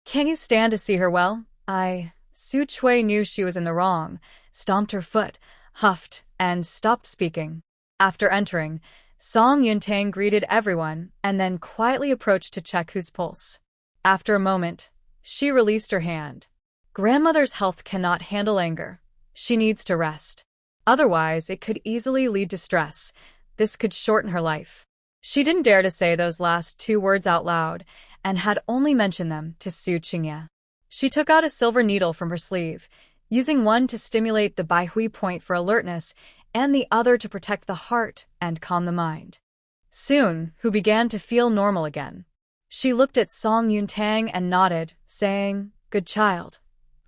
Can't you stand to see her well? Xu Cui knew she was in the wrong, stomped her foot, huffed, and stopped speaking. After entering, Song Yuntang greeted everyone and then quietly approached to check whose pulse. After a moment, she released her hand. Grandmother's health cannot handle anger. She needs to rest. Otherwise, it could easily lead to stress. This could shorten her life. She didn't dare to say those last two words out loud and had only mentioned them to Su Qingye. She took out a silver needle from her sleeve, using one to stimulate the Baihui point for alertness and the other to protect the heart and calm the mind. Soon, Hu began to feel normal again. She looked at Song Yuntang and nodded, saying, "Good child."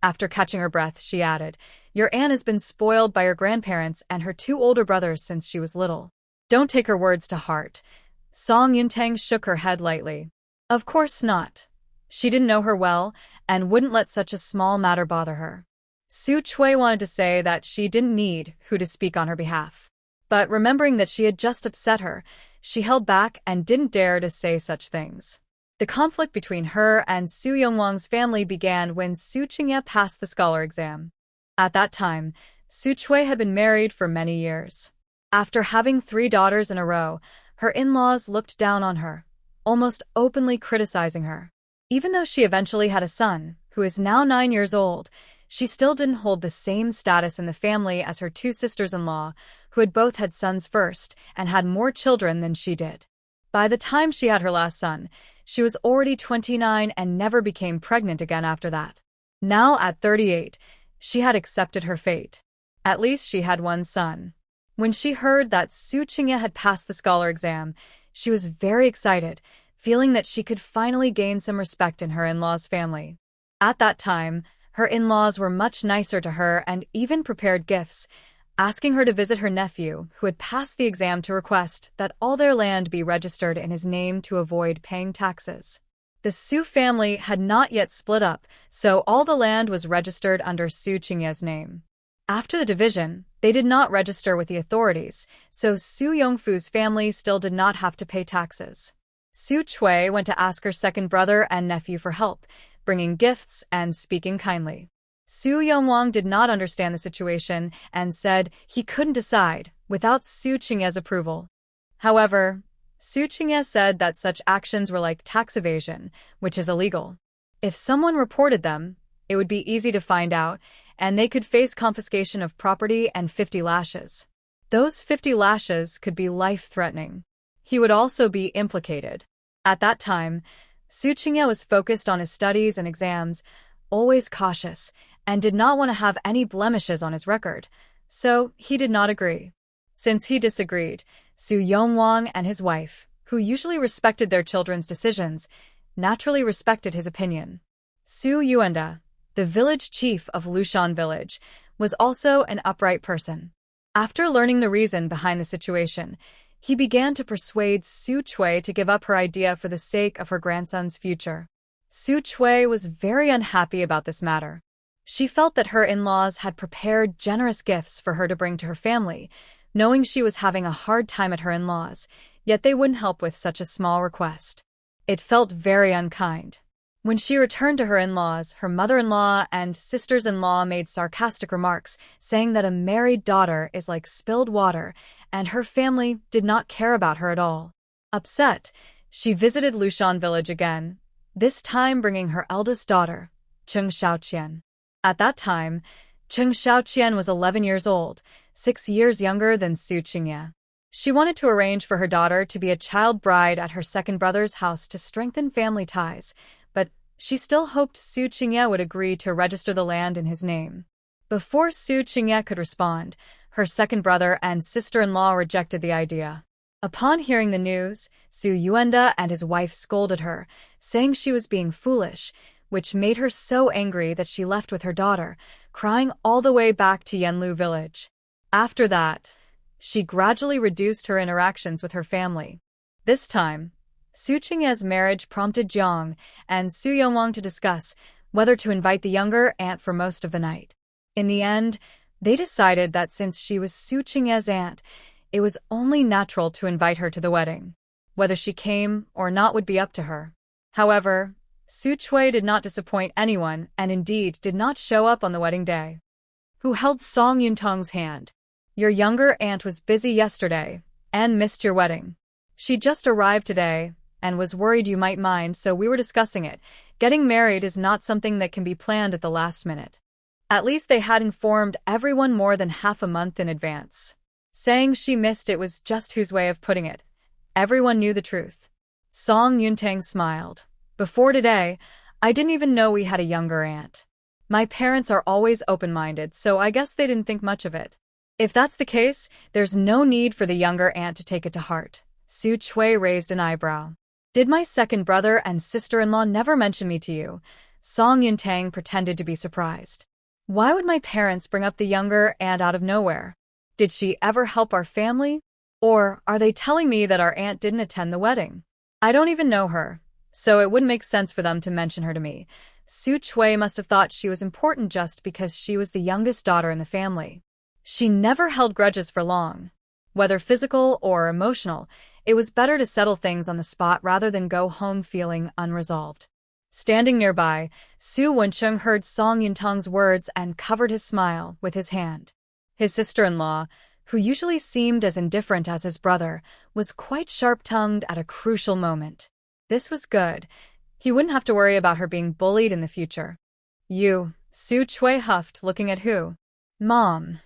After catching her breath, she added, "Your aunt has been spoiled by her grandparents and her two older brothers since she was little. Don't take her words to heart." Song Yuntang shook her head lightly. Of course not. She didn't know her well and wouldn't let such a small matter bother her. Xu Cui wanted to say that she didn't need Hu to speak on her behalf. But remembering that she had just upset her, she held back and didn't dare to say such things. The conflict between her and Su Yongwang's family began when Su Qingye passed the scholar exam. At that time, Xu Cui had been married for many years. After having 3 daughters in a row, her in-laws looked down on her, almost openly criticizing her. Even though she eventually had a son, who is now 9 years old, she still didn't hold the same status in the family as her 2 sisters-in-law, who had both had sons first and had more children than she did. By the time she had her last son, she was already 29 and never became pregnant again after that. Now, at 38, she had accepted her fate. At least she had one son. When she heard that Su Qingye had passed the scholar exam, she was very excited, feeling that she could finally gain some respect in her in-laws' family. At that time, her in-laws were much nicer to her and even prepared gifts, asking her to visit her nephew, who had passed the exam, to request that all their land be registered in his name to avoid paying taxes. The Su family had not yet split up, so all the land was registered under Su Qingye's name. After the division, they did not register with the authorities, so Su Yongfu's family still did not have to pay taxes. Xu Cui went to ask her second brother and nephew for help, bringing gifts and speaking kindly. Su Yongwang did not understand the situation and said he couldn't decide without Su Qingye's approval. However, Su Qingye said that such actions were like tax evasion, which is illegal. If someone reported them, it would be easy to find out, and they could face confiscation of property and 50 lashes. Those 50 lashes could be life-threatening. He would also be implicated. At that time, Su Qingye was focused on his studies and exams, always cautious, and did not want to have any blemishes on his record, so he did not agree. Since he disagreed, Su Yongwang and his wife, who usually respected their children's decisions, naturally respected his opinion. Su Yuanda, the village chief of Lushan village, was also an upright person. After learning the reason behind the situation, he began to persuade Xu Cui to give up her idea for the sake of her grandson's future. Xu Cui was very unhappy about this matter. She felt that her in-laws had prepared generous gifts for her to bring to her family, knowing she was having a hard time at her in-laws, yet they wouldn't help with such a small request. It felt very unkind. When she returned to her in-laws, her mother-in-law and sisters-in-law made sarcastic remarks, saying that a married daughter is like spilled water, and her family did not care about her at all. Upset, she visited Lushan village again, this time bringing her eldest daughter, Cheng Xiaoqian. At that time, Cheng Xiaoqian was 11 years old, 6 years younger than Su Qingye. She wanted to arrange for her daughter to be a child bride at her second brother's house to strengthen family ties, but she still hoped Su Qingye would agree to register the land in his name. Before Su Qingye could respond, her second brother and sister-in-law rejected the idea. Upon hearing the news, Su Yuanda and his wife scolded her, saying she was being foolish, which made her so angry that she left with her daughter, crying all the way back to Yanlu village. After that, she gradually reduced her interactions with her family. This time, Su Qingye's marriage prompted Jiang and Su Yongwang to discuss whether to invite the younger aunt for most of the night. In the end, they decided that since she was Su Qingye's aunt, it was only natural to invite her to the wedding. Whether she came or not would be up to her. However, Xu Cui did not disappoint anyone and indeed did not show up on the wedding day. Who held Song Yuntong's hand? Your younger aunt was busy yesterday and missed your wedding. She just arrived today and was worried you might mind, so we were discussing it. Getting married is not something that can be planned at the last minute. At least they had informed everyone more than half a month in advance. Saying she missed it was just Hu's way of putting it. Everyone knew the truth. Song Yuntang smiled. Before today, I didn't even know we had a younger aunt. My parents are always open-minded, so I guess they didn't think much of it. If that's the case, there's no need for the younger aunt to take it to heart. Xu Cui raised an eyebrow. Did my second brother and sister-in-law never mention me to you? Song Yuntang pretended to be surprised. Why would my parents bring up the younger aunt out of nowhere? Did she ever help our family? Or are they telling me that our aunt didn't attend the wedding? I don't even know her, so it wouldn't make sense for them to mention her to me. Xu Cui must have thought she was important just because she was the youngest daughter in the family. She never held grudges for long. Whether physical or emotional, it was better to settle things on the spot rather than go home feeling unresolved. Standing nearby, Su Wencheng heard Song Yuntong's words and covered his smile with his hand. His sister-in-law, who usually seemed as indifferent as his brother, was quite sharp-tongued at a crucial moment. This was good. He wouldn't have to worry about her being bullied in the future. You, Xu Cui huffed, looking at Hu. Mom,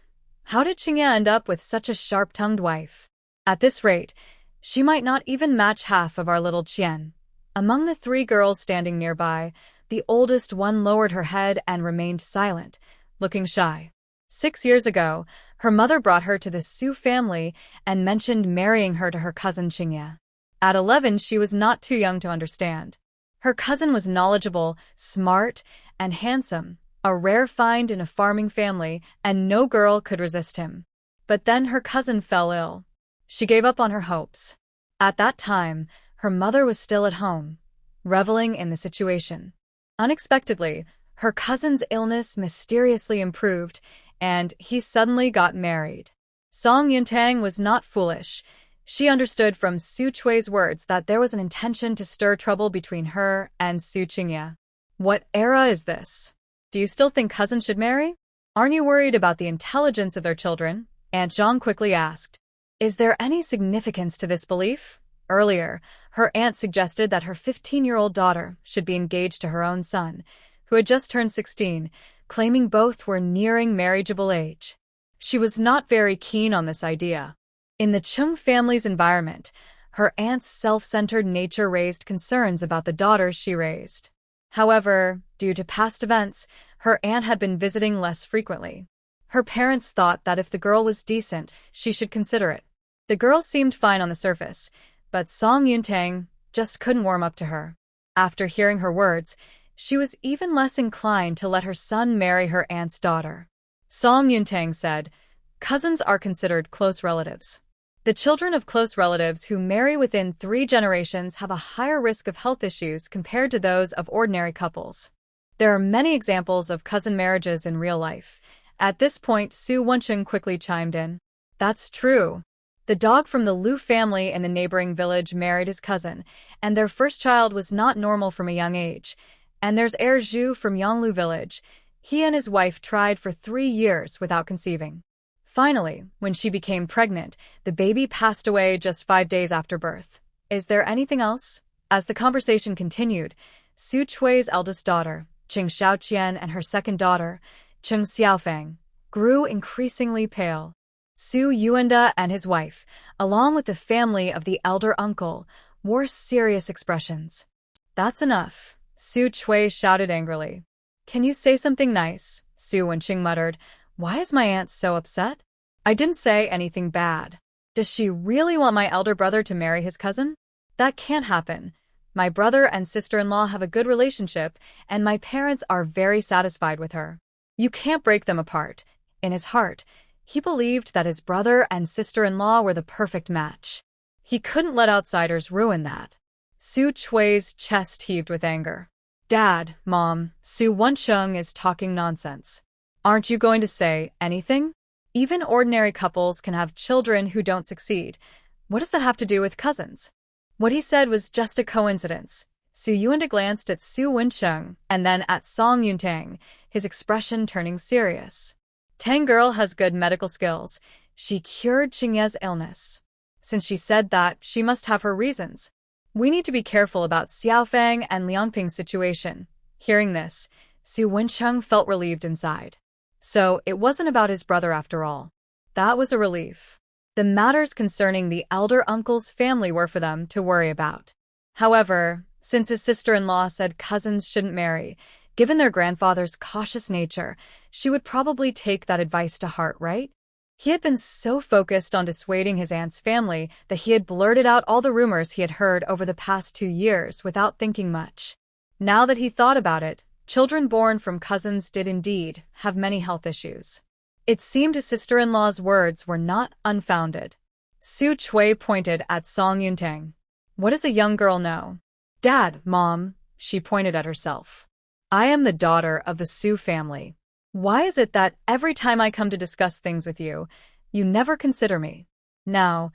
how did Qingya end up with such a sharp-tongued wife? At this rate, she might not even match half of our little Qian. Among the three girls standing nearby, the oldest one lowered her head and remained silent, looking shy. 6 years ago, her mother brought her to the Su family and mentioned marrying her to her cousin Qingya. At 11, she was not too young to understand. Her cousin was knowledgeable, smart, and handsome, a rare find in a farming family, and no girl could resist him. But then her cousin fell ill. She gave up on her hopes. At that time, her mother was still at home, reveling in the situation. Unexpectedly, her cousin's illness mysteriously improved, and he suddenly got married. Song Yuntang was not foolish. She understood from Xu Cui's words that there was an intention to stir trouble between her and Su Qingya. What era is this? Do you still think cousins should marry? Aren't you worried about the intelligence of their children? Aunt Zhang quickly asked. Is there any significance to this belief? Earlier, her aunt suggested that her 15-year-old daughter should be engaged to her own son, who had just turned 16, claiming both were nearing marriageable age. She was not very keen on this idea. In the Chung family's environment, her aunt's self-centered nature raised concerns about the daughters she raised. However, due to past events, her aunt had been visiting less frequently. Her parents thought that if the girl was decent, she should consider it. The girl seemed fine on the surface, but Song Yuntang just couldn't warm up to her. After hearing her words, she was even less inclined to let her son marry her aunt's daughter. Song Yuntang said, cousins are considered close relatives. The children of close relatives who marry within 3 generations have a higher risk of health issues compared to those of ordinary couples. There are many examples of cousin marriages in real life. At this point, Su Wencheng quickly chimed in. That's true. The dog from the Liu family in the neighboring village married his cousin, and their first child was not normal from a young age. And there's heir Zhu from Yonglu village. He and his wife tried for 3 years without conceiving. Finally, when she became pregnant, the baby passed away just 5 days after birth. Is there anything else? As the conversation continued, Su Cui's eldest daughter, Qing Xiaoqian, and her second daughter, Qing Xiaofang, grew increasingly pale. Su Yuanda and his wife, along with the family of the elder uncle, wore serious expressions. That's enough, Su Cui shouted angrily. Can you say something nice? Su Wenqing muttered. Why is my aunt so upset? I didn't say anything bad. Does she really want my elder brother to marry his cousin? That can't happen. My brother and sister-in-law have a good relationship, and my parents are very satisfied with her. You can't break them apart. In his heart, he believed that his brother and sister-in-law were the perfect match. He couldn't let outsiders ruin that. Su Cui's chest heaved with anger. Dad, Mom, Su Wencheng is talking nonsense. Aren't you going to say anything? Even ordinary couples can have children who don't succeed. What does that have to do with cousins? What he said was just a coincidence. Su Yuanda glanced at Su Wencheng and then at Song Yuntang, his expression turning serious. Tang girl has good medical skills. She cured Qingye's illness. Since she said that, she must have her reasons. We need to be careful about Xiaofang and Liangping's situation. Hearing this, Su Wencheng felt relieved inside. So, it wasn't about his brother after all. That was a relief. The matters concerning the elder uncle's family were for them to worry about. However, since his sister-in-law said cousins shouldn't marry, given their grandfather's cautious nature, she would probably take that advice to heart, right? He had been so focused on dissuading his aunt's family that he had blurted out all the rumors he had heard over the past 2 years without thinking much. Now that he thought about it, children born from cousins did indeed have many health issues. It seemed his sister-in-law's words were not unfounded. Xu Cui pointed at Song Yuntang. What does a young girl know? Dad, Mom, she pointed at herself. I am the daughter of the Su family. Why is it that every time I come to discuss things with you, you never consider me? Now,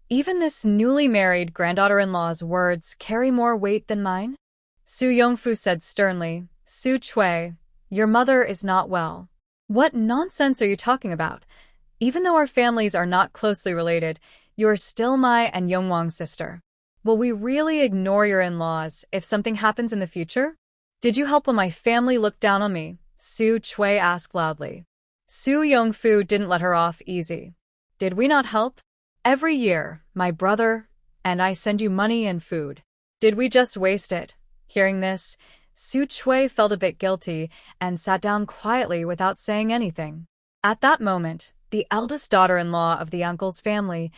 even this newly married granddaughter-in-law's words carry more weight than mine? Su Yongfu said sternly, Su Cui, your mother is not well. What nonsense are you talking about? Even though our families are not closely related, you are still my and Yongwang's sister. Will we really ignore your in-laws if something happens in the future? Did you help when my family looked down on me? Su Cui asked loudly. Su Yongfu didn't let her off easy. Did we not help? Every year, my brother and I send you money and food. Did we just waste it? Hearing this, Su Cui felt a bit guilty and sat down quietly without saying anything. At that moment, the eldest daughter-in-law of the uncle's family,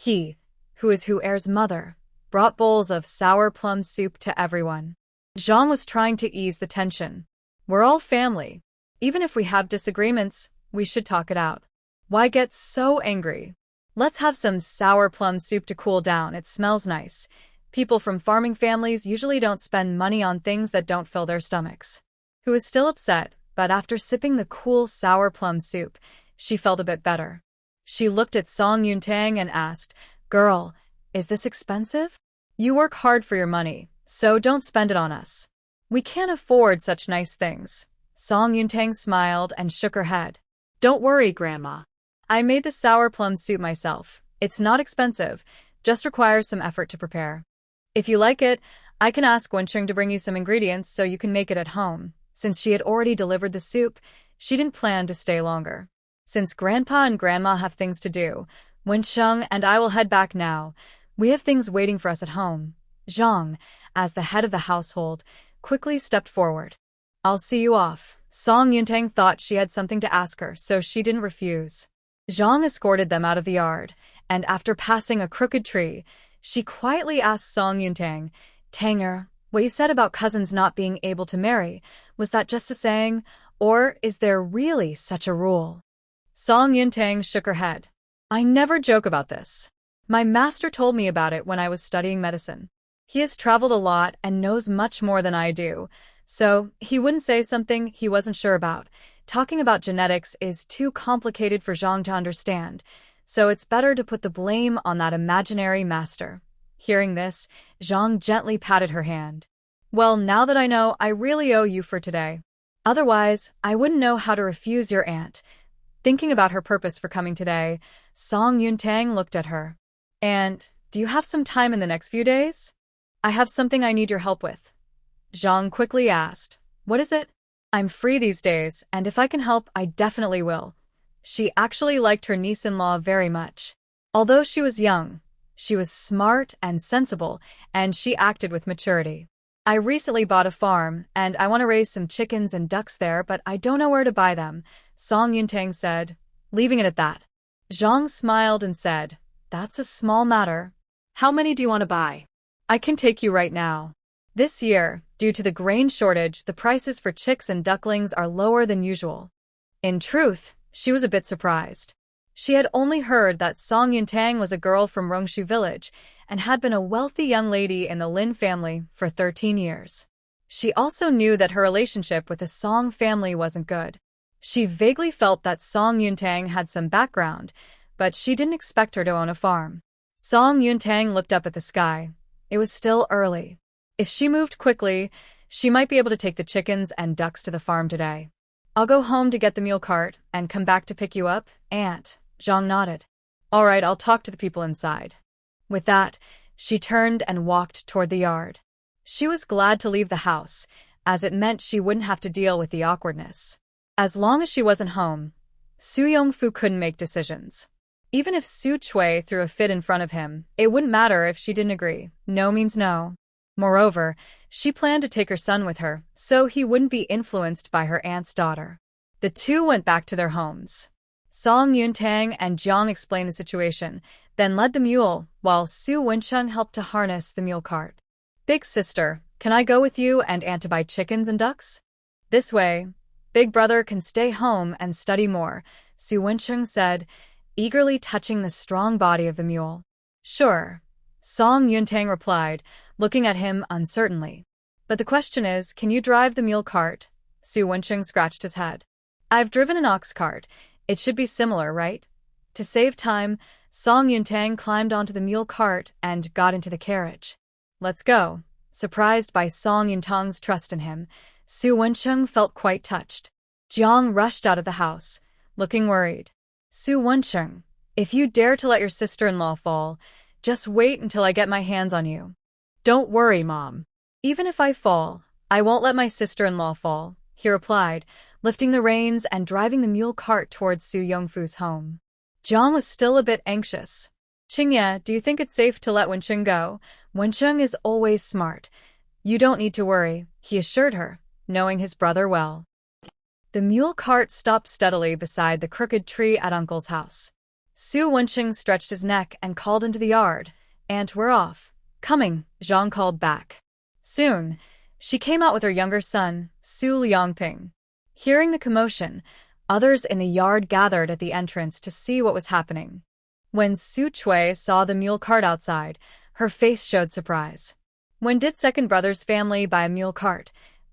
who is Hu Er's mother, brought bowls of sour plum soup to everyone. Zhang was trying to ease the tension. We're all family. Even if we have disagreements, we should talk it out. Why get so angry? Let's have some sour plum soup to cool down. It smells nice. People from farming families usually don't spend money on things that don't fill their stomachs. Hu was still upset, but after sipping the cool sour plum soup, she felt a bit better. She looked at Song Yuntang and asked, Girl, is this expensive? You work hard for your money, so don't spend it on us. We can't afford such nice things. Song Yuntang smiled and shook her head. Don't worry, Grandma. I made the sour plum soup myself. It's not expensive, just requires some effort to prepare. If you like it, I can ask Wencheng to bring you some ingredients so you can make it at home. Since she had already delivered the soup, she didn't plan to stay longer. Since Grandpa and Grandma have things to do, Wencheng and I will head back now. We have things waiting for us at home. Zhang, as the head of the household, quickly stepped forward. I'll see you off. Song Yuntang thought she had something to ask her, so she didn't refuse. Zhang escorted them out of the yard, and after passing a crooked tree, she quietly asked Song Yuntang, Tanger, what you said about cousins not being able to marry, was that just a saying, or is there really such a rule? Song Yuntang shook her head. I never joke about this. My master told me about it when I was studying medicine. He has traveled a lot and knows much more than I do, so he wouldn't say something he wasn't sure about. Talking about genetics is too complicated for Zhang to understand, so it's better to put the blame on that imaginary master. Hearing this, Zhang gently patted her hand. Well, now that I know, I really owe you for today. Otherwise, I wouldn't know how to refuse your aunt. Thinking about her purpose for coming today, Song Yuntang looked at her. And, do you have some time in the next few days? I have something I need your help with. Zhang quickly asked. What is it? I'm free these days, and if I can help, I definitely will. She actually liked her niece-in-law very much. Although she was young, she was smart and sensible, and she acted with maturity. I recently bought a farm, and I want to raise some chickens and ducks there, but I don't know where to buy them, Song Yuntang said, leaving it at that. Zhang smiled and said, That's a small matter. How many do you want to buy? I can take you right now. This year, due to the grain shortage, the prices for chicks and ducklings are lower than usual. In truth, she was a bit surprised. She had only heard that Song Yuntang was a girl from Rongshu village and had been a wealthy young lady in the Lin family for 13 years. She also knew that her relationship with the Song family wasn't good. She vaguely felt that Song Yuntang had some background, but she didn't expect her to own a farm. Song Yuntang looked up at the sky. It was still early. If she moved quickly, she might be able to take the chickens and ducks to the farm today. I'll go home to get the mule cart and come back to pick you up, Aunt. Zhang nodded. All right, I'll talk to the people inside. With that, she turned and walked toward the yard. She was glad to leave the house, as it meant she wouldn't have to deal with the awkwardness. As long as she wasn't home, Su Yongfu couldn't make decisions. Even if Xu Cui threw a fit in front of him, it wouldn't matter if she didn't agree. No means no. Moreover, she planned to take her son with her, so he wouldn't be influenced by her aunt's daughter. The two went back to their homes. Song Yuntang and Jiang explained the situation, then led the mule, while Su Wencheng helped to harness the mule cart. Big sister, can I go with you and Aunt to buy chickens and ducks? This way, Big brother can stay home and study more, Su Wencheng said, eagerly touching the strong body of the mule. Sure, Song Yuntang replied, looking at him uncertainly. But the question is, can you drive the mule cart? Su Wencheng scratched his head. I've driven an ox cart. It should be similar, right? To save time, Song Yuntang climbed onto the mule cart and got into the carriage. Let's go. Surprised by Song Yuntang's trust in him, Su Wencheng felt quite touched. Jiang rushed out of the house, looking worried. Su Wencheng, if you dare to let your sister-in-law fall, just wait until I get my hands on you. Don't worry, Mom. Even if I fall, I won't let my sister-in-law fall, he replied, lifting the reins and driving the mule cart towards Su Yongfu's home. Jiang was still a bit anxious. Qingye, do you think it's safe to let Wencheng go? Wencheng is always smart. You don't need to worry, he assured her, knowing his brother well. The mule cart stopped steadily beside the crooked tree at Uncle's house. Su Wencheng stretched his neck and called into the yard. Aunt, we're off. Coming, Zhang called back. Soon, she came out with her younger son, Su Liangping. Hearing the commotion, others in the yard gathered at the entrance to see what was happening. When Xu Cui saw the mule cart outside, her face showed surprise. When did second brother's family buy a mule cart?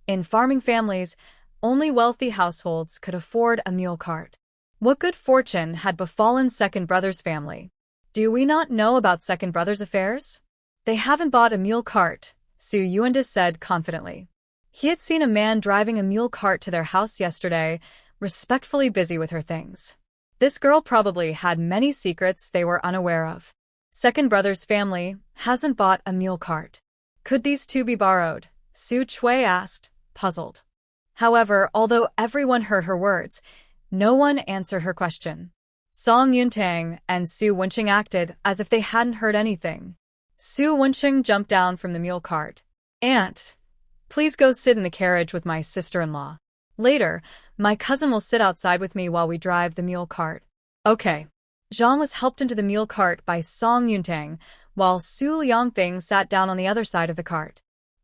In farming families, only wealthy households could afford a mule cart. What good fortune had befallen second brother's family? Do we not know about second brother's affairs? They haven't bought a mule cart, Su Yuanda said confidently. He had seen a man driving a mule cart to their house yesterday, respectfully busy with her things. This girl probably had many secrets they were unaware of. Second brother's family hasn't bought a mule cart. Could these two be borrowed? Xu Cui asked, puzzled. However, although everyone heard her words, no one answered her question. Song Yuntang and Su Wencheng acted as if they hadn't heard anything. Su Wencheng jumped down from the mule cart. Aunt, please go sit in the carriage with my sister-in-law. Later, my cousin will sit outside with me while we drive the mule cart. Okay. Zhang was helped into the mule cart by Song Yuntang, while Su Liangping sat down on the other side of the cart.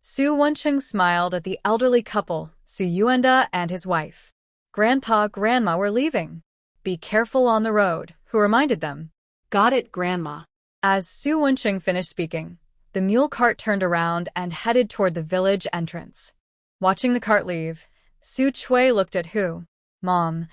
Su Wencheng smiled at the elderly couple, Su Yuanda and his wife. Grandpa, Grandma, we're leaving. Be careful on the road, who reminded them. Got it, Grandma. As Su Wencheng finished speaking, the mule cart turned around and headed toward the village entrance. Watching the cart leave, Su Cui looked at Hu. Mom,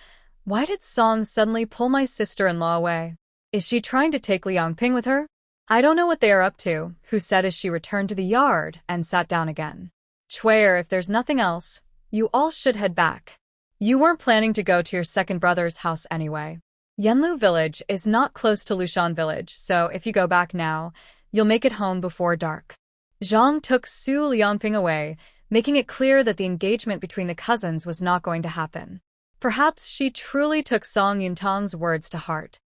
why did Song suddenly pull my sister-in-law away? Is she trying to take Liangping with her? I don't know what they are up to, Hu said as she returned to the yard and sat down again. Chuier, if there's nothing else, you all should head back. You weren't planning to go to your second brother's house anyway. Yanlu village is not close to Lushan village, so if you go back now, you'll make it home before dark. Zhang took Su Liangping away, making it clear that the engagement between the cousins was not going to happen. Perhaps she truly took Song Yuntang's words to heart.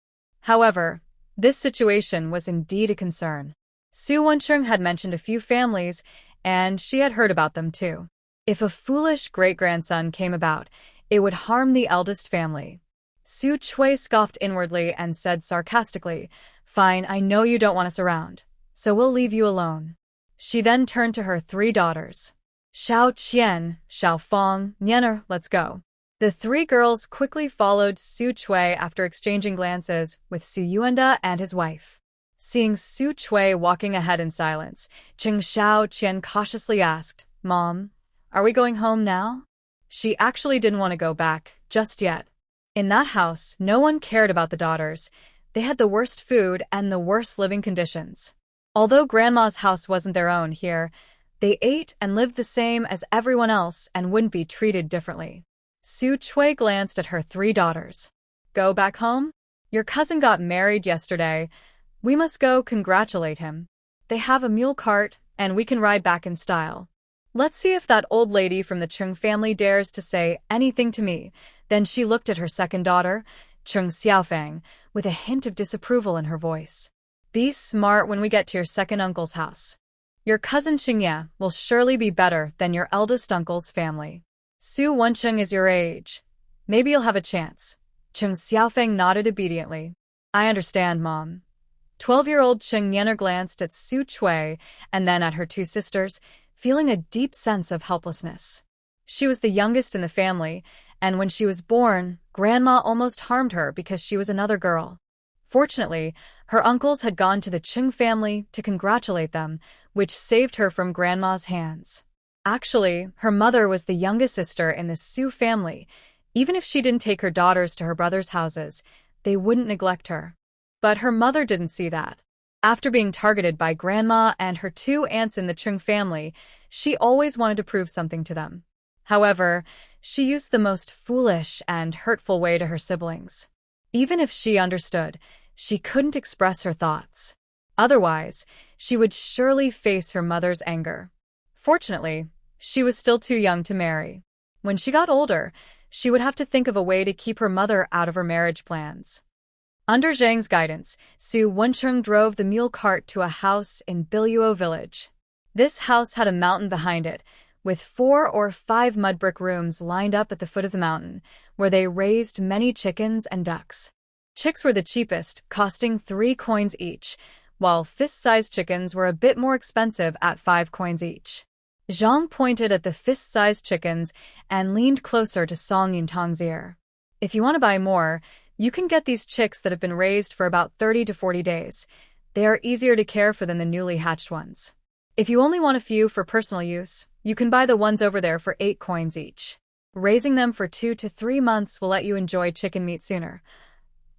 However, this situation was indeed a concern. Su Wencheng had mentioned a few families, and she had heard about them too. If a foolish great-grandson came about, it would harm the eldest family. Su Cui scoffed inwardly and said sarcastically, Fine, I know you don't want us around, so we'll leave you alone. She then turned to her three daughters. Xiao Qian, Xiao Fong, Nianer, let's go. The three girls quickly followed Su Cui after exchanging glances with Su Yuanda and his wife. Seeing Su Cui walking ahead in silence, Xiao Qian cautiously asked, Mom, are we going home now? She actually didn't want to go back, just yet. In that house, no one cared about the daughters. They had the worst food and the worst living conditions. Although Grandma's house wasn't their own here, They ate and lived the same as everyone else and wouldn't be treated differently. Xu Cui glanced at her 3 daughters. Go back home? Your cousin got married yesterday. We must go congratulate him. They have a mule cart, and we can ride back in style. Let's see if that old lady from the Chung family dares to say anything to me. Then she looked at her second daughter, Chung Xiaofang, with a hint of disapproval in her voice. Be smart when we get to your second uncle's house. Your cousin Xingye will surely be better than your eldest uncle's family. Su Wencheng is your age. Maybe you'll have a chance. Chung Xiaofang nodded obediently. I understand, Mom. 12-year-old Cheng Yenner glanced at Xu Cui and then at her 2 sisters, feeling a deep sense of helplessness. She was the youngest in the family, and when she was born, Grandma almost harmed her because she was another girl. Fortunately, her uncles had gone to the Chung family to congratulate them, which saved her from Grandma's hands. Actually, her mother was the youngest sister in the Xu family. Even if she didn't take her daughters to her brothers' houses, they wouldn't neglect her. But her mother didn't see that. After being targeted by Grandma and her 2 aunts in the Chung family, she always wanted to prove something to them. However, she used the most foolish and hurtful way to her siblings. Even if she understood, she couldn't express her thoughts. Otherwise, she would surely face her mother's anger. Fortunately, she was still too young to marry. When she got older, she would have to think of a way to keep her mother out of her marriage plans. Under Zhang's guidance, Su Wencheng drove the mule cart to a house in Biluo village. This house had a mountain behind it, with 4 or 5 mud brick rooms lined up at the foot of the mountain, where they raised many chickens and ducks. Chicks were the cheapest, costing 3 coins each, while fist-sized chickens were a bit more expensive at 5 coins each. Zhang pointed at the fist-sized chickens and leaned closer to Song Yuntang's ear. If you want to buy more, you can get these chicks that have been raised for about 30 to 40 days. They are easier to care for than the newly hatched ones. If you only want a few for personal use, you can buy the ones over there for 8 coins each. Raising them for 2 to 3 months will let you enjoy chicken meat sooner.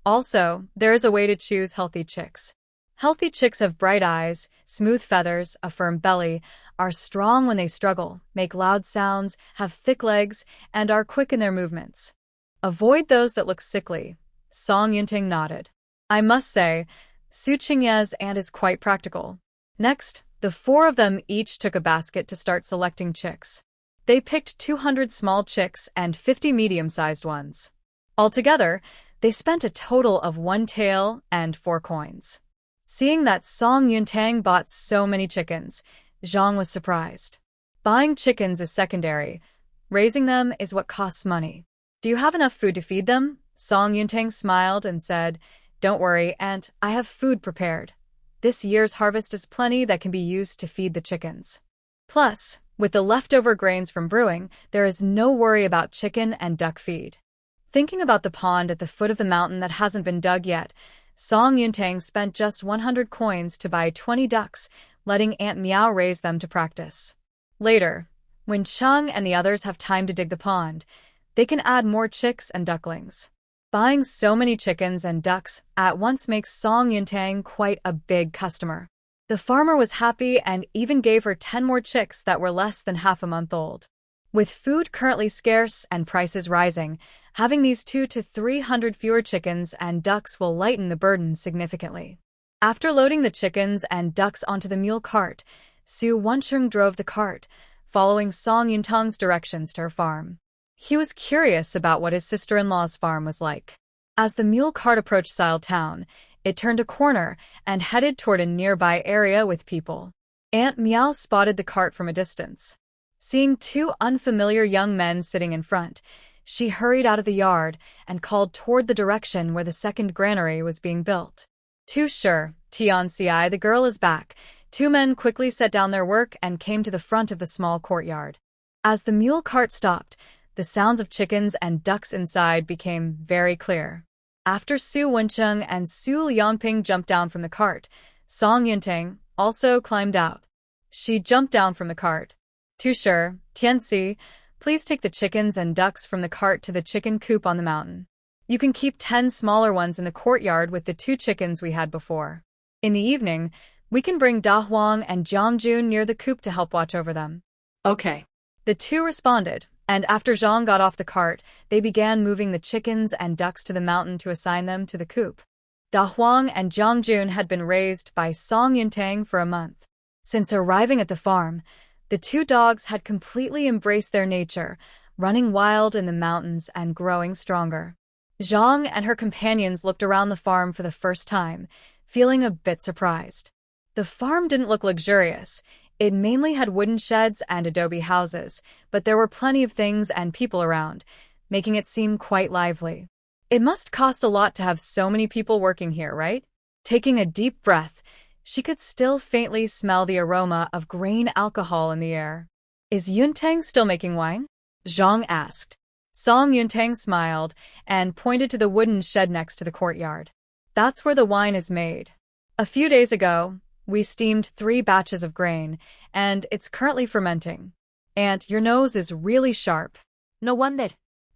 Also, there is a way to choose healthy chicks. Healthy chicks have bright eyes, smooth feathers, a firm belly, are strong when they struggle, make loud sounds, have thick legs, and are quick in their movements. Avoid those that look sickly. Song Yunting nodded. I must say, Su Qingye's aunt is quite practical. Next, the 4 of them each took a basket to start selecting chicks. They picked 200 small chicks and 50 medium-sized ones. Altogether, they spent a total of 1 tael and 4 coins. Seeing that Song Yuntang bought so many chickens, Zhang was surprised. Buying chickens is secondary. Raising them is what costs money. Do you have enough food to feed them? Song Yuntang smiled and said, Don't worry, Aunt, I have food prepared. This year's harvest is plenty that can be used to feed the chickens. Plus, with the leftover grains from brewing, there is no worry about chicken and duck feed. Thinking about the pond at the foot of the mountain that hasn't been dug yet, Song Yuntang spent just 100 coins to buy 20 ducks, letting Aunt Meow raise them to practice. Later, when Chung and the others have time to dig the pond, they can add more chicks and ducklings. Buying so many chickens and ducks at once makes Song Yuntang quite a big customer. The farmer was happy and even gave her 10 more chicks that were less than half a month old. With food currently scarce and prices rising, having these 200 to 300 fewer chickens and ducks will lighten the burden significantly. After loading the chickens and ducks onto the mule cart, Su Wencheng drove the cart, following Song Yuntang's directions to her farm. He was curious about what his sister-in-law's farm was like. As the mule cart approached Sile Town, it turned a corner and headed toward a nearby area with people. Aunt Meow spotted the cart from a distance. Seeing 2 unfamiliar young men sitting in front, she hurried out of the yard and called toward the direction where the second granary was being built. Too sure, Tianci, the girl is back. 2 men quickly set down their work and came to the front of the small courtyard. As the mule cart stopped, the sounds of chickens and ducks inside became very clear. After Su Wencheng and Su Liangping jumped down from the cart, Song Yuntang also climbed out. She jumped down from the cart. Too sure, Tianci, please take the chickens and ducks from the cart to the chicken coop on the mountain. You can keep 10 smaller ones in the courtyard with the 2 chickens we had before. In the evening, We can bring Da Huang and Jiang Jun near the coop to help watch over them. Okay. The two responded, and after Zhang got off the cart, they began moving the chickens and ducks to the mountain to assign them to the coop. Da Huang and Jiang Jun had been raised by Song Yuntang for a month. Since arriving at the farm, the two dogs had completely embraced their nature, running wild in the mountains and growing stronger. Zhang and her companions looked around the farm for the first time, feeling a bit surprised. The farm didn't look luxurious. It mainly had wooden sheds and adobe houses, but there were plenty of things and people around, making it seem quite lively. It must cost a lot to have so many people working here, right? Taking a deep breath, she could still faintly smell the aroma of grain alcohol in the air. Is Yuntang still making wine? Zhang asked. Song Yuntang smiled and pointed to the wooden shed next to the courtyard. That's where the wine is made. A few days ago, we steamed 3 batches of grain, and it's currently fermenting. And your nose is really sharp. No wonder.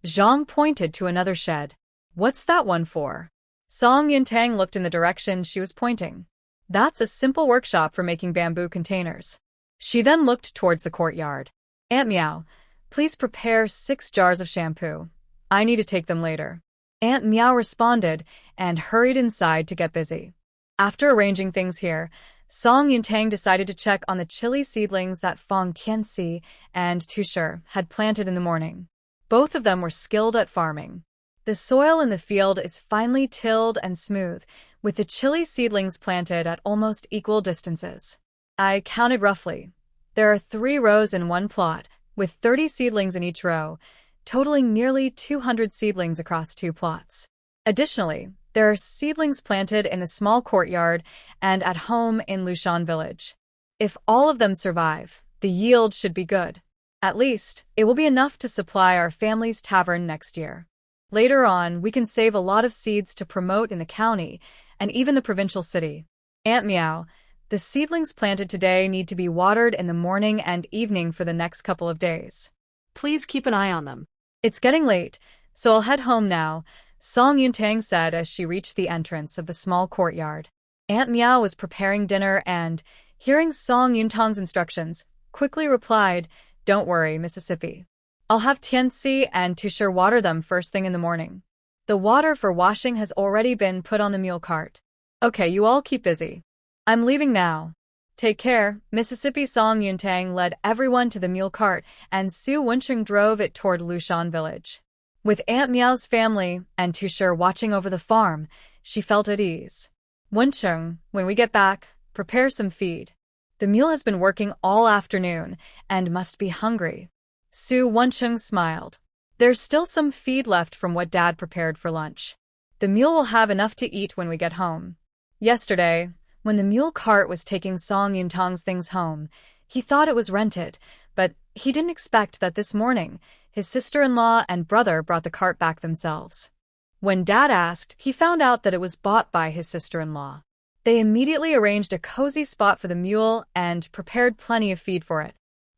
Zhang pointed to another shed. What's that one for? Song Yuntang looked in the direction she was pointing. That's a simple workshop for making bamboo containers. She then looked towards the courtyard. Aunt Meow, please prepare 6 jars of shampoo. I need to take them later. Aunt Meow responded and hurried inside to get busy. After arranging things here, Song Yuntang decided to check on the chili seedlings that Fang Tianxi and Tushi had planted in the morning. Both of them were skilled at farming. The soil in the field is finely tilled and smooth, with the chili seedlings planted at almost equal distances. I counted roughly. There are 3 rows in one plot, with 30 seedlings in each row, totaling nearly 200 seedlings across 2 plots. Additionally, there are seedlings planted in the small courtyard and at home in Lushan village. If all of them survive, the yield should be good. At least, it will be enough to supply our family's tavern next year. Later on, we can save a lot of seeds to promote in the county and even the provincial city. Aunt Meow, the seedlings planted today need to be watered in the morning and evening for the next couple of days. Please keep an eye on them. It's getting late, so I'll head home now, Song Yuntang said as she reached the entrance of the small courtyard. Aunt Meow was preparing dinner and, hearing Song Yuntang's instructions, quickly replied, "Don't worry, Mississippi. I'll have Tianxi and Tushi water them first thing in the morning. The water for washing has already been put on the mule cart. Okay, you all keep busy. I'm leaving now. Take care." Mississippi. Song Yuntang led everyone to the mule cart, and Su Wencheng drove it toward Lushan village. With Aunt Meow's family and Tushi watching over the farm, she felt at ease. "Wencheng, when we get back, prepare some feed. The mule has been working all afternoon and must be hungry." Su Wencheng smiled. "There's still some feed left from what Dad prepared for lunch. The mule will have enough to eat when we get home." Yesterday, when the mule cart was taking Song Yuntang's things home, he thought it was rented, but he didn't expect that this morning, his sister-in-law and brother brought the cart back themselves. When Dad asked, he found out that it was bought by his sister-in-law. They immediately arranged a cozy spot for the mule and prepared plenty of feed for it.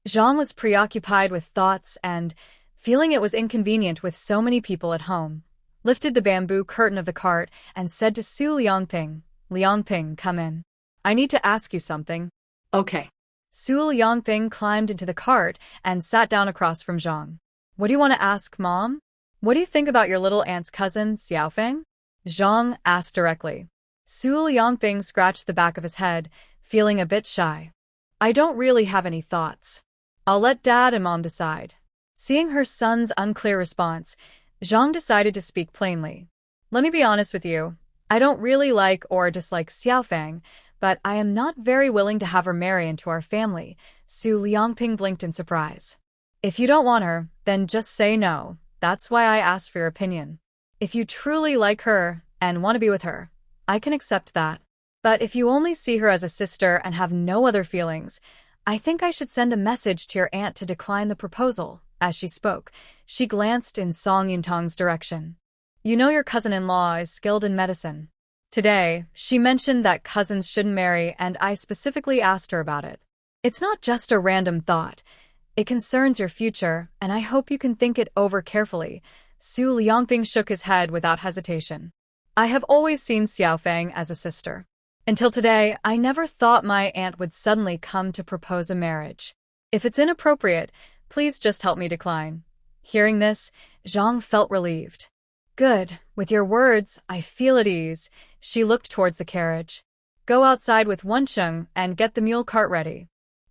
Zhang was preoccupied with thoughts and, feeling it was inconvenient with so many people at home, lifted the bamboo curtain of the cart and said to Su Liangping, "Liangping, come in. I need to ask you something." Okay. Su Liangping climbed into the cart and sat down across from Zhang. "What do you want to ask, Mom? What do you think about your little aunt's cousin, Xiaofeng?" Zhang asked directly. Su Liangping scratched the back of his head, feeling a bit shy. "I don't really have any thoughts. I'll let Dad and Mom decide." Seeing her son's unclear response, Zhang decided to speak plainly. "Let me be honest with you. I don't really like or dislike Xiaofeng, but I am not very willing to have her marry into our family." Su Liangping blinked in surprise. "If you don't want her, then just say no. That's why I asked for your opinion. If you truly like her and want to be with her, I can accept that. But if you only see her as a sister and have no other feelings, I think I should send a message to your aunt to decline the proposal." As she spoke, she glanced in Song Yuntang's direction. "You know your cousin-in-law is skilled in medicine. Today, she mentioned that cousins shouldn't marry, and I specifically asked her about it. It's not just a random thought. It concerns your future, and I hope you can think it over carefully." Su Liangping shook his head without hesitation. "I have always seen Xiaofeng as a sister. Until today, I never thought my aunt would suddenly come to propose a marriage. If it's inappropriate, please just help me decline. Hearing this, Zhang felt relieved. Good. With your words, I feel at ease. She looked towards the carriage. Go outside with Wencheng and get the mule cart ready.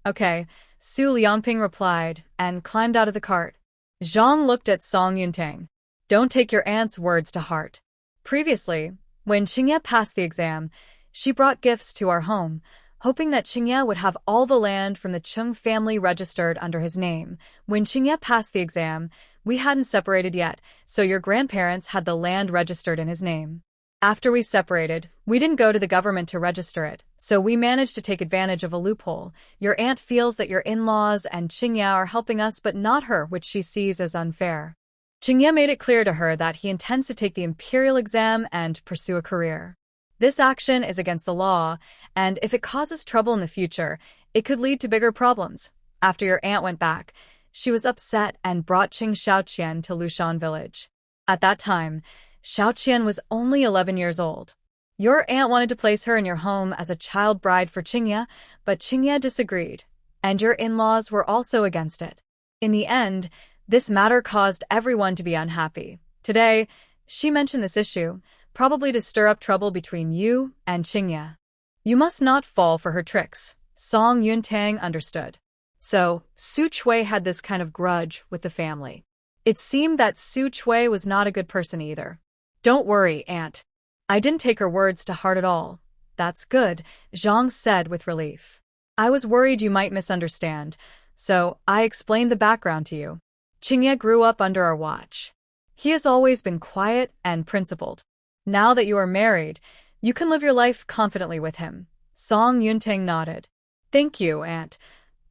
Okay, Su Liangping replied and climbed out of the cart. Zhang looked at Song Yuntang. Don't take your aunt's words to heart. Previously, when Qingye passed the exam, she brought gifts to our home, hoping that Qingye would have all the land from the Chung family registered under his name. When Qingye passed the exam, we hadn't separated yet, so your grandparents had the land registered in his name. After we separated, we didn't go to the government to register it, so we managed to take advantage of a loophole. Your aunt feels that your in-laws and Qingye are helping us but not her, which she sees as unfair. Qingye made it clear to her that he intends to take the imperial exam and pursue a career. This action is against the law, and if it causes trouble in the future, it could lead to bigger problems. After your aunt went back, she was upset and brought Qing Xiaoqian to Lushan village. At that time, Xiaoqian was only 11 years old. Your aunt wanted to place her in your home as a child bride for Qingye, but Qingye disagreed, and your in-laws were also against it. In the end, this matter caused everyone to be unhappy. Today, she mentioned this issue, probably to stir up trouble between you and Qingye. You must not fall for her tricks. Song Yuntang understood. So, Xu Cui had this kind of grudge with the family. It seemed that Xu Cui was not a good person either. Don't worry, aunt. I didn't take her words to heart at all. That's good, Zhang said with relief. I was worried you might misunderstand, so I explained the background to you. Qingye grew up under our watch. He has always been quiet and principled. Now that you are married, you can live your life confidently with him. Song Yuntang nodded. Thank you, aunt.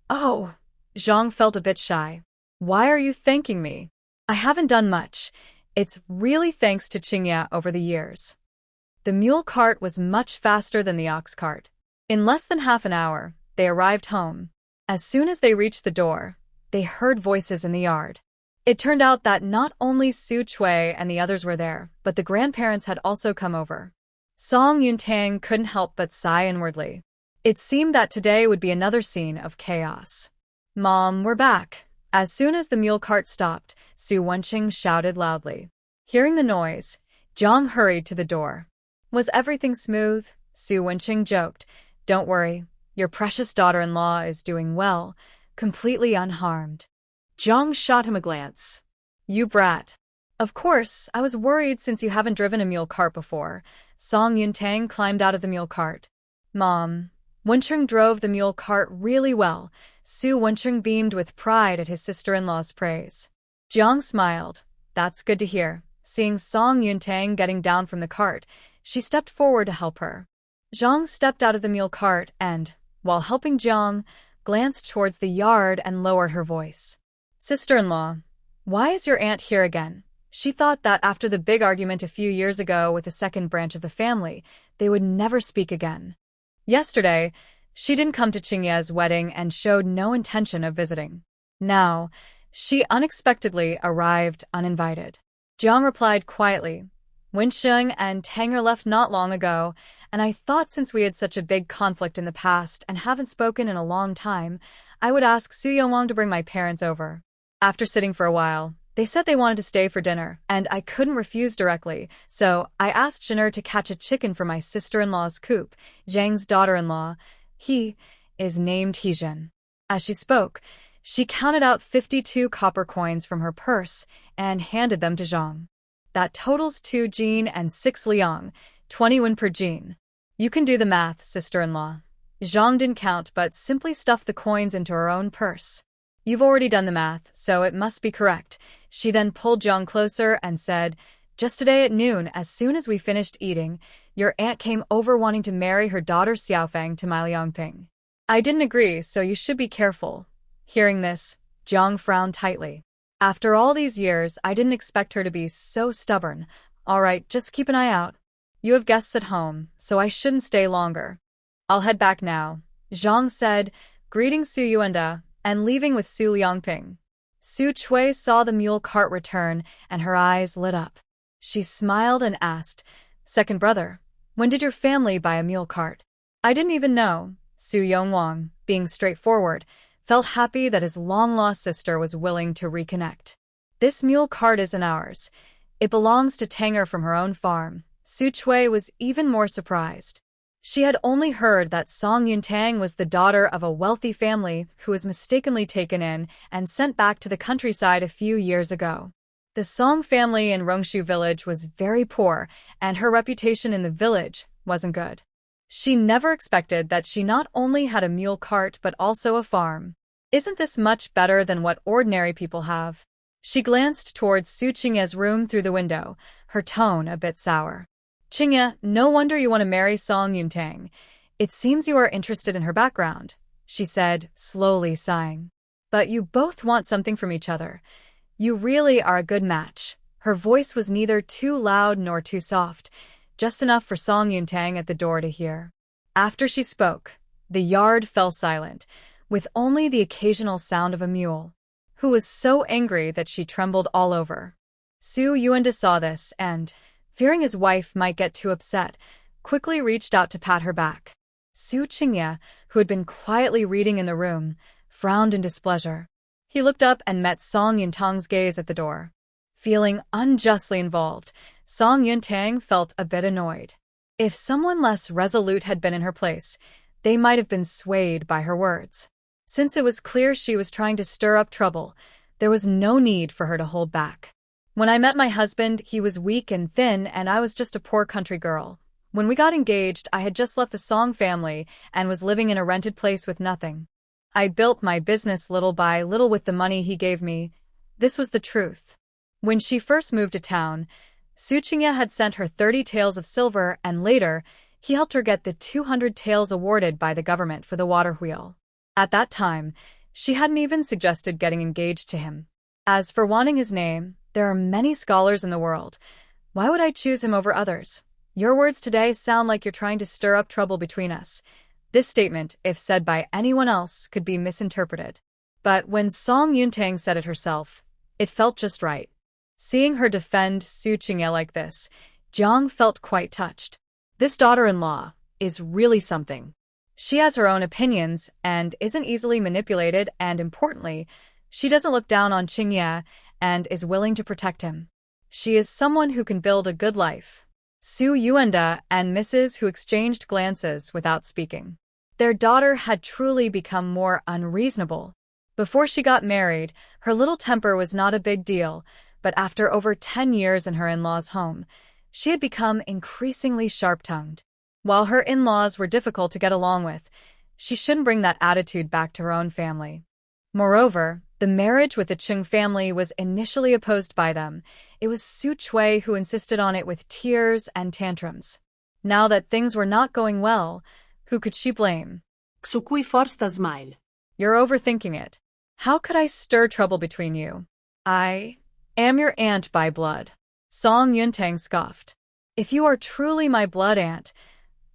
Oh, Zhang felt a bit shy. Why are you thanking me? I haven't done much. It's really thanks to Qingye over the years. The mule cart was much faster than the ox cart. In less than half an hour, they arrived home. As soon as they reached the door, they heard voices in the yard. It turned out that not only Xu Cui and the others were there, but the grandparents had also come over. Song Yuntang couldn't help but sigh inwardly. It seemed that today would be another scene of chaos. Mom, we're back. As soon as the mule cart stopped, Su Wenqing shouted loudly. Hearing the noise, Zhang hurried to the door. Was everything smooth? Su Wenqing joked. Don't worry, your precious daughter-in-law is doing well, completely unharmed. Zhang shot him a glance. You brat. Of course, I was worried since you haven't driven a mule cart before. Song Yuntang climbed out of the mule cart. Mom. Wenqing drove the mule cart really well. Su Wenqing beamed with pride at his sister-in-law's praise. Zhang smiled. That's good to hear. Seeing Song Yuntang getting down from the cart, she stepped forward to help her. Zhang stepped out of the mule cart and, while helping Zhang, glanced towards the yard and lowered her voice. Sister-in-law, why is your aunt here again? She thought that after the big argument a few years ago with the second branch of the family, they would never speak again. Yesterday, she didn't come to Qingye's wedding and showed no intention of visiting. Now, she unexpectedly arrived uninvited. Zhang replied quietly. Wensheng and Tanger left not long ago, and I thought since we had such a big conflict in the past and haven't spoken in a long time, I would ask Su Yonglong to bring my parents over. After sitting for a while, they said they wanted to stay for dinner, and I couldn't refuse directly, so I asked Zhener to catch a chicken for my sister-in-law's coop, Zhang's daughter-in-law. He is named Hezhen. As she spoke, she counted out 52 copper coins from her purse and handed them to Zhang. That totals 2 jin and 6 liang, 20 per jin. You can do the math, sister-in-law. Zhang didn't count but simply stuffed the coins into her own purse. You've already done the math, so it must be correct. She then pulled Zhang closer and said, just today at noon, as soon as we finished eating, your aunt came over wanting to marry her daughter Xiaofeng to my Liangping. I didn't agree, so you should be careful. Hearing this, Zhang frowned tightly. After all these years, I didn't expect her to be so stubborn. All right, just keep an eye out. You have guests at home, so I shouldn't stay longer. I'll head back now, Zhang said, greeting Su Yuanda and leaving with Su Liangping. Xu Cui saw the mule cart return, and her eyes lit up. She smiled and asked, Second brother, when did your family buy a mule cart? I didn't even know. Su Yongwang, being straightforward, felt happy that his long-lost sister was willing to reconnect. This mule cart isn't ours. It belongs to Tanger from her own farm. Xu Cui was even more surprised. She had only heard that Song Yuntang was the daughter of a wealthy family who was mistakenly taken in and sent back to the countryside a few years ago. The Song family in Rongshu village was very poor, and her reputation in the village wasn't good. She never expected that she not only had a mule cart but also a farm. Isn't this much better than what ordinary people have? She glanced towards Su Qingye's room through the window, her tone a bit sour. Qingye, no wonder you want to marry Song Yuntang. It seems you are interested in her background, she said, slowly sighing. But you both want something from each other. You really are a good match. Her voice was neither too loud nor too soft, just enough for Song Yuntang at the door to hear. After she spoke, the yard fell silent, with only the occasional sound of a mule, who was so angry that she trembled all over. Su Yuanda saw this and, fearing his wife might get too upset, quickly reached out to pat her back. Su Qingye, who had been quietly reading in the room, frowned in displeasure. He looked up and met Song Yuntang's gaze at the door. Feeling unjustly involved, Song Yuntang felt a bit annoyed. If someone less resolute had been in her place, they might have been swayed by her words. Since it was clear she was trying to stir up trouble, there was no need for her to hold back. When I met my husband, he was weak and thin, and I was just a poor country girl. When we got engaged, I had just left the Song family and was living in a rented place with nothing. I built my business little by little with the money he gave me. This was the truth. When she first moved to town, Su Qingye had sent her 30 taels of silver, and later, he helped her get the 200 taels awarded by the government for the water wheel. At that time, she hadn't even suggested getting engaged to him. As for wanting his name, there are many scholars in the world. Why would I choose him over others? Your words today sound like you're trying to stir up trouble between us. This statement, if said by anyone else, could be misinterpreted. But when Song Yuntang said it herself, it felt just right. Seeing her defend Su Qingye like this, Jiang felt quite touched. This daughter-in-law is really something. She has her own opinions and isn't easily manipulated, and importantly, she doesn't look down on Qingye and is willing to protect him. She is someone who can build a good life. Su Yuanda and Mrs. Hu exchanged glances without speaking. Their daughter had truly become more unreasonable. Before she got married, her little temper was not a big deal, but after over 10 years in her in-laws' home, she had become increasingly sharp-tongued. While her in-laws were difficult to get along with, she shouldn't bring that attitude back to her own family. Moreover, the marriage with the Chung family was initially opposed by them. It was Xu Cui who insisted on it with tears and tantrums. Now that things were not going well, who could she blame? Xu Cui forced a smile. You're overthinking it. How could I stir trouble between you? I am your aunt by blood. Song Yuntang scoffed. If you are truly my blood aunt,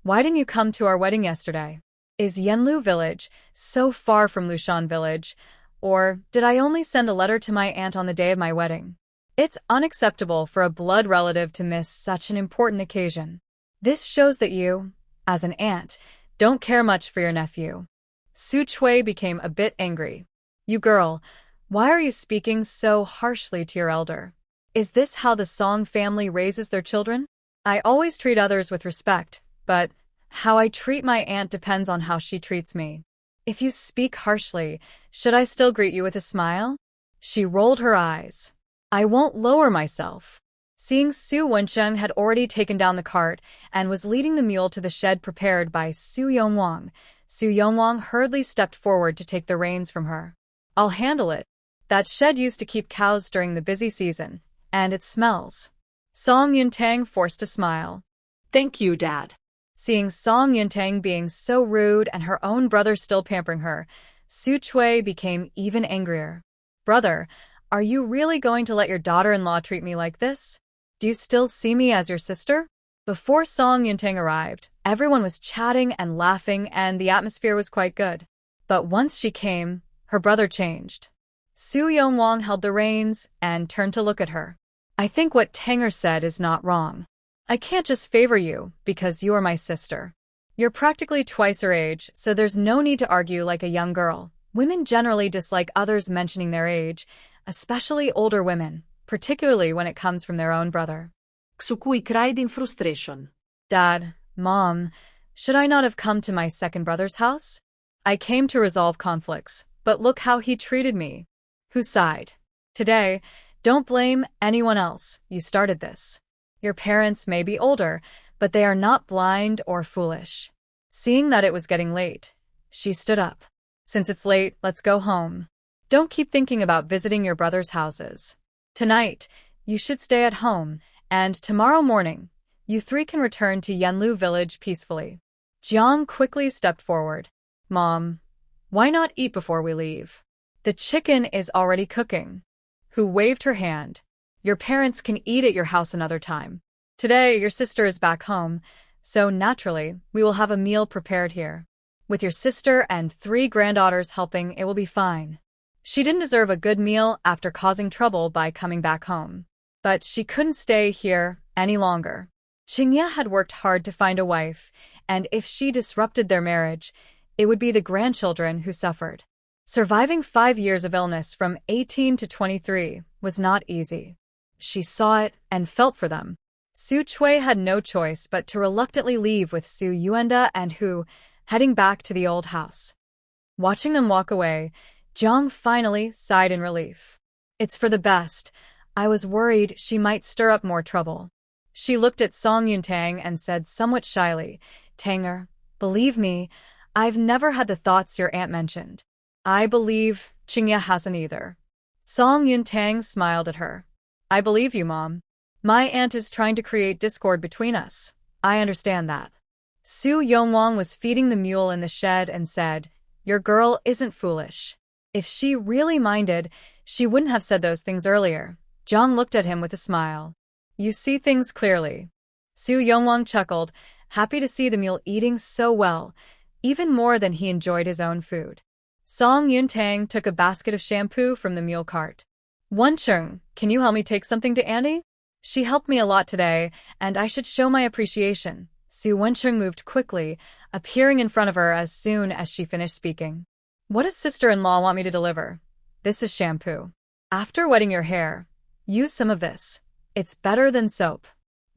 why didn't you come to our wedding yesterday? Is Yanlu village so far from Lushan village? Or did I only send a letter to my aunt on the day of my wedding? It's unacceptable for a blood relative to miss such an important occasion. This shows that you, as an aunt, don't care much for your nephew. Su Cui became a bit angry. You girl, why are you speaking so harshly to your elder? Is this how the Song family raises their children? I always treat others with respect, but how I treat my aunt depends on how she treats me. If you speak harshly, should I still greet you with a smile? She rolled her eyes. I won't lower myself. Seeing Su Wensheng had already taken down the cart and was leading the mule to the shed prepared by Su Yongwang, Su Yongwang hurriedly stepped forward to take the reins from her. I'll handle it. That shed used to keep cows during the busy season, and it smells. Song Yuntang forced a smile. Thank you, Dad. Seeing Song Yuntang being so rude and her own brother still pampering her, Su Cui became even angrier. Brother, are you really going to let your daughter-in-law treat me like this? Do you still see me as your sister? Before Song Yuntang arrived, everyone was chatting and laughing and the atmosphere was quite good. But once she came, her brother changed. Su Yongwang held the reins and turned to look at her. I think what Tanger said is not wrong. I can't just favor you because you are my sister. You're practically twice her age, so there's no need to argue like a young girl. Women generally dislike others mentioning their age, especially older women, particularly when it comes from their own brother. Xu Cui cried in frustration. Dad, Mom, should I not have come to my second brother's house? I came to resolve conflicts, but look how he treated me. Who sighed? Today, don't blame anyone else. You started this. Your parents may be older, but they are not blind or foolish. Seeing that it was getting late, she stood up. Since it's late, let's go home. Don't keep thinking about visiting your brother's houses. Tonight, you should stay at home, and tomorrow morning, you three can return to Yenlu village peacefully. Jiang quickly stepped forward. Mom, why not eat before we leave? The chicken is already cooking. Who waved her hand. Your parents can eat at your house another time. Today, your sister is back home, so naturally, we will have a meal prepared here. With your sister and 3 granddaughters helping, it will be fine. She didn't deserve a good meal after causing trouble by coming back home. But she couldn't stay here any longer. Qingye had worked hard to find a wife, and if she disrupted their marriage, it would be the grandchildren who suffered. Surviving 5 years of illness from 18 to 23 was not easy. She saw it and felt for them. Xu Cui had no choice but to reluctantly leave with Su Yuanda and Hu, heading back to the old house. Watching them walk away, Jiang finally sighed in relief. It's for the best. I was worried she might stir up more trouble. She looked at Song Yuntang and said somewhat shyly, Tanger, believe me, I've never had the thoughts your aunt mentioned. I believe Qingye hasn't either. Song Yuntang smiled at her. I believe you, Mom. My aunt is trying to create discord between us. I understand that. Su Yongwang was feeding the mule in the shed and said, Your girl isn't foolish. If she really minded, she wouldn't have said those things earlier. Jiang looked at him with a smile. You see things clearly. Su Yongwang chuckled, happy to see the mule eating so well, even more than he enjoyed his own food. Song Yuntang took a basket of shampoo from the mule cart. Wencheng, can you help me take something to Annie? She helped me a lot today, and I should show my appreciation. Su Wencheng moved quickly, appearing in front of her as soon as she finished speaking. What does sister-in-law want me to deliver? This is shampoo. After wetting your hair, use some of this. It's better than soap.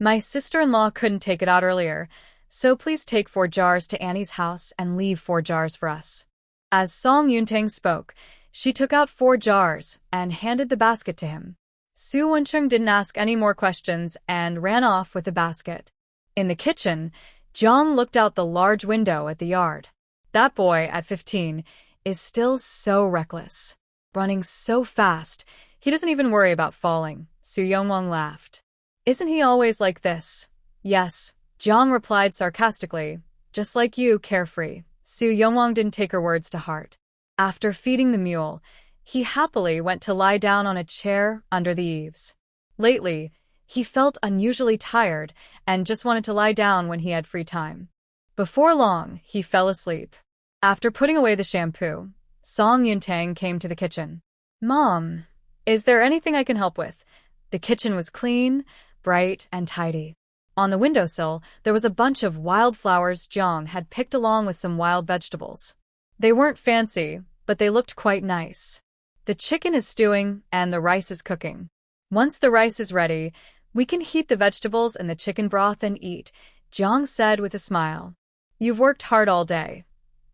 My sister-in-law couldn't take it out earlier, so please take 4 jars to Annie's house and leave 4 jars for us. As Song Yuntang spoke, she took out 4 jars and handed the basket to him. Su Wencheng didn't ask any more questions and ran off with the basket. In the kitchen, Jiang looked out the large window at the yard. That boy, at 15, is still so reckless. Running so fast, he doesn't even worry about falling. Su Yongwang laughed. Isn't he always like this? Yes, Jiang replied sarcastically. Just like you, carefree. Su Yongwang didn't take her words to heart. After feeding the mule, he happily went to lie down on a chair under the eaves. Lately, he felt unusually tired and just wanted to lie down when he had free time. Before long, he fell asleep. After putting away the shampoo, Song Yuntang came to the kitchen. Mom, is there anything I can help with? The kitchen was clean, bright, and tidy. On the windowsill, there was a bunch of wildflowers Jiang had picked along with some wild vegetables. They weren't fancy, but they looked quite nice. The chicken is stewing and the rice is cooking. Once the rice is ready, we can heat the vegetables in the chicken broth and eat, Jiang said with a smile. You've worked hard all day.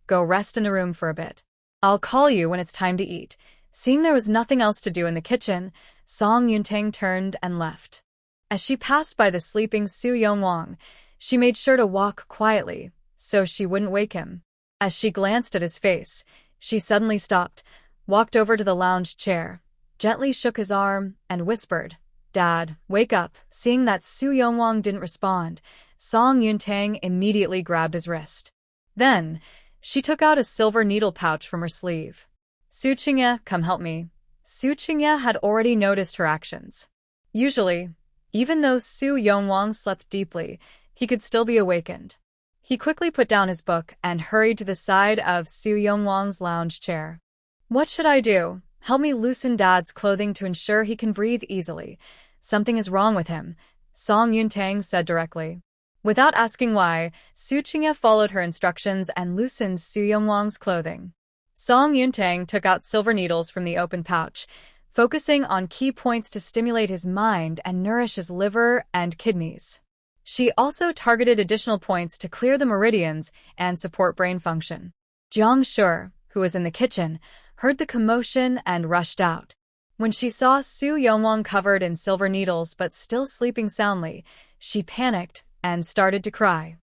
Go rest in the room for a bit. I'll call you when it's time to eat. Seeing there was nothing else to do in the kitchen, Song Yuntang turned and left. As she passed by the sleeping Su Yongwang, she made sure to walk quietly, so she wouldn't wake him. As she glanced at his face, she suddenly stopped, walked over to the lounge chair, gently shook his arm, and whispered, Dad, wake up. Seeing that Su Yongwang didn't respond, Song Yuntang immediately grabbed his wrist. Then, she took out a silver needle pouch from her sleeve. Su Qingye, come help me. Su Qingye had already noticed her actions. Usually, even though Su Yongwang slept deeply, he could still be awakened. He quickly put down his book and hurried to the side of Su Yongwang's lounge chair. What should I do? Help me loosen Dad's clothing to ensure he can breathe easily. Something is wrong with him, Song Yuntang said directly. Without asking why, Su Qingye followed her instructions and loosened Su Yongwang's clothing. Song Yuntang took out silver needles from the open pouch, focusing on key points to stimulate his mind and nourish his liver and kidneys. She also targeted additional points to clear the meridians and support brain function. Jiang Shi, who was in the kitchen, heard the commotion and rushed out. When she saw Su Yongwang covered in silver needles but still sleeping soundly, she panicked and started to cry.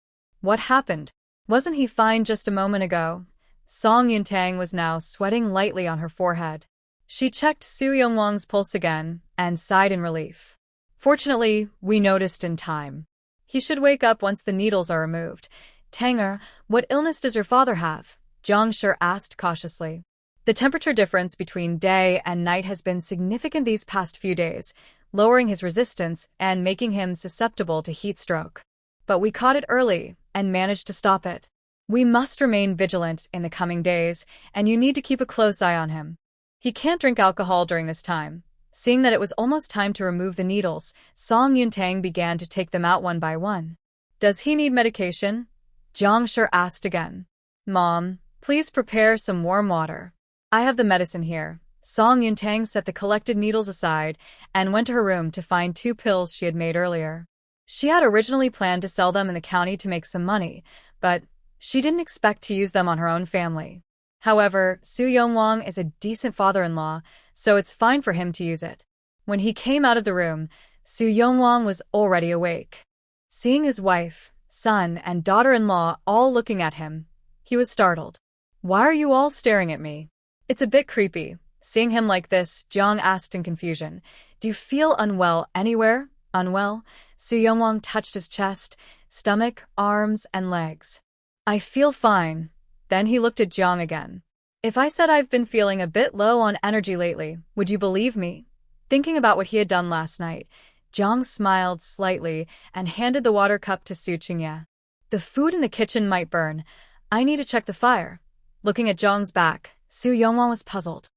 What happened? Wasn't he fine just a moment ago? Song Yuntang was now sweating lightly on her forehead. She checked Su Yongwang's pulse again and sighed in relief. Fortunately, we noticed in time. He should wake up once the needles are removed. Tanger, what illness does your father have? Jiang Shi asked cautiously. The temperature difference between day and night has been significant these past few days, lowering his resistance and making him susceptible to heat stroke. But we caught it early and managed to stop it. We must remain vigilant in the coming days, and you need to keep a close eye on him. He can't drink alcohol during this time. Seeing that it was almost time to remove the needles, Song Yuntang began to take them out one by one. Does he need medication? Jiang Shi asked again. Mom, please prepare some warm water. I have the medicine here. Song Yuntang set the collected needles aside and went to her room to find 2 pills she had made earlier. She had originally planned to sell them in the county to make some money, but she didn't expect to use them on her own family. However, Su Yongwang is a decent father-in-law, so it's fine for him to use it. When he came out of the room, Su Yongwang was already awake. Seeing his wife, son, and daughter-in-law all looking at him, he was startled. Why are you all staring at me? It's a bit creepy. Seeing him like this, Jiang asked in confusion. Do you feel unwell anywhere? Unwell? Su Yongwang touched his chest, stomach, arms, and legs. I feel fine. Then he looked at Jiang again. If I said I've been feeling a bit low on energy lately, would you believe me? Thinking about what he had done last night, Jiang smiled slightly and handed the water cup to Su Qingye. The food in the kitchen might burn. I need to check the fire. Looking at Jiang's back, Su Yongwang was puzzled.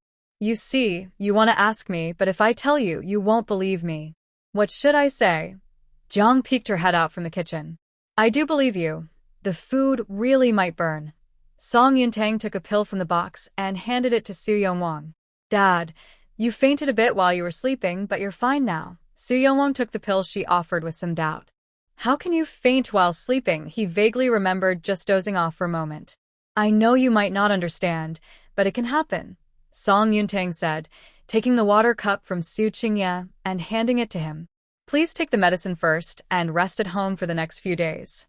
You see, you want to ask me, but if I tell you, you won't believe me. What should I say? Jiang peeked her head out from the kitchen. I do believe you. The food really might burn. Song Yuntang took a pill from the box and handed it to Su Yongwang. Dad, you fainted a bit while you were sleeping, but you're fine now. Su Yongwang took the pill she offered with some doubt. How can you faint while sleeping? He vaguely remembered just dozing off for a moment. I know you might not understand, but it can happen, Song Yuntang said, taking the water cup from Su Qingye and handing it to him. Please take the medicine first and rest at home for the next few days.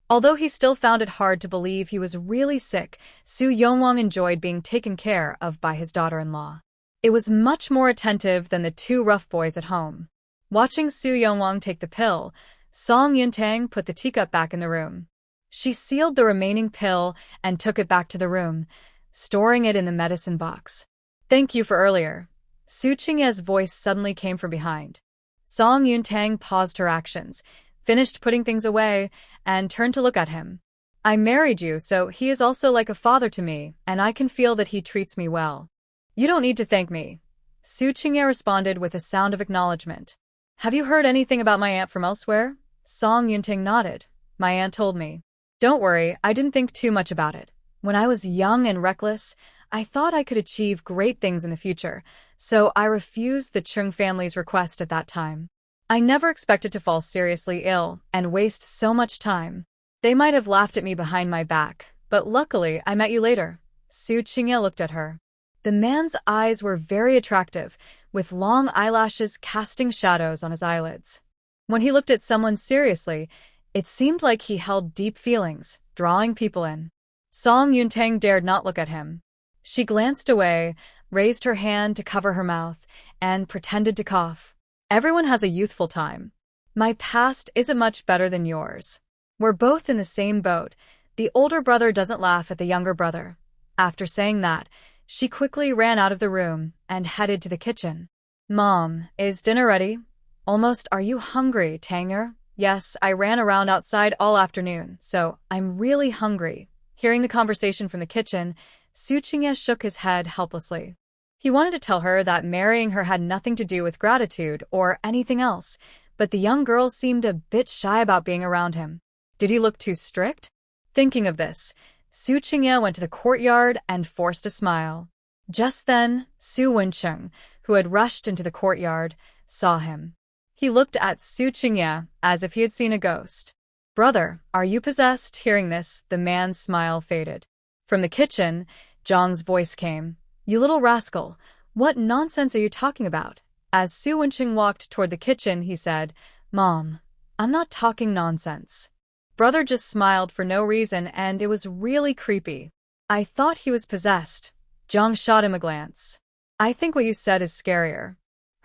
Although he still found it hard to believe he was really sick, Su Yongwang enjoyed being taken care of by his daughter-in-law. It was much more attentive than the 2 rough boys at home. Watching Su Yongwang take the pill, Song Yuntang put the teacup back in the room. She sealed the remaining pill and took it back to the room, storing it in the medicine box. Thank you for earlier. Su Qingye's voice suddenly came from behind. Song Yuntang paused her actions, finished putting things away, and turned to look at him. I married you, so he is also like a father to me, and I can feel that he treats me well. You don't need to thank me. Su Qingye responded with a sound of acknowledgement. Have you heard anything about my aunt from elsewhere? Song Yuntang nodded. My aunt told me. Don't worry, I didn't think too much about it. When I was young and reckless, I thought I could achieve great things in the future, so I refused the Chung family's request at that time. I never expected to fall seriously ill and waste so much time. They might have laughed at me behind my back, but luckily I met you later. Su Qingye looked at her. The man's eyes were very attractive, with long eyelashes casting shadows on his eyelids. When he looked at someone seriously, it seemed like he held deep feelings, drawing people in. Song Yuntang dared not look at him. She glanced away, raised her hand to cover her mouth, and pretended to cough. Everyone has a youthful time. My past isn't much better than yours. We're both in the same boat. The older brother doesn't laugh at the younger brother. After saying that, she quickly ran out of the room and headed to the kitchen. Mom, is dinner ready? Almost. Are you hungry, Tanger? Yes, I ran around outside all afternoon, so I'm really hungry. Hearing the conversation from the kitchen, Su Qingye shook his head helplessly. He wanted to tell her that marrying her had nothing to do with gratitude or anything else, but the young girl seemed a bit shy about being around him. Did he look too strict? Thinking of this, Su Qingye went to the courtyard and forced a smile. Just then, Su Wencheng, who had rushed into the courtyard, saw him. He looked at Su Qingye as if he had seen a ghost. "Brother, are you possessed?" Hearing this, the man's smile faded. From the kitchen, Zhang's voice came. "You little rascal, what nonsense are you talking about?" As Su Wencheng walked toward the kitchen, he said, "Mom, I'm not talking nonsense." Brother just smiled for no reason, and it was really creepy. "I thought he was possessed." Zhang shot him a glance. "I think what you said is scarier.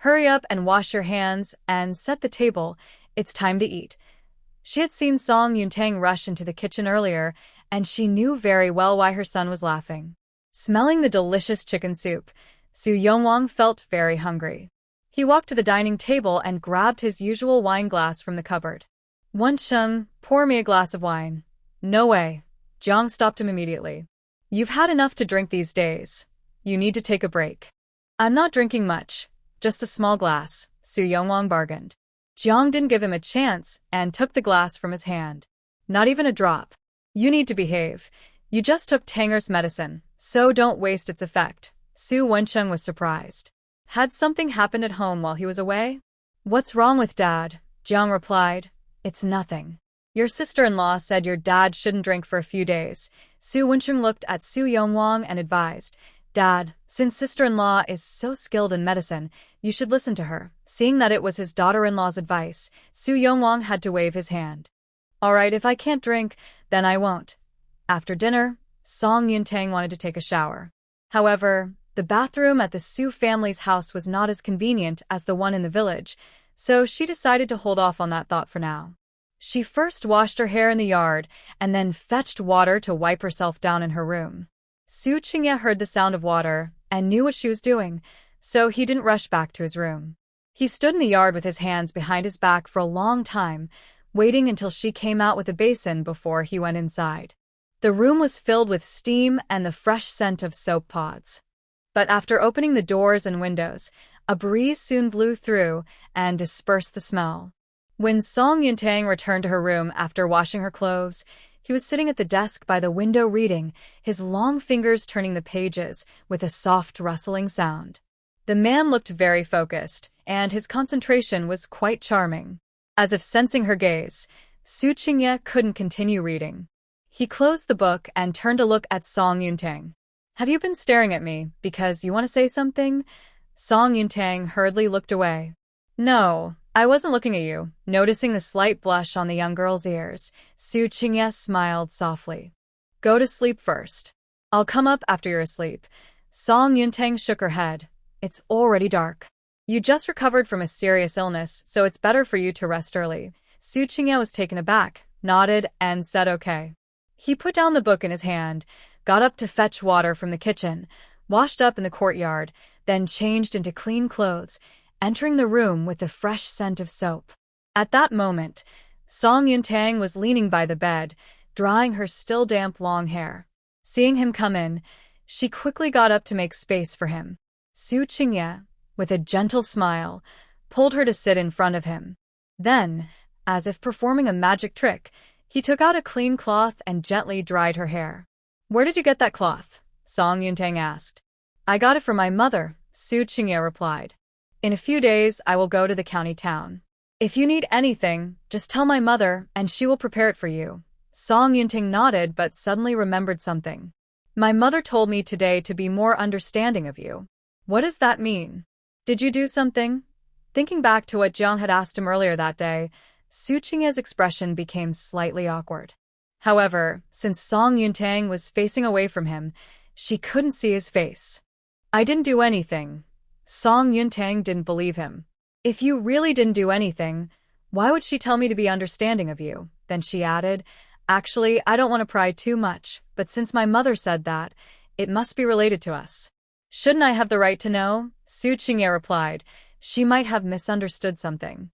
Hurry up and wash your hands and set the table. It's time to eat." She had seen Song Yuntang rush into the kitchen earlier, and she knew very well why her son was laughing. Smelling the delicious chicken soup, Su Yongwang felt very hungry. He walked to the dining table and grabbed his usual wine glass from the cupboard. "Wencheng, pour me a glass of wine." "No way." Zhang stopped him immediately. "You've had enough to drink these days. You need to take a break." "I'm not drinking much. Just a small glass," Su Yongwang bargained. Zhang didn't give him a chance and took the glass from his hand. "Not even a drop. You need to behave. You just took Tanger's medicine, so don't waste its effect." Su Wencheng was surprised. Had something happened at home while he was away? "What's wrong with Dad?" Zhang replied. "It's nothing. Your sister-in-law said your dad shouldn't drink for a few days." Su Wencheng looked at Su Yongwang and advised, "Dad, since sister-in-law is so skilled in medicine, you should listen to her." Seeing that it was his daughter-in-law's advice, Su Yongwang had to wave his hand. "All right, if I can't drink, then I won't." After dinner, Song Yuntang wanted to take a shower. However, the bathroom at the Su family's house was not as convenient as the one in the village, so she decided to hold off on that thought for now. She first washed her hair in the yard and then fetched water to wipe herself down in her room. Su Qingye heard the sound of water and knew what she was doing, so he didn't rush back to his room. He stood in the yard with his hands behind his back for a long time, waiting until she came out with a basin before he went inside. The room was filled with steam and the fresh scent of soap pods. But after opening the doors and windows, a breeze soon blew through and dispersed the smell. When Song Yuntang returned to her room after washing her clothes, he was sitting at the desk by the window reading, his long fingers turning the pages with a soft rustling sound. The man looked very focused, and his concentration was quite charming. As if sensing her gaze, Su Qingye couldn't continue reading. He closed the book and turned to look at Song Yuntang. "Have you been staring at me because you want to say something?" Song Yuntang hurriedly looked away. "No, I wasn't looking at you." Noticing the slight blush on the young girl's ears, Su Qingye smiled softly. "Go to sleep first. I'll come up after you're asleep." Song Yuntang shook her head. "It's already dark. You just recovered from a serious illness, so it's better for you to rest early." Su Qingye was taken aback, nodded, and said okay. He put down the book in his hand, got up to fetch water from the kitchen, washed up in the courtyard, then changed into clean clothes, entering the room with the fresh scent of soap. At that moment, Song Yuntang was leaning by the bed, drying her still damp long hair. Seeing him come in, she quickly got up to make space for him. Su Qingye, with a gentle smile, pulled her to sit in front of him. Then, as if performing a magic trick, he took out a clean cloth and gently dried her hair. "Where did you get that cloth?" Song Yuntang asked. "I got it from my mother," Su Qingye replied. "In a few days I will go to the county town. If you need anything, just tell my mother and she will prepare it for you." Song Yuntang nodded but suddenly remembered something. "My mother told me today to be more understanding of you." "What does that mean? Did you do something?" Thinking back to what Jiang had asked him earlier that day, Su Qingye's expression became slightly awkward. However, since Song Yuntang was facing away from him, she couldn't see his face. "I didn't do anything." Song Yuntang didn't believe him. "If you really didn't do anything, why would she tell me to be understanding of you?" Then she added, "Actually, I don't want to pry too much, but since my mother said that, it must be related to us." "Shouldn't I have the right to know?" Su Qingye replied. "She might have misunderstood something.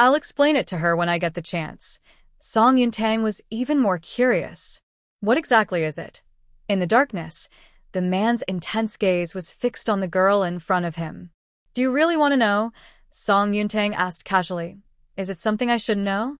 I'll explain it to her when I get the chance." Song Yuntang was even more curious. "What exactly is it?" In the darkness, the man's intense gaze was fixed on the girl in front of him. "Do you really want to know?" Song Yuntang asked casually. "Is it something I should know?"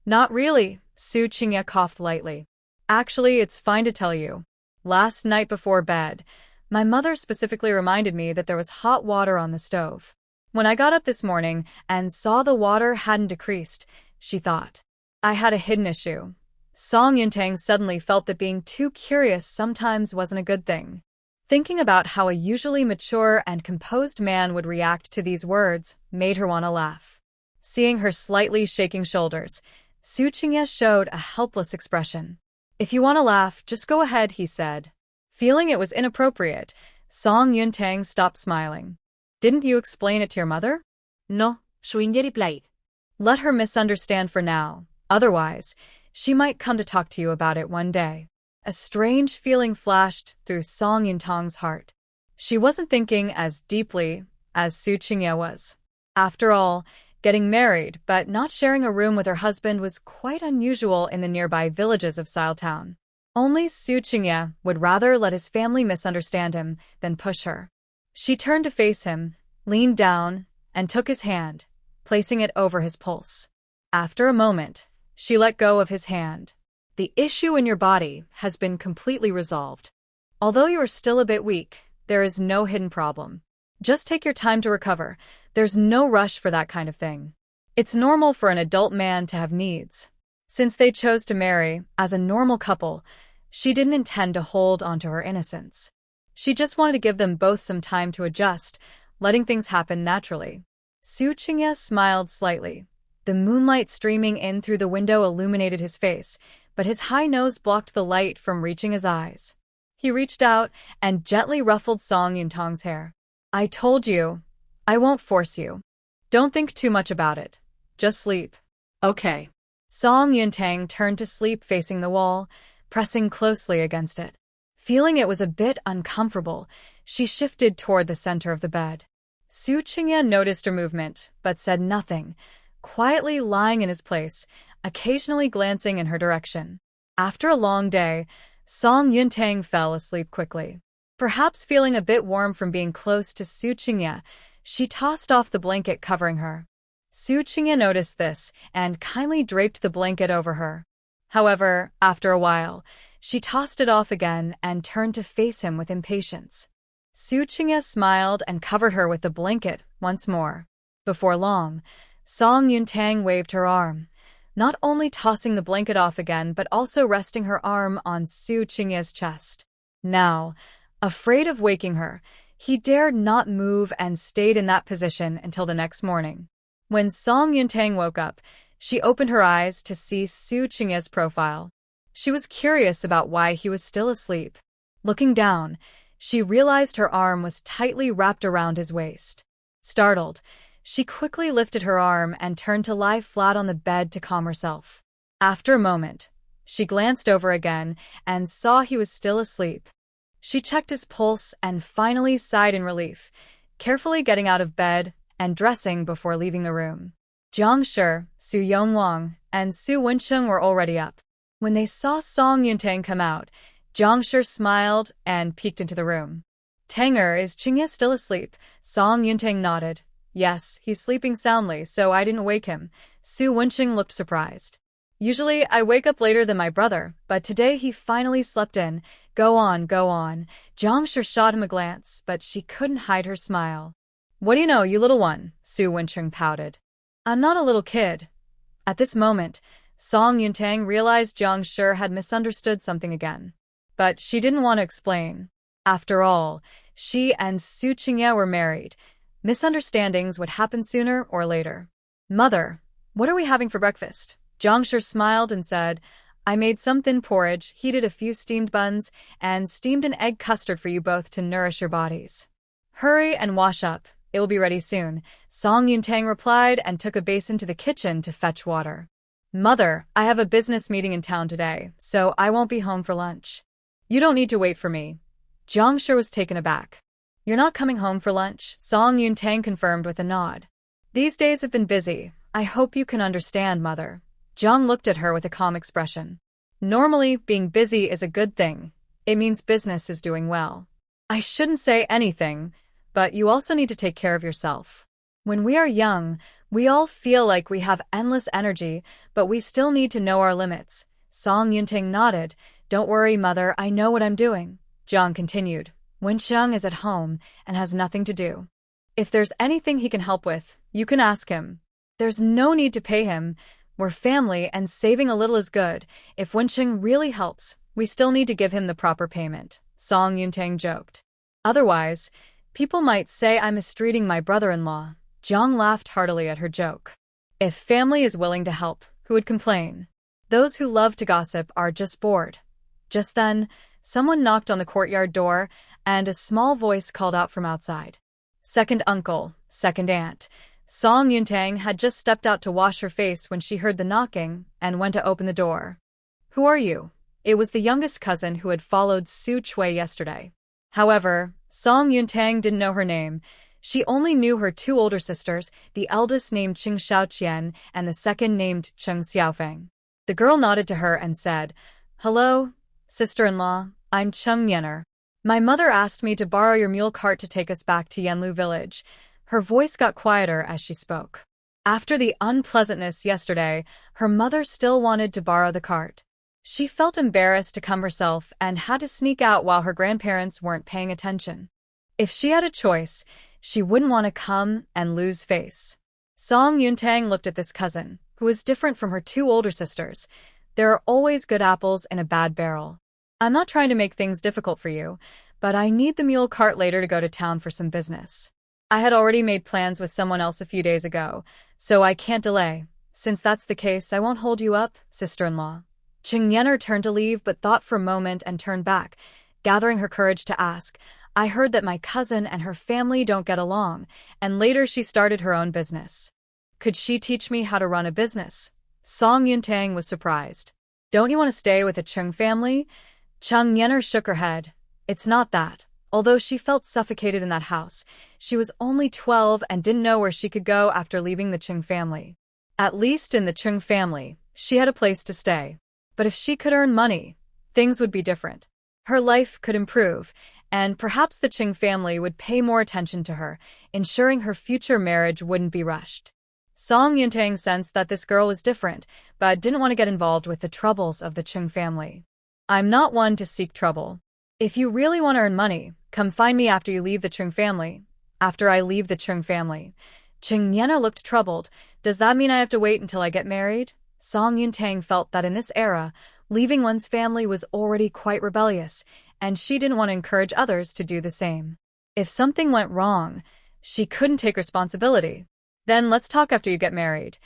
"Not really," Xu Qingye coughed lightly. Actually, it's fine to tell you. Last night before bed, my mother specifically reminded me that there was hot water on the stove. When I got up this morning and saw the water hadn't decreased, she thought I had a hidden issue. Song Yuntang suddenly felt that being too curious sometimes wasn't a good thing. Thinking about how a usually mature and composed man would react to these words made her want to laugh. Seeing her slightly shaking shoulders, Xu Qingye showed a helpless expression. If you want to laugh, just go ahead, he said. Feeling it was inappropriate, Song Yuntang stopped smiling. Didn't you explain it to your mother? No, Xu Yingye replied. Let her misunderstand for now. Otherwise, she might come to talk to you about it one day. A strange feeling flashed through Song Yuntang's heart. She wasn't thinking as deeply as Xu Qingye was. After all, getting married but not sharing a room with her husband was quite unusual in the nearby villages of Siletown. Only Xu Qingye would rather let his family misunderstand him than push her. She turned to face him, leaned down, and took his hand, placing it over his pulse. After a moment, she let go of his hand. The issue in your body has been completely resolved. Although you are still a bit weak, there is no hidden problem. Just take your time to recover. There's no rush for that kind of thing. It's normal for an adult man to have needs. Since they chose to marry as a normal couple, she didn't intend to hold onto her innocence. She just wanted to give them both some time to adjust, letting things happen naturally. Xu Qingye smiled slightly. The moonlight streaming in through the window illuminated his face, but his high nose blocked the light from reaching his eyes. He reached out and gently ruffled Song Yuntang's hair. I told you, I won't force you. Don't think too much about it. Just sleep. Okay. Song Yuntang turned to sleep facing the wall, pressing closely against it. Feeling it was a bit uncomfortable, she shifted toward the center of the bed. Xu Qingye noticed her movement, but said nothing, quietly lying in his place, occasionally glancing in her direction. After a long day, Song Yuntang fell asleep quickly. Perhaps feeling a bit warm from being close to Xu Qingye, she tossed off the blanket covering her. Xu Qingye noticed this and kindly draped the blanket over her. However, after a while, she tossed it off again and turned to face him with impatience. Xu Qingye smiled and covered her with the blanket once more. Before long, Song Yuntang waved her arm, not only tossing the blanket off again but also resting her arm on Xu Qingye's chest. Now, afraid of waking her, he dared not move and stayed in that position until the next morning. When Song Yuntang woke up, she opened her eyes to see Xu Qingye's profile. She was curious about why he was still asleep. Looking down, she realized her arm was tightly wrapped around his waist. Startled, she quickly lifted her arm and turned to lie flat on the bed to calm herself. After a moment, she glanced over again and saw he was still asleep. She checked his pulse and finally sighed in relief, carefully getting out of bed and dressing before leaving the room. Jiang Shi, Su Yongwang, and Su Wensheng were already up. When they saw Song Yuntang come out, Jiang Shi smiled and peeked into the room. Tanger, is Qingye still asleep? Song Yuntang nodded. Yes, he's sleeping soundly, so I didn't wake him. Su Wensheng looked surprised. Usually I wake up later than my brother, but today he finally slept in. Go on, go on. Jiang Shi shot him a glance, but she couldn't hide her smile. What do you know, you little one? Su Wensheng pouted. I'm not a little kid. At this moment, Song Yuntang realized Jiang Shi had misunderstood something again. But she didn't want to explain. After all, she and Xu Qingye were married. Misunderstandings would happen sooner or later. Mother, what are we having for breakfast? Jiang Shi smiled and said, I made some thin porridge, heated a few steamed buns, and steamed an egg custard for you both to nourish your bodies. Hurry and wash up. It will be ready soon. Song Yuntang replied and took a basin to the kitchen to fetch water. Mother, I have a business meeting in town today, so I won't be home for lunch. You don't need to wait for me. Jiang Shi was taken aback. You're not coming home for lunch? Song Yuntang confirmed with a nod. These days have been busy. I hope you can understand, Mother. Jiang looked at her with a calm expression. Normally, being busy is a good thing. It means business is doing well. I shouldn't say anything, but you also need to take care of yourself. When we are young, we all feel like we have endless energy, but we still need to know our limits. Song Yunting nodded. Don't worry, mother, I know what I'm doing. Jiang continued. Wencheng is at home and has nothing to do. If there's anything he can help with, you can ask him. There's no need to pay him. We're family and saving a little is good. If Wencheng really helps, we still need to give him the proper payment. Song Yuntang joked. Otherwise, people might say I'm mistreating my brother-in-law. Jiang laughed heartily at her joke. If family is willing to help, who would complain? Those who love to gossip are just bored. Just then, someone knocked on the courtyard door, and a small voice called out from outside. Second uncle, second aunt. Song Yuntang had just stepped out to wash her face when she heard the knocking and went to open the door. Who are you? It was the youngest cousin who had followed Xu Cui yesterday. However, Song Yuntang didn't know her name. She only knew her two older sisters, the eldest named Qing Xiaoqian and the second named Cheng Xiaofeng. The girl nodded to her and said, Hello, sister-in-law, I'm Cheng Yener. My mother asked me to borrow your mule cart to take us back to Yanlu village. Her voice got quieter as she spoke. After the unpleasantness yesterday, her mother still wanted to borrow the cart. She felt embarrassed to come herself and had to sneak out while her grandparents weren't paying attention. If she had a choice, she wouldn't want to come and lose face. Song Yuntang looked at this cousin, who was different from her two older sisters. There are always good apples in a bad barrel. I'm not trying to make things difficult for you, but I need the mule cart later to go to town for some business. I had already made plans with someone else a few days ago, so I can't delay. Since that's the case, I won't hold you up, sister-in-law. Cheng Yener turned to leave but thought for a moment and turned back, gathering her courage to ask, I heard that my cousin and her family don't get along, and later she started her own business. Could she teach me how to run a business? Song Yuntang was surprised. Don't you want to stay with the Cheng family? Cheng Yener shook her head. It's not that. Although she felt suffocated in that house, she was only 12 and didn't know where she could go after leaving the Cheng family. At least in the Cheng family, she had a place to stay. But if she could earn money, things would be different. Her life could improve, and perhaps the Cheng family would pay more attention to her, ensuring her future marriage wouldn't be rushed. Song Yuntang sensed that this girl was different, but didn't want to get involved with the troubles of the Cheng family. I'm not one to seek trouble. If you really want to earn money, come find me after you leave the Cheng family. After I leave the Cheng family. Cheng Yener looked troubled. Does that mean I have to wait until I get married? Song Yuntang felt that in this era, leaving one's family was already quite rebellious, and she didn't want to encourage others to do the same. If something went wrong, she couldn't take responsibility. Then let's talk after you get married.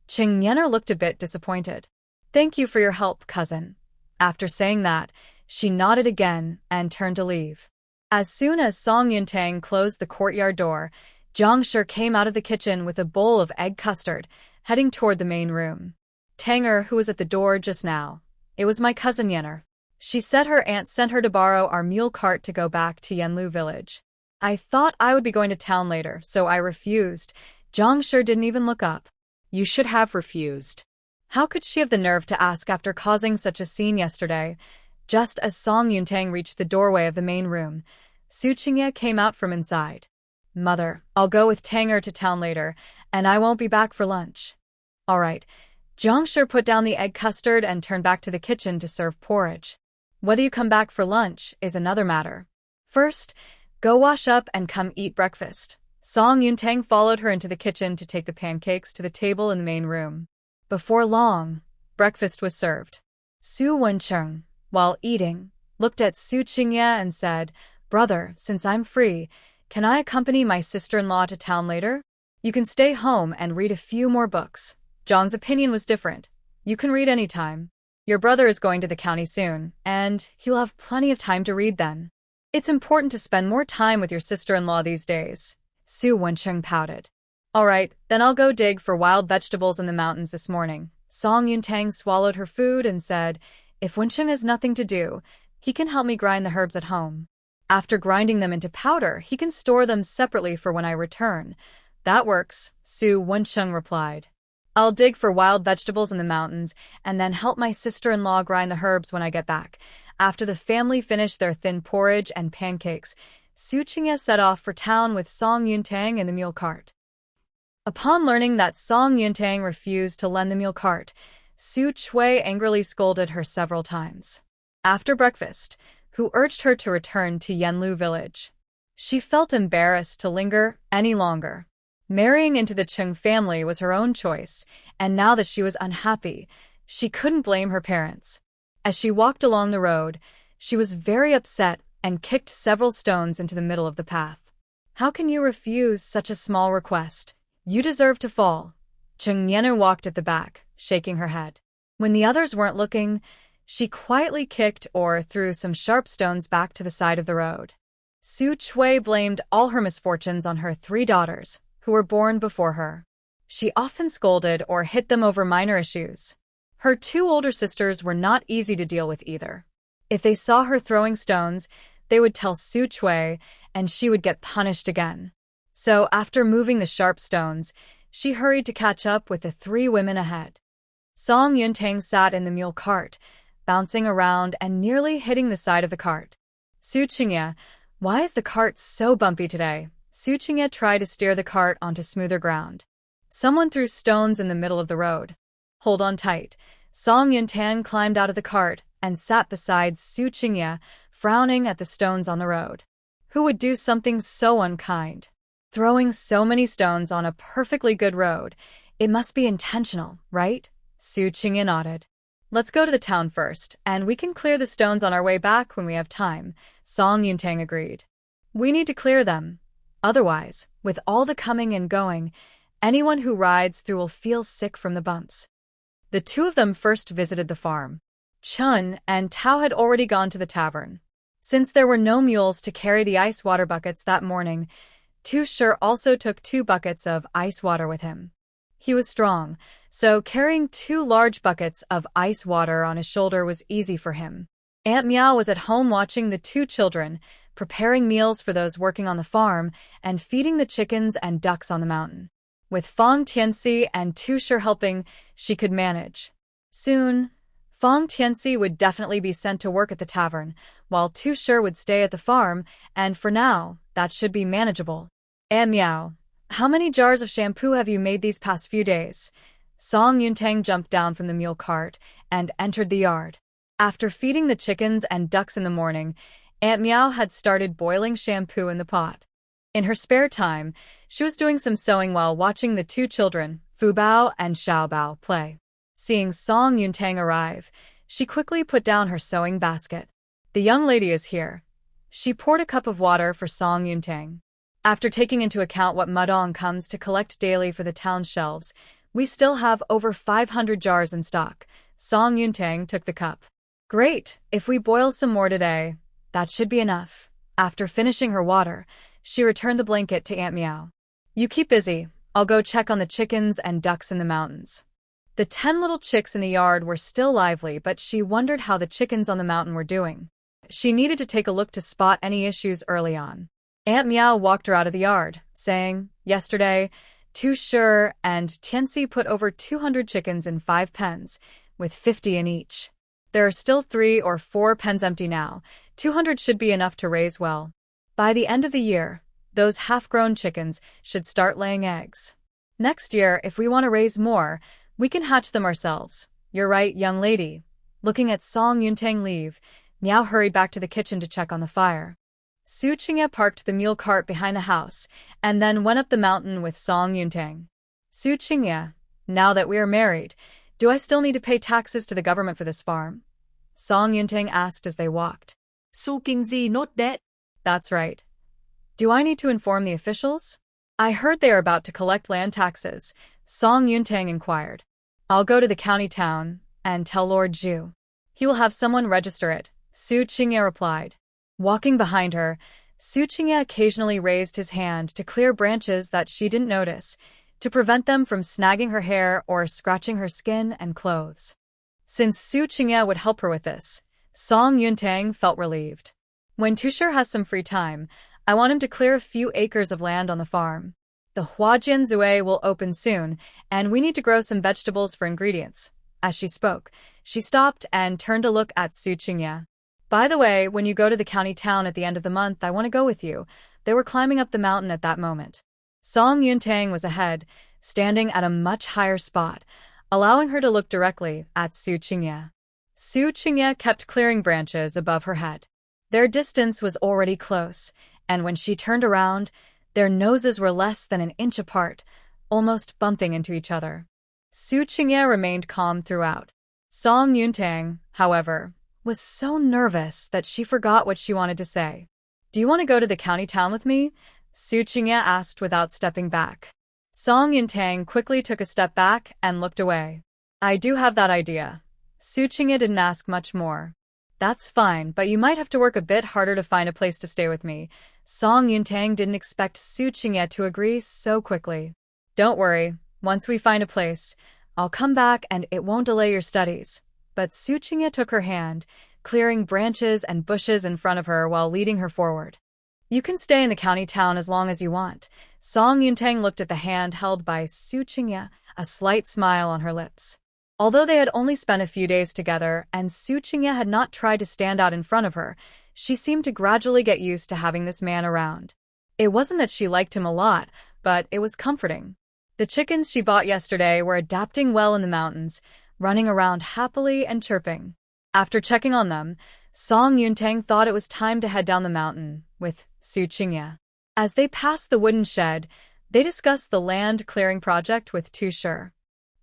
Cheng Yener looked a bit disappointed. Thank you for your help, cousin. After saying that, she nodded again and turned to leave. As soon as Song Yuntang closed the courtyard door, Zhang Shi came out of the kitchen with a bowl of egg custard, heading toward the main room. Tanger, who was at the door just now. It was my cousin Yener. She said her aunt sent her to borrow our mule cart to go back to Yanlu village. I thought I would be going to town later, so I refused. Zhang Shi didn't even look up. You should have refused. How could she have the nerve to ask after causing such a scene yesterday? Just as Song Yuntang reached the doorway of the main room, Su Qingye came out from inside. Mother, I'll go with Tanger to town later, and I won't be back for lunch. All right. Zhang Shi put down the egg custard and turned back to the kitchen to serve porridge. Whether you come back for lunch is another matter. First, go wash up and come eat breakfast. Song Yuntang followed her into the kitchen to take the pancakes to the table in the main room. Before long, breakfast was served. Su Wencheng, while eating, looked at Su Qingye and said, Brother, since I'm free, can I accompany my sister-in-law to town later? You can stay home and read a few more books. Zhang's opinion was different. You can read any time. Your brother is going to the county soon, and he'll have plenty of time to read then. It's important to spend more time with your sister-in-law these days. Su Wencheng pouted. All right, then I'll go dig for wild vegetables in the mountains this morning. Song Yuntang swallowed her food and said, If Wencheng has nothing to do, he can help me grind the herbs at home. After grinding them into powder, he can store them separately for when I return. That works, Su Wencheng replied. I'll dig for wild vegetables in the mountains and then help my sister-in-law grind the herbs when I get back. After the family finished their thin porridge and pancakes, Su Qingye set off for town with Song Yuntang in the mule cart. Upon learning that Song Yuntang refused to lend the mule cart, Xu Cui angrily scolded her several times. After breakfast, Hu urged her to return to Yanlu village. She felt embarrassed to linger any longer. Marrying into the Chung family was her own choice, and now that she was unhappy, she couldn't blame her parents. As she walked along the road, she was very upset and kicked several stones into the middle of the path. How can you refuse such a small request? You deserve to fall. Chung Yenu walked at the back, shaking her head. When the others weren't looking, she quietly kicked or threw some sharp stones back to the side of the road. Xu Cui blamed all her misfortunes on her 3 daughters, who were born before her. She often scolded or hit them over minor issues. Her 2 older sisters were not easy to deal with either. If they saw her throwing stones, they would tell Xu Cui, and she would get punished again. So, after moving the sharp stones, she hurried to catch up with the 3 women ahead. Song Yuntang sat in the mule cart, bouncing around and nearly hitting the side of the cart. Su Qingye, why is the cart so bumpy today? Su Qingye tried to steer the cart onto smoother ground. Someone threw stones in the middle of the road. Hold on tight. Song Yuntang climbed out of the cart and sat beside Su Qingye, frowning at the stones on the road. Who would do something so unkind? Throwing so many stones on a perfectly good road. It must be intentional, right? Su Qingye nodded. Let's go to the town first, and we can clear the stones on our way back when we have time, Song Yuntang agreed. We need to clear them. Otherwise, with all the coming and going, anyone who rides through will feel sick from the bumps. The 2 of them first visited the farm. Chun and Tao had already gone to the tavern. Since there were no mules to carry the ice water buckets that morning, Tu Shi also took 2 buckets of ice water with him. He was strong, so carrying 2 large buckets of ice water on his shoulder was easy for him. Aunt Meow was at home watching the 2 children, preparing meals for those working on the farm and feeding the chickens and ducks on the mountain. With Fong Tianxi and Tu Shi helping, she could manage. Soon, Fong Tianxi would definitely be sent to work at the tavern, while Tu Shi would stay at the farm, and for now, that should be manageable. Meow, how many jars of shampoo have you made these past few days? Song Yuntang jumped down from the mule cart and entered the yard. After feeding the chickens and ducks in the morning, Aunt Meow had started boiling shampoo in the pot. In her spare time, she was doing some sewing while watching the 2 children, Fu Bao and Xiao Bao, play. Seeing Song Yuntang arrive, she quickly put down her sewing basket. The young lady is here. She poured a cup of water for Song Yuntang. After taking into account what Mudong comes to collect daily for the town shelves, we still have over 500 jars in stock. Song Yuntang took the cup. Great, if we boil some more today, that should be enough. After finishing her water, she returned the blanket to Aunt Meow. You keep busy, I'll go check on the chickens and ducks in the mountains. The 10 little chicks in the yard were still lively, but she wondered how the chickens on the mountain were doing. She needed to take a look to spot any issues early on. Aunt Meow walked her out of the yard, saying, yesterday, Tu Shi and Tianxi put over 200 chickens in 5 pens, with 50 in each. There are still 3 or 4 pens empty now. 200 should be enough to raise well. By the end of the year, those half-grown chickens should start laying eggs. Next year, if we want to raise more, we can hatch them ourselves. You're right, young lady. Looking at Song Yuntang leave, Meow hurried back to the kitchen to check on the fire. Su Qingye parked the mule cart behind the house, and then went up the mountain with Song Yuntang. Su Qingye, now that we are married, do I still need to pay taxes to the government for this farm? Song Yuntang asked as they walked. Su Qingye not that. That's right. Do I need to inform the officials? I heard they are about to collect land taxes, Song Yuntang inquired. I'll go to the county town and tell Lord Zhu. He will have someone register it, Su Qingye replied. Walking behind her, Su Qingye occasionally raised his hand to clear branches that she didn't notice, to prevent them from snagging her hair or scratching her skin and clothes. Since Su Qingye would help her with this, Song Yuntang felt relieved. When Tu Shi has some free time, I want him to clear a few acres of land on the farm. The Huajian Zue will open soon, and we need to grow some vegetables for ingredients. As she spoke, she stopped and turned to look at Su Qingye. By the way, when you go to the county town at the end of the month, I want to go with you. They were climbing up the mountain at that moment. Song Yuntang was ahead, standing at a much higher spot, allowing her to look directly at Xu Cui. Xu Cui kept clearing branches above her head. Their distance was already close, and when she turned around, their noses were less than an inch apart, almost bumping into each other. Xu Cui remained calm throughout. Song Yuntang, however, was so nervous that she forgot what she wanted to say. "Do you want to go to the county town with me?" Xu Cui asked without stepping back. Song Yuntang quickly took a step back and looked away. "I do have that idea." Xu Cui didn't ask much more. "That's fine, but you might have to work a bit harder to find a place to stay with me." Song Yuntang didn't expect Xu Cui to agree so quickly. "Don't worry, once we find a place, I'll come back and it won't delay your studies." But Xu Cui took her hand, clearing branches and bushes in front of her while leading her forward. "You can stay in the county town as long as you want." Song Yuntang looked at the hand held by Xu Cui, a slight smile on her lips. Although they had only spent a few days together and Xu Cui had not tried to stand out in front of her, she seemed to gradually get used to having this man around. It wasn't that she liked him a lot, but it was comforting. The chickens she bought yesterday were adapting well in the mountains, running around happily and chirping. After checking on them, Song Yuntang thought it was time to head down the mountain with Xu Cui. As they passed the wooden shed, they discussed the land clearing project with Tushur.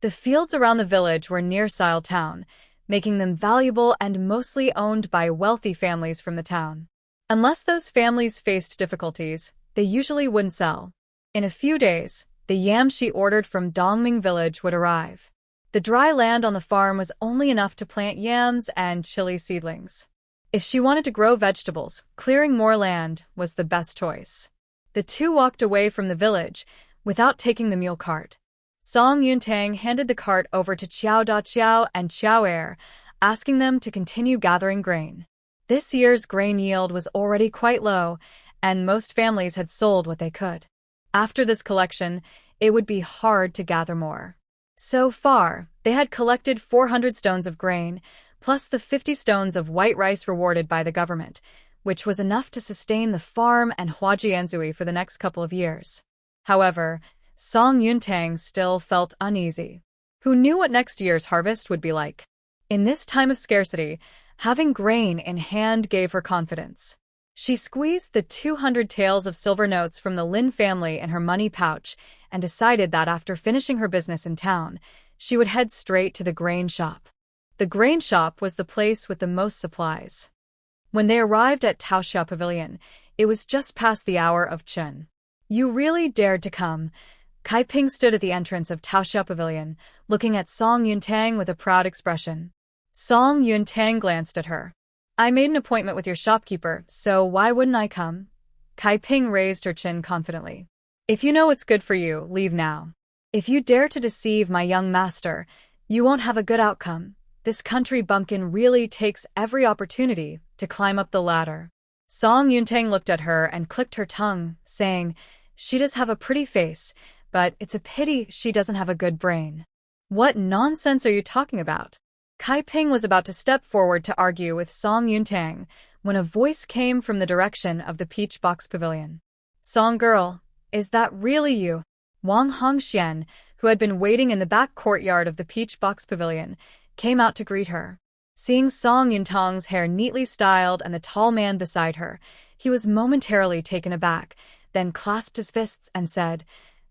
The fields around the village were near Sile Town, making them valuable and mostly owned by wealthy families from the town. Unless those families faced difficulties, they usually wouldn't sell. In a few days, the yams she ordered from Dongming village would arrive. The dry land on the farm was only enough to plant yams and chili seedlings. If she wanted to grow vegetables, clearing more land was the best choice. The two walked away from the village without taking the mule cart. Song Yuntang handed the cart over to Qiao Daqiao and Qiao Er, asking them to continue gathering grain. This year's grain yield was already quite low, and most families had sold what they could. After this collection, it would be hard to gather more. So far, they had collected 400 stones of grain, plus the 50 stones of white rice rewarded by the government, which was enough to sustain the farm and Huajianzui for the next couple of years. However, Song Yuntang still felt uneasy. Who knew what next year's harvest would be like? In this time of scarcity, having grain in hand gave her confidence. She squeezed the 200 taels of silver notes from the Lin family in her money pouch and decided that after finishing her business in town, she would head straight to the grain shop. The grain shop was the place with the most supplies. When they arrived at Taoxiao Pavilion, it was just past the hour of Chun. "You really dared to come." Kai Ping stood at the entrance of Taoxiao Pavilion, looking at Song Yuntang with a proud expression. Song Yuntang glanced at her. "I made an appointment with your shopkeeper, so why wouldn't I come?" Kai Ping raised her chin confidently. "If you know what's good for you, leave now. If you dare to deceive my young master, you won't have a good outcome. This country bumpkin really takes every opportunity to climb up the ladder." Song Yuntang looked at her and clicked her tongue, saying, "She does have a pretty face, but it's a pity she doesn't have a good brain." "What nonsense are you talking about?" Kai Ping was about to step forward to argue with Song Yuntang when a voice came from the direction of the Peach Box Pavilion. "Song girl, is that really you?" Wang Hongxian, who had been waiting in the back courtyard of the Peach Box Pavilion, came out to greet her. Seeing Song Yuntang's hair neatly styled and the tall man beside her, he was momentarily taken aback, then clasped his fists and said,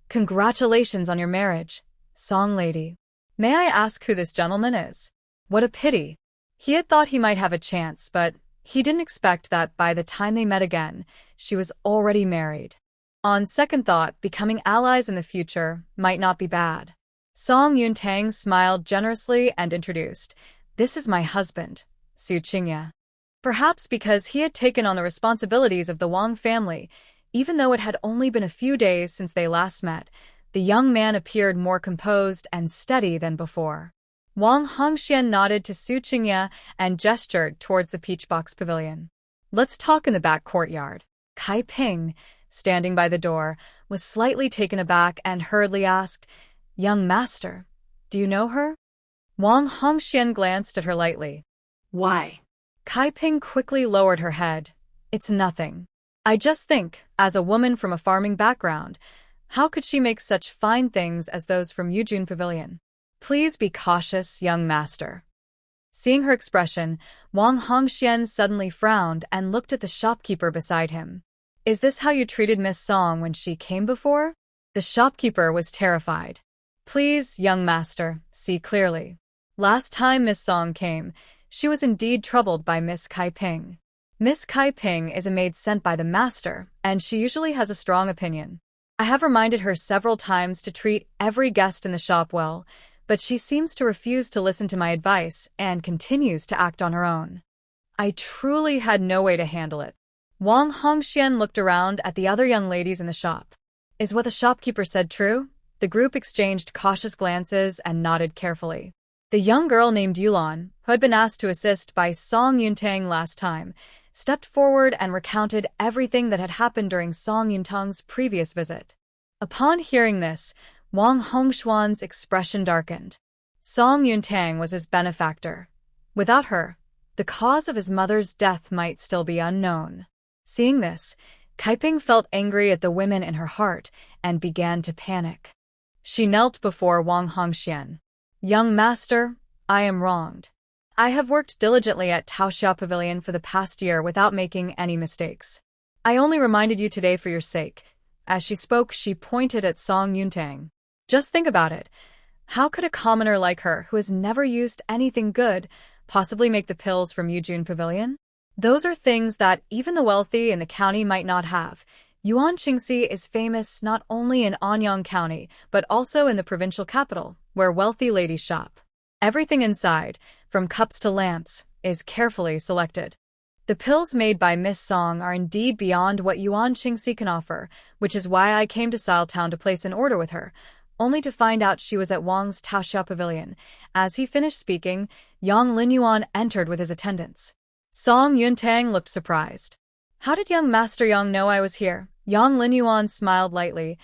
"Congratulations on your marriage, Song lady. May I ask who this gentleman is?" What a pity. He had thought he might have a chance, but he didn't expect that by the time they met again, she was already married. On second thought, becoming allies in the future might not be bad. Song Yuntang smiled generously and introduced, "This is my husband, Xu Cui." Perhaps because he had taken on the responsibilities of the Wang family, even though it had only been a few days since they last met, the young man appeared more composed and steady than before. Wang Hongxian nodded to Xu Cui and gestured towards the Peach Box Pavilion. "Let's talk in the back courtyard." Kai Ping, standing by the door, was slightly taken aback and hurriedly asked, "Young master, do you know her?" Wang Hongxian glanced at her lightly. Why? Kai Ping quickly lowered her head. "It's nothing. I just think, as a woman from a farming background, How could she make such fine things as those from Yujun Pavilion? Please be cautious, young master. Seeing her expression, Wang Hongxian suddenly frowned and looked at the shopkeeper beside him. Is this how you treated Miss Song when she came before? The shopkeeper was terrified. Please, young master, see clearly. Last time Miss Song came, she was indeed troubled by Miss Kai Ping. Miss Kai Ping is a maid sent by the master, and she usually has a strong opinion. I have reminded her several times to treat every guest in the shop well, but she seems to refuse to listen to my advice and continues to act on her own. I truly had no way to handle it. Wang Hongxian looked around at the other young ladies in the shop. Is what the shopkeeper said true? The group exchanged cautious glances and nodded carefully. The young girl named Yulan, who had been asked to assist by Song Yuntang last time, stepped forward and recounted everything that had happened during Song Yuntang's previous visit. Upon hearing this, Wang Hongxuan's expression darkened. Song Yuntang was his benefactor. Without her, the cause of his mother's death might still be unknown. Seeing this, Kaiping felt angry at the women in her heart and began to panic. She knelt before Wang Hongxian. Young master, I am wronged. I have worked diligently at Taoxia Pavilion for the past year without making any mistakes. I only reminded you today for your sake. As she spoke, she pointed at Song Yuntang. Just think about it. How could a commoner like her, who has never used anything good, possibly make the pills from Yujun Pavilion? Those are things that even the wealthy in the county might not have. Yuan Qingxi is famous not only in Anyang County, but also in the provincial capital, where wealthy ladies shop. Everything inside, from cups to lamps, is carefully selected. The pills made by Miss Song are indeed beyond what Yuan Qingxi can offer, which is why I came to Sile Town to place an order with her, only to find out she was at Wang's Taoxia Pavilion. As he finished speaking, Yang Linyuan entered with his attendants. Song Yuntang looked surprised. How did young Master Yang know I was here? Yang Linyuan smiled lightly.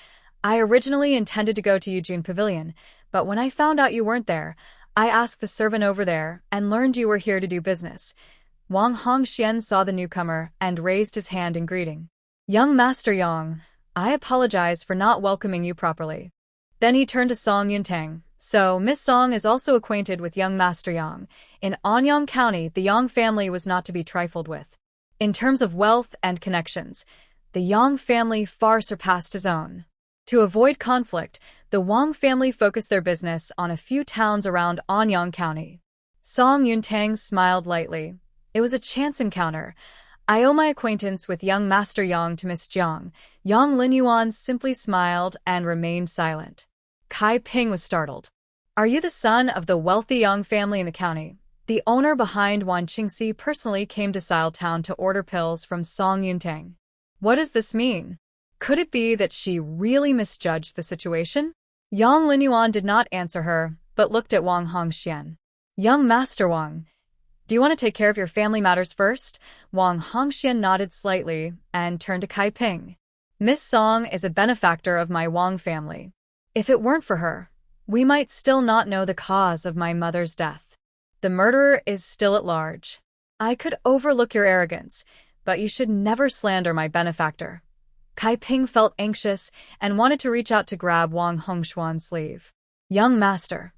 I originally intended to go to Yujun Pavilion, but when I found out you weren't there, I asked the servant over there and learned you were here to do business. Wang Hongxian saw the newcomer and raised his hand in greeting. Young Master Yang, I apologize for not welcoming you properly. Then he turned to Song Yuntang. So, Miss Song is also acquainted with young Master Yang. In Anyang County, the Yang family was not to be trifled with. In terms of wealth and connections, the Yang family far surpassed his own. To avoid conflict, the Wang family focused their business on a few towns around Anyang County. Song Yuntang smiled lightly. It was a chance encounter. I owe my acquaintance with young Master Yang to Miss Jiang. Yang Linyuan simply smiled and remained silent. Kai Ping was startled. Are you the son of the wealthy Yang family in the county? The owner behind Wan Qingxi personally came to Sile Town to order pills from Song Yuntang. What does this mean? Could it be that she really misjudged the situation? Yang Linyuan did not answer her, but looked at Wang Hongxian. Young Master Wang, do you want to take care of your family matters first? Wang Hongxian nodded slightly and turned to Kai Ping. Miss Song is a benefactor of my Wang family. If it weren't for her, we might still not know the cause of my mother's death. The murderer is still at large. I could overlook your arrogance, but you should never slander my benefactor. Kai Ping felt anxious and wanted to reach out to grab Wang Hongxuan's sleeve. Young master.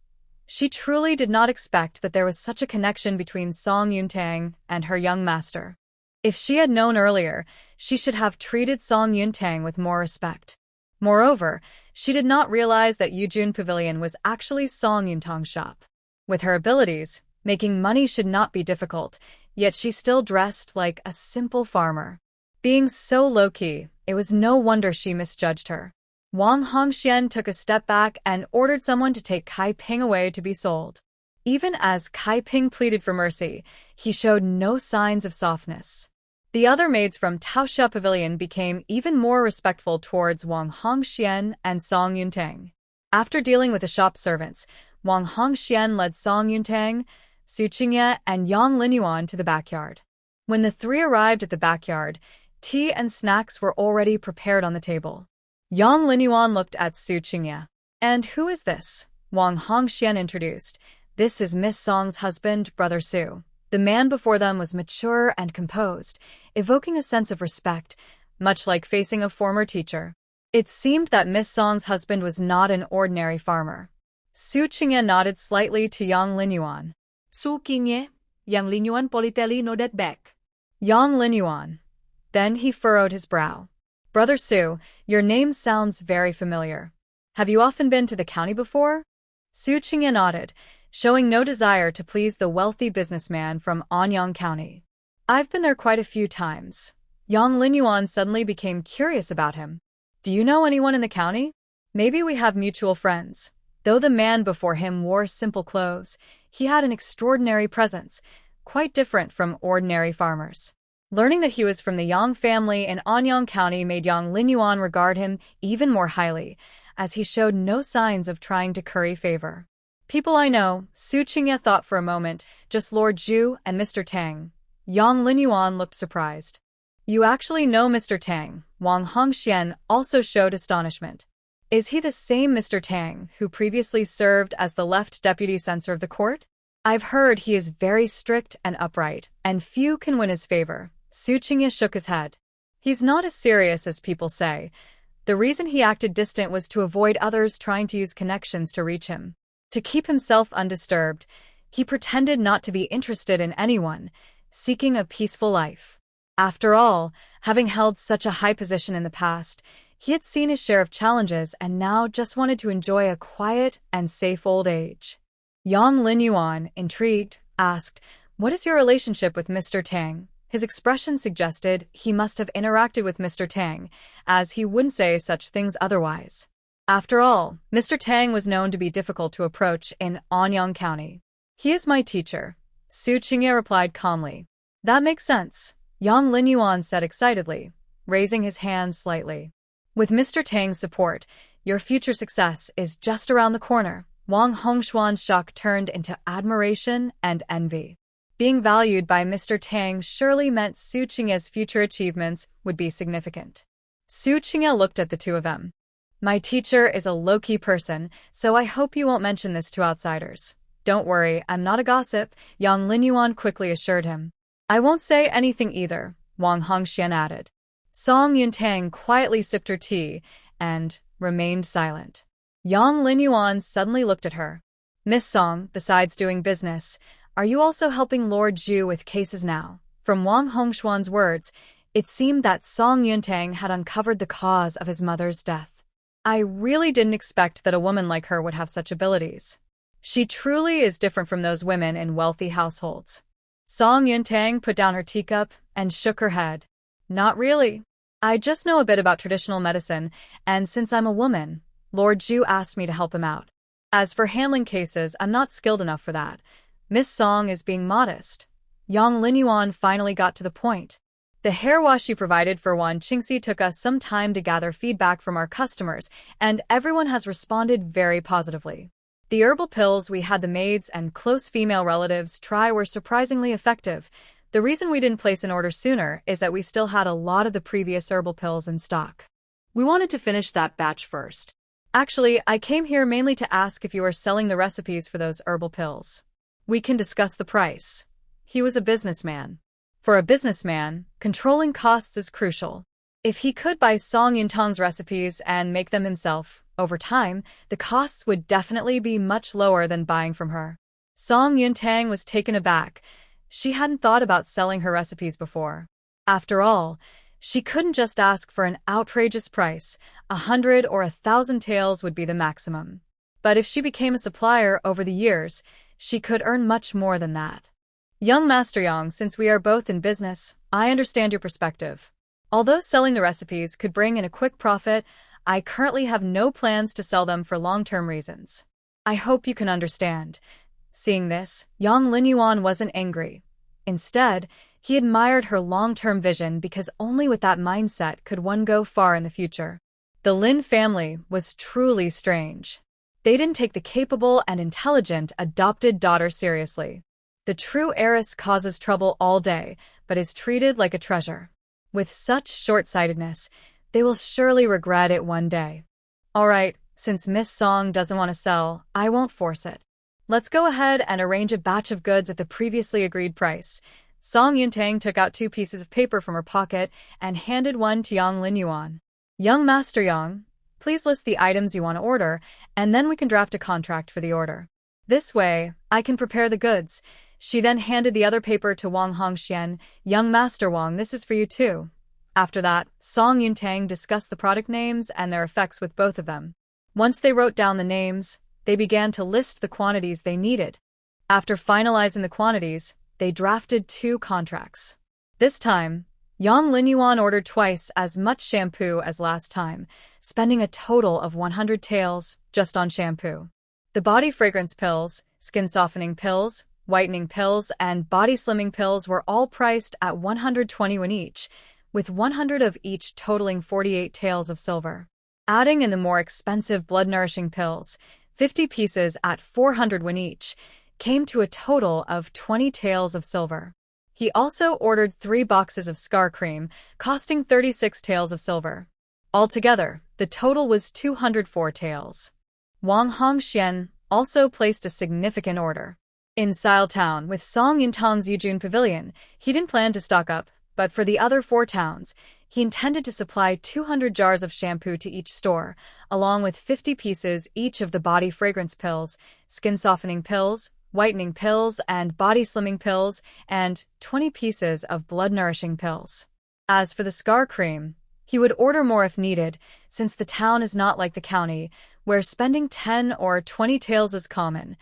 She truly did not expect that there was such a connection between Song Yuntang and her young master. If she had known earlier, she should have treated Song Yuntang with more respect. Moreover, she did not realize that Yujun Pavilion was actually Song Yuntang's shop. With her abilities, making money should not be difficult, yet she still dressed like a simple farmer. Being so low-key, it was no wonder she misjudged her. Wang Hongxian took a step back and ordered someone to take Kai Ping away to be sold. Even as Kai Ping pleaded for mercy, he showed no signs of softness. The other maids from Taoxia Pavilion became even more respectful towards Wang Hongxian and Song Yuntang. After dealing with the shop servants, Wang Hongxian led Song Yuntang, Xu Cui, and Yang Linyuan to the backyard. When the three arrived at the backyard, tea and snacks were already prepared on the table. Yang Linyuan looked at Xu Cui. And who is this? Wang Hongxian introduced. This is Miss Song's husband, Brother Su. The man before them was mature and composed, evoking a sense of respect, much like facing a former teacher. It seemed that Miss Song's husband was not an ordinary farmer. Xu Cui nodded slightly to Yang Linyuan. Xu Cui, Yang Linyuan politely nodded back. Yang Linyuan. Then he furrowed his brow. Brother Su, your name sounds very familiar. Have you often been to the county before? Xu Cui nodded, showing no desire to please the wealthy businessman from Anyang County. I've been there quite a few times. Yang Linyuan suddenly became curious about him. Do you know anyone in the county? Maybe we have mutual friends. Though the man before him wore simple clothes, he had an extraordinary presence, quite different from ordinary farmers. Learning that he was from the Yang family in Anyang County made Yang Linyuan regard him even more highly, as he showed no signs of trying to curry favor. People I know, Xu Cui thought for a moment, just Lord Zhu and Mr. Tang. Yang Linyuan looked surprised. You actually know Mr. Tang, Wang Hongxian also showed astonishment. Is he the same Mr. Tang who previously served as the left deputy censor of the court? I've heard he is very strict and upright, and few can win his favor. Xu Cui shook his head. He's not as serious as people say. The reason he acted distant was to avoid others trying to use connections to reach him. To keep himself undisturbed, he pretended not to be interested in anyone, seeking a peaceful life. After all, having held such a high position in the past, he had seen his share of challenges and now just wanted to enjoy a quiet and safe old age. Yang Linyuan, intrigued, asked, "What is your relationship with Mr. Tang?" His expression suggested he must have interacted with Mr. Tang, as he wouldn't say such things otherwise. After all, Mr. Tang was known to be difficult to approach in Anyang County. He is my teacher, Xu Cui replied calmly. That makes sense, Yang Linyuan said excitedly, raising his hand slightly. With Mr. Tang's support, your future success is just around the corner. Wang Hongxuan's shock turned into admiration and envy. Being valued by Mr. Tang surely meant Xu Cui's future achievements would be significant. Xu Cui looked at the two of them. My teacher is a low-key person, so I hope you won't mention this to outsiders. Don't worry, I'm not a gossip, Yang Linyuan quickly assured him. I won't say anything either, Wang Hongxian added. Song Yuntang quietly sipped her tea and remained silent. Yang Linyuan suddenly looked at her. Miss Song, besides doing business, are you also helping Lord Zhu with cases now? From Wang Hongxuan's words, it seemed that Song Yuntang had uncovered the cause of his mother's death. I really didn't expect that a woman like her would have such abilities. She truly is different from those women in wealthy households. Song Yuntang put down her teacup and shook her head. Not really. I just know a bit about traditional medicine, and since I'm a woman, Lord Zhu asked me to help him out. As for handling cases, I'm not skilled enough for that. Miss Song is being modest. Yang Linyuan finally got to the point. The hair wash you provided for Wan Qingxi took us some time to gather feedback from our customers, and everyone has responded very positively. The herbal pills we had the maids and close female relatives try were surprisingly effective. The reason we didn't place an order sooner is that we still had a lot of the previous herbal pills in stock. We wanted to finish that batch first. Actually, I came here mainly to ask if you are selling the recipes for those herbal pills. We can discuss the price. He was a businessman. For a businessman, controlling costs is crucial. If he could buy Song Yuntang's recipes and make them himself, over time, the costs would definitely be much lower than buying from her. Song Yuntang was taken aback. She hadn't thought about selling her recipes before. After all, she couldn't just ask for an outrageous price. 100 or 1,000 taels would be the maximum. But if she became a supplier over the years, she could earn much more than that. Young Master Yang, since we are both in business, I understand your perspective. Although selling the recipes could bring in a quick profit, I currently have no plans to sell them for long-term reasons. I hope you can understand. Seeing this, Yang Linyuan wasn't angry. Instead, he admired her long-term vision because only with that mindset could one go far in the future. The Lin family was truly strange. They didn't take the capable and intelligent adopted daughter seriously. The true heiress causes trouble all day, but is treated like a treasure. With such short-sightedness, they will surely regret it one day. All right, since Miss Song doesn't want to sell, I won't force it. Let's go ahead and arrange a batch of goods at the previously agreed price. Song Yuntang took out 2 pieces of paper from her pocket and handed one to Yang Linyuan. Young Master Yang, please list the items you want to order, and then we can draft a contract for the order. This way, I can prepare the goods. She then handed the other paper to Wang Hongxian. Young Master Wang, this is for you too. After that, Song Yuntang discussed the product names and their effects with both of them. Once they wrote down the names, they began to list the quantities they needed. After finalizing the quantities, they drafted 2 contracts. This time, Yang Linyuan ordered twice as much shampoo as last time, spending a total of 100 taels just on shampoo. The body fragrance pills, skin softening pills, whitening pills, and body slimming pills were all priced at 120 won each, with 100 of each totaling 48 taels of silver. Adding in the more expensive blood-nourishing pills, 50 pieces at 400 won each, came to a total of 20 taels of silver. He also ordered 3 boxes of scar cream, costing 36 taels of silver. Altogether, the total was 204 taels. Wang Hongxian also placed a significant order. In Sile Town, with Song Yuntang's Yujun Pavilion, he didn't plan to stock up, but for the other 4 towns, he intended to supply 200 jars of shampoo to each store, along with 50 pieces each of the body fragrance pills, skin softening pills, whitening pills, and body slimming pills, and 20 pieces of blood-nourishing pills. As for the scar cream, he would order more if needed, since the town is not like the county, where spending 10 or 20 taels is common.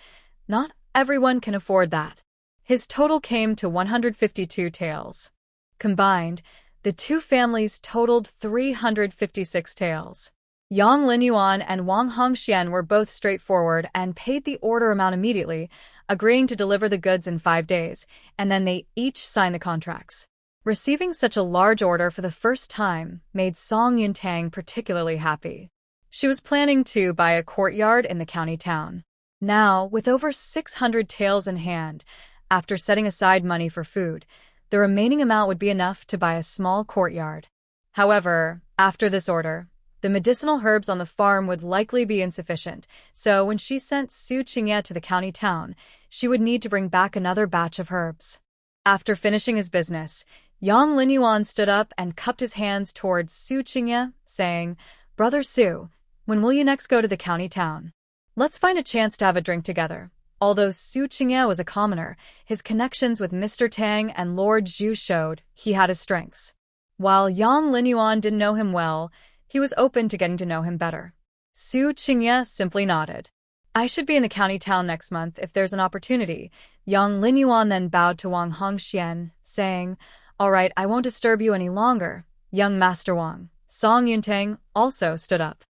Not everyone can afford that. His total came to 152 taels. Combined, the 2 families totaled 356 taels. Yang Linyuan and Wang Hongxian were both straightforward and paid the order amount immediately, agreeing to deliver the goods in 5 days, and then they each signed the contracts. Receiving such a large order for the first time made Song Yuntang particularly happy. She was planning to buy a courtyard in the county town. Now, with over 600 taels in hand, after setting aside money for food, the remaining amount would be enough to buy a small courtyard. However, after this order, the medicinal herbs on the farm would likely be insufficient, so when she sent Xu Cui to the county town, she would need to bring back another batch of herbs. After finishing his business, Yang Linyuan stood up and cupped his hands towards Xu Cui, saying, "Brother Xu, when will you next go to the county town? Let's find a chance to have a drink together." Although Xu Cui was a commoner, his connections with Mr. Tang and Lord Zhu showed he had his strengths. While Yang Linyuan didn't know him well, he was open to getting to know him better. Xu Cui simply nodded. "I should be in the county town next month if there's an opportunity." Yang Linyuan then bowed to Wang Hongxian, saying, "All right, I won't disturb you any longer." Young Master Wang, Song Yuntang, also stood up.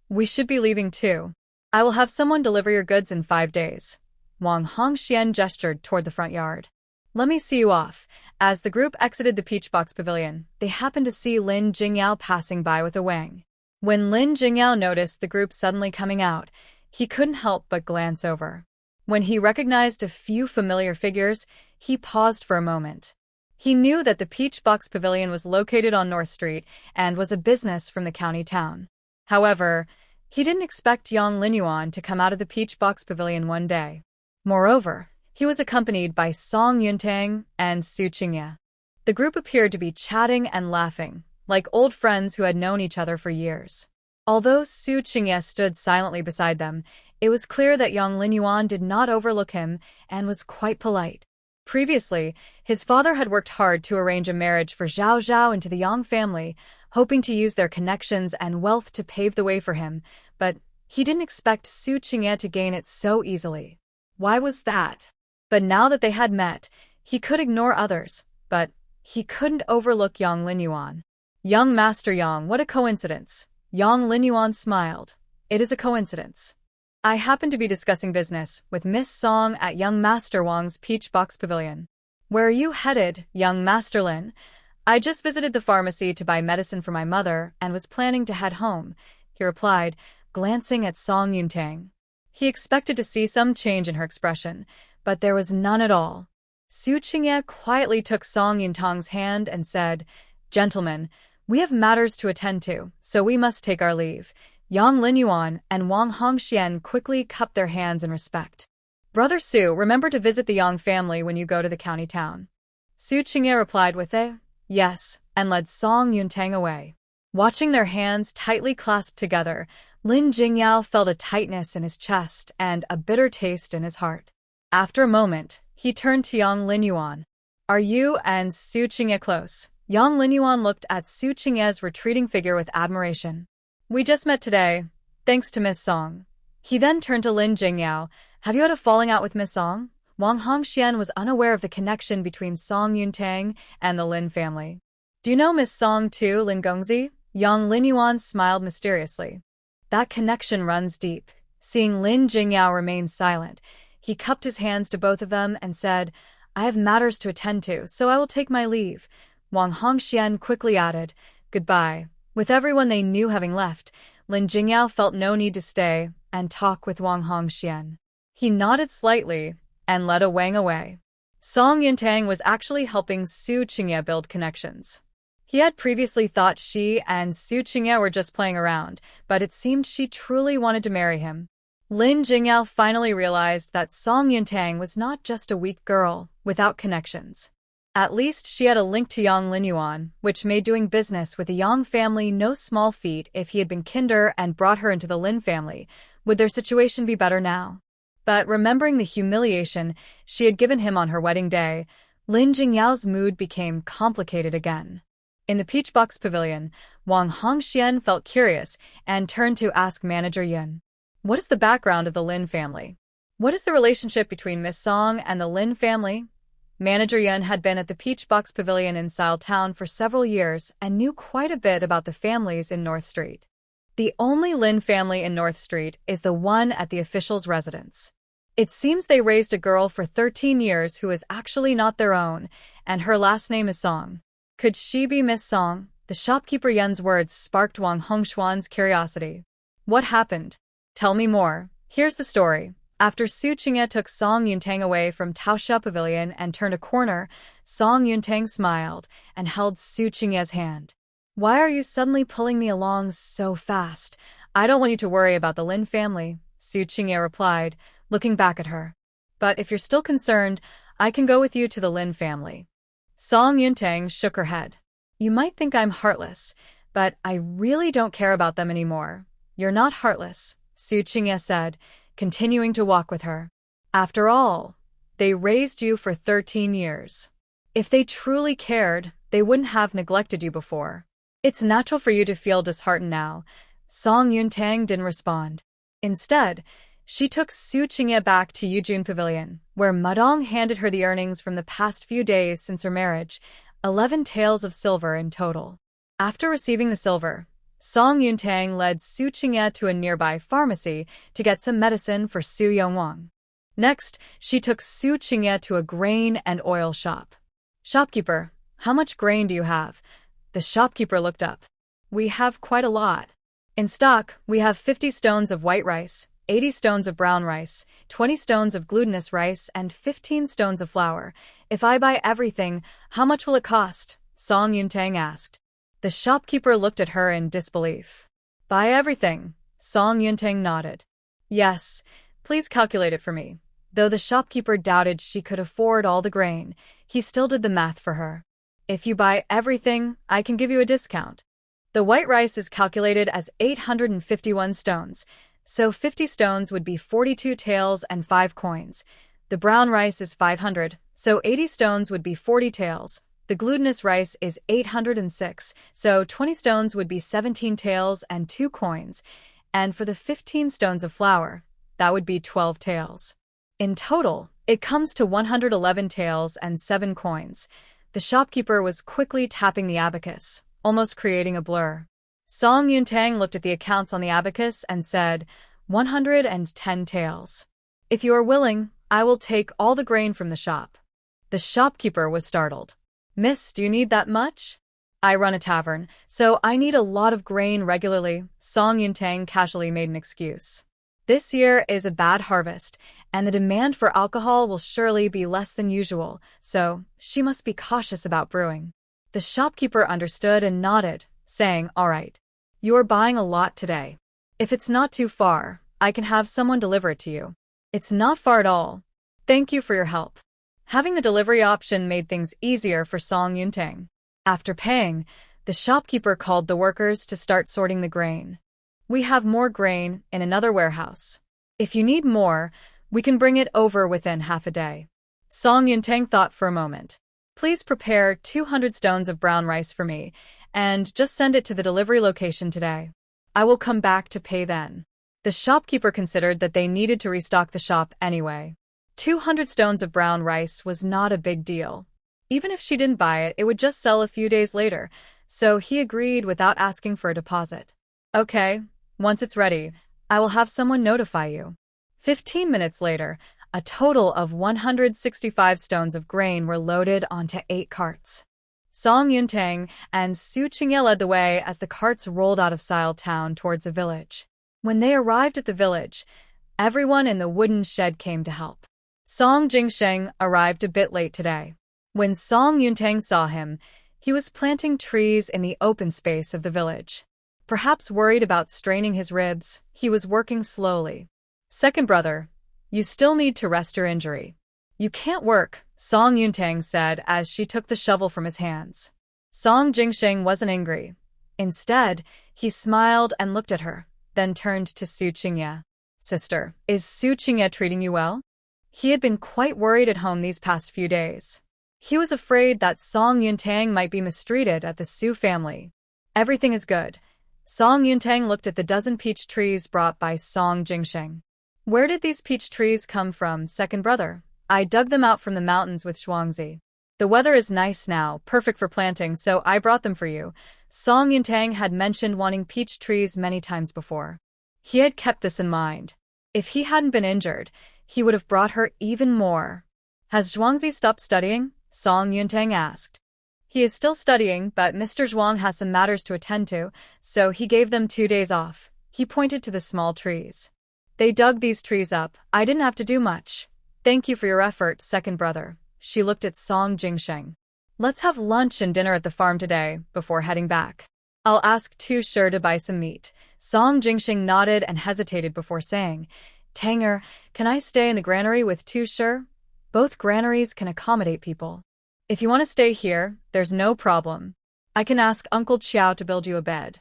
"We should be leaving too. I will have someone deliver your goods in 5 days." Wang Hongxian gestured toward the front yard. "Let me see you off." As the group exited the Peachbox Pavilion, they happened to see Lin Jingyao passing by with a wang. When Lin Jingyao noticed the group suddenly coming out, he couldn't help but glance over. When he recognized a few familiar figures, he paused for a moment. He knew that the Peachbox Pavilion was located on North Street and was a business from the county town. However, he didn't expect Yang Linyuan to come out of the Peachbox Pavilion one day. Moreover, he was accompanied by Song Yuntang and Xu Cui. The group appeared to be chatting and laughing, like old friends who had known each other for years. Although Xu Cui stood silently beside them, it was clear that Yang Linyuan did not overlook him and was quite polite. Previously, his father had worked hard to arrange a marriage for Zhao Zhao into the Yang family, hoping to use their connections and wealth to pave the way for him, but he didn't expect Xu Cui to gain it so easily. Why was that? But now that they had met, he could ignore others, but he couldn't overlook Yang Linyuan. "Young Master Yang, what a coincidence." Yang Linyuan smiled. "It is a coincidence. I happen to be discussing business with Miss Song at Young Master Wang's Peachbox Pavilion." "Where are you headed, Young Master Lin?" "I just visited the pharmacy to buy medicine for my mother and was planning to head home," he replied, glancing at Song Yuntang. He expected to see some change in her expression, but there was none at all. Xu Cui quietly took Song Yuntang's hand and said, "Gentlemen, we have matters to attend to, so we must take our leave." Yang Linyuan and Wang Hongxian quickly cupped their hands in respect. "Brother Xu, remember to visit the Yang family when you go to the county town." Xu Cui replied with a "yes," and led Song Yuntang away. Watching their hands tightly clasped together, Lin Jingyao felt a tightness in his chest and a bitter taste in his heart. After a moment, he turned to Yang Linyuan. Are you and Su Qingye close? Yang Linyuan looked at Su Qingye's retreating figure with admiration. We just met today, thanks to Miss Song. He then turned to Lin Jingyao. Have you had a falling out with Miss Song? Wang Hongxian was unaware of the connection between Song Yuntang and the Lin family. Do you know Miss Song too, Lin Gongzi? Yang Linyuan smiled mysteriously. That connection runs deep. Seeing Lin Jingyao remain silent, he cupped his hands to both of them and said, I have matters to attend to, so I will take my leave. Wang Hongxian quickly added, Goodbye. With everyone they knew having left, Lin Jingyao felt no need to stay and talk with Wang Hongxian. He nodded slightly and led Wang away. Song Yuntang was actually helping Su Qingye build connections. He had previously thought she and Su Qingye were just playing around, but it seemed she truly wanted to marry him. Lin Jingyao finally realized that Song Yuntang was not just a weak girl without connections. At least she had a link to Yang Linyuan, which made doing business with the Yang family no small feat. If he had been kinder and brought her into the Lin family, would their situation be better now? But remembering the humiliation she had given him on her wedding day, Lin Jingyao's mood became complicated again. In the Peachbox Pavilion, Wang Hongxian felt curious and turned to ask Manager Yun. What is the background of the Lin family? What is the relationship between Miss Song and the Lin family? Manager Yun had been at the Peachbox Pavilion in Sile Town for several years and knew quite a bit about the families in North Street. The only Lin family in North Street is the one at the official's residence. It seems they raised a girl for 13 years who is actually not their own, and her last name is Song. Could she be Miss Song? The shopkeeper Yun's words sparked Wang Hongxuan's curiosity. What happened? Tell me more. Here's the story. After Su Qingye took Song Yuntang away from Taosha Pavilion and turned a corner, Song Yuntang smiled and held Su Qingye's hand. Why are you suddenly pulling me along so fast? I don't want you to worry about the Lin family, Su Qingye replied, looking back at her. But if you're still concerned, I can go with you to the Lin family. Song Yuntang shook her head. You might think I'm heartless, but I really don't care about them anymore. You're not heartless, Su Qingye said, continuing to walk with her. After all, they raised you for 13 years. If they truly cared, they wouldn't have neglected you before. It's natural for you to feel disheartened now. Song Yuntang didn't respond. Instead, she took Su Qingye back to Yujun Pavilion, where Madong handed her the earnings from the past few days since her marriage, 11 taels of silver in total. After receiving the silver, Song Yuntang led Su Qingye to a nearby pharmacy to get some medicine for Su Yongwang. Next, she took Su Qingye to a grain and oil shop. Shopkeeper, how much grain do you have? The shopkeeper looked up. We have quite a lot. In stock, we have 50 stones of white rice, 80 stones of brown rice, 20 stones of glutinous rice, and 15 stones of flour. If I buy everything, how much will it cost? Song Yuntang asked. The shopkeeper looked at her in disbelief. Buy everything? Song Yuntang nodded. Yes, please calculate it for me. Though the shopkeeper doubted she could afford all the grain, he still did the math for her. If you buy everything, I can give you a discount. The white rice is calculated as 851 stones, so 50 stones would be 42 taels and 5 coins. The brown rice is 500, so 80 stones would be 40 taels. The glutinous rice is 806, so 20 stones would be 17 taels and 2 coins. And for the 15 stones of flour, that would be 12 taels. In total, it comes to 111 taels and 7 coins. The shopkeeper was quickly tapping the abacus, almost creating a blur. Song Yuntang looked at the accounts on the abacus and said, 110 taels. If you are willing, I will take all the grain from the shop. The shopkeeper was startled. Miss, do you need that much? I run a tavern, so I need a lot of grain regularly. Song Yuntang casually made an excuse. This year is a bad harvest, and the demand for alcohol will surely be less than usual, so she must be cautious about brewing. The shopkeeper understood and nodded, saying, All right. You are buying a lot today. If it's not too far, I can have someone deliver it to you. It's not far at all. Thank you for your help. Having the delivery option made things easier for Song Yuntang. After paying, The shopkeeper called the workers to start sorting the grain. We have more grain in another warehouse. If you need more, we can bring it over within half a day. Song Yuntang thought for a moment. Please prepare 200 stones of brown rice for me, and just send it to the delivery location today. I will come back to pay then. The shopkeeper considered that they needed to restock the shop anyway. 200 stones of brown rice was not a big deal. Even if she didn't buy it, it would just sell a few days later, so he agreed without asking for a deposit. Okay, once it's ready, I will have someone notify you. 15 minutes later, a total of 165 stones of grain were loaded onto 8 carts. Song Yuntang and Xu Cui led the way as the carts rolled out of Sile Town towards a village. When they arrived at the village, everyone in the wooden shed came to help. Song Jingsheng arrived a bit late today. When Song Yuntang saw him, he was planting trees in the open space of the village. Perhaps worried about straining his ribs, he was working slowly. Second brother, you still need to rest your injury. You can't work, Song Yuntang said as she took the shovel from his hands. Song Jingsheng wasn't angry. Instead, he smiled and looked at her, then turned to Xu Cui. Sister, is Xu Cui treating you well? He had been quite worried at home these past few days. He was afraid that Song Yuntang might be mistreated at the Xu family. Everything is good. Song Yuntang looked at the dozen peach trees brought by Song Jingsheng. Where did these peach trees come from, second brother? I dug them out from the mountains with Zhuangzi. The weather is nice now, perfect for planting, so I brought them for you. Song Yuntang had mentioned wanting peach trees many times before. He had kept this in mind. If he hadn't been injured, he would have brought her even more. Has Zhuangzi stopped studying? Song Yuntang asked. He is still studying, but Mr. Zhuang has some matters to attend to, so he gave them 2 days off. He pointed to the small trees. They dug these trees up. I didn't have to do much. Thank you for your effort, second brother. She looked at Song Jingsheng. Let's have lunch and dinner at the farm today, before heading back. I'll ask Tu Shi to buy some meat. Song Jingsheng nodded and hesitated before saying, Tanger, can I stay in the granary with Tu Shi? Both granaries can accommodate people. If you want to stay here, there's no problem. I can ask Uncle Chiao to build you a bed.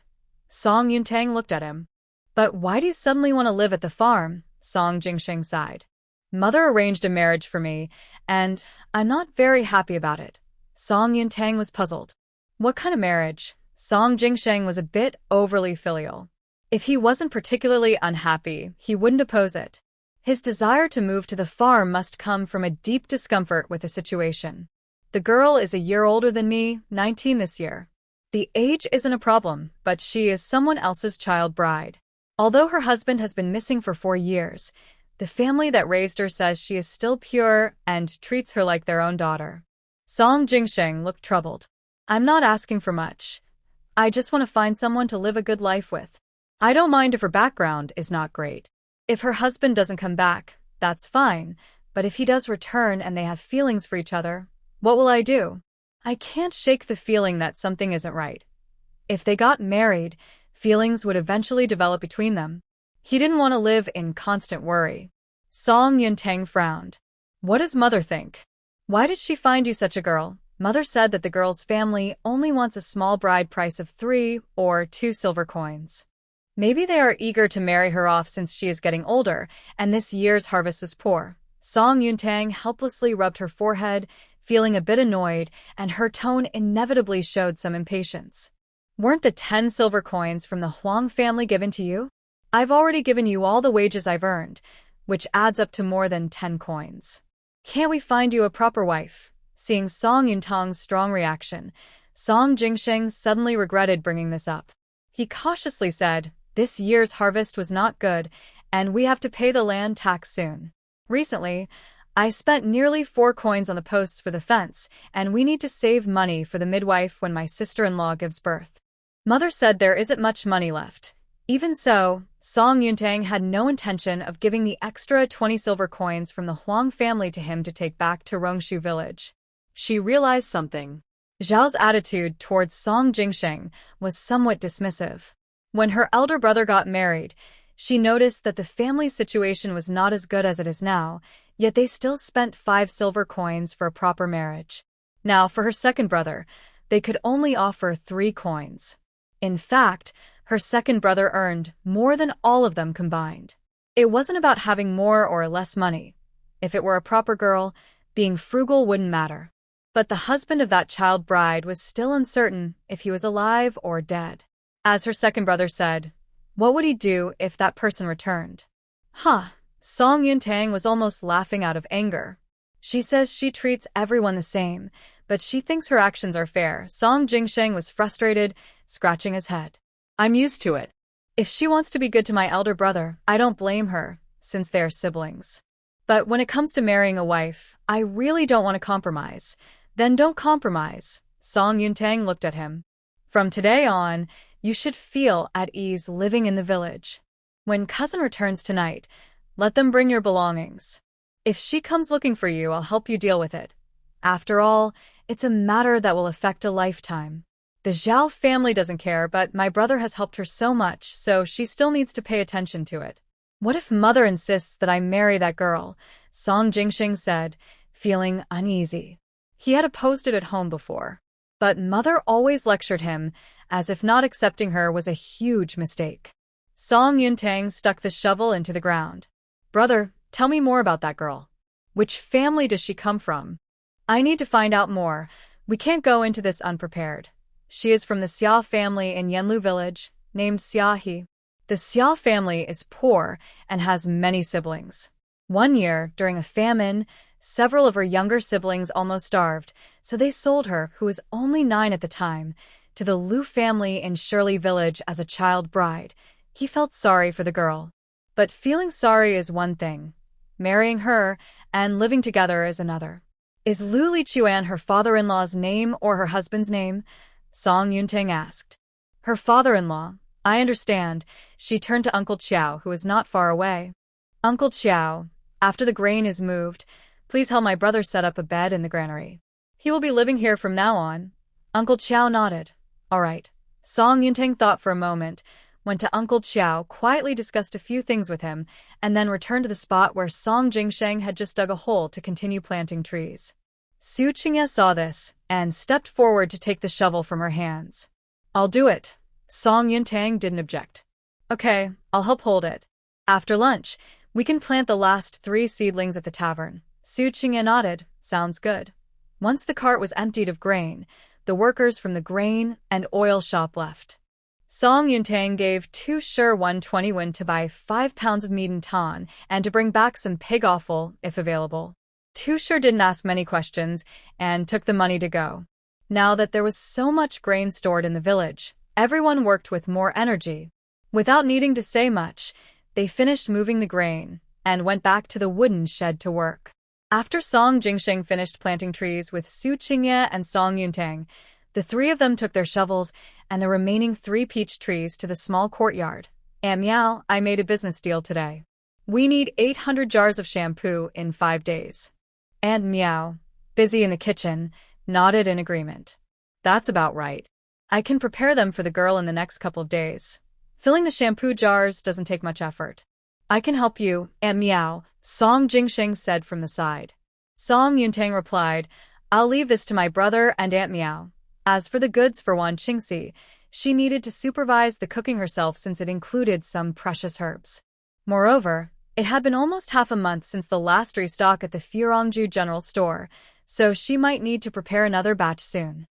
Song Yuntang looked at him. But why do you suddenly want to live at the farm? Song Jingsheng sighed. Mother arranged a marriage for me, and I'm not very happy about it. Song Yuntang was puzzled. What kind of marriage? Song Jingsheng was a bit overly filial. If he wasn't particularly unhappy, he wouldn't oppose it. His desire to move to the farm must come from a deep discomfort with the situation. The girl is a year older than me, 19 this year. The age isn't a problem, but she is someone else's child bride. Although her husband has been missing for 4 years, the family that raised her says she is still pure and treats her like their own daughter. Song Jingsheng looked troubled. I'm not asking for much. I just want to find someone to live a good life with. I don't mind if her background is not great. If her husband doesn't come back, that's fine, but if he does return and they have feelings for each other, what will I do? I can't shake the feeling that something isn't right. If they got married, feelings would eventually develop between them. He didn't want to live in constant worry. Song Yuntang frowned. What does mother think? Why did she find you such a girl? Mother said that the girl's family only wants a small bride price of 3 or 2 silver coins. Maybe they are eager to marry her off since she is getting older, and this year's harvest was poor. Song Yuntang helplessly rubbed her forehead, feeling a bit annoyed, and her tone inevitably showed some impatience. Weren't the 10 silver coins from the Huang family given to you? I've already given you all the wages I've earned, which adds up to more than 10 coins. Can't we find you a proper wife? Seeing Song Yuntang's strong reaction, Song Jingsheng suddenly regretted bringing this up. He cautiously said, this year's harvest was not good, and we have to pay the land tax soon. Recently, I spent nearly 4 coins on the posts for the fence, and we need to save money for the midwife when my sister-in-law gives birth. Mother said there isn't much money left. Even so, Song Yuntang had no intention of giving the extra 20 silver coins from the Huang family to him to take back to Rongshu village. She realized something. Zhao's attitude towards Song Jingsheng was somewhat dismissive. When her elder brother got married, she noticed that the family situation was not as good as it is now, yet they still spent 5 silver coins for a proper marriage. Now, for her second brother, They could only offer 3 coins. In fact, her second brother earned more than all of them combined. It wasn't about having more or less money. If it were a proper girl, being frugal wouldn't matter. But the husband of that child bride was still uncertain if he was alive or dead. As her second brother said, what would he do if that person returned? Song Yuntang was almost laughing out of anger. She says she treats everyone the same, but she thinks her actions are fair. Song Jingsheng was frustrated, scratching his head. I'm used to it. If she wants to be good to my elder brother, I don't blame her, since they are siblings. But when it comes to marrying a wife, I really don't want to compromise. Then don't compromise. Song Yuntang looked at him. From today on, you should feel at ease living in the village. When cousin returns tonight, let them bring your belongings. If she comes looking for you, I'll help you deal with it. After all, it's a matter that will affect a lifetime. The Zhao family doesn't care, but my brother has helped her so much, so she still needs to pay attention to it. What if mother insists that I marry that girl? Song Jingsheng said, feeling uneasy. He had opposed it at home before, but mother always lectured him, as if not accepting her was a huge mistake. Song Yuntang stuck the shovel into the ground. Brother, tell me more about that girl. Which family does she come from? I need to find out more. We can't go into this unprepared. She is from the Xia family in Yanlu village, named Xiahe. The Xia family is poor and has many siblings. One year, during a famine, several of her younger siblings almost starved, so they sold her, who was only 9 at the time, to the Lu family in Shirley village as a child bride. He felt sorry for the girl. But feeling sorry is one thing. Marrying her and living together is another. Is Lu Lichuan her father-in-law's name or her husband's name? Song Yuntang asked. Her father-in-law. I understand. She turned to Uncle Qiao, who was not far away. Uncle Qiao, after the grain is moved, please help my brother set up a bed in the granary. He will be living here from now on. Uncle Qiao nodded. All right. Song Yuntang thought for a moment, went to Uncle Qiao, quietly discussed a few things with him, and then returned to the spot where Song Jingsheng had just dug a hole to continue planting trees. Xu Cui saw this and stepped forward to take the shovel from her hands. I'll do it. Song Yuntang didn't object. Okay, I'll help hold it. After lunch, we can plant the last 3 seedlings at the tavern. Xu Cui nodded. Sounds good. Once the cart was emptied of grain, the workers from the grain and oil shop left. Song Yuntang gave 2 Sure 120 won to buy 5 pounds of meat and tan, and to bring back some pig offal, if available. 2 Sure didn't ask many questions, and took the money to go. Now that there was so much grain stored in the village, everyone worked with more energy. Without needing to say much, they finished moving the grain, and went back to the wooden shed to work. After Song Jingsheng finished planting trees with Xu Cui and Song Yuntang, the 3 of them took their shovels and the remaining 3 peach trees to the small courtyard. Aunt Meow, I made a business deal today. We need 800 jars of shampoo in 5 days. Aunt Meow, busy in the kitchen, nodded in agreement. That's about right. I can prepare them for the girl in the next couple of days. Filling the shampoo jars doesn't take much effort. I can help you, Aunt Meow, Song Jingsheng said from the side. Song Yuntang replied, I'll leave this to my brother and Aunt Meow. As for the goods for Wan Qingxi, she needed to supervise the cooking herself since it included some precious herbs. Moreover, it had been almost half a month since the last restock at the Furongju General Store, so she might need to prepare another batch soon.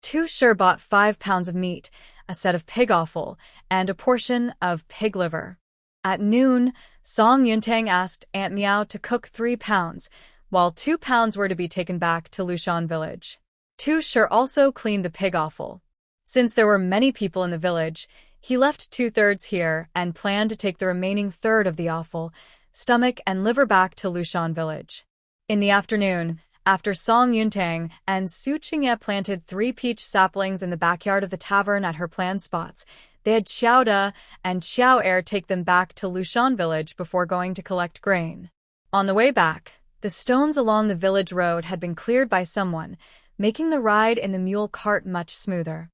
2 Sure bought 5 pounds of meat, a set of pig offal, and a portion of pig liver. At noon, Song Yuntang asked Aunt Meow to cook 3 pounds, while 2 pounds were to be taken back to Lushan village. 2 Sure also cleaned the pig offal. Since there were many people in the village, he left 2/3 here and planned to take the remaining third of the offal, stomach and liver back to Lushan village. In the afternoon, after Song Yuntang and Xu Cui planted 3 peach saplings in the backyard of the tavern at her planned spots, they had Xiao Da and Xiao Er take them back to Lushan village before going to collect grain. On the way back, the stones along the village road had been cleared by someone, making the ride in the mule cart much smoother.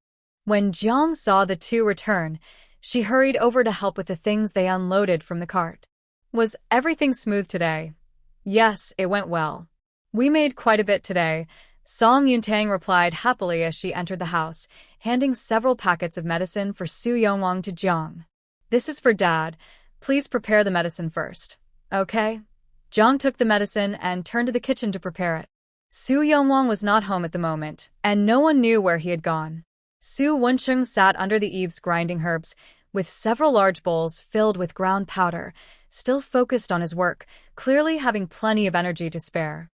When Jiang saw the 2 return, she hurried over to help with the things they unloaded from the cart. Was everything smooth today? Yes, it went well. We made quite a bit today. Song Yuntang replied happily as she entered the house, handing several packets of medicine for Su Yongwang to Jiang. This is for Dad. Please prepare the medicine first. Okay? Jiang took the medicine and turned to the kitchen to prepare it. Su Yongwang was not home at the moment, and no one knew where he had gone. Su Wencheng sat under the eaves grinding herbs, with several large bowls filled with ground powder, still focused on his work, clearly having plenty of energy to spare.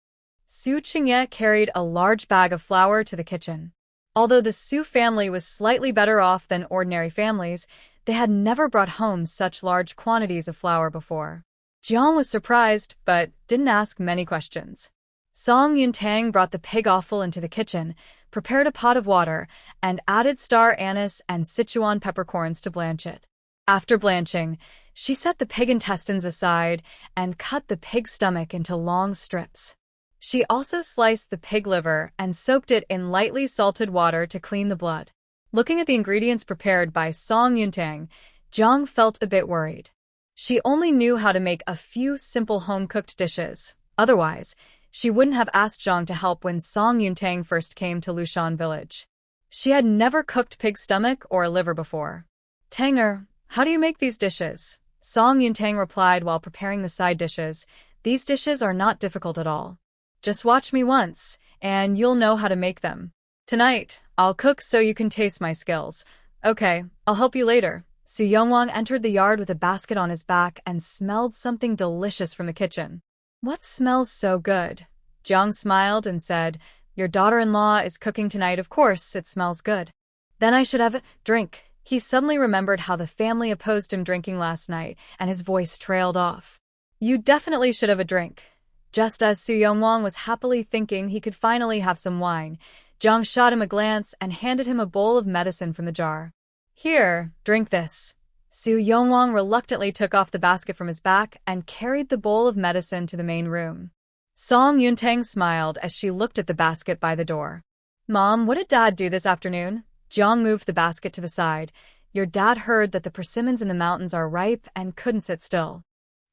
Su Qingye carried a large bag of flour to the kitchen. Although the Su family was slightly better off than ordinary families, they had never brought home such large quantities of flour before. Jiang was surprised, but didn't ask many questions. Song Yuntang brought the pig offal into the kitchen, prepared a pot of water, and added star anise and Sichuan peppercorns to blanch it. After blanching, she set the pig intestines aside and cut the pig stomach into long strips. She also sliced the pig liver and soaked it in lightly salted water to clean the blood. Looking at the ingredients prepared by Song Yuntang, Jiang felt a bit worried. She only knew how to make a few simple home-cooked dishes. Otherwise, she wouldn't have asked Jiang to help when Song Yuntang first came to Lushan village. She had never cooked pig stomach or liver before. "Tanger, how do you make these dishes?" Song Yuntang replied while preparing the side dishes. "These dishes are not difficult at all. Just watch me once, and you'll know how to make them. Tonight, I'll cook so you can taste my skills. Okay, I'll help you later." Su Yongwang entered the yard with a basket on his back and smelled something delicious from the kitchen. "What smells so good?" Jiang smiled and said, "Your daughter-in-law is cooking tonight, of course, it smells good." "Then I should have a drink." He suddenly remembered how the family opposed him drinking last night, and his voice trailed off. "You definitely should have a drink." Just as Su Yongwang was happily thinking he could finally have some wine, Jiang shot him a glance and handed him a bowl of medicine from the jar. "Here, drink this." Su Yongwang reluctantly took off the basket from his back and carried the bowl of medicine to the main room. Song Yuntang smiled as she looked at the basket by the door. "Mom, what did Dad do this afternoon?" Jiang moved the basket to the side. "Your dad heard that the persimmons in the mountains are ripe and couldn't sit still.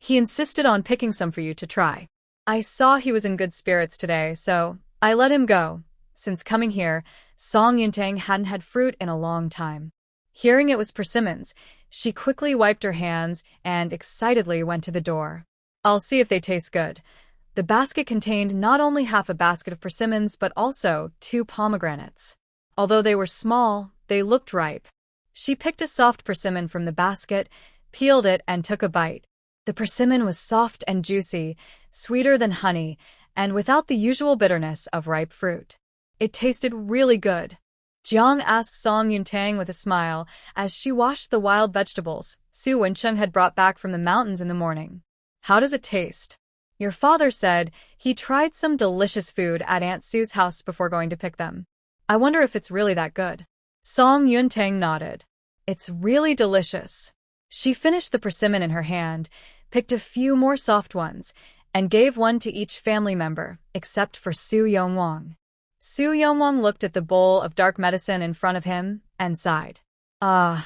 He insisted on picking some for you to try. I saw he was in good spirits today, so I let him go." Since coming here, Song Yuntang hadn't had fruit in a long time. Hearing it was persimmons, she quickly wiped her hands and excitedly went to the door. "I'll see if they taste good." The basket contained not only half a basket of persimmons but also 2 pomegranates. Although they were small, they looked ripe. She picked a soft persimmon from the basket, peeled it, and took a bite. The persimmon was soft and juicy, sweeter than honey, and without the usual bitterness of ripe fruit. It tasted really good. Jiang asked Song Yuntang with a smile as she washed the wild vegetables Su Wencheng had brought back from the mountains in the morning. "How does it taste?" "Your father said he tried some delicious food at Aunt Sue's house before going to pick them. I wonder if it's really that good." Song Yuntang nodded. "It's really delicious." She finished the persimmon in her hand, picked a few more soft ones, and gave one to each family member, except for Su Yongwang. Su Yongwang looked at the bowl of dark medicine in front of him and sighed. I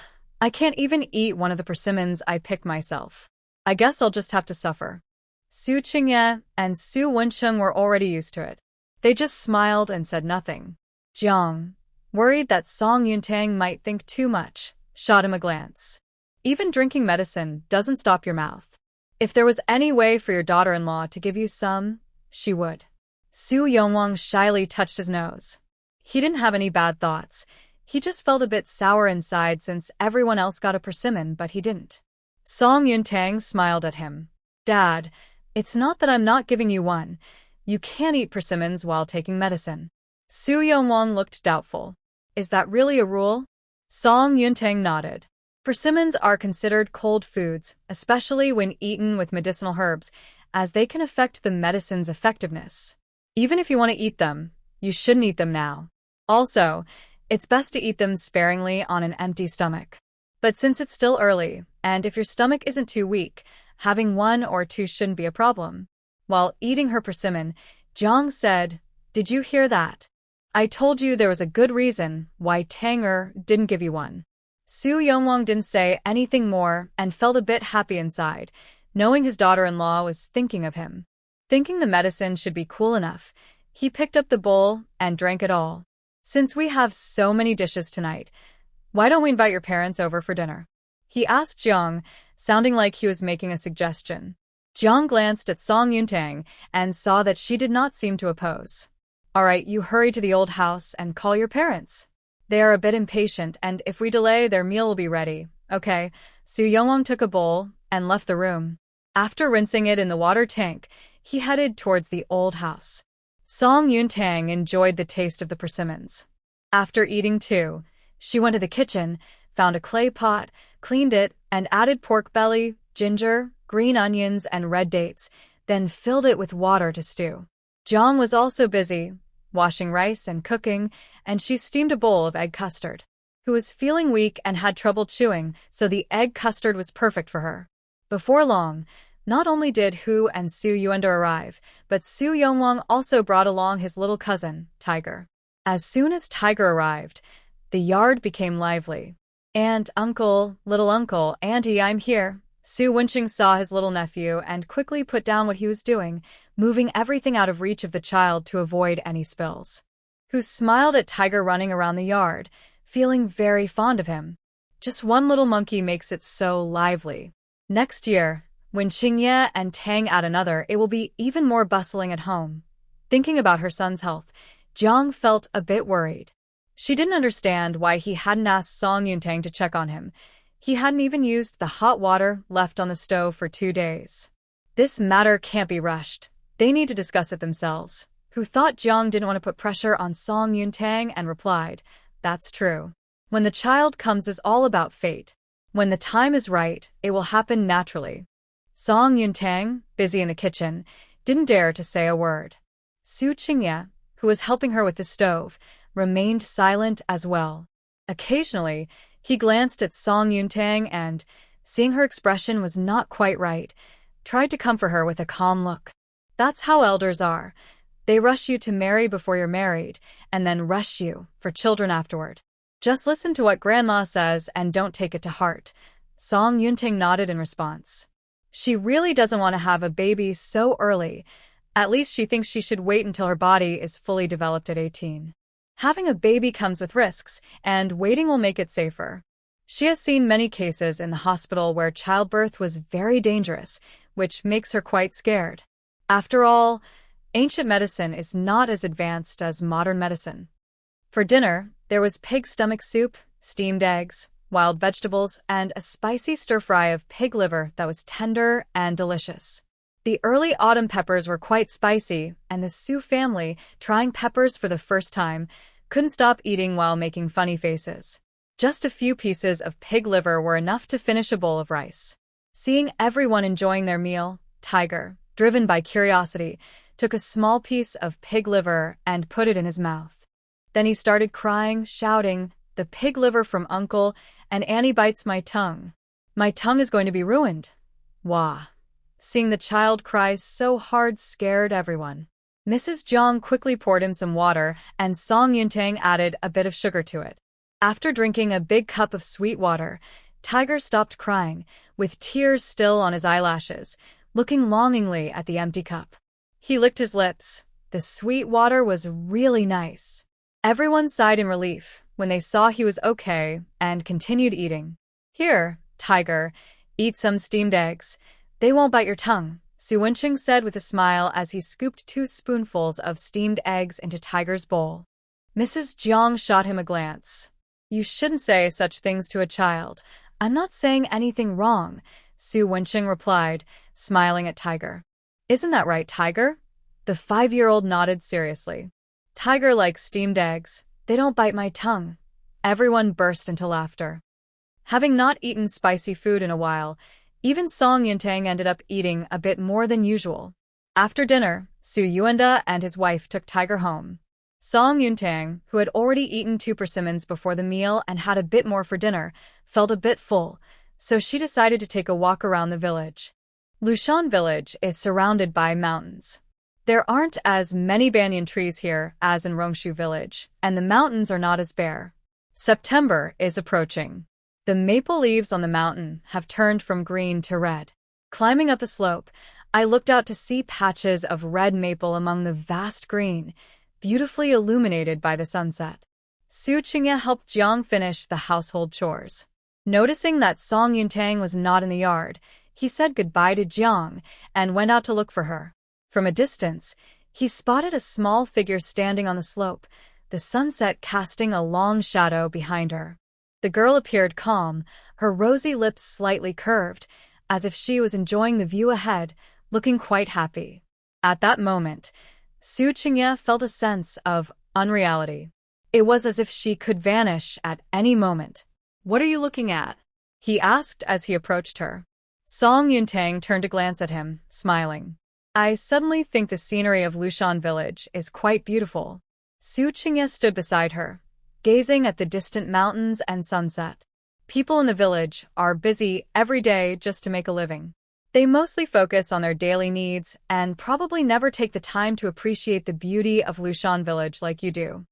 can't even eat one of the persimmons I picked myself. I guess I'll just have to suffer." Su Qingye and Su Wencheng were already used to it. They just smiled and said nothing. Jiang, worried that Song Yuntang might think too much, shot him a glance. "Even drinking medicine doesn't stop your mouth. If there was any way for your daughter-in-law to give you some, she would." Su Yongwang shyly touched his nose. He didn't have any bad thoughts. He just felt a bit sour inside since everyone else got a persimmon but he didn't. Song Yuntang smiled at him. "Dad, it's not that I'm not giving you one. You can't eat persimmons while taking medicine." Su Yongwang looked doubtful. "Is that really a rule?" Song Yuntang nodded. Persimmons are considered cold foods, especially when eaten with medicinal herbs, as they can affect the medicine's effectiveness. Even if you want to eat them, you shouldn't eat them now. Also, it's best to eat them sparingly on an empty stomach. But since it's still early, and if your stomach isn't too weak, having 1 or 2 shouldn't be a problem. While eating her persimmon, Jiang said, "Did you hear that? I told you there was a good reason why Tanger didn't give you one." Su Yongwang didn't say anything more and felt a bit happy inside, knowing his daughter-in-law was thinking of him. Thinking the medicine should be cool enough, He picked up the bowl and drank it all. Since we have so many dishes tonight, why don't we invite your parents over for dinner? He asked Jiang, sounding like he was making a suggestion. Jiang glanced at Song Yuntang and saw that she did not seem to oppose. All right, you hurry to the old house and call your parents. They are a bit impatient, and if we delay, their meal will be ready. Okay. Su Yongwang took a bowl and left the room. After rinsing it in the water tank, he headed towards the old house. Song Yuntang enjoyed the taste of the persimmons. After eating too, she went to the kitchen, found a clay pot, cleaned it, and added pork belly, ginger, green onions, and red dates, then filled it with water to stew. Jiang was also busy, washing rice and cooking, and she steamed a bowl of egg custard. Who was feeling weak and had trouble chewing, so the egg custard was perfect for her. Before long, not only did Hu and Su Yuanda arrive, but Su Yongwang also brought along his little cousin, Tiger. As soon as Tiger arrived, the yard became lively. Aunt, uncle, little uncle, auntie, I'm here. Su Wenqing saw his little nephew and quickly put down what he was doing, moving everything out of reach of the child to avoid any spills. Hu smiled at Tiger running around the yard, feeling very fond of him. Just one little monkey makes it so lively. Next year, when Qingye and Tang add another, it will be even more bustling at home. Thinking about her son's health, Jiang felt a bit worried. She didn't understand why he hadn't asked Song Yuntang to check on him. He hadn't even used the hot water left on the stove for 2 days. This matter can't be rushed. They need to discuss it themselves. Who thought Jiang didn't want to put pressure on Song Yuntang and replied, that's true. When the child comes is all about fate. When the time is right, it will happen naturally. Song Yuntang, busy in the kitchen, didn't dare to say a word. Su Qingye, who was helping her with the stove, remained silent as well. Occasionally, he glanced at Song Yuntang and, seeing her expression was not quite right, tried to comfort her with a calm look. That's how elders are. They rush you to marry before you're married, and then rush you for children afterward. Just listen to what Grandma says and don't take it to heart. Song Yuntang nodded in response. She really doesn't want to have a baby so early. At least she thinks she should wait until her body is fully developed at 18. Having a baby comes with risks, and waiting will make it safer. She has seen many cases in the hospital where childbirth was very dangerous, which makes her quite scared. After all, ancient medicine is not as advanced as modern medicine. For dinner, there was pig stomach soup, steamed eggs, wild vegetables, and a spicy stir-fry of pig liver that was tender and delicious. The early autumn peppers were quite spicy, and the Su family, trying peppers for the first time, couldn't stop eating while making funny faces. Just a few pieces of pig liver were enough to finish a bowl of rice. Seeing everyone enjoying their meal, Tiger, driven by curiosity, took a small piece of pig liver and put it in his mouth. Then he started crying, shouting, "The pig liver from Uncle, and Annie bites my tongue. My tongue is going to be ruined." Wah. Seeing the child cry so hard scared everyone. Mrs. Jiang quickly poured him some water, and Song Yuntang added a bit of sugar to it. After drinking a big cup of sweet water, Tiger stopped crying, with tears still on his eyelashes, looking longingly at the empty cup. He licked his lips. The sweet water was really nice. Everyone sighed in relief when they saw he was okay and continued eating. "Here, Tiger, eat some steamed eggs. They won't bite your tongue," Su Wenqing said with a smile as he scooped 2 spoonfuls of steamed eggs into Tiger's bowl. Mrs. Jiang shot him a glance. "You shouldn't say such things to a child. I'm not saying anything wrong," Su Wenqing replied, smiling at Tiger. "Isn't that right, Tiger?" The 5-year-old nodded seriously. "Tiger likes steamed eggs. They don't bite my tongue." Everyone burst into laughter. Having not eaten spicy food in a while, even Song Yuntang ended up eating a bit more than usual. After dinner, Su Yuanda and his wife took Tiger home. Song Yuntang, who had already eaten 2 persimmons before the meal and had a bit more for dinner, felt a bit full, so she decided to take a walk around the village. Lushan village is surrounded by mountains. There aren't as many banyan trees here as in Rongshu village, and the mountains are not as bare. September is approaching. The maple leaves on the mountain have turned from green to red. Climbing up a slope, I looked out to see patches of red maple among the vast green, beautifully illuminated by the sunset. Su Qingye helped Jiang finish the household chores. Noticing that Song Yuntang was not in the yard, he said goodbye to Jiang and went out to look for her. From a distance, he spotted a small figure standing on the slope, the sunset casting a long shadow behind her. The girl appeared calm, her rosy lips slightly curved, as if she was enjoying the view ahead, looking quite happy. At that moment, Su Qingye felt a sense of unreality. It was as if she could vanish at any moment. What are you looking at? He asked as he approached her. Song Yuntang turned to glance at him, smiling. I suddenly think the scenery of Lushan village is quite beautiful. Su Qingye stood beside her, gazing at the distant mountains and sunset. People in the village are busy every day just to make a living. They mostly focus on their daily needs and probably never take the time to appreciate the beauty of Lushan village like you do.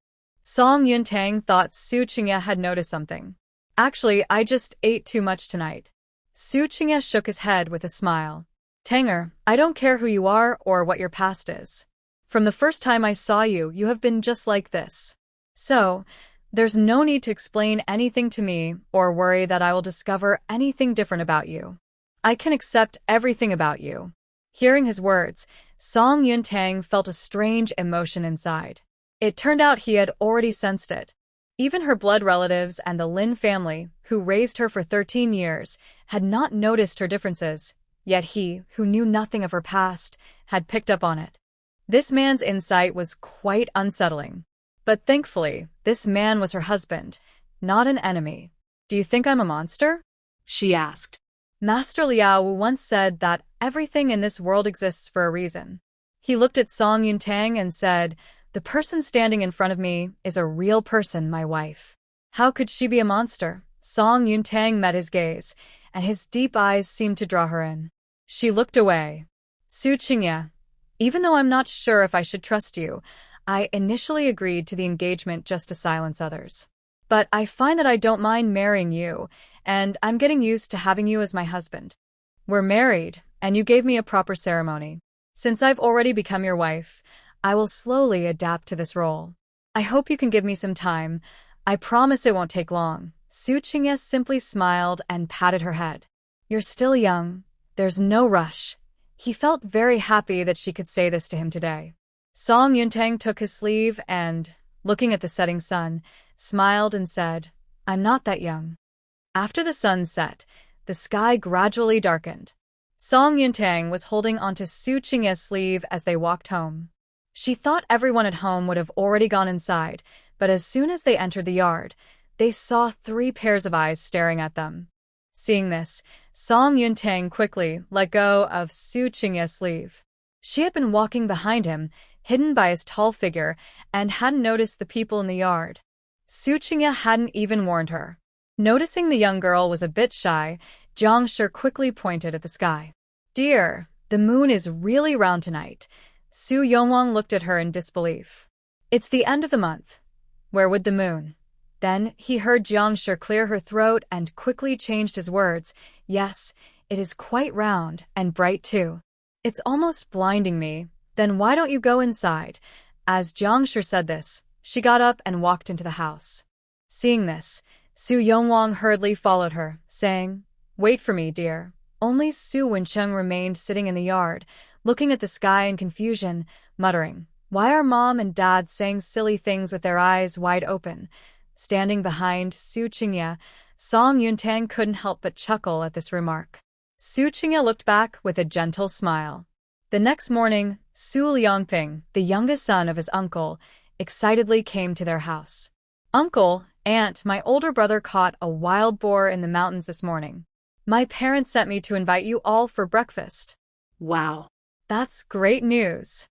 Song Yuntang thought Su Qingye had noticed something. Actually, I just ate too much tonight. Su Qingye shook his head with a smile. Tanger, I don't care who you are or what your past is. From the first time I saw you, you have been just like this. So, there's no need to explain anything to me or worry that I will discover anything different about you. I can accept everything about you. Hearing his words, Song Yuntang felt a strange emotion inside. It turned out he had already sensed it. Even her blood relatives and the Lin family, who raised her for 13 years, had not noticed her differences, yet he, who knew nothing of her past, had picked up on it. This man's insight was quite unsettling. But thankfully, this man was her husband, not an enemy. Do you think I'm a monster? She asked. Master Liao once said that everything in this world exists for a reason. He looked at Song Yuntang and said, the person standing in front of me is a real person, my wife. How could she be a monster? Song Yuntang met his gaze, and his deep eyes seemed to draw her in. She looked away. Su Qingye, even though I'm not sure if I should trust you, I initially agreed to the engagement just to silence others. But I find that I don't mind marrying you, and I'm getting used to having you as my husband. We're married, and you gave me a proper ceremony. Since I've already become your wife, I will slowly adapt to this role. I hope you can give me some time. I promise it won't take long. Su Qingye simply smiled and patted her head. You're still young. There's no rush. He felt very happy that she could say this to him today. Song Yuntang took his sleeve and, looking at the setting sun, smiled and said, I'm not that young. After the sun set, the sky gradually darkened. Song Yuntang was holding onto Su Qingye's sleeve as they walked home. She thought everyone at home would have already gone inside, but as soon as they entered the yard, they saw 3 pairs of eyes staring at them. Seeing this, Song Yuntang quickly let go of Su Qingye's sleeve. She had been walking behind him, hidden by his tall figure, and hadn't noticed the people in the yard. Su Qingye hadn't even warned her. Noticing the young girl was a bit shy, Jiang Shi quickly pointed at the sky. Dear, the moon is really round tonight. Su Yongwang looked at her in disbelief. It's the end of the month. Where would the moon? Then he heard Jiang Shi clear her throat and quickly changed his words. Yes, it is quite round and bright too. It's almost blinding me. Then why don't you go inside? As Jiang Shi said this, she got up and walked into the house. Seeing this, Su Yongwang hurriedly followed her, saying, Wait for me, dear. Only Su Wencheng remained sitting in the yard, looking at the sky in confusion, muttering, Why are Mom and Dad saying silly things with their eyes wide open? Standing behind Su Qingye, Song Yuntang couldn't help but chuckle at this remark. Su Qingye looked back with a gentle smile. The next morning, Su Liangping, the youngest son of his uncle, excitedly came to their house. Uncle, Aunt, my older brother caught a wild boar in the mountains this morning. My parents sent me to invite you all for breakfast. Wow. That's great news.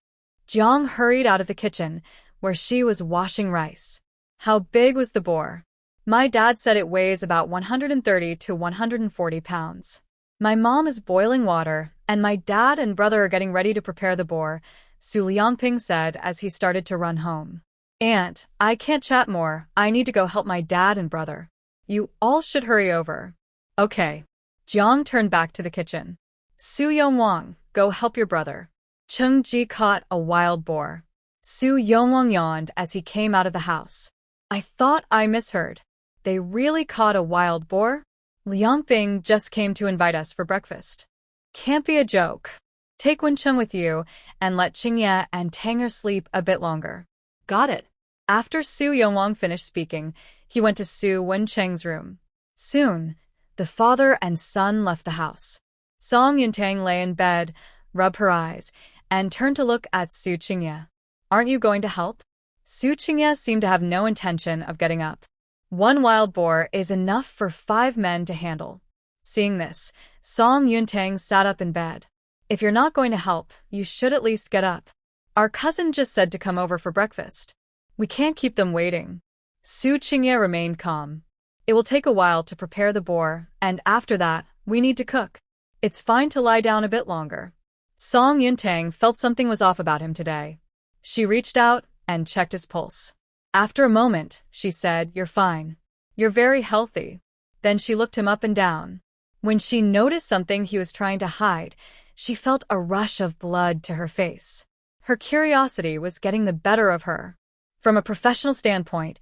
Jiang hurried out of the kitchen, where she was washing rice. How big was the boar? My dad said it weighs about 130 to 140 pounds. My mom is boiling water, and my dad and brother are getting ready to prepare the boar, Su Liangping said as he started to run home. Aunt, I can't chat more. I need to go help my dad and brother. You all should hurry over. Okay. Jiang turned back to the kitchen. Su Yongwang, go help your brother. Cheng-ji caught a wild boar. Su Yonglong yawned as he came out of the house. I thought I misheard. They really caught a wild boar? Liangping just came to invite us for breakfast. Can't be a joke. Take Wencheng with you and let Qingye and Tanger sleep a bit longer. Got it. After Su Yonglong finished speaking, he went to Su Wencheng's room. Soon, the father and son left the house. Song Yuntang lay in bed, rubbed her eyes, and turned to look at Su Qingye. Aren't you going to help? Su Qingye seemed to have no intention of getting up. One wild boar is enough for 5 men to handle. Seeing this, Song Yuntang sat up in bed. If you're not going to help, you should at least get up. Our cousin just said to come over for breakfast. We can't keep them waiting. Su Qingye remained calm. It will take a while to prepare the boar, and after that, we need to cook. It's fine to lie down a bit longer. Song Yuntang felt something was off about him today. She reached out and checked his pulse. After a moment, she said, "You're fine. You're very healthy." Then she looked him up and down. When she noticed something he was trying to hide, she felt a rush of blood to her face. Her curiosity was getting the better of her. From a professional standpoint,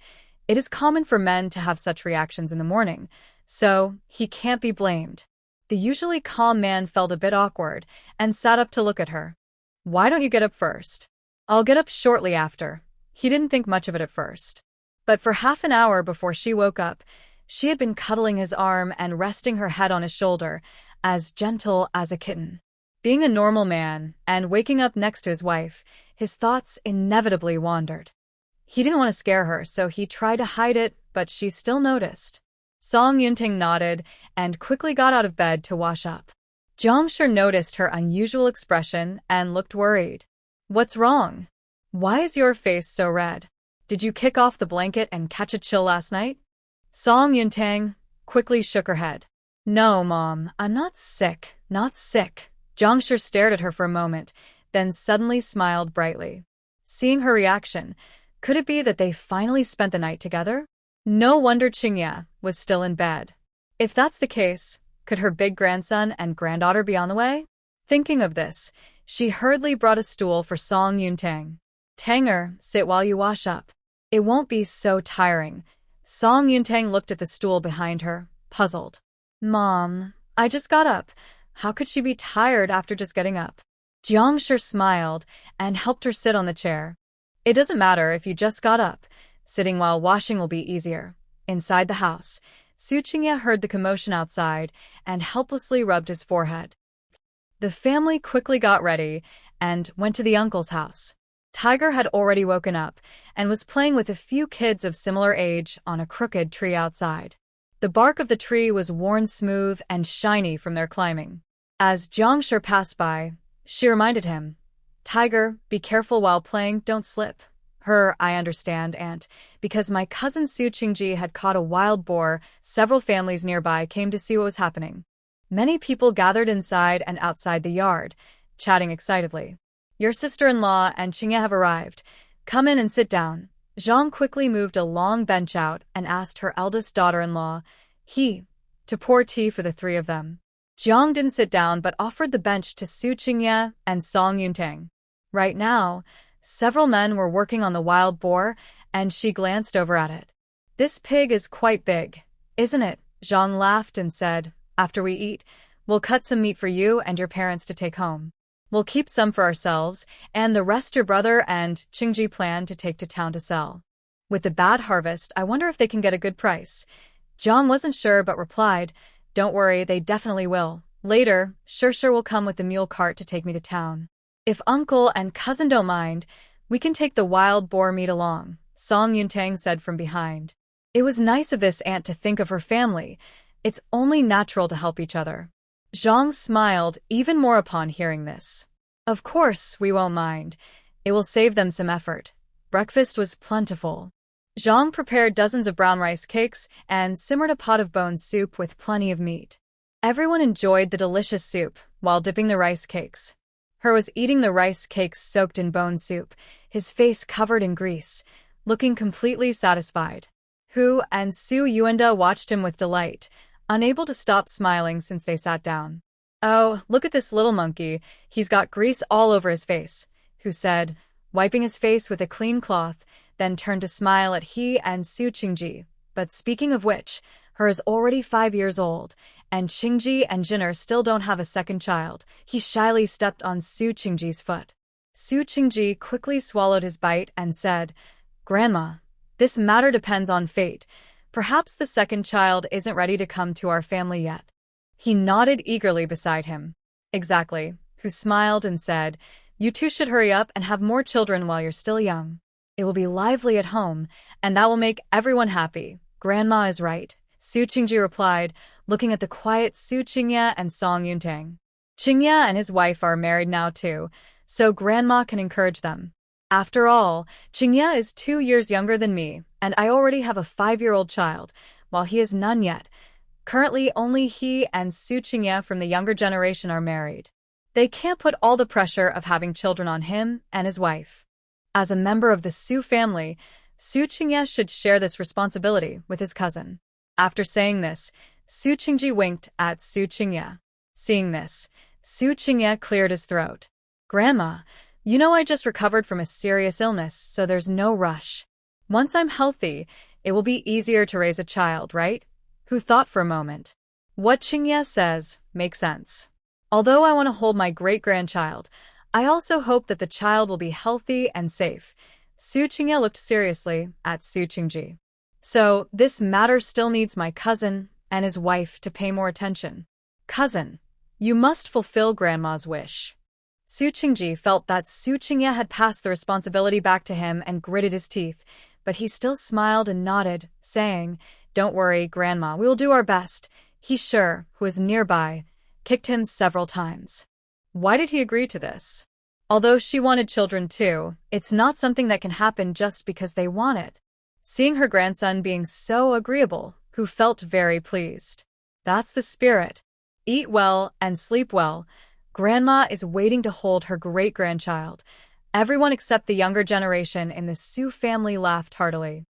it is common for men to have such reactions in the morning, so he can't be blamed. The usually calm man felt a bit awkward and sat up to look at her. Why don't you get up first? I'll get up shortly after. He didn't think much of it at first. But for half an hour before she woke up, she had been cuddling his arm and resting her head on his shoulder, as gentle as a kitten. Being a normal man and waking up next to his wife, his thoughts inevitably wandered. He didn't want to scare her, so he tried to hide it, but she still noticed. Song Yunting nodded and quickly got out of bed to wash up. Jiangshi noticed her unusual expression and looked worried. What's wrong? Why is your face so red? Did you kick off the blanket and catch a chill last night? Song Yuntang quickly shook her head. No, Mom, I'm not sick. Jiangshi stared at her for a moment, then suddenly smiled brightly. Seeing her reaction, could it be that they finally spent the night together? No wonder Qingye was still in bed. If that's the case, could her big grandson and granddaughter be on the way? Thinking of this, she hurriedly brought a stool for Song Yuntang. Tanger, sit while you wash up. It won't be so tiring. Song Yuntang looked at the stool behind her, puzzled. Mom, I just got up. How could she be tired after just getting up? Jiangshi smiled and helped her sit on the chair. It doesn't matter if you just got up. Sitting while washing will be easier. Inside the house, Su Qingye heard the commotion outside and helplessly rubbed his forehead. The family quickly got ready and went to the uncle's house. Tiger had already woken up and was playing with a few kids of similar age on a crooked tree outside. The bark of the tree was worn smooth and shiny from their climbing. As Jiangshi passed by, she reminded him, Tiger, be careful while playing, don't slip. I understand, Aunt. Because my cousin Su Qingji had caught a wild boar, several families nearby came to see what was happening. Many people gathered inside and outside the yard, chatting excitedly. Your sister-in-law and Qingye have arrived. Come in and sit down. Zhang quickly moved a long bench out and asked her eldest daughter-in-law, to pour tea for the 3 of them. Jiang didn't sit down but offered the bench to Su Qingye and Song Yuntang. Right now, several men were working on the wild boar, and she glanced over at it. This pig is quite big, isn't it? Zhang laughed and said, after we eat, we'll cut some meat for you and your parents to take home. We'll keep some for ourselves, and the rest your brother and Qingji plan to take to town to sell. With the bad harvest, I wonder if they can get a good price. Zhang wasn't sure but replied, don't worry, they definitely will. Later, Sure will come with the mule cart to take me to town. If uncle and cousin don't mind, we can take the wild boar meat along, Song Yuntang said from behind. It was nice of this aunt to think of her family. It's only natural to help each other. Zhang smiled even more upon hearing this. Of course, we won't mind. It will save them some effort. Breakfast was plentiful. Zhang prepared dozens of brown rice cakes and simmered a pot of bone soup with plenty of meat. Everyone enjoyed the delicious soup while dipping the rice cakes. He was eating the rice cakes soaked in bone soup, his face covered in grease, looking completely satisfied. Hu and Su Yuanda watched him with delight, unable to stop smiling since they sat down. "Oh, look at this little monkey. He's got grease all over his face," Hu said, wiping his face with a clean cloth, then turned to smile at he and Su Qingji. But speaking of which, her is already 5 years old, and Qingji and Jinner still don't have a second child. He shyly stepped on Su Qingji's foot. Su Qingji quickly swallowed his bite and said, "Grandma, this matter depends on fate. Perhaps the second child isn't ready to come to our family yet." He nodded eagerly beside him. "Exactly," Hu smiled and said, "You two should hurry up and have more children while you're still young. It will be lively at home, and that will make everyone happy. Grandma is right," Su Qingji replied, looking at the quiet Su Qingye and Song Yuntang. "Qingye and his wife are married now too, so Grandma can encourage them. After all, Qingye is 2 years younger than me, and I already have a 5-year-old child, while he is none yet. Currently, only he and Su Qingye from the younger generation are married. They can't put all the pressure of having children on him and his wife. As a member of the Su family, Su Qingye should share this responsibility with his cousin." After saying this, Su Qingji winked at Su Qingye. Seeing this, Su Qingye cleared his throat. "Grandma, you know I just recovered from a serious illness, so there's no rush. Once I'm healthy, it will be easier to raise a child, right?" Hu thought for a moment. What Qingye says makes sense. Although I want to hold my great-grandchild, I also hope that the child will be healthy and safe. Su Qingye looked seriously at Su Qingji. "So, this matter still needs my cousin and his wife to pay more attention. Cousin, you must fulfill Grandma's wish." Su Qingji felt that Su Qingye had passed the responsibility back to him and gritted his teeth, but he still smiled and nodded, saying, "Don't worry, Grandma, we will do our best." He sure, who was nearby, kicked him several times. Why did he agree to this? Although she wanted children too, it's not something that can happen just because they want it. Seeing her grandson being so agreeable, Hu felt very pleased. That's the spirit. Eat well and sleep well. Grandma is waiting to hold her great-grandchild. Everyone except the younger generation in the Su family laughed heartily.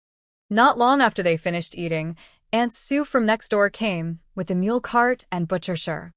Not long after they finished eating, Aunt Su from next door came, with a mule cart and butcher sure.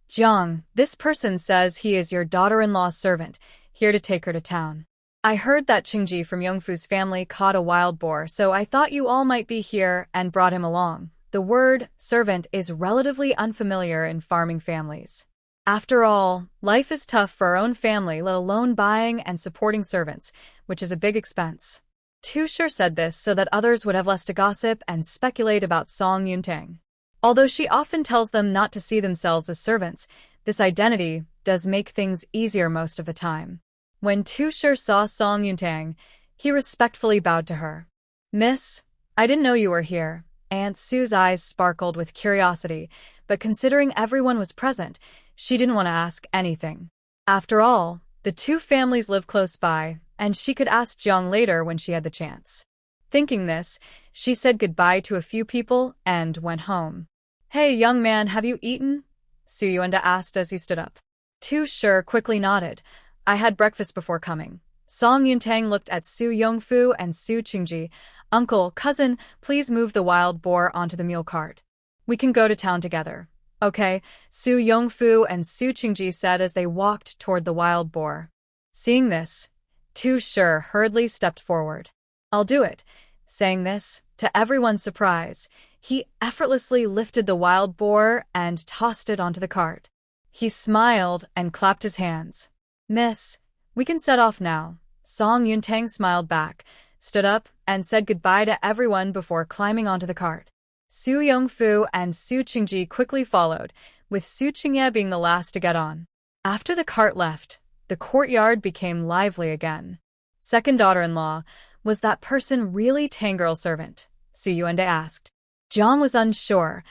"Jiang, this person says he is your daughter-in-law's servant, here to take her to town. I heard that Qingji from Yongfu's family caught a wild boar, so I thought you all might be here and brought him along." The word servant is relatively unfamiliar in farming families. After all, life is tough for our own family, let alone buying and supporting servants, which is a big expense. Tu Sure said this so that others would have less to gossip and speculate about Song Yuntang. Although she often tells them not to see themselves as servants, this identity does make things easier most of the time. When Tu Sure saw Song Yuntang, he respectfully bowed to her. "Miss, I didn't know you were here." Aunt Sue's eyes sparkled with curiosity, but considering everyone was present, she didn't want to ask anything. After all, the two families live close by, and she could ask Jiang later when she had the chance. Thinking this, she said goodbye to a few people and went home. "Hey, young man, have you eaten?" Su Yuanda asked as he stood up. Tu Sure quickly nodded. "I had breakfast before coming." Song Yuntang looked at Su Yongfu and Su Qingji. "Uncle, cousin, please move the wild boar onto the mule cart. We can go to town together." "Okay," Su Yongfu and Su Qingji said as they walked toward the wild boar. Seeing this, Tu Sure hurriedly stepped forward. "I'll do it." Saying this, to everyone's surprise, he effortlessly lifted the wild boar and tossed it onto the cart. He smiled and clapped his hands. "Miss, we can set off now." Song Yuntang smiled back, stood up, and said goodbye to everyone before climbing onto the cart. Su Yongfu and Su Qingji quickly followed, with Su Qingye being the last to get on. After the cart left, the courtyard became lively again. Second daughter-in-law, was that person really Tanggirl's servant? Su Yuanda asked. Jiang was unsure.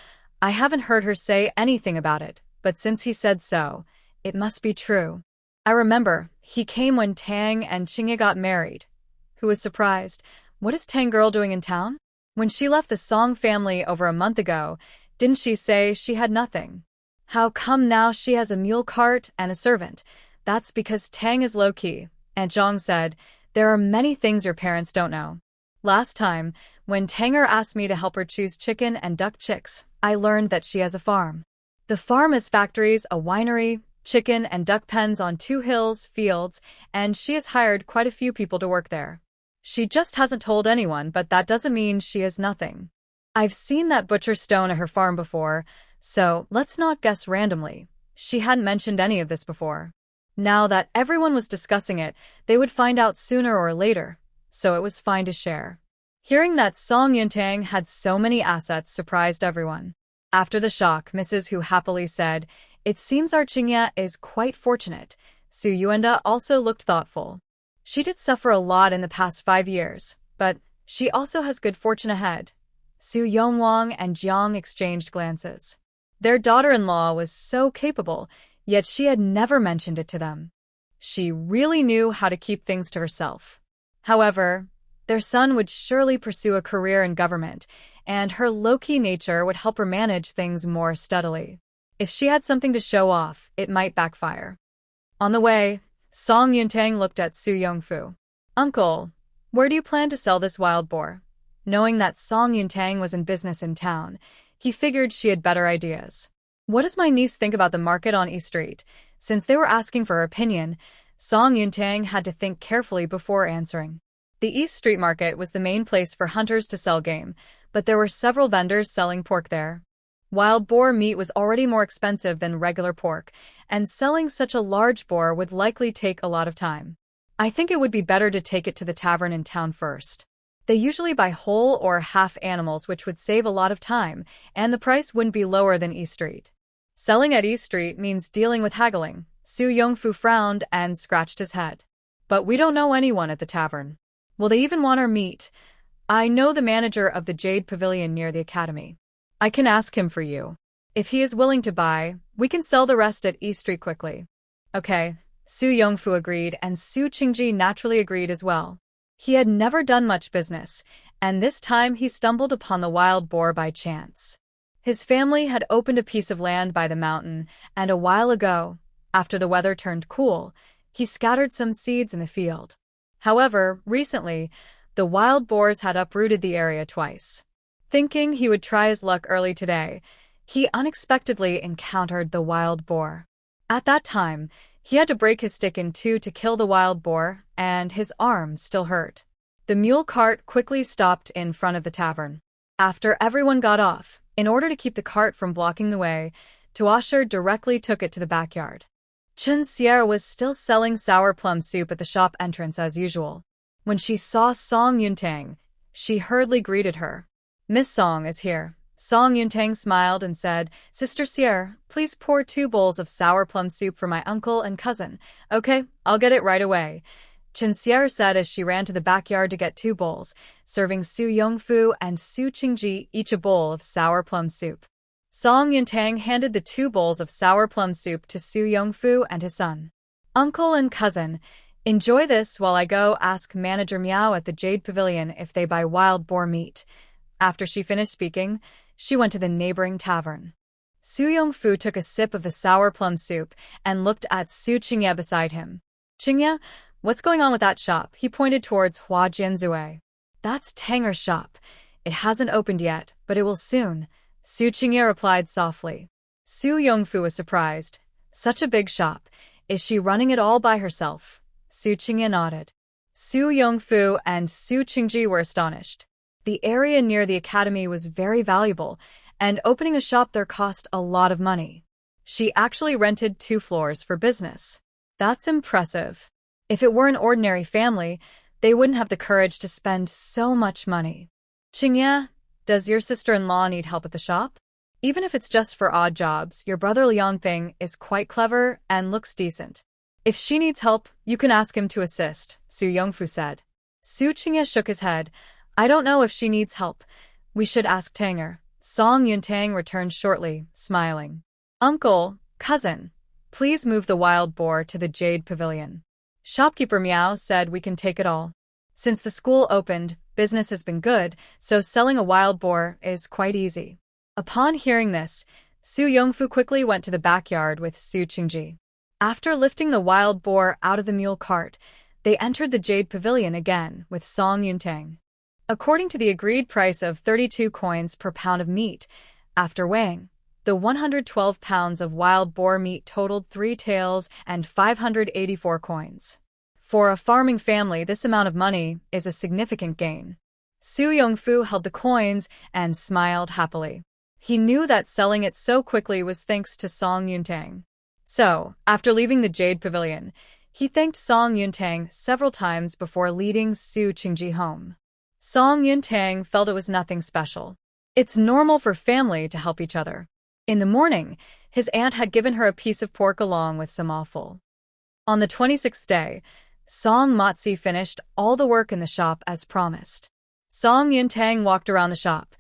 I haven't heard her say anything about it, but since he said so, it must be true. I remember, he came when Tang and Qingye got married. Who was surprised? What is Tanggirl doing in town? When she left the Song family over a month ago, didn't she say she had nothing? How come now she has a mule cart and a servant? That's because Tang is low-key, Aunt Zhang said. There are many things your parents don't know. Last time, when Tanger asked me to help her choose chicken and duck chicks, I learned that she has a farm. The farm has factories, a winery, chicken and duck pens on 2 hills, fields, and she has hired quite a few people to work there. She just hasn't told anyone, but that doesn't mean she is nothing. I've seen that butcher stone at her farm before, so let's not guess randomly. She hadn't mentioned any of this before. Now that everyone was discussing it, they would find out sooner or later, so it was fine to share. Hearing that Song Yuntang had so many assets surprised everyone. After the shock, Mrs. Hu happily said, "It seems our Qingya is quite fortunate." Su Yuanda also looked thoughtful. She did suffer a lot in the past 5 years, but she also has good fortune ahead. Su Yongwang and Jiang exchanged glances. Their daughter-in-law was so capable, yet she had never mentioned it to them. She really knew how to keep things to herself. However, their son would surely pursue a career in government, and her low-key nature would help her manage things more steadily. If she had something to show off, it might backfire. On the way, Song Yuntang looked at Su Yongfu. "Uncle, where do you plan to sell this wild boar?" Knowing that Song Yuntang was in business in town, he figured she had better ideas. "What does my niece think about the market on East Street?" Since they were asking for her opinion, Song Yuntang had to think carefully before answering. The East Street Market was the main place for hunters to sell game, but there were several vendors selling pork there. Wild boar meat was already more expensive than regular pork, and selling such a large boar would likely take a lot of time. "I think it would be better to take it to the tavern in town first. They usually buy whole or half animals, which would save a lot of time, and the price wouldn't be lower than East Street." Selling at East Street means dealing with haggling. Su Yongfu frowned and scratched his head. "But we don't know anyone at the tavern. Will they even want our meat? I know the manager of the Jade Pavilion near the academy. I can ask him for you. If he is willing to buy, we can sell the rest at East Street quickly." "Okay," Su Yongfu agreed, and Su Qingji naturally agreed as well. He had never done much business, and this time he stumbled upon the wild boar by chance. His family had opened a piece of land by the mountain, and a while ago, after the weather turned cool, he scattered some seeds in the field. However, recently, the wild boars had uprooted the area twice. Thinking he would try his luck early today, he unexpectedly encountered the wild boar. At that time, he had to break his stick in 2 to kill the wild boar, and his arm still hurt. The mule cart quickly stopped in front of the tavern. After everyone got off, in order to keep the cart from blocking the way, Tuasher directly took it to the backyard. Chen Sierra was still selling sour plum soup at the shop entrance as usual. When she saw Song Yuntang, she hurriedly greeted her. "Miss Song is here." Song Yuntang smiled and said, "Sister Sierra, please pour 2 bowls of sour plum soup for my uncle and cousin." "Okay, I'll get it right away," Chen Sierra said as she ran to the backyard to get 2 bowls, serving Su Yongfu and Su Qingji each a bowl of sour plum soup. Song Yuntang handed the 2 bowls of sour plum soup to Su Yongfu and his son. "Uncle and cousin, enjoy this while I go ask Manager Miao at the Jade Pavilion if they buy wild boar meat." After she finished speaking, she went to the neighboring tavern. Su Yongfu took a sip of the sour plum soup and looked at Su Qingye beside him. "Qingye, what's going on with that shop?" He pointed towards Hua Jianzue. "That's Tanger's shop. It hasn't opened yet, but it will soon," Su Qingye replied softly. Su Yongfu was surprised. "Such a big shop. Is she running it all by herself?" Su Qingye nodded. Su Yongfu and Su Qingji were astonished. The area near the academy was very valuable, and opening a shop there cost a lot of money. She actually rented 2 floors for business. That's impressive. If it were an ordinary family, they wouldn't have the courage to spend so much money. "Qingye, does your sister-in-law need help at the shop? Even if it's just for odd jobs, your brother Liangping is quite clever and looks decent. If she needs help, you can ask him to assist," Su Yongfu said. Su Qingye shook his head. "I don't know if she needs help. We should ask Tanger." Song Yuntang returned shortly, smiling. "Uncle, cousin, please move the wild boar to the Jade Pavilion." Shopkeeper Miao said, "We can take it all. Since the school opened, business has been good, so selling a wild boar is quite easy." Upon hearing this, Su Yongfu quickly went to the backyard with Su Qingji. After lifting the wild boar out of the mule cart, they entered the Jade Pavilion again with Song Yuntang. According to the agreed price of 32 coins per pound of meat, after weighing, The 112 pounds of wild boar meat totaled 3 taels and 584 coins. For a farming family, this amount of money is a significant gain. Su Yongfu held the coins and smiled happily. He knew that selling it so quickly was thanks to Song Yuntang. So, after leaving the Jade Pavilion, he thanked Song Yuntang several times before leading Su Qingji home. Song Yuntang felt it was nothing special. It's normal for family to help each other. In the morning, his aunt had given her a piece of pork along with some offal. On the 26th day, Song Motzi finished all the work in the shop as promised. Song Yuntang walked around the shop.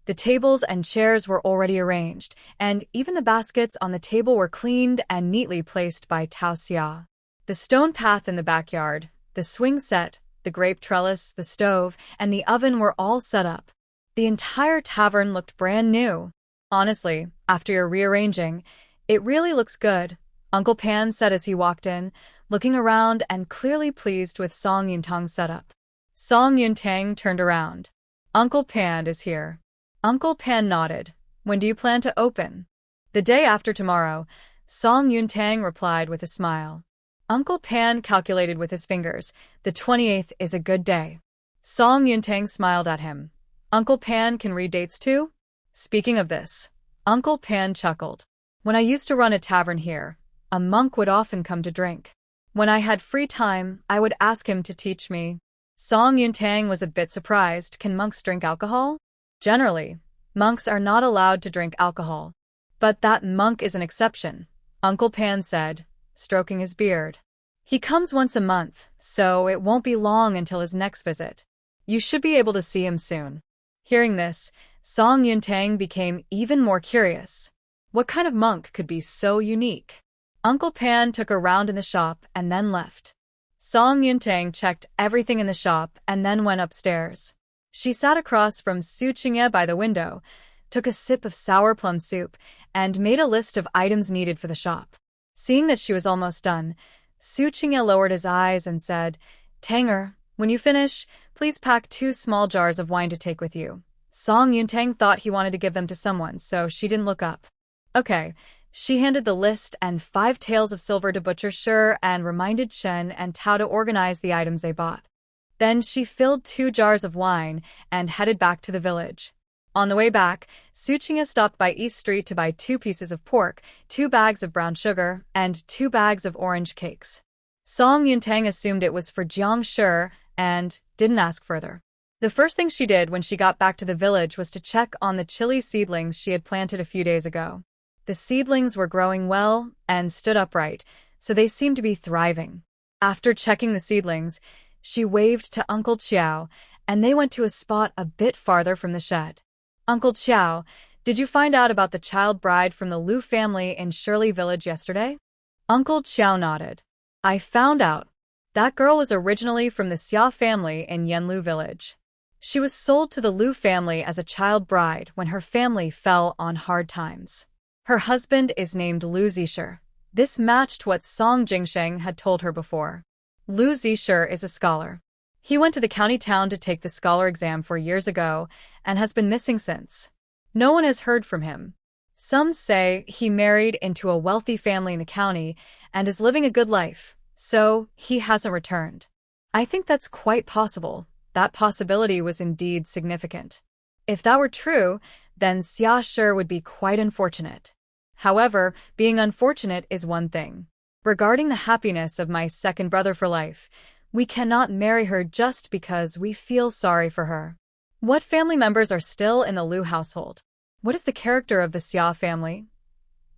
The tables and chairs were already arranged, and even the baskets on the table were cleaned and neatly placed by Tao Xia. The stone path in the backyard, the swing set, the grape trellis, the stove, and the oven were all set up. The entire tavern looked brand new. Honestly, after your rearranging, it really looks good, Uncle Pan said as he walked in, looking around and clearly pleased with Song Yuntang's setup. Song Yuntang turned around. Uncle Pan is here. Uncle Pan nodded. When do you plan to open? The day after tomorrow, Song Yuntang replied with a smile. Uncle Pan calculated with his fingers. The 28th is a good day. Song Yuntang smiled at him. Uncle Pan can read dates too? Speaking of this, Uncle Pan chuckled. When I used to run a tavern here, a monk would often come to drink. When I had free time, I would ask him to teach me. Song Yuntang was a bit surprised. Can monks drink alcohol? Generally, monks are not allowed to drink alcohol. But that monk is an exception, Uncle Pan said, stroking his beard. He comes once a month, so it won't be long until his next visit. You should be able to see him soon. Hearing this, Song Yuntang became even more curious. What kind of monk could be so unique? Uncle Pan took a round in the shop and then left. Song Yuntang checked everything in the shop and then went upstairs. She sat across from Su Qingye by the window, took a sip of sour plum soup, and made a list of items needed for the shop. Seeing that she was almost done, Su Qingye lowered his eyes and said, Tanger, when you finish, please pack 2 small jars of wine to take with you. Song Yuntang thought he wanted to give them to someone, so she didn't look up. Okay. She handed the list and 5 taels of silver to Butcher Shi and reminded Chen and Tao to organize the items they bought. Then she filled 2 jars of wine and headed back to the village. On the way back, Su Qingye stopped by East Street to buy 2 pieces of pork, 2 bags of brown sugar, and 2 bags of orange cakes. Song Yuntang assumed it was for Jiang Shi and didn't ask further. The first thing she did when she got back to the village was to check on the chili seedlings she had planted a few days ago. The seedlings were growing well and stood upright, so they seemed to be thriving. After checking the seedlings, she waved to Uncle Qiao, and they went to a spot a bit farther from the shed. Uncle Qiao, did you find out about the child bride from the Liu family in Shirley Village yesterday? Uncle Qiao nodded. I found out. That girl was originally from the Xia family in Yanlu Village. She was sold to the Liu family as a child bride when her family fell on hard times. Her husband is named Liu Zixi. This matched what Song Jingsheng had told her before. Liu Zixi is a scholar. He went to the county town to take the scholar exam 4 years ago and has been missing since. No one has heard from him. Some say he married into a wealthy family in the county and is living a good life, so he hasn't returned. I think that's quite possible. That possibility was indeed significant. If that were true, then Xia Shi would be quite unfortunate. However, being unfortunate is one thing. Regarding the happiness of my second brother for life, we cannot marry her just because we feel sorry for her. What family members are still in the Liu household? What is the character of the Xia family?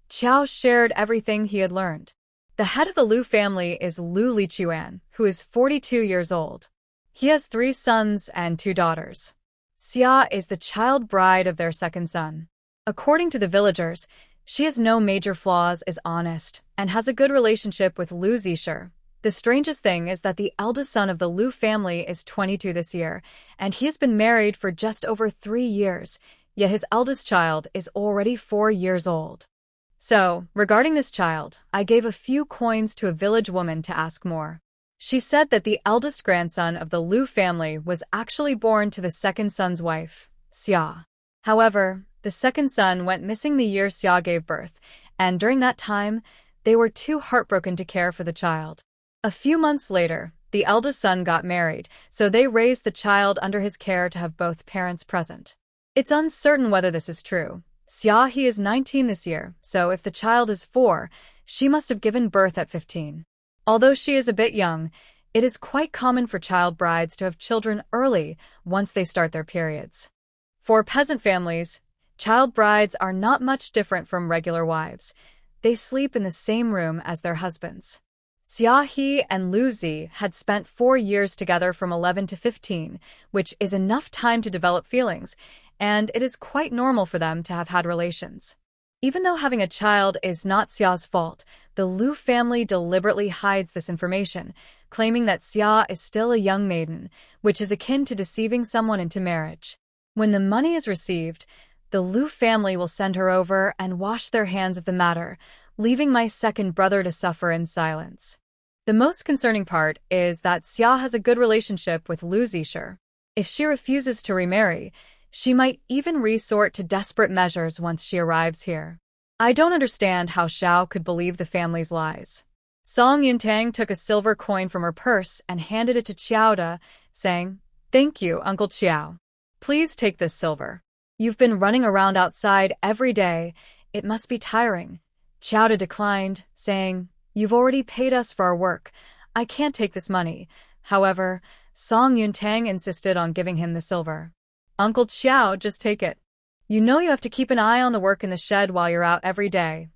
Qiao shared everything he had learned. The head of the Liu family is Liu Lichuan, who is 42 years old. He has 3 sons and 2 daughters. Xia is the child bride of their second son. According to the villagers, she has no major flaws, is honest, and has a good relationship with Liu Zixi. The strangest thing is that the eldest son of the Liu family is 22 this year, and he has been married for just over 3 years, yet his eldest child is already 4 years old. So, regarding this child, I gave a few coins to a village woman to ask more. She said that the eldest grandson of the Liu family was actually born to the second son's wife, Xia. However, The second son went missing the year Xia gave birth, and during that time, they were too heartbroken to care for the child. A few months later, the eldest son got married, so they raised the child under his care to have both parents present. It's uncertain whether this is true. Xia he is 19 this year, so if the child is 4, she must have given birth at 15. Although she is a bit young, it is quite common for child brides to have children early once they start their periods. For peasant families, child brides are not much different from regular wives. They sleep in the same room as their husbands. Xia He and Lu Zi had spent 4 years together from 11 to 15, which is enough time to develop feelings, and it is quite normal for them to have had relations. Even though having a child is not Xia's fault, the Lu family deliberately hides this information, claiming that Xia is still a young maiden, which is akin to deceiving someone into marriage. When the money is received, the Lu family will send her over and wash their hands of the matter, leaving my second brother to suffer in silence. The most concerning part is that Xia has a good relationship with Lu Zisher. If she refuses to remarry, she might even resort to desperate measures once she arrives here. I don't understand how Xiao could believe the family's lies. Song Yuntang took a silver coin from her purse and handed it to Qiaoda, saying, "Thank you, Uncle Qiao. Please take this silver. You've been running around outside every day. It must be tiring." Qiaoda declined, saying, "You've already paid us for our work. I can't take this money." However, Song Yuntang insisted on giving him the silver. "Uncle Qiao, just take it. You know you have to keep an eye on the work in the shed while you're out every day."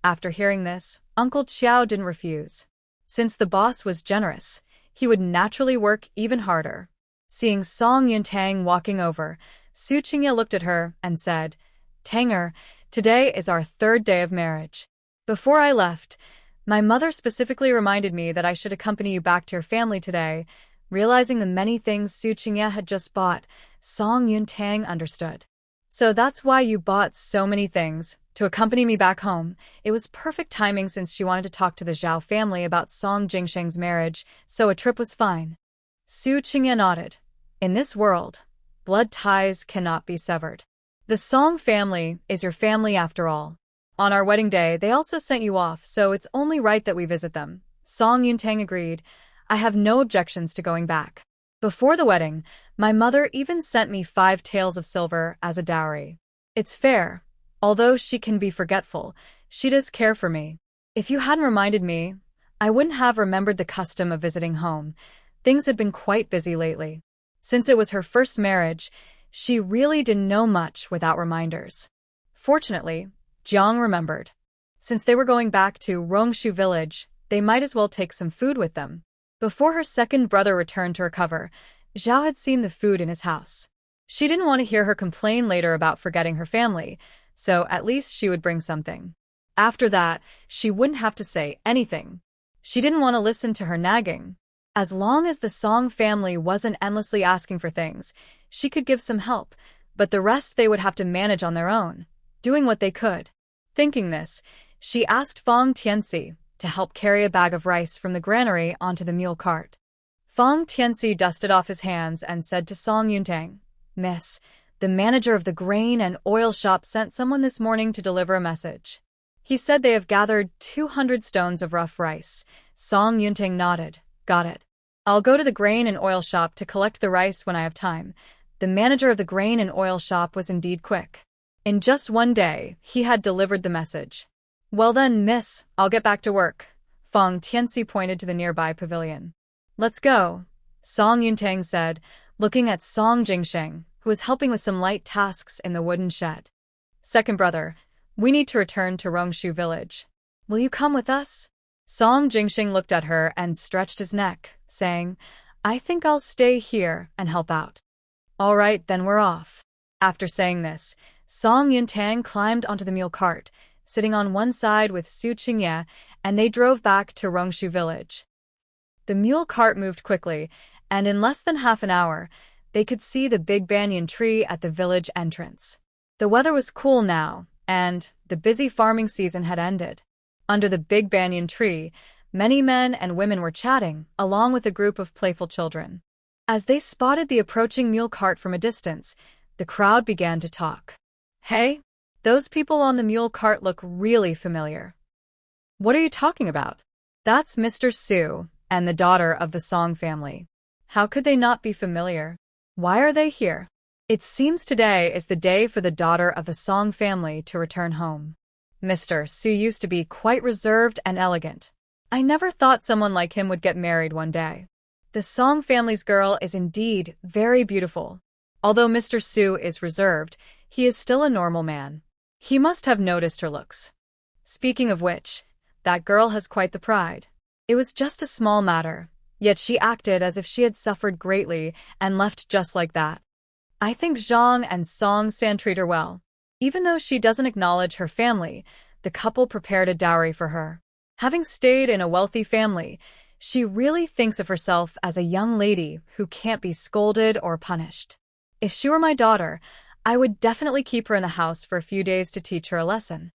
After hearing this, Uncle Qiao didn't refuse. Since the boss was generous, he would naturally work even harder. Seeing Song Yuntang walking over, Su Qingye looked at her and said, "Tanger, today is our 3rd day of marriage. Before I left, my mother specifically reminded me that I should accompany you back to your family today." Realizing the many things Su Qingye had just bought, Song Yuntang understood. "So that's why you bought so many things, to accompany me back home." It was perfect timing since she wanted to talk to the Zhao family about Song Jingsheng's marriage, so a trip was fine. Su Qingye nodded. In this world, blood ties cannot be severed. The Song family is your family after all. On our wedding day, they also sent you off, so it's only right that we visit them. Song Yuntang agreed. "I have no objections to going back. Before the wedding, my mother even sent me 5 taels of silver as a dowry. It's fair. Although she can be forgetful, she does care for me. If you hadn't reminded me, I wouldn't have remembered the custom of visiting home. Things had been quite busy lately. Since it was her first marriage, she really didn't know much without reminders." Fortunately, Jiang remembered. Since they were going back to Rongshu village, they might as well take some food with them. Before her second brother returned to recover, Zhao had seen the food in his house. She didn't want to hear her complain later about forgetting her family, so at least she would bring something. After that, she wouldn't have to say anything. She didn't want to listen to her nagging. As long as the Song family wasn't endlessly asking for things, she could give some help, but the rest they would have to manage on their own, doing what they could. Thinking this, she asked Fang Tianxi to help carry a bag of rice from the granary onto the mule cart. Fang Tianxi dusted off his hands and said to Song Yuntang, "Miss, the manager of the grain and oil shop sent someone this morning to deliver a message. He said they have gathered 200 stones of rough rice." Song Yuntang nodded. "Got it. I'll go to the grain and oil shop to collect the rice when I have time." The manager of the grain and oil shop was indeed quick. In just 1 day, he had delivered the message. "Well then, miss, I'll get back to work." Fang Tianxi pointed to the nearby pavilion. "Let's go," Song Yuntang said, looking at Song Jingsheng, who was helping with some light tasks in the wooden shed. "Second brother, we need to return to Rongshu village. Will you come with us?" Song Jingsheng looked at her and stretched his neck, saying, "I think I'll stay here and help out." "All right, then we're off." After saying this, Song Yuntang climbed onto the mule cart, sitting on one side with Su Qingye, and they drove back to Rongshu village. The mule cart moved quickly, and in less than half an hour, they could see the big banyan tree at the village entrance. The weather was cool now, and the busy farming season had ended. Under the big banyan tree, many men and women were chatting, along with a group of playful children. As they spotted the approaching mule cart from a distance, the crowd began to talk. Hey, those people on the mule cart look really familiar. What are you talking about? That's Mr. Xu and the daughter of the Song family. How could they not be familiar? Why are they here? It seems today is the day for the daughter of the Song family to return home. Mr. Xu used to be quite reserved and elegant. I never thought someone like him would get married one day. The Song family's girl is indeed very beautiful. Although Mr. Xu is reserved, he is still a normal man. He must have noticed her looks. Speaking of which, that girl has quite the pride. It was just a small matter, yet she acted as if she had suffered greatly and left just like that. I think Zhang and Song San treat her well. Even though she doesn't acknowledge her family, the couple prepared a dowry for her. Having stayed in a wealthy family, she really thinks of herself as a young lady who can't be scolded or punished. If she were my daughter, I would definitely keep her in the house for a few days to teach her a lesson.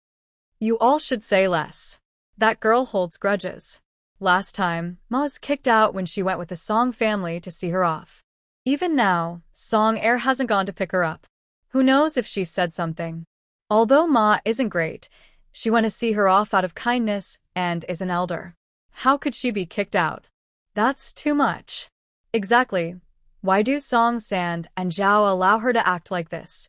You all should say less. That girl holds grudges. Last time, Ma was kicked out when she went with the Song family to see her off. Even now, Song Air hasn't gone to pick her up. Who knows if she said something. Although Ma isn't great, she went to see her off out of kindness and is an elder. How could she be kicked out? That's too much. Exactly. Why do Song San and Zhao allow her to act like this?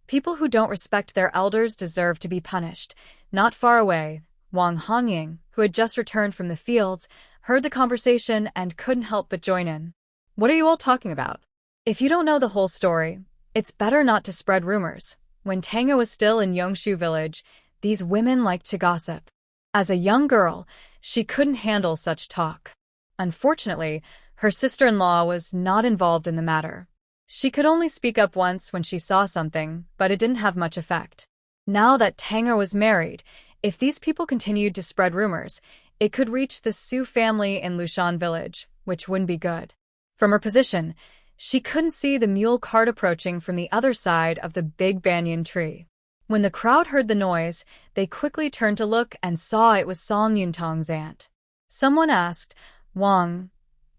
People who don't respect their elders deserve to be punished. Not far away, Wang Hongying, who had just returned from the fields, heard the conversation and couldn't help but join in. What are you all talking about? If you don't know the whole story, it's better not to spread rumors. When Tanga was still in Yongshu village, these women liked to gossip. As a young girl, she couldn't handle such talk. Unfortunately, her sister-in-law was not involved in the matter. She could only speak up once when she saw something, but it didn't have much effect. Now that Tanger was married, if these people continued to spread rumors, it could reach the Su family in Lushan village, which wouldn't be good. From her position, she couldn't see the mule cart approaching from the other side of the big banyan tree. When the crowd heard the noise, they quickly turned to look and saw it was Song Yuntong's aunt. Someone asked, Wang,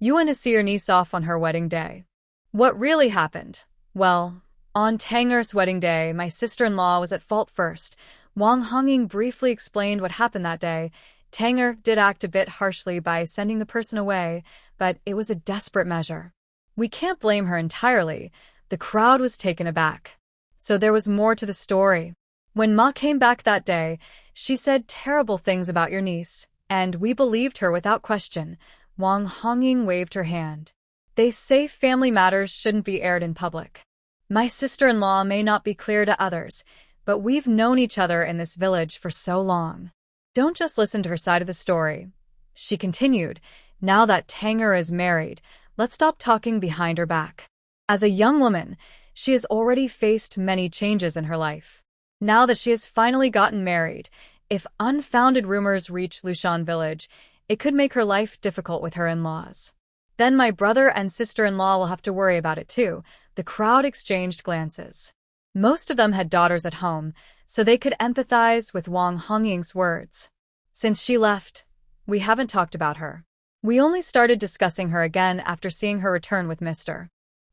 you went to see your niece off on her wedding day. What really happened? Well, on Tanger's wedding day, my sister-in-law was at fault first. Wang Hongying briefly explained what happened that day. Tanger did act a bit harshly by sending the person away, but it was a desperate measure. We can't blame her entirely. The crowd was taken aback. So there was more to the story. When Ma came back that day, she said terrible things about your niece, and we believed her without question. Wang Hongying waved her hand. They say family matters shouldn't be aired in public. My sister-in-law may not be clear to others, but we've known each other in this village for so long. Don't just listen to her side of the story. She continued, now that Tanger is married, let's stop talking behind her back. As a young woman, she has already faced many changes in her life. Now that she has finally gotten married, if unfounded rumors reach Lushan village, it could make her life difficult with her in-laws. Then my brother and sister-in-law will have to worry about it too. The crowd exchanged glances. Most of them had daughters at home, so they could empathize with Wang Hongying's words. Since she left, we haven't talked about her. We only started discussing her again after seeing her return with Mr.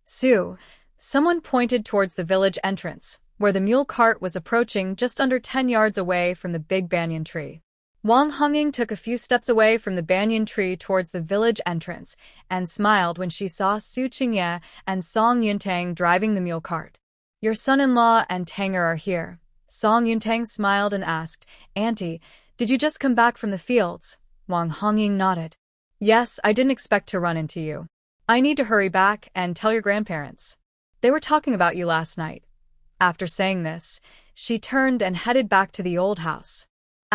Xu. Someone pointed towards the village entrance, where the mule cart was approaching just under 10 yards away from the big banyan tree. Wang Hongying took a few steps away from the banyan tree towards the village entrance and smiled when she saw Su Qingye and Song Yuntang driving the mule cart. Your son-in-law and Tanger are here. Song Yuntang smiled and asked, Auntie, did you just come back from the fields? Wang Hongying nodded. Yes, I didn't expect to run into you. I need to hurry back and tell your grandparents. They were talking about you last night. After saying this, she turned and headed back to the old house.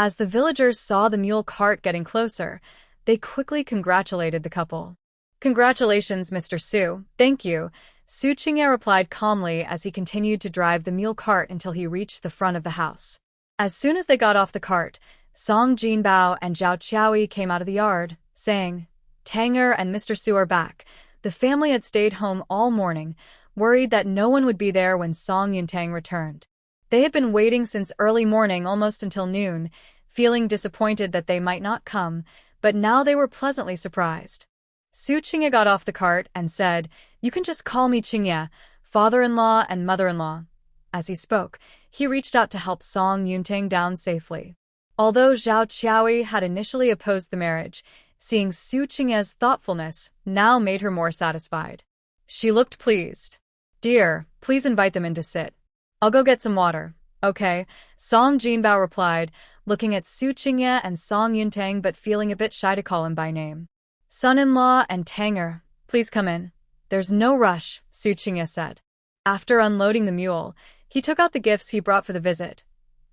As the villagers saw the mule cart getting closer, they quickly congratulated the couple. Congratulations, Mr. Xu. Thank you. Su Qingye replied calmly as he continued to drive the mule cart until he reached the front of the house. As soon as they got off the cart, Song Jinbao and Zhao Qiaoyi came out of the yard, saying, Tanger and Mr. Xu are back. The family had stayed home all morning, worried that no one would be there when Song Yuntang returned. They had been waiting since early morning almost until noon, feeling disappointed that they might not come, but now they were pleasantly surprised. Su Qingye got off the cart and said, You can just call me Qingye, father-in-law and mother-in-law. As he spoke, he reached out to help Song Yuntang down safely. Although Zhao Qiaoyi had initially opposed the marriage, seeing Su Qingye's thoughtfulness now made her more satisfied. She looked pleased. "Dear, please invite them in to sit. I'll go get some water." "Okay," Song Jinbao replied, looking at Su Qingye and Song Yuntang but feeling a bit shy to call him by name. "Son-in-law and Tanger, please come in." "There's no rush," Su Qingye said. After unloading the mule, he took out the gifts he brought for the visit.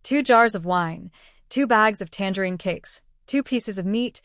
2 jars of wine, 2 bags of tangerine cakes, 2 pieces of meat,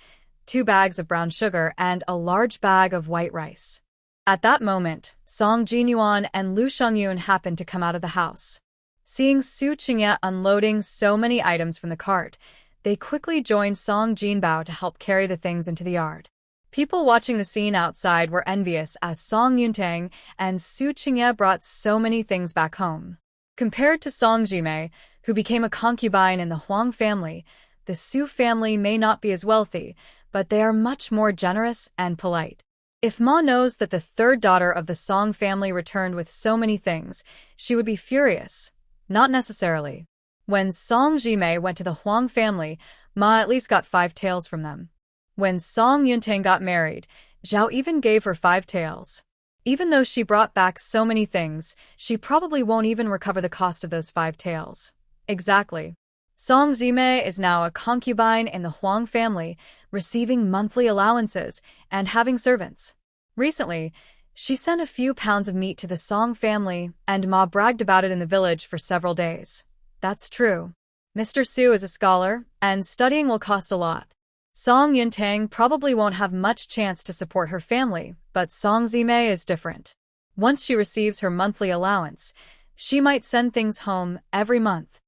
2 bags of brown sugar, and a large bag of white rice. At that moment, Song Jinyuan and Lu Shangyun happened to come out of the house. Seeing Su Qingye unloading so many items from the cart, they quickly joined Song Jinbao to help carry the things into the yard. People watching the scene outside were envious as Song Yuntang and Su Qingye brought so many things back home. Compared to Song Jimei, who became a concubine in the Huang family, the Su family may not be as wealthy, but they are much more generous and polite. If Ma knows that the 3rd daughter of the Song family returned with so many things, she would be furious. Not necessarily. When Song Jimei went to the Huang family, Ma at least got 5 taels from them. When Song Yuntang got married, Zhao even gave her 5 taels. Even though she brought back so many things, she probably won't even recover the cost of those 5 taels. Exactly. Song Jimei is now a concubine in the Huang family, receiving monthly allowances and having servants. Recently, she sent a few pounds of meat to the Song family, and Ma bragged about it in the village for several days. That's true. Mr. Su is a scholar, and studying will cost a lot. Song Yuntang probably won't have much chance to support her family, but Song Jimei is different. Once she receives her monthly allowance, she might send things home every month.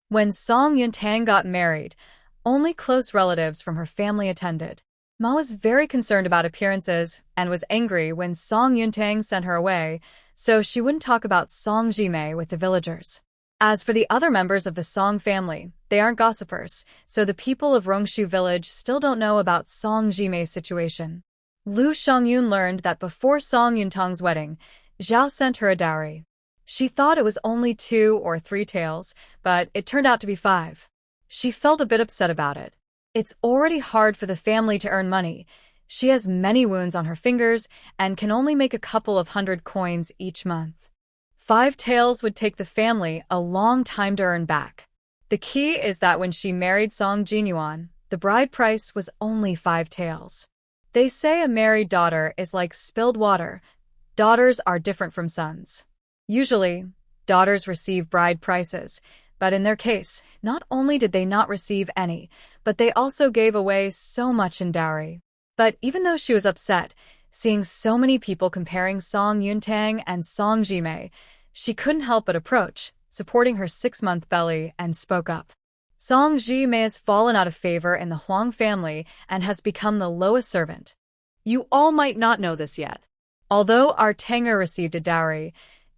When Song Yuntang got married, only close relatives from her family attended. Ma was very concerned about appearances and was angry when Song Yuntang sent her away, so she wouldn't talk about Song Jimei with the villagers. As for the other members of the Song family, they aren't gossipers, so the people of Rongshu village still don't know about Song Jimei's situation. Lu Shangyun learned that before Song Yuntang's wedding, Zhao sent her a dowry. She thought it was only 2 or 3 taels, but it turned out to be 5. She felt a bit upset about it. It's already hard for the family to earn money. She has many wounds on her fingers and can only make a couple of 100 coins each month. 5 taels would take the family a long time to earn back. The key is that when she married Song Jinyuan, the bride price was only 5 taels. They say a married daughter is like spilled water. Daughters are different from sons. Usually, daughters receive bride prices, but in their case, not only did they not receive any, but they also gave away so much in dowry. But even though she was upset, seeing so many people comparing Song Yuntang and Song Jimei, she couldn't help but approach, supporting her 6-month belly, and spoke up. Song Jimei has fallen out of favor in the Huang family and has become the lowest servant. You all might not know this yet. Although our Tanger received a dowry,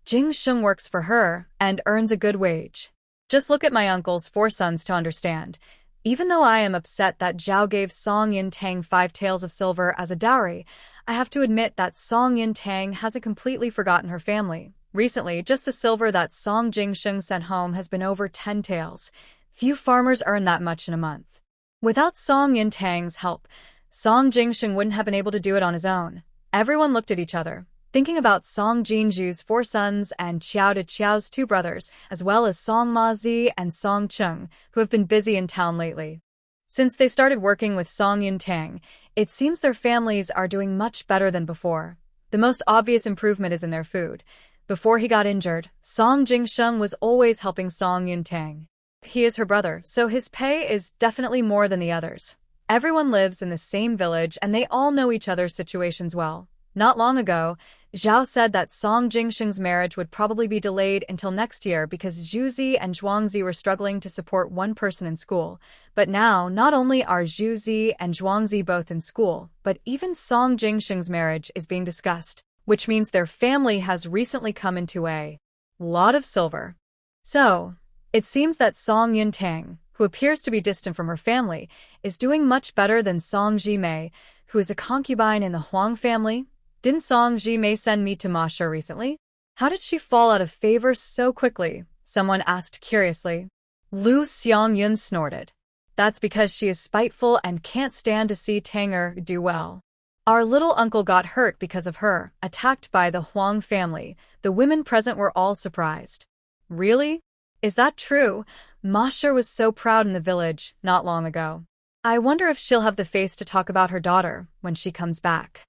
Jing Sheng works for her and earns a good wage. Just look at my uncle's 4 sons to understand. Even though I am upset that Zhao gave Song Yuntang 5 taels of silver as a dowry, I have to admit that Song Yuntang hasn't completely forgotten her family. Recently, just the silver that Song Jingsheng sent home has been over 10 taels. Few farmers earn that much in a month. Without Song Yuntang's help, Song Jingsheng wouldn't have been able to do it on his own. Everyone looked at each other, thinking about Song Jinju's 4 sons and Qiao de Qiao's 2 brothers, as well as Song Mazi and Song Cheng, who have been busy in town lately. Since they started working with Song Yuntang, it seems their families are doing much better than before. The most obvious improvement is in their food. Before he got injured, Song Jingsheng was always helping Song Yuntang. He is her brother, so his pay is definitely more than the others. Everyone lives in the same village and they all know each other's situations well. Not long ago, Zhao said that Song Jingsheng's marriage would probably be delayed until next year because Zhuzi and Zhuangzi were struggling to support one person in school. But now, not only are Zhuzi and Zhuangzi both in school, but even Song Jingsheng's marriage is being discussed, which means their family has recently come into a lot of silver. So, it seems that Song Yuntang, who appears to be distant from her family, is doing much better than Song Jimei, who is a concubine in the Huang family. Didn't Song Jimei send meat to Ma Shi recently? How did she fall out of favor so quickly? Someone asked curiously. Lu Xiangyun snorted. That's because she is spiteful and can't stand to see Tanger do well. Our little uncle got hurt because of her, attacked by the Huang family. The women present were all surprised. Really? Is that true? Masha was so proud in the village not long ago. I wonder if she'll have the face to talk about her daughter when she comes back.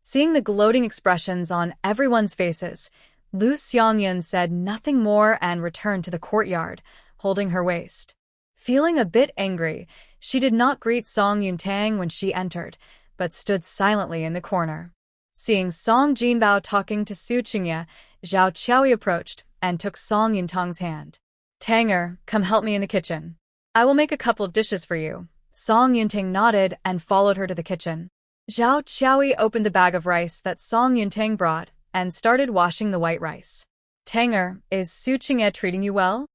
Seeing the gloating expressions on everyone's faces, Lu Xiangyun said nothing more and returned to the courtyard, holding her waist. Feeling a bit angry, she did not greet Song Yuntang when she entered, but stood silently in the corner. Seeing Song Jinbao talking to Su Qingye, Zhao Qiaoyi approached and took Song Yuntang's hand. Tanger, come help me in the kitchen. I will make a couple of dishes for you. Song Yuntang nodded and followed her to the kitchen. Zhao Qiaoyi opened the bag of rice that Song Yuntang brought and started washing the white rice. Tanger, is Su Qingye treating you well?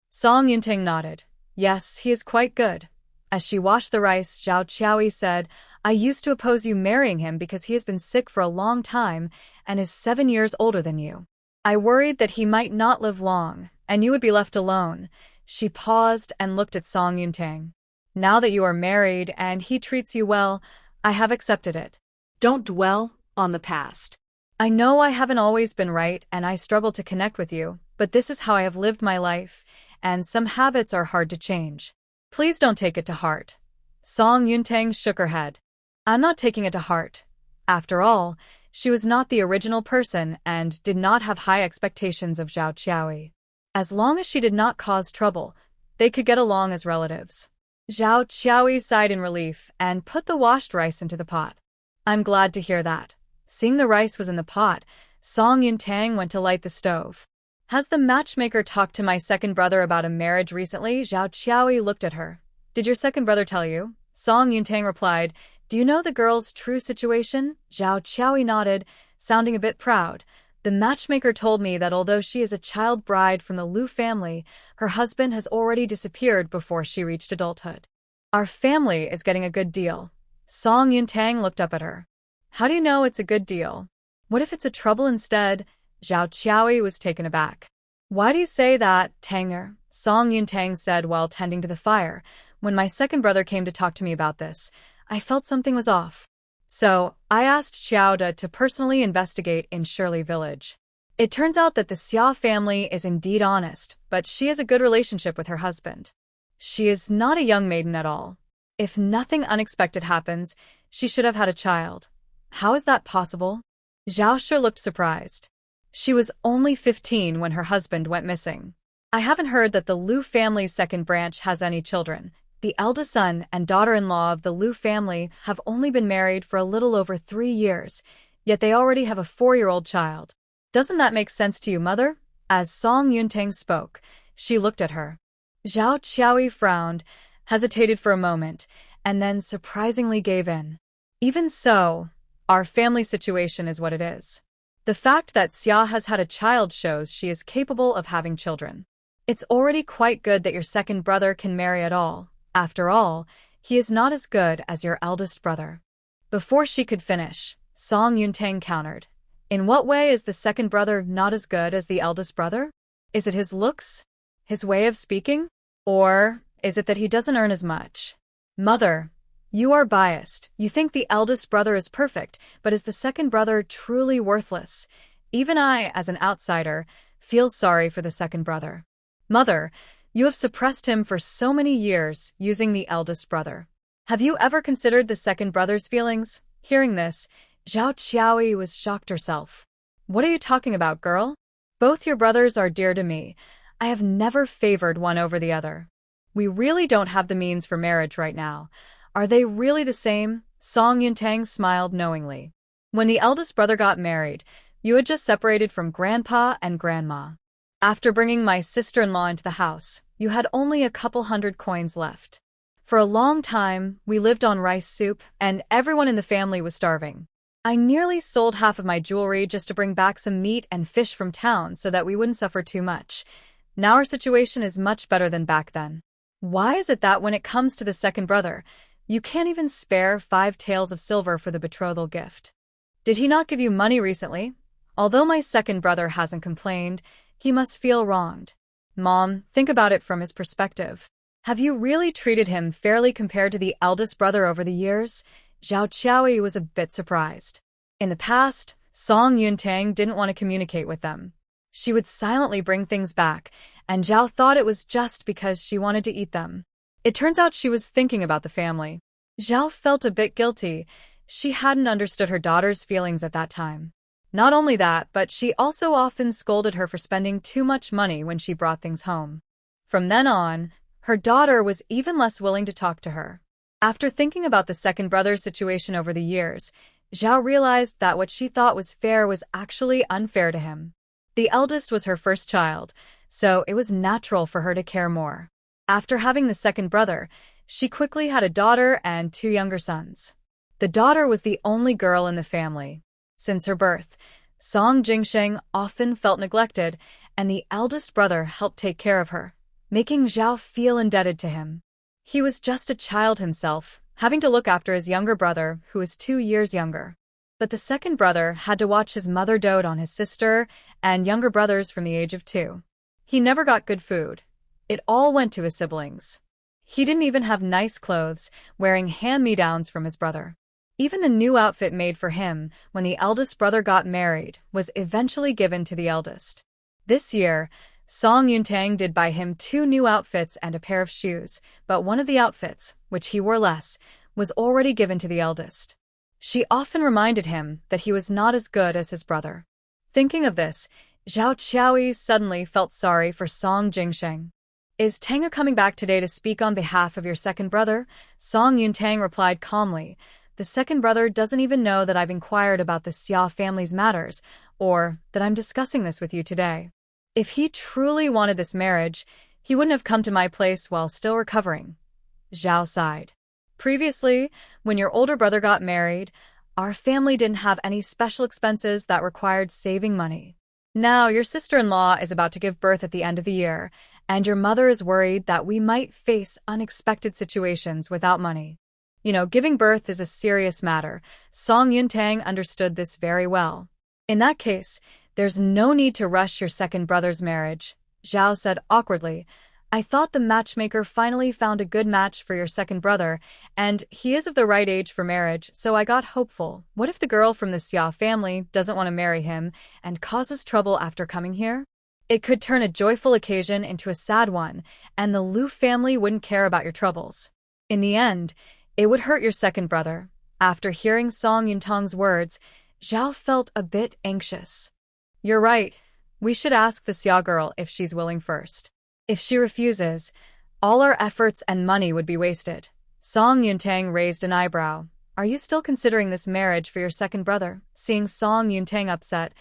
Song Yuntang nodded. Yes, he is quite good. As she washed the rice, Zhao Qiaoyi said, I used to oppose you marrying him because he has been sick for a long time and is 7 years older than you. I worried that he might not live long, and you would be left alone. She paused and looked at Song Yuntang. Now that you are married and he treats you well, I have accepted it. Don't dwell on the past. I know I haven't always been right and I struggle to connect with you, but this is how I have lived my life, and some habits are hard to change. Please don't take it to heart. Song Yuntang shook her head. I'm not taking it to heart. After all, she was not the original person and did not have high expectations of Zhao Qiaoyi. As long as she did not cause trouble, they could get along as relatives. Zhao Qiaoyi sighed in relief and put the washed rice into the pot. I'm glad to hear that. Seeing the rice was in the pot, Song Yuntang went to light the stove. Has the matchmaker talked to my second brother about a marriage recently? Zhao Qiaoyi looked at her. Did your second brother tell you? Song Yuntang replied, Do you know the girl's true situation? Zhao Qiaoyi nodded, sounding a bit proud. The matchmaker told me that although she is a child bride from the Lu family, her husband has already disappeared before she reached adulthood. Our family is getting a good deal. Song Yuntang looked up at her. How do you know it's a good deal? What if it's a trouble instead? Zhao Qiaoyi was taken aback. Why do you say that, Tanger? Song Yuntang said while tending to the fire. When my second brother came to talk to me about this, I felt something was off. So, I asked Xiaoda to personally investigate in Shirley Village. It turns out that the Xia family is indeed honest, but she has a good relationship with her husband. She is not a young maiden at all. If nothing unexpected happens, she should have had a child. How is that possible? Zhao Shi looked surprised. She was only 15 when her husband went missing. I haven't heard that the Lu family's second branch has any children. The eldest son and daughter-in-law of the Lu family have only been married for a little over 3 years, yet they already have a 4-year-old child. Doesn't that make sense to you, mother? As Song Yuntang spoke, she looked at her. Zhao Qiaoyi frowned, hesitated for a moment, and then surprisingly gave in. Even so, our family situation is what it is. The fact that Xia has had a child shows she is capable of having children. It's already quite good that your second brother can marry at all. After all, he is not as good as your eldest brother. Before she could finish, Song Yuntang countered. In what way is the second brother not as good as the eldest brother? Is it his looks? His way of speaking? Or is it that he doesn't earn as much? Mother, you are biased. You think the eldest brother is perfect, but is the second brother truly worthless? Even I, as an outsider, feel sorry for the second brother. Mother, you have suppressed him for so many years using the eldest brother. Have you ever considered the second brother's feelings? Hearing this, Zhao Qiaoyi was shocked herself. What are you talking about, girl? Both your brothers are dear to me. I have never favored one over the other. We really don't have the means for marriage right now. Are they really the same? Song Yuntang smiled knowingly. When the eldest brother got married, you had just separated from Grandpa and Grandma. After bringing my sister-in-law into the house, you had only a couple hundred coins left. For a long time, we lived on rice soup, and everyone in the family was starving. I nearly sold half of my jewelry just to bring back some meat and fish from town so that we wouldn't suffer too much. Now our situation is much better than back then. Why is it that when it comes to the second brother, you can't even spare 5 taels of silver for the betrothal gift? Did he not give you money recently? Although my second brother hasn't complained, he must feel wronged. Mom, think about it from his perspective. Have you really treated him fairly compared to the eldest brother over the years? Zhao Qiaoyi was a bit surprised. In the past, Song Yuntang didn't want to communicate with them. She would silently bring things back, and Zhao thought it was just because she wanted to eat them. It turns out she was thinking about the family. Zhao felt a bit guilty. She hadn't understood her daughter's feelings at that time. Not only that, but she also often scolded her for spending too much money when she brought things home. From then on, her daughter was even less willing to talk to her. After thinking about the second brother's situation over the years, Zhao realized that what she thought was fair was actually unfair to him. The eldest was her first child, so it was natural for her to care more. After having the second brother, she quickly had a daughter and 2 younger sons. The daughter was the only girl in the family. Since her birth, Song Jingsheng often felt neglected, and the eldest brother helped take care of her, making Zhao feel indebted to him. He was just a child himself, having to look after his younger brother, who was 2 years younger. But the second brother had to watch his mother dote on his sister and younger brothers from the age of 2. He never got good food. It all went to his siblings. He didn't even have nice clothes, wearing hand-me-downs from his brother. Even the new outfit made for him when the eldest brother got married was eventually given to the eldest. This year, Song Yuntang did buy him 2 new outfits and a pair of shoes, but one of the outfits, which he wore less, was already given to the eldest. She often reminded him that he was not as good as his brother. Thinking of this, Zhao Qiaoyi suddenly felt sorry for Song Jingsheng. Is Tanga coming back today to speak on behalf of your second brother? Song Yuntang replied calmly. The second brother doesn't even know that I've inquired about the Xia family's matters, or that I'm discussing this with you today. If he truly wanted this marriage, he wouldn't have come to my place while still recovering. Zhao sighed. Previously, when your older brother got married, our family didn't have any special expenses that required saving money. Now your sister-in-law is about to give birth at the end of the year, and your mother is worried that we might face unexpected situations without money. Giving birth is a serious matter. Song Yuntang understood this very well. In that case, there's no need to rush your second brother's marriage, Zhao said awkwardly. I thought the matchmaker finally found a good match for your second brother, and he is of the right age for marriage, so I got hopeful. What if the girl from the Xia family doesn't want to marry him and causes trouble after coming here? It could turn a joyful occasion into a sad one, and the Lu family wouldn't care about your troubles. In the end, it would hurt your second brother. After hearing Song Yuntang's words, Zhao felt a bit anxious. You're right. We should ask the Xia girl if she's willing first. If she refuses, all our efforts and money would be wasted. Song Yuntang raised an eyebrow. Are you still considering this marriage for your second brother? Seeing Song Yuntang upset,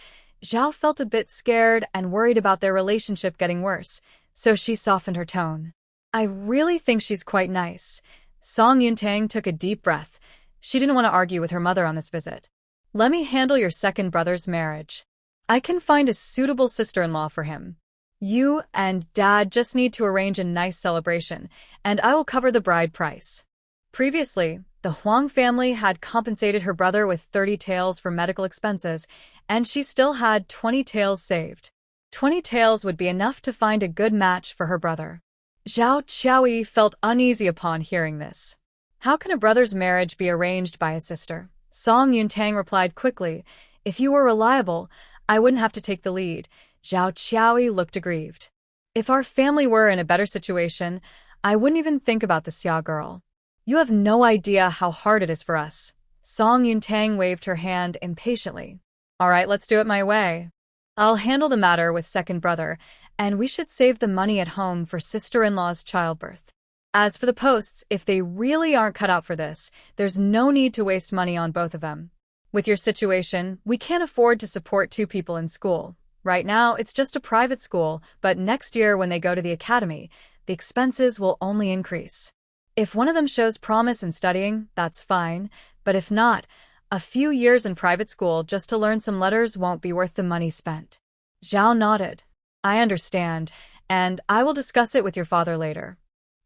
Zhao felt a bit scared and worried about their relationship getting worse, so she softened her tone. I really think she's quite nice. Song Yuntang took a deep breath. She didn't want to argue with her mother on this visit. Let me handle your second brother's marriage. I can find a suitable sister-in-law for him. You and Dad just need to arrange a nice celebration, and I will cover the bride price. Previously, the Huang family had compensated her brother with 30 taels for medical expenses, and she still had 20 taels saved. 20 taels would be enough to find a good match for her brother. Zhao Qiaoyi felt uneasy upon hearing this. How can a brother's marriage be arranged by a sister? Song Yuntang replied quickly. If you were reliable, I wouldn't have to take the lead. Zhao Qiaoyi looked aggrieved. If our family were in a better situation, I wouldn't even think about the Xia girl. You have no idea how hard it is for us. Song Yuntang waved her hand impatiently. All right, let's do it my way. I'll handle the matter with second brother, and we should save the money at home for sister-in-law's childbirth. As for the posts, if they really aren't cut out for this, there's no need to waste money on both of them. With your situation, we can't afford to support 2 people in school. Right now, it's just a private school, but next year when they go to the academy, the expenses will only increase. If one of them shows promise in studying, that's fine, but if not, a few years in private school just to learn some letters won't be worth the money spent. Zhao nodded. I understand, and I will discuss it with your father later.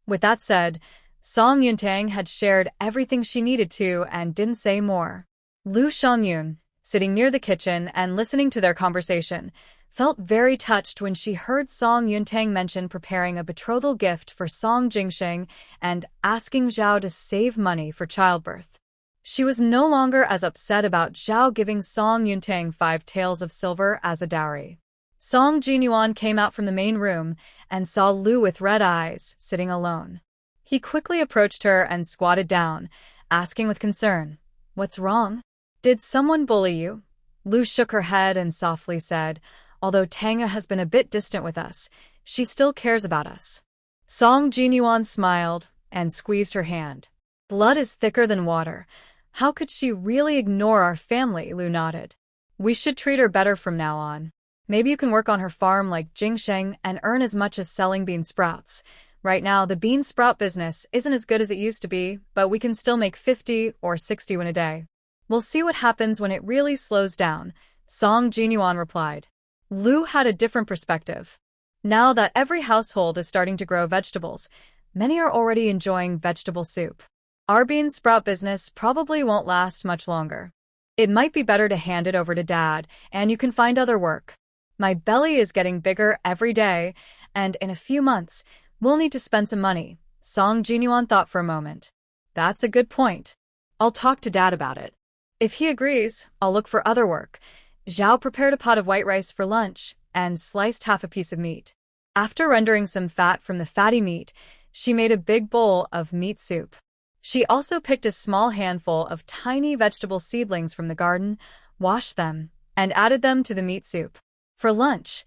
With that said, Song Yuntang had shared everything she needed to and didn't say more. Lu Shangyun, sitting near the kitchen and listening to their conversation, felt very touched when she heard Song Yuntang mention preparing a betrothal gift for Song Jingsheng and asking Zhao to save money for childbirth. She was no longer as upset about Zhao giving Song Yuntang 5 taels of silver as a dowry. Song Jinyuan came out from the main room and saw Lu with red eyes, sitting alone. He quickly approached her and squatted down, asking with concern, "What's wrong? Did someone bully you?" Lu shook her head and softly said, "Although Tanga has been a bit distant with us, she still cares about us." Song Jinyuan smiled and squeezed her hand. "Blood is thicker than water. How could she really ignore our family?" Lu nodded. "We should treat her better from now on. Maybe you can work on her farm like Jingsheng and earn as much as selling bean sprouts. Right now, the bean sprout business isn't as good as it used to be, but we can still make 50 or 60 won a day. We'll see what happens when it really slows down," Song Jinyuan replied. Lu had a different perspective. Now that every household is starting to grow vegetables, many are already enjoying vegetable soup. Our bean sprout business probably won't last much longer. It might be better to hand it over to Dad, and you can find other work. My belly is getting bigger every day, and in a few months, we'll need to spend some money. Song Jinyuan thought for a moment. That's a good point. I'll talk to Dad about it. If he agrees, I'll look for other work. Zhao prepared a pot of white rice for lunch and sliced half a piece of meat. After rendering some fat from the fatty meat, she made a big bowl of meat soup. She also picked a small handful of tiny vegetable seedlings from the garden, washed them, and added them to the meat soup. For lunch,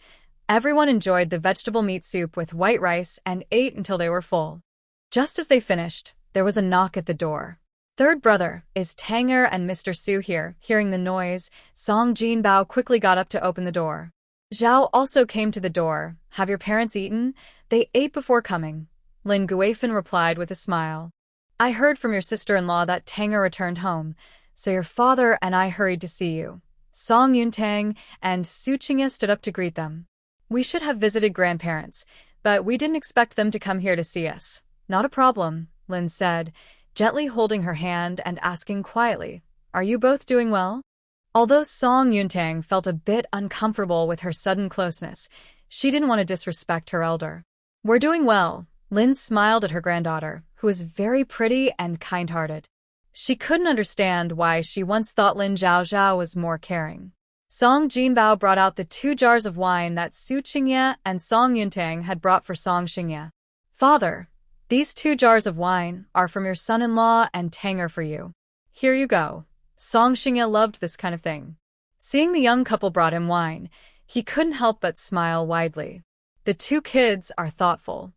everyone enjoyed the vegetable meat soup with white rice and ate until they were full. Just as they finished, there was a knock at the door. "Third brother, is Tanger and Mr. Su here?" Hearing the noise, Song Jinbao quickly got up to open the door. Zhao also came to the door. "Have your parents eaten?" "They ate before coming," Lin Guifan replied with a smile. "I heard from your sister-in-law that Tanger returned home, so your father and I hurried to see you." Song Yuntang and Su Qingye stood up to greet them. "We should have visited grandparents, but we didn't expect them to come here to see us." "Not a problem," Lin said, gently holding her hand and asking quietly, "Are you both doing well?" Although Song Yuntang felt a bit uncomfortable with her sudden closeness, she didn't want to disrespect her elder. "We're doing well." Lin smiled at her granddaughter, who was very pretty and kind-hearted. She couldn't understand why she once thought Lin Zhaozhao was more caring. Song Jinbao brought out the 2 jars of wine that Su Qingye and Song Yuntang had brought for Song Xingye. "Father, these 2 jars of wine are from your son-in-law and Tanger for you. Here you go." Song Xingye loved this kind of thing. Seeing the young couple brought him wine, he couldn't help but smile widely. The 2 kids are thoughtful.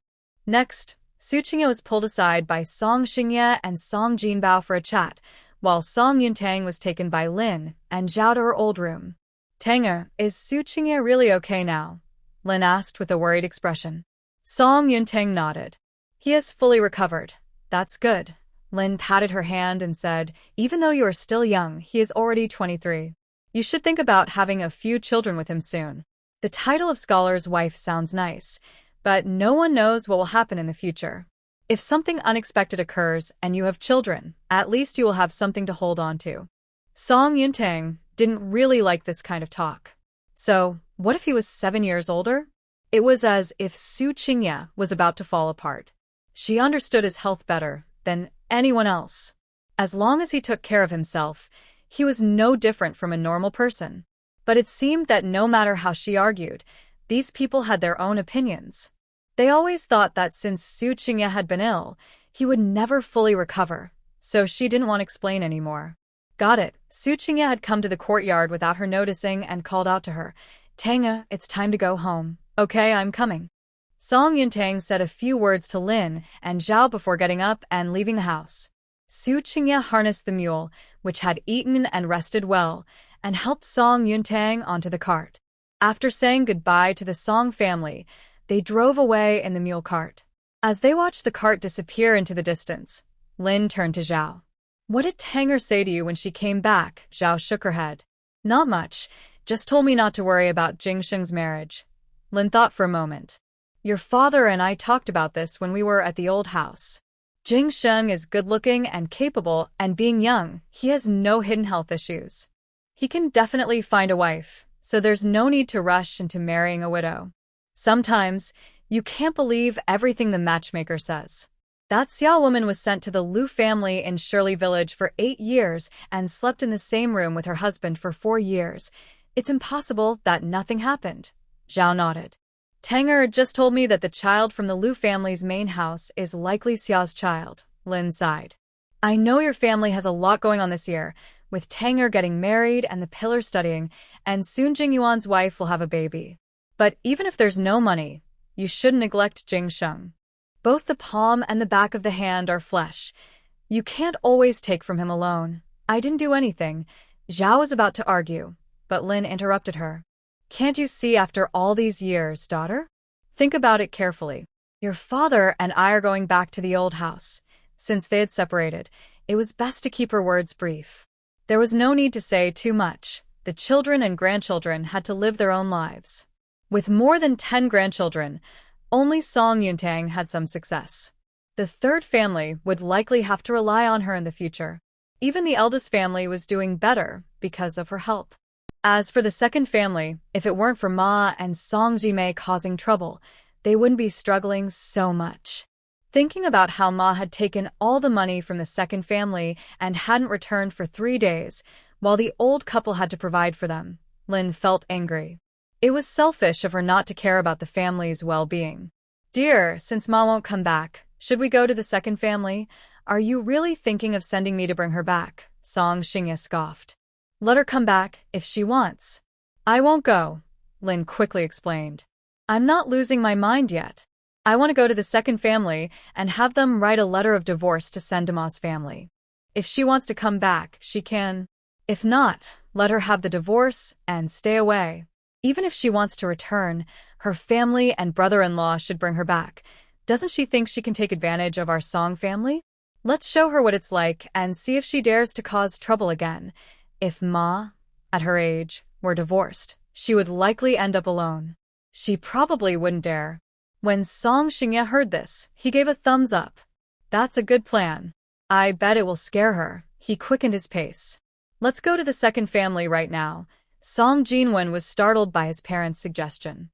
Next, Su Qingye was pulled aside by Song Xingye and Song Jinbao for a chat, while Song Yuntang was taken by Lin and Zhao to her old room. "Tanger, is Su Qingye really okay now?" Lin asked with a worried expression. Song Yuntang nodded. "He has fully recovered. That's good." Lin patted her hand and said, "Even though you are still young, he is already 23. You should think about having a few children with him soon. The title of scholar's wife sounds nice, but no one knows what will happen in the future. If something unexpected occurs and you have children, at least you will have something to hold on to." Song Yuntang didn't really like this kind of talk. So, what if he was 7 years older? It was as if Su Qingye was about to fall apart. She understood his health better than anyone else. As long as he took care of himself, he was no different from a normal person. But it seemed that no matter how she argued, these people had their own opinions. They always thought that since Su Qingye had been ill, he would never fully recover, so she didn't want to explain anymore. "Got it." Su Qingye had come to the courtyard without her noticing and called out to her, "Tanga, it's time to go home." "Okay, I'm coming." Song Yuntang said a few words to Lin and Zhao before getting up and leaving the house. Su Qingye harnessed the mule, which had eaten and rested well, and helped Song Yuntang onto the cart. After saying goodbye to the Song family, they drove away in the mule cart. As they watched the cart disappear into the distance, Lin turned to Zhao. "What did Tanger say to you when she came back?" Zhao shook her head. "Not much, just told me not to worry about Jingsheng's marriage." Lin thought for a moment. "Your father and I talked about this when we were at the old house. Jingsheng is good-looking and capable, and being young, he has no hidden health issues. He can definitely find a wife. so there's no need to rush into marrying a widow. Sometimes, you can't believe everything the matchmaker says. That Xiao woman was sent to the Liu family in Shirley Village for 8 years and slept in the same room with her husband for 4 years. It's impossible that nothing happened. Zhao nodded. Tanger just told me that the child from the Liu family's main house is likely Xiao's child. Lin sighed. I know your family has a lot going on this year, with Tanger getting married and the pillar studying, and soon Jingyuan's wife will have a baby. But even if there's no money, you shouldn't neglect Jingsheng. Both the palm and the back of the hand are flesh. You can't always take from him alone. I didn't do anything. Zhao was about to argue, but Lin interrupted her. Can't you see after all these years, daughter? Think about it carefully. Your father and I are going back to the old house. Since they had separated, it was best to keep her words brief. There was no need to say too much. The children and grandchildren had to live their own lives. With more than 10 grandchildren, only Song Yuntang had some success. The third family would likely have to rely on her in the future. Even the eldest family was doing better because of her help. As for the second family, if it weren't for Ma and Song Jimei causing trouble, they wouldn't be struggling so much. Thinking about how Ma had taken all the money from the second family and hadn't returned for 3 days, while the old couple had to provide for them, Lin felt angry. It was selfish of her not to care about the family's well-being. Dear, since Ma won't come back, should we go to the second family? Are you really thinking of sending me to bring her back? Song Xingye scoffed. Let her come back if she wants. I won't go, Lin quickly explained. I'm not losing my mind yet. I want to go to the second family and have them write a letter of divorce to send to Ma's family. If she wants to come back, she can. If not, let her have the divorce and stay away. Even if she wants to return, her family and brother-in-law should bring her back. Doesn't she think she can take advantage of our Song family? Let's show her what it's like and see if she dares to cause trouble again. If Ma, at her age, were divorced, she would likely end up alone. She probably wouldn't dare. When Song Xingye heard this, he gave a thumbs up. That's a good plan. I bet it will scare her. He quickened his pace. Let's go to the second family right now. Song Jinwen was startled by his parents' suggestion.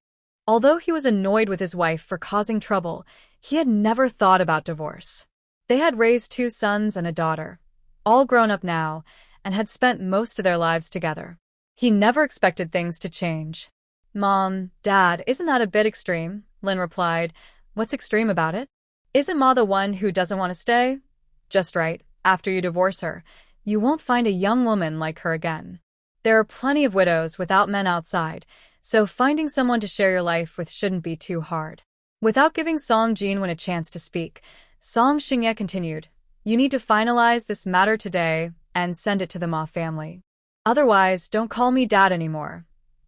Although he was annoyed with his wife for causing trouble, he had never thought about divorce. They had raised 2 sons and a daughter, all grown up now, and had spent most of their lives together. He never expected things to change. Mom, Dad, isn't that a bit extreme? Lin replied. What's extreme about it? Isn't Ma the one who doesn't want to stay? Just right, after you divorce her, you won't find a young woman like her again. There are plenty of widows without men outside, so finding someone to share your life with shouldn't be too hard. Without giving Song Jinwen a chance to speak, Song Xingye continued, You need to finalize this matter today and send it to the Ma family. Otherwise, don't call me Dad anymore.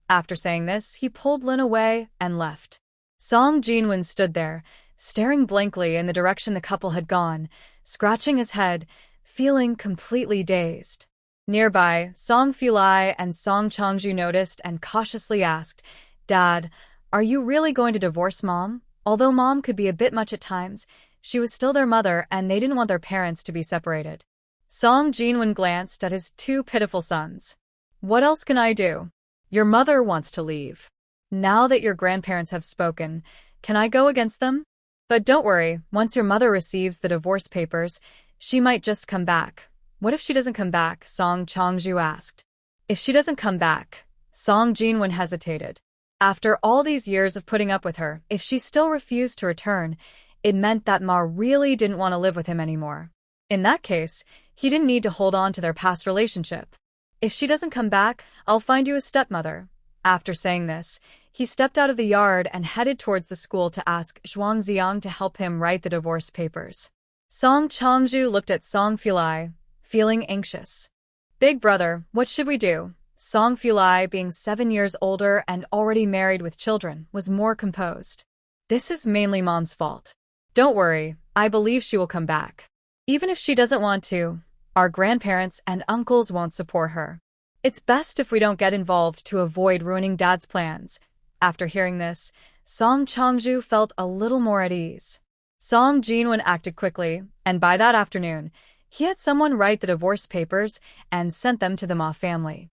After saying this, he pulled Lin away and left. Song Jinwen stood there, staring blankly in the direction the couple had gone, scratching his head, feeling completely dazed. Nearby, Song Filai and Song Changju noticed and cautiously asked, Dad, are you really going to divorce Mom? Although Mom could be a bit much at times, she was still their mother and they didn't want their parents to be separated. Song Jinwen glanced at his 2 pitiful sons. What else can I do? Your mother wants to leave. Now that your grandparents have spoken, can I go against them? But don't worry, once your mother receives the divorce papers, she might just come back. What if she doesn't come back? Song Changju asked. If she doesn't come back, Song Jinwen hesitated. After all these years of putting up with her, if she still refused to return, it meant that Ma really didn't want to live with him anymore. In that case, he didn't need to hold on to their past relationship. If she doesn't come back, I'll find you a stepmother. After saying this, he stepped out of the yard and headed towards the school to ask Zhuang Ziang to help him write the divorce papers. Song Changju looked at Song Filai, feeling anxious. Big brother, what should we do? Song Filai, being 7 years older and already married with children, was more composed. This is mainly Mom's fault. Don't worry, I believe she will come back. Even if she doesn't want to, our grandparents and uncles won't support her. It's best if we don't get involved to avoid ruining Dad's plans. After hearing this, Song Changju felt a little more at ease. Song Jinwen acted quickly, and by that afternoon, he had someone write the divorce papers and sent them to the Ma family.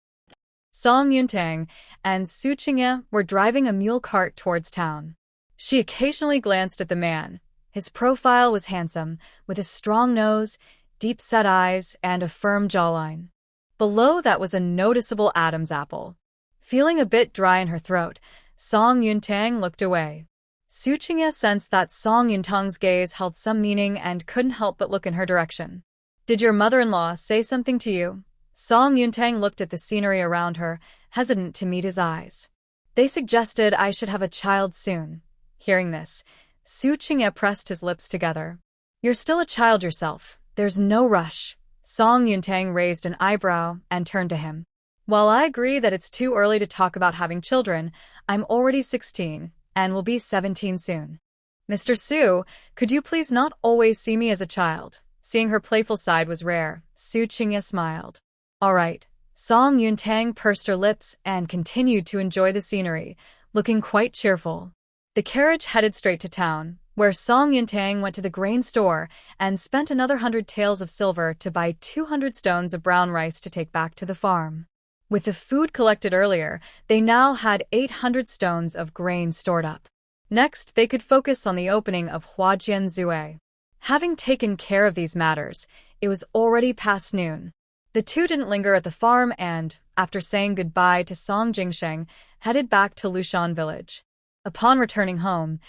Song Yuntang and Su Qingye were driving a mule cart towards town. She occasionally glanced at the man. His profile was handsome, with a strong nose, deep-set eyes, and a firm jawline. Below that was a noticeable Adam's apple. Feeling a bit dry in her throat, Song Yuntang looked away. Su Qingye sensed that Song Yuntang's gaze held some meaning and couldn't help but look in her direction. "Did your mother-in-law say something to you?" Song Yuntang looked at the scenery around her, hesitant to meet his eyes. "They suggested I should have a child soon." Hearing this, Su Qingye pressed his lips together. "You're still a child yourself. There's no rush." Song Yuntang raised an eyebrow and turned to him. "While I agree that it's too early to talk about having children, I'm already 16 and will be 17 soon. Mr. Su, could you please not always see me as a child?" Seeing her playful side was rare, Su Qingye smiled. "All right." Song Yuntang pursed her lips and continued to enjoy the scenery, looking quite cheerful. The carriage headed straight to town, where Song Yuntang went to the grain store and spent another 100 taels of silver to buy 200 stones of brown rice to take back to the farm. With the food collected earlier, they now had 800 stones of grain stored up. Next, they could focus on the opening of Huajian Zue. Having taken care of these matters, it was already past noon. The two didn't linger at the farm and, after saying goodbye to Song Jingsheng, headed back to Lushan village. Upon returning home,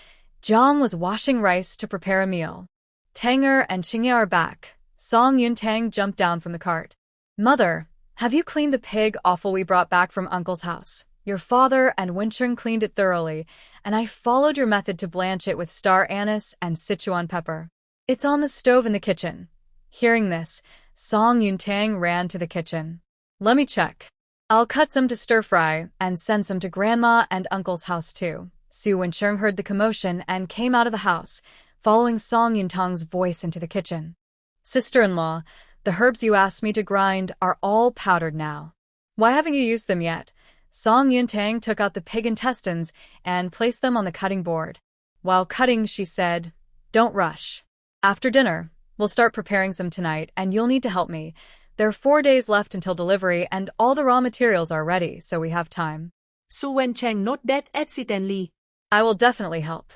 Jiang was washing rice to prepare a meal. "Tanger and Qingye are back." Song Yuntang jumped down from the cart. "Mother, have you cleaned the pig offal we brought back from Uncle's house? Your father and Wencheng cleaned it thoroughly, and I followed your method to blanch it with star anise and Sichuan pepper. It's on the stove in the kitchen." Hearing this, Song Yuntang ran to the kitchen. "Let me check. I'll cut some to stir-fry and send some to Grandma and Uncle's house too." Su Wencheng heard the commotion and came out of the house, following Song Yuntang's voice into the kitchen. "Sister-in-law, the herbs you asked me to grind are all powdered now. Why haven't you used them yet?" Song Yuntang took out the pig intestines and placed them on the cutting board. While cutting, she said, "Don't rush. After dinner, we'll start preparing some tonight, and you'll need to help me. There are 4 days left until delivery, and all the raw materials are ready, so we have time." Su Wencheng nodded that hesitantly. "I will definitely help."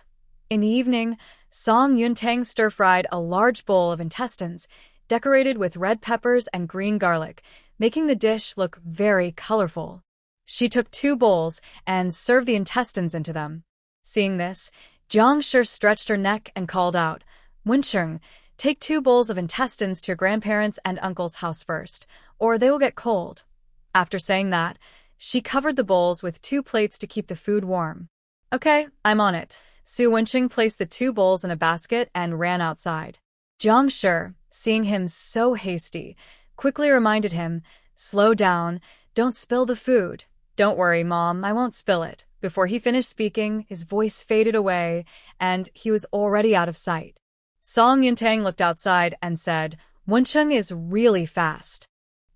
In the evening, Song Yuntang stir-fried a large bowl of intestines, decorated with red peppers and green garlic, making the dish look very colorful. She took 2 bowls and served the intestines into them. Seeing this, Jiang Shi stretched her neck and called out, "Wencheng, take 2 bowls of intestines to your grandparents' and uncle's house first, or they will get cold." After saying that, she covered the bowls with 2 plates to keep the food warm. "Okay, I'm on it." Su Wencheng placed the 2 bowls in a basket and ran outside. Jiang Shi, seeing him so hasty, quickly reminded him, "Slow down, don't spill the food." "Don't worry, Mom, I won't spill it." Before he finished speaking, his voice faded away, and he was already out of sight. Song Yuntang looked outside and said, "Wencheng is really fast."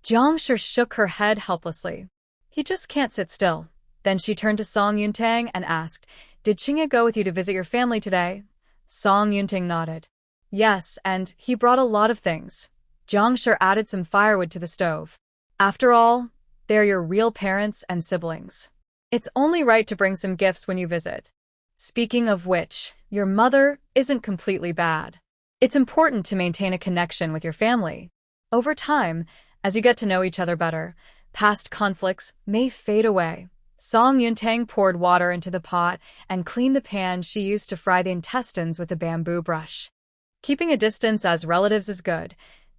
Jiang Shi shook her head helplessly. "He just can't sit still." Then she turned to Song Yuntang and asked, "Did Qingye go with you to visit your family today?" Song Yuntang nodded. "Yes, and he brought a lot of things." Jiang Shi added some firewood to the stove. "After all, they're your real parents and siblings. It's only right to bring some gifts when you visit. Speaking of which, your mother isn't completely bad. It's important to maintain a connection with your family. Over time, as you get to know each other better, past conflicts may fade away." Song Yuntang poured water into the pot and cleaned the pan she used to fry the intestines with a bamboo brush. Keeping a distance as relatives is good.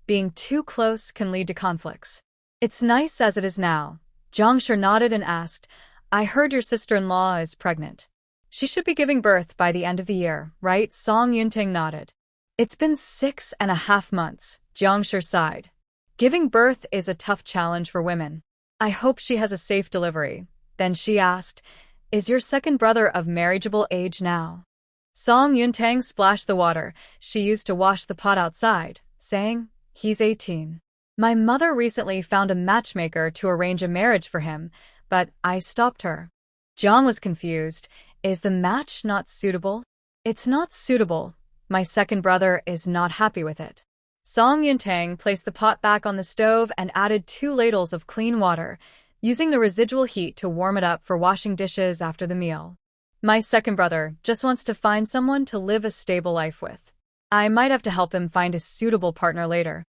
Being too close can lead to conflicts. "It's nice as it is now." Jiang Shi nodded and asked, "I heard your sister-in-law is pregnant. She should be giving birth by the end of the year, right?" Song Yuntang nodded. "It's been 6.5 months, Jiang Shi sighed. "Giving birth is a tough challenge for women. I hope she has a safe delivery." Then she asked, "Is your second brother of marriageable age now?" Song Yuntang splashed the water she used to wash the pot outside, saying, "He's 18. My mother recently found a matchmaker to arrange a marriage for him, but I stopped her." Jiang was confused. "Is the match not suitable?" "It's not suitable. My second brother is not happy with it." Song Yuntang placed the pot back on the stove and added 2 ladles of clean water. using the residual heat to warm it up for washing dishes after the meal. My second brother just wants to find someone to live a stable life with. I might have to help him find a suitable partner later.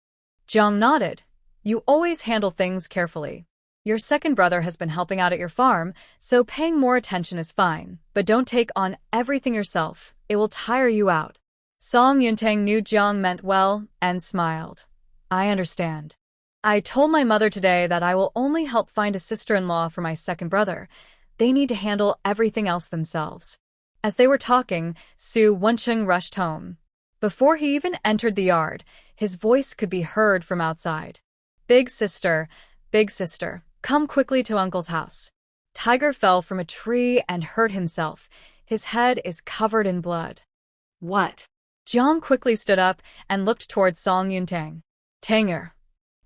Jiang nodded. You always handle things carefully. Your second brother has been helping out at your farm, so paying more attention is fine, but don't take on everything yourself. It will tire you out. Song Yuntang knew Jiang meant well and smiled. I understand. I told my mother today that I will only help find a sister-in-law for my second brother. They need to handle everything else themselves. As they were talking, Su Wencheng rushed home. Before he even entered the yard, his voice could be heard from outside. Big sister, come quickly to Uncle's house. Tiger fell from a tree and hurt himself. His head is covered in blood. What? Jiang quickly stood up and looked towards Song Yuntang. Tanger.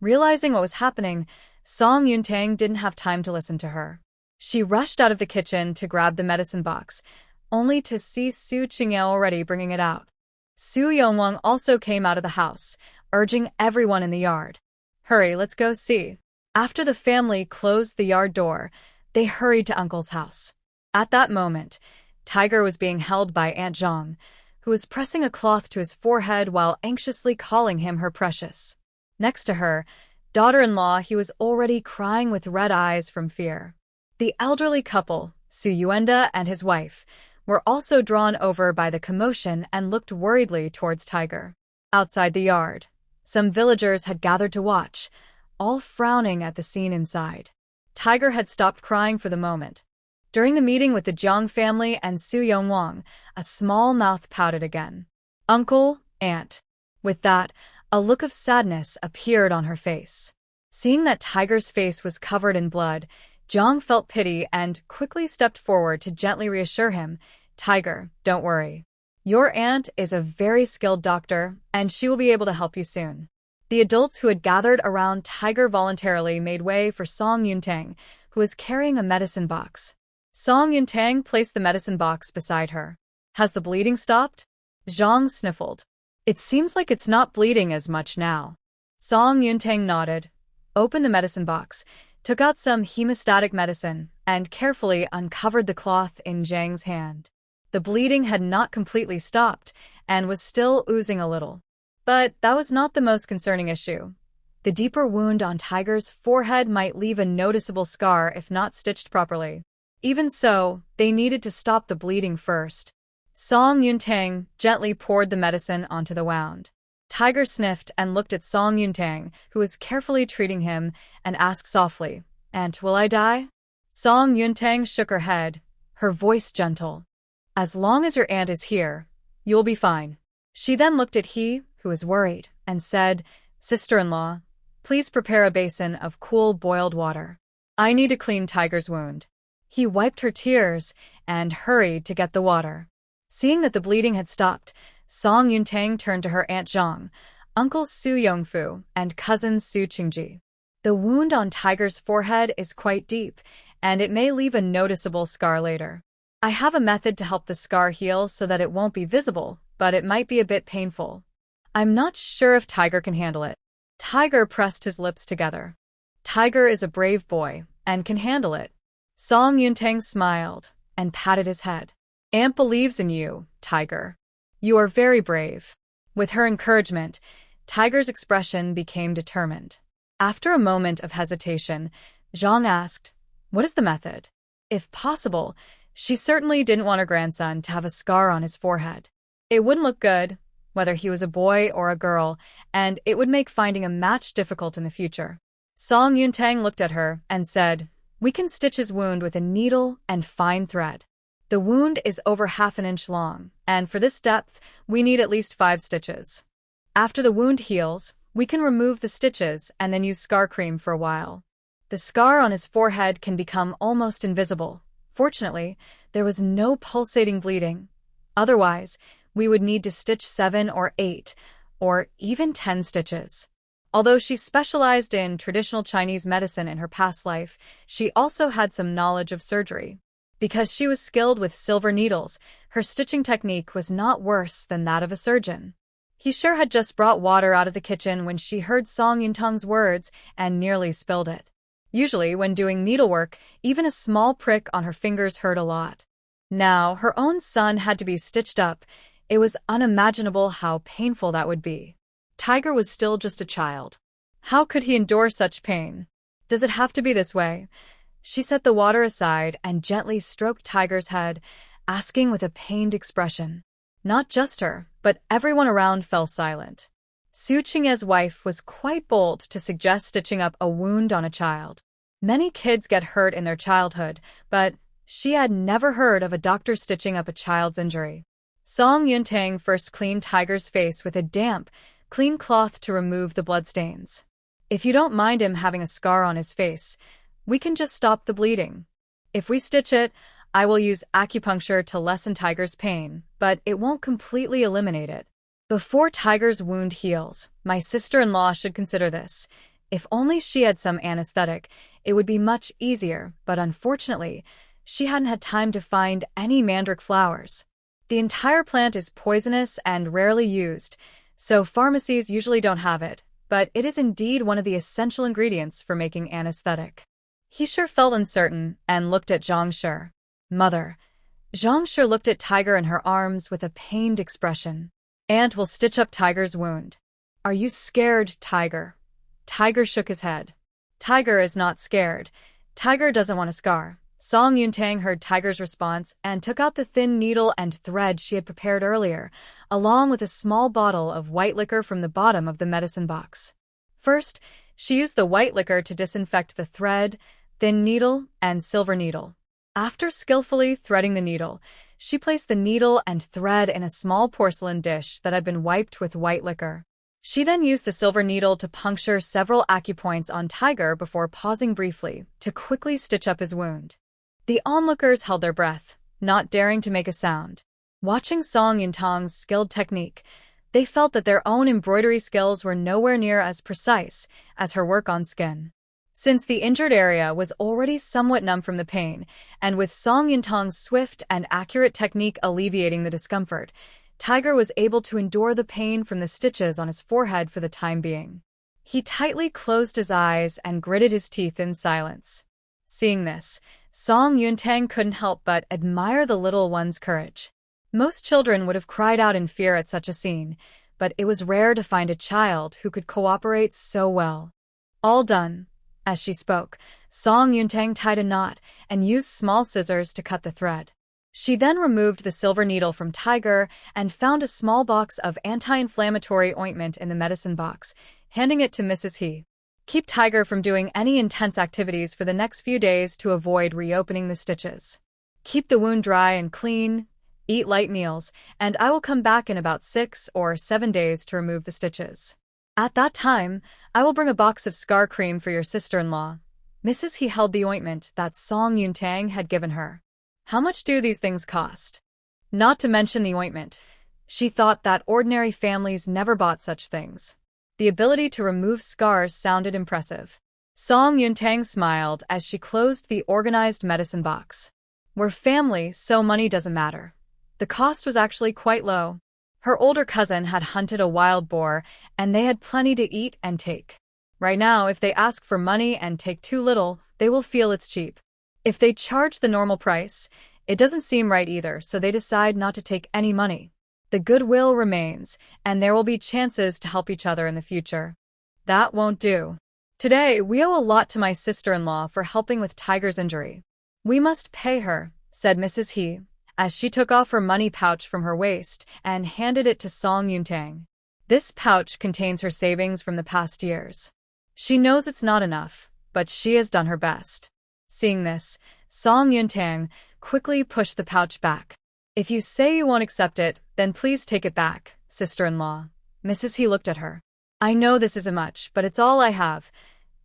Realizing what was happening, Song Yuntang didn't have time to listen to her. She rushed out of the kitchen to grab the medicine box, only to see Su Qingye already bringing it out. Su Yongwang also came out of the house, urging everyone in the yard. Hurry, let's go see. After the family closed the yard door, they hurried to Uncle's house. At that moment, Tiger was being held by Aunt Zhang, who was pressing a cloth to his forehead while anxiously calling him her precious. Next to her, daughter-in-law, he was already crying with red eyes from fear. The elderly couple, Su Yuenda and his wife, were also drawn over by the commotion and looked worriedly towards Tiger. Outside the yard, some villagers had gathered to watch, all frowning at the scene inside. Tiger had stopped crying for the moment. During the meeting with the Jiang family and Su Yongwang, a small mouth pouted again. Uncle, Aunt. With that, a look of sadness appeared on her face. Seeing that Tiger's face was covered in blood, Jiang felt pity and quickly stepped forward to gently reassure him. Tiger, don't worry. Your aunt is a very skilled doctor, and she will be able to help you soon. The adults who had gathered around Tiger voluntarily made way for Song Yuntang, who was carrying a medicine box. Song Yuntang placed the medicine box beside her. Has the bleeding stopped? Zhang sniffled. It seems like it's not bleeding as much now. Song Yuntang nodded, opened the medicine box, took out some hemostatic medicine, and carefully uncovered the cloth in Zhang's hand. The bleeding had not completely stopped and was still oozing a little. But that was not the most concerning issue. The deeper wound on Tiger's forehead might leave a noticeable scar if not stitched properly. Even so, they needed to stop the bleeding first. Song Yuntang gently poured the medicine onto the wound. Tiger sniffed and looked at Song Yuntang, who was carefully treating him, and asked softly, Aunt, will I die? Song Yuntang shook her head, her voice gentle. As long as your aunt is here, you'll be fine. She then looked at he, who was worried, and said, Sister-in-law, please prepare a basin of cool boiled water. I need to clean Tiger's wound. He wiped her tears and hurried to get the water. Seeing that the bleeding had stopped, Song Yuntang turned to her Aunt Zhang, Uncle Su Yongfu, and cousin Su Qingji. The wound on Tiger's forehead is quite deep, and it may leave a noticeable scar later. I have a method to help the scar heal so that it won't be visible, but it might be a bit painful. I'm not sure if Tiger can handle it. Tiger pressed his lips together. Tiger is a brave boy and can handle it. Song Yuntang smiled and patted his head. Aunt believes in you, Tiger. You are very brave. With her encouragement, Tiger's expression became determined. After a moment of hesitation, Zhang asked, What is the method? If possible, she certainly didn't want her grandson to have a scar on his forehead. It wouldn't look good, whether he was a boy or a girl, and it would make finding a match difficult in the future. Song Yuntang looked at her and said, We can stitch his wound with a needle and fine thread. The wound is over 1/2 inch long, and for this depth, we need at least 5 stitches. After the wound heals, we can remove the stitches and then use scar cream for a while. The scar on his forehead can become almost invisible. Fortunately, there was no pulsating bleeding. Otherwise, we would need to stitch 7 or 8, or even 10 stitches. Although she specialized in traditional Chinese medicine in her past life, she also had some knowledge of surgery. Because she was skilled with silver needles, her stitching technique was not worse than that of a surgeon. He sure had just brought water out of the kitchen when she heard Song Yuntang's words and nearly spilled it. Usually, when doing needlework, even a small prick on her fingers hurt a lot. Now, her own son had to be stitched up. It was unimaginable how painful that would be. Tiger was still just a child. How could he endure such pain? Does it have to be this way? She set the water aside and gently stroked Tiger's head, asking with a pained expression. Not just her, but everyone around fell silent. Xu Qingye's wife was quite bold to suggest stitching up a wound on a child. Many kids get hurt in their childhood, but she had never heard of a doctor stitching up a child's injury. Song Yuntang first cleaned Tiger's face with a damp, clean cloth to remove the bloodstains. If you don't mind him having a scar on his face, we can just stop the bleeding. If we stitch it, I will use acupuncture to lessen Tiger's pain, but it won't completely eliminate it. Before Tiger's wound heals, my sister-in-law should consider this. If only she had some anesthetic, it would be much easier, but unfortunately, she hadn't had time to find any mandrake flowers. The entire plant is poisonous and rarely used, so pharmacies usually don't have it, but it is indeed one of the essential ingredients for making anesthetic. He sure felt uncertain and looked at Zhang Shi. Mother. Zhang Shi looked at Tiger in her arms with a pained expression. Aunt will stitch up Tiger's wound. Are you scared, Tiger? Tiger shook his head. Tiger is not scared. Tiger doesn't want a scar. Song Yuntang heard Tiger's response and took out the thin needle and thread she had prepared earlier, along with a small bottle of white liquor from the bottom of the medicine box. First, she used the white liquor to disinfect the thread, thin needle, and silver needle. After skillfully threading the needle, she placed the needle and thread in a small porcelain dish that had been wiped with white liquor. She then used the silver needle to puncture several acupoints on Tiger before pausing briefly to quickly stitch up his wound. The onlookers held their breath, not daring to make a sound. Watching Song Yuntang's skilled technique, they felt that their own embroidery skills were nowhere near as precise as her work on skin. Since the injured area was already somewhat numb from the pain, and with Song Yuntang's swift and accurate technique alleviating the discomfort, Tiger was able to endure the pain from the stitches on his forehead for the time being. He tightly closed his eyes and gritted his teeth in silence. Seeing this, Song Yuntang couldn't help but admire the little one's courage. Most children would have cried out in fear at such a scene, but it was rare to find a child who could cooperate so well. All done. As she spoke, Song Yuntang tied a knot and used small scissors to cut the thread. She then removed the silver needle from Tiger and found a small box of anti-inflammatory ointment in the medicine box, handing it to Mrs. He. Keep Tiger from doing any intense activities for the next few days to avoid reopening the stitches. Keep the wound dry and clean, eat light meals, and I will come back in about 6 or 7 days to remove the stitches. At that time, I will bring a box of scar cream for your sister-in-law. Mrs. He held the ointment that Song Yuntang had given her. How much do these things cost? Not to mention the ointment. She thought that ordinary families never bought such things. The ability to remove scars sounded impressive. Song Yuntang smiled as she closed the organized medicine box. We're family, so money doesn't matter. The cost was actually quite low. Her older cousin had hunted a wild boar, and they had plenty to eat and take. Right now, if they ask for money and take too little, they will feel it's cheap. If they charge the normal price, it doesn't seem right either, so they decide not to take any money. The goodwill remains, and there will be chances to help each other in the future. That won't do. Today, we owe a lot to my sister-in-law for helping with Tiger's injury. We must pay her, said Mrs. He, as she took off her money pouch from her waist and handed it to Song Yuntang. This pouch contains her savings from the past years. She knows it's not enough, but she has done her best. Seeing this, Song Yuntang quickly pushed the pouch back. If you say you won't accept it, then please take it back, sister-in-law. Mrs. He looked at her. I know this isn't much, but it's all I have.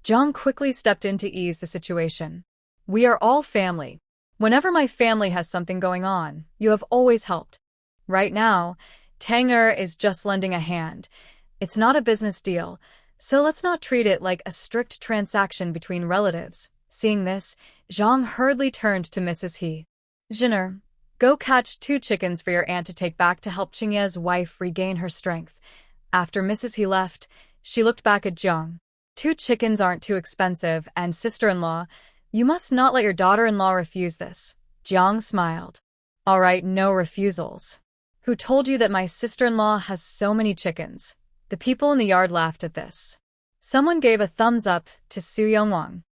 Zhang quickly stepped in to ease the situation. We are all family. Whenever my family has something going on, you have always helped. Right now, Tanger is just lending a hand. It's not a business deal, so let's not treat it like a strict transaction between relatives. Seeing this, Zhang hurriedly turned to Mrs. He. Jinner, go catch 2 chickens for your aunt to take back to help Qingye's wife regain her strength. After Mrs. He left, she looked back at Zhang. 2 chickens aren't too expensive, and sister-in-law, you must not let your daughter-in-law refuse this. Jiang smiled. All right, no refusals. Who told you that my sister-in-law has so many chickens? The people in the yard laughed at this. Someone gave a thumbs up to Su Yongwang.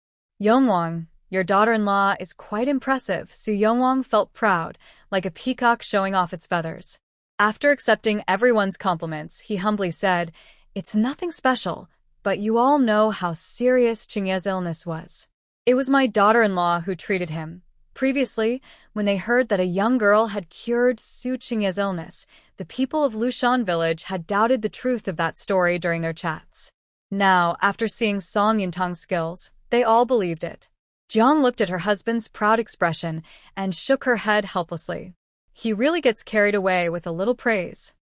Yongwang, your daughter-in-law is quite impressive. Su Yongwang felt proud, like a peacock showing off its feathers. After accepting everyone's compliments, he humbly said, It's nothing special, but you all know how serious Qingye's illness was. It was my daughter-in-law who treated him. Previously, when they heard that a young girl had cured Su Qingye's illness, the people of Lushan village had doubted the truth of that story during their chats. Now, after seeing Song Yuntang's skills, they all believed it. Jiang looked at her husband's proud expression and shook her head helplessly. He really gets carried away with a little praise.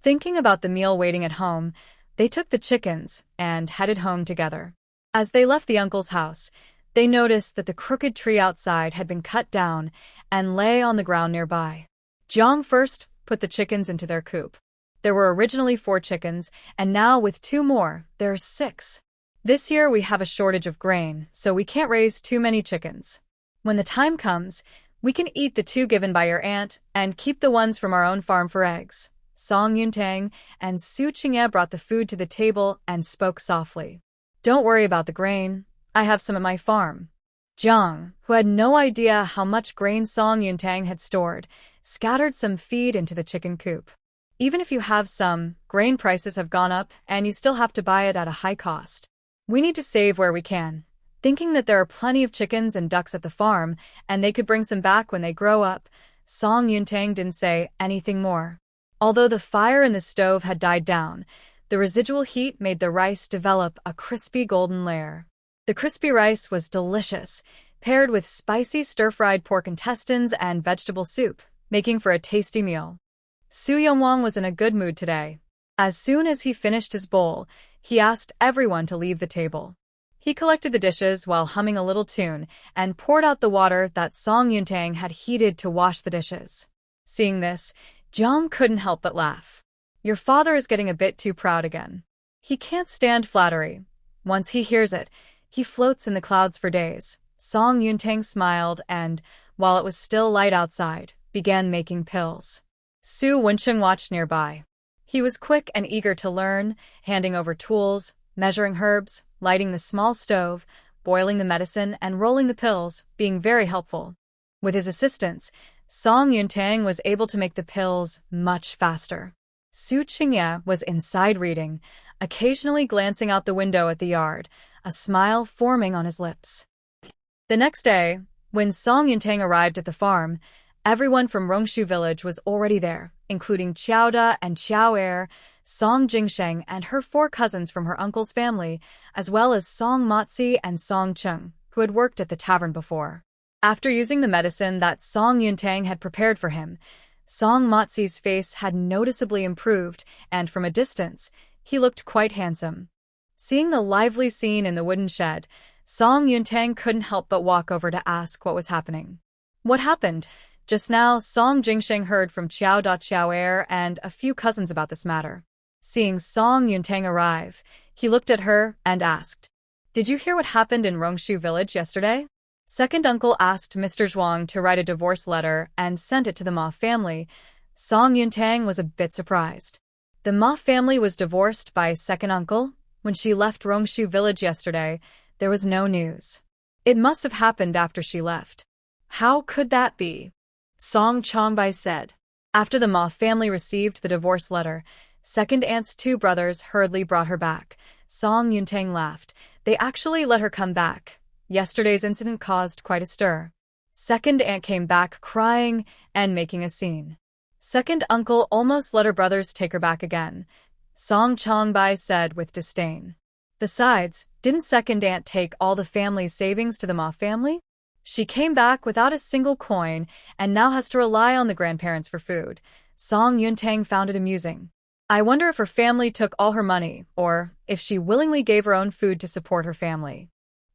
Thinking about the meal waiting at home, they took the chickens and headed home together. As they left the uncle's house, they noticed that the crooked tree outside had been cut down and lay on the ground nearby. Jiang first put the chickens into their coop. There were originally 4 chickens, and now with 2 more, there are 6. This year we have a shortage of grain, so we can't raise too many chickens. When the time comes, we can eat the 2 given by your aunt and keep the ones from our own farm for eggs. Song Yuntang and Su Qingye brought the food to the table and spoke softly. Don't worry about the grain. I have some at my farm. Jiang, who had no idea how much grain Song Yuntang had stored, scattered some feed into the chicken coop. Even if you have some, grain prices have gone up and you still have to buy it at a high cost. We need to save where we can. Thinking that there are plenty of chickens and ducks at the farm, and they could bring some back when they grow up, Song Yuntang didn't say anything more. Although the fire in the stove had died down, the residual heat made the rice develop a crispy golden layer. The crispy rice was delicious, paired with spicy stir-fried pork intestines and vegetable soup, making for a tasty meal. Su Yongwang was in a good mood today. As soon as he finished his bowl, he asked everyone to leave the table. He collected the dishes while humming a little tune and poured out the water that Song Yuntang had heated to wash the dishes. Seeing this, Jiang couldn't help but laugh. Your father is getting a bit too proud again. He can't stand flattery. Once he hears it, he floats in the clouds for days. Song Yuntang smiled and, while it was still light outside, began making pills. Su Wencheng watched nearby. He was quick and eager to learn, handing over tools, measuring herbs, lighting the small stove, boiling the medicine, and rolling the pills, being very helpful. With his assistance, Song Yuntang was able to make the pills much faster. Su Qingye was inside reading, occasionally glancing out the window at the yard, a smile forming on his lips. The next day, when Song Yuntang arrived at the farm, everyone from Rongshu village was already there, including Qiaoda and Qiao-er, Song Jingsheng and her 4 cousins from her uncle's family, as well as Song Motzi and Song Cheng, who had worked at the tavern before. After using the medicine that Song Yuntang had prepared for him, Song Motzi's face had noticeably improved, and from a distance, he looked quite handsome. Seeing the lively scene in the wooden shed, Song Yuntang couldn't help but walk over to ask what was happening. What happened? Just now, Song Jingsheng heard from Qiao-er and a few cousins about this matter. Seeing Song Yuntang arrive, he looked at her and asked, Did you hear what happened in Rongshu village yesterday? Second uncle asked Mr. Zhuang to write a divorce letter and sent it to the Ma family. Song Yuntang was a bit surprised. The Ma family was divorced by second uncle. When she left Rongshu village yesterday, there was no news. It must have happened after she left. How could that be? Song Chongbai said. After the Ma family received the divorce letter, second aunt's 2 brothers hurriedly brought her back. Song Yuntang laughed. They actually let her come back. Yesterday's incident caused quite a stir. Second aunt came back crying and making a scene. Second uncle almost let her brothers take her back again, Song Chongbai said with disdain. Besides, didn't second aunt take all the family's savings to the Ma family? She came back without a single coin and now has to rely on the grandparents for food. Song Yuntang found it amusing. I wonder if her family took all her money, or if she willingly gave her own food to support her family.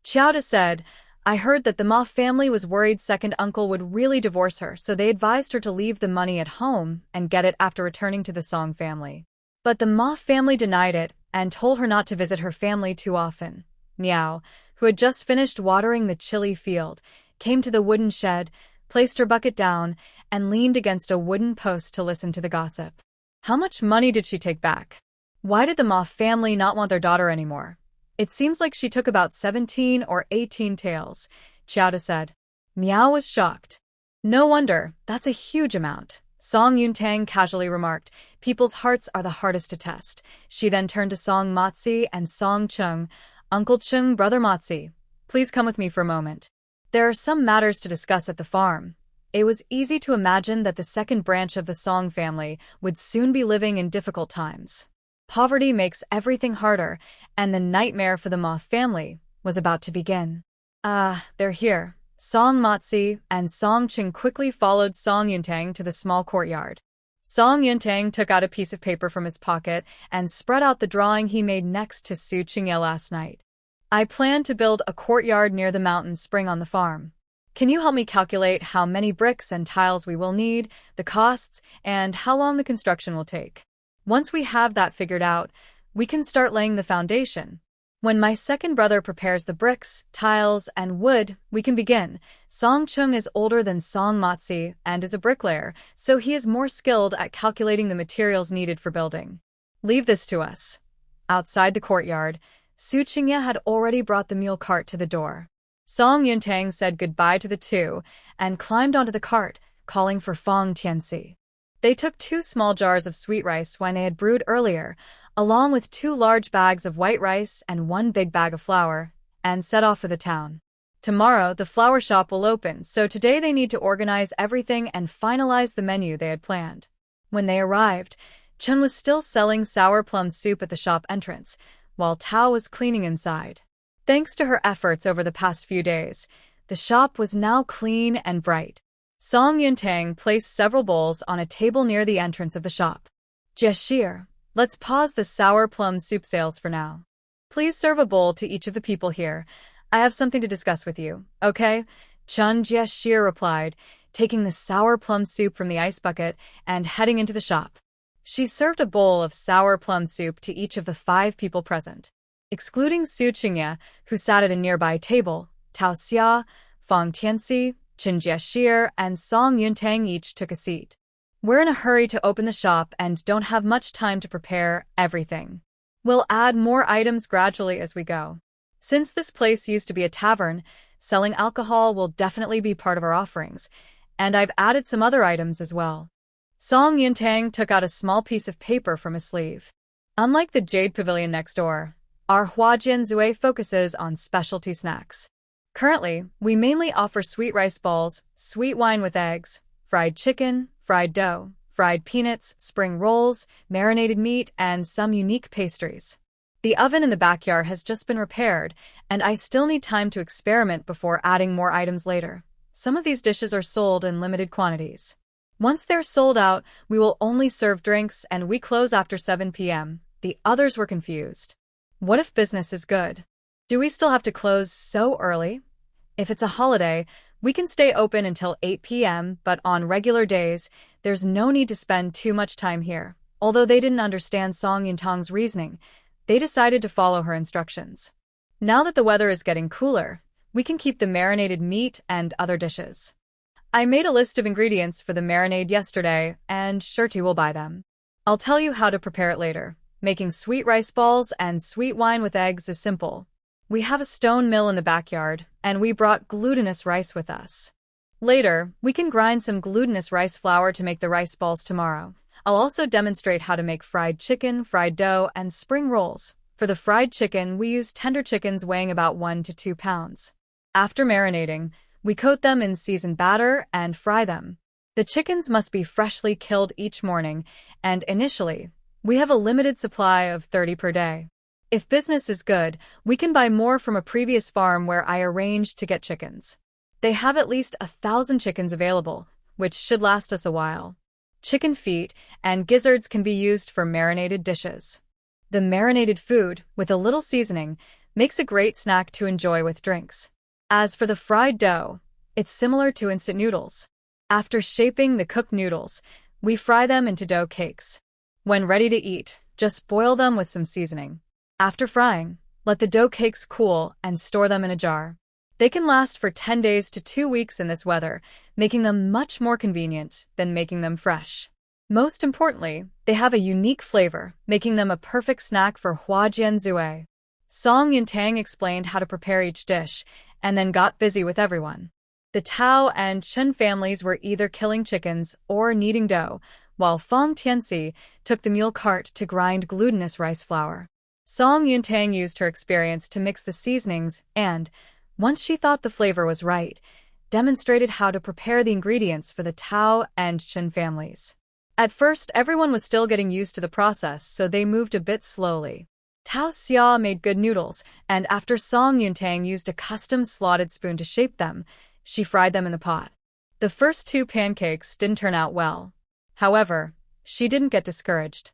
Qiaoda said, I heard that the Ma family was worried second uncle would really divorce her, so they advised her to leave the money at home and get it after returning to the Song family. But the Ma family denied it and told her not to visit her family too often. Miao, who had just finished watering the chili field, came to the wooden shed, placed her bucket down, and leaned against a wooden post to listen to the gossip. How much money did she take back? Why did the Ma family not want their daughter anymore? It seems like she took about 17 or 18 taels, Chiao said. Miao was shocked. No wonder, that's a huge amount. Song Yuntang casually remarked, people's hearts are the hardest to test. She then turned to Song Motzi and Song Chung. Uncle Chung, Brother Motzi, please come with me for a moment. There are some matters to discuss at the farm. It was easy to imagine that the second branch of the Song family would soon be living in difficult times. Poverty makes everything harder, and the nightmare for the Ma family was about to begin. They're here. Song Motzi and Song Chung quickly followed Song Yuntang to the small courtyard. Song Yuntang took out a piece of paper from his pocket and spread out the drawing he made next to Su Qingye last night. I plan to build a courtyard near the mountain spring on the farm. Can you help me calculate how many bricks and tiles we will need, the costs, and how long the construction will take? Once we have that figured out, we can start laying the foundation. When my second brother prepares the bricks, tiles, and wood, we can begin. Song Chung is older than Song Motzi and is a bricklayer, so he is more skilled at calculating the materials needed for building. Leave this to us. Outside the courtyard, Su Qingye had already brought the mule cart to the door. Song Yuntang said goodbye to the two and climbed onto the cart, calling for Fong Tianxi. They took 2 small jars of sweet rice when they had brewed earlier, along with 2 large bags of white rice and 1 big bag of flour, and set off for the town. Tomorrow, the flour shop will open, so today they need to organize everything and finalize the menu they had planned. When they arrived, Chen was still selling sour plum soup at the shop entrance, while Tao was cleaning inside. Thanks to her efforts over the past few days, the shop was now clean and bright. Song Yuntang placed several bowls on a table near the entrance of the shop. Jeshir, let's pause the sour plum soup sales for now. Please serve a bowl to each of the people here. I have something to discuss with you, okay? Chun Jeshir replied, taking the sour plum soup from the ice bucket and heading into the shop. She served a bowl of sour plum soup to each of the 5 people present. Excluding Su Qingye, who sat at a nearby table, Tao Xia, Fong Tianxi, Chen Jeshir, and Song Yuntang each took a seat. We're in a hurry to open the shop and don't have much time to prepare everything. We'll add more items gradually as we go. Since this place used to be a tavern, selling alcohol will definitely be part of our offerings, and I've added some other items as well. Song Yuntang took out a small piece of paper from his sleeve. Unlike the Jade Pavilion next door, our Huajian Zui focuses on specialty snacks. Currently, we mainly offer sweet rice balls, sweet wine with eggs, fried chicken, fried dough, fried peanuts, spring rolls, marinated meat, and some unique pastries. The oven in the backyard has just been repaired, and I still need time to experiment before adding more items later. Some of these dishes are sold in limited quantities. Once they're sold out, we will only serve drinks and we close after 7 p.m. The others were confused. What if business is good? Do we still have to close so early? If it's a holiday, we can stay open until 8 p.m., but on regular days, there's no need to spend too much time here. Although they didn't understand Song Yuntang's reasoning, they decided to follow her instructions. Now that the weather is getting cooler, we can keep the marinated meat and other dishes. I made a list of ingredients for the marinade yesterday, and Shirty will buy them. I'll tell you how to prepare it later. Making sweet rice balls and sweet wine with eggs is simple. We have a stone mill in the backyard, and we brought glutinous rice with us. Later, we can grind some glutinous rice flour to make the rice balls tomorrow. I'll also demonstrate how to make fried chicken, fried dough, and spring rolls. For the fried chicken, we use tender chickens weighing about 1 to 2 pounds. After marinating, we coat them in seasoned batter and fry them. The chickens must be freshly killed each morning, and initially, we have a limited supply of 30 per day. If business is good, we can buy more from a previous farm where I arranged to get chickens. They have at least 1,000 chickens available, which should last us a while. Chicken feet and gizzards can be used for marinated dishes. The marinated food, with a little seasoning, makes a great snack to enjoy with drinks. As for the fried dough, it's similar to instant noodles. After shaping the cooked noodles, we fry them into dough cakes. When ready to eat, just boil them with some seasoning. After frying, Let the dough cakes cool and store them in a jar. They can last for 10 days to 2 weeks in this weather, making them much more convenient than making them fresh. Most importantly, they have a unique flavor, making them a perfect snack for Huajianzue. Song Yuntang explained how to prepare each dish, and then got busy with everyone. The Tao and Chen families were either killing chickens or kneading dough, while Fong Tianxi took the mule cart to grind glutinous rice flour. Song Yuntang used her experience to mix the seasonings and, once she thought the flavor was right, demonstrated how to prepare the ingredients for the Tao and Chen families. At first, everyone was still getting used to the process, so they moved a bit slowly. Tao Xia made good noodles, and after Song Yuntang used a custom slotted spoon to shape them, she fried them in the pot. The first 2 pancakes didn't turn out well. However, she didn't get discouraged.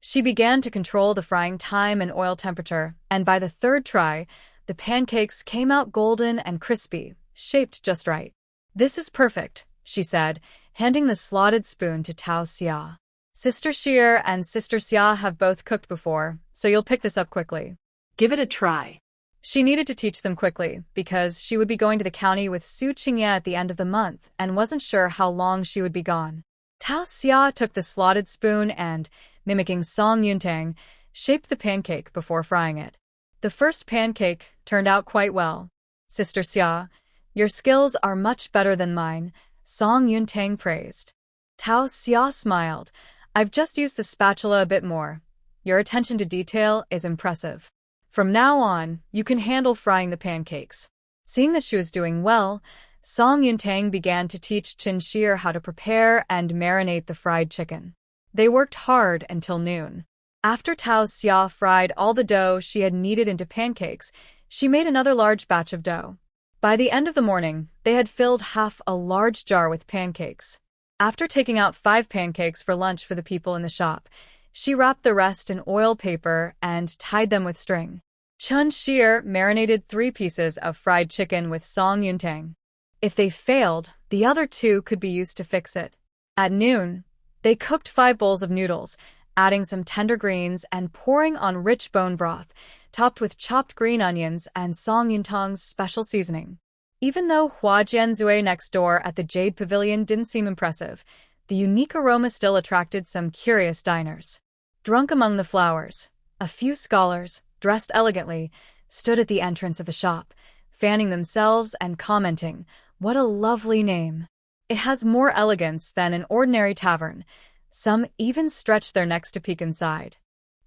She began to control the frying time and oil temperature, and by the 3rd try, the pancakes came out golden and crispy, shaped just right. "This is perfect," she said, handing the slotted spoon to Tao Xia. "Sister Xie and Sister Xia have both cooked before, so you'll pick this up quickly." Give it a try. She needed to teach them quickly, because she would be going to the county with Su Qingye at the end of the month and wasn't sure how long she would be gone. Tao Xia took the slotted spoon and, mimicking Song Yuntang, shaped the pancake before frying it. The first pancake turned out quite well. "Sister Xia, your skills are much better than mine," Song Yuntang praised. Tao Xia smiled. "I've just used the spatula a bit more. Your attention to detail is impressive. From now on, you can handle frying the pancakes." Seeing that she was doing well, Song Yuntang began to teach Qin Shi how to prepare and marinate the fried chicken. They worked hard until noon. After Tao Xia fried all the dough she had kneaded into pancakes, she made another large batch of dough. By the end of the morning, they had filled half a large jar with pancakes. After taking out 5 pancakes for lunch for the people in the shop, she wrapped the rest in oil paper and tied them with string. Chen Shi marinated 3 pieces of fried chicken with Song Yuntang. If they failed, the other 2 could be used to fix it. At noon, they cooked 5 bowls of noodles, adding some tender greens and pouring on rich bone broth, topped with chopped green onions and Song Yuntang's special seasoning. Even though Huajianzue next door at the Jade Pavilion didn't seem impressive, the unique aroma still attracted some curious diners. Drunk among the flowers, a few scholars, dressed elegantly, stood at the entrance of the shop, fanning themselves and commenting, "What a lovely name. It has more elegance than an ordinary tavern." Some even stretched their necks to peek inside.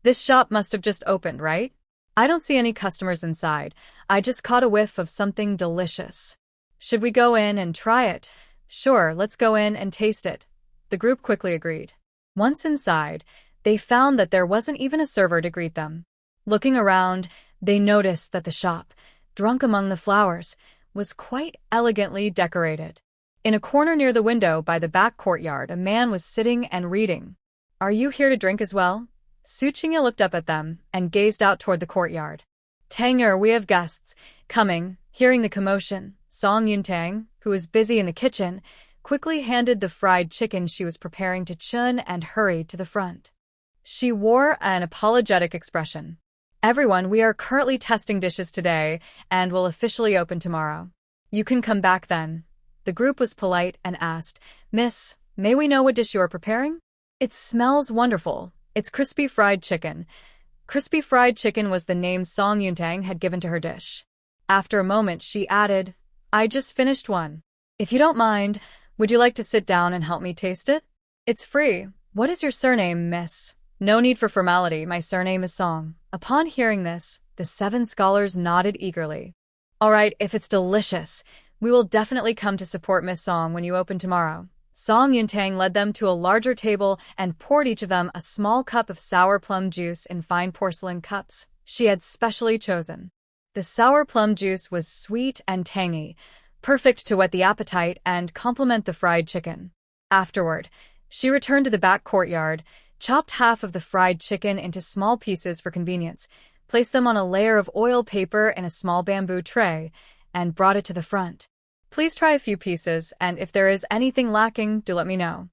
"This shop must have just opened, right? I don't see any customers inside. I just caught a whiff of something delicious. Should we go in and try it?" "Sure, let's go in and taste it." The group quickly agreed. Once inside, they found that there wasn't even a server to greet them. Looking around, they noticed that the shop, drunk among the flowers, was quite elegantly decorated. In a corner near the window by the back courtyard, a man was sitting and reading. "Are you here to drink as well?" Su Qingye looked up at them and gazed out toward the courtyard. "Tanger, we have guests coming." Hearing the commotion, Song Yuntang, who was busy in the kitchen, quickly handed the fried chicken she was preparing to Chun and hurried to the front. She wore an apologetic expression. "Everyone, we are currently testing dishes today and will officially open tomorrow. You can come back then." The group was polite and asked, "Miss, may we know what dish you are preparing?" "It smells wonderful. It's crispy fried chicken." Crispy fried chicken was the name Song Yuntang had given to her dish. After a moment, she added, "I just finished one. If you don't mind, would you like to sit down and help me taste it? It's free. What is your surname, miss?" "No need for formality. My surname is Song." Upon hearing this, the 7 scholars nodded eagerly. "All right, if it's delicious, we will definitely come to support Miss Song when you open tomorrow." Song Yuntang led them to a larger table and poured each of them a small cup of sour plum juice in fine porcelain cups she had specially chosen. The sour plum juice was sweet and tangy, perfect to whet the appetite and complement the fried chicken. Afterward, she returned to the back courtyard, chopped half of the fried chicken into small pieces for convenience, placed them on a layer of oil paper in a small bamboo tray, and brought it to the front. "Please try a few pieces, and if there is anything lacking, do let me know."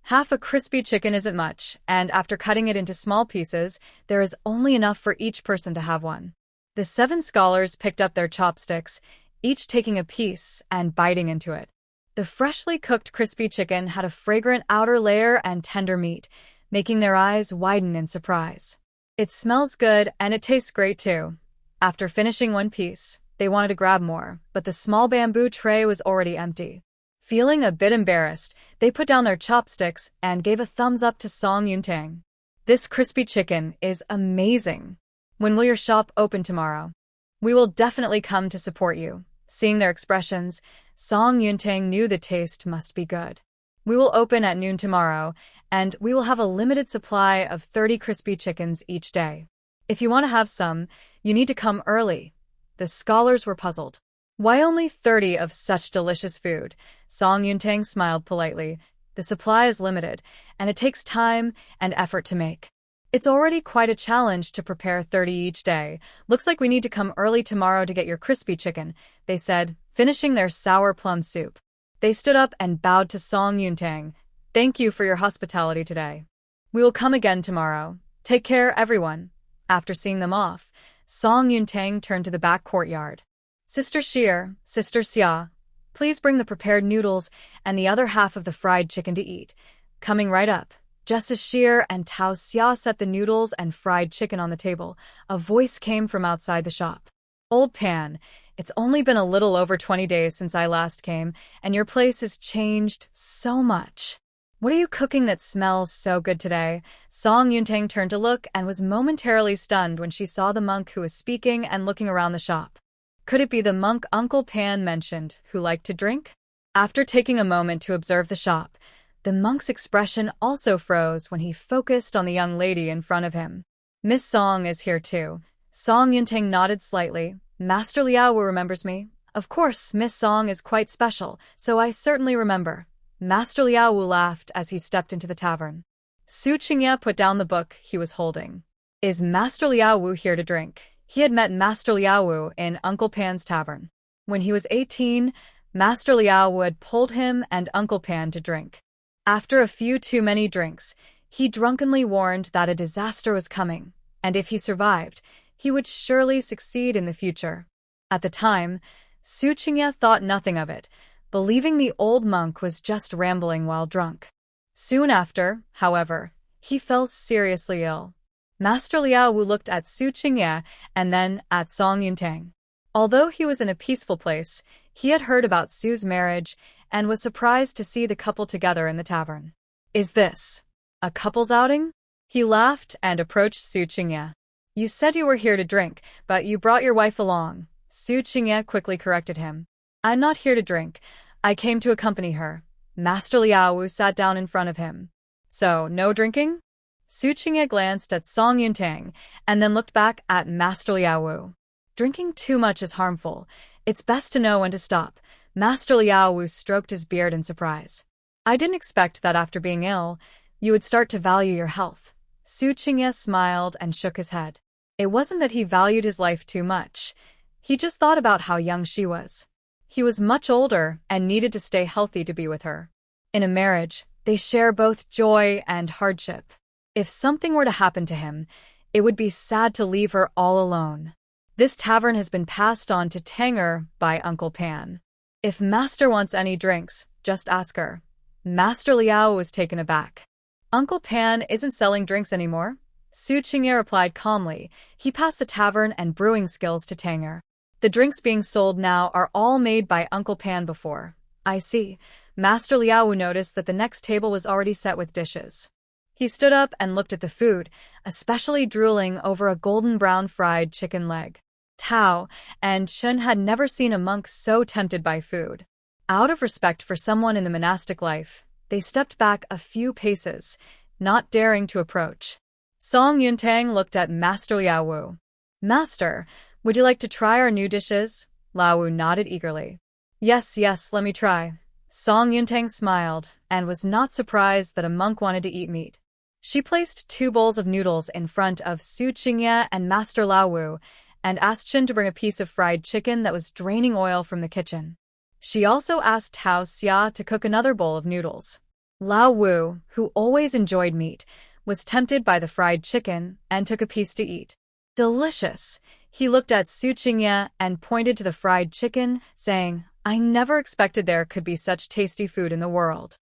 Half a crispy chicken isn't much, and after cutting it into small pieces, there is only enough for each person to have one. The The 7 scholars picked up their chopsticks, each taking a piece and biting into it. The freshly cooked crispy chicken had a fragrant outer layer and tender meat, making their eyes widen in surprise. It smells good and it tastes great too. After finishing one piece, they wanted to grab more, but the small bamboo tray was already empty. Feeling a bit embarrassed, they put down their chopsticks and gave a thumbs up to Song Yuntang. This crispy chicken is amazing. When will your shop open tomorrow? We will definitely come to support you. Seeing their expressions, Song Yuntang knew the taste must be good. We will open at noon tomorrow, and we will have a limited supply of 30 crispy chickens each day. If you want to have some, you need to come early. The scholars were puzzled. Why only 30 of such delicious food? Song Yuntang smiled politely. The supply is limited, and it takes time and effort to make. It's already quite a challenge to prepare 30 each day. Looks like we need to come early tomorrow to get your crispy chicken, they said, finishing their sour plum soup. They stood up and bowed to Song Yuntang. Thank you for your hospitality today. We will come again tomorrow. Take care, everyone. After seeing them off, Song Yuntang turned to the back courtyard. Sister Sheer, Sister Xia, please bring the prepared noodles and the other half of the fried chicken to eat. Coming right up. Just as Sheer and Tao Xia set the noodles and fried chicken on the table, a voice came from outside the shop. Old Pan, it's only been a little over 20 days since I last came, and your place has changed so much. What are you cooking that smells so good today? Song Yuntang turned to look and was momentarily stunned when she saw the monk who was speaking and looking around the shop. Could it be the monk Uncle Pan mentioned, who liked to drink? After taking a moment to observe the shop, the monk's expression also froze when he focused on the young lady in front of him. Miss Song is here too. Song Yuntang nodded slightly. Master Liao remembers me. Of course, Miss Song is quite special, so I certainly remember. Master Liao laughed as he stepped into the tavern. Su Qingye put down the book he was holding. Is Master Liao here to drink? He had met Master Liao in Uncle Pan's tavern. When he was 18, Master Liao had pulled him and Uncle Pan to drink. After a few too many drinks, he drunkenly warned that a disaster was coming, and if he survived, he would surely succeed in the future. At the time, Su Qingye thought nothing of it, believing the old monk was just rambling while drunk. Soon after, however, he fell seriously ill. Master Liao looked at Su Qingye and then at Song Yuntang. Although he was in a peaceful place, he had heard about Su's marriage and was surprised to see the couple together in the tavern. Is this a couple's outing? He laughed and approached Su Qingye. You said you were here to drink, but you brought your wife along. Su Qingye quickly corrected him. I'm not here to drink. I came to accompany her. Master Liao sat down in front of him. So, no drinking? Su Qingye glanced at Song Yuntang and then looked back at Master Liao. Drinking too much is harmful. It's best to know when to stop. Master Liao stroked his beard in surprise. I didn't expect that after being ill, you would start to value your health. Su Qingye smiled and shook his head. It wasn't that he valued his life too much. He just thought about how young she was. He was much older and needed to stay healthy to be with her. In a marriage, they share both joy and hardship. If something were to happen to him, it would be sad to leave her all alone. This tavern has been passed on to Tanger by Uncle Pan. If Master wants any drinks, just ask her. Master Liao was taken aback. Uncle Pan isn't selling drinks anymore? Su Qingye replied calmly. He passed the tavern and brewing skills to Tanger. The drinks being sold now are all made by Uncle Pan before. I see. Master Liao noticed that the next table was already set with dishes. He stood up and looked at the food, especially drooling over a golden brown fried chicken leg. Tao and Chun had never seen a monk so tempted by food. Out of respect for someone in the monastic life, they stepped back a few paces, not daring to approach. Song Yuntang looked at Master Liao. Master, would you like to try our new dishes? Lao nodded eagerly. Yes, let me try. Song Yuntang smiled and was not surprised that a monk wanted to eat meat. She placed 2 bowls of noodles in front of Su Qingye and Master Lao and asked Chen to bring a piece of fried chicken that was draining oil from the kitchen. She also asked Tao Xia to cook another bowl of noodles. Lao Wu, who always enjoyed meat, was tempted by the fried chicken and took a piece to eat. Delicious. He looked at Xu Cui and pointed to the fried chicken, saying, I never expected there could be such tasty food in the world.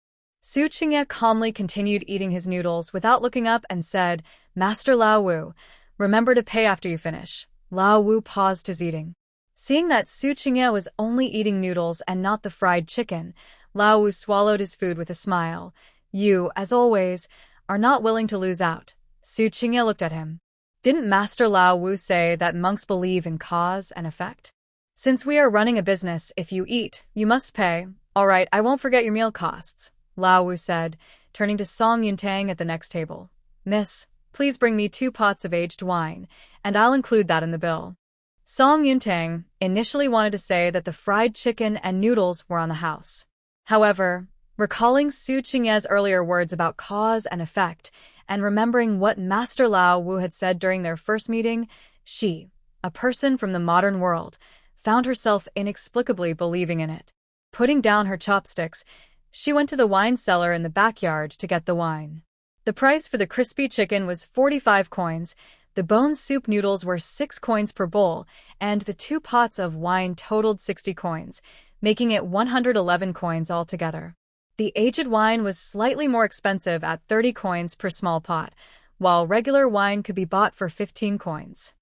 Xu Cui calmly continued eating his noodles without looking up and said, Master Lao Wu, remember to pay after you finish. Lao Wu paused his eating. Seeing that Xu Cui was only eating noodles and not the fried chicken, Lao Wu swallowed his food with a smile. You, as always, are not willing to lose out. Xu Cui looked at him. Didn't Master Lao Wu say that monks believe in cause and effect? Since we are running a business, if you eat, you must pay. All right, I won't forget your meal costs, Lao Wu said, turning to Song Yuntang at the next table. Miss, please bring me 2 pots of aged wine, and I'll include that in the bill. Song Yuntang initially wanted to say that the fried chicken and noodles were on the house. However, recalling Xu Cui's earlier words about cause and effect, and remembering what Master Lao Wu had said during their first meeting, she, a person from the modern world, found herself inexplicably believing in it. Putting down her chopsticks, she went to the wine cellar in the backyard to get the wine. The price for the crispy chicken was 45 coins, the bone soup noodles were 6 coins per bowl, and the 2 pots of wine totaled 60 coins, making it 111 coins altogether. The aged wine was slightly more expensive at 30 coins per small pot, while regular wine could be bought for 15 coins.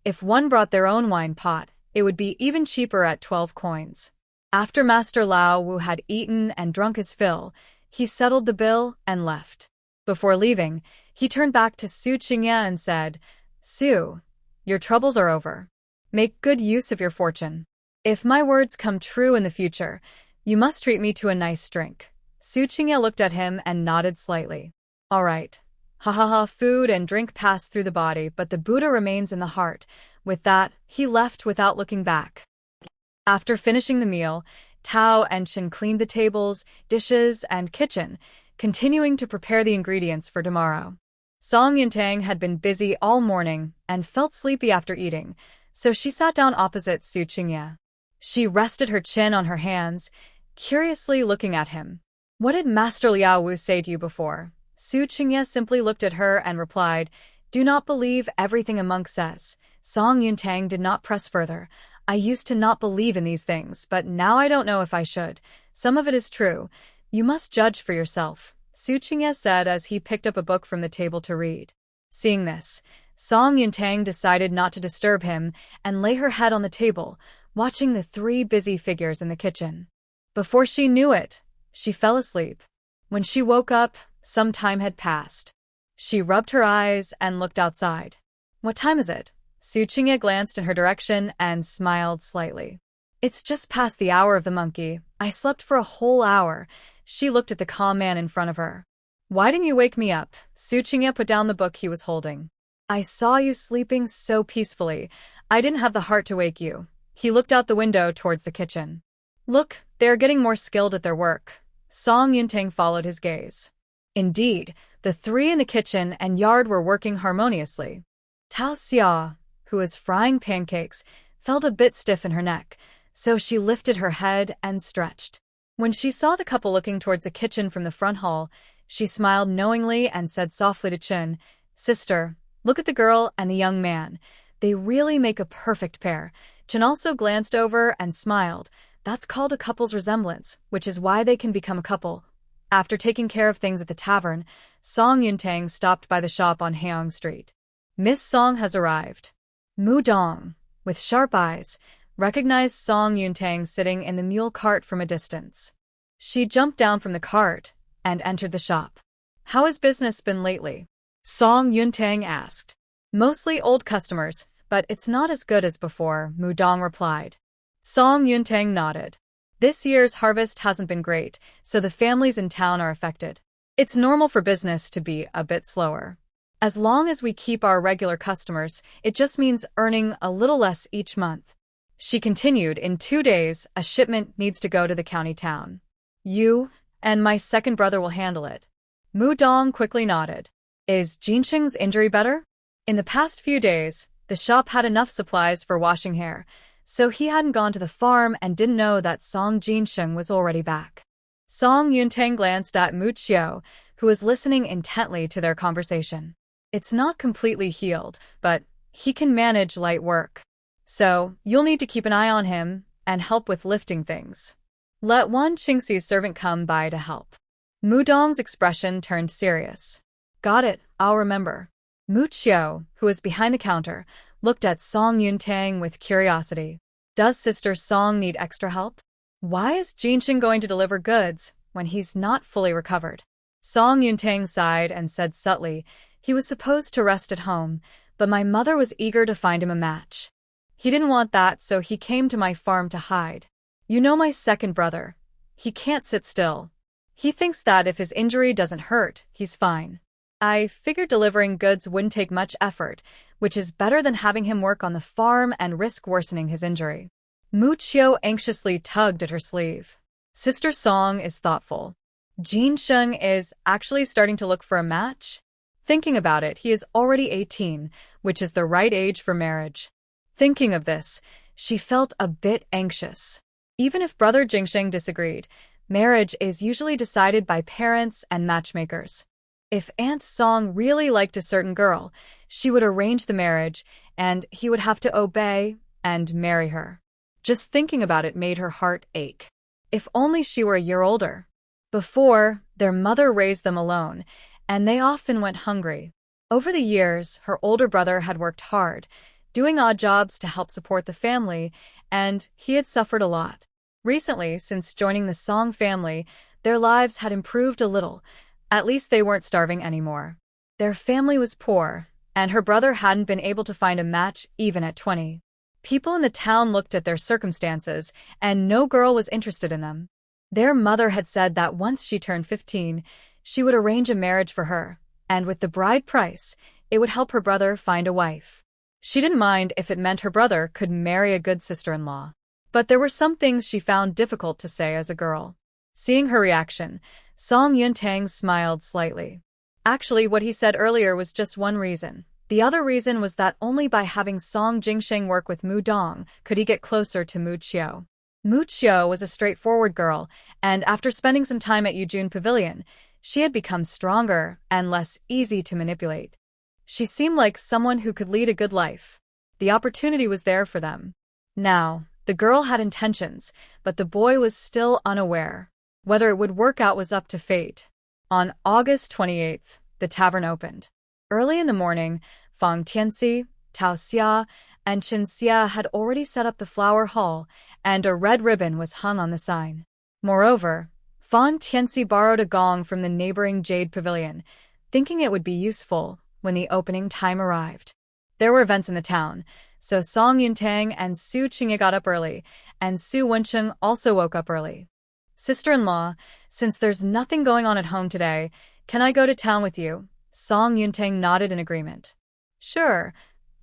If one brought their own wine pot, it would be even cheaper at 12 coins. After Master Lao Wu had eaten and drunk his fill, he settled the bill and left. Before leaving, he turned back to Xu Cui and said, Xu, your troubles are over. Make good use of your fortune. If my words come true in the future, you must treat me to a nice drink. Xu Cui looked at him and nodded slightly. All right. Ha ha ha, food and drink pass through the body, but the Buddha remains in the heart. With that, he left without looking back. After finishing the meal, Tao and Chen cleaned the tables, dishes, and kitchen, continuing to prepare the ingredients for tomorrow. Song Yuntang had been busy all morning and felt sleepy after eating, so she sat down opposite Xu Cui. She rested her chin on her hands, curiously looking at him. What did Master Liao Wu say to you before? Xu Cui simply looked at her and replied, Do not believe everything a monk says. Song Yuntang did not press further. I used to not believe in these things, but now I don't know if I should. Some of it is true. You must judge for yourself, Xu Cui said as he picked up a book from the table to read. Seeing this, Song Yuntang decided not to disturb him and lay her head on the table, watching the 3 busy figures in the kitchen. Before she knew it, she fell asleep. When she woke up, some time had passed. She rubbed her eyes and looked outside. What time is it? Xu Cui glanced in her direction and smiled slightly. It's just past the hour of the monkey. I slept for a whole hour. She looked at the calm man in front of her. Why didn't you wake me up? Xu Cui put down the book he was holding. I saw you sleeping so peacefully. I didn't have the heart to wake you. He looked out the window towards the kitchen. Look, they are getting more skilled at their work. Song Yuntang followed his gaze. Indeed, the 3 in the kitchen and yard were working harmoniously. Tao Xia, who was frying pancakes, felt a bit stiff in her neck, so she lifted her head and stretched. When she saw the couple looking towards the kitchen from the front hall, she smiled knowingly and said softly to Chen, Sister, look at the girl and the young man. They really make a perfect pair. Chen also glanced over and smiled. That's called a couple's resemblance, which is why they can become a couple. After taking care of things at the tavern, Song Yuntang stopped by the shop on Haeong Street. Miss Song has arrived. Mu Dong, with sharp eyes, recognized Song Yuntang sitting in the mule cart from a distance. She jumped down from the cart and entered the shop. How has business been lately? Song Yuntang asked. Mostly old customers, but it's not as good as before, Mu Dong replied. Song Yuntang nodded. This year's harvest hasn't been great, so the families in town are affected. It's normal for business to be a bit slower. As long as we keep our regular customers, it just means earning a little less each month. She continued, in 2 days, a shipment needs to go to the county town. You and my second brother will handle it. Mu Dong quickly nodded. Is Jinsheng's injury better? In the past few days, the shop had enough supplies for washing hair, so he hadn't gone to the farm and didn't know that Song Jinsheng was already back. Song Yuntang glanced at Mu Qiu, who was listening intently to their conversation. It's not completely healed, but he can manage light work. So, you'll need to keep an eye on him and help with lifting things. Let Wan Qingxi's servant come by to help. Mu Dong's expression turned serious. Got it, I'll remember. Mu Qiu, who was behind the counter, looked at Song Yuntang with curiosity. Does Sister Song need extra help? Why is Jinxing going to deliver goods when he's not fully recovered? Song Yuntang sighed and said subtly, he was supposed to rest at home, but my mother was eager to find him a match. He didn't want that, so he came to my farm to hide. You know my second brother. He can't sit still. He thinks that if his injury doesn't hurt, he's fine. I figured delivering goods wouldn't take much effort, which is better than having him work on the farm and risk worsening his injury. Mu Qiu anxiously tugged at her sleeve. Sister Song is thoughtful. Jin Sheng is actually starting to look for a match? Thinking about it, he is already 18, which is the right age for marriage. Thinking of this, she felt a bit anxious. Even if Brother Jingsheng disagreed, marriage is usually decided by parents and matchmakers. If Aunt Song really liked a certain girl, she would arrange the marriage, and he would have to obey and marry her. Just thinking about it made her heart ache. If only she were a year older. Before, their mother raised them alone, and they often went hungry. Over the years, her older brother had worked hard, doing odd jobs to help support the family, and he had suffered a lot. Recently, since joining the Song family, their lives had improved a little. At least they weren't starving anymore. Their family was poor, and her brother hadn't been able to find a match even at 20. People in the town looked at their circumstances, and no girl was interested in them. Their mother had said that once she turned 15, she would arrange a marriage for her, and with the bride price, it would help her brother find a wife. She didn't mind if it meant her brother could marry a good sister-in-law. But there were some things she found difficult to say as a girl. Seeing her reaction, Song Yuntang smiled slightly. Actually, what he said earlier was just one reason. The other reason was that only by having Song Jingsheng work with Mu Dong could he get closer to Mu Qiu. Mu Qiu was a straightforward girl, and after spending some time at Yujun Pavilion, she had become stronger and less easy to manipulate. She seemed like someone who could lead a good life. The opportunity was there for them. Now, the girl had intentions, but the boy was still unaware. Whether it would work out was up to fate. On August 28th, the tavern opened. Early in the morning, Fang Tianxi, Tao Xia, and Chen Xia had already set up the flower hall, and a red ribbon was hung on the sign. Moreover, Fang Tianxi borrowed a gong from the neighboring Jade Pavilion, thinking it would be useful when the opening time arrived. There were events in the town, so Song Yuntang and Su Qingye got up early, and Su Wencheng also woke up early. Sister-in-law, since there's nothing going on at home today, can I go to town with you? Song Yuntang nodded in agreement. Sure.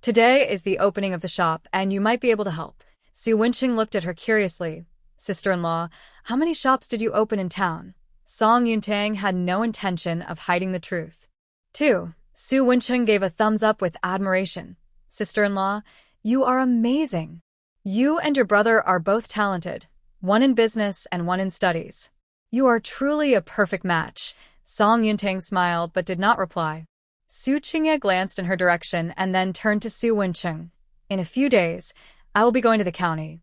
Today is the opening of the shop, and you might be able to help. Su Wencheng looked at her curiously. Sister-in-law, how many shops did you open in town? Song Yuntang had no intention of hiding the truth. 2. Su Wencheng gave a thumbs up with admiration. Sister-in-law, you are amazing. You and your brother are both talented, one in business and one in studies. You are truly a perfect match. Song Yuntang smiled but did not reply. Su Qingye glanced in her direction and then turned to Su Wencheng. In a few days, I will be going to the county.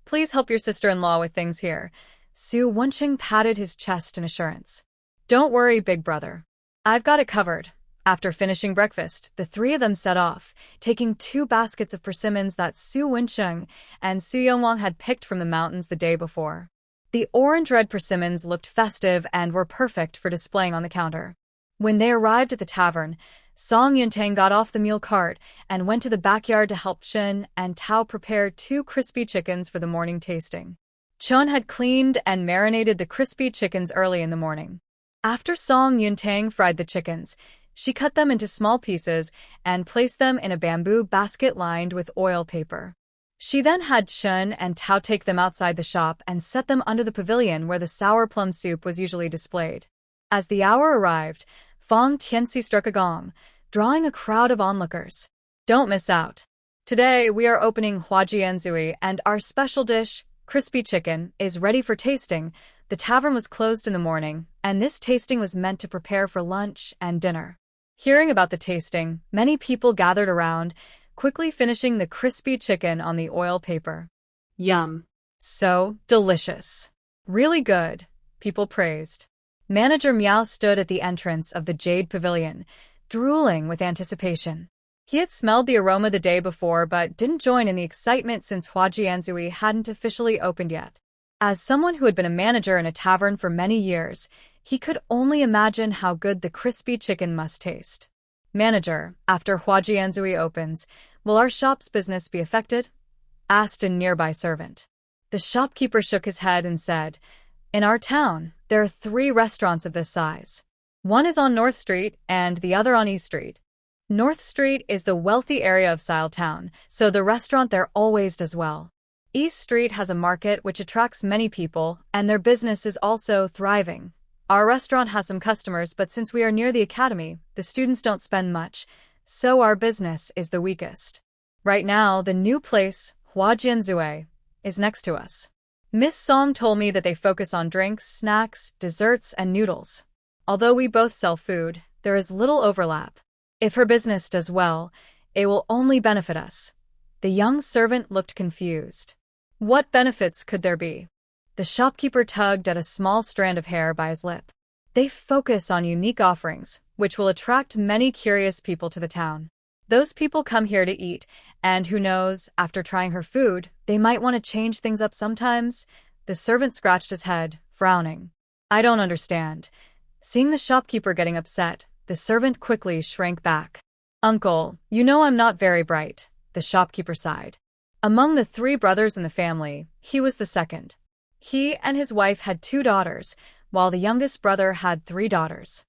Please help your sister-in-law with things here. Su Wencheng patted his chest in assurance. Don't worry, big brother. I've got it covered. After finishing breakfast, the three of them set off, taking 2 baskets of persimmons that Su Wencheng and Su Yongwang had picked from the mountains the day before. The orange-red persimmons looked festive and were perfect for displaying on the counter. When they arrived at the tavern, Song Yuntang got off the mule cart and went to the backyard to help Chen and Tao prepare 2 crispy chickens for the morning tasting. Chen had cleaned and marinated the crispy chickens early in the morning. After Song Yuntang fried the chickens, she cut them into small pieces and placed them in a bamboo basket lined with oil paper. She then had Chen and Tao take them outside the shop and set them under the pavilion where the sour plum soup was usually displayed. As the hour arrived, Fang Tianxi struck a gong, drawing a crowd of onlookers. Don't miss out. Today, we are opening Huajianzui, and our special dish, crispy chicken, is ready for tasting. The tavern was closed in the morning, and this tasting was meant to prepare for lunch and dinner. Hearing about the tasting, many people gathered around, quickly finishing the crispy chicken on the oil paper. Yum. So delicious. Really good, people praised. Manager Miao stood at the entrance of the Jade Pavilion, drooling with anticipation. He had smelled the aroma the day before but didn't join in the excitement since Huajianzui hadn't officially opened yet. As someone who had been a manager in a tavern for many years, he could only imagine how good the crispy chicken must taste. Manager, after Huajianzui opens, will our shop's business be affected? Asked a nearby servant. The shopkeeper shook his head and said, in our town, there are 3 restaurants of this size. One is on North Street and the other on East Street. North Street is the wealthy area of Sile Town, so the restaurant there always does well. East Street has a market which attracts many people, and their business is also thriving. Our restaurant has some customers, but since we are near the academy, the students don't spend much, so our business is the weakest. Right now, the new place, Huajianzui, is next to us. Miss Song told me that they focus on drinks, snacks, desserts, and noodles. Although we both sell food, there is little overlap. If her business does well, it will only benefit us. The young servant looked confused. What benefits could there be? The shopkeeper tugged at a small strand of hair by his lip. They focus on unique offerings, which will attract many curious people to the town. Those people come here to eat, and who knows, after trying her food, they might want to change things up sometimes. The servant scratched his head, frowning. I don't understand. Seeing the shopkeeper getting upset, the servant quickly shrank back. Uncle, you know I'm not very bright, the shopkeeper sighed. Among the 3 brothers in the family, he was the second. He and his wife had 2 daughters, while the youngest brother had 3 daughters.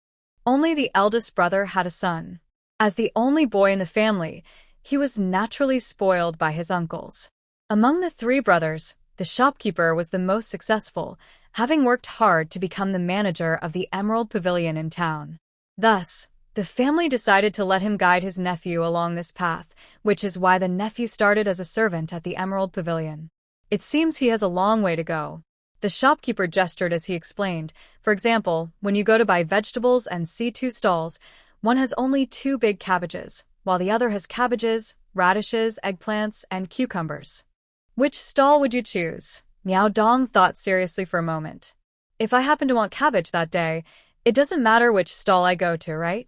Only the eldest brother had a son. As the only boy in the family, he was naturally spoiled by his uncles. Among the 3 brothers, the shopkeeper was the most successful, having worked hard to become the manager of the Emerald Pavilion in town. Thus, the family decided to let him guide his nephew along this path, which is why the nephew started as a servant at the Emerald Pavilion. It seems he has a long way to go. The shopkeeper gestured as he explained. For example, when you go to buy vegetables and see 2 stalls, one has only 2 big cabbages, while the other has cabbages, radishes, eggplants, and cucumbers. Which stall would you choose? Miao Dong thought seriously for a moment. If I happen to want cabbage that day, it doesn't matter which stall I go to, right?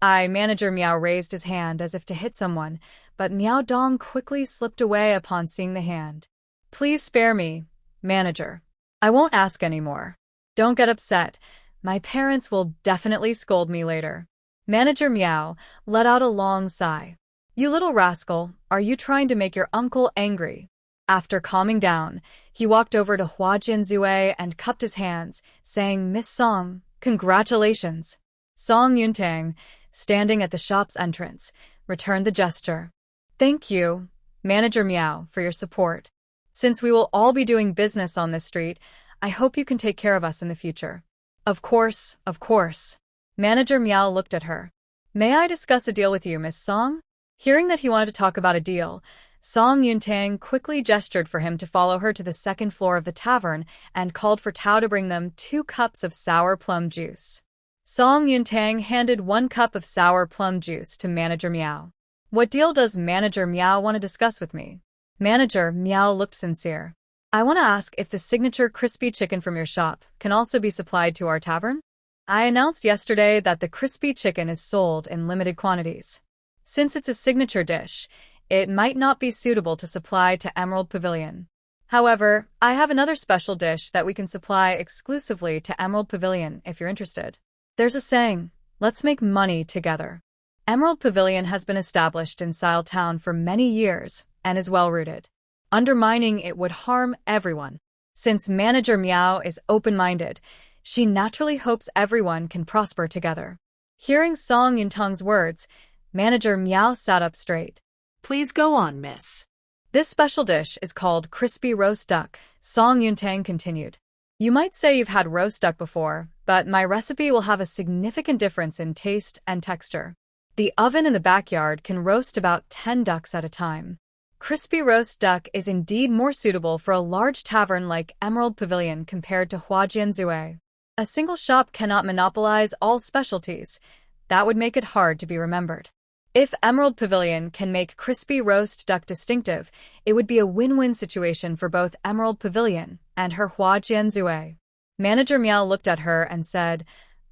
Manager Miao raised his hand as if to hit someone, but Miao Dong quickly slipped away upon seeing the hand. Please spare me, manager. I won't ask anymore. Don't get upset. My parents will definitely scold me later. Manager Miao let out a long sigh. You little rascal, are you trying to make your uncle angry? After calming down, he walked over to Huajianzui and cupped his hands, saying, Miss Song, congratulations. Song Yuntang, standing at the shop's entrance, returned the gesture. Thank you, Manager Miao, for your support. Since we will all be doing business on this street, I hope you can take care of us in the future. Of course, of course. Manager Miao looked at her. May I discuss a deal with you, Miss Song? Hearing that he wanted to talk about a deal, Song Yuntang quickly gestured for him to follow her to the 2nd floor of the tavern and called for Tao to bring them 2 cups of sour plum juice. Song Yuntang handed 1 cup of sour plum juice to Manager Miao. What deal does Manager Miao want to discuss with me? Manager Miao looked sincere. I want to ask if the signature crispy chicken from your shop can also be supplied to our tavern? I announced yesterday that the crispy chicken is sold in limited quantities. Since it's a signature dish, it might not be suitable to supply to Emerald Pavilion. However, I have another special dish that we can supply exclusively to Emerald Pavilion if you're interested. There's a saying, let's make money together. Emerald Pavilion has been established in Sile Town for many years and is well-rooted. Undermining it would harm everyone. Since Manager Miao is open-minded, she naturally hopes everyone can prosper together. Hearing Song Yuntang's words, Manager Miao sat up straight. Please go on, miss. This special dish is called crispy roast duck, Song Yuntang continued. You might say you've had roast duck before, but my recipe will have a significant difference in taste and texture. The oven in the backyard can roast about 10 ducks at a time. Crispy roast duck is indeed more suitable for a large tavern like Emerald Pavilion compared to Huajianzui. A single shop cannot monopolize all specialties. That would make it hard to be remembered. If Emerald Pavilion can make crispy roast duck distinctive, it would be a win-win situation for both Emerald Pavilion and her Hua Jianzue. Manager Miao looked at her and said,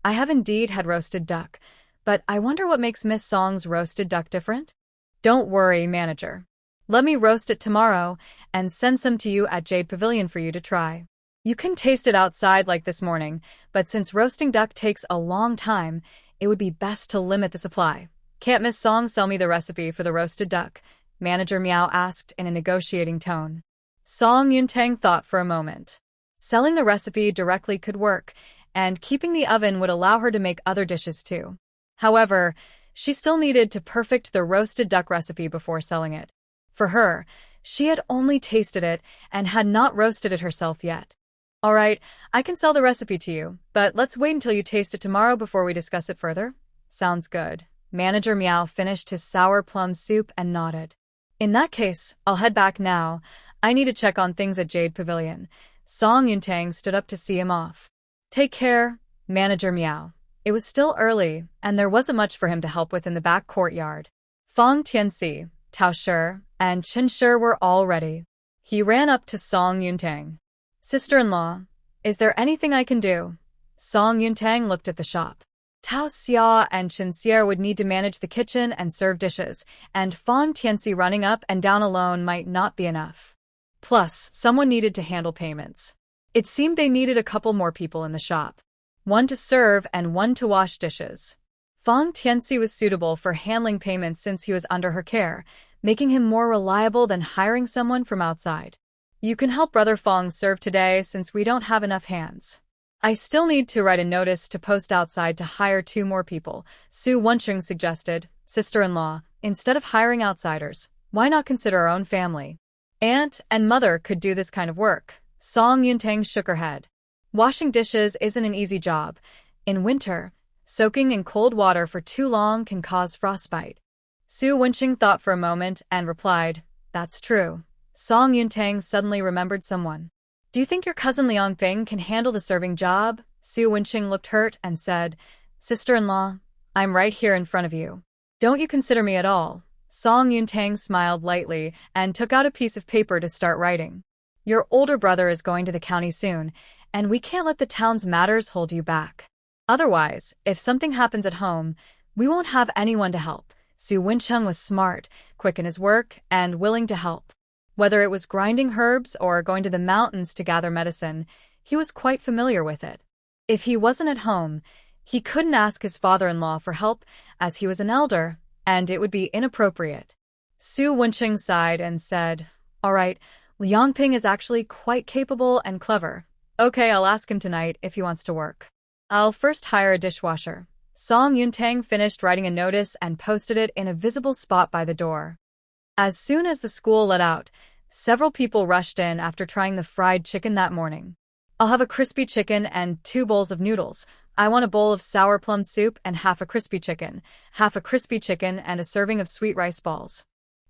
I have indeed had roasted duck, but I wonder what makes Miss Song's roasted duck different? Don't worry, manager. Let me roast it tomorrow and send some to you at Jade Pavilion for you to try. You can taste it outside like this morning, but since roasting duck takes a long time, it would be best to limit the supply. Can't Miss Song sell me the recipe for the roasted duck? Manager Miao asked in a negotiating tone. Song Yuntang thought for a moment. Selling the recipe directly could work, and keeping the oven would allow her to make other dishes too. However, she still needed to perfect the roasted duck recipe before selling it. For her, she had only tasted it and had not roasted it herself yet. All right, I can sell the recipe to you, but let's wait until you taste it tomorrow before we discuss it further. Sounds good. Manager Miao finished his sour plum soup and nodded. In that case, I'll head back now. I need to check on things at Jade Pavilion. Song Yuntang stood up to see him off. Take care, Manager Miao. It was still early, and there wasn't much for him to help with in the back courtyard. Fang Tianxi, Tao Shi, and Chen Shi were all ready. He ran up to Song Yuntang. Sister-in-law, is there anything I can do? Song Yuntang looked at the shop. Tao Xia and Chen Xie would need to manage the kitchen and serve dishes, and Fang Tianxi running up and down alone might not be enough. Plus, someone needed to handle payments. It seemed they needed a couple more people in the shop. One to serve and one to wash dishes. Fang Tianxi was suitable for handling payments since he was under her care, making him more reliable than hiring someone from outside. You can help Brother Fang serve today since we don't have enough hands. I still need to write a notice to post outside to hire 2 more people, Su Wencheng suggested. Sister-in-law, instead of hiring outsiders, why not consider our own family? Aunt and mother could do this kind of work. Song Yuntang shook her head. Washing dishes isn't an easy job. In winter, soaking in cold water for too long can cause frostbite. Su Wencheng thought for a moment and replied, That's true. Song Yuntang suddenly remembered someone. Do you think your cousin Liang Feng can handle the serving job? Su Wencheng looked hurt and said, Sister-in-law, I'm right here in front of you. Don't you consider me at all? Song Yuntang smiled lightly and took out a piece of paper to start writing. Your older brother is going to the county soon, and we can't let the town's matters hold you back. Otherwise, if something happens at home, we won't have anyone to help. Su Wencheng was smart, quick in his work, and willing to help. Whether it was grinding herbs or going to the mountains to gather medicine, he was quite familiar with it. If he wasn't at home, he couldn't ask his father-in-law for help, as he was an elder, and it would be inappropriate. Su Wencheng sighed and said, All right, Liang Ping is actually quite capable and clever. Okay, I'll ask him tonight if he wants to work. I'll first hire a dishwasher. Song Yuntang finished writing a notice and posted it in a visible spot by the door. As soon as the school let out, several people rushed in after trying the fried chicken that morning. I'll have a crispy chicken and 2 bowls of noodles. I want a bowl of sour plum soup and half a crispy chicken and a serving of sweet rice balls.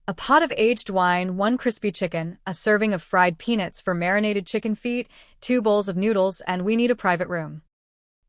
A pot of aged wine, 1 crispy chicken, a serving of fried peanuts for marinated chicken feet, 2 bowls of noodles, and we need a private room.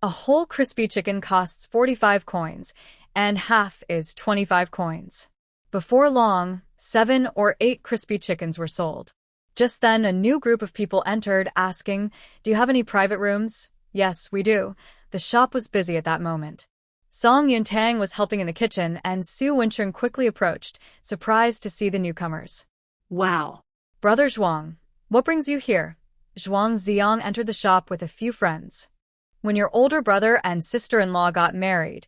A whole crispy chicken costs 45 coins, and half is 25 coins. Before long, 7 or 8 crispy chickens were sold. Just then, a new group of people entered, asking, Do you have any private rooms? Yes, we do. The shop was busy at that moment. Song Yuntang was helping in the kitchen, and Su Wencheng quickly approached, surprised to see the newcomers. Wow. Brother Zhuang, what brings you here? Zhuang Ziang entered the shop with a few friends. When your older brother and sister-in-law got married,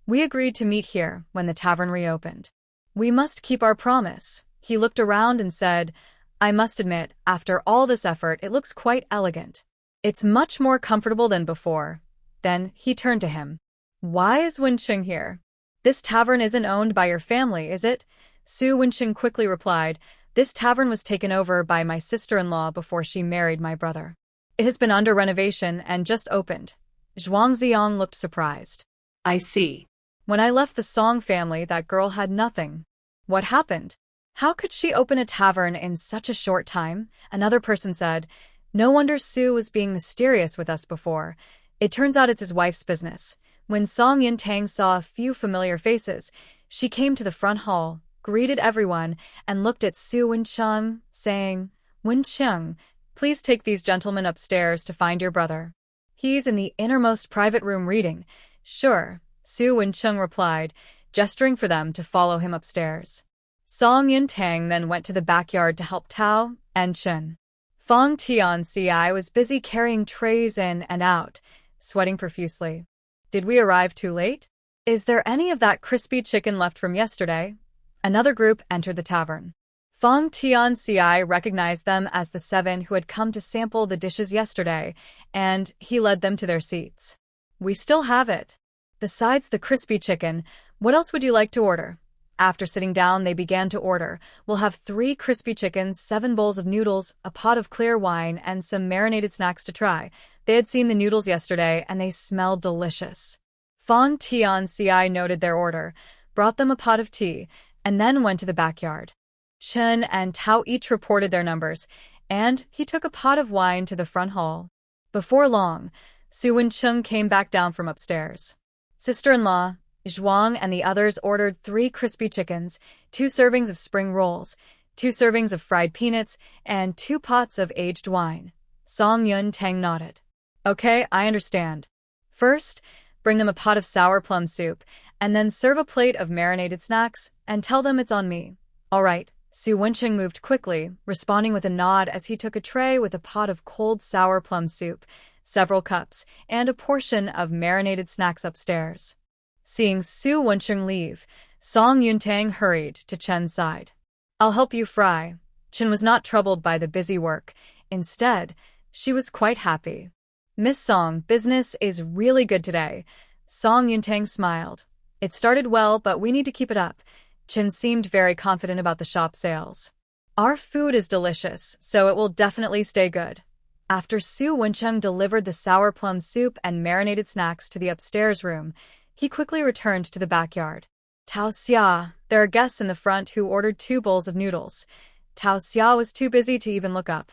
we agreed to meet here when the tavern reopened. We must keep our promise. He looked around and said, I must admit, after all this effort, it looks quite elegant. It's much more comfortable than before. Then he turned to him. Why is Wencheng here? This tavern isn't owned by your family, is it? Su Wencheng quickly replied, This tavern was taken over by my sister-in-law before she married my brother. It has been under renovation and just opened. Zhuang Ziang looked surprised. I see. When I left the Song family, that girl had nothing. What happened? How could she open a tavern in such a short time? Another person said, No wonder Su was being mysterious with us before. It turns out it's his wife's business. When Song Yuntang saw a few familiar faces, She came to the front hall, greeted everyone, and looked at Su Wencheng, saying, "Wencheng, please take these gentlemen upstairs to find your brother. He's in the innermost private room reading." "Sure," Su Wencheng replied, gesturing for them to follow him upstairs. Song Yuntang then went to the backyard to help Tao and Chen. Fong Tianci was busy carrying trays in and out, sweating profusely. "Did we arrive too late? Is there any of that crispy chicken left from yesterday?" Another group entered the tavern. Fong Tianci recognized them as the 7 who had come to sample the dishes yesterday, and he led them to their seats. "We still have it. Besides the crispy chicken, what else would you like to order?" After sitting down, they began to order. "We'll have 3 crispy chickens, 7 bowls of noodles, a pot of clear wine, and some marinated snacks to try." They had seen the noodles yesterday, and they smelled delicious. Fong Tianci noted their order, brought them a pot of tea, and then went to the backyard. Chen and Tao each reported their numbers, and he took a pot of wine to the front hall. Before long, Su Wencheng came back down from upstairs. Sister-in-law, Zhuang, and the others ordered 3 crispy chickens, 2 servings of spring rolls, 2 servings of fried peanuts, and 2 pots of aged wine. Song Yuntang nodded. "Okay, I understand. First, bring them a pot of sour plum soup, and then serve a plate of marinated snacks, and tell them it's on me." "All right." Su Wencheng moved quickly, responding with a nod as he took a tray with a pot of cold sour plum soup, several cups, and a portion of marinated snacks upstairs. Seeing Su Wencheng leave, Song Yuntang hurried to Chen's side. "I'll help you fry." Chen was not troubled by the busy work. Instead, she was quite happy. "Miss Song, business is really good today." Song Yuntang smiled. "It started well, but we need to keep it up." Chen seemed very confident about the shop sales. "Our food is delicious, so it will definitely stay good." After Su Wencheng delivered the sour plum soup and marinated snacks to the upstairs room, he quickly returned to the backyard. "Tao Xia, there are guests in the front who ordered 2 bowls of noodles." Tao Xia was too busy to even look up.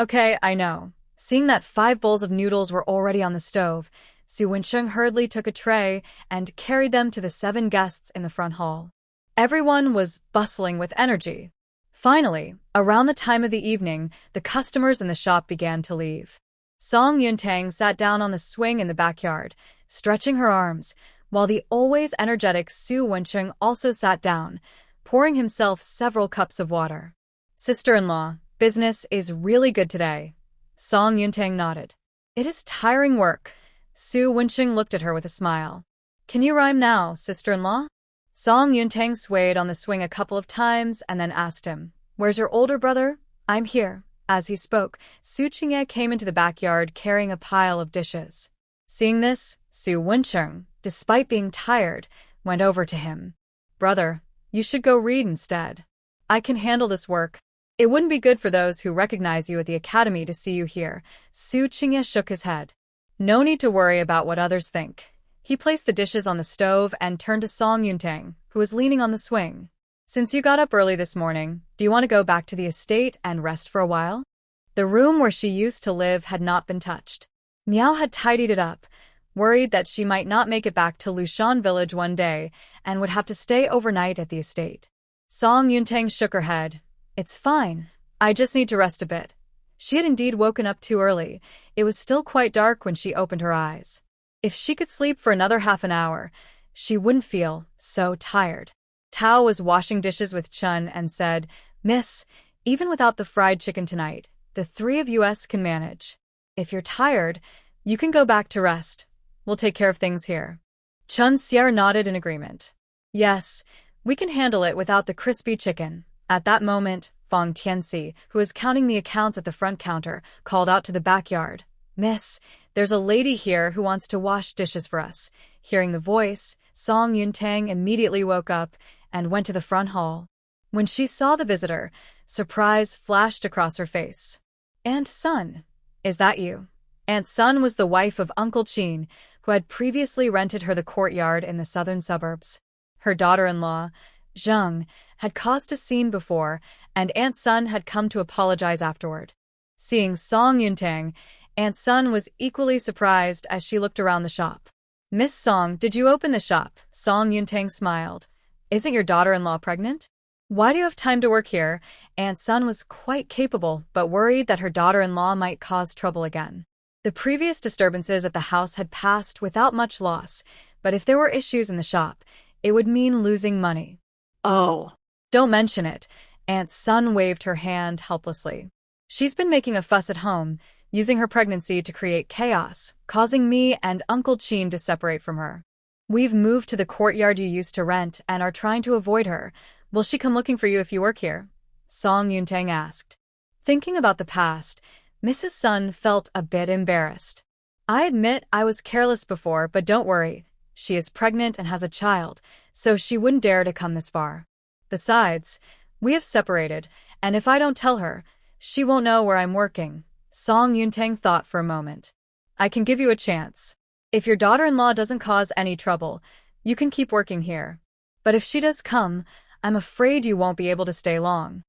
"Okay, I know." Seeing that 5 bowls of noodles were already on the stove, Su Wencheng hurriedly took a tray and carried them to the 7 guests in the front hall. Everyone was bustling with energy. Finally, around the time of the evening, the customers in the shop began to leave. Song Yuntang sat down on the swing in the backyard, stretching her arms, while the always energetic Su Wencheng also sat down, pouring himself several cups of water. "Sister-in-law, business is really good today." Song Yuntang nodded. "It is tiring work." Su Wencheng looked at her with a smile. "Can you rhyme now, sister-in-law?" Song Yuntang swayed on the swing a couple of times and then asked him, "Where's your older brother?" "I'm here." As he spoke, Su Qingye came into the backyard carrying a pile of dishes. Seeing this, Su Wencheng, despite being tired, went over to him. "Brother, you should go read instead. I can handle this work." "It wouldn't be good for those who recognize you at the academy to see you here." Su Qingye shook his head. "No need to worry about what others think." He placed the dishes on the stove and turned to Song Yuntang, who was leaning on the swing. "Since you got up early this morning, do you want to go back to the estate and rest for a while?" The room where she used to live had not been touched. Miao had tidied it up, worried that she might not make it back to Lushan village one day and would have to stay overnight at the estate. Song Yuntang shook her head. "It's fine. I just need to rest a bit." She had indeed woken up too early. It was still quite dark when she opened her eyes. If she could sleep for another half an hour, she wouldn't feel so tired. Tao was washing dishes with Chen and said, "Miss, even without the fried chicken tonight, the 3 of us can manage. If you're tired, you can go back to rest. We'll take care of things here." Chen Xier nodded in agreement. "Yes, we can handle it without the crispy chicken." At that moment, Fong Tianci, who was counting the accounts at the front counter, called out to the backyard, "Miss, there's a lady here who wants to wash dishes for us." Hearing the voice, Song Yuntang immediately woke up and went to the front hall. When she saw the visitor, surprise flashed across her face. "Aunt Sun, is that you?" Aunt Sun was the wife of Uncle Qin, who had previously rented her the courtyard in the southern suburbs. Her daughter-in-law, Zheng, had caused a scene before, and Aunt Sun had come to apologize afterward. Seeing Song Yuntang, Aunt Sun was equally surprised as she looked around the shop. "Miss Song, did you open the shop?" Song Yuntang smiled. Isn't your daughter-in-law pregnant? Why do you have time to work here? Aunt Sun was quite capable, but worried that her daughter-in-law might cause trouble again. The previous disturbances at the house had passed without much loss, but if there were issues in the shop, it would mean losing money. Oh. Don't mention it. Aunt Sun waved her hand helplessly. She's been making a fuss at home, using her pregnancy to create chaos, causing me and Uncle Chin to separate from her. We've moved to the courtyard you used to rent and are trying to avoid her. Will she come looking for you if you work here? Song Yuntang asked. Thinking about the past, Mrs. Sun felt a bit embarrassed. I admit I was careless before, but don't worry. She is pregnant and has a child, so she wouldn't dare to come this far. Besides, we have separated, and if I don't tell her, she won't know where I'm working. Song Yuntang thought for a moment. I can give you a chance. If your daughter-in-law doesn't cause any trouble, you can keep working here. But if she does come, I'm afraid you won't be able to stay long.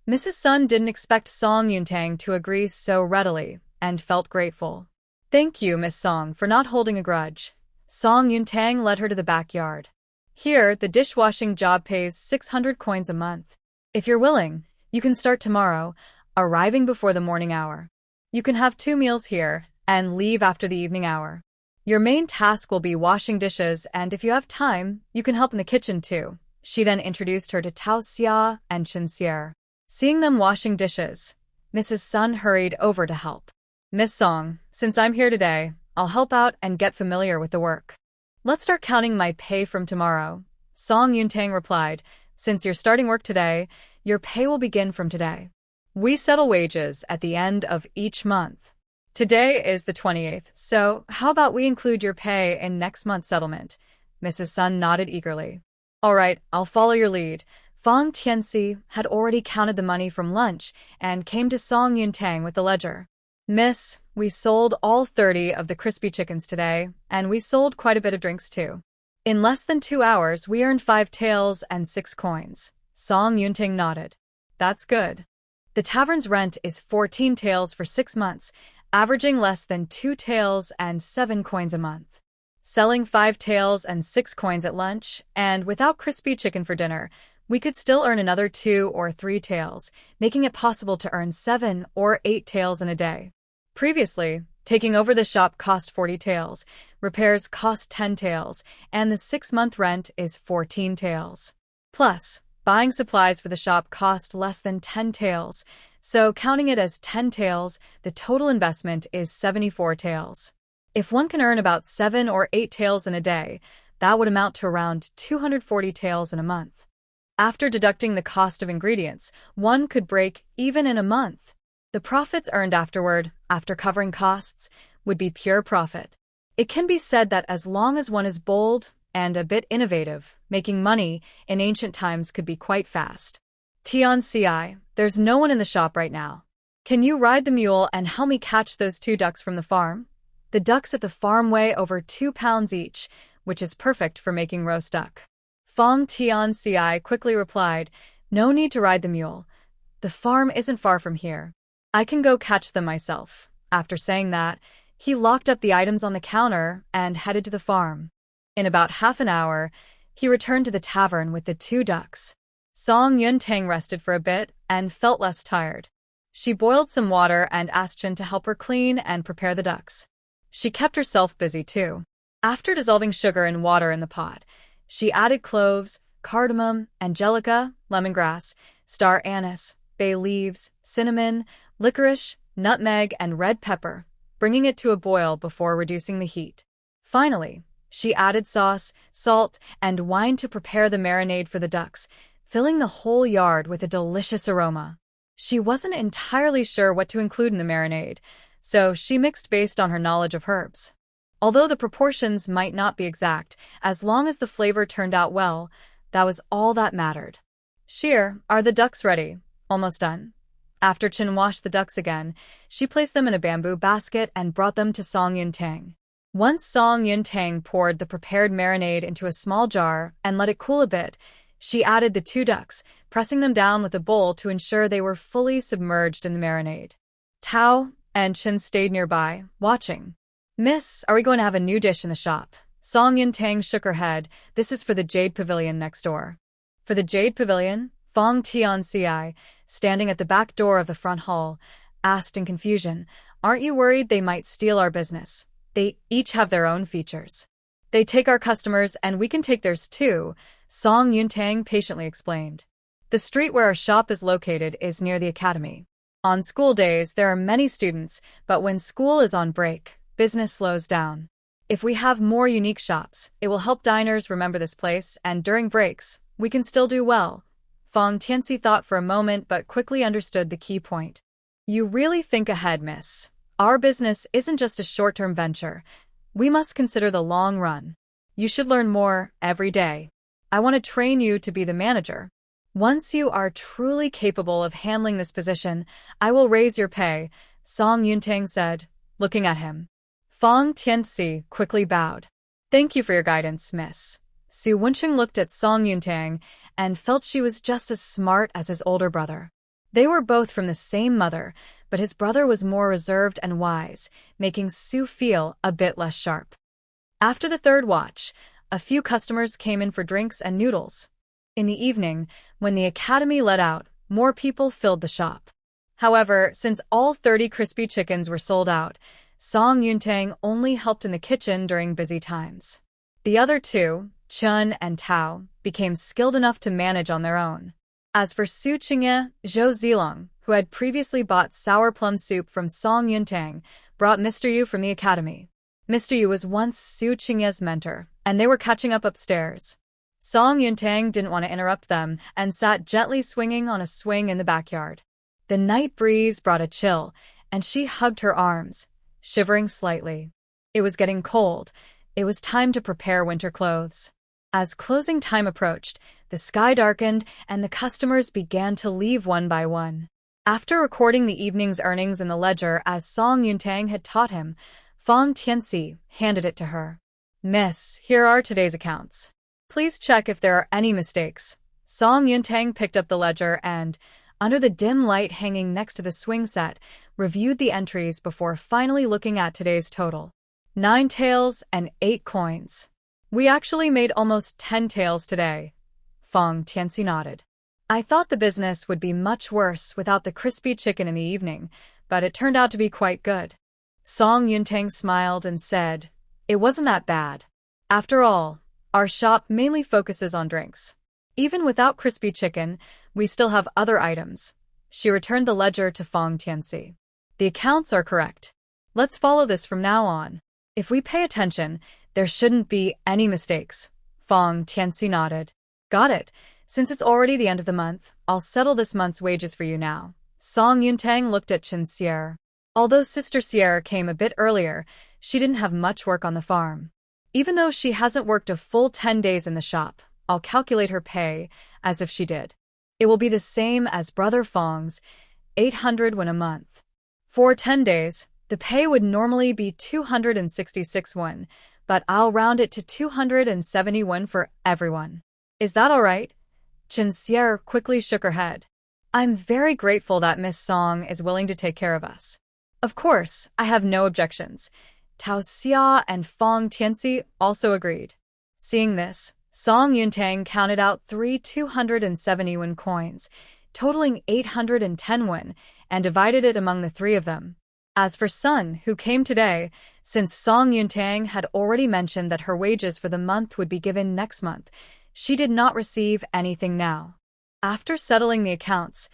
Mrs. Sun didn't expect Song Yuntang to agree so readily, and felt grateful. Thank you, Miss Song, for not holding a grudge. Song Yuntang led her to the backyard. Here, the dishwashing job pays 600 coins a month. If you're willing, you can start tomorrow, arriving before the morning hour. You can have 2 meals here, and leave after the evening hour. Your main task will be washing dishes, and if you have time, you can help in the kitchen too. She then introduced her to Tao Xia and Chen Xier. Seeing them washing dishes, Mrs. Sun hurried over to help. Miss Song, since I'm here today, I'll help out and get familiar with the work. Let's start counting my pay from tomorrow. Song Yuntang replied, since you're starting work today, your pay will begin from today. We settle wages at the end of each month. Today is the 28th, so how about we include your pay in next month's settlement? Mrs. Sun nodded eagerly. All right, I'll follow your lead. Fang Tianxi had already counted the money from lunch and came to Song Yuntang with the ledger. Miss, we sold all 30 of the crispy chickens today, and we sold quite a bit of drinks too. In less than 2 hours, we earned 5 taels and 6 coins. Song Yuntang nodded. That's good. The tavern's rent is 14 taels for 6 months, averaging less than 2 taels and 7 coins a month. Selling 5 taels and 6 coins at lunch, and without crispy chicken for dinner, we could still earn another 2 or 3 taels, making it possible to earn 7 or 8 taels in a day. Previously, taking over the shop cost 40 taels, repairs cost 10 taels, and the 6-month rent is 14 taels. Plus, buying supplies for the shop cost less than 10 taels, so counting it as 10 taels, the total investment is 74 taels. If one can earn about 7 or 8 taels in a day, that would amount to around 240 taels in a month. After deducting the cost of ingredients, one could break even in a month. The profits earned afterward, after covering costs, would be pure profit. It can be said that as long as one is bold and a bit innovative, making money in ancient times could be quite fast. Tian Ci, there's no one in the shop right now. Can you ride the mule and help me catch those 2 ducks from the farm? The ducks at the farm weigh over 2 pounds each, which is perfect for making roast duck. Fang Tian Ci quickly replied, no need to ride the mule. The farm isn't far from here. I can go catch them myself. After saying that, he locked up the items on the counter and headed to the farm. In about half an hour, he returned to the tavern with the 2 ducks. Song Yuntang rested for a bit and felt less tired. She boiled some water and asked Chen to help her clean and prepare the ducks. She kept herself busy too. After dissolving sugar and water in the pot, she added cloves, cardamom, angelica, lemongrass, star anise, bay leaves, cinnamon, licorice, nutmeg, and red pepper, bringing it to a boil before reducing the heat. Finally, she added sauce, salt, and wine to prepare the marinade for the ducks, filling the whole yard with a delicious aroma. She wasn't entirely sure what to include in the marinade, so she mixed based on her knowledge of herbs. Although the proportions might not be exact, as long as the flavor turned out well, that was all that mattered. Sheer, are the ducks ready? Almost done. After Chen washed the ducks again, she placed them in a bamboo basket and brought them to Song Yuntang. Once Song Yuntang poured the prepared marinade into a small jar and let it cool a bit, she added the 2 ducks, pressing them down with a bowl to ensure they were fully submerged in the marinade. Tao and Chen stayed nearby, watching. Miss, are we going to have a new dish in the shop? Song Yuntang shook her head. This is for the Jade Pavilion next door. For the Jade Pavilion, Fong Tianci, standing at the back door of the front hall, asked in confusion, "Aren't you worried they might steal our business? They each have their own features. They take our customers and we can take theirs too," Song Yuntang patiently explained. The street where our shop is located is near the academy. On school days, there are many students, but when school is on break, business slows down. If we have more unique shops, it will help diners remember this place, and during breaks, we can still do well. Fong Tianci thought for a moment but quickly understood the key point. You really think ahead, miss. Our business isn't just a short-term venture. We must consider the long run. You should learn more every day. I want to train you to be the manager. Once you are truly capable of handling this position, I will raise your pay, Song Yuntang said, looking at him. Fong Tianci quickly bowed. Thank you for your guidance, miss. Su Wencheng looked at Song Yuntang and felt she was just as smart as his older brother. They were both from the same mother, but his brother was more reserved and wise, making Su feel a bit less sharp. After the third watch, a few customers came in for drinks and noodles. In the evening, when the academy let out, more people filled the shop. However, since all 30 crispy chickens were sold out, Song Yuntang only helped in the kitchen during busy times. The other two, Chun and Tao, became skilled enough to manage on their own. As for Su Qingye, Zhou Zilong, who had previously bought sour plum soup from Song Yuntang, brought Mr. Yu from the academy. Mr. Yu was once Su Qingye's mentor, and they were catching up upstairs. Song Yuntang didn't want to interrupt them and sat gently swinging on a swing in the backyard. The night breeze brought a chill, and she hugged her arms, shivering slightly. It was getting cold. It was time to prepare winter clothes. As closing time approached, the sky darkened and the customers began to leave one by one. After recording the evening's earnings in the ledger as Song Yuntang had taught him, Fong Tianci handed it to her. Miss, here are today's accounts. Please check if there are any mistakes. Song Yuntang picked up the ledger and, under the dim light hanging next to the swing set, reviewed the entries before finally looking at today's total. 9 taels and 8 coins. We actually made almost 10 taels today. Fong Tianci nodded. I thought the business would be much worse without the crispy chicken in the evening, but it turned out to be quite good. Song Yuntang smiled and said, "It wasn't that bad. After all, our shop mainly focuses on drinks. Even without crispy chicken, we still have other items." She returned the ledger to Fong Tianci. "The accounts are correct. Let's follow this from now on. If we pay attention, there shouldn't be any mistakes." Fong Tianci nodded. "Got it. Since it's already the end of the month, I'll settle this month's wages for you now." Song Yuntang looked at Chen Sierra. Although Sister Sierra came a bit earlier, she didn't have much work on the farm. Even though she hasn't worked a full 10 days in the shop, I'll calculate her pay as if she did. It will be the same as Brother Fong's, 800 won a month. For 10 days, the pay would normally be 266 won, but I'll round it to 270 won for everyone. Is that all right? Chen Sierra quickly shook her head. I'm very grateful that Miss Song is willing to take care of us. Of course, I have no objections. Tao Xia and Fong Tianci also agreed. Seeing this, Song Yuntang counted out 3 270 won coins, totaling 810 won, and divided it among the 3 of them. As for Sun, who came today, since Song Yuntang had already mentioned that her wages for the month would be given next month, she did not receive anything now. After settling the accounts,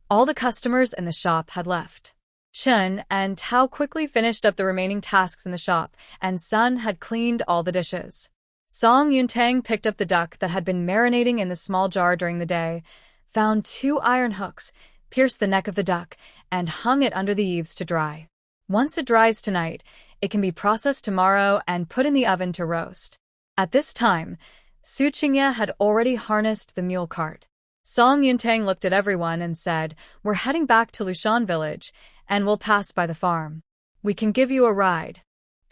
all the customers in the shop had left. Chen and Tao quickly finished up the remaining tasks in the shop, and Sun had cleaned all the dishes. Song Yuntang picked up the duck that had been marinating in the small jar during the day, found 2 iron hooks, pierced the neck of the duck, and hung it under the eaves to dry. Once it dries tonight, it can be processed tomorrow and put in the oven to roast. At this time, Su Qingye had already harnessed the mule cart. Song Yuntang looked at everyone and said, "We're heading back to Lushan village, and we'll pass by the farm. We can give you a ride.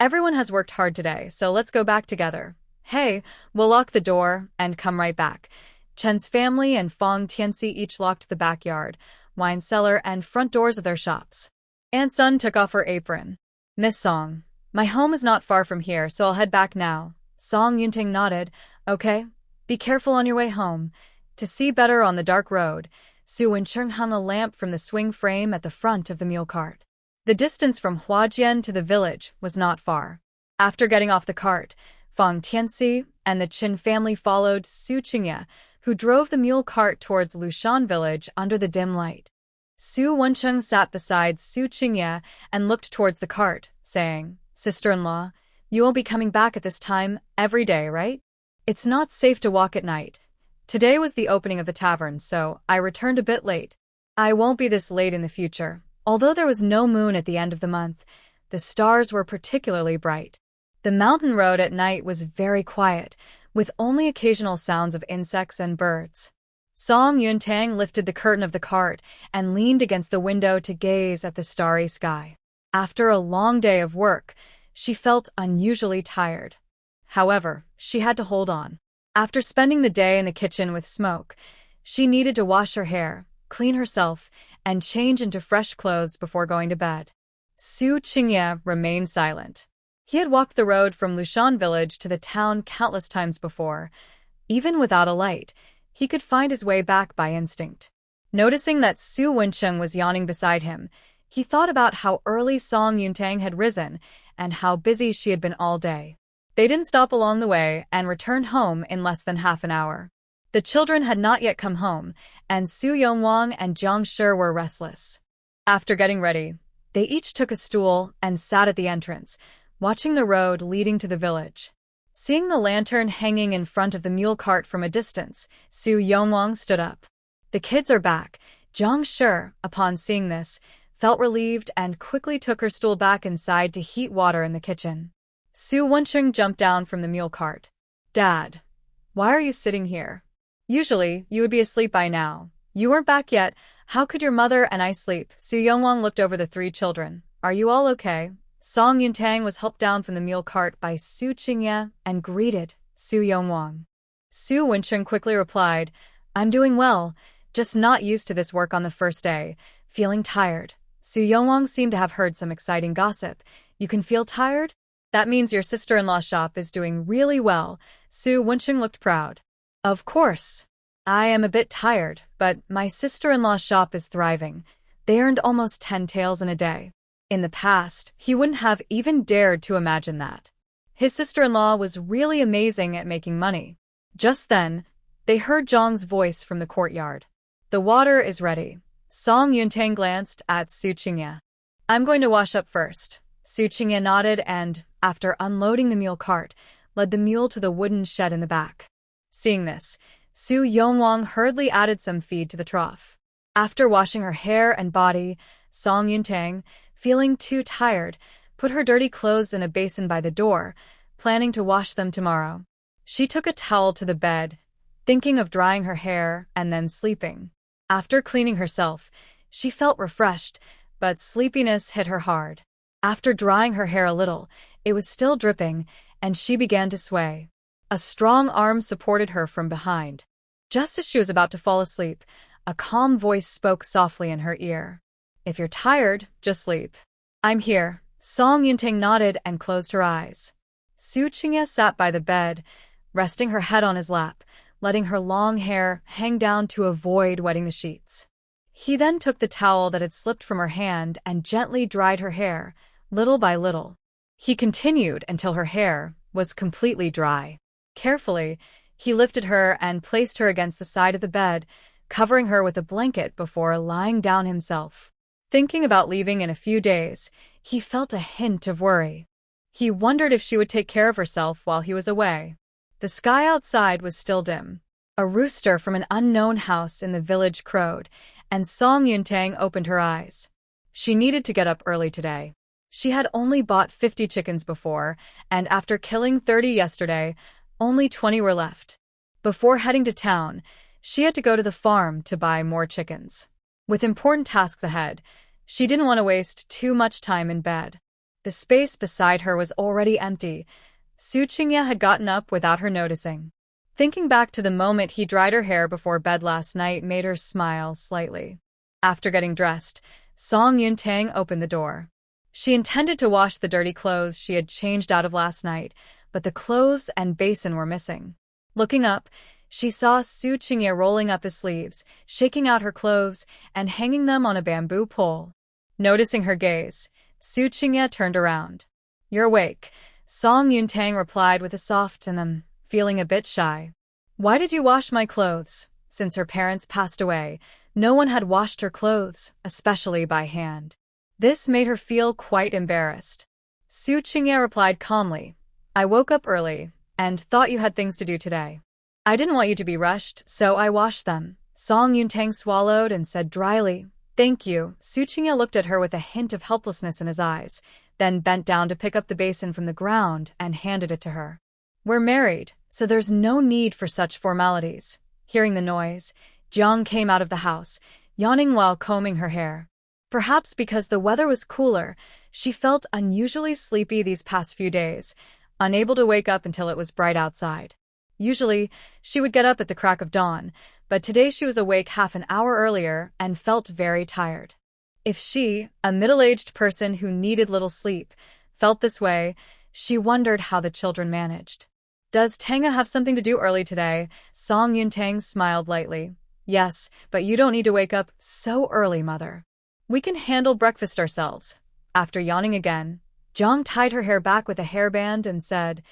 Everyone has worked hard today, so let's go back together. Hey, we'll lock the door and come right back." Chen's family and Fong Tianci each locked the backyard, wine cellar, and front doors of their shops. Aunt Sun took off her apron. "Miss Song, my home is not far from here, so I'll head back now." Song Yuntang nodded. "Okay, be careful on your way home." To see better on the dark road, Su Wencheng hung a lamp from the swing frame at the front of the mule cart. The distance from Huajian to the village was not far. After getting off the cart, Fang Tianxi and the Qin family followed Su Qingye, who drove the mule cart towards Lushan village under the dim light. Su Wencheng sat beside Su Qingye and looked towards the cart, saying, "Sister-in-law, you won't be coming back at this time every day, right? It's not safe to walk at night. Today was the opening of the tavern, so I returned a bit late. I won't be this late in the future." Although there was no moon at the end of the month, the stars were particularly bright. The mountain road at night was very quiet, with only occasional sounds of insects and birds. Song Yuntang lifted the curtain of the cart and leaned against the window to gaze at the starry sky. After a long day of work, she felt unusually tired. However, she had to hold on. After spending the day in the kitchen with Smoke, she needed to wash her hair, clean herself, and change into fresh clothes before going to bed. Su Qingye remained silent. He had walked the road from Lushan village to the town countless times before. Even without a light, he could find his way back by instinct. Noticing that Su Wencheng was yawning beside him, he thought about how early Song Yuntang had risen and how busy she had been all day. They didn't stop along the way and returned home in less than half an hour. The children had not yet come home, and Su Yongwang and Jiang Shi were restless. After getting ready, they each took a stool and sat at the entrance, watching the road leading to the village. Seeing the lantern hanging in front of the mule cart from a distance, Su Yongwang stood up. "The kids are back." Jiang Shi, upon seeing this, felt relieved and quickly took her stool back inside to heat water in the kitchen. Su Wencheng jumped down from the mule cart. "Dad, why are you sitting here? Usually, you would be asleep by now. You weren't back yet. How could your mother and I sleep?" Su Yongwang looked over the three children. "Are you all okay?" Song Yuntang was helped down from the mule cart by Su Qingye and greeted Su Yongwang. Su Wencheng quickly replied, "I'm doing well, just not used to this work on the first day, feeling tired." Su Yongwang seemed to have heard some exciting gossip. "You can feel tired? That means your sister-in-law's shop is doing really well." Su Wencheng looked proud. "Of course. I am a bit tired, but my sister-in-law's shop is thriving. They earned almost 10 taels in a day." In the past, he wouldn't have even dared to imagine that. His sister-in-law was really amazing at making money. Just then, they heard Zhang's voice from the courtyard. "The water is ready." Song Yuntang glanced at Su Qingye. "I'm going to wash up first." Su Qingye nodded and, after unloading the mule cart, led the mule to the wooden shed in the back. Seeing this, Su Yongwang hurriedly added some feed to the trough. After washing her hair and body, Song Yuntang, feeling too tired, put her dirty clothes in a basin by the door, planning to wash them tomorrow. She took a towel to the bed, thinking of drying her hair and then sleeping. After cleaning herself, she felt refreshed, but sleepiness hit her hard. After drying her hair a little, it was still dripping, and she began to sway. A strong arm supported her from behind. Just as she was about to fall asleep, a calm voice spoke softly in her ear. "If you're tired, just sleep. I'm here." Song Yuntang nodded and closed her eyes. Su Qingye sat by the bed, resting her head on his lap, letting her long hair hang down to avoid wetting the sheets. He then took the towel that had slipped from her hand and gently dried her hair, little by little. He continued until her hair was completely dry. Carefully, he lifted her and placed her against the side of the bed, covering her with a blanket before lying down himself. Thinking about leaving in a few days, he felt a hint of worry. He wondered if she would take care of herself while he was away. The sky outside was still dim. A rooster from an unknown house in the village crowed, and Song Yuntang opened her eyes. She needed to get up early today. She had only bought 50 chickens before, and after killing 30 yesterday, only 20 were left. Before heading to town, she had to go to the farm to buy more chickens. With important tasks ahead, she didn't want to waste too much time in bed. The space beside her was already empty. Su Qingye had gotten up without her noticing. Thinking back to the moment he dried her hair before bed last night made her smile slightly. After getting dressed, Song Yuntang opened the door. She intended to wash the dirty clothes she had changed out of last night, but the clothes and basin were missing. Looking up, She saw Xu Cui rolling up his sleeves, shaking out her clothes, and hanging them on a bamboo pole. Noticing her gaze, Xu Cui turned around. "You're awake," Song Yuntang replied with a soft feeling a bit shy. "Why did you wash my clothes?" Since her parents passed away, no one had washed her clothes, especially by hand. This made her feel quite embarrassed. Xu Cui replied calmly, "I woke up early and thought you had things to do today. I didn't want you to be rushed, so I washed them." Song Yuntang swallowed and said dryly, "Thank you." Xu Cui looked at her with a hint of helplessness in his eyes, then bent down to pick up the basin from the ground and handed it to her. "We're married, so there's no need for such formalities." Hearing the noise, Jiang came out of the house, yawning while combing her hair. Perhaps because the weather was cooler, she felt unusually sleepy these past few days, unable to wake up until it was bright outside. Usually, she would get up at the crack of dawn, but today she was awake half an hour earlier and felt very tired. If she, a middle-aged person who needed little sleep, felt this way, she wondered how the children managed. "Does Tanga have something to do early today?" Song Yuntang smiled lightly. "Yes, but you don't need to wake up so early, mother. We can handle breakfast ourselves." After yawning again, Jiang tied her hair back with a hairband and said,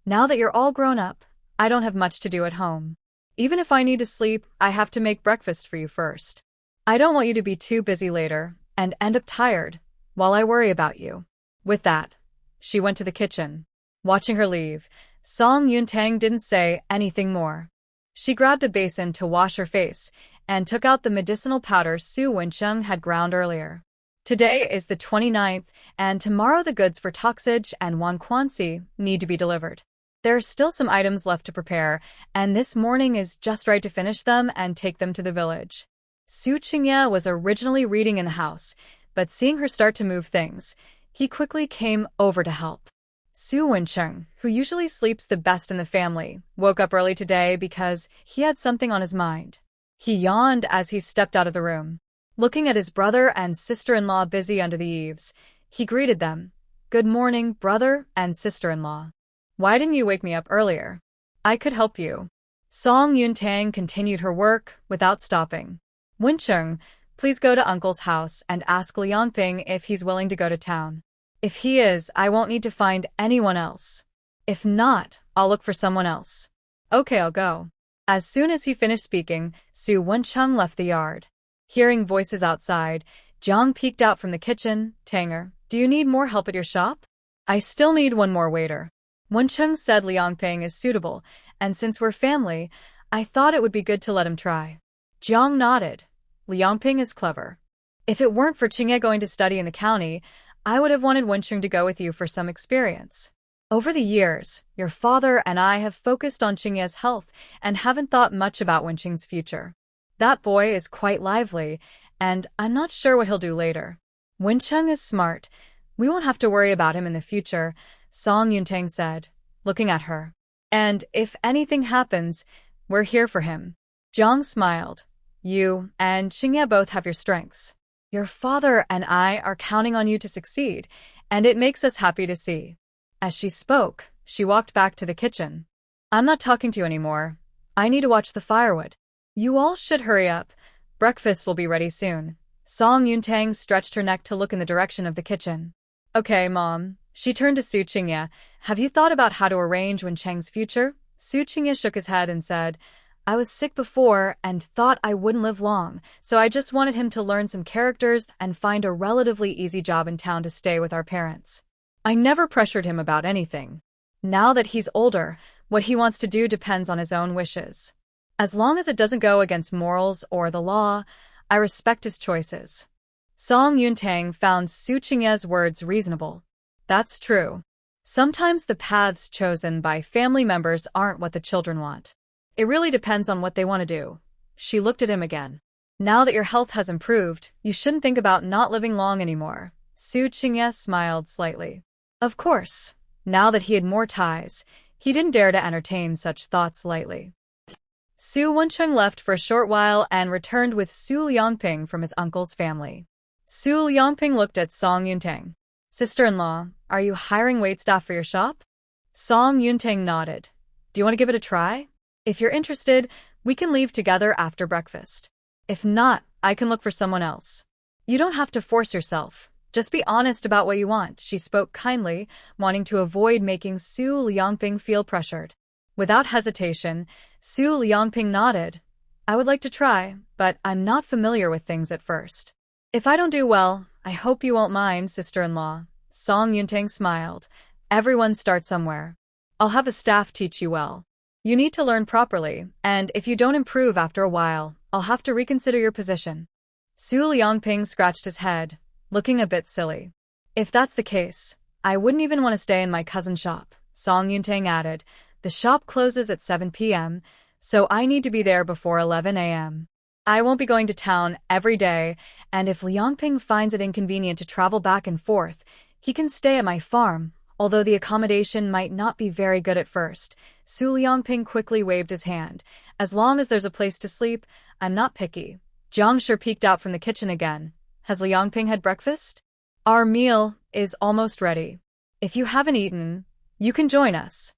"Now that you're all grown up, I don't have much to do at home. Even if I need to sleep, I have to make breakfast for you first. I don't want you to be too busy later and end up tired while I worry about you." With that, she went to the kitchen. Watching her leave, Song Yuntang didn't say anything more. She grabbed a basin to wash her face and took out the medicinal powder Su Wencheng had ground earlier. Today is the 29th, and tomorrow the goods for Toxage and Wanquanxi need to be delivered. There are still some items left to prepare, and this morning is just right to finish them and take them to the village. Xu Cui was originally reading in the house, but seeing her start to move things, he quickly came over to help. Su Wencheng, who usually sleeps the best in the family, woke up early today because he had something on his mind. He yawned as he stepped out of the room. Looking at his brother and sister-in-law busy under the eaves, he greeted them. "Good morning, brother and sister-in-law. Why didn't you wake me up earlier? I could help you." Song Yuntang continued her work without stopping. "Wencheng, please go to Uncle's house and ask Liangping if he's willing to go to town. If he is, I won't need to find anyone else. If not, I'll look for someone else." "Okay, I'll go." As soon as he finished speaking, Su Wencheng left the yard. Hearing voices outside, Jiang peeked out from the kitchen. "Tanger, do you need more help at your shop?" "I still need one more waiter." Wencheng said Liangping is suitable, and since we're family, I thought it would be good to let him try. Jiang nodded. "Liangping is clever. If it weren't for Qingye going to study in the county, I would have wanted Wencheng to go with you for some experience. Over the years, your father and I have focused on Qingye's health and haven't thought much about Wencheng's future. That boy is quite lively, and I'm not sure what he'll do later. Wencheng is smart. We won't have to worry about him in the future," Song Yuntang said, looking at her. "And if anything happens, we're here for him." Jiang smiled. "You and Qingye both have your strengths. Your father and I are counting on you to succeed, and it makes us happy to see." As she spoke, she walked back to the kitchen. "I'm not talking to you anymore. I need to watch the firewood. You all should hurry up. Breakfast will be ready soon." Song Yuntang stretched her neck to look in the direction of the kitchen. "Okay, Mom." She turned to Su Cui. "Have you thought about how to arrange Wencheng's future?" Su Cui shook his head and said, "I was sick before and thought I wouldn't live long, so I just wanted him to learn some characters and find a relatively easy job in town to stay with our parents. I never pressured him about anything. Now that he's older, what he wants to do depends on his own wishes. As long as it doesn't go against morals or the law, I respect his choices." Song Yuntang found Su Cui's words reasonable. That's true. Sometimes the paths chosen by family members aren't what the children want. It really depends on what they want to do. She looked at him again. "Now that your health has improved, you shouldn't think about not living long anymore." Su Cui smiled slightly. Of course, now that he had more ties, he didn't dare to entertain such thoughts lightly. Su Wencheng left for a short while and returned with Su Liangping from his uncle's family. Su Liangping looked at Song Yuntang. "Sister-in-law, are you hiring waitstaff for your shop?" Song Yuntang nodded. "Do you want to give it a try? If you're interested, we can leave together after breakfast. If not, I can look for someone else. You don't have to force yourself. Just be honest about what you want, she spoke kindly, wanting to avoid making Su Liangping feel pressured. Without hesitation, Su Liangping nodded. I would like to try, but I'm not familiar with things at first. If I don't do well, I hope you won't mind, sister-in-law. Song Yuntang smiled. Everyone starts somewhere. I'll have a staff teach you well. You need to learn properly, and if you don't improve after a while, I'll have to reconsider your position. Su Liangping scratched his head, looking a bit silly. If that's the case, I wouldn't even want to stay in my cousin's shop, Song Yuntang added. The shop closes at 7 p.m., so I need to be there before 11 a.m. I won't be going to town every day, and if Liangping finds it inconvenient to travel back and forth, he can stay at my farm, although the accommodation might not be very good at first. Su Liangping quickly waved his hand. As long as there's a place to sleep, I'm not picky. Jiang Shi peeked out from the kitchen again. Has Liangping had breakfast? Our meal is almost ready. If you haven't eaten, you can join us.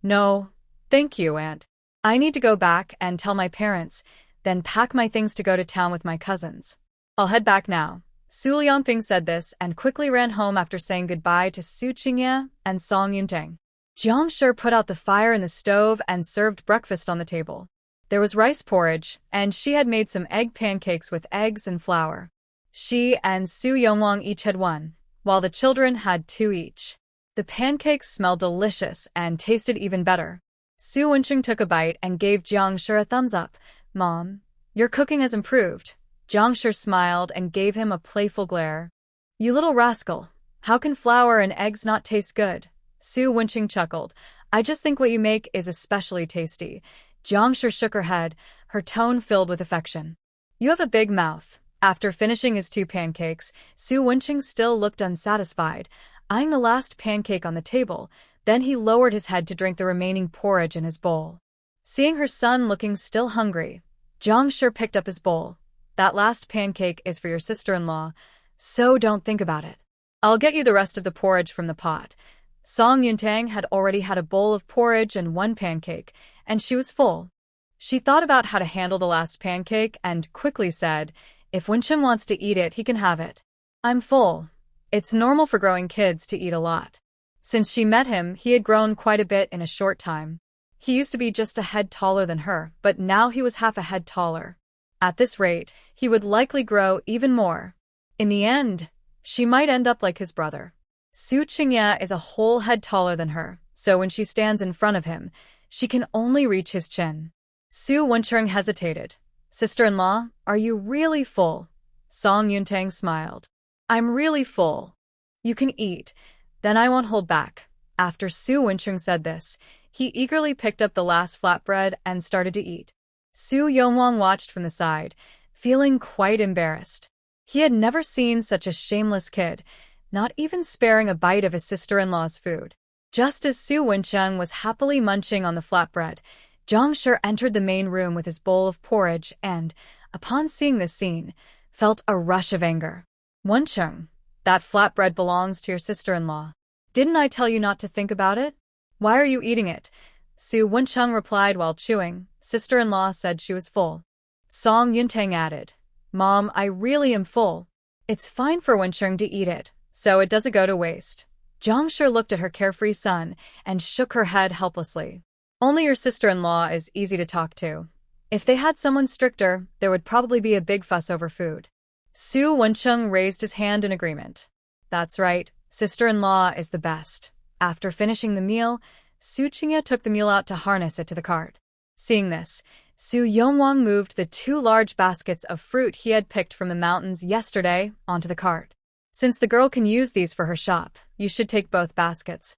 No, thank you, Aunt. I need to go back and tell my parents, then pack my things to go to town with my cousins. I'll head back now. Su Liangping said this and quickly ran home after saying goodbye to Su Qingye and Song Yuntang. Jiang Shi put out the fire in the stove and served breakfast on the table. There was rice porridge, and she had made some egg pancakes with eggs and flour. She and Su Yongwang each had one, while the children had 2 each. The pancakes smelled delicious and tasted even better. Su Wencheng took a bite and gave Jiang Shi a thumbs up. Mom, your cooking has improved. Jiang Shi smiled and gave him a playful glare. You little rascal, how can flour and eggs not taste good? Su Wencheng chuckled. I just think what you make is especially tasty. Jiang Shi shook her head, her tone filled with affection. You have a big mouth. After finishing his 2 pancakes, Su Wencheng still looked unsatisfied, eyeing the last pancake on the table. Then he lowered his head to drink the remaining porridge in his bowl. Seeing her son looking still hungry, Jiang Shi picked up his bowl. That last pancake is for your sister-in-law, so don't think about it. I'll get you the rest of the porridge from the pot. Song Yuntang had already had a bowl of porridge and 1 pancake, and she was full. She thought about how to handle the last pancake and quickly said, if Wencheng wants to eat it, he can have it. I'm full. It's normal for growing kids to eat a lot. Since she met him, he had grown quite a bit in a short time. He used to be just a head taller than her, but now he was half a head taller. At this rate, he would likely grow even more. In the end, she might end up like his brother. Su Qingye is a whole head taller than her, so when she stands in front of him, she can only reach his chin. Su Wencheng hesitated. Sister-in-law, are you really full? Song Yuntang smiled. I'm really full. You can eat. Then I won't hold back. After Su Wencheng said this, he eagerly picked up the last flatbread and started to eat. Su Yongwang watched from the side, feeling quite embarrassed. He had never seen such a shameless kid, not even sparing a bite of his sister-in-law's food. Just as Su Wencheng was happily munching on the flatbread, Jiang Shi entered the main room with his bowl of porridge and, upon seeing this scene, felt a rush of anger. Wencheng, that flatbread belongs to your sister-in-law. Didn't I tell you not to think about it? Why are you eating it? Su Wencheng replied while chewing. Sister-in-law said she was full. Song Yuntang added, Mom, I really am full. It's fine for Wencheng to eat it, so it doesn't go to waste. Jiang Shi looked at her carefree son and shook her head helplessly. Only your sister-in-law is easy to talk to. If they had someone stricter, there would probably be a big fuss over food. Su Wencheng raised his hand in agreement. That's right, sister-in-law is the best. After finishing the meal, Su Qingye took the meal out to harness it to the cart. Seeing this, Su Yongwang moved the 2 large baskets of fruit he had picked from the mountains yesterday onto the cart. Since the girl can use these for her shop, you should take both baskets.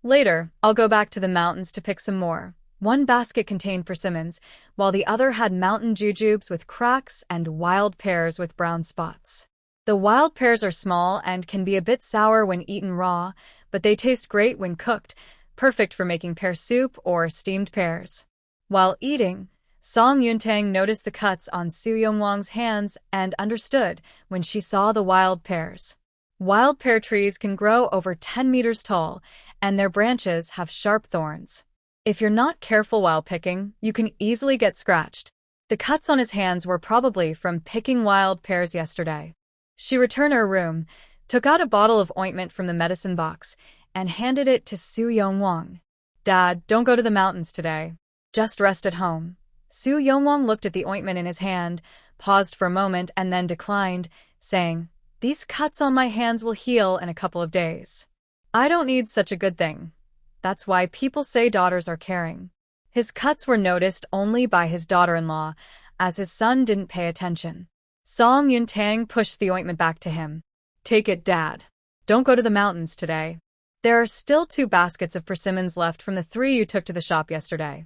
Later, I'll go back to the mountains to pick some more. 1 basket contained persimmons, while the other had mountain jujubes with cracks and wild pears with brown spots. The wild pears are small and can be a bit sour when eaten raw, but they taste great when cooked, perfect for making pear soup or steamed pears. While eating, Song Yuntang noticed the cuts on Su Yongwang's hands and understood when she saw the wild pears. Wild pear trees can grow over 10 meters tall, and their branches have sharp thorns. If you're not careful while picking, you can easily get scratched. The cuts on his hands were probably from picking wild pears yesterday. She returned to her room, took out a bottle of ointment from the medicine box, and handed it to Su Yongwang. Dad, don't go to the mountains today. Just rest at home. Su Yongwang looked at the ointment in his hand, paused for a moment, and then declined, saying, "These cuts on my hands will heal in a couple of days. I don't need such a good thing. That's why people say daughters are caring." His cuts were noticed only by his daughter-in-law, as his son didn't pay attention. Song Yuntang pushed the ointment back to him. "Take it, Dad. Don't go to the mountains today. There are still 2 baskets of persimmons left from the 3 you took to the shop yesterday.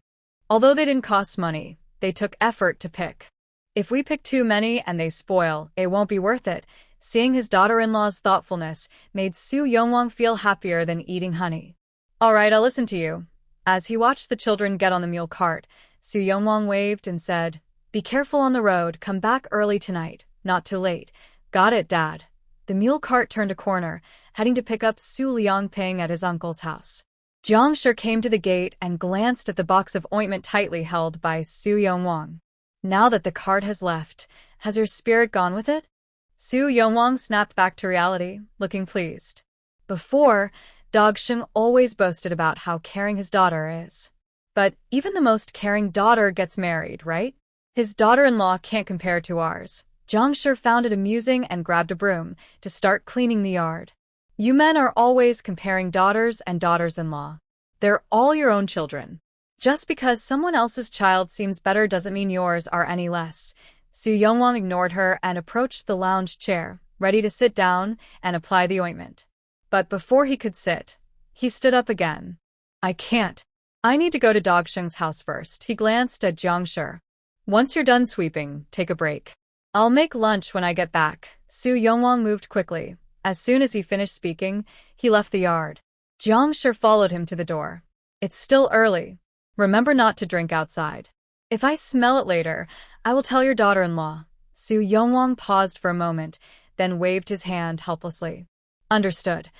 Although they didn't cost money, they took effort to pick. If we pick too many and they spoil, it won't be worth it." Seeing his daughter-in-law's thoughtfulness made Su Yongwang feel happier than eating honey. "All right, I'll listen to you." As he watched the children get on the mule cart, Su Yongwang waved and said, "Be careful on the road, come back early tonight, not too late." "Got it, Dad." The mule cart turned a corner, heading to pick up Su Liangping at his uncle's house. Jiangshi came to the gate and glanced at the box of ointment tightly held by Su Yongwang. "Now that the cart has left, has your spirit gone with it?" Su Yongwang snapped back to reality, looking pleased. Before, Dogsheng always boasted about how caring his daughter is. But even the most caring daughter gets married, right? His daughter-in-law can't compare to ours. Jiangshi found it amusing and grabbed a broom to start cleaning the yard. "You men are always comparing daughters and daughters-in-law. They're all your own children. Just because someone else's child seems better doesn't mean yours are any less." Su Yongwang ignored her and approached the lounge chair, ready to sit down and apply the ointment. But before he could sit, he stood up again. "I can't. I need to go to Dogsheng's house first." He glanced at Jiangshi. "Once you're done sweeping, take a break. I'll make lunch when I get back." Su Yongwang moved quickly. As soon as he finished speaking, he left the yard. Jiangshi followed him to the door. "It's still early. Remember not to drink outside. If I smell it later, I will tell your daughter-in-law." Su Yongwang paused for a moment, then waved his hand helplessly. "Understood."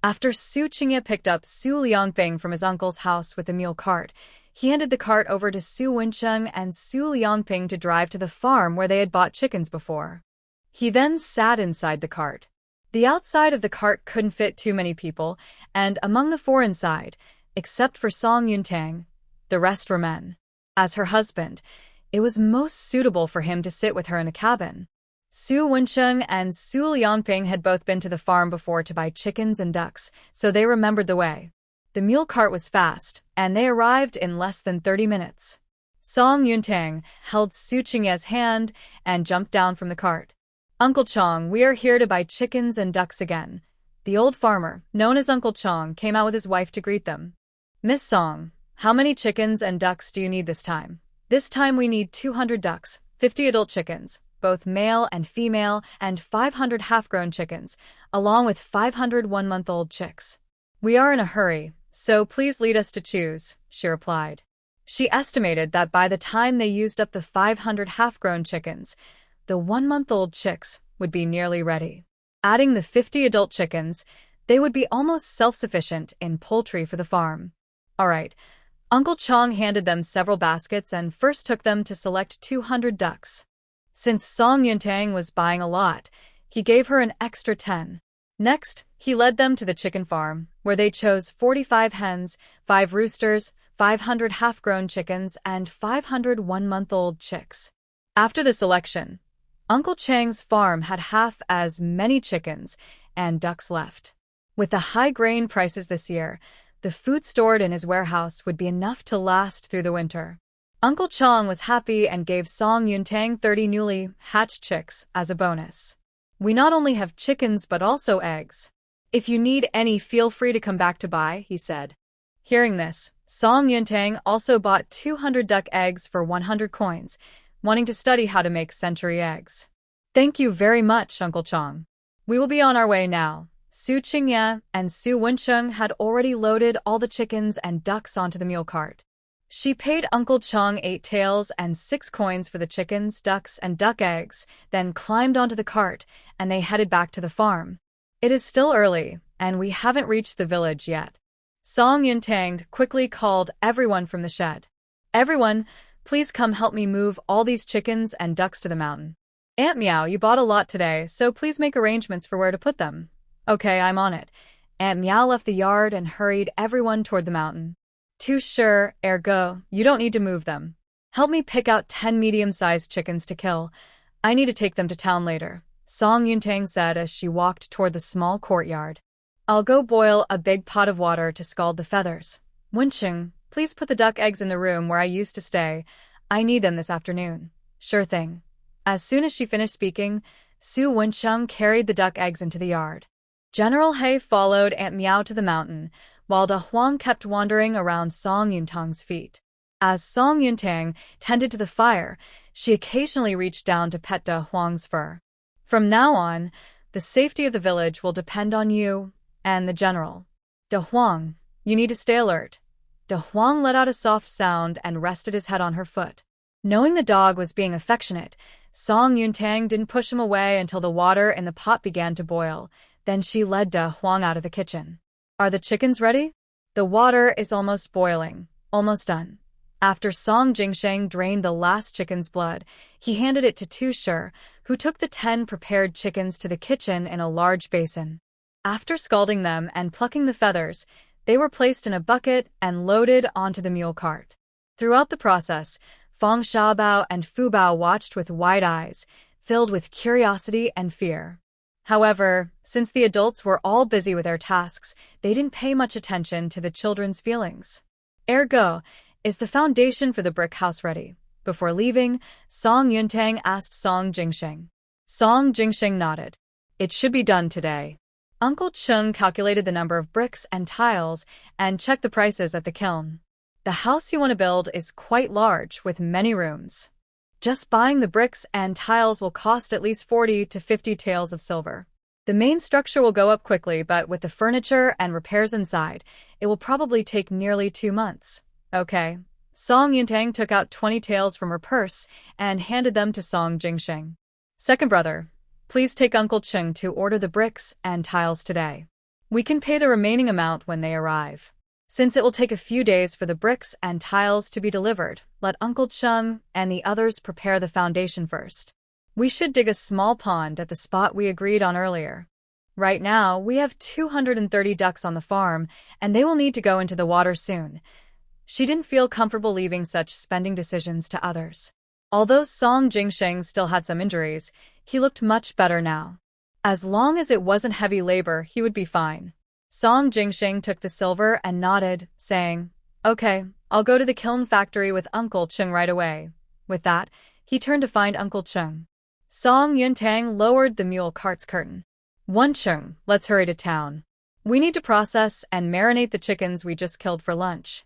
After Su Qingye picked up Su Liangping from his uncle's house with the mule cart, he handed the cart over to Su Wencheng and Su Liangping to drive to the farm where they had bought chickens before. He then sat inside the cart. The outside of the cart couldn't fit too many people, and among the 4 inside, except for Song Yuntang, the rest were men. As her husband, it was most suitable for him to sit with her in the cabin. Su Wencheng and Su Liangping had both been to the farm before to buy chickens and ducks, so they remembered the way. The mule cart was fast, and they arrived in less than 30 minutes. Song Yuntang held Su Qingye's hand and jumped down from the cart. "Uncle Chong, we are here to buy chickens and ducks again." The old farmer, known as Uncle Chong, came out with his wife to greet them. "Miss Song, how many chickens and ducks do you need this time?" "This time we need 200 ducks, 50 adult chickens, both male and female, and 500 half-grown chickens, along with 500 one-month-old chicks." "We are in a hurry, so please lead us to choose," she replied. She estimated that by the time they used up the 500 half-grown chickens, the one-month-old chicks would be nearly ready. Adding the 50 adult chickens, they would be almost self-sufficient in poultry for the farm. "All right." Uncle Chong handed them several baskets and first took them to select 200 ducks. Since Song Yuntang was buying a lot, he gave her an extra 10. Next, he led them to the chicken farm, where they chose 45 hens, 5 roosters, 500 half-grown chickens, and 500 one-month-old chicks. After the selection, Uncle Chang's farm had half as many chickens and ducks left. With the high grain prices this year, the food stored in his warehouse would be enough to last through the winter. Uncle Chong was happy and gave Song Yuntang 30 newly hatched chicks as a bonus. "We not only have chickens but also eggs. If you need any, feel free to come back to buy," he said. Hearing this, Song Yuntang also bought 200 duck eggs for 100 coins, wanting to study how to make century eggs. "Thank you very much, Uncle Chong. We will be on our way now." Su Qingye and Su Wencheng had already loaded all the chickens and ducks onto the mule cart. She paid Uncle Chong 8 taels and 6 coins for the chickens, ducks, and duck eggs, then climbed onto the cart, and they headed back to the farm. "It is still early, and we haven't reached the village yet." Song Yuntang quickly called everyone from the shed. Everyone, please come help me move all these chickens and ducks to the mountain. Aunt Meow, you bought a lot today, so please make arrangements for where to put them. Okay, I'm on it. Aunt Meow left the yard and hurried everyone toward the mountain. Too sure, ergo, you don't need to move them. Help me pick out 10 medium-sized chickens to kill. I need to take them to town later, Song Yuntang said as she walked toward the small courtyard. I'll go boil a big pot of water to scald the feathers. Wencheng, please put the duck eggs in the room where I used to stay. I need them this afternoon. Sure thing. As soon as she finished speaking, Su Wencheng carried the duck eggs into the yard. General He followed Aunt Meow to the mountain, while Da Huang kept wandering around Song Yuntang's feet. As Song Yuntang tended to the fire, she occasionally reached down to pet Da Huang's fur. From now on, the safety of the village will depend on you and the general. Da Huang, you need to stay alert. Da Huang let out a soft sound and rested his head on her foot. Knowing the dog was being affectionate, Song Yuntang didn't push him away until the water in the pot began to boil. Then she led Da Huang out of the kitchen. Are the chickens ready? The water is almost boiling. Almost done. After Song Jingsheng drained the last chicken's blood, he handed it to Tu Shi, who took the 10 prepared chickens to the kitchen in a large basin. After scalding them and plucking the feathers, they were placed in a bucket and loaded onto the mule cart. Throughout the process, Fang Xiaobao and Fu Bao watched with wide eyes, filled with curiosity and fear. However, since the adults were all busy with their tasks, they didn't pay much attention to the children's feelings. Ergo, is the foundation for the brick house ready? Before leaving, Song Yuntang asked Song Jingsheng. Song Jingsheng nodded. It should be done today. Uncle Chung calculated the number of bricks and tiles and checked the prices at the kiln. The house you want to build is quite large, with many rooms. Just buying the bricks and tiles will cost at least 40 to 50 taels of silver. The main structure will go up quickly, but with the furniture and repairs inside, it will probably take nearly 2 months. Okay. Song Yuntang took out 20 taels from her purse and handed them to Song Jingsheng. Second brother, please take Uncle Chung to order the bricks and tiles today. We can pay the remaining amount when they arrive. Since it will take a few days for the bricks and tiles to be delivered, let Uncle Chung and the others prepare the foundation first. We should dig a small pond at the spot we agreed on earlier. Right now, we have 230 ducks on the farm, and they will need to go into the water soon. She didn't feel comfortable leaving such spending decisions to others. Although Song Jingsheng still had some injuries, he looked much better now. As long as it wasn't heavy labor, he would be fine. Song Jingsheng took the silver and nodded, saying, Okay, I'll go to the kiln factory with Uncle Chung right away. With that, he turned to find Uncle Chung. Song Yuntang lowered the mule cart's curtain. Wencheng, let's hurry to town. We need to process and marinate the chickens we just killed for lunch.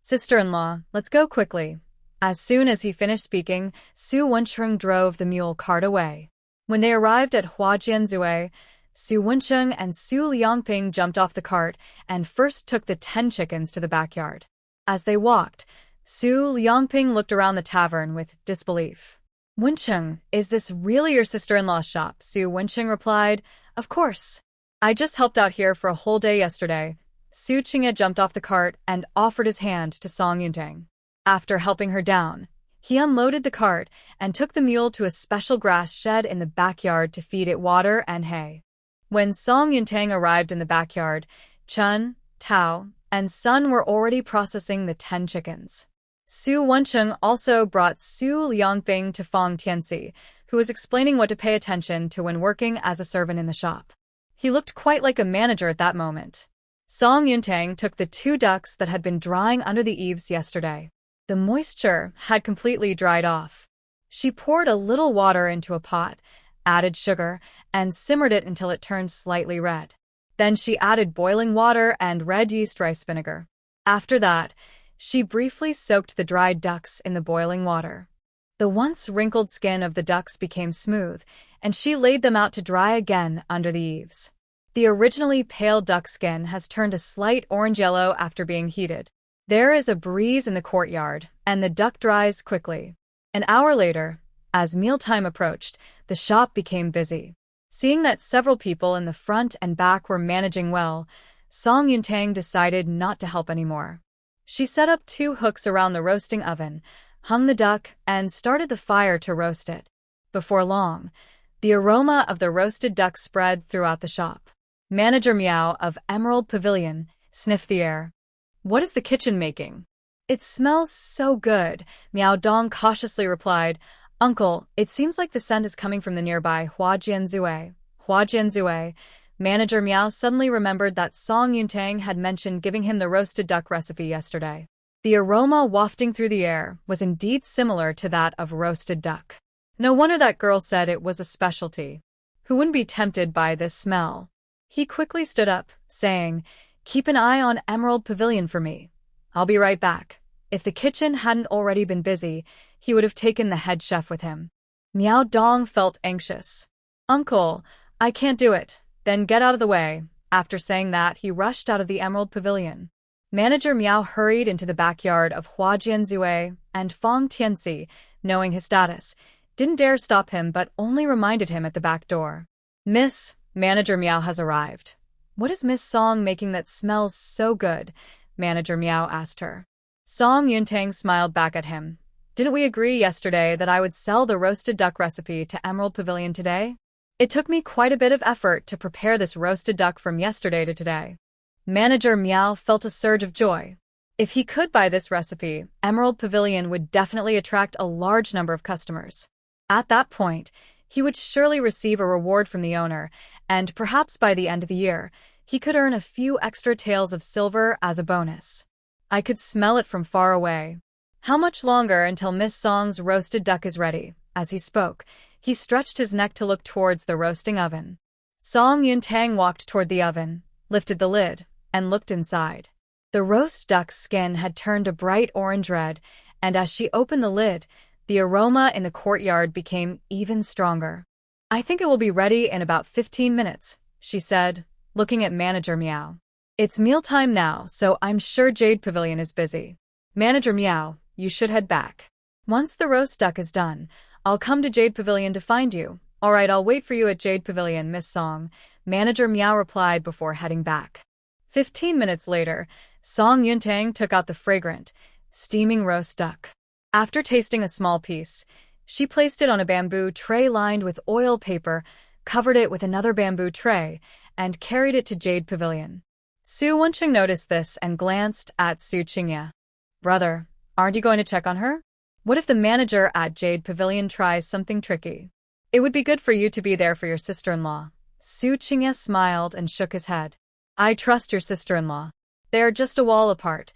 Sister-in-law, let's go quickly. As soon as he finished speaking, Su Wencheng drove the mule cart away. When they arrived at Huajianzue, Su Wencheng and Su Liangping jumped off the cart and first took the 10 chickens to the backyard. As they walked, Su Liangping looked around the tavern with disbelief. Wencheng, is this really your sister-in-law's shop? Su Wencheng replied, Of course. I just helped out here for a whole day yesterday. Su Qingye jumped off the cart and offered his hand to Song Yuntang. After helping her down, he unloaded the cart and took the mule to a special grass shed in the backyard to feed it water and hay. When Song Yuntang arrived in the backyard, Chun, Tao, and Sun were already processing the 10 chickens. Su Wencheng also brought Su Liangping to Fang Tianxi, who was explaining what to pay attention to when working as a servant in the shop. He looked quite like a manager at that moment. Song Yuntang took the 2 ducks that had been drying under the eaves yesterday. The moisture had completely dried off. She poured a little water into a pot, added sugar, and simmered it until it turned slightly red. Then she added boiling water and red yeast rice vinegar. After that, she briefly soaked the dried ducks in the boiling water. The once wrinkled skin of the ducks became smooth, and she laid them out to dry again under the eaves. The originally pale duck skin has turned a slight orange yellow after being heated. There is a breeze in the courtyard, and the duck dries quickly. An hour later, as mealtime approached, the shop became busy. Seeing that several people in the front and back were managing well, Song Yuntang decided not to help anymore. She set up 2 hooks around the roasting oven, hung the duck, and started the fire to roast it. Before long, the aroma of the roasted duck spread throughout the shop. Manager Miao of Emerald Pavilion sniffed the air. "What is the kitchen making?" "It smells so good," Miao Dong cautiously replied. "Uncle, it seems like the scent is coming from the nearby Huajianzue." Huajianzue. Manager Miao suddenly remembered that Song Yuntang had mentioned giving him the roasted duck recipe yesterday. The aroma wafting through the air was indeed similar to that of roasted duck. No wonder that girl said it was a specialty. Who wouldn't be tempted by this smell? He quickly stood up, saying, "Keep an eye on Emerald Pavilion for me. I'll be right back." If the kitchen hadn't already been busy, he would have taken the head chef with him. Miao Dong felt anxious. "Uncle, I can't do it." "Then get out of the way." After saying that, he rushed out of the Emerald Pavilion. Manager Miao hurried into the backyard of Hua Jianzue, and Fong Tianxi, knowing his status, didn't dare stop him but only reminded him at the back door. "Miss, Manager Miao has arrived." "What is Miss Song making that smells so good?" Manager Miao asked her. Song Yuntang smiled back at him. "Didn't we agree yesterday that I would sell the roasted duck recipe to Emerald Pavilion today? It took me quite a bit of effort to prepare this roasted duck from yesterday to today." Manager Miao felt a surge of joy. If he could buy this recipe, Emerald Pavilion would definitely attract a large number of customers. At that point, he would surely receive a reward from the owner, and perhaps by the end of the year, he could earn a few extra taels of silver as a bonus. "I could smell it from far away. How much longer until Miss Song's roasted duck is ready?" As he spoke, he stretched his neck to look towards the roasting oven. Song Yuntang walked toward the oven, lifted the lid, and looked inside. The roast duck's skin had turned a bright orange red, and as she opened the lid, the aroma in the courtyard became even stronger. "I think it will be ready in about 15 minutes, she said, looking at Manager Miao. "It's mealtime now, so I'm sure Jade Pavilion is busy. Manager Miao, you should head back. Once the roast duck is done, I'll come to Jade Pavilion to find you." "All right, I'll wait for you at Jade Pavilion, Miss Song," Manager Miao replied before heading back. 15 minutes later, Song Yuntang took out the fragrant, steaming roast duck. After tasting a small piece, she placed it on a bamboo tray lined with oil paper, covered it with another bamboo tray, and carried it to Jade Pavilion. Su Wencheng noticed this and glanced at Su Qingye. "Brother, aren't you going to check on her? What if the manager at Jade Pavilion tries something tricky? It would be good for you to be there for your sister-in-law." Su Qingye smiled and shook his head. "I trust your sister-in-law. They are just a wall apart.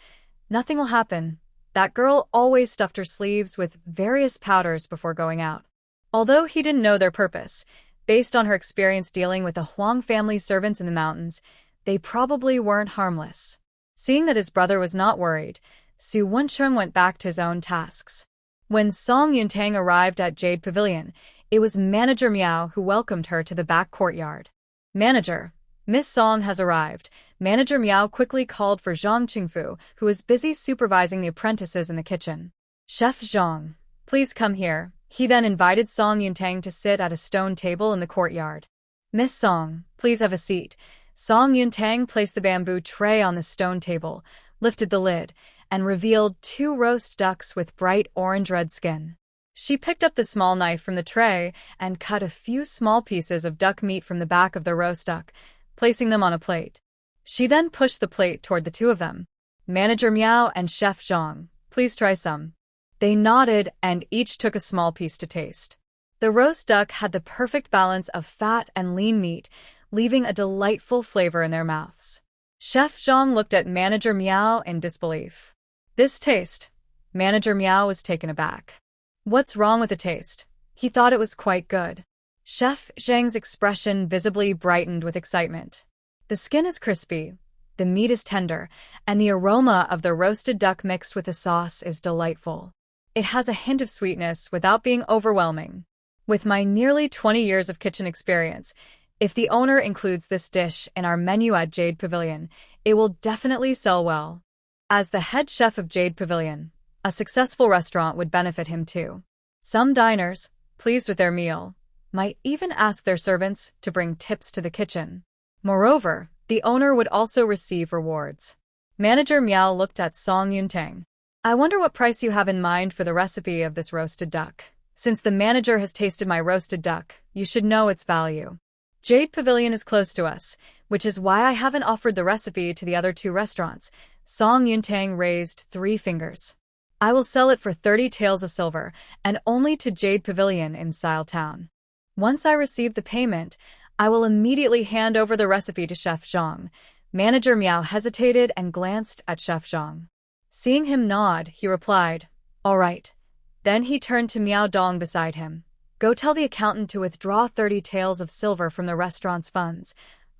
Nothing will happen. That girl always stuffed her sleeves with various powders before going out." Although he didn't know their purpose, based on her experience dealing with the Huang family servants in the mountains, they probably weren't harmless. Seeing that his brother was not worried, Su Wencheng went back to his own tasks. When Song Yuntang arrived at Jade Pavilion, it was Manager Miao who welcomed her to the back courtyard. "Manager, Miss Song has arrived." Manager Miao quickly called for Zhang Qingfu, who was busy supervising the apprentices in the kitchen. "Chef Zhang, please come here." He then invited Song Yuntang to sit at a stone table in the courtyard. "Miss Song, please have a seat." Song Yuntang placed the bamboo tray on the stone table, lifted the lid, and revealed 2 roast ducks with bright orange-red skin. She picked up the small knife from the tray and cut a few small pieces of duck meat from the back of the roast duck, placing them on a plate. She then pushed the plate toward the 2 of them. "Manager Miao and Chef Zhang, please try some." They nodded and each took a small piece to taste. The roast duck had the perfect balance of fat and lean meat, leaving a delightful flavor in their mouths. Chef Zhang looked at Manager Miao in disbelief. "This taste?" Manager Miao was taken aback. "What's wrong with the taste?" He thought it was quite good. Chef Zhang's expression visibly brightened with excitement. "The skin is crispy, the meat is tender, and the aroma of the roasted duck mixed with the sauce is delightful. It has a hint of sweetness without being overwhelming. With my nearly 20 years of kitchen experience, if the owner includes this dish in our menu at Jade Pavilion, it will definitely sell well." As the head chef of Jade Pavilion, a successful restaurant would benefit him too. Some diners, pleased with their meal, might even ask their servants to bring tips to the kitchen. Moreover, The owner would also receive rewards. Manager Miao looked at Song Yuntang. I wonder what price you have in mind for the recipe of this roasted duck. Since the manager has tasted my roasted duck, you should know its value. Jade Pavilion is close to us, which is why I haven't offered the recipe to the other 2 restaurants. Song Yuntang raised 3 fingers. I will sell it for 30 taels of silver, and only to Jade Pavilion in Sile Town. Once I receive the payment, I will immediately hand over the recipe to Chef Zhang. Manager Miao hesitated and glanced at Chef Zhang. Seeing him nod, he replied, all right. Then he turned to Miao Dong beside him. Go tell the accountant to withdraw 30 taels of silver from the restaurant's funds.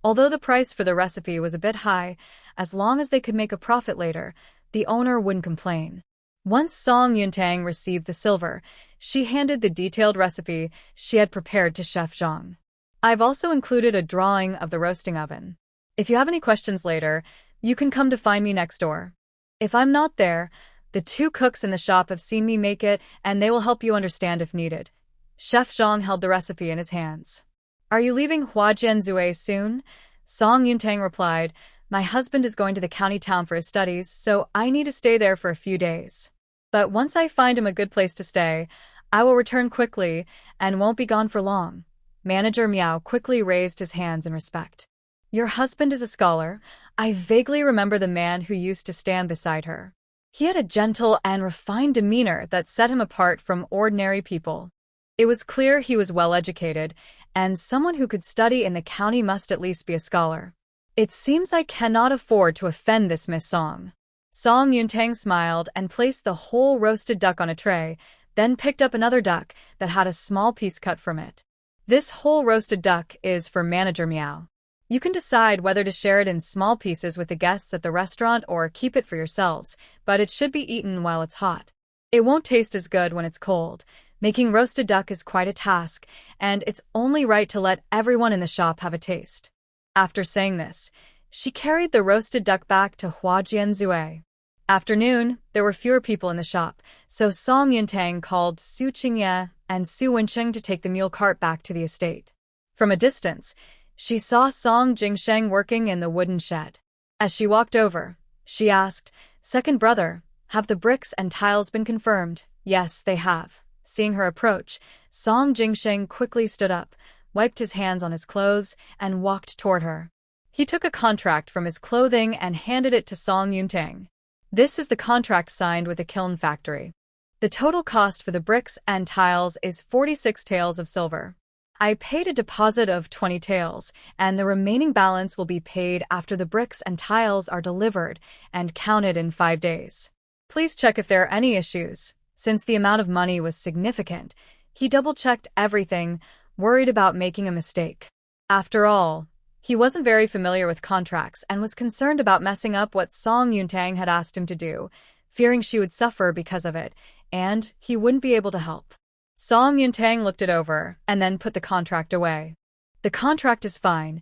Although the price for the recipe was a bit high, as long as they could make a profit later, the owner wouldn't complain. Once Song Yuntang received the silver, she handed the detailed recipe she had prepared to Chef Zhang. I've also included a drawing of the roasting oven. If you have any questions later, you can come to find me next door. If I'm not there, the 2 cooks in the shop have seen me make it, and they will help you understand if needed. Chef Zhang held the recipe in his hands. Are you leaving Huajianzue soon? Song Yuntang replied, my husband is going to the county town for his studies, so I need to stay there for a few days. But once I find him a good place to stay, I will return quickly and won't be gone for long. Manager Miao quickly raised his hands in respect. Your husband is a scholar. I vaguely remember the man who used to stand beside her. He had a gentle and refined demeanor that set him apart from ordinary people. It was clear he was well-educated, and someone who could study in the county must at least be a scholar. It seems I cannot afford to offend this Miss Song. Song Yuntang smiled and placed the whole roasted duck on a tray, then picked up another duck that had a small piece cut from it. This whole roasted duck is for Manager Miao. You can decide whether to share it in small pieces with the guests at the restaurant or keep it for yourselves, but it should be eaten while it's hot. It won't taste as good when it's cold. Making roasted duck is quite a task, and it's only right to let everyone in the shop have a taste. After saying this, she carried the roasted duck back to Huajianzue. After noon, there were fewer people in the shop, so Song Yuntang called Su Qingye and Su Wencheng to take the mule cart back to the estate. From a distance, she saw Song Jingsheng working in the wooden shed. As she walked over, she asked, Second brother, have the bricks and tiles been confirmed? Yes, they have. Seeing her approach, Song Jingsheng quickly stood up, wiped his hands on his clothes, and walked toward her. He took a contract from his clothing and handed it to Song Yuntang. This is the contract signed with the kiln factory. The total cost for the bricks and tiles is 46 taels of silver. I paid a deposit of 20 taels, and the remaining balance will be paid after the bricks and tiles are delivered and counted in 5 days. Please check if there are any issues. Since the amount of money was significant, he double-checked everything, worried about making a mistake. After all, he wasn't very familiar with contracts and was concerned about messing up what Song Yuntang had asked him to do, fearing she would suffer because of it, and he wouldn't be able to help. Song Yuntang looked it over and then put the contract away. The contract is fine.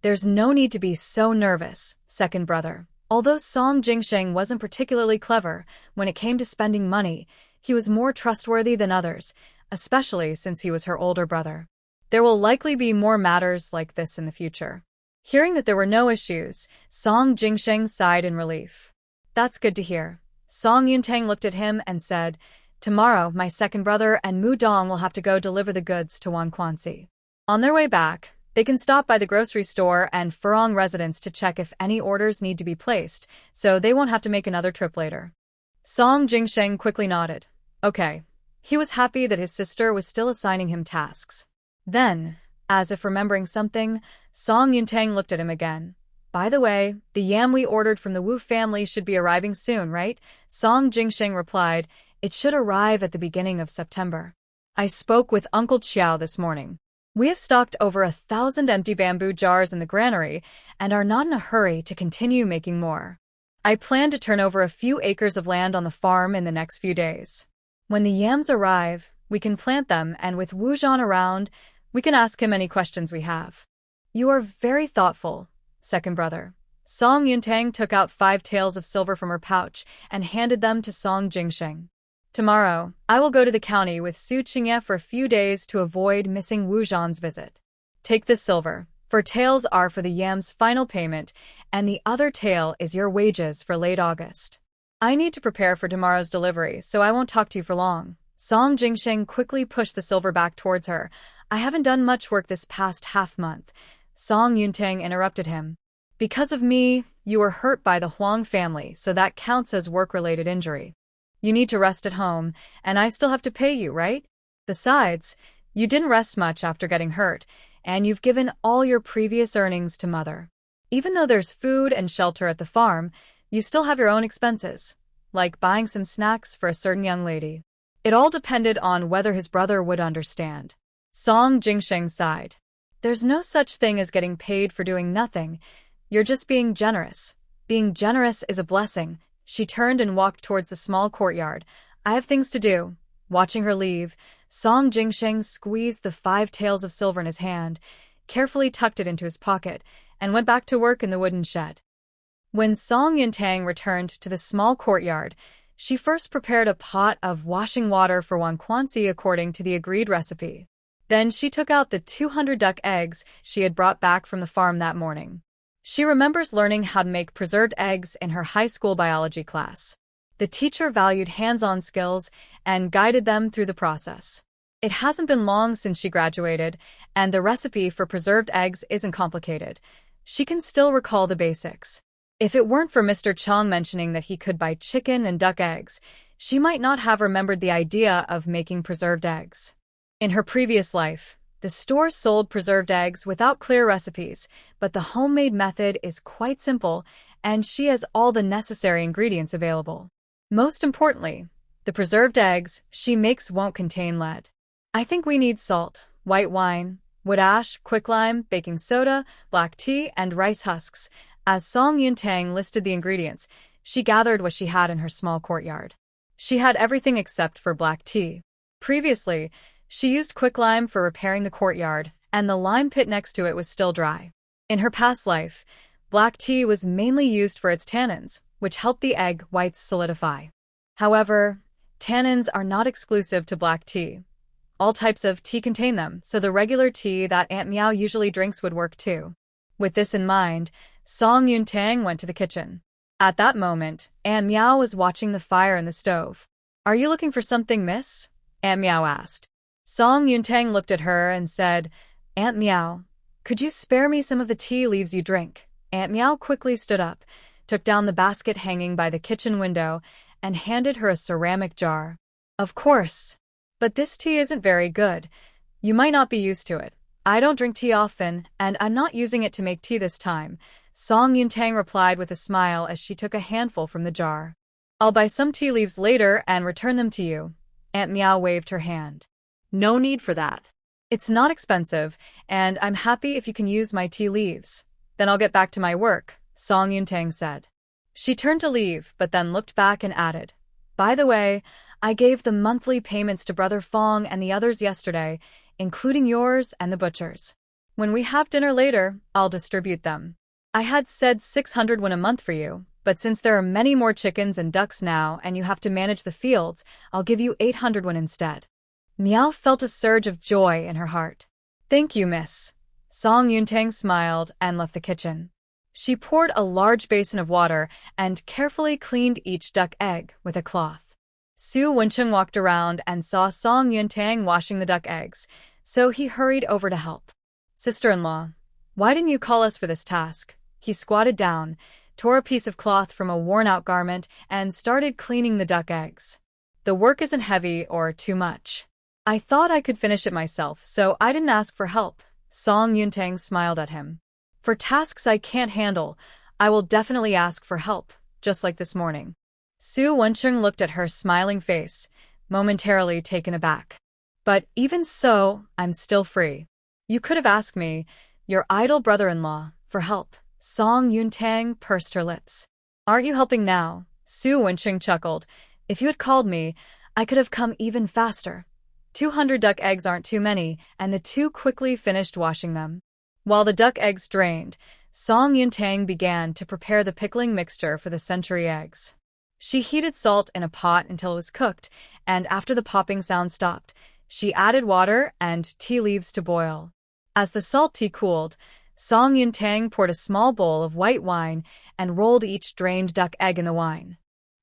There's no need to be so nervous, second brother. Although Song Jingsheng wasn't particularly clever when it came to spending money, he was more trustworthy than others, especially since he was her older brother. There will likely be more matters like this in the future. Hearing that there were no issues, Song Jingsheng sighed in relief. That's good to hear. Song Yuntang looked at him and said, Tomorrow, my second brother and Mu Dong will have to go deliver the goods to Wanquanxi. On their way back, they can stop by the grocery store and Furong residence to check if any orders need to be placed, so they won't have to make another trip later. Song Jingsheng quickly nodded. Okay. He was happy that his sister was still assigning him tasks. Then, as if remembering something, Song Yuntang looked at him again. By the way, the yam we ordered from the Wu family should be arriving soon, right? Song Jingsheng replied, It should arrive at the beginning of September. I spoke with Uncle Qiao this morning. We have stocked over 1,000 empty bamboo jars in the granary and are not in a hurry to continue making more. I plan to turn over a few acres of land on the farm in the next few days. When the yams arrive, we can plant them, and with Wu Zhan around, we can ask him any questions we have. You are very thoughtful, second brother. Song Yuntang took out 5 taels of silver from her pouch and handed them to Song Jingsheng. Tomorrow, I will go to the county with Su Qingye for a few days to avoid missing Wu Zhan's visit. Take this silver. 4 taels are for the yam's final payment, and the other tael is your wages for late August. I need to prepare for tomorrow's delivery, so I won't talk to you for long. Song Jingsheng quickly pushed the silver back towards her. I haven't done much work this past half-month. Song Yuntang interrupted him. Because of me, you were hurt by the Huang family, so that counts as work-related injury. You need to rest at home, and I still have to pay you, right? Besides, you didn't rest much after getting hurt, and you've given all your previous earnings to Mother. Even though there's food and shelter at the farm, you still have your own expenses, like buying some snacks for a certain young lady. It all depended on whether his brother would understand. Song Jingsheng sighed. There's no such thing as getting paid for doing nothing. You're just being generous. Being generous is a blessing. She turned and walked towards the small courtyard. I have things to do. Watching her leave, Song Jingsheng squeezed the 5 taels of silver in his hand, carefully tucked it into his pocket, and went back to work in the wooden shed. When Song Yuntang returned to the small courtyard, she first prepared a pot of washing water for Wang Quanxi according to the agreed recipe. Then she took out the 200 duck eggs she had brought back from the farm that morning. She remembers learning how to make preserved eggs in her high school biology class. The teacher valued hands-on skills and guided them through the process. It hasn't been long since she graduated, and the recipe for preserved eggs isn't complicated. She can still recall the basics. If it weren't for Mr. Chong mentioning that he could buy chicken and duck eggs, she might not have remembered the idea of making preserved eggs. In her previous life, the store sold preserved eggs without clear recipes, but the homemade method is quite simple, and she has all the necessary ingredients available. Most importantly, the preserved eggs she makes won't contain lead. I think we need salt, white wine, wood ash, quicklime, baking soda, black tea, and rice husks. As Song Yuntang listed the ingredients, she gathered what she had in her small courtyard. She had everything except for black tea. Previously, she used quicklime for repairing the courtyard, and the lime pit next to it was still dry. In her past life, black tea was mainly used for its tannins, which helped the egg whites solidify. However, tannins are not exclusive to black tea. All types of tea contain them, so the regular tea that Aunt Meow usually drinks would work too. With this in mind, Song Yuntang went to the kitchen. At that moment, Aunt Meow was watching the fire in the stove. Are you looking for something, miss? Aunt Meow asked. Song Yuntang looked at her and said, Aunt Meow, could you spare me some of the tea leaves you drink? Aunt Meow quickly stood up, took down the basket hanging by the kitchen window, and handed her a ceramic jar. Of course. But this tea isn't very good. You might not be used to it. I don't drink tea often, and I'm not using it to make tea this time, Song Yuntang replied with a smile as she took a handful from the jar. I'll buy some tea leaves later and return them to you. Aunt Meow waved her hand. No need for that. It's not expensive, and I'm happy if you can use my tea leaves. Then I'll get back to my work, Song Yuntang said. She turned to leave, but then looked back and added, By the way, I gave the monthly payments to Brother Fong and the others yesterday, including yours and the butcher's. When we have dinner later, I'll distribute them. I had said 600 won a month for you, but since there are many more chickens and ducks now and you have to manage the fields, I'll give you 800 won instead. Meow felt a surge of joy in her heart. Thank you, miss. Song Yuntang smiled and left the kitchen. She poured a large basin of water and carefully cleaned each duck egg with a cloth. Su Wencheng walked around and saw Song Yuntang washing the duck eggs, so he hurried over to help. Sister-in-law, why didn't you call us for this task? He squatted down, tore a piece of cloth from a worn-out garment, and started cleaning the duck eggs. The work isn't heavy or too much. I thought I could finish it myself, so I didn't ask for help. Song Yuntang smiled at him. For tasks I can't handle, I will definitely ask for help, just like this morning. Su Wencheng looked at her smiling face, momentarily taken aback. But even so, I'm still free. You could have asked me, your idle brother-in-law, for help. Song Yuntang pursed her lips. Aren't you helping now? Su Wencheng chuckled. If you had called me, I could have come even faster. 200 duck eggs aren't too many, and the two quickly finished washing them. While the duck eggs drained, Song Yuntang began to prepare the pickling mixture for the century eggs. She heated salt in a pot until it was cooked, and after the popping sound stopped, she added water and tea leaves to boil. As the salt tea cooled, Song Yuntang poured a small bowl of white wine and rolled each drained duck egg in the wine.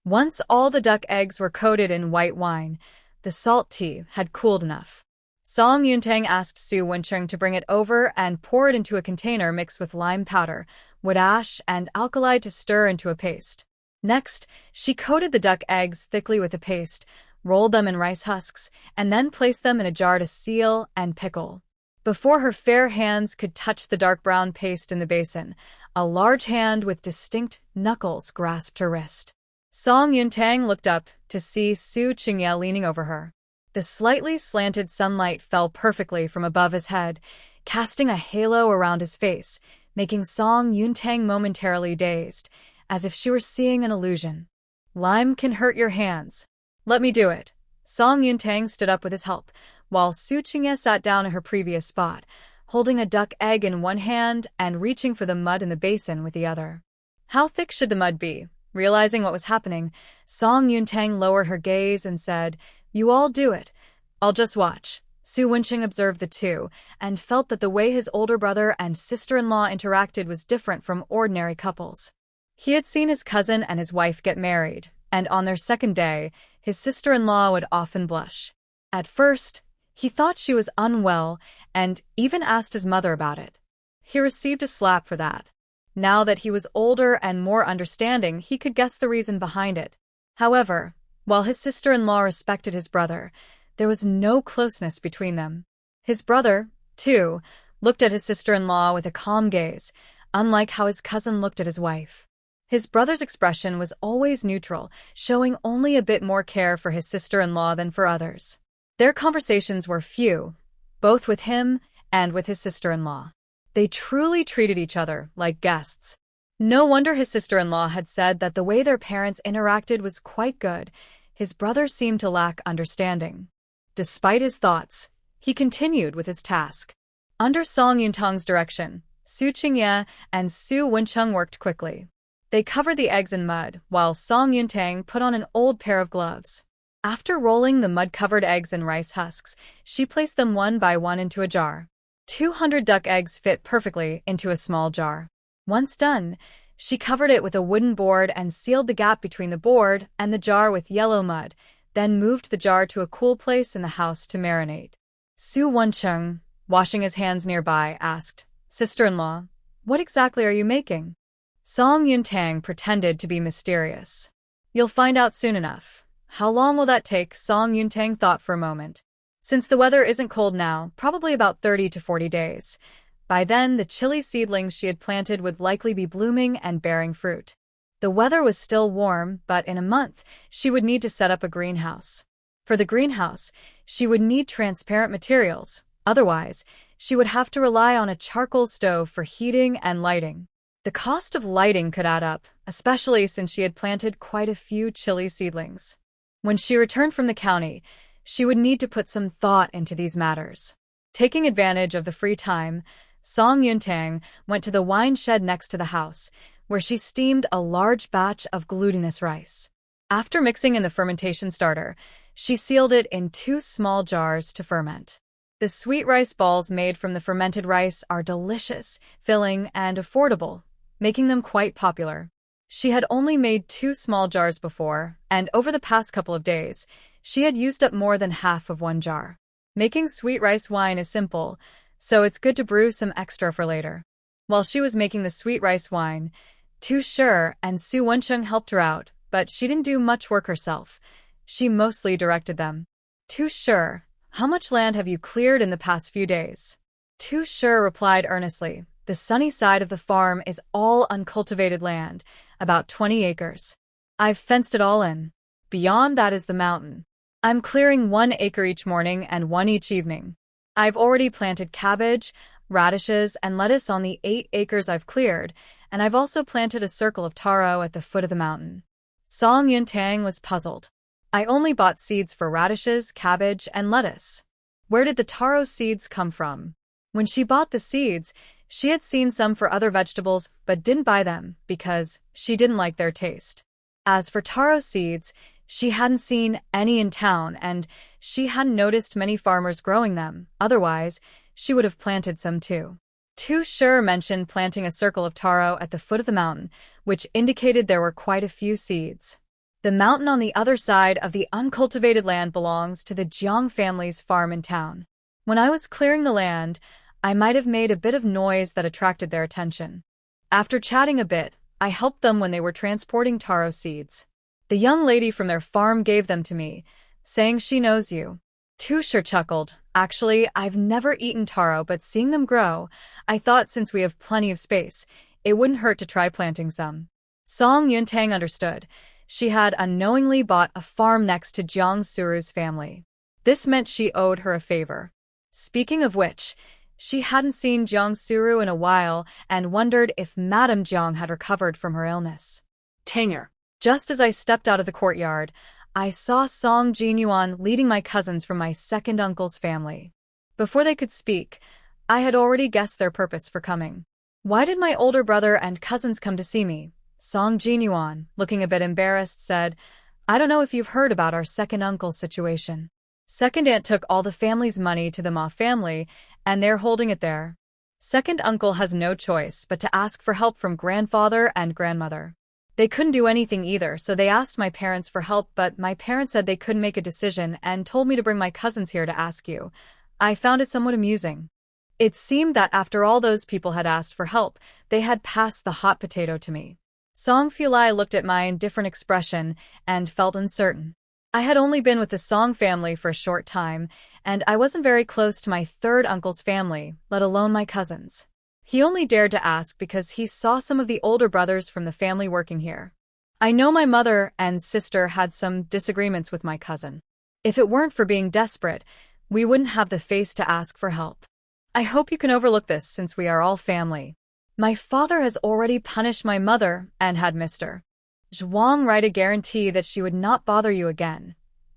Once all the duck eggs were coated in white wine, the salt tea had cooled enough. Song Yuntang asked Xu Wencheng to bring it over and pour it into a container mixed with lime powder, wood ash, and alkali to stir into a paste. Next, she coated the duck eggs thickly with the paste, rolled them in rice husks, and then placed them in a jar to seal and pickle. Before her fair hands could touch the dark brown paste in the basin, a large hand with distinct knuckles grasped her wrist. Song Yuntang looked up to see Xu Qingye leaning over her. The slightly slanted sunlight fell perfectly from above his head, casting a halo around his face, making Song Yuntang momentarily dazed, as if she were seeing an illusion. "Lime can hurt your hands. Let me do it." Song Yuntang stood up with his help, while Xu Qingye sat down in her previous spot, holding a duck egg in one hand and reaching for the mud in the basin with the other. How thick should the mud be? Realizing what was happening, Song Yuntang lowered her gaze and said, "You all do it. I'll just watch." Xu Wencheng observed the two and felt that the way his older brother and sister-in-law interacted was different from ordinary couples. He had seen his cousin and his wife get married, and on their second day, his sister-in-law would often blush. At first, he thought she was unwell and even asked his mother about it. He received a slap for that. Now that he was older and more understanding, he could guess the reason behind it. However, while his sister-in-law respected his brother, there was no closeness between them. His brother, too, looked at his sister-in-law with a calm gaze, unlike how his cousin looked at his wife. His brother's expression was always neutral, showing only a bit more care for his sister-in-law than for others. Their conversations were few, both with him and with his sister-in-law. They truly treated each other like guests. No wonder his sister-in-law had said that the way their parents interacted was quite good. His brother seemed to lack understanding. Despite his thoughts, he continued with his task. Under Song Yuntang's direction, Xu Qingye and Xu Wencheng worked quickly. They covered the eggs in mud, while Song Yuntang put on an old pair of gloves. After rolling the mud-covered eggs in rice husks, she placed them one by one into a jar. 200 duck eggs fit perfectly into a small jar. Once done, she covered it with a wooden board and sealed the gap between the board and the jar with yellow mud, then moved the jar to a cool place in the house to marinate. Xu Wencheng, washing his hands nearby, asked, "Sister-in-law, what exactly are you making?" Song Yuntang pretended to be mysterious. "You'll find out soon enough." "How long will that take?" Song Yuntang thought for a moment. Since the weather isn't cold now, probably about 30 to 40 days. By then, the chili seedlings she had planted would likely be blooming and bearing fruit. The weather was still warm, but in a month, she would need to set up a greenhouse. For the greenhouse, she would need transparent materials. Otherwise, she would have to rely on a charcoal stove for heating and lighting. The cost of lighting could add up, especially since she had planted quite a few chili seedlings. When she returned from the county, she would need to put some thought into these matters. Taking advantage of the free time, Song Yuntang went to the wine shed next to the house, where she steamed a large batch of glutinous rice. After mixing in the fermentation starter, she sealed it in 2 small jars to ferment. The sweet rice balls made from the fermented rice are delicious, filling, and affordable, making them quite popular. She had only made 2 small jars before, and over the past couple of days, she had used up more than half of 1 jar. Making sweet rice wine is simple, so it's good to brew some extra for later. While she was making the sweet rice wine, Tu Shi and Xu Wencheng helped her out, but she didn't do much work herself. She mostly directed them. Tu Shi, how much land have you cleared in the past few days? Tu Shi replied earnestly, the sunny side of the farm is all uncultivated land, about 20 acres. I've fenced it all in. Beyond that is the mountain. I'm clearing 1 acre each morning and 1 each evening. I've already planted cabbage, radishes, and lettuce on the 8 acres I've cleared, and I've also planted a circle of taro at the foot of the mountain. Song Yuntang was puzzled. I only bought seeds for radishes, cabbage, and lettuce. Where did the taro seeds come from? When she bought the seeds, she had seen some for other vegetables but didn't buy them because she didn't like their taste. As for taro seeds, she hadn't seen any in town and she hadn't noticed many farmers growing them. Otherwise, she would have planted some too. Tu Shi mentioned planting a circle of taro at the foot of the mountain, which indicated there were quite a few seeds. The mountain on the other side of the uncultivated land belongs to the Jiang family's farm in town. When I was clearing the land, I might have made a bit of noise that attracted their attention. After chatting a bit, I helped them when they were transporting taro seeds. The young lady from their farm gave them to me, saying she knows you. Tu Shi chuckled. Actually, I've never eaten taro, but seeing them grow, I thought since we have plenty of space, it wouldn't hurt to try planting some. Song Yuntang understood. She had unknowingly bought a farm next to Jiang Suru's family. This meant she owed her a favor. Speaking of which, she hadn't seen Jiang Suru in a while and wondered if Madame Jiang had recovered from her illness. Tanger. Just as I stepped out of the courtyard, I saw Song Jinyuan leading my cousins from my second uncle's family. Before they could speak, I had already guessed their purpose for coming. Why did my older brother and cousins come to see me? Song Jinyuan, looking a bit embarrassed, said, I don't know if you've heard about our second uncle's situation. Second aunt took all the family's money to the Ma family, and they're holding it there. Second uncle has no choice but to ask for help from grandfather and grandmother. They couldn't do anything either, so they asked my parents for help, but my parents said they couldn't make a decision and told me to bring my cousins here to ask you. I found it somewhat amusing. It seemed that after all those people had asked for help, they had passed the hot potato to me. Song Fulai looked at my indifferent expression and felt uncertain. I had only been with the Song family for a short time, and I wasn't very close to my third uncle's family, let alone my cousins. He only dared to ask because he saw some of the older brothers from the family working here. I know my mother and sister had some disagreements with my cousin. If it weren't for being desperate, we wouldn't have the face to ask for help. I hope you can overlook this since we are all family. My father has already punished my mother and had Mr. Zhuang write a guarantee that she would not bother you again.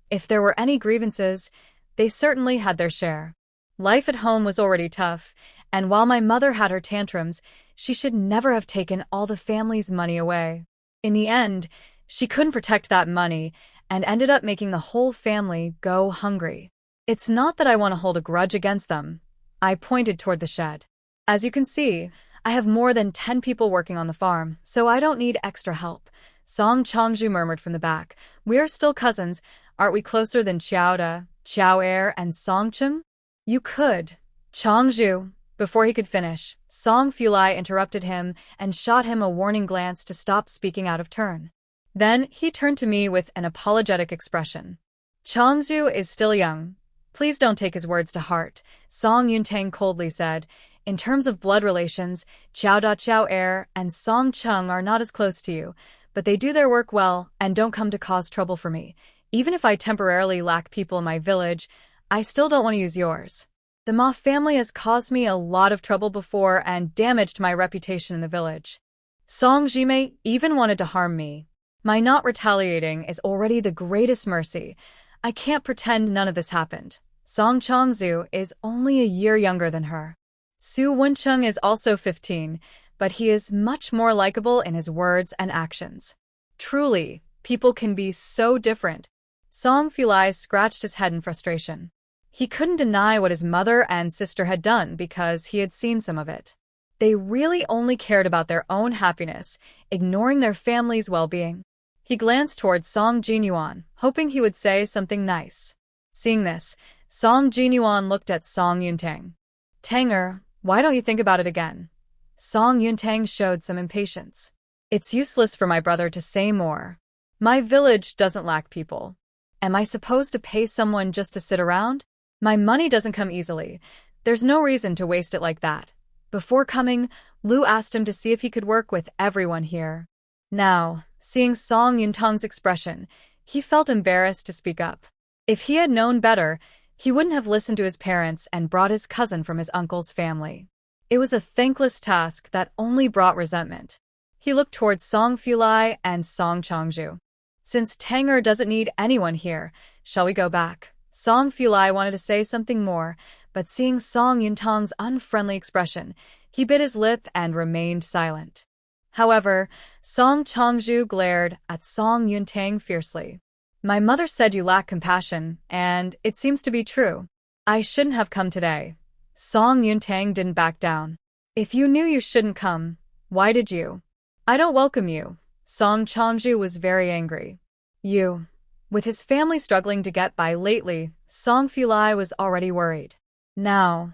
If there were any grievances, they certainly had their share. Life at home was already tough, and while my mother had her tantrums, she should never have taken all the family's money away. In the end, she couldn't protect that money and ended up making the whole family go hungry. It's not that I want to hold a grudge against them. I pointed toward the shed. As you can see, I have more than 10 people working on the farm, so I don't need extra help. Song Changju murmured from the back. We are still cousins. Aren't we closer than Xiao Da, Xiao Er, and Song Chim? You could. Changju. Before he could finish, Song Fulai interrupted him and shot him a warning glance to stop speaking out of turn. Then he turned to me with an apologetic expression. Changju is still young. Please don't take his words to heart, Song Yuntang coldly said. In terms of blood relations, Xiao Da Xiao Er and Song Chung are not as close to you, but they do their work well and don't come to cause trouble for me. Even if I temporarily lack people in my village, I still don't want to use yours. The Ma family has caused me a lot of trouble before and damaged my reputation in the village. Song Jime even wanted to harm me. My not retaliating is already the greatest mercy. I can't pretend none of this happened. Song Changzu is only a year younger than her. Su Wencheng is also 15, but he is much more likable in his words and actions. Truly, people can be so different. Song Fulai scratched his head in frustration. He couldn't deny what his mother and sister had done because he had seen some of it. They really only cared about their own happiness, ignoring their family's well-being. He glanced towards Song Jinyuan, hoping he would say something nice. Seeing this, Song Jinyuan looked at Song Yuntang. Tanger, why don't you think about it again? Song Yuntang showed some impatience. It's useless for my brother to say more. My village doesn't lack people. Am I supposed to pay someone just to sit around? My money doesn't come easily. There's no reason to waste it like that. Before coming, Lu asked him to see if he could work with everyone here. Now, seeing Song Yuntang's expression, he felt embarrassed to speak up. If he had known better, he wouldn't have listened to his parents and brought his cousin from his uncle's family. It was a thankless task that only brought resentment. He looked towards Song Fulai and Song Changju. Since Tanger doesn't need anyone here, shall we go back? Song Fulai wanted to say something more, but seeing Song Yuntang's unfriendly expression, he bit his lip and remained silent. However, Song Changju glared at Song Yuntang fiercely. My mother said you lack compassion, and it seems to be true. I shouldn't have come today. Song Yuntang didn't back down. If you knew you shouldn't come, why did you? I don't welcome you. Song Changju was very angry. You. With his family struggling to get by lately, Song Fulai was already worried. Now,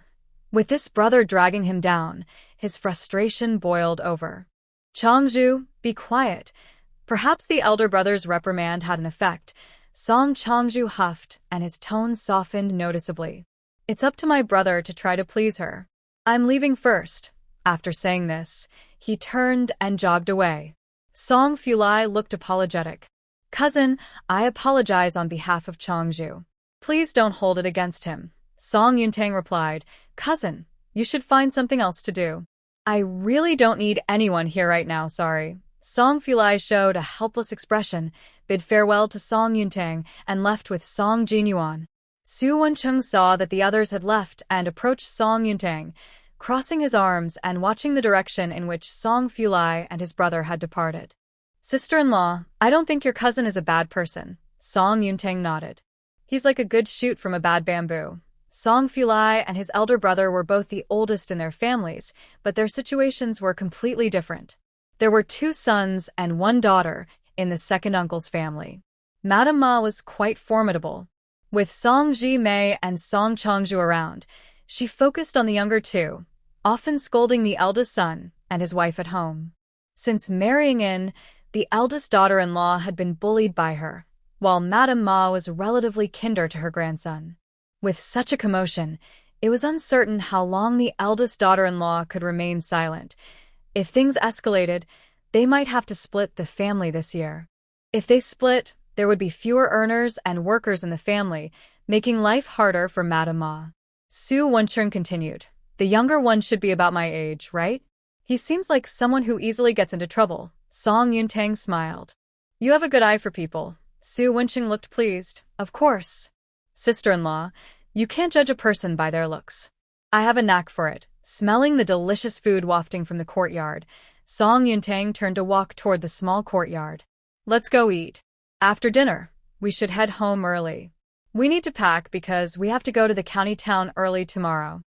with this brother dragging him down, his frustration boiled over. Changju, be quiet. Perhaps the elder brother's reprimand had an effect. Song Changju huffed, and his tone softened noticeably. It's up to my brother to try to please her. I'm leaving first. After saying this, he turned and jogged away. Song Fulai looked apologetic. Cousin, I apologize on behalf of Changju. Please don't hold it against him. Song Yuntang replied, Cousin, you should find something else to do. I really don't need anyone here right now, sorry. Song Fulai showed a helpless expression, bid farewell to Song Yuntang, and left with Song Jinyuan. Su Wencheng saw that the others had left and approached Song Yuntang, crossing his arms and watching the direction in which Song Fulai and his brother had departed. Sister-in-law, I don't think your cousin is a bad person. Song Yuntang nodded. He's like a good shoot from a bad bamboo. Song Fulai and his elder brother were both the oldest in their families, but their situations were completely different. There were 2 sons and 1 daughter in the second uncle's family. Madame Ma was quite formidable. With Song Ji Mei and Song Changju around, she focused on the younger 2, often scolding the eldest son and his wife at home. Since marrying in, the eldest daughter-in-law had been bullied by her, while Madame Ma was relatively kinder to her grandson. With such a commotion, it was uncertain how long the eldest daughter-in-law could remain silent. If things escalated, they might have to split the family this year. If they split, there would be fewer earners and workers in the family, making life harder for Madame Ma. Su Wencheng continued, The younger one should be about my age, right? He seems like someone who easily gets into trouble. Song Yuntang smiled. You have a good eye for people. Su Wencheng looked pleased. Of course. Sister-in-law, you can't judge a person by their looks. I have a knack for it. Smelling the delicious food wafting from the courtyard, Song Yuntang turned to walk toward the small courtyard. Let's go eat. After dinner, we should head home early. We need to pack because we have to go to the county town early tomorrow.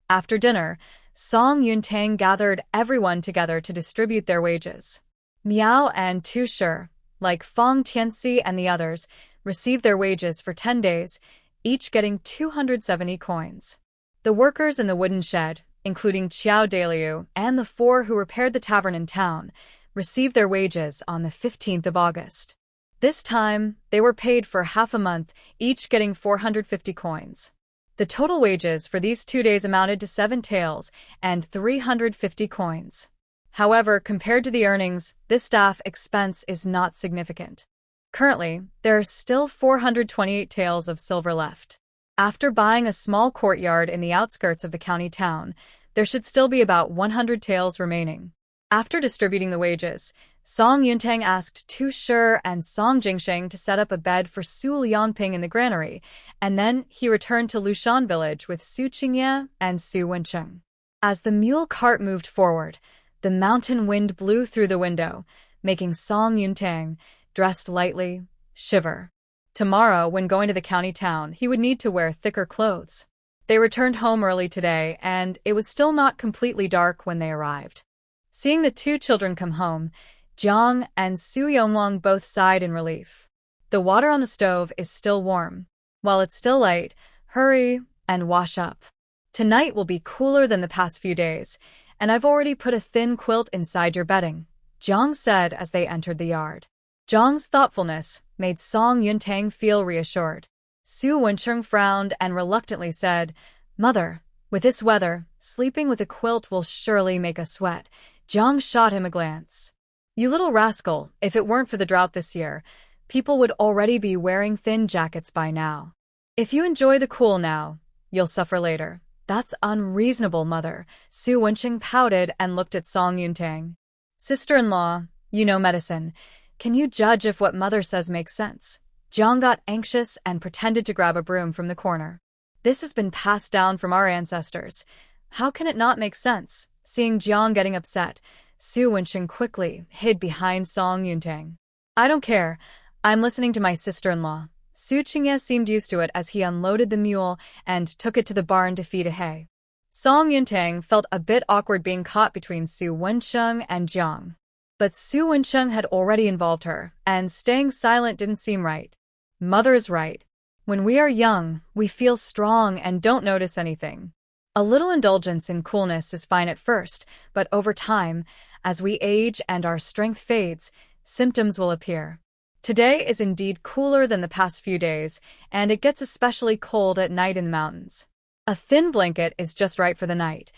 After dinner, Song Yuntang gathered everyone together to distribute their wages. Miao and Tu Shi, like Fong Tianxi and the others, received their wages for 10 days, each getting 270 coins. The workers in the wooden shed, including Qiao Daliu and the 4 who repaired the tavern in town, received their wages on the 15th of August. This time, they were paid for half a month, each getting 450 coins. The total wages for these 2 days amounted to 7 taels and 350 coins. However, compared to the earnings, this staff expense is not significant. Currently, there are still 428 taels of silver left. After buying a small courtyard in the outskirts of the county town, there should still be about 100 taels remaining. After distributing the wages, Song Yuntang asked Tu Shi and Song Jingsheng to set up a bed for Su Liangping in the granary, and then he returned to Lushan village with Su Qingye and Su Wencheng. As the mule cart moved forward, the mountain wind blew through the window, making Song Yuntang, dressed lightly, shiver. Tomorrow, when going to the county town, he would need to wear thicker clothes. They returned home early today, and it was still not completely dark when they arrived. Seeing the 2 children come home, Jiang and Su Yongwang both sighed in relief. The water on the stove is still warm. While it's still light, hurry and wash up. Tonight will be cooler than the past few days, and I've already put a thin quilt inside your bedding, Jiang said as they entered the yard. Jiang's thoughtfulness made Song Yuntang feel reassured. Su Wencheng frowned and reluctantly said, Mother, with this weather, sleeping with a quilt will surely make us sweat. Jiang shot him a glance. You little rascal, if it weren't for the drought this year, people would already be wearing thin jackets by now. If you enjoy the cool now, you'll suffer later. That's unreasonable, Mother. Su Wencheng pouted and looked at Song Yuntang. Sister-in-law, you know medicine. Can you judge if what Mother says makes sense? Jiang got anxious and pretended to grab a broom from the corner. This has been passed down from our ancestors. How can it not make sense? Seeing Jiang getting upset, Su Wencheng quickly hid behind Song Yuntang. I don't care. I'm listening to my sister-in-law. Su Qingye seemed used to it as he unloaded the mule and took it to the barn to feed a hay. Song Yuntang felt a bit awkward being caught between Su Wensheng and Jiang. But Su Wensheng had already involved her, and staying silent didn't seem right. Mother is right. When we are young, we feel strong and don't notice anything. A little indulgence in coolness is fine at first, but over time, as we age and our strength fades, symptoms will appear. Today is indeed cooler than the past few days, and it gets especially cold at night in the mountains. A thin blanket is just right for the night.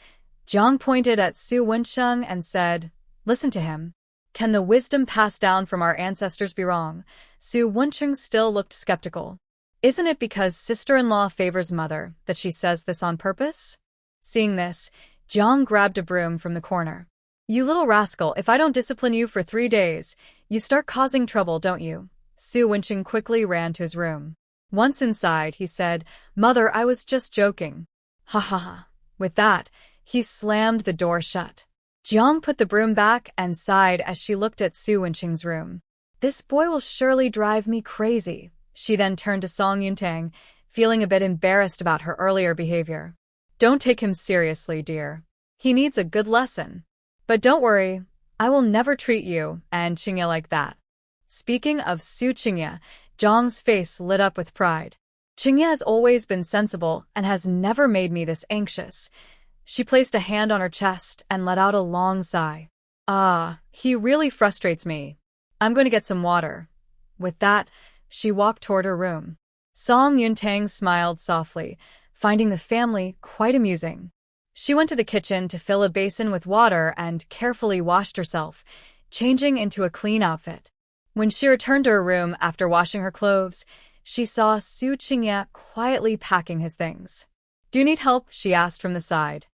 Jiang pointed at Su Wensheng and said, "Listen to him. Can the wisdom passed down from our ancestors be wrong?" Su Wensheng still looked skeptical. "Isn't it because sister-in-law favors mother that she says this on purpose?" Seeing this, Jiang grabbed a broom from the corner. "You little rascal, if I don't discipline you for 3 days, you start causing trouble, don't you?" Su Wensheng quickly ran to his room. Once inside, he said, "Mother, I was just joking." Ha ha ha. With that, he slammed the door shut. Jiang put the broom back and sighed as she looked at Su Wensheng's room. "This boy will surely drive me crazy." She then turned to Song Yuntang, feeling a bit embarrassed about her earlier behavior. "Don't take him seriously, dear. He needs a good lesson. But don't worry, I will never treat you and Qingye like that." Speaking of Su Qingye, Jiang's face lit up with pride. "Qingye has always been sensible and has never made me this anxious." She placed a hand on her chest and let out a long sigh. "Ah, he really frustrates me. I'm going to get some water." With that, she walked toward her room. Song Yuntang smiled softly, finding the family quite amusing. She went to the kitchen to fill a basin with water and carefully washed herself, changing into a clean outfit. When she returned to her room after washing her clothes, she saw Su Qingye quietly packing his things. "Do you need help?" she asked from the side.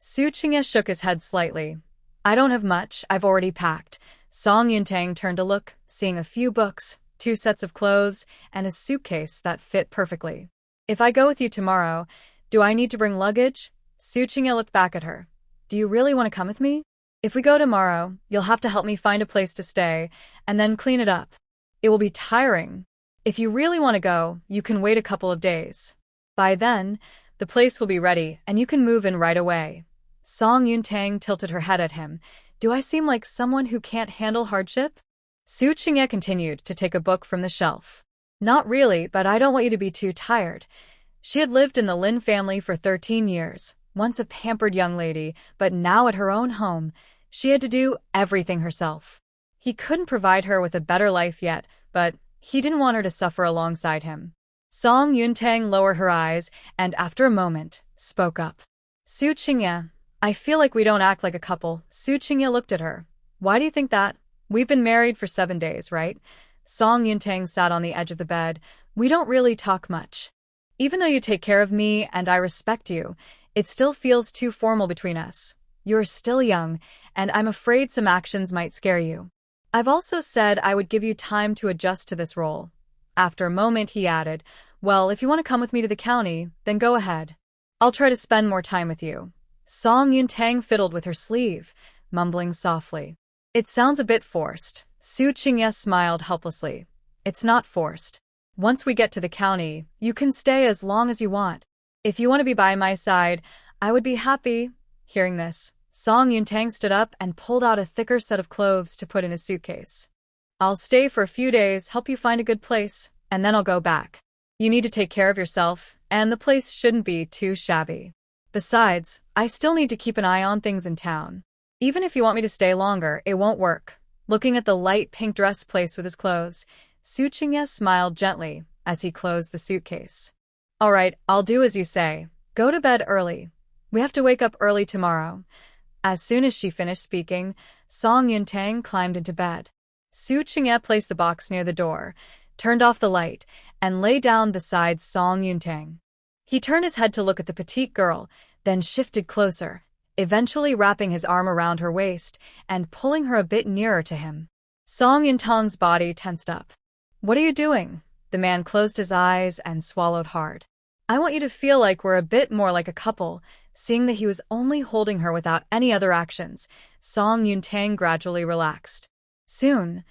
Su Qingye shook his head slightly. "I don't have much, I've already packed." Song Yuntang turned to look, seeing a few books, 2 sets of clothes, and a suitcase that fit perfectly. "If I go with you tomorrow, do I need to bring luggage?" Su Qingye looked back at her. "Do you really want to come with me? If we go tomorrow, you'll have to help me find a place to stay, and then clean it up. It will be tiring. If you really want to go, you can wait a couple of days. By then, the place will be ready, and you can move in right away." Song Yuntang tilted her head at him. "Do I seem like someone who can't handle hardship?" Su Qingye continued to take a book from the shelf. "Not really, but I don't want you to be too tired." She had lived in the Lin family for 13 years, once a pampered young lady, but now at her own home, she had to do everything herself. He couldn't provide her with a better life yet, but he didn't want her to suffer alongside him. Song Yuntang lowered her eyes and, after a moment, spoke up. "Su Qingye, I feel like we don't act like a couple." Su Qingye looked at her. "Why do you think that? We've been married for 7 days, right?" Song Yuntang sat on the edge of the bed. "We don't really talk much. Even though you take care of me and I respect you, it still feels too formal between us. You're still young, and I'm afraid some actions might scare you. I've also said I would give you time to adjust to this role." After a moment, he added, "Well, if you want to come with me to the county, then go ahead. I'll try to spend more time with you." Song Yuntang fiddled with her sleeve, mumbling softly. "It sounds a bit forced." Su Qingye smiled helplessly. "It's not forced. Once we get to the county, you can stay as long as you want. If you want to be by my side, I would be happy." Hearing this, Song Yuntang stood up and pulled out a thicker set of clothes to put in his suitcase. "I'll stay for a few days, help you find a good place, and then I'll go back. You need to take care of yourself, and the place shouldn't be too shabby. Besides, I still need to keep an eye on things in town. Even if you want me to stay longer, it won't work." Looking at the light pink dress placed with his clothes, Su Qingye smiled gently as he closed the suitcase. "All right, I'll do as you say. Go to bed early. We have to wake up early tomorrow." As soon as she finished speaking, Song Yuntang climbed into bed. Su Qingye placed the box near the door, turned off the light, and lay down beside Song Yuntang. He turned his head to look at the petite girl, then shifted closer, eventually wrapping his arm around her waist and pulling her a bit nearer to him. Song Yuntang's body tensed up. "What are you doing?" The man closed his eyes and swallowed hard. "I want you to feel like we're a bit more like a couple." Seeing that he was only holding her without any other actions, Song Yuntang gradually relaxed. Soon,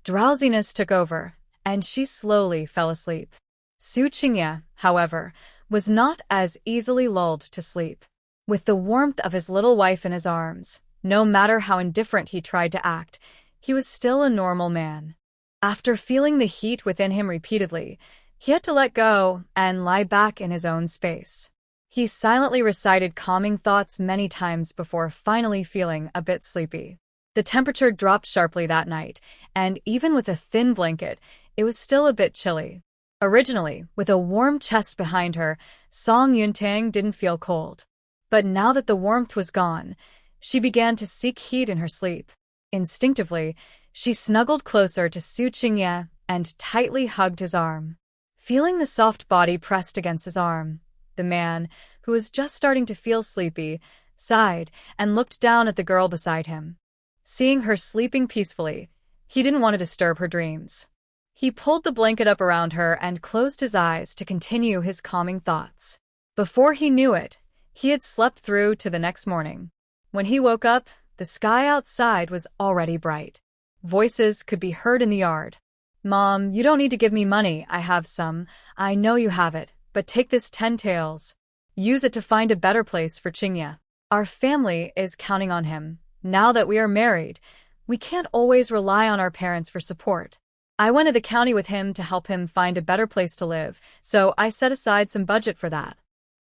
drowsiness took over, and she slowly fell asleep. Su Qingye, however, was not as easily lulled to sleep. With the warmth of his little wife in his arms, no matter how indifferent he tried to act, he was still a normal man. After feeling the heat within him repeatedly, he had to let go and lie back in his own space. He silently recited calming thoughts many times before finally feeling a bit sleepy. The temperature dropped sharply that night, and even with a thin blanket, it was still a bit chilly. Originally, with a warm chest behind her, Song Yuntang didn't feel cold. But now that the warmth was gone, she began to seek heat in her sleep. Instinctively, she snuggled closer to Su Qingye and tightly hugged his arm. Feeling the soft body pressed against his arm, the man, who was just starting to feel sleepy, sighed and looked down at the girl beside him. Seeing her sleeping peacefully, he didn't want to disturb her dreams. He pulled the blanket up around her and closed his eyes to continue his calming thoughts. Before he knew it, he had slept through to the next morning. When he woke up, the sky outside was already bright. Voices could be heard in the yard. "Mom, you don't need to give me money, I have some. I know you have it, but take this 10 taels. Use it to find a better place for Qingye. Our family is counting on him. Now that we are married, we can't always rely on our parents for support. I went to the county with him to help him find a better place to live, so I set aside some budget for that.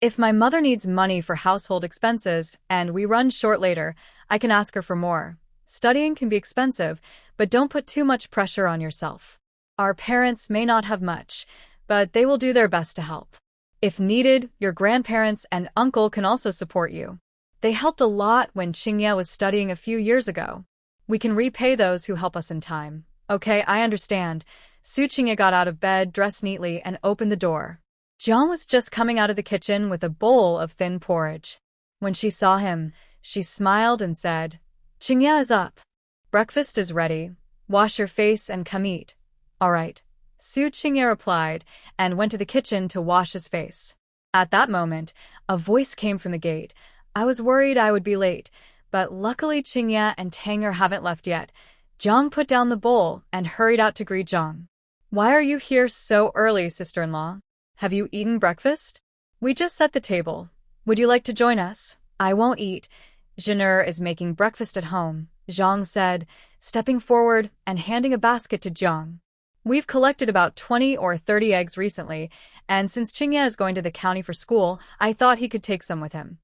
If my mother needs money for household expenses and we run short later, I can ask her for more. Studying can be expensive, but don't put too much pressure on yourself. Our parents may not have much, but they will do their best to help. If needed, your grandparents and uncle can also support you. They helped a lot when Qingye was studying a few years ago. We can repay those who help us in time." "Okay, I understand." Su Qingye got out of bed, dressed neatly, and opened the door. Jiang was just coming out of the kitchen with a bowl of thin porridge. When she saw him, she smiled and said, "Qingye is up. Breakfast is ready. Wash your face and come eat." "All right," Su Qingye replied, and went to the kitchen to wash his face. At that moment, a voice came from the gate. "I was worried I would be late, but luckily Qingye and Tanger haven't left yet." Jiang put down the bowl and hurried out to greet Jiang. "Why are you here so early, sister-in-law? Have you eaten breakfast? We just set the table. Would you like to join us?" "I won't eat. Zhener is making breakfast at home," Zhang said, stepping forward and handing a basket to Jiang. "We've collected about 20 or 30 eggs recently, and since Qingye is going to the county for school, I thought he could take some with him."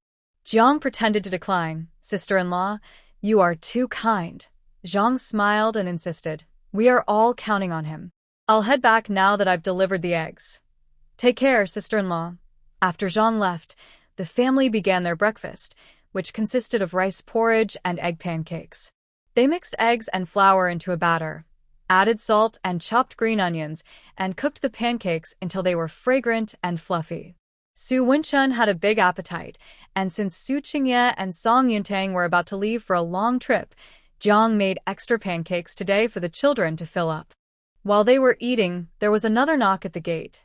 Jiang pretended to decline. "Sister-in-law, you are too kind." Zhang smiled and insisted, "We are all counting on him. I'll head back now that I've delivered the eggs." "Take care, sister-in-law." After Zhang left, the family began their breakfast, which consisted of rice porridge and egg pancakes. They mixed eggs and flour into a batter, added salt and chopped green onions, and cooked the pancakes until they were fragrant and fluffy. Su Wenchun had a big appetite, and since Su Qingye and Song Yuntang were about to leave for a long trip, Jiang made extra pancakes today for the children to fill up. While they were eating, there was another knock at the gate.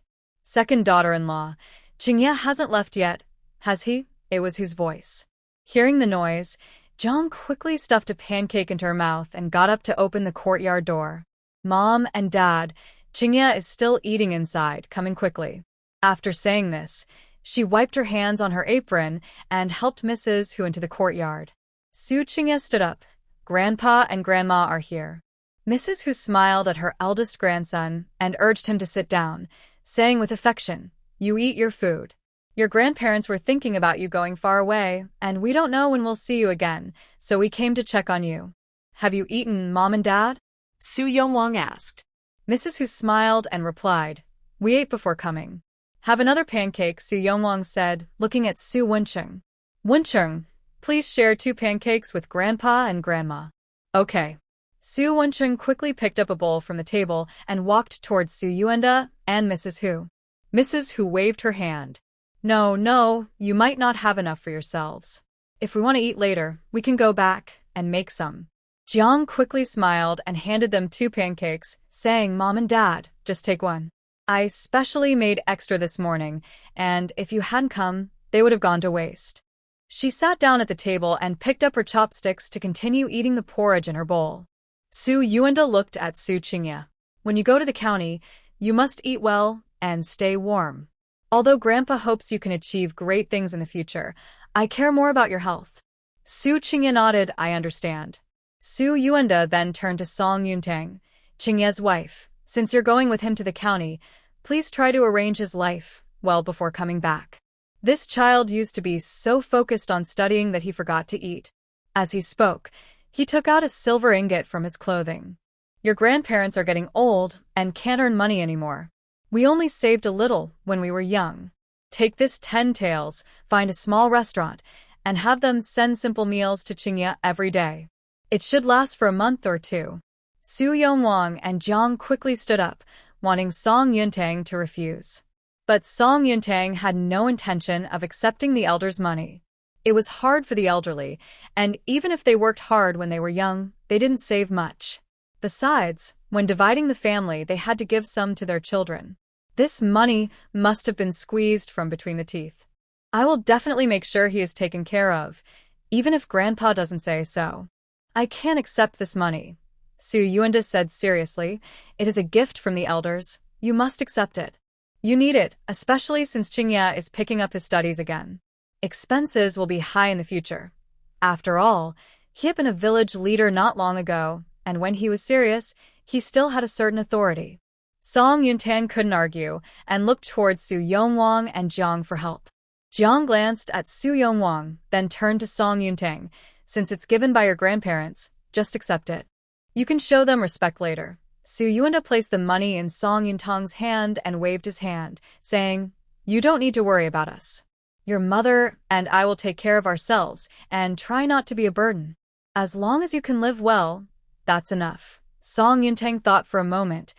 "Second daughter-in-law, Qingye hasn't left yet, has he?" It was Hu's voice. Hearing the noise, Jiang quickly stuffed a pancake into her mouth and got up to open the courtyard door. "Mom and Dad, Qingye is still eating inside, coming quickly." After saying this, she wiped her hands on her apron and helped Mrs. Hu into the courtyard. Su Qingye stood up. "Grandpa and Grandma are here." Mrs. Hu smiled at her eldest grandson and urged him to sit down, saying with affection, "You eat your food. Your grandparents were thinking about you going far away, and we don't know when we'll see you again, so we came to check on you." "Have you eaten, Mom and Dad?" Su Yongwang asked. Mrs. Hu smiled and replied, "We ate before coming." "Have another pancake," Su Yongwang said, looking at Su Wencheng. "Wencheng, please share 2 pancakes with Grandpa and Grandma." "Okay." Su Wencheng quickly picked up a bowl from the table and walked towards Su Yuanda and Mrs. Hu. Mrs. Hu waved her hand. No, you might not have enough for yourselves. If we want to eat later, we can go back and make some." Jiang quickly smiled and handed them 2 pancakes, saying, "Mom and Dad, just take one. I specially made extra this morning, and if you hadn't come, they would have gone to waste." She sat down at the table and picked up her chopsticks to continue eating the porridge in her bowl. Su Yuanda looked at Su Qingye. "When you go to the county, you must eat well and stay warm. Although Grandpa hopes you can achieve great things in the future, I care more about your health. Su Qingye nodded, I understand. Su Yuanda then turned to Song Yuntang, Qingye's wife. Since you're going with him to the county, please try to arrange his life well before coming back. This child used to be so focused on studying that he forgot to eat. As he spoke, he took out a silver ingot from his clothing. Your grandparents are getting old and can't earn money anymore. We only saved a little when we were young. Take this 10 taels, find a small restaurant, and have them send simple meals to Qingye every day. It should last for a month or two. Su Yongwang and Jiang quickly stood up, wanting Song Yuntang to refuse. But Song Yuntang had no intention of accepting the elders' money. It was hard for the elderly, and even if they worked hard when they were young, they didn't save much. Besides, when dividing the family, they had to give some to their children. This money must have been squeezed from between the teeth. I will definitely make sure he is taken care of, even if Grandpa doesn't say so. I can't accept this money, Su Yuanda said seriously. It is a gift from the elders. You must accept it. You need it, especially since Qingye is picking up his studies again. Expenses will be high in the future. After all, he had been a village leader not long ago, and when he was serious, he still had a certain authority. Song Yuntang couldn't argue and looked towards Su Yongwang and Jiang for help. Jiang glanced at Su Yongwang, then turned to Song Yuntang. Since it's given by your grandparents, just accept it. You can show them respect later. Su Yuanda placed the money in Song Yuntang's hand and waved his hand, saying, You don't need to worry about us. Your mother and I will take care of ourselves and try not to be a burden. As long as you can live well, that's enough. Song Yuntang thought for a moment.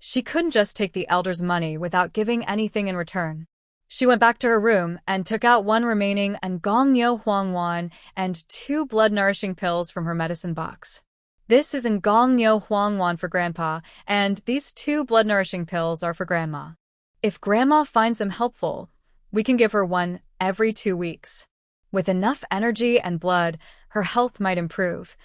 She couldn't just take the elders' money without giving anything in return. She went back to her room and took out one remaining Ngongyo Huangwan and 2 blood-nourishing pills from her medicine box. This is Ngongyo Huangwan for Grandpa, and these 2 blood-nourishing pills are for Grandma. If Grandma finds them helpful, we can give her one every 2 weeks. With enough energy and blood, her health might improve.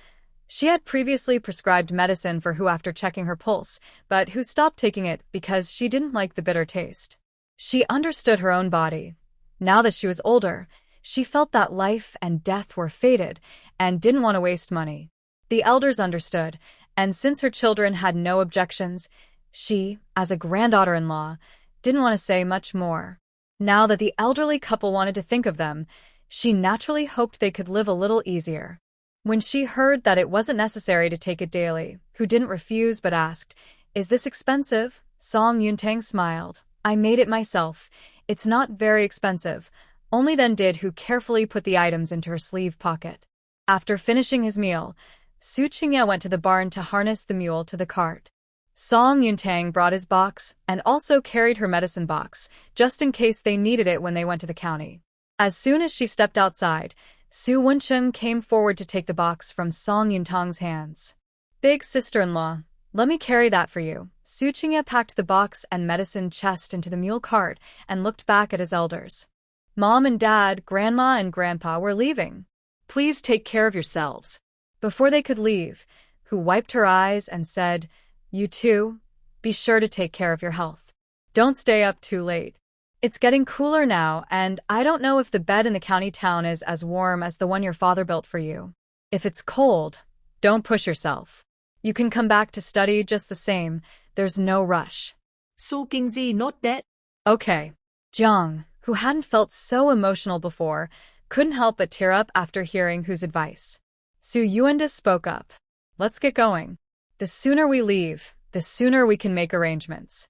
She had previously prescribed medicine for Hu after checking her pulse, but Hu stopped taking it because she didn't like the bitter taste. She understood her own body. Now that she was older, she felt that life and death were fated and didn't want to waste money. The elders understood, and since her children had no objections, she, as a granddaughter-in-law, didn't want to say much more. Now that the elderly couple wanted to think of them, she naturally hoped they could live a little easier. When she heard that it wasn't necessary to take it daily, Hu didn't refuse but asked, Is this expensive? Song Yuntang smiled. I made it myself. It's not very expensive. Only then did Hu carefully put the items into her sleeve pocket. After finishing his meal, Su Qingye went to the barn to harness the mule to the cart. Song Yuntang brought his box and also carried her medicine box, just in case they needed it when they went to the county. As soon as she stepped outside, Su Wencheng came forward to take the box from Song Yuntang's hands. Big sister-in-law, let me carry that for you. Su Qingye packed the box and medicine chest into the mule cart and looked back at his elders. Mom and Dad, Grandma and Grandpa were leaving. Please take care of yourselves. Before they could leave, Hu wiped her eyes and said, You too, be sure to take care of your health. Don't stay up too late. It's getting cooler now, and I don't know if the bed in the county town is as warm as the one your father built for you. If it's cold, don't push yourself. You can come back to study just the same. There's no rush. Su Qingzi note that. Okay. Jiang, who hadn't felt so emotional before, couldn't help but tear up after hearing Hu's advice. Su Yuanda spoke up. Let's get going. The sooner we leave, the sooner we can make arrangements.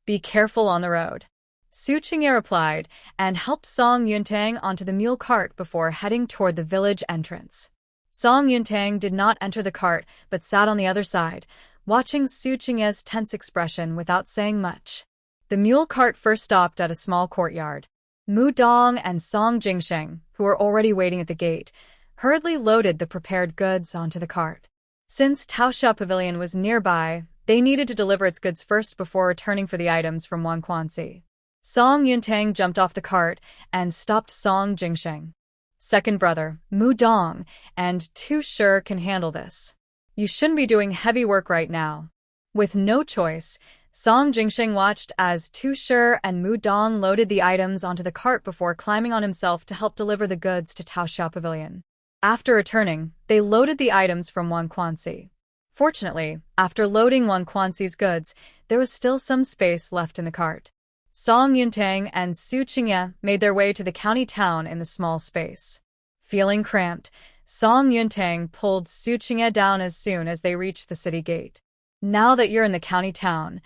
Be careful on the road. Su Qingye replied and helped Song Yuntang onto the mule cart before heading toward the village entrance. Song Yuntang did not enter the cart but sat on the other side, watching Su Qingye's tense expression without saying much. The mule cart first stopped at a small courtyard. Mu Dong and Song Jingsheng, who were already waiting at the gate, hurriedly loaded the prepared goods onto the cart. Since Taosha Pavilion was nearby, they needed to deliver its goods first before returning for the items from Wanquanxi. Song Yuntang jumped off the cart and stopped Song Jingsheng. Second brother, Mu Dong, and Tu Shi can handle this. You shouldn't be doing heavy work right now. With no choice, Song Jingsheng watched as Tu Shi and Mu Dong loaded the items onto the cart before climbing on himself to help deliver the goods to Taoxiao Pavilion. After returning, they loaded the items from Wang Quanxi. Fortunately, after loading Wang Quanxi's goods, there was still some space left in the cart. Song Yuntang and Su Qingye made their way to the county town in the small space. Feeling cramped, Song Yuntang pulled Su Qingye down as soon as they reached the city gate. Now that you're in the county town,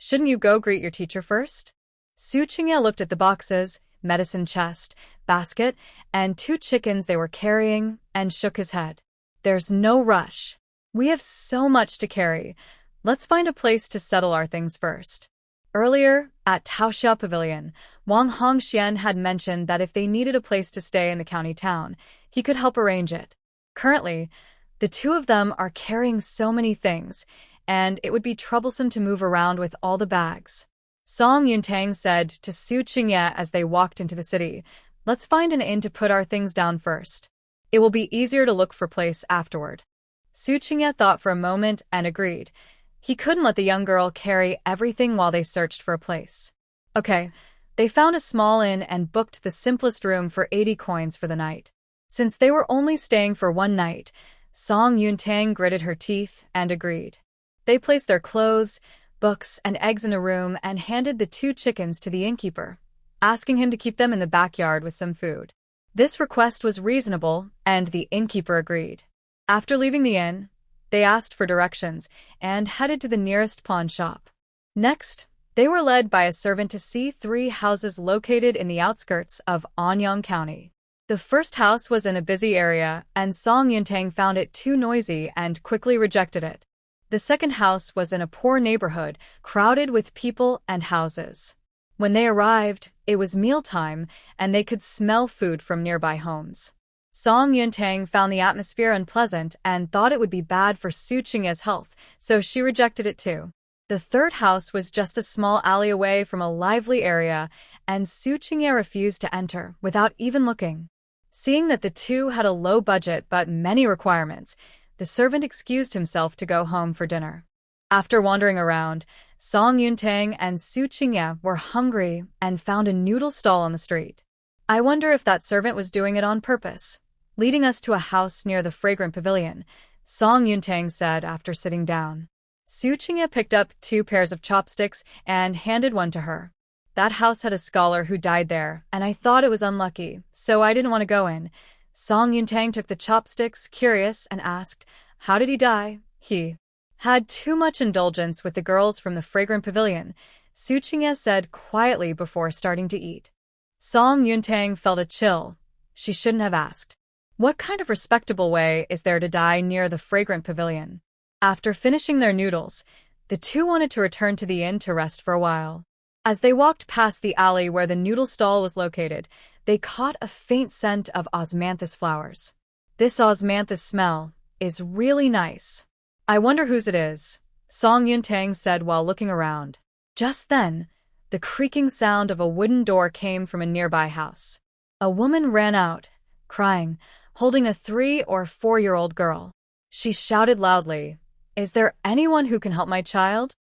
shouldn't you go greet your teacher first? Su Qingye looked at the boxes, medicine chest, basket, and 2 chickens they were carrying, and shook his head. There's no rush. We have so much to carry. Let's find a place to settle our things first. Earlier, at Taoxiao Pavilion, Wang Hongxian had mentioned that if they needed a place to stay in the county town, he could help arrange it. Currently, the two of them are carrying so many things, and it would be troublesome to move around with all the bags. Song Yuntang said to Su Qingye as they walked into the city, "Let's find an inn to put our things down first. It will be easier to look for a place afterward." Su Qingye thought for a moment and agreed. He couldn't let the young girl carry everything while they searched for a place. Okay, they found a small inn and booked the simplest room for 80 coins for the night. Since they were only staying for one night, Song Yuntang gritted her teeth and agreed. They placed their clothes, books, and eggs in a room and handed the 2 chickens to the innkeeper, asking him to keep them in the backyard with some food. This request was reasonable, and the innkeeper agreed. After leaving the inn, they asked for directions and headed to the nearest pawn shop. Next, they were led by a servant to see 3 houses located in the outskirts of Anyang County. The first house was in a busy area, and Song Yuntang found it too noisy and quickly rejected it. The second house was in a poor neighborhood, crowded with people and houses. When they arrived, it was mealtime, and they could smell food from nearby homes. Song Yuntang found the atmosphere unpleasant and thought it would be bad for Su Qingye's health, so she rejected it too. The third house was just a small alley away from a lively area, and Su Qingye refused to enter without even looking. Seeing that the two had a low budget but many requirements, the servant excused himself to go home for dinner. After wandering around, Song Yuntang and Su Qingye were hungry and found a noodle stall on the street. I wonder if that servant was doing it on purpose. Leading us to a house near the fragrant pavilion, Song Yuntang said after sitting down. Su Qingye picked up 2 pairs of chopsticks and handed one to her. That house had a scholar who died there, and I thought it was unlucky, so I didn't want to go in. Song Yuntang took the chopsticks, curious, and asked, "How did he die?" "He had too much indulgence with the girls from the fragrant pavilion," Su Qingye said quietly before starting to eat. Song Yuntang felt a chill. She shouldn't have asked. What kind of respectable way is there to die near the fragrant pavilion? After finishing their noodles, the two wanted to return to the inn to rest for a while. As they walked past the alley where the noodle stall was located, they caught a faint scent of osmanthus flowers. "This osmanthus smell is really nice. I wonder whose it is," Song Yuntang said while looking around. Just then, the creaking sound of a wooden door came from a nearby house. A woman ran out, crying, holding a 3- or 4-year-old girl. She shouted loudly, "Is there anyone who can help my child?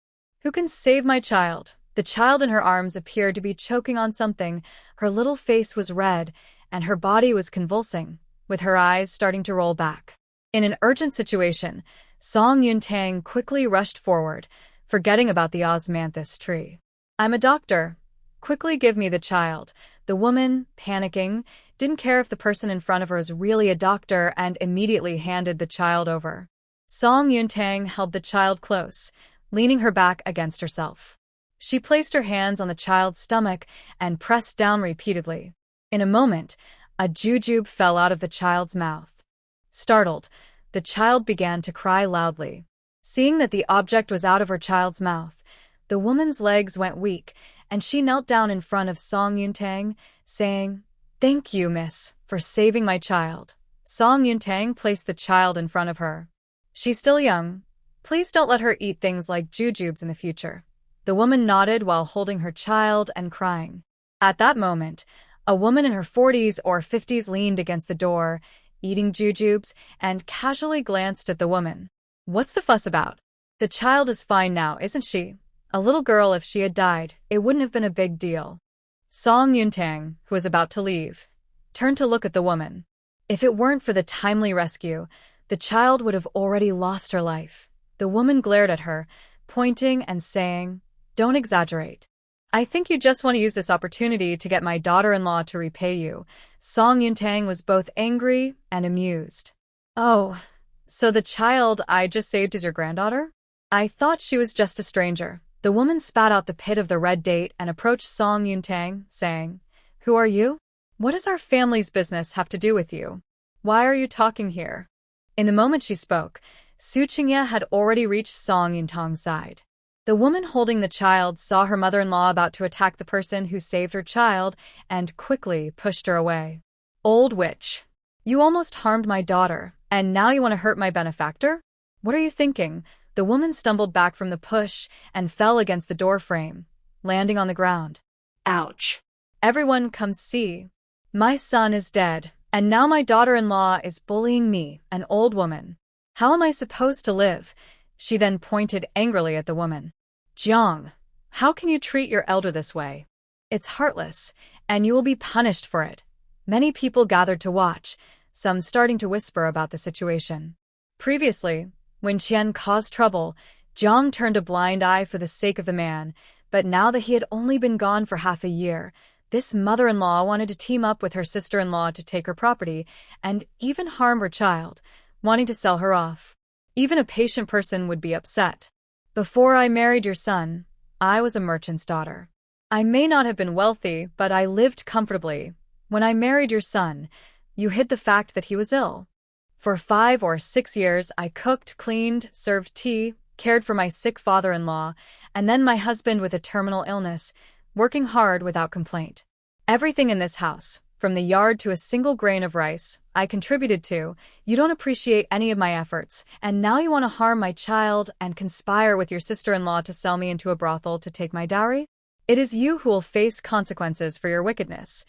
Who can save my child?" The child in her arms appeared to be choking on something. Her little face was red, and her body was convulsing, with her eyes starting to roll back. In an urgent situation, Song Yuntang quickly rushed forward, forgetting about the osmanthus tree. "I'm a doctor. Quickly give me the child." The woman, panicking, didn't care if the person in front of her was really a doctor and immediately handed the child over. Song Yuntang held the child close, leaning her back against herself. She placed her hands on the child's stomach and pressed down repeatedly. In a moment, a jujube fell out of the child's mouth. Startled, the child began to cry loudly. Seeing that the object was out of her child's mouth, the woman's legs went weak, and she knelt down in front of Song Yuntang, saying, "Thank you, miss, for saving my child." Song Yuntang placed the child in front of her. "She's still young. Please don't let her eat things like jujubes in the future." The woman nodded while holding her child and crying. At that moment, a woman in her 40s or 50s leaned against the door, eating jujubes, and casually glanced at the woman. "What's the fuss about? The child is fine now, isn't she? A little girl, if she had died, it wouldn't have been a big deal. Song Yuntang, who was about to leave, turned to look at the woman. If it weren't for the timely rescue, the child would have already lost her life. The woman glared at her, pointing and saying, "Don't exaggerate. I think you just want to use this opportunity to get my daughter-in-law to repay you." Song Yuntang was both angry and amused. "Oh, so the child I just saved is your granddaughter? I thought she was just a stranger." The woman spat out the pit of the red date and approached Song Yuntang, saying, "Who are you? What does our family's business have to do with you? Why are you talking here?" In the moment she spoke, Su Qingye had already reached Song Yuntang's side. The woman holding the child saw her mother-in-law about to attack the person who saved her child and quickly pushed her away. "Old witch, you almost harmed my daughter, and now you want to hurt my benefactor? What are you thinking?" The woman stumbled back from the push and fell against the door frame, landing on the ground. Ouch. "Everyone come see. My son is dead, and now my daughter-in-law is bullying me, an old woman. How am I supposed to live?" She then pointed angrily at the woman. "Jiang, how can you treat your elder this way? It's heartless, and you will be punished for it." Many people gathered to watch, some starting to whisper about the situation. Previously, when Qian caused trouble, Jiang turned a blind eye for the sake of the man, but now that he had only been gone for half a year, this mother-in-law wanted to team up with her sister-in-law to take her property and even harm her child, wanting to sell her off. Even a patient person would be upset. "Before I married your son, I was a merchant's daughter. I may not have been wealthy, but I lived comfortably. When I married your son, you hid the fact that he was ill. For 5 or 6 years, I cooked, cleaned, served tea, cared for my sick father-in-law, and then my husband with a terminal illness, working hard without complaint. Everything in this house, from the yard to a single grain of rice, I contributed to. You don't appreciate any of my efforts, and now you want to harm my child and conspire with your sister-in-law to sell me into a brothel to take my dowry? It is you who will face consequences for your wickedness."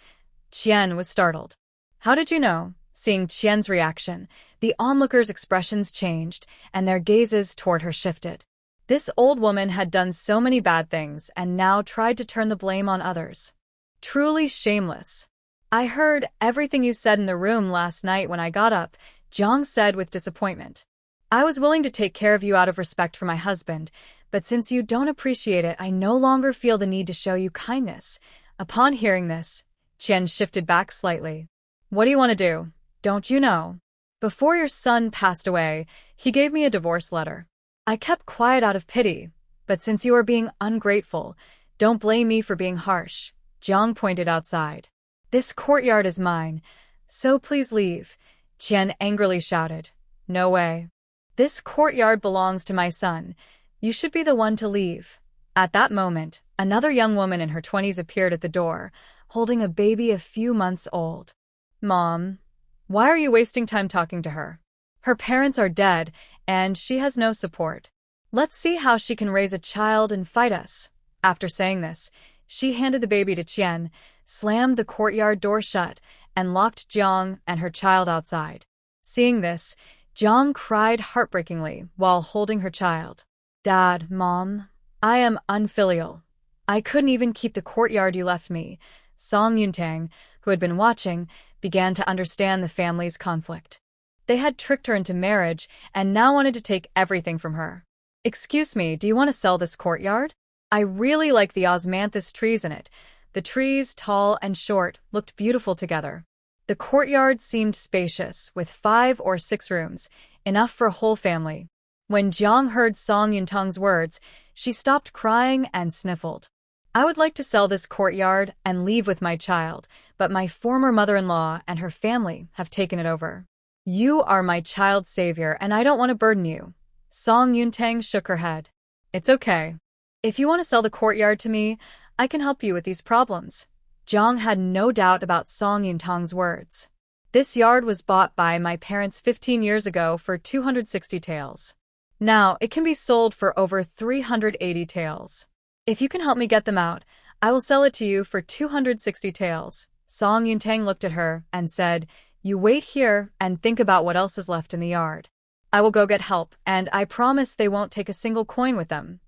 Qian was startled. "How did you know?" Seeing Qian's reaction, the onlookers' expressions changed, and their gazes toward her shifted. This old woman had done so many bad things and now tried to turn the blame on others. Truly shameless. "I heard everything you said in the room last night when I got up," Jiang said with disappointment. "I was willing to take care of you out of respect for my husband, but since you don't appreciate it, I no longer feel the need to show you kindness." Upon hearing this, Qian shifted back slightly. "What do you want to do? Don't you know? Before your son passed away, he gave me a divorce letter. I kept quiet out of pity, but since you are being ungrateful, don't blame me for being harsh." Jiang pointed outside. "This courtyard is mine, so please leave," Qian angrily shouted. "No way. This courtyard belongs to my son. You should be the one to leave." At that moment, another young woman in her 20s appeared at the door, holding a baby a few months old. "Mom, why are you wasting time talking to her? Her parents are dead, and she has no support. Let's see how she can raise a child and fight us." After saying this, she handed the baby to Qian, slammed the courtyard door shut, and locked Jiang and her child outside. Seeing this, Jiang cried heartbreakingly while holding her child. "Dad, Mom, I am unfilial. I couldn't even keep the courtyard you left me." Song Yuntang, who had been watching, began to understand the family's conflict. They had tricked her into marriage and now wanted to take everything from her. "Excuse me, do you want to sell this courtyard? I really like the osmanthus trees in it." The trees, tall and short, looked beautiful together. The courtyard seemed spacious, with 5 or 6 rooms, enough for a whole family. When Jiang heard Song Yuntang's words, she stopped crying and sniffled. "I would like to sell this courtyard and leave with my child, but my former mother-in-law and her family have taken it over. You are my child's savior, and I don't want to burden you." Song Yuntang shook her head. "It's okay. If you want to sell the courtyard to me, I can help you with these problems." Jiang had no doubt about Song Yuntang's words. "This yard was bought by my parents 15 years ago for 260 taels. Now it can be sold for over 380 taels. If you can help me get them out, I will sell it to you for 260 taels." Song Yuntang looked at her and said, "You wait here and think about what else is left in the yard. I will go get help, and I promise they won't take a single coin with them."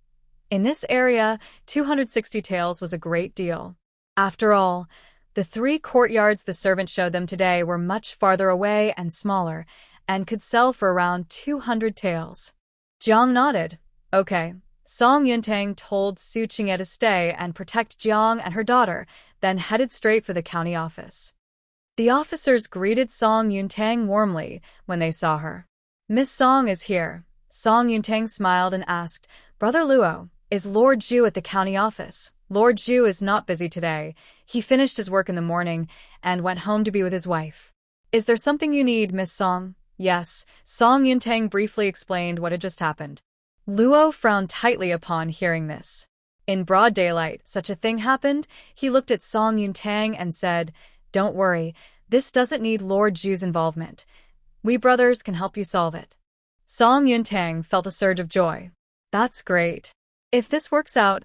In this area, 260 taels was a great deal. After all, the 3 courtyards the servant showed them today were much farther away and smaller, and could sell for around 200 taels. Jiang nodded. Okay. Song Yuntang told Xu Cui to stay and protect Jiang and her daughter, then headed straight for the county office. The officers greeted Song Yuntang warmly when they saw her. Miss Song is here. Song Yuntang smiled and asked, Brother Luo, is Lord Zhu at the county office? Lord Zhu is not busy today. He finished his work in the morning and went home to be with his wife. Is there something you need, Miss Song? Yes. Song Yuntang briefly explained what had just happened. Luo frowned tightly upon hearing this. In broad daylight, such a thing happened. He looked at Song Yuntang and said, Don't worry, this doesn't need Lord Zhu's involvement. We brothers can help you solve it. Song Yuntang felt a surge of joy. That's great. If this works out,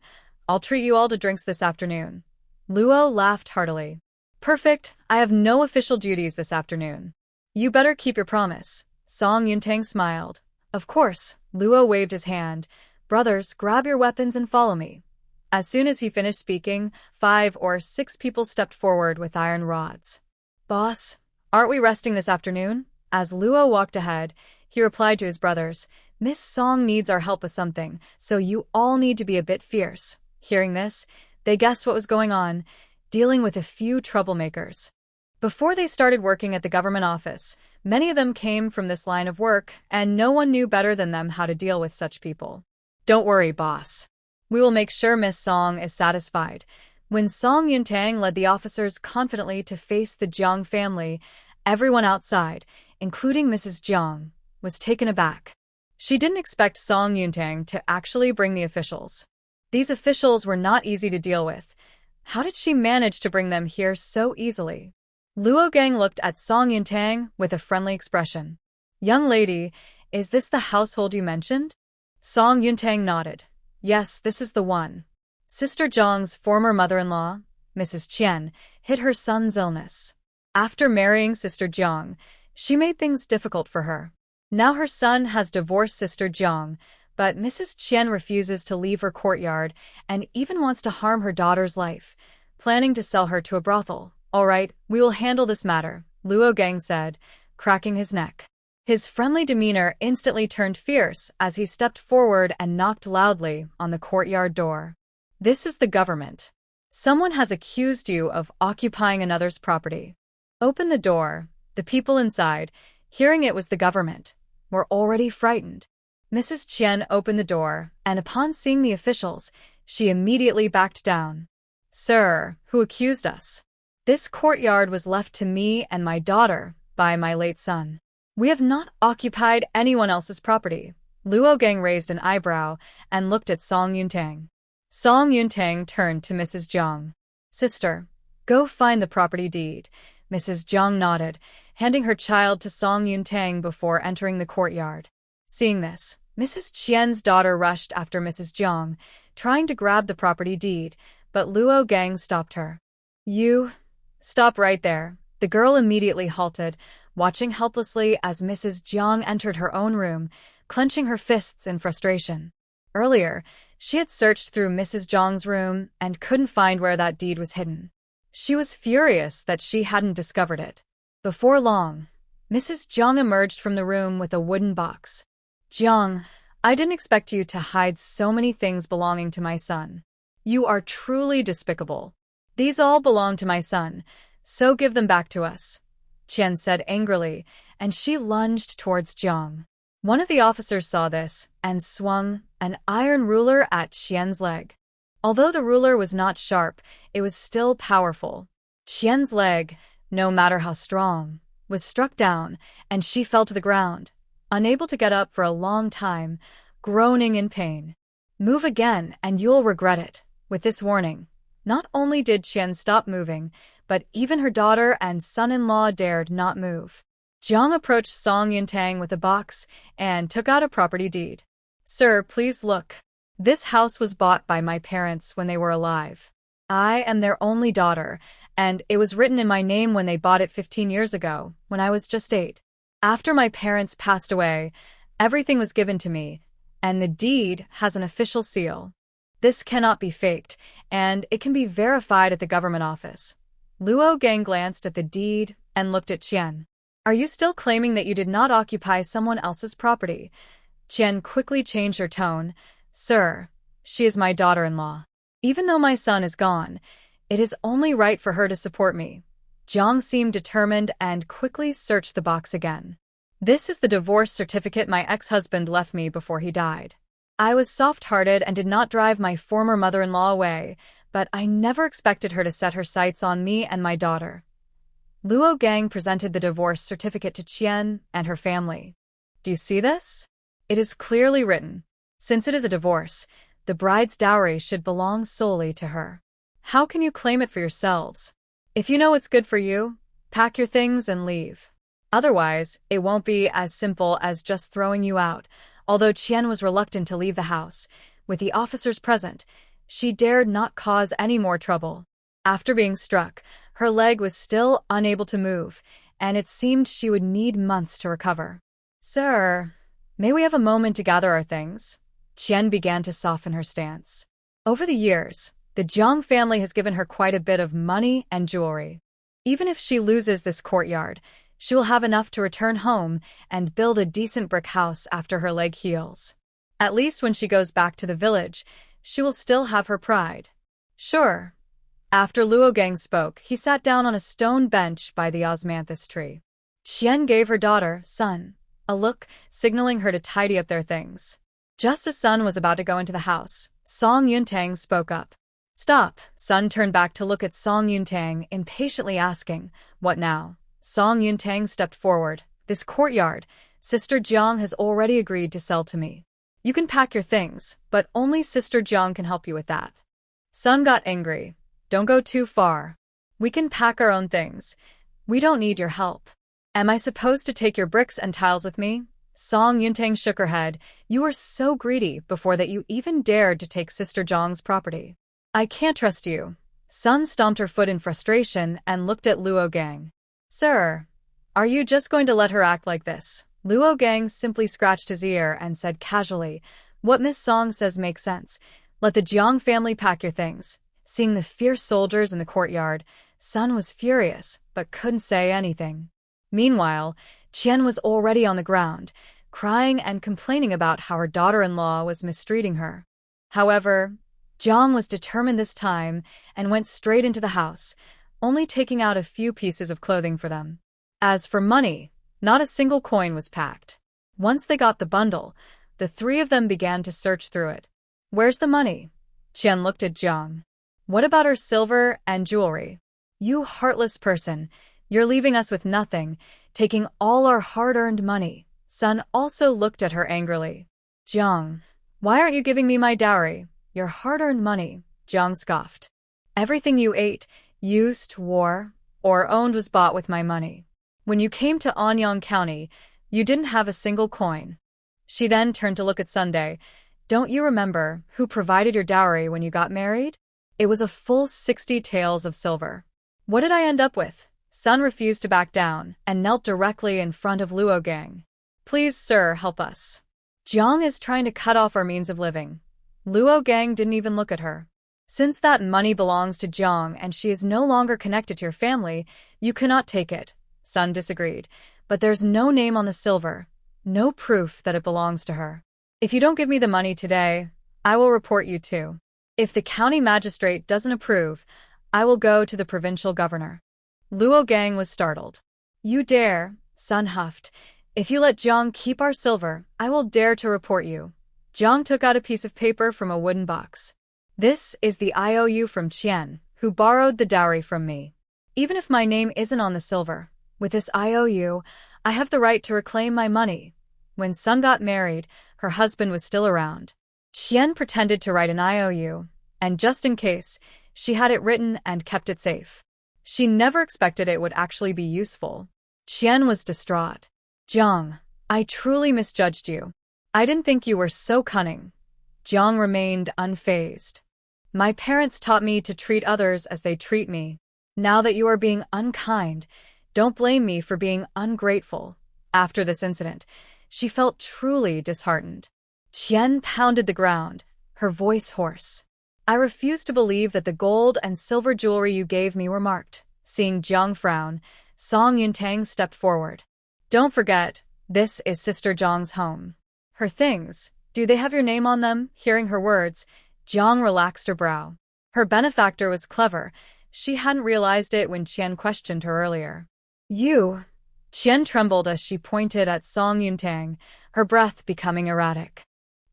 I'll treat you all to drinks this afternoon. Luo laughed heartily. Perfect, I have no official duties this afternoon. You better keep your promise. Song Yuntang smiled. Of course. Luo waved his hand. Brothers, grab your weapons and follow me. As soon as he finished speaking, 5 or 6 people stepped forward with iron rods. Boss, aren't we resting this afternoon? As Luo walked ahead, he replied to his brothers, Miss Song needs our help with something, so you all need to be a bit fierce. Hearing this, they guessed what was going on, dealing with a few troublemakers. Before they started working at the government office, many of them came from this line of work, and no one knew better than them how to deal with such people. Don't worry, boss. We will make sure Miss Song is satisfied. When Song Yuntang led the officers confidently to face the Jiang family, everyone outside, including Mrs. Jiang, was taken aback. She didn't expect Song Yuntang to actually bring the officials. These officials were not easy to deal with. How did she manage to bring them here so easily? Luo Gang looked at Song Yuntang with a friendly expression. Young lady, is this the household you mentioned? Song Yuntang nodded. Yes, this is the one. Sister Zhang's former mother-in-law, Mrs. Qian, hid her son's illness. After marrying Sister Jiang, she made things difficult for her. Now her son has divorced Sister Jiang, but Mrs. Qian refuses to leave her courtyard and even wants to harm her daughter's life, planning to sell her to a brothel. All right, we will handle this matter, Luo Gang said, cracking his neck. His friendly demeanor instantly turned fierce as he stepped forward and knocked loudly on the courtyard door. This is the government. Someone has accused you of occupying another's property. Open the door. The people inside, hearing it was the government, were already frightened. Mrs. Qian opened the door, and upon seeing the officials, she immediately backed down. Sir, who accused us? This courtyard was left to me and my daughter by my late son. We have not occupied anyone else's property. Luo Gang raised an eyebrow and looked at Song Yuntang. Song Yuntang turned to Mrs. Jiang. Sister, go find the property deed. Mrs. Jiang nodded, handing her child to Song Yuntang before entering the courtyard. Seeing this, Mrs. Qian's daughter rushed after Mrs. Jiang, trying to grab the property deed, but Luo Gang stopped her. You... Stop right there. The girl immediately halted, watching helplessly as Mrs. Jiang entered her own room, clenching her fists in frustration. Earlier, she had searched through Mrs. Jiang's room and couldn't find where that deed was hidden. She was furious that she hadn't discovered it. Before long, Mrs. Jiang emerged from the room with a wooden box. Jiang, I didn't expect you to hide so many things belonging to my son. You are truly despicable. These all belong to my son, so give them back to us, Qian said angrily, and she lunged towards Jiang. One of the officers saw this and swung an iron ruler at Qian's leg. Although the ruler was not sharp, it was still powerful. Qian's leg, no matter how strong, was struck down, and she fell to the ground, unable to get up for a long time, groaning in pain. Move again, and you'll regret it. With this warning, not only did Qian stop moving, but even her daughter and son-in-law dared not move. Jiang approached Song Yuntang with a box and took out a property deed. Sir, please look. This house was bought by my parents when they were alive. I am their only daughter, and it was written in my name when they bought it 15 years ago, when I was just 8. After my parents passed away, everything was given to me, and the deed has an official seal. This cannot be faked, and it can be verified at the government office. Luo Gang glanced at the deed and looked at Qian. Are you still claiming that you did not occupy someone else's property? Qian quickly changed her tone. Sir, she is my daughter-in-law. Even though my son is gone, it is only right for her to support me. Jiang seemed determined and quickly searched the box again. This is the divorce certificate my ex-husband left me before he died. I was soft-hearted and did not drive my former mother-in-law away, but I never expected her to set her sights on me and my daughter. Luo Gang presented the divorce certificate to Qian and her family. Do you see this? It is clearly written. Since it is a divorce, the bride's dowry should belong solely to her. How can you claim it for yourselves? If you know what's good for you, pack your things and leave. Otherwise, it won't be as simple as just throwing you out. Although Qian was reluctant to leave the house, with the officers present, she dared not cause any more trouble. After being struck, her leg was still unable to move, and it seemed she would need months to recover. Sir, may we have a moment to gather our things? Qian began to soften her stance. Over the years, the Jiang family has given her quite a bit of money and jewelry. Even if she loses this courtyard, she will have enough to return home and build a decent brick house after her leg heals. At least when she goes back to the village, she will still have her pride. Sure. After Luo Gang spoke, he sat down on a stone bench by the osmanthus tree. Qian gave her daughter, Sun, a look, signaling her to tidy up their things. Just as Sun was about to go into the house, Song Yuntang spoke up. Stop. Sun turned back to look at Song Yuntang, impatiently asking, What now? Song Yuntang stepped forward. This courtyard, Sister Jiang has already agreed to sell to me. You can pack your things, but only Sister Jiang can help you with that. Sun got angry. Don't go too far. We can pack our own things. We don't need your help. Am I supposed to take your bricks and tiles with me? Song Yuntang shook her head. You were so greedy before that you even dared to take Sister Jiang's property. I can't trust you. Sun stomped her foot in frustration and looked at Luo Gang. Sir, are you just going to let her act like this? Luo Gang simply scratched his ear and said casually, What Miss Song says makes sense. Let the Jiang family pack your things. Seeing the fierce soldiers in the courtyard, Sun was furious, but couldn't say anything. Meanwhile, Qian was already on the ground, crying and complaining about how her daughter-in-law was mistreating her. However, Jiang was determined this time and went straight into the house, only taking out a few pieces of clothing for them. As for money, not a single coin was packed. Once they got the bundle, the three of them began to search through it. Where's the money? Qian looked at Jiang. What about her silver and jewelry? You heartless person, you're leaving us with nothing, taking all our hard-earned money. Sun also looked at her angrily. Jiang, why aren't you giving me my dowry? Your hard-earned money, Jiang scoffed. Everything you ate, used, wore, or owned was bought with my money. When you came to Anyang County, you didn't have a single coin. She then turned to look at Sunday. Don't you remember who provided your dowry when you got married? It was a full 60 taels of silver. What did I end up with? Sun refused to back down and knelt directly in front of Luo Gang. Please, sir, help us. Jiang is trying to cut off our means of living. Luo Gang didn't even look at her. Since that money belongs to Jiang and she is no longer connected to your family, you cannot take it. Sun disagreed. But there's no name on the silver, no proof that it belongs to her. If you don't give me the money today, I will report you too. If the county magistrate doesn't approve, I will go to the provincial governor. Luo Gang was startled. You dare, Sun huffed. If you let Jiang keep our silver, I will dare to report you. Jiang took out a piece of paper from a wooden box. This is the IOU from Qian, who borrowed the dowry from me. Even if my name isn't on the silver, with this IOU, I have the right to reclaim my money. When Sun got married, her husband was still around. Qian pretended to write an IOU, and just in case, she had it written and kept it safe. She never expected it would actually be useful. Qian was distraught. Jiang, I truly misjudged you. I didn't think you were so cunning. Jiang remained unfazed. My parents taught me to treat others as they treat me. Now that you are being unkind, don't blame me for being ungrateful. After this incident, she felt truly disheartened. Qian pounded the ground, her voice hoarse. I refuse to believe that the gold and silver jewelry you gave me were marked. Seeing Jiang frown, Song Yuntang stepped forward. Don't forget, this is Sister Jiang's home. Her things, do they have your name on them? Hearing her words, Jiang relaxed her brow. Her benefactor was clever. She hadn't realized it when Qian questioned her earlier. You. Qian trembled as she pointed at Song Yuntang, her breath becoming erratic.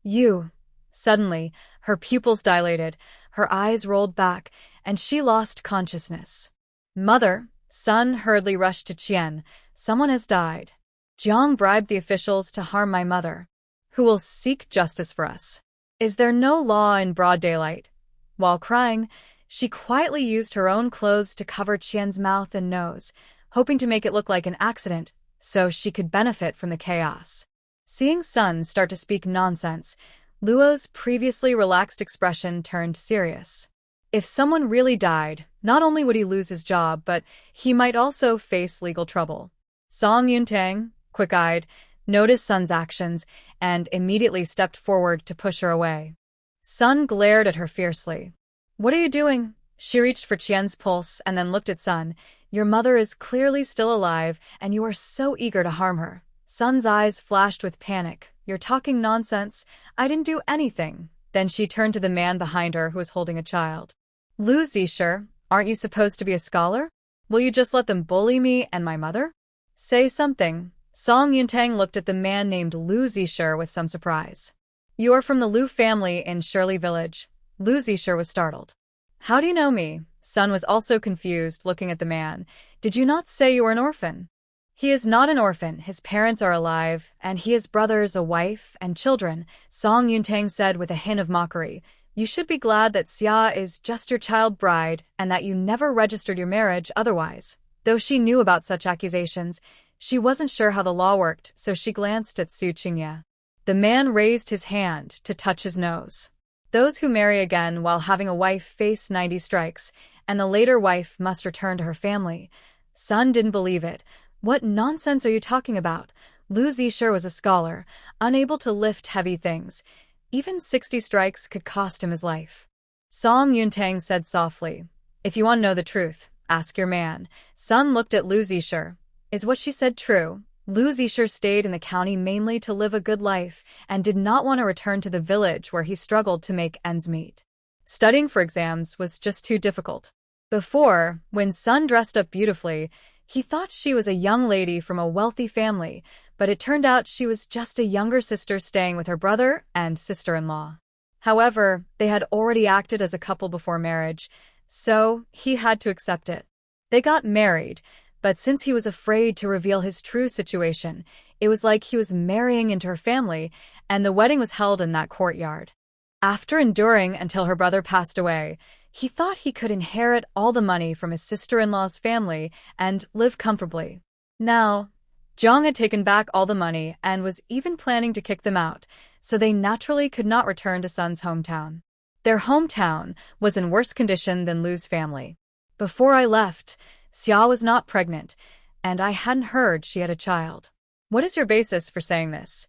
You. Suddenly, her pupils dilated, her eyes rolled back, and she lost consciousness. Mother, son hurriedly rushed to Qian. Someone has died. Jiang bribed the officials to harm my mother. Who will seek justice for us? Is there no law in broad daylight? While crying, she quietly used her own clothes to cover Qian's mouth and nose, hoping to make it look like an accident, so she could benefit from the chaos. Seeing Sun start to speak nonsense, Luo's previously relaxed expression turned serious. If someone really died, not only would he lose his job, but he might also face legal trouble. Song Yuntang, quick-eyed, noticed Sun's actions and immediately stepped forward to push her away. Sun glared at her fiercely. What are you doing? She reached for Qian's pulse and then looked at Sun. Your mother is clearly still alive, and you are so eager to harm her. Sun's eyes flashed with panic. You're talking nonsense. I didn't do anything. Then she turned to the man behind her who was holding a child. Lu Zisher, aren't you supposed to be a scholar? Will you just let them bully me and my mother? Say something. Song Yuntang looked at the man named Lu Zisher with some surprise. You are from the Lu family in Shirley Village. Lu Zisher was startled. How do you know me? Sun was also confused, looking at the man. Did you not say you were an orphan? He is not an orphan. His parents are alive, and he has brothers, a wife, and children, Song Yuntang said with a hint of mockery. You should be glad that Xia is just your child bride and that you never registered your marriage otherwise. Though she knew about such accusations, she wasn't sure how the law worked, so she glanced at Su Qingye. The man raised his hand to touch his nose. Those who marry again while having a wife face 90 strikes, and the later wife must return to her family. Sun didn't believe it. What nonsense are you talking about? Lu Zisher was a scholar, unable to lift heavy things. Even 60 strikes could cost him his life. Song Yuntang said softly, If you want to know the truth, ask your man. Sun looked at Lu Zisher. Is what she said true? Lu Zisher stayed in the county mainly to live a good life and did not want to return to the village where he struggled to make ends meet. Studying for exams was just too difficult. Before, when Sun dressed up beautifully, he thought she was a young lady from a wealthy family, but it turned out she was just a younger sister staying with her brother and sister-in-law. However, they had already acted as a couple before marriage, so he had to accept it. They got married, but since he was afraid to reveal his true situation, it was like he was marrying into her family, and the wedding was held in that courtyard. After enduring until her brother passed away, he thought he could inherit all the money from his sister-in-law's family and live comfortably. Now, Jiang had taken back all the money and was even planning to kick them out, so they naturally could not return to Sun's hometown. Their hometown was in worse condition than Lu's family. Before I left, Xia was not pregnant, and I hadn't heard she had a child. What is your basis for saying this?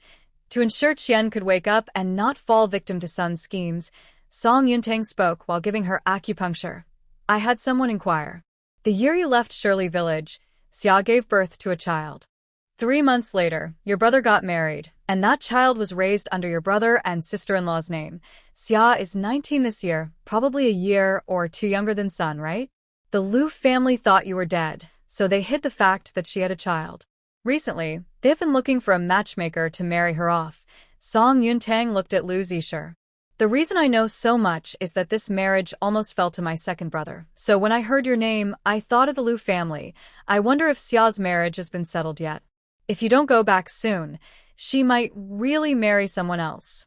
To ensure Qian could wake up and not fall victim to Sun's schemes, Song Yuntang spoke while giving her acupuncture. I had someone inquire. The year you left Shirley Village, Xia gave birth to a child. 3 months later, your brother got married, and that child was raised under your brother and sister-in-law's name. Xia is 19 this year, probably a year or 2 younger than Sun, right? The Lu family thought you were dead, so they hid the fact that she had a child. Recently, they've been looking for a matchmaker to marry her off. Song Yuntang looked at Lu Zisher. The reason I know so much is that this marriage almost fell to my second brother. So when I heard your name, I thought of the Lu family. I wonder if Xia's marriage has been settled yet. If you don't go back soon, she might really marry someone else.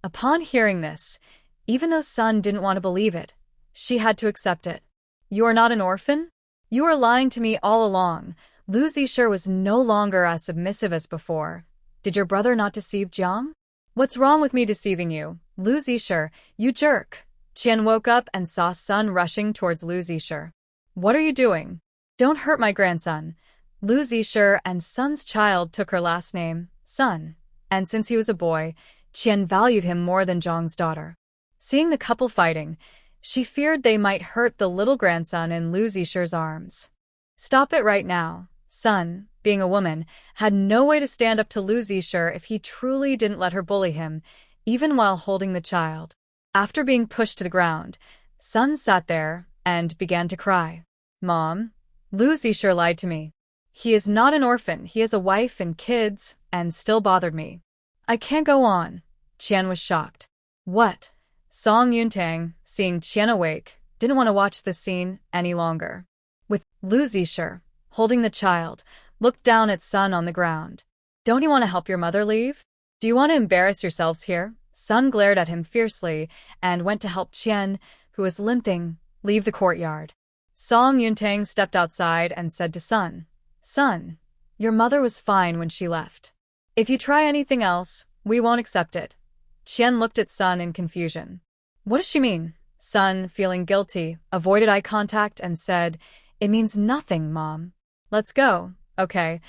Upon hearing this, even though Sun didn't want to believe it, she had to accept it. You are not an orphan? You are lying to me all along. Lu Zisher was no longer as submissive as before. Did your brother not deceive Jiang? What's wrong with me deceiving you? Lu Zisher, you jerk. Qian woke up and saw Sun rushing towards Lu Zisher. What are you doing? Don't hurt my grandson. Lu Zisher and Sun's child took her last name, Sun, and since he was a boy, Qian valued him more than Zhang's daughter. Seeing the couple fighting, she feared they might hurt the little grandson in Lu Zishi's arms. Stop it right now. Sun, being a woman, had no way to stand up to Lu Zishi if he truly didn't let her bully him, even while holding the child. After being pushed to the ground, Sun sat there and began to cry. Mom, Lu Zishi lied to me. He is not an orphan, he has a wife and kids, and still bothered me. I can't go on. Qian was shocked. What? Song Yuntang, seeing Qian awake, didn't want to watch this scene any longer. With Lu Zishi, holding the child, looked down at Sun on the ground. Don't you want to help your mother leave? Do you want to embarrass yourselves here? Sun glared at him fiercely and went to help Qian, who was limping, leave the courtyard. Song Yuntang stepped outside and said to Sun, Sun, your mother was fine when she left. If you try anything else, we won't accept it. Qian looked at Sun in confusion. What does she mean? Sun, feeling guilty, avoided eye contact and said, It means nothing, Mom. Let's go. Okay.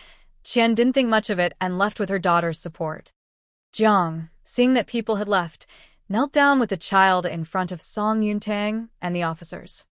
Qian didn't think much of it and left with her daughter's support. Jiang, seeing that people had left, knelt down with the child in front of Song Yuntang and the officers.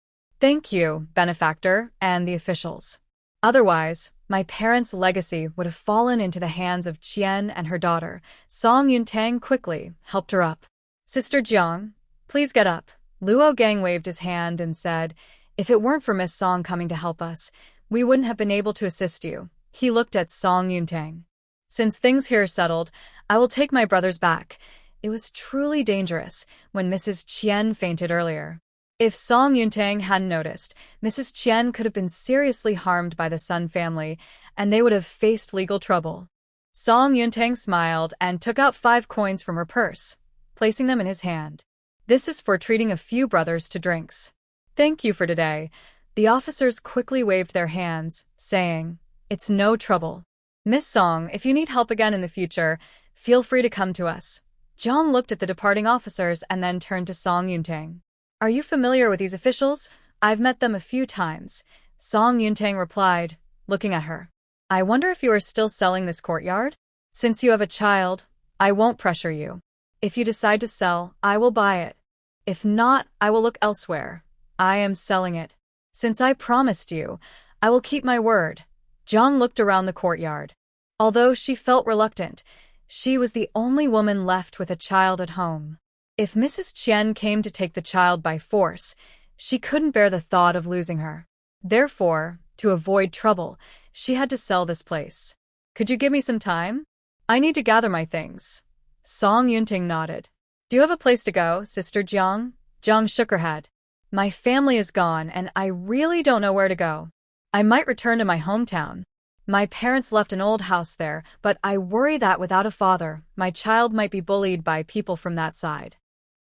Thank you, benefactor, and the officials. Otherwise, my parents' legacy would have fallen into the hands of Qian and her daughter. Song Yuntang quickly helped her up. Sister Jiang, please get up. Luo Gang waved his hand and said, If it weren't for Miss Song coming to help us, we wouldn't have been able to assist you. He looked at Song Yuntang. Since things here are settled, I will take my brothers back. It was truly dangerous when Mrs. Qian fainted earlier. If Song Yuntang hadn't noticed, Mrs. Qian could have been seriously harmed by the Sun family, and they would have faced legal trouble. Song Yuntang smiled and took out 5 coins from her purse, placing them in his hand. This is for treating a few brothers to drinks. Thank you for today. The officers quickly waved their hands, saying, It's no trouble. Miss Song, if you need help again in the future, feel free to come to us. Jiang looked at the departing officers and then turned to Song Yuntang. Are you familiar with these officials? I've met them a few times. Song Yuntang replied, looking at her. I wonder if you are still selling this courtyard? Since you have a child, I won't pressure you. If you decide to sell, I will buy it. If not, I will look elsewhere. I am selling it. Since I promised you, I will keep my word. Jiang looked around the courtyard. Although she felt reluctant, she was the only woman left with a child at home. If Mrs. Qian came to take the child by force, she couldn't bear the thought of losing her. Therefore, to avoid trouble, she had to sell this place. Could you give me some time? I need to gather my things. Song Yuntang nodded. Do you have a place to go, Sister Jiang? Jiang shook her head. My family is gone and I really don't know where to go. I might return to my hometown. My parents left an old house there, but I worry that without a father, my child might be bullied by people from that side.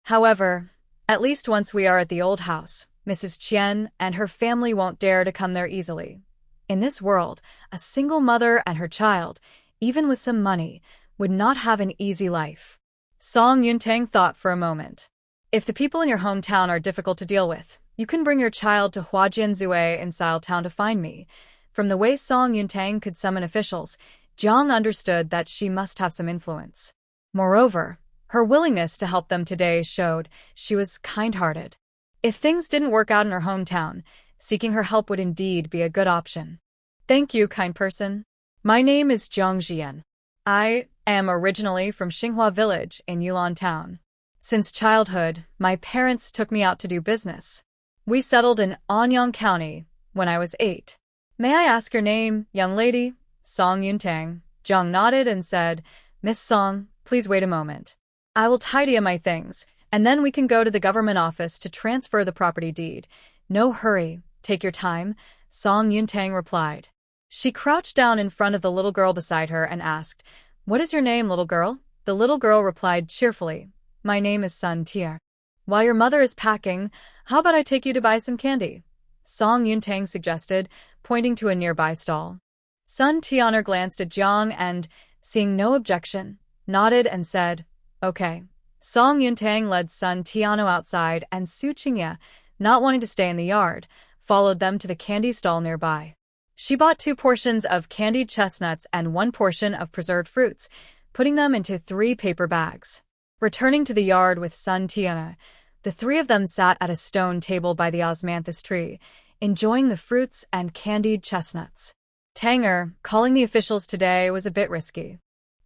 However, at least once we are at the old house, Mrs. Qian and her family won't dare to come there easily. In this world, a single mother and her child, even with some money, would not have an easy life. Song Yuntang thought for a moment. If the people in your hometown are difficult to deal with, you can bring your child to Huajianzue in Sile Town to find me. From the way Song Yuntang could summon officials, Jiang understood that she must have some influence. Moreover, her willingness to help them today showed she was kind-hearted. If things didn't work out in her hometown, seeking her help would indeed be a good option. Thank you, kind person. My name is Zhang Jian. I am originally from Xinghua Village in Yulan Town. Since childhood, my parents took me out to do business. We settled in Anyang County when I was 8. May I ask your name, young lady? Song Yuntang. Jiang nodded and said, Miss Song, please wait a moment. I will tidy up my things, and then we can go to the government office to transfer the property deed. No hurry, take your time, Song Yuntang replied. She crouched down in front of the little girl beside her and asked, What is your name, little girl? The little girl replied cheerfully, My name is Sun Tia. While your mother is packing, how about I take you to buy some candy? Song Yuntang suggested, pointing to a nearby stall. Sun Tian'er glanced at Jiang and, seeing no objection, nodded and said, Okay. Song Yuntang led Sun Tiano outside and Su Qingye, not wanting to stay in the yard, followed them to the candy stall nearby. She bought 2 portions of candied chestnuts and 1 portion of preserved fruits, putting them into 3 paper bags. Returning to the yard with Sun Tiana, The three of them sat at a stone table by the osmanthus tree, enjoying the fruits and candied chestnuts. Tanger, calling the officials today was a bit risky.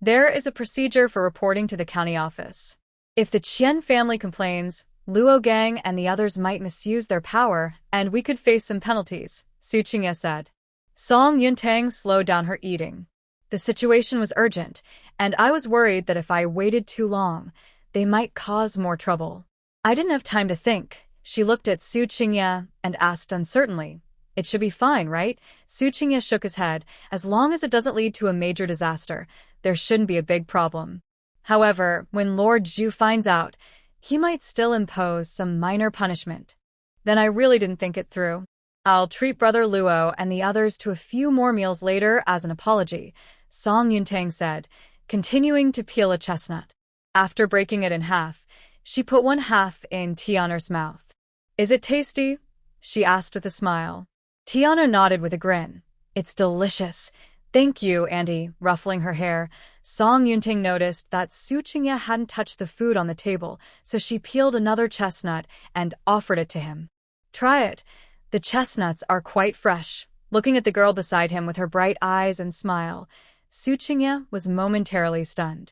There is a procedure for reporting to the county office. If the Qian family complains, Luo Gang and the others might misuse their power, and we could face some penalties, Xu Cui said. Song Yuntang slowed down her eating. The situation was urgent, and I was worried that if I waited too long, they might cause more trouble. I didn't have time to think. She looked at Su Qingye and asked uncertainly, "It should be fine, right?" Su Qingye shook his head. "As long as it doesn't lead to a major disaster, there shouldn't be a big problem. However, when Lord Zhu finds out, he might still impose some minor punishment." Then I really didn't think it through. "I'll treat Brother Luo and the others to a few more meals later as an apology," Song Yuntang said, continuing to peel a chestnut. After breaking it in half, she put one half in Tianer's mouth. "Is it tasty?" she asked with a smile. Tiana nodded with a grin. "It's delicious. Thank you, Auntie," ruffling her hair. Song Yuntang noticed that Su Qingye hadn't touched the food on the table, so she peeled another chestnut and offered it to him. "Try it. The chestnuts are quite fresh." Looking at the girl beside him with her bright eyes and smile, Su Qingye was momentarily stunned.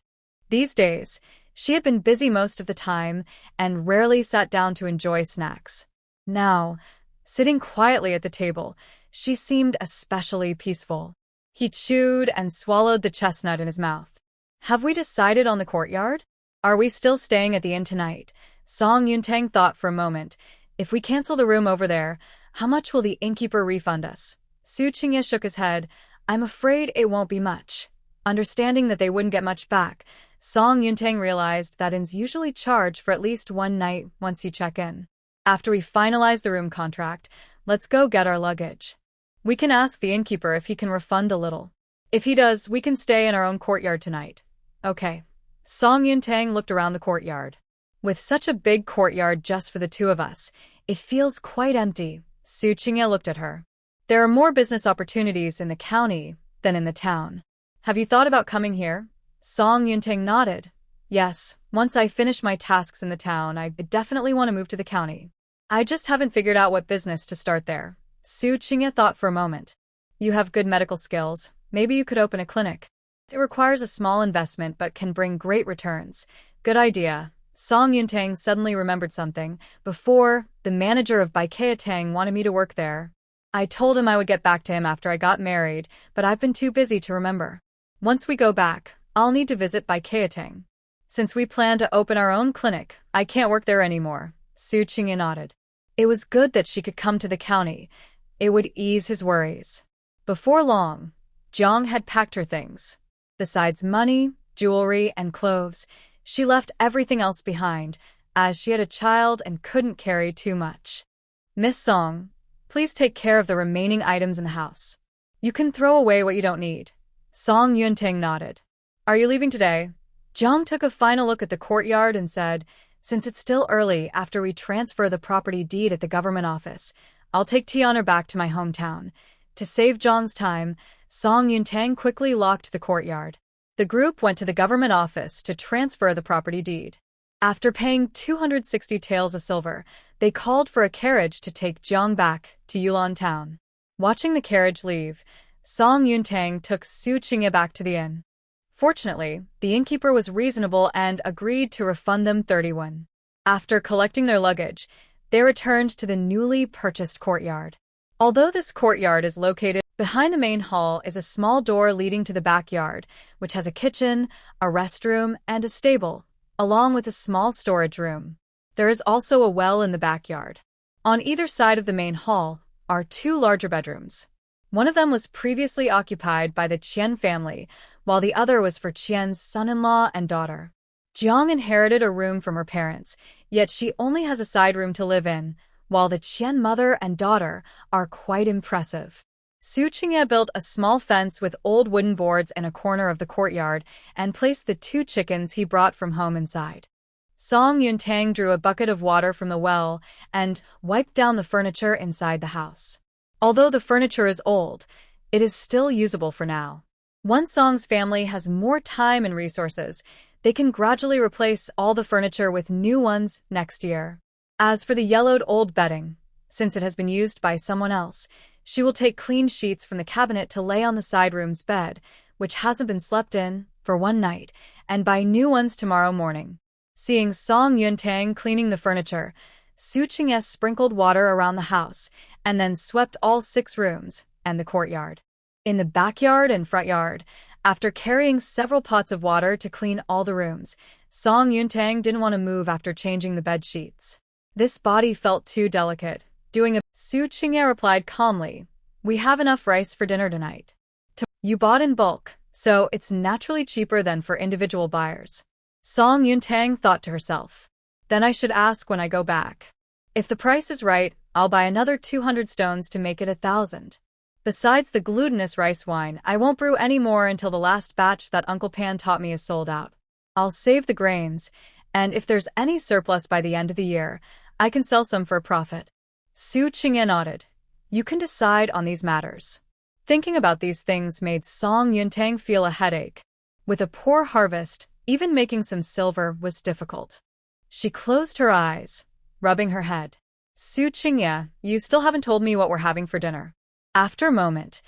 These days, she had been busy most of the time and rarely sat down to enjoy snacks. Now, sitting quietly at the table, she seemed especially peaceful. He chewed and swallowed the chestnut in his mouth. "Have we decided on the courtyard? Are we still staying at the inn tonight?" Song Yuntang thought for a moment. "If we cancel the room over there, how much will the innkeeper refund us?" Su Qingye shook his head. "I'm afraid it won't be much." Understanding that they wouldn't get much back, Song Yuntang realized that inns usually charge for at least one night once you check in. "After we finalize the room contract, let's go get our luggage. We can ask the innkeeper if he can refund a little. If he does, we can stay in our own courtyard tonight." "Okay." Song Yuntang looked around the courtyard. "With such a big courtyard just for the two of us, it feels quite empty." Su Qingye looked at her. "There are more business opportunities in the county than in the town. Have you thought about coming here?" Song Yuntang nodded. "Yes, once I finish my tasks in the town, I definitely want to move to the county. I just haven't figured out what business to start there." Su Qingye thought for a moment. "You have good medical skills. Maybe you could open a clinic. It requires a small investment but can bring great returns." "Good idea." Song Yuntang suddenly remembered something. "Before, the manager of Baikeatang wanted me to work there. I told him I would get back to him after I got married, but I've been too busy to remember. Once we go back, I'll need to visit Baikeatang. Since we plan to open our own clinic, I can't work there anymore." Su Qingye nodded. It was good that she could come to the county. It would ease his worries. Before long, Jiang had packed her things. Besides money, jewelry, and clothes, she left everything else behind, as she had a child and couldn't carry too much. "Miss Song, please take care of the remaining items in the house. You can throw away what you don't need." Song Yuntang nodded. "Are you leaving today?" Jiang took a final look at the courtyard and said, "Since it's still early after we transfer the property deed at the government office, I'll take Tiana back to my hometown." To save Jiang's time, Song Yuntang quickly locked the courtyard. The group went to the government office to transfer the property deed. After paying 260 taels of silver, they called for a carriage to take Jiang back to Yulan town. Watching the carriage leave, Song Yuntang took Su Qingye back to the inn. Fortunately, the innkeeper was reasonable and agreed to refund them 31. After collecting their luggage, they returned to the newly purchased courtyard. Although this courtyard is located behind the main hall is a small door leading to the backyard, which has a kitchen, a restroom, and a stable, along with a small storage room. There is also a well in the backyard. On either side of the main hall are two larger bedrooms. One of them was previously occupied by the Qian family, while the other was for Qian's son-in-law and daughter. Jiang inherited a room from her parents, yet she only has a side room to live in, while the Qian mother and daughter are quite impressive. Su Qingye built a small fence with old wooden boards in a corner of the courtyard and placed the two chickens he brought from home inside. Song Yuntang drew a bucket of water from the well and wiped down the furniture inside the house. Although the furniture is old, it is still usable for now. Once Song's family has more time and resources, they can gradually replace all the furniture with new ones next year. As for the yellowed old bedding, since it has been used by someone else, she will take clean sheets from the cabinet to lay on the side room's bed, which hasn't been slept in, for one night, and buy new ones tomorrow morning. Seeing Song Yuntang cleaning the furniture, Xu Cui sprinkled water around the house, and then swept all 6 rooms and the courtyard. In the backyard and front yard, after carrying several pots of water to clean all the rooms, Song Yuntang didn't want to move after changing the bed sheets. This body felt too delicate. Xu Cui replied calmly, "We have enough rice for dinner tonight. You bought in bulk, so it's naturally cheaper than for individual buyers." Song Yuntang thought to herself, "Then I should ask when I go back. If the price is right, I'll buy another 200 stones to make it 1,000. Besides the glutinous rice wine, I won't brew any more until the last batch that Uncle Pan taught me is sold out. I'll save the grains, and if there's any surplus by the end of the year, I can sell some for a profit." Xu Cui nodded. "You can decide on these matters." Thinking about these things made Song Yuntang feel a headache. With a poor harvest, even making some silver was difficult. She closed her eyes, rubbing her head. "Xu Cui, you still haven't told me what we're having for dinner." After a moment,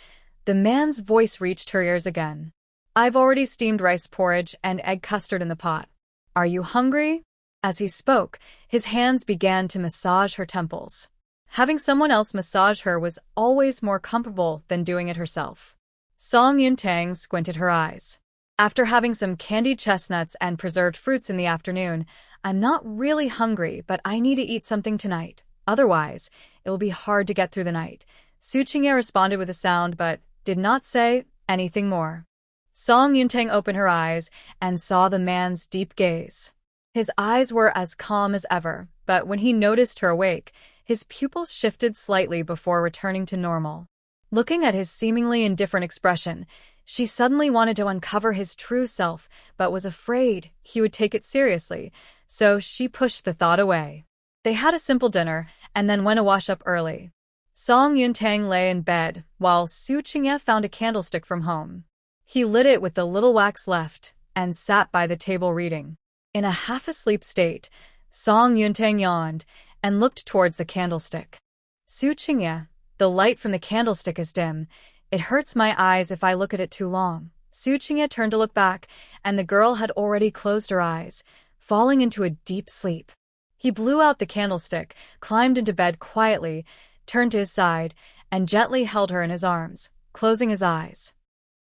the man's voice reached her ears again. "I've already steamed rice porridge and egg custard in the pot. Are you hungry?" As he spoke, his hands began to massage her temples. Having someone else massage her was always more comfortable than doing it herself. Song Yuntang squinted her eyes. "After having some candied chestnuts and preserved fruits in the afternoon, I'm not really hungry, but I need to eat something tonight. Otherwise, it will be hard to get through the night." Xu Cui responded with a sound but did not say anything more. Song Yuntang opened her eyes and saw the man's deep gaze. His eyes were as calm as ever, but when he noticed her awake, his pupils shifted slightly before returning to normal. Looking at his seemingly indifferent expression, she suddenly wanted to uncover his true self, but was afraid he would take it seriously, so she pushed the thought away. They had a simple dinner and then went to wash up early. Song Yuntang lay in bed while Xu Cui found a candlestick from home. He lit it with the little wax left and sat by the table reading. In a half-asleep state, Song Yuntang yawned and looked towards the candlestick. "Xu Cui, the light from the candlestick is dim. It hurts my eyes if I look at it too long." Xu Cui turned to look back, and the girl had already closed her eyes, falling into a deep sleep. He blew out the candlestick, climbed into bed quietly, turned to his side, and gently held her in his arms, closing his eyes.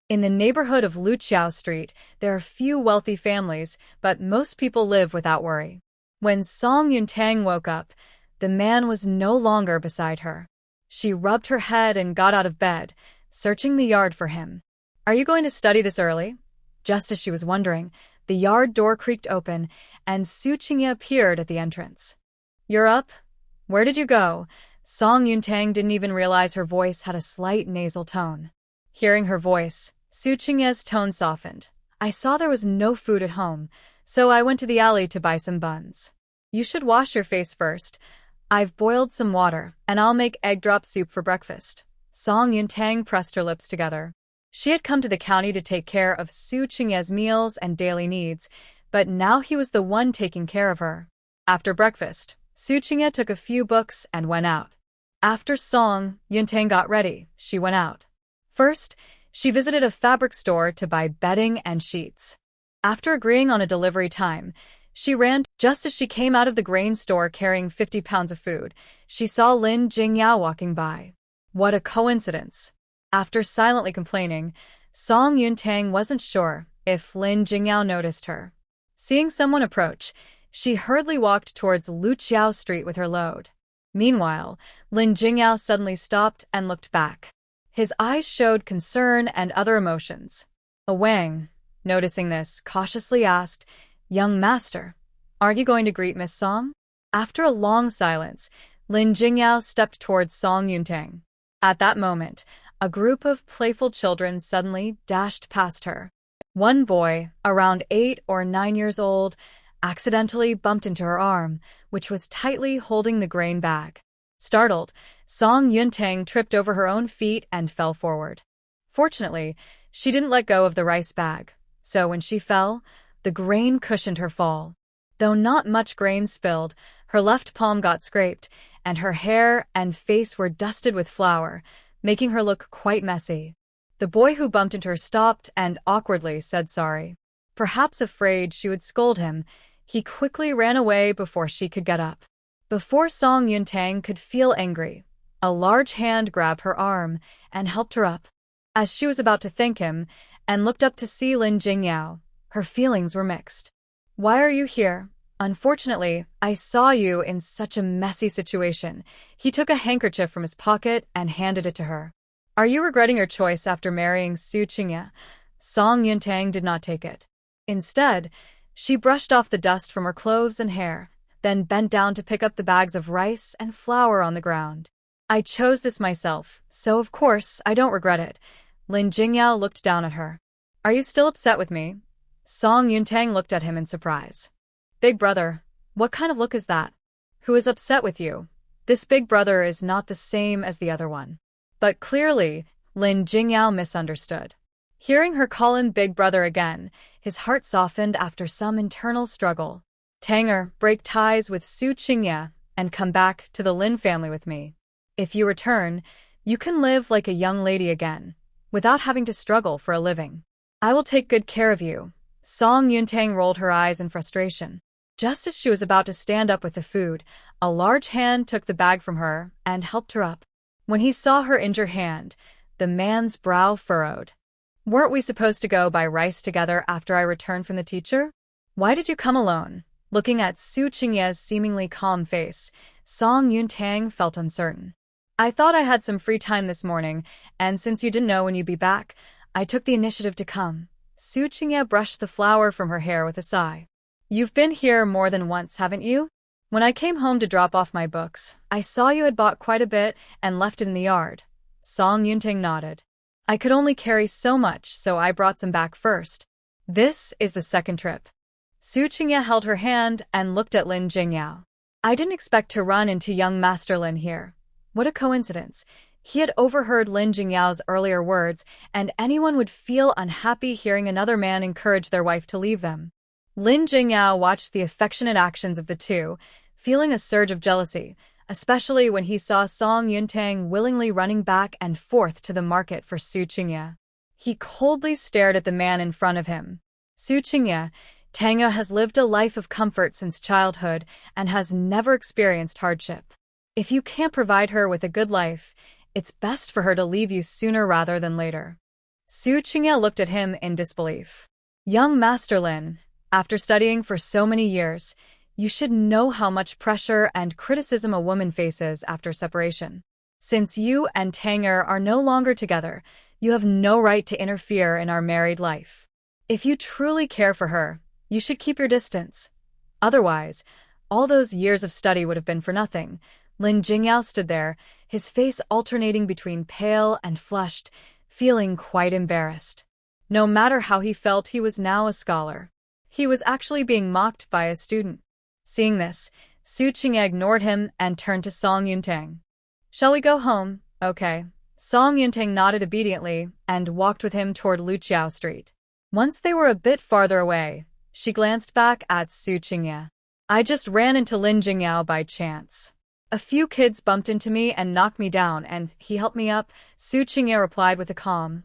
In the neighborhood of Luqiao Street, there are few wealthy families, but most people live without worry. When Song Yuntang woke up, the man was no longer beside her. She rubbed her head and got out of bed, searching the yard for him. "Are you going to study this early?" Just as she was wondering, the yard door creaked open, and Xu Cui appeared at the entrance. "You're up? Where did you go?" Song Yuntang didn't even realize her voice had a slight nasal tone. Hearing her voice, Xu Cui's tone softened. "I saw there was no food at home, so I went to the alley to buy some buns. You should wash your face first. I've boiled some water, and I'll make egg drop soup for breakfast." Song Yuntang pressed her lips together. She had come to the county to take care of Xu Cui's meals and daily needs, but now he was the one taking care of her. After breakfast, Xu Cui took a few books and went out. After Song Yuntang got ready, she went out. First, she visited a fabric store to buy bedding and sheets. After agreeing on a delivery time, she ran. Just as she came out of the grain store carrying 50 pounds of food, she saw Lin Jingyao walking by. What a coincidence! After silently complaining, Song Yuntang wasn't sure if Lin Jingyao noticed her. Seeing someone approach, she hurriedly walked towards Luqiao Street with her load. Meanwhile, Lin Jingyao suddenly stopped and looked back. His eyes showed concern and other emotions. A Wang, noticing this, cautiously asked, "Young master, aren't you going to greet Miss Song?" After a long silence, Lin Jingyao stepped towards Song Yuntang. At that moment, a group of playful children suddenly dashed past her. One boy, around 8 or 9 years old, accidentally bumped into her arm, which was tightly holding the grain bag. Startled, Song Yuntang tripped over her own feet and fell forward. Fortunately, she didn't let go of the rice bag, so when she fell, the grain cushioned her fall. Though not much grain spilled, her left palm got scraped, and her hair and face were dusted with flour, making her look quite messy. The boy who bumped into her stopped and awkwardly said sorry. Perhaps afraid she would scold him, he quickly ran away before she could get up. Before Song Yuntang could feel angry, a large hand grabbed her arm and helped her up. As she was about to thank him and looked up to see Lin Jingyao, her feelings were mixed. "Why are you here? Unfortunately, I saw you in such a messy situation." He took a handkerchief from his pocket and handed it to her. "Are you regretting your choice after marrying Xu Cui?" Song Yuntang did not take it. Instead, she brushed off the dust from her clothes and hair, then bent down to pick up the bags of rice and flour on the ground. "I chose this myself, so of course I don't regret it." Lin Jingyao looked down at her. "Are you still upset with me?" Song Yuntang looked at him in surprise. "Big brother, what kind of look is that? Who is upset with you? This big brother is not the same as the other one." But clearly, Lin Jingyao misunderstood. Hearing her call him big brother again, his heart softened after some internal struggle. "Tanger, break ties with Xu Cui and come back to the Lin family with me. If you return, you can live like a young lady again, without having to struggle for a living. I will take good care of you." Song Yuntang rolled her eyes in frustration. Just as she was about to stand up with the food, a large hand took the bag from her and helped her up. When he saw her injured hand, the man's brow furrowed. "Weren't we supposed to go buy rice together after I returned from the teacher? Why did you come alone?" Looking at Xu Chinye's seemingly calm face, Song Yuntang felt uncertain. "I thought I had some free time this morning, and since you didn't know when you'd be back, I took the initiative to come." Xu Chinye brushed the flour from her hair with a sigh. "You've been here more than once, haven't you? When I came home to drop off my books, I saw you had bought quite a bit and left it in the yard." Song Yuntang nodded. "I could only carry so much, so I brought some back first. This is the second trip." Xu Chinye held her hand and looked at Lin Jingyao. "I didn't expect to run into young Master Lin here. What a coincidence." He had overheard Lin Jingyao's earlier words, and anyone would feel unhappy hearing another man encourage their wife to leave them. Lin Jingyao watched the affectionate actions of the two, feeling a surge of jealousy, especially when he saw Song Yuntang willingly running back and forth to the market for Xu Chinye. He coldly stared at the man in front of him. "Xu Chinye, Tanga has lived a life of comfort since childhood and has never experienced hardship. If you can't provide her with a good life, it's best for her to leave you sooner rather than later." Xu Chinye looked at him in disbelief. "Young Master Lin, after studying for so many years, you should know how much pressure and criticism a woman faces after separation. Since you and Tanger are no longer together, you have no right to interfere in our married life. If you truly care for her, you should keep your distance. Otherwise, all those years of study would have been for nothing." Lin Jingyao stood there, his face alternating between pale and flushed, feeling quite embarrassed. No matter how he felt, he was now a scholar. He was actually being mocked by a student. Seeing this, Xu Chinye ignored him and turned to Song Yuntang. "Shall we go home?" "Okay." Song Yuntang nodded obediently and walked with him toward Luqiao Street. Once they were a bit farther away, she glanced back at Xu Chinye. "I just ran into Lin Jingyao by chance. A few kids bumped into me and knocked me down, and he helped me up." Xu Chinye replied with a calm,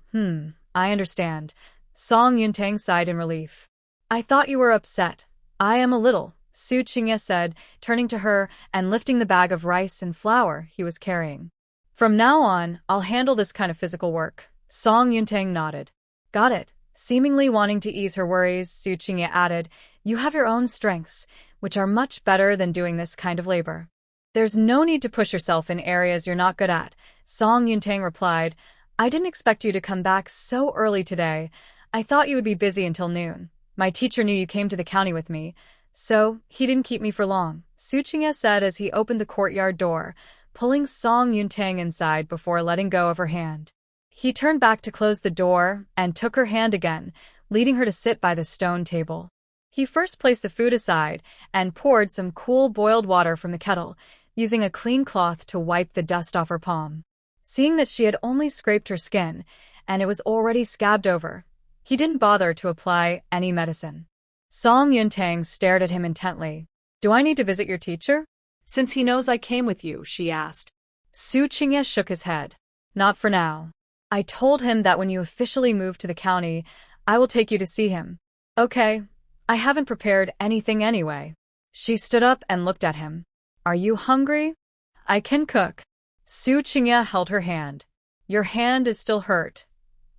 I understand." Song Yuntang sighed in relief. "I thought you were upset." "I am a little," Xu Chinye said, turning to her and lifting the bag of rice and flour he was carrying. "From now on, I'll handle this kind of physical work." Song Yuntang nodded. "Got it." Seemingly wanting to ease her worries, Xu Chinye added, "You have your own strengths, which are much better than doing this kind of labor. There's no need to push yourself in areas you're not good at." Song Yuntang replied, "I didn't expect you to come back so early today. I thought you would be busy until noon. My teacher knew you came to the county with me, so he didn't keep me for long," Xu Chinye said as he opened the courtyard door, pulling Song Yuntang inside before letting go of her hand. He turned back to close the door and took her hand again, leading her to sit by the stone table. He first placed the food aside and poured some cool boiled water from the kettle, using a clean cloth to wipe the dust off her palm. Seeing that she had only scraped her skin, and it was already scabbed over, he didn't bother to apply any medicine. Song Yuntang stared at him intently. Do I need to visit your teacher? Since he knows I came with you, she asked. Su Qingye shook his head. Not for now. I told him that when you officially move to the county, I will take you to see him. Okay, I haven't prepared anything anyway. She stood up and looked at him. Are you hungry? I can cook. Su Qingye held her hand. Your hand is still hurt.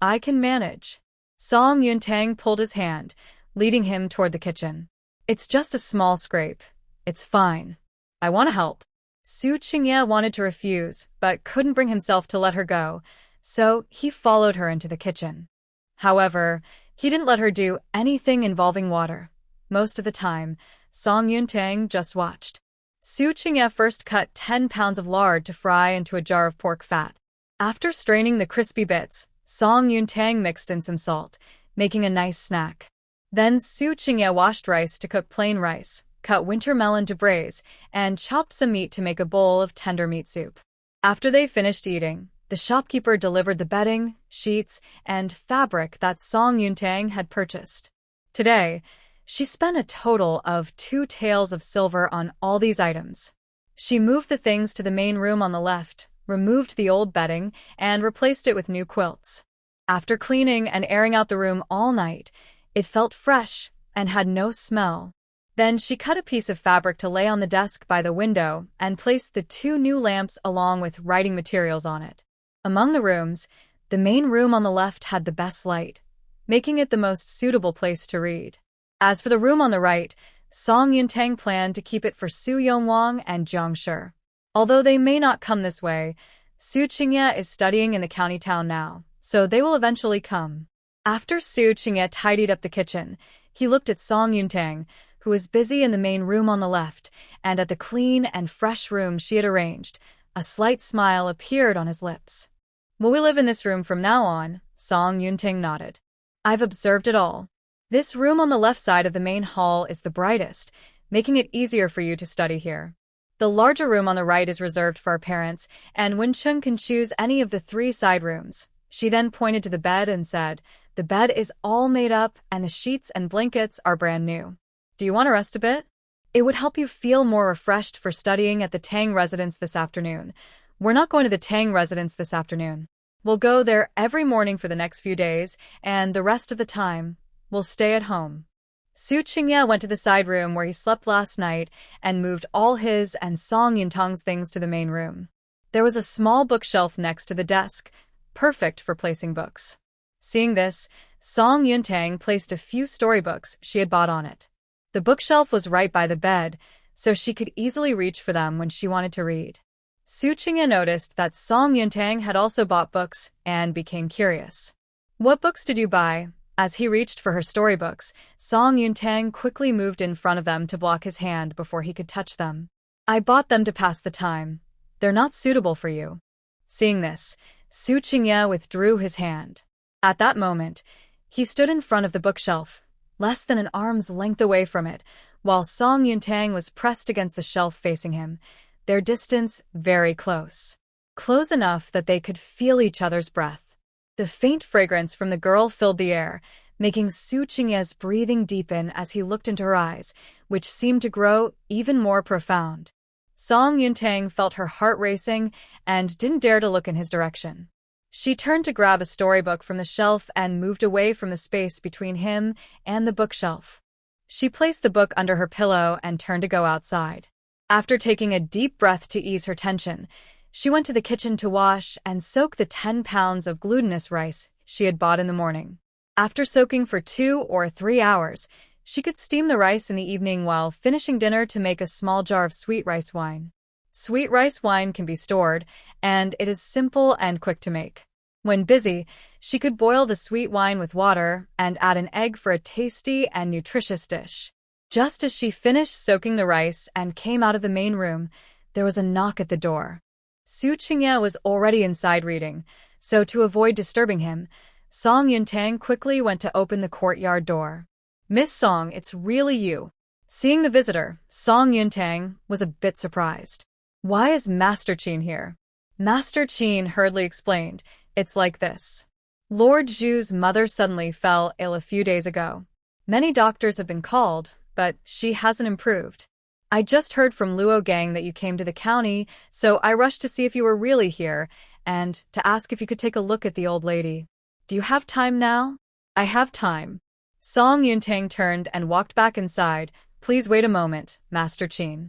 I can manage. Song Yuntang pulled his hand, leading him toward the kitchen. It's just a small scrape. It's fine. I want to help. Su Qingye wanted to refuse, but couldn't bring himself to let her go, so he followed her into the kitchen. However, he didn't let her do anything involving water. Most of the time, Song Yuntang just watched. Su Qingye first cut 10 pounds of lard to fry into a jar of pork fat. After straining the crispy bits, Song Yuntang mixed in some salt, making a nice snack. Then Su Qingye washed rice to cook plain rice, cut winter melon to braise, and chopped some meat to make a bowl of tender meat soup. After they finished eating, the shopkeeper delivered the bedding, sheets, and fabric that Song Yuntang had purchased. Today, she spent a total of 2 taels of silver on all these items. She moved the things to the main room on the left, removed the old bedding, and replaced it with new quilts. After cleaning and airing out the room all night, it felt fresh and had no smell. Then she cut a piece of fabric to lay on the desk by the window and placed the 2 new lamps along with writing materials on it. Among the rooms, the main room on the left had the best light, making it the most suitable place to read. As for the room on the right, Song Yuntang planned to keep it for Su Yongwang and Jiang Shi. Although they may not come this way, Su Qingye is studying in the county town now, so they will eventually come. After Su Qingye tidied up the kitchen, he looked at Song Yuntang, who was busy in the main room on the left, and at the clean and fresh room she had arranged. A slight smile appeared on his lips. Will we live in this room from now on? Song Yuntang nodded. I've observed it all. This room on the left side of the main hall is the brightest, making it easier for you to study here. The larger room on the right is reserved for our parents, and Wenchun can choose any of the 3 side rooms. She then pointed to the bed and said, the bed is all made up and the sheets and blankets are brand new. Do you want to rest a bit? It would help you feel more refreshed for studying at the Tang residence this afternoon. We're not going to the Tang residence this afternoon. We'll go there every morning for the next few days, and the rest of the time, we'll stay at home. Su Qingye went to the side room where he slept last night and moved all his and Song Yuntang's things to the main room. There was a small bookshelf next to the desk, perfect for placing books. Seeing this, Song Yuntang placed a few storybooks she had bought on it. The bookshelf was right by the bed, so she could easily reach for them when she wanted to read. Su Qingye noticed that Song Yuntang had also bought books and became curious. What books did you buy? As he reached for her storybooks, Song Yuntang quickly moved in front of them to block his hand before he could touch them. I bought them to pass the time. They're not suitable for you. Seeing this, Su Qingye withdrew his hand. At that moment, he stood in front of the bookshelf, less than an arm's length away from it, while Song Yuntang was pressed against the shelf facing him, their distance very close. Close enough that they could feel each other's breath. The faint fragrance from the girl filled the air, making Su Qingye's breathing deepen as he looked into her eyes, which seemed to grow even more profound. Song Yuntang felt her heart racing and didn't dare to look in his direction. She turned to grab a storybook from the shelf and moved away from the space between him and the bookshelf. She placed the book under her pillow and turned to go outside. After taking a deep breath to ease her tension, she went to the kitchen to wash and soak the 10 pounds of glutinous rice she had bought in the morning. After soaking for 2 or 3 hours, she could steam the rice in the evening while finishing dinner to make a small jar of sweet rice wine. Sweet rice wine can be stored, and it is simple and quick to make. When busy, she could boil the sweet wine with water and add an egg for a tasty and nutritious dish. Just as she finished soaking the rice and came out of the main room, there was a knock at the door. Su Qingye was already inside reading, so to avoid disturbing him, Song Yuntang quickly went to open the courtyard door. Miss Song, it's really you. Seeing the visitor, Song Yuntang was a bit surprised. Why is Master Qin here? Master Qin hurriedly explained, it's like this. Lord Zhu's mother suddenly fell ill a few days ago. Many doctors have been called, but she hasn't improved. I just heard from Luo Gang that you came to the county, so I rushed to see if you were really here, and to ask if you could take a look at the old lady. Do you have time now? I have time. Song Yuntang turned and walked back inside. Please wait a moment, Master Qin.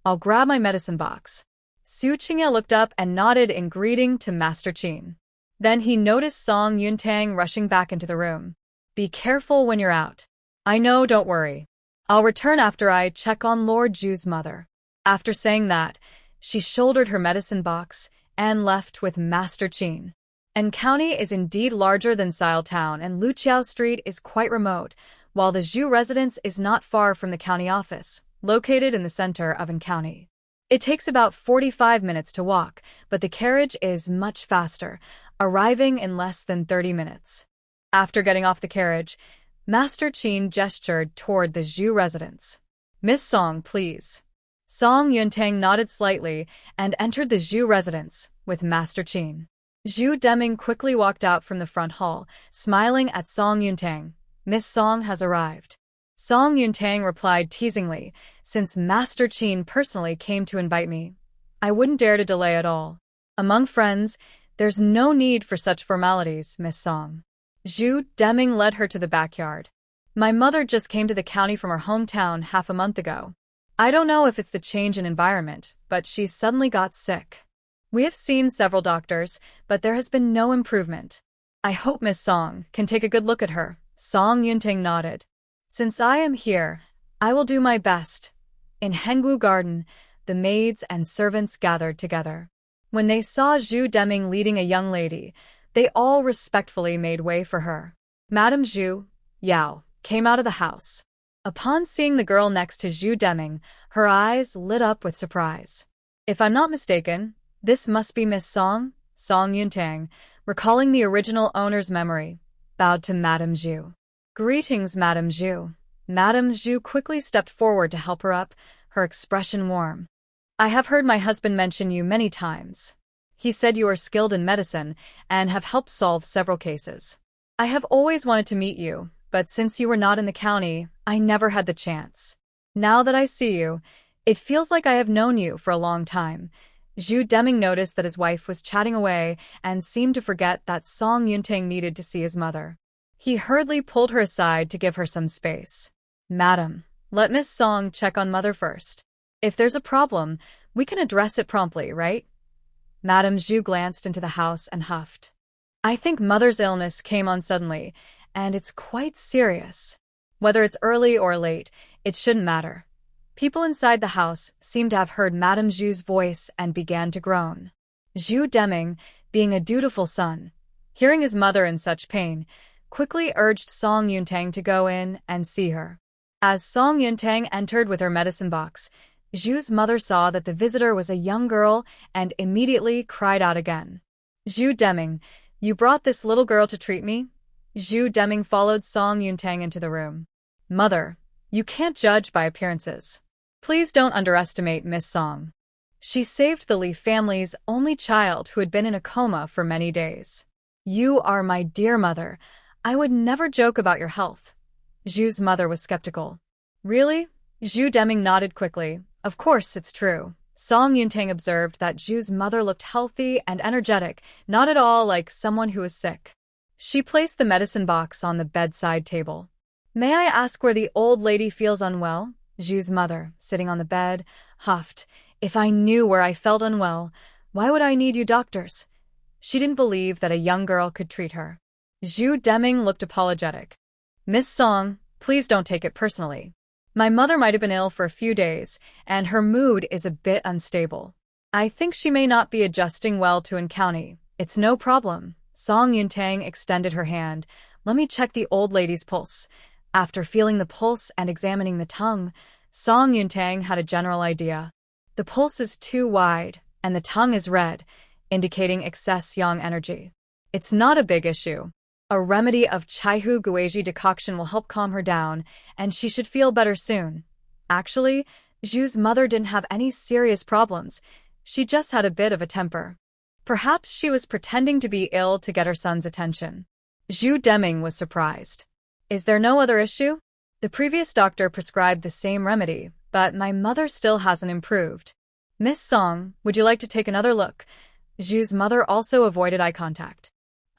I'll grab my medicine box. Su Qingya looked up and nodded in greeting to Master Qin. Then he noticed Song Yuntang rushing back into the room. Be careful when you're out. I know, don't worry. I'll return after I check on Lord Zhu's mother. After saying that, she shouldered her medicine box and left with Master Qin. And County is indeed larger than Sile Town, and Luqiao Street is quite remote, while the Zhu residence is not far from the county office, located in the center of An County. It takes about 45 minutes to walk, but the carriage is much faster, arriving in less than 30 minutes. After getting off the carriage, Master Qin gestured toward the Zhu residence. Miss Song, please. Song Yuntang nodded slightly and entered the Zhu residence with Master Qin. Zhu Deming quickly walked out from the front hall, smiling at Song Yuntang. Miss Song has arrived. Song Yuntang replied teasingly, since Master Qin personally came to invite me, I wouldn't dare to delay at all. Among friends, there's no need for such formalities, Miss Song. Zhu Deming led her to the backyard. My mother just came to the county from her hometown half a month ago. I don't know if it's the change in environment, but she suddenly got sick. We have seen several doctors, but there has been no improvement. I hope Miss Song can take a good look at her. Song Yuntang nodded. Since I am here, I will do my best. In Hengwu Garden, the maids and servants gathered together. When they saw Zhu Deming leading a young lady, they all respectfully made way for her. Madame Zhu, Yao, came out of the house. Upon seeing the girl next to Zhu Deming, her eyes lit up with surprise. If I'm not mistaken, this must be Miss Song, Song Yuntang, recalling the original owner's memory, bowed to Madame Zhu. Greetings, Madame Zhu. Madame Zhu quickly stepped forward to help her up, her expression warm. I have heard my husband mention you many times. He said you are skilled in medicine and have helped solve several cases. I have always wanted to meet you, but since you were not in the county, I never had the chance. Now that I see you, it feels like I have known you for a long time. Zhu Deming noticed that his wife was chatting away and seemed to forget that Song Yuntang needed to see his mother. He hurriedly pulled her aside to give her some space. Madam, let Miss Song check on mother first. If there's a problem, we can address it promptly, right? Madame Zhu glanced into the house and huffed. I think mother's illness came on suddenly, and it's quite serious. Whether it's early or late, it shouldn't matter. People inside the house seemed to have heard Madame Zhu's voice and began to groan. Zhu Deming, being a dutiful son, hearing his mother in such pain, quickly urged Song Yuntang to go in and see her. As Song Yuntang entered with her medicine box, Zhu's mother saw that the visitor was a young girl and immediately cried out again. Zhu Deming, you brought this little girl to treat me? Zhu Deming followed Song Yuntang into the room. Mother, you can't judge by appearances. Please don't underestimate Miss Song. She saved the Li family's only child who had been in a coma for many days. You are my dear mother. I would never joke about your health. Zhu's mother was skeptical. Really? Zhu Deming nodded quickly. Of course, it's true. Song Yuntang observed that Zhu's mother looked healthy and energetic, not at all like someone who was sick. She placed the medicine box on the bedside table. May I ask where the old lady feels unwell? Zhu's mother, sitting on the bed, huffed. If I knew where I felt unwell, why would I need you doctors? She didn't believe that a young girl could treat her. Zhu Deming looked apologetic. Miss Song, please don't take it personally. My mother might have been ill for a few days, and her mood is a bit unstable. I think she may not be adjusting well to An County. It's no problem. Song Yuntang extended her hand. Let me check the old lady's pulse. After feeling the pulse and examining the tongue, Song Yuntang had a general idea. The pulse is too wide, and the tongue is red, indicating excess yang energy. It's not a big issue. A remedy of Chaihu Guiji decoction will help calm her down, and she should feel better soon. Actually, Zhu's mother didn't have any serious problems. She just had a bit of a temper. Perhaps she was pretending to be ill to get her son's attention. Zhu Deming was surprised. Is there no other issue? The previous doctor prescribed the same remedy, but my mother still hasn't improved. Miss Song, would you like to take another look? Xu's mother also avoided eye contact.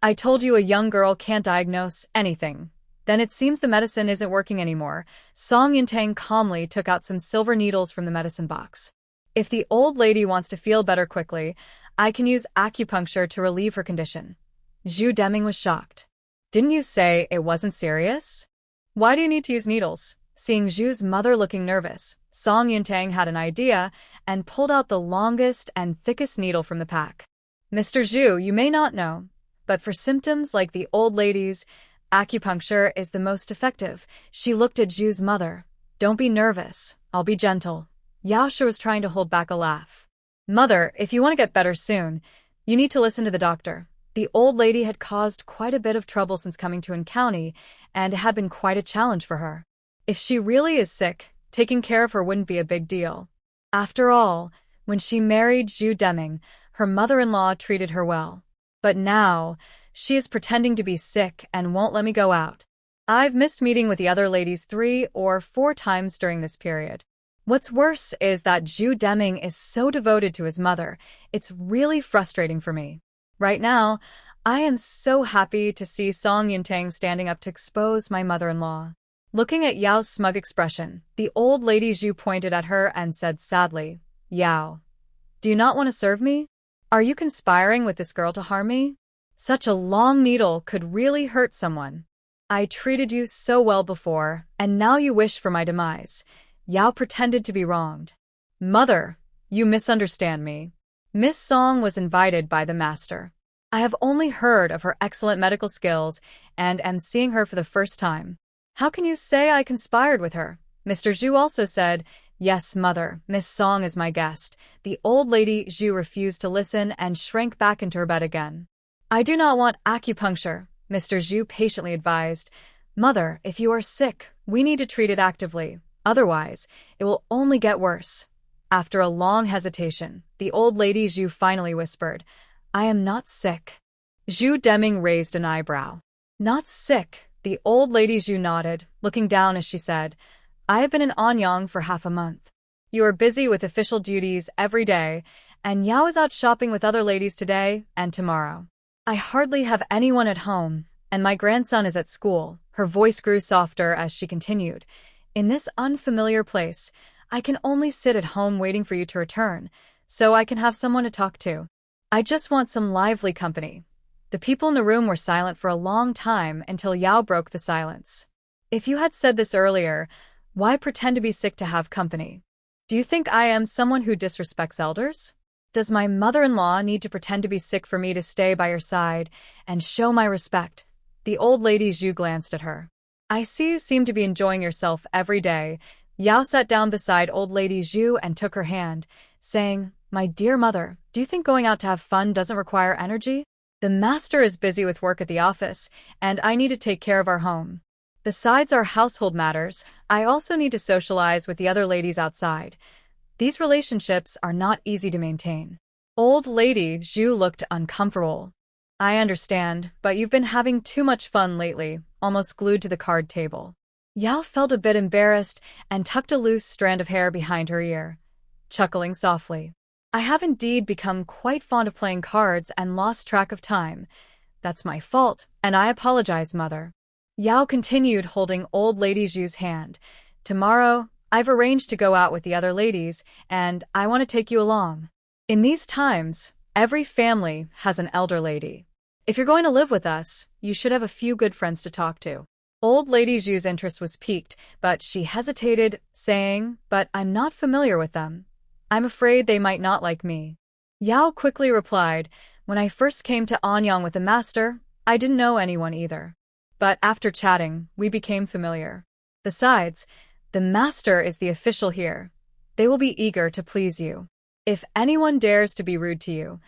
I told you a young girl can't diagnose anything. Then it seems the medicine isn't working anymore. Song Yuntang calmly took out some silver needles from the medicine box. If the old lady wants to feel better quickly, I can use acupuncture to relieve her condition. Xu Deming was shocked. Didn't you say it wasn't serious? Why do you need to use needles? Seeing Xu's mother looking nervous, Song Yuntang had an idea and pulled out the longest and thickest needle from the pack. Mr. Xu, you may not know, but for symptoms like the old lady's, acupuncture is the most effective. She looked at Xu's mother. Don't be nervous. I'll be gentle. Yao Shi was trying to hold back a laugh. Mother, if you want to get better soon, you need to listen to the doctor. The old lady had caused quite a bit of trouble since coming to An County, and it had been quite a challenge for her. If she really is sick, taking care of her wouldn't be a big deal. After all, when she married Xu Deming, her mother-in-law treated her well. But now, she is pretending to be sick and won't let me go out. I've missed meeting with the other ladies 3 or 4 times during this period. What's worse is that Xu Deming is so devoted to his mother, it's really frustrating for me. Right now, I am so happy to see Song Yuntang standing up to expose my mother-in-law. Looking at Yao's smug expression, the old lady Xu pointed at her and said sadly, Yao, do you not want to serve me? Are you conspiring with this girl to harm me? Such a long needle could really hurt someone. I treated you so well before, and now you wish for my demise. Yao pretended to be wronged. Mother, you misunderstand me. Miss Song was invited by the master. I have only heard of her excellent medical skills and am seeing her for the first time. How can you say I conspired with her? Mr. Xu also said, Yes, mother, Miss Song is my guest. The old lady Xu refused to listen and shrank back into her bed again. I do not want acupuncture, Mr. Xu patiently advised. Mother, if you are sick, we need to treat it actively. Otherwise, it will only get worse. After a long hesitation, the old lady Xu finally whispered, I am not sick. Xu Deming raised an eyebrow. Not sick, the old lady Xu nodded, looking down as she said, I have been in Anyang for half a month. You are busy with official duties every day, and Yao is out shopping with other ladies today and tomorrow. I hardly have anyone at home, and my grandson is at school. Her voice grew softer as she continued. In this unfamiliar place, I can only sit at home waiting for you to return, so I can have someone to talk to. I just want some lively company. The people in the room were silent for a long time until Yao broke the silence. If you had said this earlier, why pretend to be sick to have company? Do you think I am someone who disrespects elders? Does my mother-in-law need to pretend to be sick for me to stay by your side and show my respect? The old lady Xu glanced at her. I see you seem to be enjoying yourself every day. Yao sat down beside old lady Xu and took her hand, saying, My dear mother, do you think going out to have fun doesn't require energy? The master is busy with work at the office, and I need to take care of our home. Besides our household matters, I also need to socialize with the other ladies outside. These relationships are not easy to maintain. Old lady Xu looked uncomfortable. I understand, but you've been having too much fun lately, almost glued to the card table. Yao felt a bit embarrassed and tucked a loose strand of hair behind her ear, chuckling softly. I have indeed become quite fond of playing cards and lost track of time. That's my fault, and I apologize, mother. Yao continued holding old lady Xu's hand. Tomorrow, I've arranged to go out with the other ladies, and I want to take you along. In these times, every family has an elder lady. If you're going to live with us, you should have a few good friends to talk to. Old lady Xu's interest was piqued, but she hesitated, saying, But I'm not familiar with them. I'm afraid they might not like me. Yao quickly replied, When I first came to Anyang with the master, I didn't know anyone either. But after chatting, we became familiar. Besides, the master is the official here. They will be eager to please you. If anyone dares to be rude to you,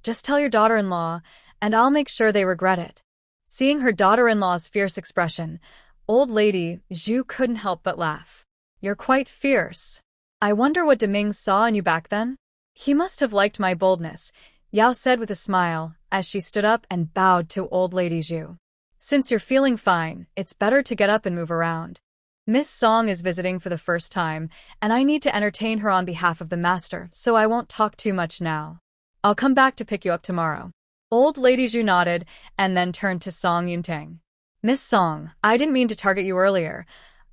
just tell your daughter-in-law, and I'll make sure they regret it. Seeing her daughter-in-law's fierce expression, old lady Xu couldn't help but laugh. You're quite fierce. I wonder what Deming saw in you back then? He must have liked my boldness, Yao said with a smile, as she stood up and bowed to old lady Xu. Since you're feeling fine, it's better to get up and move around. Miss Song is visiting for the first time, and I need to entertain her on behalf of the master, so I won't talk too much now. I'll come back to pick you up tomorrow." Old Lady Zhu nodded and then turned to Song Yuntang. "Miss Song, I didn't mean to target you earlier.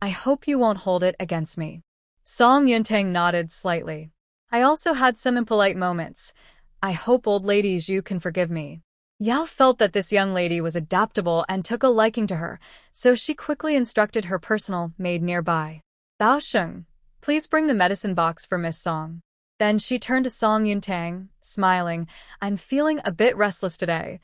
I hope you won't hold it against me." Song Yuntang nodded slightly. "I also had some impolite moments. I hope Old Lady Zhu can forgive me." Yao felt that this young lady was adaptable and took a liking to her, so she quickly instructed her personal maid nearby. "Bao Sheng, please bring the medicine box for Miss Song." Then she turned to Song Yuntang, smiling. "I'm feeling a bit restless today.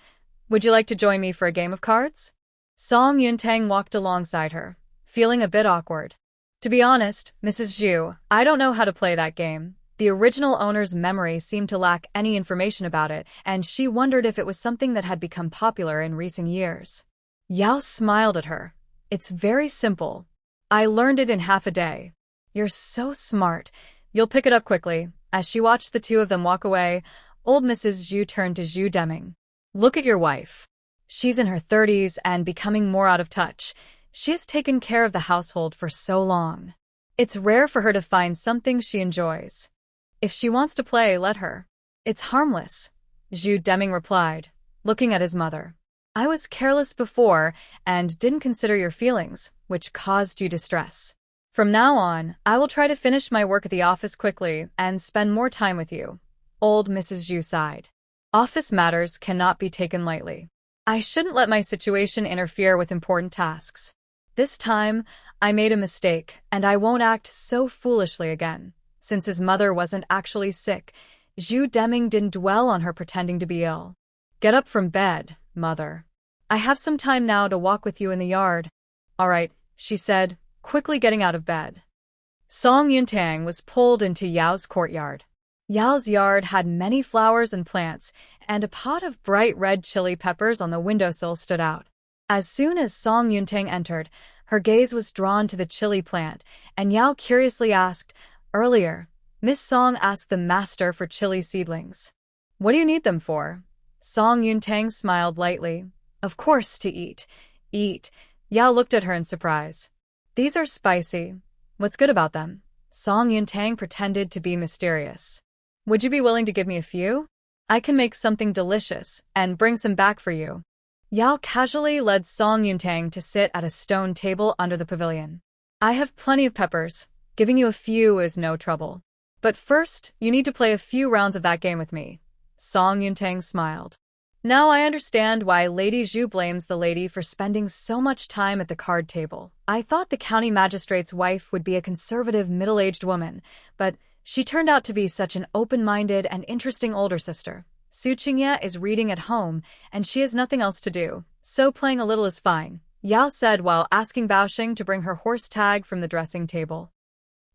Would you like to join me for a game of cards?" Song Yuntang walked alongside her, feeling a bit awkward. "To be honest, Mrs. Zhu, I don't know how to play that game." The original owner's memory seemed to lack any information about it, and she wondered if it was something that had become popular in recent years. Yao smiled at her. "It's very simple. I learned it in half a day." "You're so smart. You'll pick it up quickly." As she watched the two of them walk away, old Mrs. Zhu turned to Zhu Deming. "Look at your wife. She's in her 30s and becoming more out of touch. She has taken care of the household for so long. It's rare for her to find something she enjoys. If she wants to play, let her. It's harmless," Zhu Deming replied, looking at his mother. "I was careless before and didn't consider your feelings, which caused you distress. From now on, I will try to finish my work at the office quickly and spend more time with you." Old Mrs. Zhu sighed. "Office matters cannot be taken lightly. I shouldn't let my situation interfere with important tasks. This time, I made a mistake, and I won't act so foolishly again." Since his mother wasn't actually sick, Zhu Deming didn't dwell on her pretending to be ill. "Get up from bed, mother. I have some time now to walk with you in the yard." "All right," she said, quickly getting out of bed. Song Yuntang was pulled into Yao's courtyard. Yao's yard had many flowers and plants, and a pot of bright red chili peppers on the windowsill stood out. As soon as Song Yuntang entered, her gaze was drawn to the chili plant, and Yao curiously asked, "Earlier, Miss Song asked the master for chili seedlings. What do you need them for?" Song Yuntang smiled lightly. "Of course, to eat." "Eat?" Yao looked at her in surprise. "These are spicy. What's good about them?" Song Yuntang pretended to be mysterious. "Would you be willing to give me a few? I can make something delicious and bring some back for you." Yao casually led Song Yuntang to sit at a stone table under the pavilion. "I have plenty of peppers. Giving you a few is no trouble. But first, you need to play a few rounds of that game with me." Song Yuntang smiled. "Now I understand why Lady Zhu blames the lady for spending so much time at the card table. I thought the county magistrate's wife would be a conservative middle-aged woman, but she turned out to be such an open-minded and interesting older sister. Su Qingye is reading at home, and she has nothing else to do, so playing a little is fine," Yao said while asking Baoxing to bring her horse tag from the dressing table.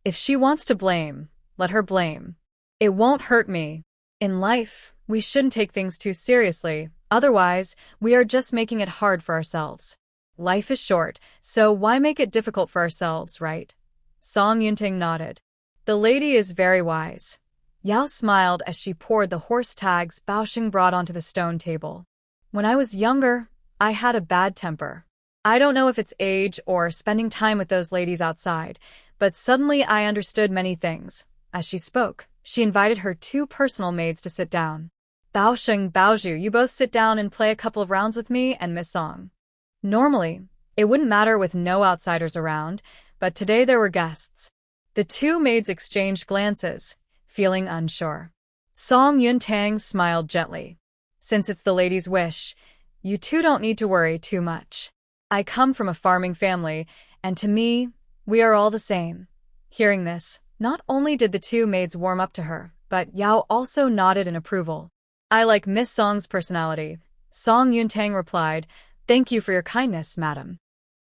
"If she wants to blame, let her blame. It won't hurt me. In life, we shouldn't take things too seriously, otherwise, we are just making it hard for ourselves. Life is short, so why make it difficult for ourselves, right?" Song Yuntang nodded. "The lady is very wise." Yao smiled as she poured the horse tags Baoxing brought onto the stone table. "When I was younger, I had a bad temper. I don't know if it's age or spending time with those ladies outside, but suddenly I understood many things." As she spoke, she invited her two personal maids to sit down. "Baoxing, Baozhu, you both sit down and play a couple of rounds with me and Miss Song." Normally, it wouldn't matter with no outsiders around, but today there were guests. The two maids exchanged glances, feeling unsure. Song Yuntang smiled gently. "Since it's the lady's wish, you two don't need to worry too much. I come from a farming family, and to me, we are all the same." Hearing this, not only did the two maids warm up to her, but Yao also nodded in approval. "I like Miss Song's personality," Song Yuntang replied. "Thank you for your kindness, madam."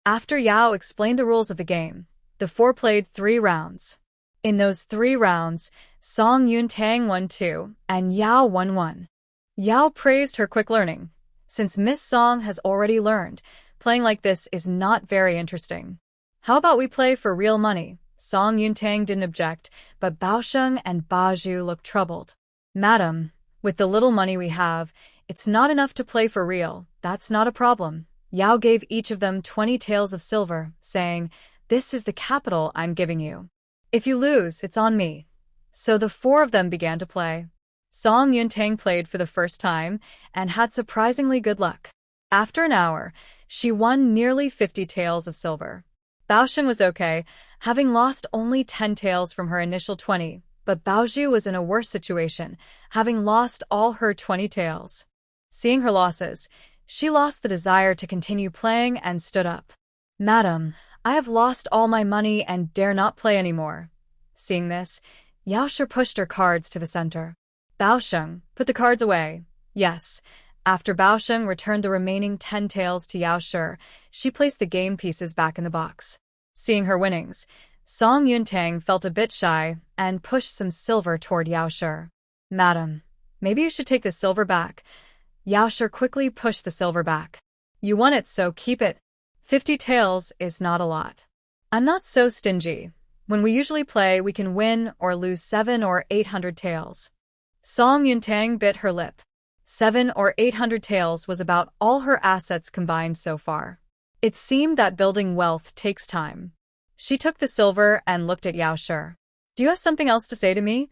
After Yao explained the rules of the game, the four played 3 rounds. In those 3 rounds, Song Yuntang won 2, and Yao won 1. Yao praised her quick learning. Since Miss Song has already learned, playing like this is not very interesting. "How about we play for real money?" Song Yuntang didn't object, but Baoxing and Baju looked troubled. "Madam, with the little money we have, it's not enough to play for real. That's not a problem." Yao gave each of them 20 taels of silver, saying, This is the capital I'm giving you. If you lose, it's on me." So the four of them began to play. Song Yuntang played for the first time and had surprisingly good luck. After an hour, she won nearly 50 taels of silver. Baosheng was okay, having lost only 10 taels from her initial 20, but Baozhu was in a worse situation, having lost all her 20 taels. Seeing her losses, she lost the desire to continue playing and stood up. "Madam, I have lost all my money and dare not play anymore." Seeing this, Yaoshi pushed her cards to the center. Baosheng, put the cards away. Yes. After Baosheng returned the remaining 10 taels to Yaoshi, she placed the game pieces back in the box. Seeing her winnings, Song Yuntang felt a bit shy and pushed some silver toward Yaoshi. "Madam, maybe you should take the silver back." Yaoshi quickly pushed the silver back. "You won it, so keep it. 50 taels is not a lot. I'm not so stingy. When we usually play, we can win or lose 700 or 800 taels." Song Yuntang bit her lip. 700 or 800 taels was about all her assets combined so far. It seemed that building wealth takes time. She took the silver and looked at Yaoshi. "Do you have something else to say to me?"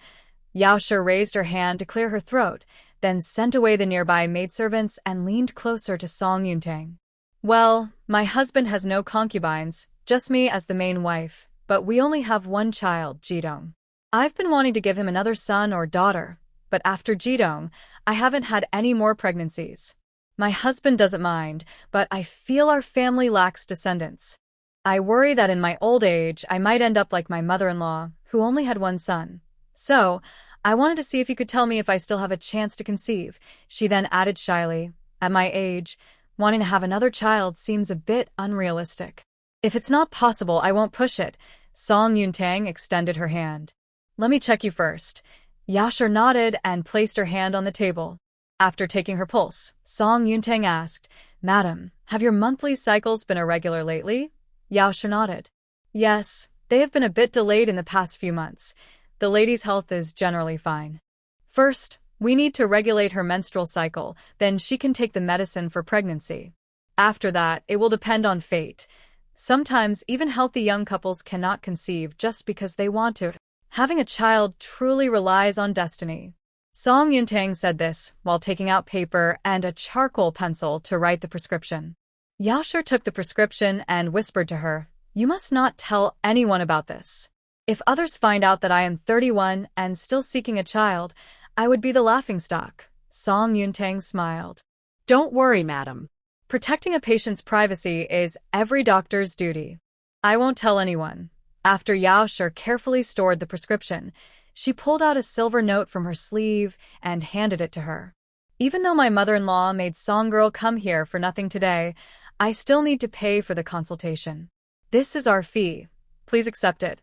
Yaoshi raised her hand to clear her throat, then sent away the nearby maidservants and leaned closer to Song Yuntang. "Well, my husband has no concubines, just me as the main wife, but we only have one child, Jidong. I've been wanting to give him another son or daughter, but after Jidong, I haven't had any more pregnancies. My husband doesn't mind, but I feel our family lacks descendants. I worry that in my old age I might end up like my mother-in-law, who only had one son. So, I wanted to see if you could tell me if I still have a chance to conceive." She then added shyly, "At my age, wanting to have another child seems a bit unrealistic. If it's not possible, I won't push it." Song Yuntang extended her hand. "Let me check you first." Yaoshi nodded and placed her hand on the table. After taking her pulse, Song Yuntang asked, "Madam, have your monthly cycles been irregular lately?" Yaoshi nodded. "Yes, they have been a bit delayed in the past few months. The lady's health is generally fine. First, we need to regulate her menstrual cycle, then she can take the medicine for pregnancy. After that, it will depend on fate. Sometimes even healthy young couples cannot conceive just because they want to. Having a child truly relies on destiny." Song Yuntang said this while taking out paper and a charcoal pencil to write the prescription. Yaoshi took the prescription and whispered to her, "You must not tell anyone about this. If others find out that I am 31 and still seeking a child, I would be the laughingstock." Song Yuntang smiled. "Don't worry, madam. Protecting a patient's privacy is every doctor's duty. I won't tell anyone." After Yaoshi carefully stored the prescription, she pulled out a silver note from her sleeve and handed it to her. "Even though my mother-in-law made Songgirl come here for nothing today, I still need to pay for the consultation. This is our fee. Please accept it.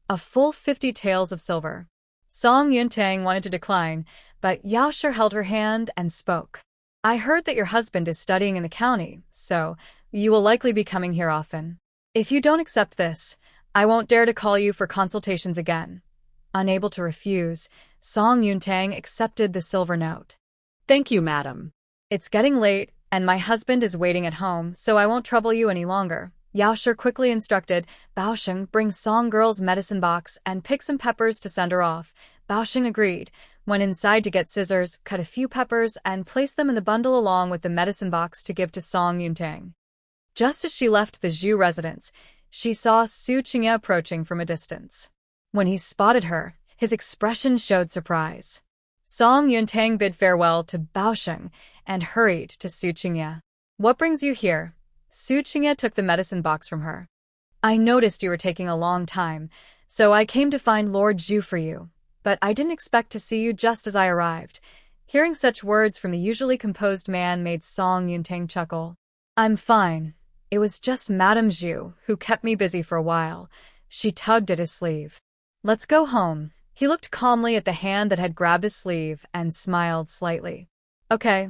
A full 50 taels of silver." Song Yuntang wanted to decline, but Yaoshi held her hand and spoke. "I heard that your husband is studying in the county, so you will likely be coming here often. If you don't accept this, I won't dare to call you for consultations again." Unable to refuse, Song Yuntang accepted the silver note. "Thank you, madam. "It's getting late, and my husband is waiting at home, so I won't trouble you any longer." Yaoshi quickly instructed, "Baosheng, bring Songgirl's medicine box and pick some peppers to send her off." Baosheng agreed, went inside to get scissors, cut a few peppers, and placed them in the bundle along with the medicine box to give to Song Yuntang. Just as she left the Zhu residence, she saw Xu Cui approaching from a distance. When he spotted her, his expression showed surprise. Song Yuntang bid farewell to Baosheng and hurried to Xu Cui. "What brings you here?" Xu Cui took the medicine box from her. "I noticed you were taking a long time, so I came to find Lord Zhu for you, but I didn't expect to see you just as I arrived." Hearing such words from the usually composed man made Song Yuntang chuckle. "I'm fine. It was just Madame Zhu who kept me busy for a while." She tugged at his sleeve. "Let's go home." He looked calmly at the hand that had grabbed his sleeve and smiled slightly. "Okay."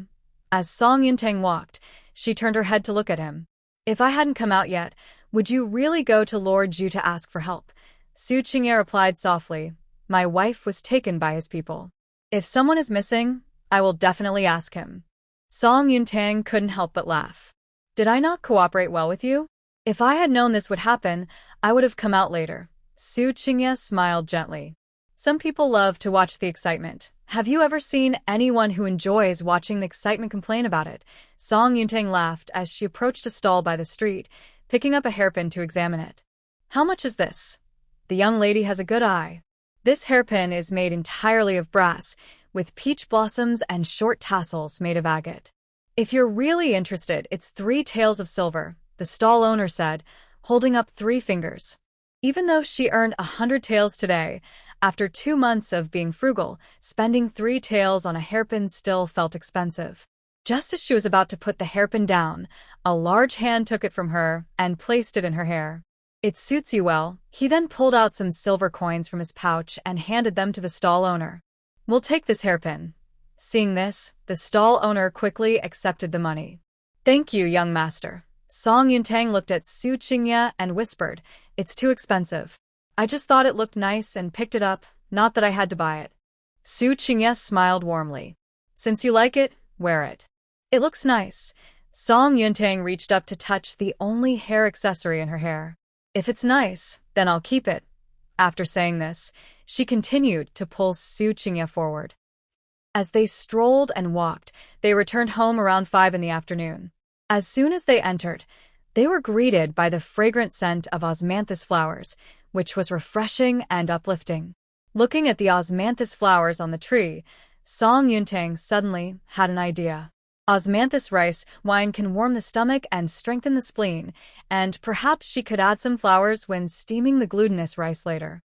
As Song Yuntang walked, she turned her head to look at him. "If I hadn't come out yet, would you really go to Lord Zhu to ask for help?" Xu Cui replied softly, "My wife was taken by his people. If someone is missing, I will definitely ask him." Song Yuntang couldn't help but laugh. "Did I not cooperate well with you?" If I had known this would happen, I would have come out later. Xu Cui smiled gently. Some people love to watch the excitement. Have you ever seen anyone who enjoys watching the excitement complain about it? Song Yuntang laughed as she approached a stall by the street, picking up a hairpin to examine it. How much is this? The young lady has a good eye. This hairpin is made entirely of brass, with peach blossoms and short tassels made of agate. If you're really interested, it's 3 taels of silver, the stall owner said, holding up 3 fingers. Even though she earned 100 taels today, after 2 months of being frugal, spending 3 taels on a hairpin still felt expensive. Just as she was about to put the hairpin down, a large hand took it from her and placed it in her hair. It suits you well. He then pulled out some silver coins from his pouch and handed them to the stall owner. We'll take this hairpin. Seeing this, the stall owner quickly accepted the money. Thank you, young master. Song Yuntang looked at Xu Cui and whispered, It's too expensive. I just thought it looked nice and picked it up, not that I had to buy it. Xu Cui smiled warmly. Since you like it, wear it. It looks nice. Song Yuntang reached up to touch the only hair accessory in her hair. If it's nice, then I'll keep it. After saying this, she continued to pull Xu Cui forward. As they strolled and walked, they returned home around 5 in the afternoon. As soon as they entered, they were greeted by the fragrant scent of osmanthus flowers, which was refreshing and uplifting. Looking at the osmanthus flowers on the tree, Song Yuntang suddenly had an idea. Osmanthus rice wine can warm the stomach and strengthen the spleen, and perhaps she could add some flowers when steaming the glutinous rice later.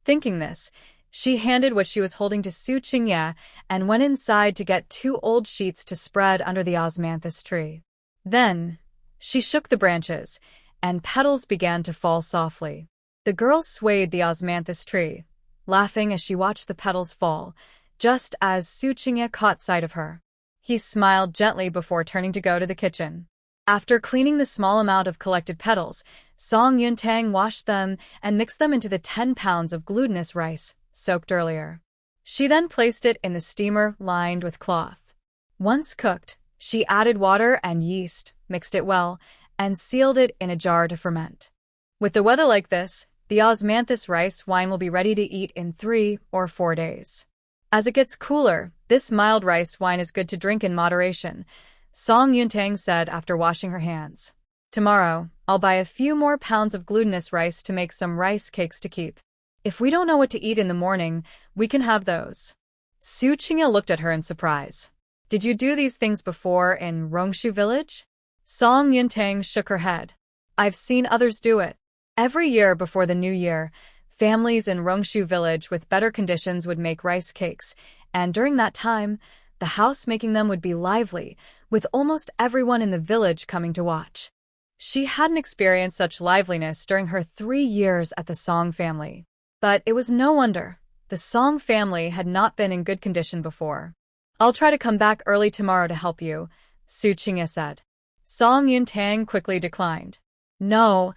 Thinking this, she handed what she was holding to Xu Cui and went inside to get 2 old sheets to spread under the osmanthus tree. Then, she shook the branches, and petals began to fall softly. The girl swayed the osmanthus tree, laughing as she watched the petals fall, just as Xu Cui caught sight of her. He smiled gently before turning to go to the kitchen. After cleaning the small amount of collected petals, Song Yuntang washed them and mixed them into the 10 pounds of glutinous rice soaked earlier. She then placed it in the steamer lined with cloth. Once cooked, she added water and yeast, mixed it well, and sealed it in a jar to ferment. With the weather like this, the osmanthus rice wine will be ready to eat in 3 or 4 days. As it gets cooler, this mild rice wine is good to drink in moderation, Song Yuntang said after washing her hands. Tomorrow, I'll buy a few more pounds of glutinous rice to make some rice cakes to keep. If we don't know what to eat in the morning, we can have those. Xu Cui looked at her in surprise. Did you do these things before in Rongshu village? Song Yuntang shook her head. I've seen others do it. Every year before the new year, families in Rongshu village with better conditions would make rice cakes, and during that time, the house making them would be lively, with almost everyone in the village coming to watch. She hadn't experienced such liveliness during her 3 years at the Song family. But it was no wonder. The Song family had not been in good condition before. I'll try to come back early tomorrow to help you, Xu Cui said. Song Yuntang quickly declined. No,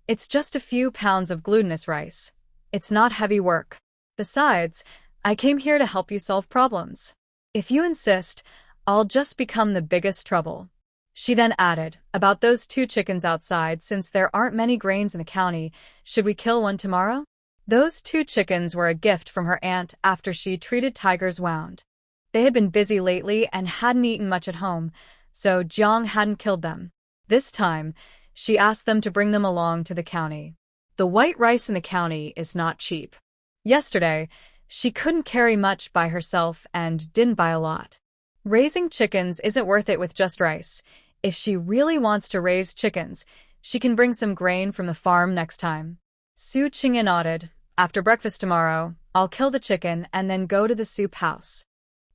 it's just a few pounds of glutinous rice. It's not heavy work. Besides, I came here to help you solve problems. If you insist, I'll just become the biggest trouble. She then added, about those 2 chickens outside, since there aren't many grains in the county, should we kill one tomorrow? Those 2 chickens were a gift from her aunt after she treated tigers wound. They had been busy lately and hadn't eaten much at home, so Jiang hadn't killed them. This time, she asked them to bring them along to the county. The white rice in the county is not cheap. Yesterday, she couldn't carry much by herself and didn't buy a lot. Raising chickens isn't worth it with just rice. If she really wants to raise chickens, she can bring some grain from the farm next time. Xu Cui nodded. After breakfast tomorrow, I'll kill the chicken and then go to the soup house.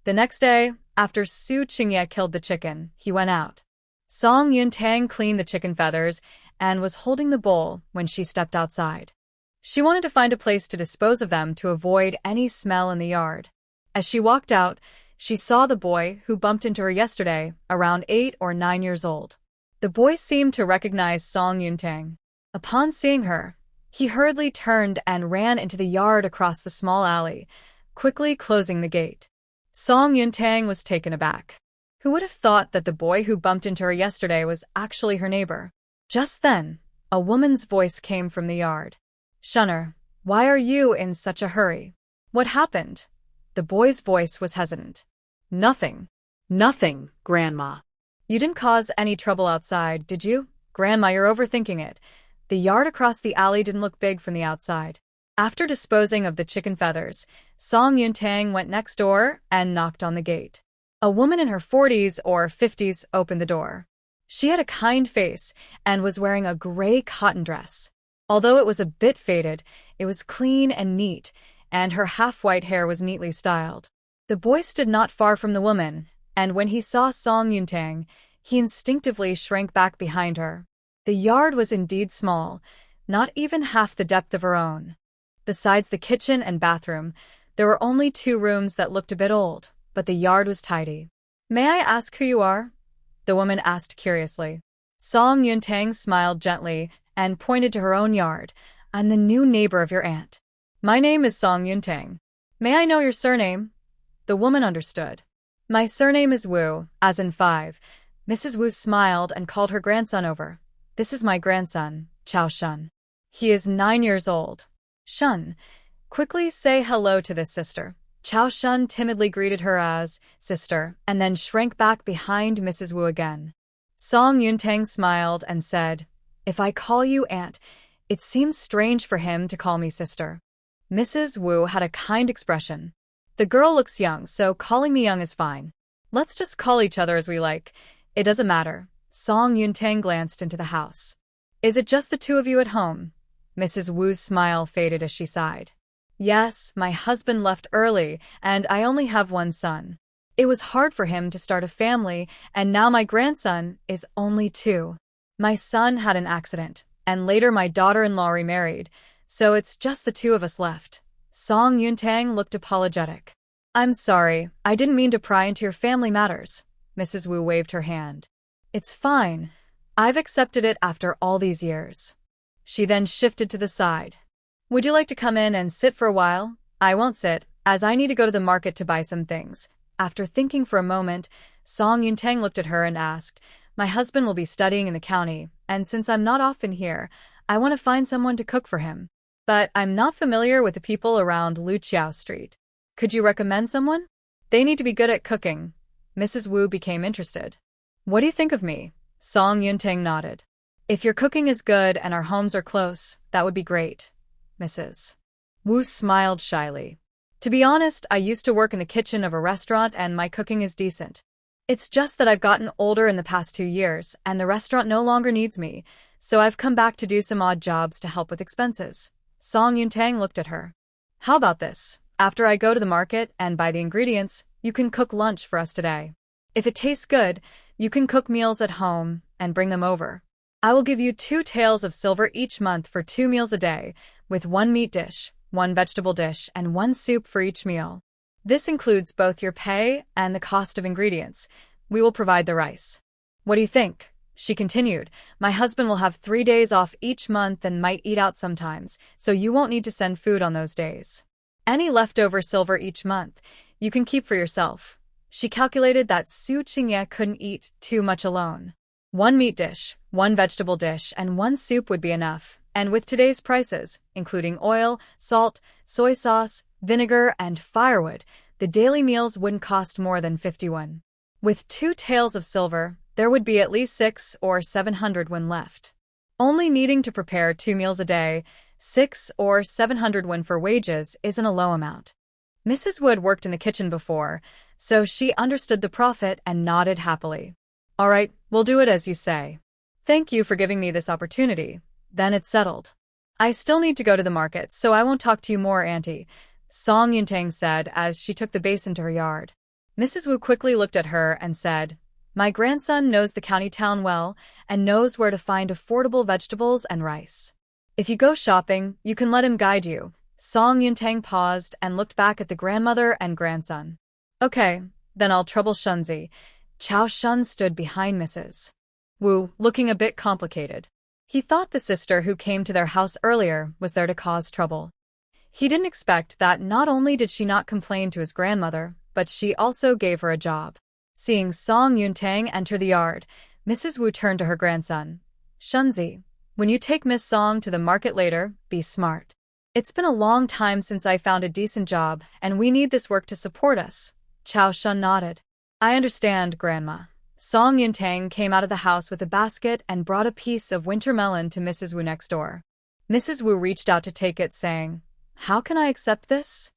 The next day, after Xu Cui killed the chicken, he went out. Song Yuntang cleaned the chicken feathers and was holding the bowl when she stepped outside. She wanted to find a place to dispose of them to avoid any smell in the yard. As she walked out, she saw the boy who bumped into her yesterday, around 8 or 9 years old. The boy seemed to recognize Song Yuntang. Upon seeing her, he hurriedly turned and ran into the yard across the small alley, quickly closing the gate. Song Yuntang was taken aback. Who would have thought that the boy who bumped into her yesterday was actually her neighbor? Just then, A woman's voice came from the yard. Shunner, why are you in such a hurry? What happened? The boy's voice was hesitant. Nothing. Nothing, Grandma. You didn't cause any trouble outside, did you? Grandma, you're overthinking it. The yard across the alley didn't look big from the outside. After disposing of the chicken feathers, Song Yuntang went next door and knocked on the gate. A woman in her 40s or 50s opened the door. She had a kind face and was wearing a gray cotton dress. Although it was a bit faded, it was clean and neat, and her half-white hair was neatly styled. The boy stood not far from the woman, and when he saw Song Yuntang, he instinctively shrank back behind her. The yard was indeed small, not even half the depth of her own. Besides the kitchen and bathroom, there were only 2 rooms that looked a bit old, but the yard was tidy. May I ask who you are? The woman asked curiously. Song Yuntang smiled gently and pointed to her own yard. I'm the new neighbor of your aunt. My name is Song Yuntang. May I know your surname? The woman understood. My surname is Wu, as in 5. Mrs. Wu smiled and called her grandson over. This is my grandson, Chao Shun. He is 9 years old. Shun, quickly say hello to this sister. Chao Shun timidly greeted her as sister and then shrank back behind Mrs. Wu again. Song Yuntang smiled and said, If I call you aunt, it seems strange for him to call me sister. Mrs. Wu had a kind expression. The girl looks young, so calling me young is fine. Let's just call each other as we like. It doesn't matter. Song Yuntang glanced into the house. Is it just the 2 of you at home? Mrs. Wu's smile faded as she sighed. Yes, my husband left early, and I only have 1 son. It was hard for him to start a family, and now my grandson is only 2. My son had an accident, and later my daughter-in-law remarried, so it's just the 2 of us left. Song Yuntang looked apologetic. I'm sorry, I didn't mean to pry into your family matters. Mrs. Wu waved her hand. It's fine. I've accepted it after all these years. She then shifted to the side. Would you like to come in and sit for a while? I won't sit, as I need to go to the market to buy some things. After thinking for a moment, Song Yuntang looked at her and asked, My husband will be studying in the county, and since I'm not often here, I want to find someone to cook for him. But I'm not familiar with the people around Luqiao Street. Could you recommend someone? They need to be good at cooking. Mrs. Wu became interested. What do you think of me? Song Yuntang nodded. If your cooking is good and our homes are close, that would be great. Mrs. Wu smiled shyly. To be honest, I used to work in the kitchen of a restaurant and my cooking is decent. It's just that I've gotten older in the past 2 years and the restaurant no longer needs me, so I've come back to do some odd jobs to help with expenses. Song Yuntang looked at her. How about this? After I go to the market and buy the ingredients, you can cook lunch for us today. If it tastes good, you can cook meals at home and bring them over. I will give you 2 taels of silver each month for 2 meals a day, with 1 meat dish, 1 vegetable dish, and 1 soup for each meal. This includes both your pay and the cost of ingredients. We will provide the rice. What do you think? She continued, My husband will have 3 days off each month and might eat out sometimes, so you won't need to send food on those days. Any leftover silver each month, you can keep for yourself. She calculated that Su Qingye couldn't eat too much alone. 1 meat dish, 1 vegetable dish, and 1 soup would be enough, and with today's prices, including oil, salt, soy sauce, vinegar, and firewood, the daily meals wouldn't cost more than 51. With 2 taels of silver, there would be at least 600 or 700 when left. Only needing to prepare 2 meals a day, 600 or 700 when for wages isn't a low amount. Mrs. Wood worked in the kitchen before, so she understood the profit and nodded happily. All right, we'll do it as you say. Thank you for giving me this opportunity. Then it's settled. I still need to go to the market, so I won't talk to you more, Auntie, Song Yuntang said as she took the basin to her yard. Mrs. Wu quickly looked at her and said, My grandson knows the county town well and knows where to find affordable vegetables and rice. If you go shopping, you can let him guide you. Song Yuntang paused and looked back at the grandmother and grandson. Okay, then I'll trouble Shunzi. Chao Shun stood behind Mrs. Wu, looking a bit complicated. He thought the sister who came to their house earlier was there to cause trouble. He didn't expect that not only did she not complain to his grandmother, but she also gave her a job. Seeing Song Yuntang enter the yard, Mrs. Wu turned to her grandson. Shunzi, When you take Miss Song to the market later, be smart. It's been a long time since I found a decent job, and we need this work to support us. Chao Shun nodded. I understand, Grandma. Song Yuntang came out of the house with a basket and brought a piece of winter melon to Mrs. Wu next door. Mrs. Wu reached out to take it, saying, How can I accept this?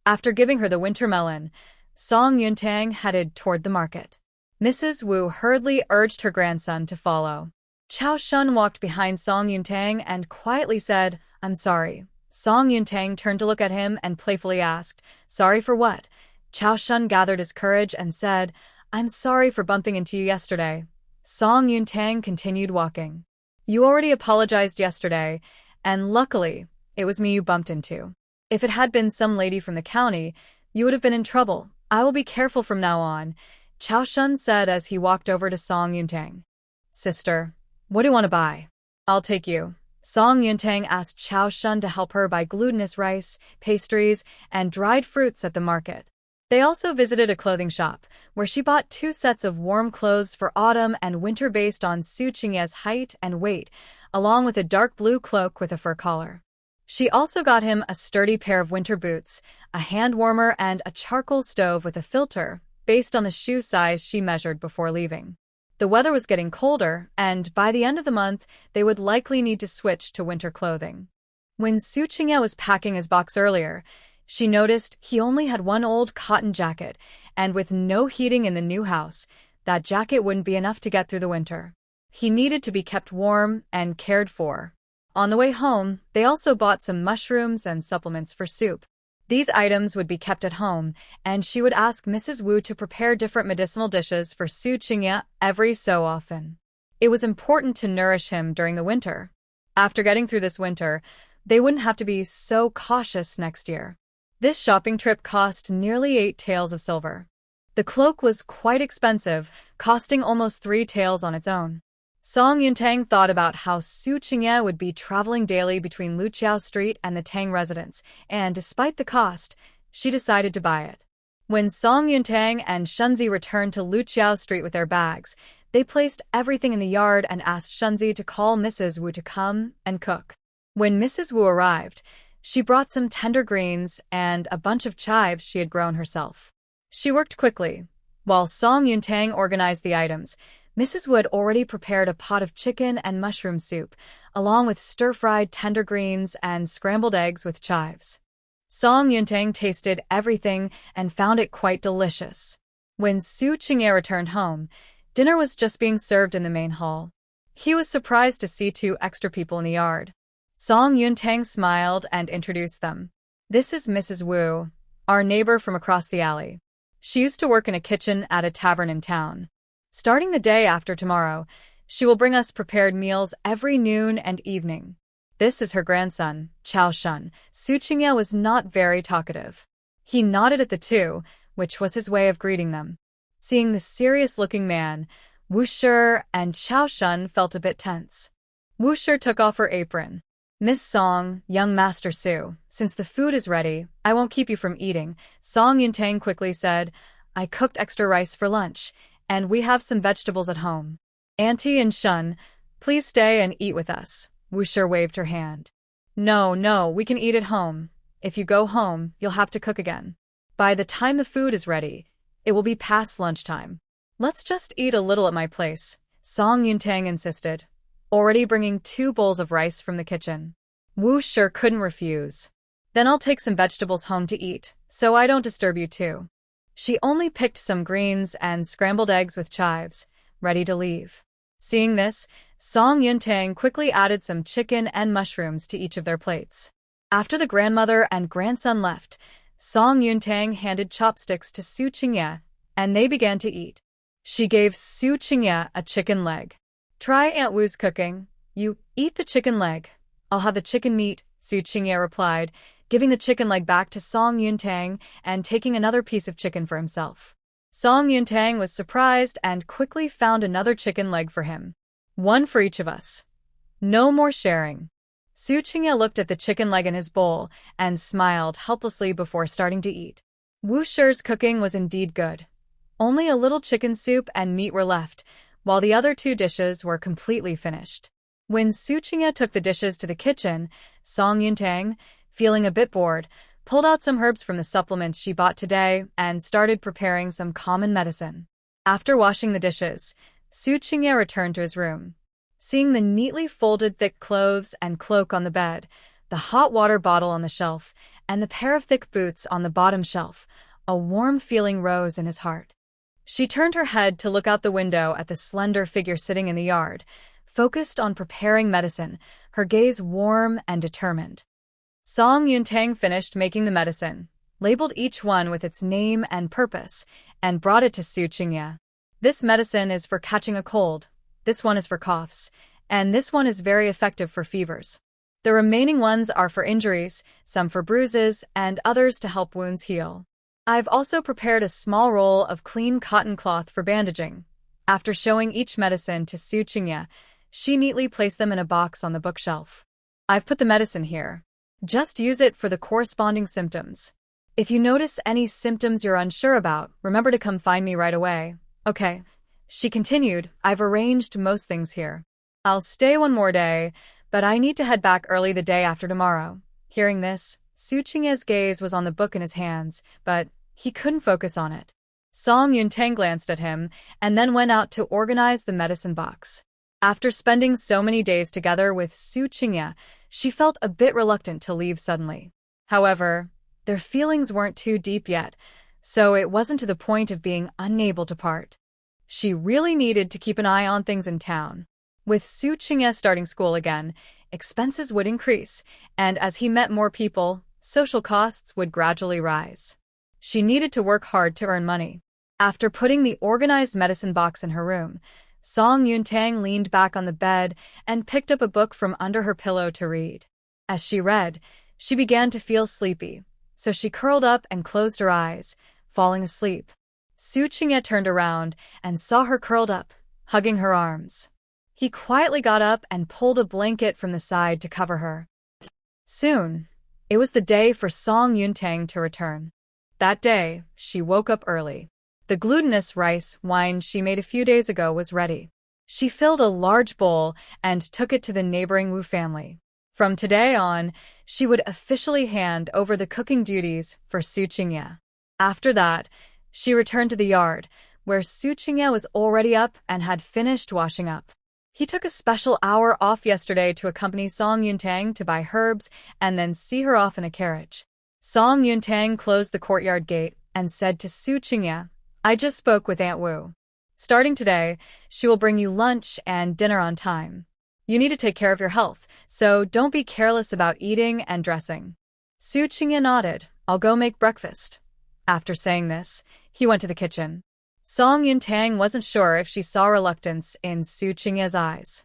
After giving her the winter melon, Song Yuntang headed toward the market. Mrs. Wu hurriedly urged her grandson to follow. Chao Shun walked behind Song Yuntang and quietly said, I'm sorry. Song Yuntang turned to look at him and playfully asked, Sorry for what? Chao Shun gathered his courage and said, I'm sorry for bumping into you yesterday. Song Yuntang continued walking. You already apologized yesterday, and luckily, it was me you bumped into. If it had been some lady from the county, you would have been in trouble. I will be careful from now on, Chao Shun said as he walked over to Song Yuntang. Sister, what do you want to buy? I'll take you. Song Yuntang asked Chao Shun to help her buy glutinous rice, pastries, and dried fruits at the market. They also visited a clothing shop, where she bought 2 sets of warm clothes for autumn and winter based on Xu Cui's height and weight, along with a dark blue cloak with a fur collar. She also got him a sturdy pair of winter boots, a hand warmer, and a charcoal stove with a filter, based on the shoe size she measured before leaving. The weather was getting colder, and by the end of the month, they would likely need to switch to winter clothing. When Xu Cui was packing his box earlier, she noticed he only had one old cotton jacket, and with no heating in the new house, that jacket wouldn't be enough to get through the winter. He needed to be kept warm and cared for. On the way home, they also bought some mushrooms and supplements for soup. These items would be kept at home, and she would ask Mrs. Wu to prepare different medicinal dishes for Xu Cui every so often. It was important to nourish him during the winter. After getting through this winter, they wouldn't have to be so cautious next year. This shopping trip cost nearly 8 taels of silver. The cloak was quite expensive, costing almost 3 taels on its own. Song Yuntang thought about how Xu Cui would be traveling daily between Luqiao Street and the Tang residence, and despite the cost, she decided to buy it. When Song Yuntang and Shunzi returned to Luqiao Street with their bags, they placed everything in the yard and asked Shunzi to call Mrs. Wu to come and cook. When Mrs. Wu arrived, she brought some tender greens and a bunch of chives she had grown herself. She worked quickly. While Song Yuntang organized the items, Mrs. Wu had already prepared a pot of chicken and mushroom soup, along with stir-fried tender greens and scrambled eggs with chives. Song Yuntang tasted everything and found it quite delicious. When Xu Cui returned home, dinner was just being served in the main hall. He was surprised to see 2 extra people in the yard. Song Yuntang smiled and introduced them. This is Mrs. Wu, our neighbor from across the alley. She used to work in a kitchen at a tavern in town. Starting the day after tomorrow, she will bring us prepared meals every noon and evening. This is her grandson, Chao Shun. Xu Cui was not very talkative. He nodded at the 2, which was his way of greeting them. Seeing the serious-looking man, Wu Shi and Chao Shun felt a bit tense. Wu Shi took off her apron. Miss Song, young Master Su, since the food is ready, I won't keep you from eating, Song Yuntang quickly said. I cooked extra rice for lunch, and we have some vegetables at home. Auntie and Shun, please stay and eat with us. Wu Shi waved her hand. No, we can eat at home. If you go home, you'll have to cook again. By the time the food is ready, it will be past lunchtime. Let's just eat a little at my place, Song Yuntang insisted, already bringing 2 bowls of rice from the kitchen. Wu Shi couldn't refuse. Then I'll take some vegetables home to eat, so I don't disturb you too. She only picked some greens and scrambled eggs with chives, ready to leave. Seeing this, Song Yuntang quickly added some chicken and mushrooms to each of their plates. After the grandmother and grandson left, Song Yuntang handed chopsticks to Xu Cui, and they began to eat. She gave Xu Cui a chicken leg. Try Aunt Wu's cooking. You eat the chicken leg. I'll have the chicken meat, Xu Cui replied, giving the chicken leg back to Song Yuntang and taking another piece of chicken for himself. Song Yuntang was surprised and quickly found another chicken leg for him. 1 for each of us. No more sharing. Xu Cui looked at the chicken leg in his bowl and smiled helplessly before starting to eat. Wu Shi's cooking was indeed good. Only a little chicken soup and meat were left, while the other 2 dishes were completely finished. When Xu Cui took the dishes to the kitchen, Song Yuntang, feeling a bit bored, pulled out some herbs from the supplements she bought today and started preparing some common medicine. After washing the dishes, Xu Cui returned to his room. Seeing the neatly folded thick clothes and cloak on the bed, the hot water bottle on the shelf, and the pair of thick boots on the bottom shelf, a warm feeling rose in his heart. She turned her head to look out the window at the slender figure sitting in the yard, focused on preparing medicine, her gaze warm and determined. Song Yuntang finished making the medicine, labeled each one with its name and purpose, and brought it to Xu Cui. This medicine is for catching a cold, this one is for coughs, and this one is very effective for fevers. The remaining ones are for injuries, some for bruises, and others to help wounds heal. I've also prepared a small roll of clean cotton cloth for bandaging. After showing each medicine to Xu Cui, she neatly placed them in a box on the bookshelf. I've put the medicine here. Just use it for the corresponding symptoms. If you notice any symptoms you're unsure about, remember to come find me right away. Okay. She continued, I've arranged most things here. I'll stay one more day, but I need to head back early the day after tomorrow. Hearing this, Xu Cui's gaze was on the book in his hands, but he couldn't focus on it. Song Yuntang glanced at him and then went out to organize the medicine box. After spending so many days together with Xu Cui, she felt a bit reluctant to leave suddenly. However, their feelings weren't too deep yet, so it wasn't to the point of being unable to part. She really needed to keep an eye on things in town. With Xu Cui starting school again, expenses would increase, and as he met more people, social costs would gradually rise. She needed to work hard to earn money. After putting the organized medicine box in her room, Song Yuntang leaned back on the bed and picked up a book from under her pillow to read. As she read, she began to feel sleepy, so she curled up and closed her eyes, falling asleep. Xu Cui turned around and saw her curled up, hugging her arms. He quietly got up and pulled a blanket from the side to cover her. Soon, it was the day for Song Yuntang to return. That day, she woke up early. The glutinous rice wine she made a few days ago was ready. She filled a large bowl and took it to the neighboring Wu family. From today on, she would officially hand over the cooking duties for Xu Cui. After that, she returned to the yard, where Xu Cui was already up and had finished washing up. He took a special hour off yesterday to accompany Song Yuntang to buy herbs and then see her off in a carriage. Song Yuntang closed the courtyard gate and said to Xu Cui, I just spoke with Aunt Wu. Starting today, she will bring you lunch and dinner on time. You need to take care of your health, so don't be careless about eating and dressing. Xu Cui nodded. I'll go make breakfast. After saying this, he went to the kitchen. Song Yuntang wasn't sure if she saw reluctance in Xu Cui's eyes.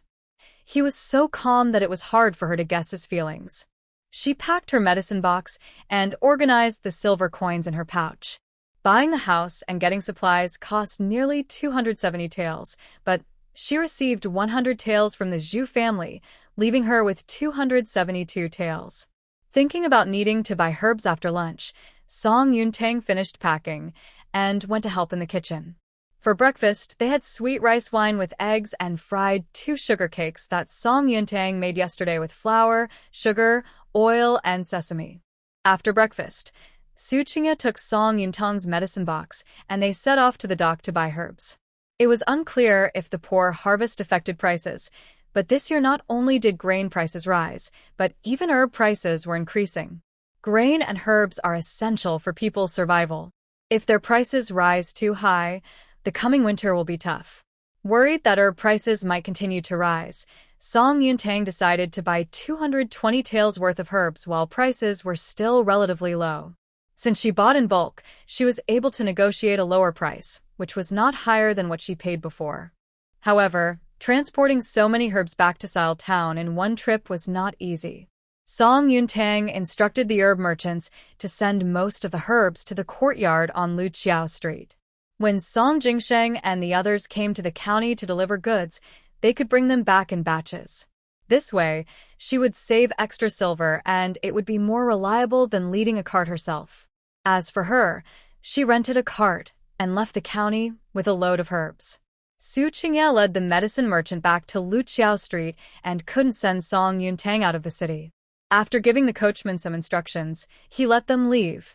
He was so calm that it was hard for her to guess his feelings. She packed her medicine box and organized the silver coins in her pouch. Buying the house and getting supplies cost nearly 270 taels, but she received 100 taels from the Zhu family, leaving her with 272 taels. Thinking about needing to buy herbs after lunch, Song Yuntang finished packing and went to help in the kitchen. For breakfast, they had sweet rice wine with eggs and fried 2 sugar cakes that Song Yuntang made yesterday with flour, sugar, oil, and sesame. After breakfast, Xu Cui took Song Yuntang's medicine box and they set off to the dock to buy herbs. It was unclear if the poor harvest affected prices, but this year not only did grain prices rise, but even herb prices were increasing. Grain and herbs are essential for people's survival. If their prices rise too high, the coming winter will be tough. Worried that herb prices might continue to rise, Song Yuntang decided to buy 220 taels worth of herbs while prices were still relatively low. Since she bought in bulk, she was able to negotiate a lower price, which was not higher than what she paid before. However, transporting so many herbs back to Sile Town in one trip was not easy. Song Yuntang instructed the herb merchants to send most of the herbs to the courtyard on Lu Qiao Street. When Song Jingsheng and the others came to the county to deliver goods, they could bring them back in batches. This way, she would save extra silver and it would be more reliable than leading a cart herself. As for her, she rented a cart and left the county with a load of herbs. Su Qingya led the medicine merchant back to Luqiao Street and couldn't send Song Yuntang out of the city. After giving the coachman some instructions, he let them leave.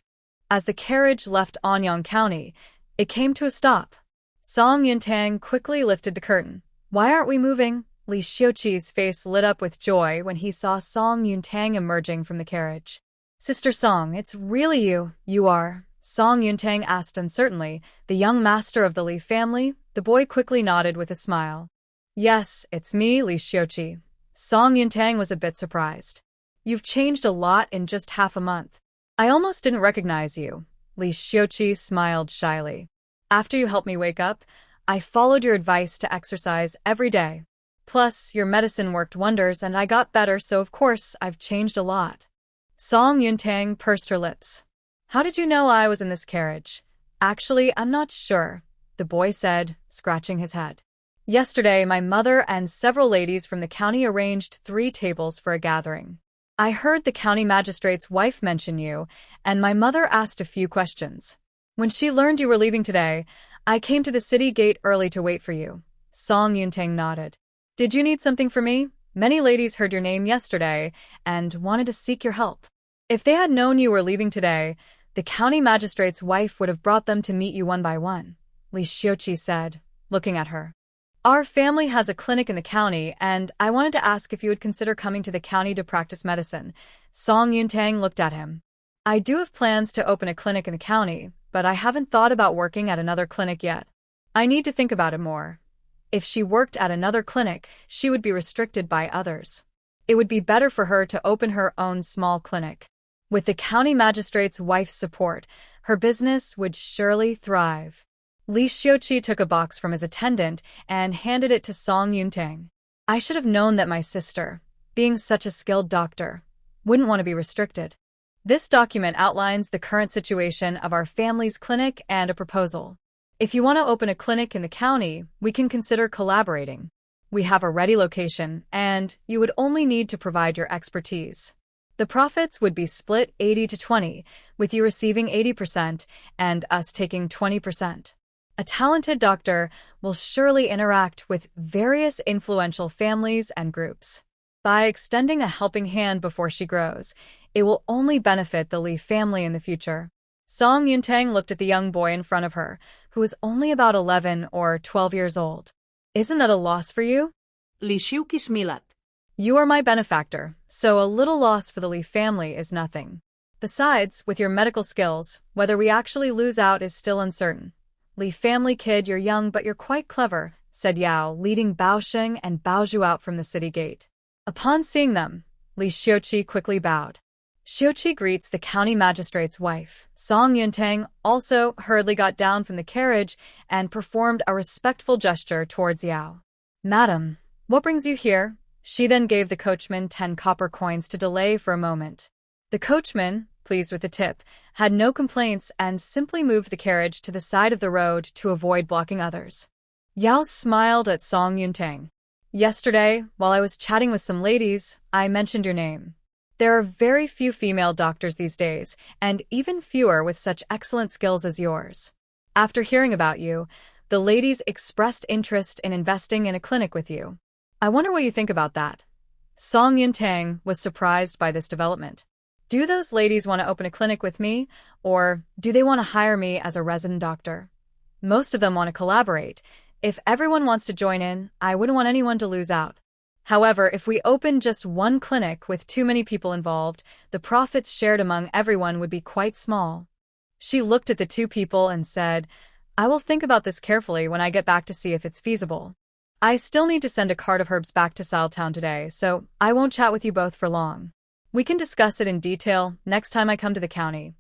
As the carriage left Anyang County, it came to a stop. Song Yuntang quickly lifted the curtain. "Why aren't we moving?" Li Xiuqi's face lit up with joy when he saw Song Yuntang emerging from the carriage. "Sister Song, it's really you. You are?" Song Yuntang asked uncertainly, "The young master of the Li family?" The boy quickly nodded with a smile. "Yes, it's me, Li Xiuqi." Song Yuntang was a bit surprised. "You've changed a lot in just half a month. I almost didn't recognize you." Li Xiuqi smiled shyly. "After you helped me wake up, I followed your advice to exercise every day. Plus, your medicine worked wonders and I got better, so of course I've changed a lot." Song Yuntang pursed her lips. "How did you know I was in this carriage?" "Actually, I'm not sure," the boy said, scratching his head. "Yesterday, my mother and several ladies from the county arranged 3 tables for a gathering. I heard the county magistrate's wife mention you, and my mother asked a few questions. When she learned you were leaving today, I came to the city gate early to wait for you." Song Yuntang nodded. "Did you need something from me? Many ladies heard your name yesterday and wanted to seek your help. If they had known you were leaving today, the county magistrate's wife would have brought them to meet you one by one," Li Xiuqi said, looking at her. "Our family has a clinic in the county, and I wanted to ask if you would consider coming to the county to practice medicine." Song Yuntang looked at him. "I do have plans to open a clinic in the county, but I haven't thought about working at another clinic yet. I need to think about it more. If she worked at another clinic, she would be restricted by others. It would be better for her to open her own small clinic. With the county magistrate's wife's support, her business would surely thrive." Li Xiuqi took a box from his attendant and handed it to Song Yuntang. "I should have known that my sister, being such a skilled doctor, wouldn't want to be restricted. This document outlines the current situation of our family's clinic and a proposal. If you want to open a clinic in the county, we can consider collaborating. We have a ready location, and you would only need to provide your expertise. The profits would be split 80 to 20, with you receiving 80% and us taking 20%. A talented doctor will surely interact with various influential families and groups. By extending a helping hand before she grows, it will only benefit the Li family in the future." Song Yuntang looked at the young boy in front of her, who was only about 11 or 12 years old. "Isn't that a loss for you?" Li Xiuqi smiled. "You are my benefactor, so a little loss for the Li family is nothing. Besides, with your medical skills, whether we actually lose out is still uncertain. Li family kid, you're young but you're quite clever," said Yao, leading Baosheng and Baozhu out from the city gate. Upon seeing them, Li Xiuqi quickly bowed. Xiuqi greets the county magistrate's wife. Song Yuntang also hurriedly got down from the carriage and performed a respectful gesture towards Yao. "Madam, what brings you here?" She then gave the coachman 10 copper coins to delay for a moment. The coachman, pleased with the tip, had no complaints and simply moved the carriage to the side of the road to avoid blocking others. Yao smiled at Song Yuntang. "Yesterday, while I was chatting with some ladies, I mentioned your name. There are very few female doctors these days, and even fewer with such excellent skills as yours. After hearing about you, the ladies expressed interest in investing in a clinic with you. I wonder what you think about that." Song Yuntang was surprised by this development. Do those ladies want to open a clinic with me, or do they want to hire me as a resident doctor? Most of them want to collaborate. If everyone wants to join in, I wouldn't want anyone to lose out. However, if we open just one clinic with too many people involved, the profits shared among everyone would be quite small. She looked at the 2 people and said, "I will think about this carefully when I get back to see if it's feasible. I still need to send a cart of herbs back to Town today, so I won't chat with you both for long. We can discuss it in detail next time I come to the county."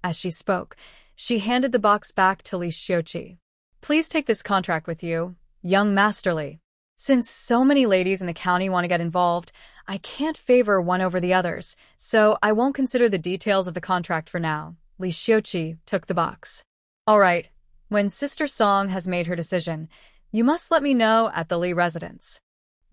As she spoke, she handed the box back to Li Xiuqi. "Please take this contract with you, young Masterly. Since so many ladies in the county want to get involved, I can't favor one over the others, so I won't consider the details of the contract for now." Li Xiuqi took the box. "All right, when Sister Song has made her decision, you must let me know at the Li residence."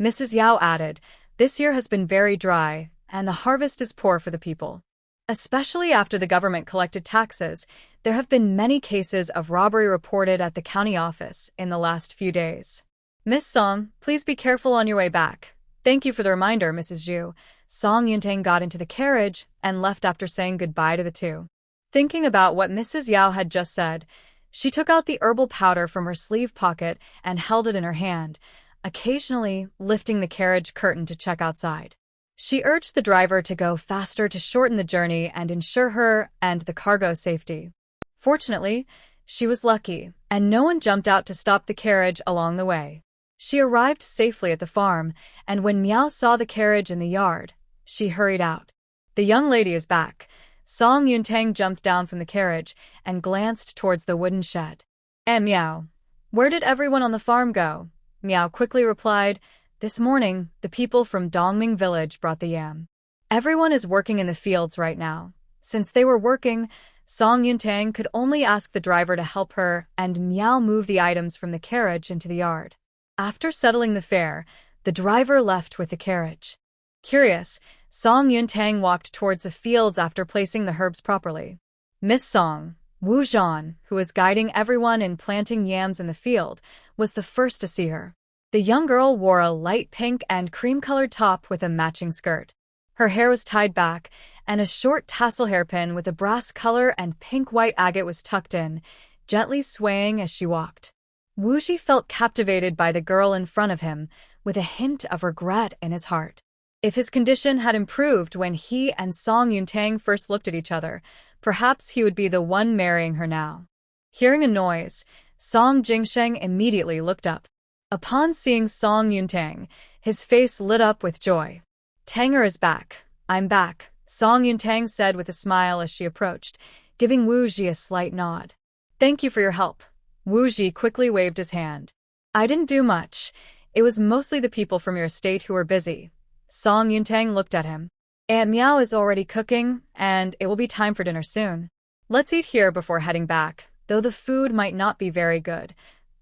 Mrs. Yao added, "This year has been very dry, and the harvest is poor for the people. Especially after the government collected taxes, there have been many cases of robbery reported at the county office in the last few days. Miss Song, please be careful on your way back. Thank you for the reminder, Mrs. Zhu. Song Yuntang got into the carriage and left after saying goodbye to the two. Thinking about what Mrs. Yao had just said, she took out the herbal powder from her sleeve pocket and held it in her hand, occasionally lifting the carriage curtain to check outside. She urged the driver to go faster to shorten the journey and ensure her and the cargo's safety. Fortunately, she was lucky, and no one jumped out to stop the carriage along the way. She arrived safely at the farm, and when Miao saw the carriage in the yard, she hurried out. The young lady is back. Song Yuntang jumped down from the carriage and glanced towards the wooden shed. Miao, where did everyone on the farm go? Miao quickly replied, this morning, the people from Dongming village brought the yam. Everyone is working in the fields right now. Since they were working, Song Yuntang could only ask the driver to help her and Miao move the items from the carriage into the yard. After settling the fare, the driver left with the carriage. Curious, Song Yuntang walked towards the fields after placing the herbs properly. Miss Song, Wu Zhan, who was guiding everyone in planting yams in the field, was the first to see her. The young girl wore a light pink and cream-colored top with a matching skirt. Her hair was tied back, and a short tassel hairpin with a brass color and pink-white agate was tucked in, gently swaying as she walked. Wu Zhi felt captivated by the girl in front of him, with a hint of regret in his heart. If his condition had improved when he and Song Yuntang first looked at each other, perhaps he would be the one marrying her now. Hearing a noise, Song Jingsheng immediately looked up. Upon seeing Song Yuntang, his face lit up with joy. Tanger is back. I'm back, Song Yuntang said with a smile as she approached, giving Wu Zhi a slight nod. Thank you for your help. Wu Zhi quickly waved his hand. I didn't do much. It was mostly the people from your estate who were busy. Song Yuntang looked at him. Aunt Miao is already cooking, and it will be time for dinner soon. Let's eat here before heading back, though the food might not be very good.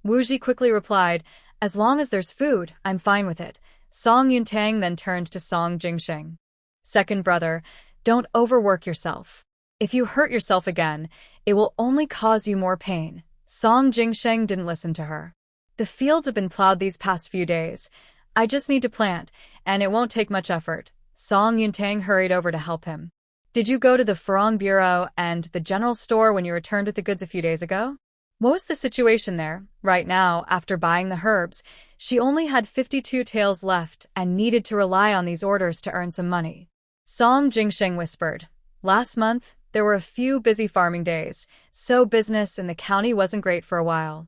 Wu Zhi quickly replied, as long as there's food, I'm fine with it. Song Yuntang then turned to Song Jingsheng. Second brother, don't overwork yourself. If you hurt yourself again, it will only cause you more pain. Song Jingsheng didn't listen to her. The fields have been plowed these past few days. I just need to plant, and it won't take much effort. Song Yuntang hurried over to help him. Did you go to the Farang Bureau and the general store when you returned with the goods a few days ago? What was the situation there? Right now, after buying the herbs, she only had 52 taels left and needed to rely on these orders to earn some money. Song Jingsheng whispered. Last month, there were a few busy farming days, so business in the county wasn't great for a while.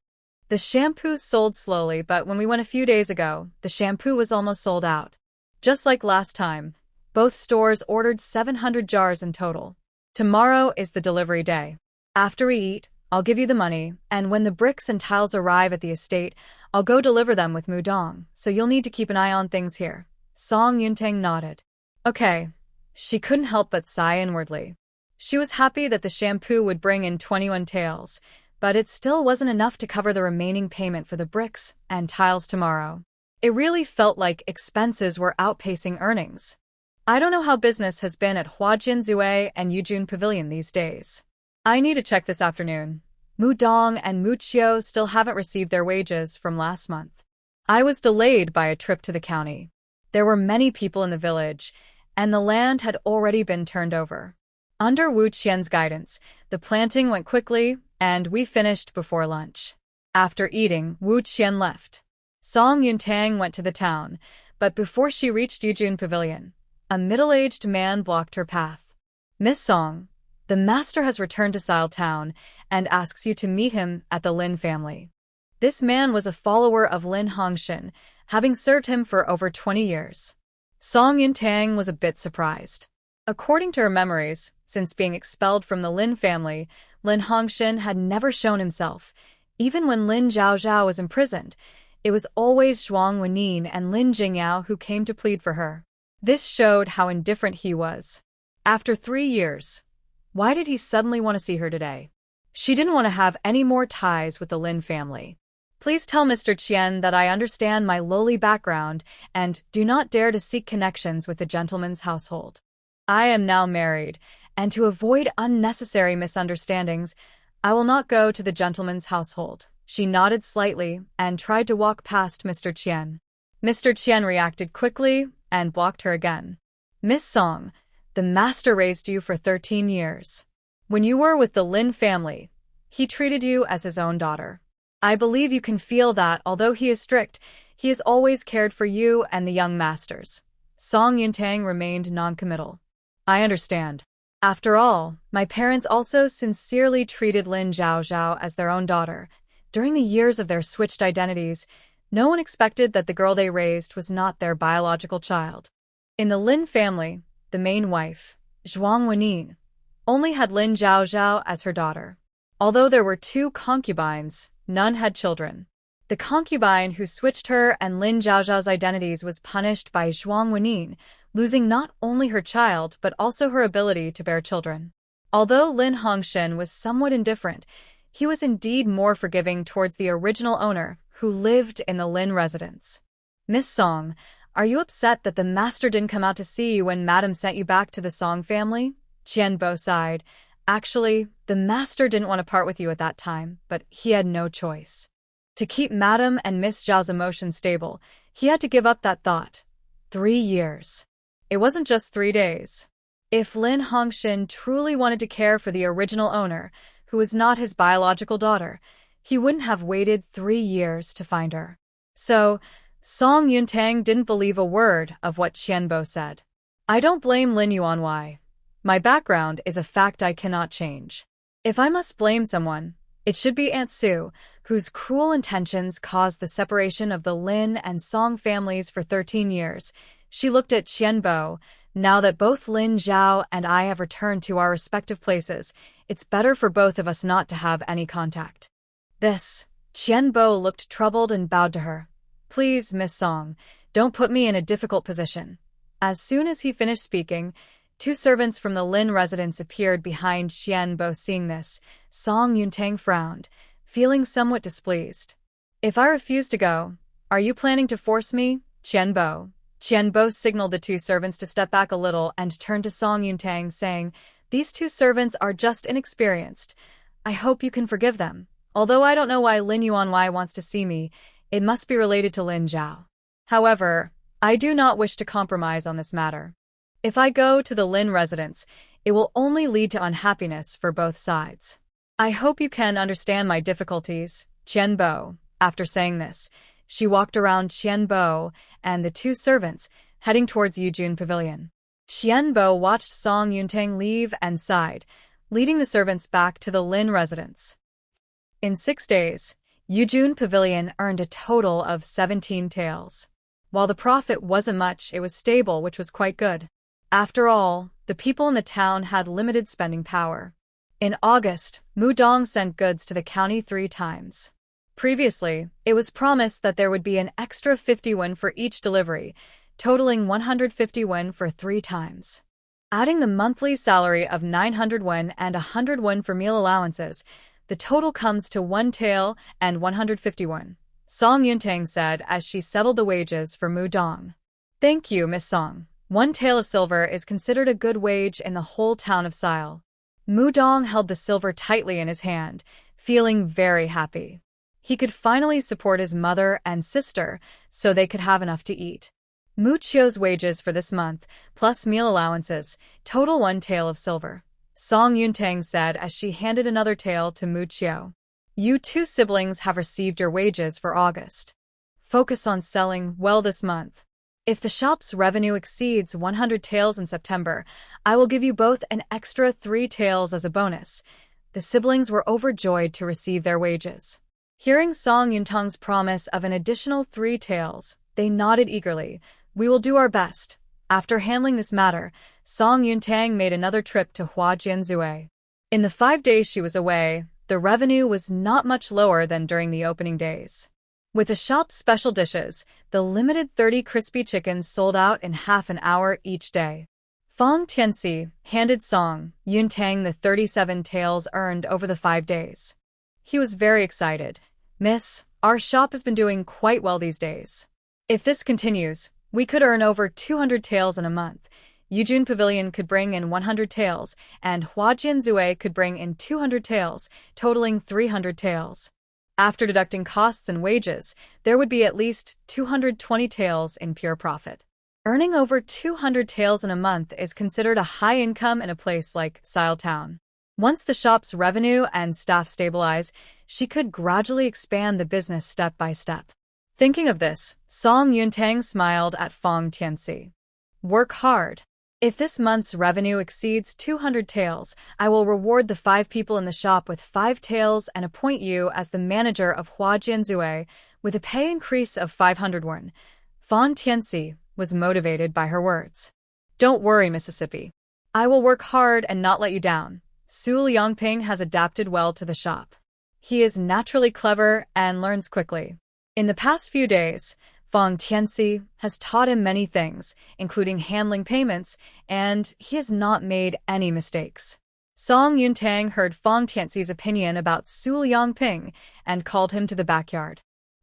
The shampoo sold slowly, but when we went a few days ago, the shampoo was almost sold out. Just like last time, both stores ordered 700 jars in total. Tomorrow is the delivery day. After we eat, I'll give you the money, and when the bricks and tiles arrive at the estate, I'll go deliver them with Mudong, so you'll need to keep an eye on things here. Song Yuntang nodded. Okay. She couldn't help but sigh inwardly. She was happy that the shampoo would bring in 21 taels, but it still wasn't enough to cover the remaining payment for the bricks and tiles tomorrow. It really felt like expenses were outpacing earnings. I don't know how business has been at Huajian Zue and Yujun Pavilion these days. I need to check this afternoon. Mudong and Muchio still haven't received their wages from last month. I was delayed by a trip to the county. There were many people in the village, and the land had already been turned over. Under Wu Qian's guidance, the planting went quickly, and we finished before lunch. After eating, Wu Qian left. Song Yuntang went to the town, but before she reached Yujun Pavilion, a middle-aged man blocked her path. Miss Song, the master has returned to Sile Town and asks you to meet him at the Lin family. This man was a follower of Lin Hongshan, having served him for over 20 years. Song Yuntang was a bit surprised. According to her memories, since being expelled from the Lin family, Lin Hongshan had never shown himself. Even when Lin Zhaozhao was imprisoned, it was always Zhuang Wenin and Lin Jingyao who came to plead for her. This showed how indifferent he was. After 3 years, why did he suddenly want to see her today? She didn't want to have any more ties with the Lin family. Please tell Mr. Qian that I understand my lowly background and do not dare to seek connections with the gentleman's household. I am now married, and to avoid unnecessary misunderstandings, I will not go to the gentleman's household. She nodded slightly and tried to walk past Mr. Qian. Mr. Qian reacted quickly and blocked her again. Miss Song, the master raised you for 13 years. When you were with the Lin family, he treated you as his own daughter. I believe you can feel that although he is strict, he has always cared for you and the young masters. Song Yuntang remained noncommittal. I understand. After all, my parents also sincerely treated Lin Zhaozhao as their own daughter. During the years of their switched identities, no one expected that the girl they raised was not their biological child. In the Lin family, the main wife, Zhuang Wenin, only had Lin Zhaozhao as her daughter. Although there were 2 concubines, none had children. The concubine who switched her and Lin Zhaozhao's identities was punished by Zhuang Wenin, losing not only her child but also her ability to bear children. Although Lin Hongshen was somewhat indifferent, he was indeed more forgiving towards the original owner, who lived in the Lin residence. Miss Song, are you upset that the master didn't come out to see you when Madam sent you back to the Song family? Qian Bo sighed. Actually, the master didn't want to part with you at that time, but he had no choice. To keep Madam and Miss Zhao's emotions stable, he had to give up that thought. 3 years. It wasn't just 3 days. If Lin Hongshen truly wanted to care for the original owner, who was not his biological daughter, he wouldn't have waited 3 years to find her. So, Song Yuntang didn't believe a word of what Qianbo said. I don't blame Lin Yuanwei. My background is a fact I cannot change. If I must blame someone, it should be Aunt Su, whose cruel intentions caused the separation of the Lin and Song families for 13 years. She looked at Qianbo. Now that both Lin Zhao and I have returned to our respective places, it's better for both of us not to have any contact. Qianbo looked troubled and bowed to her. Please, Miss Song, don't put me in a difficult position. As soon as he finished speaking, 2 servants from the Lin residence appeared behind Qianbo. Seeing this, Song Yuntang frowned, feeling somewhat displeased. If I refuse to go, are you planning to force me, Qianbo? Qianbo signaled the 2 servants to step back a little and turned to Song Yuntang, saying, These 2 servants are just inexperienced. I hope you can forgive them. Although I don't know why Lin Yuanwei wants to see me, it must be related to Lin Zhao. However, I do not wish to compromise on this matter. If I go to the Lin residence, it will only lead to unhappiness for both sides. I hope you can understand my difficulties, Qianbo. After saying this, she walked around Qianbo and the 2 servants, heading towards Yujun Pavilion. Qianbo watched Song Yuntang leave and sighed, leading the servants back to the Lin residence. In 6 days, Yujun Pavilion earned a total of 17 taels. While the profit wasn't much, it was stable, which was quite good. After all, the people in the town had limited spending power. In August, Mudong sent goods to the county 3 times. Previously, it was promised that there would be an extra 50 won for each delivery, totaling 150 won for 3 times. Adding the monthly salary of 900 won and 100 won for meal allowances, the total comes to 1 tael and 150 won. Song Yuntang said as she settled the wages for Mudong. Thank you, Miss Song. 1 tael of silver is considered a good wage in the whole town of Sile. Mudong held the silver tightly in his hand, feeling very happy. He could finally support his mother and sister so they could have enough to eat. Mu Chio's wages for this month, plus meal allowances, total 1 tael of silver. Song Yuntang said as she handed another tael to Mu Chio. You 2 siblings have received your wages for August. Focus on selling well this month. If the shop's revenue exceeds 100 taels in September, I will give you both an extra 3 taels as a bonus. The siblings were overjoyed to receive their wages. Hearing Song Yuntang's promise of an additional 3 taels, they nodded eagerly. We will do our best. After handling this matter, Song Yuntang made another trip to Huajianzue. In the 5 days she was away, the revenue was not much lower than during the opening days. With the shop's special dishes, the limited 30 crispy chickens sold out in half an hour each day. Fong Tianxi handed Song Yuntang the 37 taels earned over the 5 days. He was very excited. Miss, our shop has been doing quite well these days. If this continues, we could earn over 200 taels in a month. Yujun Pavilion could bring in 100 taels, and Huajianzue could bring in 200 taels, totaling 300 taels. After deducting costs and wages, there would be at least 220 taels in pure profit. Earning over 200 taels in a month is considered a high income in a place like Town. Once the shop's revenue and staff stabilize, she could gradually expand the business step by step. Thinking of this, Song Yuntang smiled at Fong Tianxi. Work hard. If this month's revenue exceeds 200 taels, I will reward the 5 people in the shop with 5 taels and appoint you as the manager of Huajianzue with a pay increase of 500 won. Fong Tianxi was motivated by her words. Don't worry, Mississippi. I will work hard and not let you down. Su Liangping has adapted well to the shop. He is naturally clever and learns quickly. In the past few days, Fong Tianxi has taught him many things, including handling payments, and he has not made any mistakes. Song Yuntang heard Fong Tianxi's opinion about Su Liangping and called him to the backyard.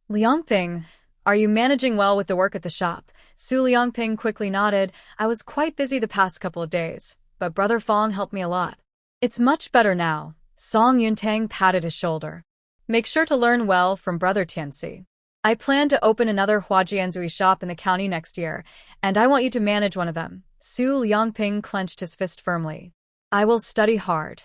Liangping, are you managing well with the work at the shop? Su Liangping quickly nodded. I was quite busy the past couple of days, but Brother Fong helped me a lot. It's much better now. Song Yuntang patted his shoulder. Make sure to learn well from Brother Tianxi. I plan to open another Huajianzui shop in the county next year, and I want you to manage one of them. Su Liangping clenched his fist firmly. I will study hard.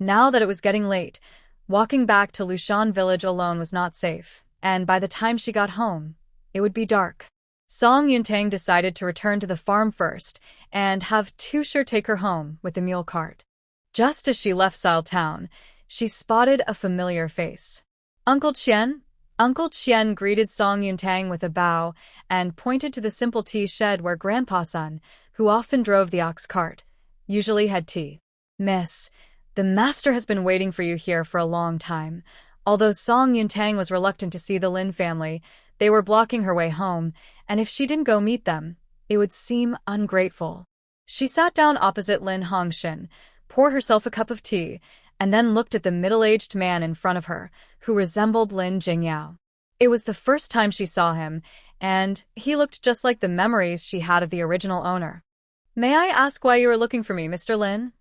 Now that it was getting late, walking back to Lushan village alone was not safe, and by the time she got home, it would be dark. Song Yuntang decided to return to the farm first and have Tusher take her home with the mule cart. Just as she left Town, she spotted a familiar face. Uncle Qian? Uncle Qian greeted Song Yuntang with a bow and pointed to the simple tea shed where Grandpa Sun, who often drove the ox cart, usually had tea. Miss, the master has been waiting for you here for a long time. Although Song Yuntang was reluctant to see the Lin family, they were blocking her way home, and if she didn't go meet them, it would seem ungrateful. She sat down opposite Lin Hongshin, poured herself a cup of tea, and then looked at the middle-aged man in front of her, who resembled Lin Jingyao. It was the first time she saw him, and he looked just like the memories she had of the original owner. May I ask why you were looking for me, Mr. Lin?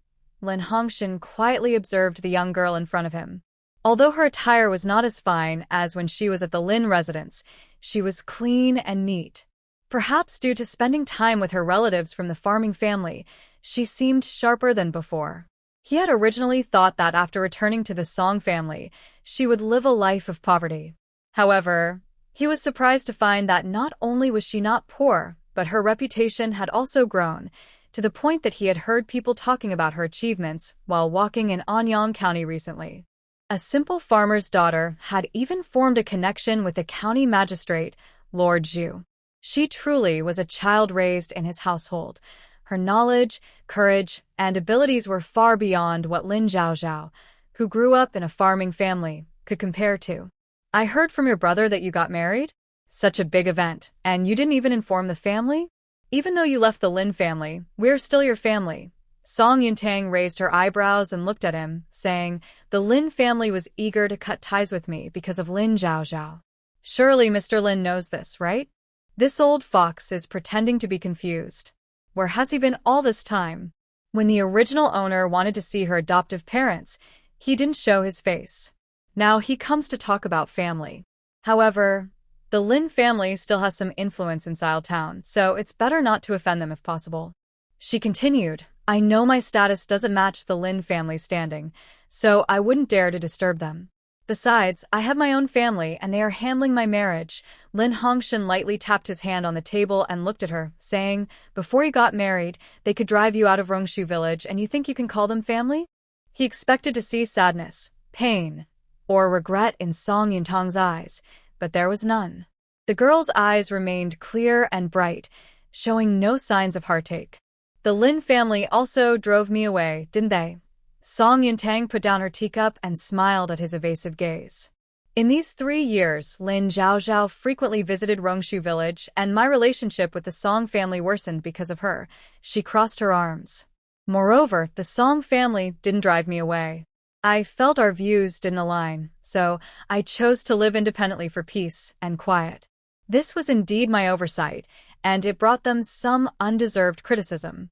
Lin Hongshin quietly observed the young girl in front of him. Although her attire was not as fine as when she was at the Lin residence, she was clean and neat. Perhaps due to spending time with her relatives from the farming family, she seemed sharper than before. He had originally thought that after returning to the Song family, she would live a life of poverty. However, he was surprised to find that not only was she not poor, but her reputation had also grown, to the point that he had heard people talking about her achievements while walking in Anyang County recently. A simple farmer's daughter had even formed a connection with the county magistrate, Lord Zhu. She truly was a child raised in his household. Her knowledge, courage, and abilities were far beyond what Lin Zhaozhao, who grew up in a farming family, could compare to. I heard from your brother that you got married? Such a big event, and you didn't even inform the family? Even though you left the Lin family, we're still your family. Song Yuntang raised her eyebrows and looked at him, saying, the Lin family was eager to cut ties with me because of Lin Zhaozhao. Surely Mr. Lin knows this, right? This old fox is pretending to be confused. Where has he been all this time? When the original owner wanted to see her adoptive parents, he didn't show his face. Now he comes to talk about family. However, the Lin family still has some influence in Town, so it's better not to offend them if possible. She continued, I know my status doesn't match the Lin family's standing, so I wouldn't dare to disturb them. Besides, I have my own family and they are handling my marriage. Lin Hongshin lightly tapped his hand on the table and looked at her, saying, before you got married, they could drive you out of Rongshu village and you think you can call them family? He expected to see sadness, pain, or regret in Song Yuntang's eyes, but there was none. The girl's eyes remained clear and bright, showing no signs of heartache. The Lin family also drove me away, didn't they? Song Yuntang put down her teacup and smiled at his evasive gaze. In these 3 years, Lin Zhaozhao frequently visited Rongshu village, and my relationship with the Song family worsened because of her. She crossed her arms. Moreover, the Song family didn't drive me away. I felt our views didn't align, so I chose to live independently for peace and quiet. This was indeed my oversight, and it brought them some undeserved criticism.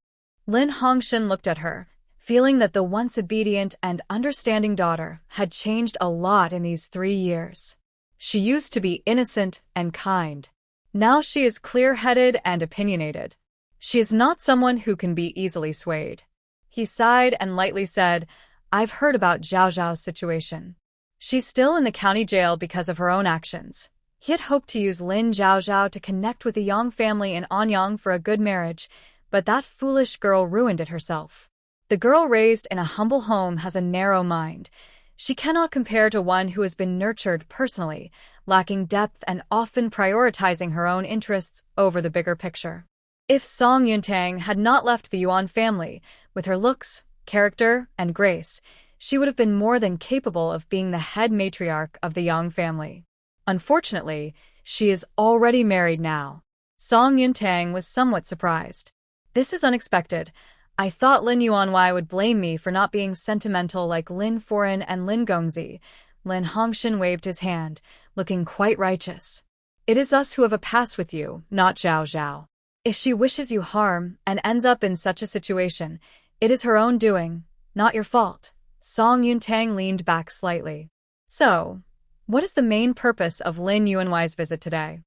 Lin Hongshan looked at her, feeling that the once obedient and understanding daughter had changed a lot in these 3 years. She used to be innocent and kind. Now she is clear-headed and opinionated. She is not someone who can be easily swayed. He sighed and lightly said, "I've heard about Zhao Zhao's situation. She's still in the county jail because of her own actions." He had hoped to use Lin Zhao Zhao to connect with the Yang family in Anyang for a good marriage, but that foolish girl ruined it herself. The girl raised in a humble home has a narrow mind. She cannot compare to one who has been nurtured personally, lacking depth and often prioritizing her own interests over the bigger picture. If Song Yuntang had not left the Yuan family, with her looks, character, and grace, she would have been more than capable of being the head matriarch of the Yang family. Unfortunately, she is already married now. Song Yuntang was somewhat surprised. "This is unexpected. I thought Lin Yuanwei would blame me for not being sentimental like Lin Foran and Lin Gongzi." Lin Hongshan waved his hand, looking quite righteous. "It is us who have a past with you, not Zhao Zhao. If she wishes you harm and ends up in such a situation, it is her own doing, not your fault." Song Yuntang leaned back slightly. "So, what is the main purpose of Lin Yuanwei's visit today?"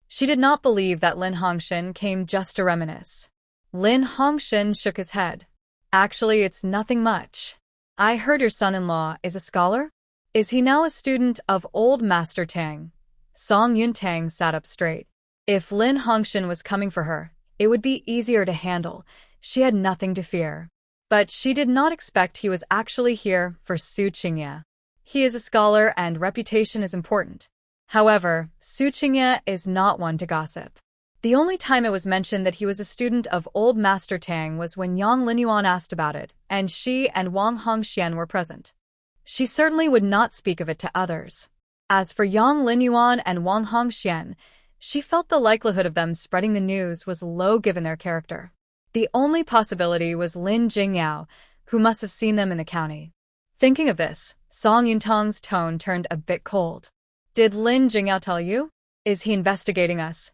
She did not believe that Lin Hongshan came just to reminisce. Lin Hongshan shook his head. "Actually, it's nothing much. I heard your son-in-law is a scholar? Is he now a student of old Master Tang?" Song Yuntang sat up straight. If Lin Hongshan was coming for her, it would be easier to handle. She had nothing to fear. But she did not expect he was actually here for Su Qingye. He is a scholar and reputation is important. However, Su Qingye is not one to gossip. The only time it was mentioned that he was a student of old Master Tang was when Yang Linyuan asked about it, and she and Wang Hongxian were present. She certainly would not speak of it to others. As for Yang Linyuan and Wang Hongxian, she felt the likelihood of them spreading the news was low given their character. The only possibility was Lin Jingyao, who must have seen them in the county. Thinking of this, Song Yuntang's tone turned a bit cold. "Did Lin Jingyao tell you? Is he investigating us?"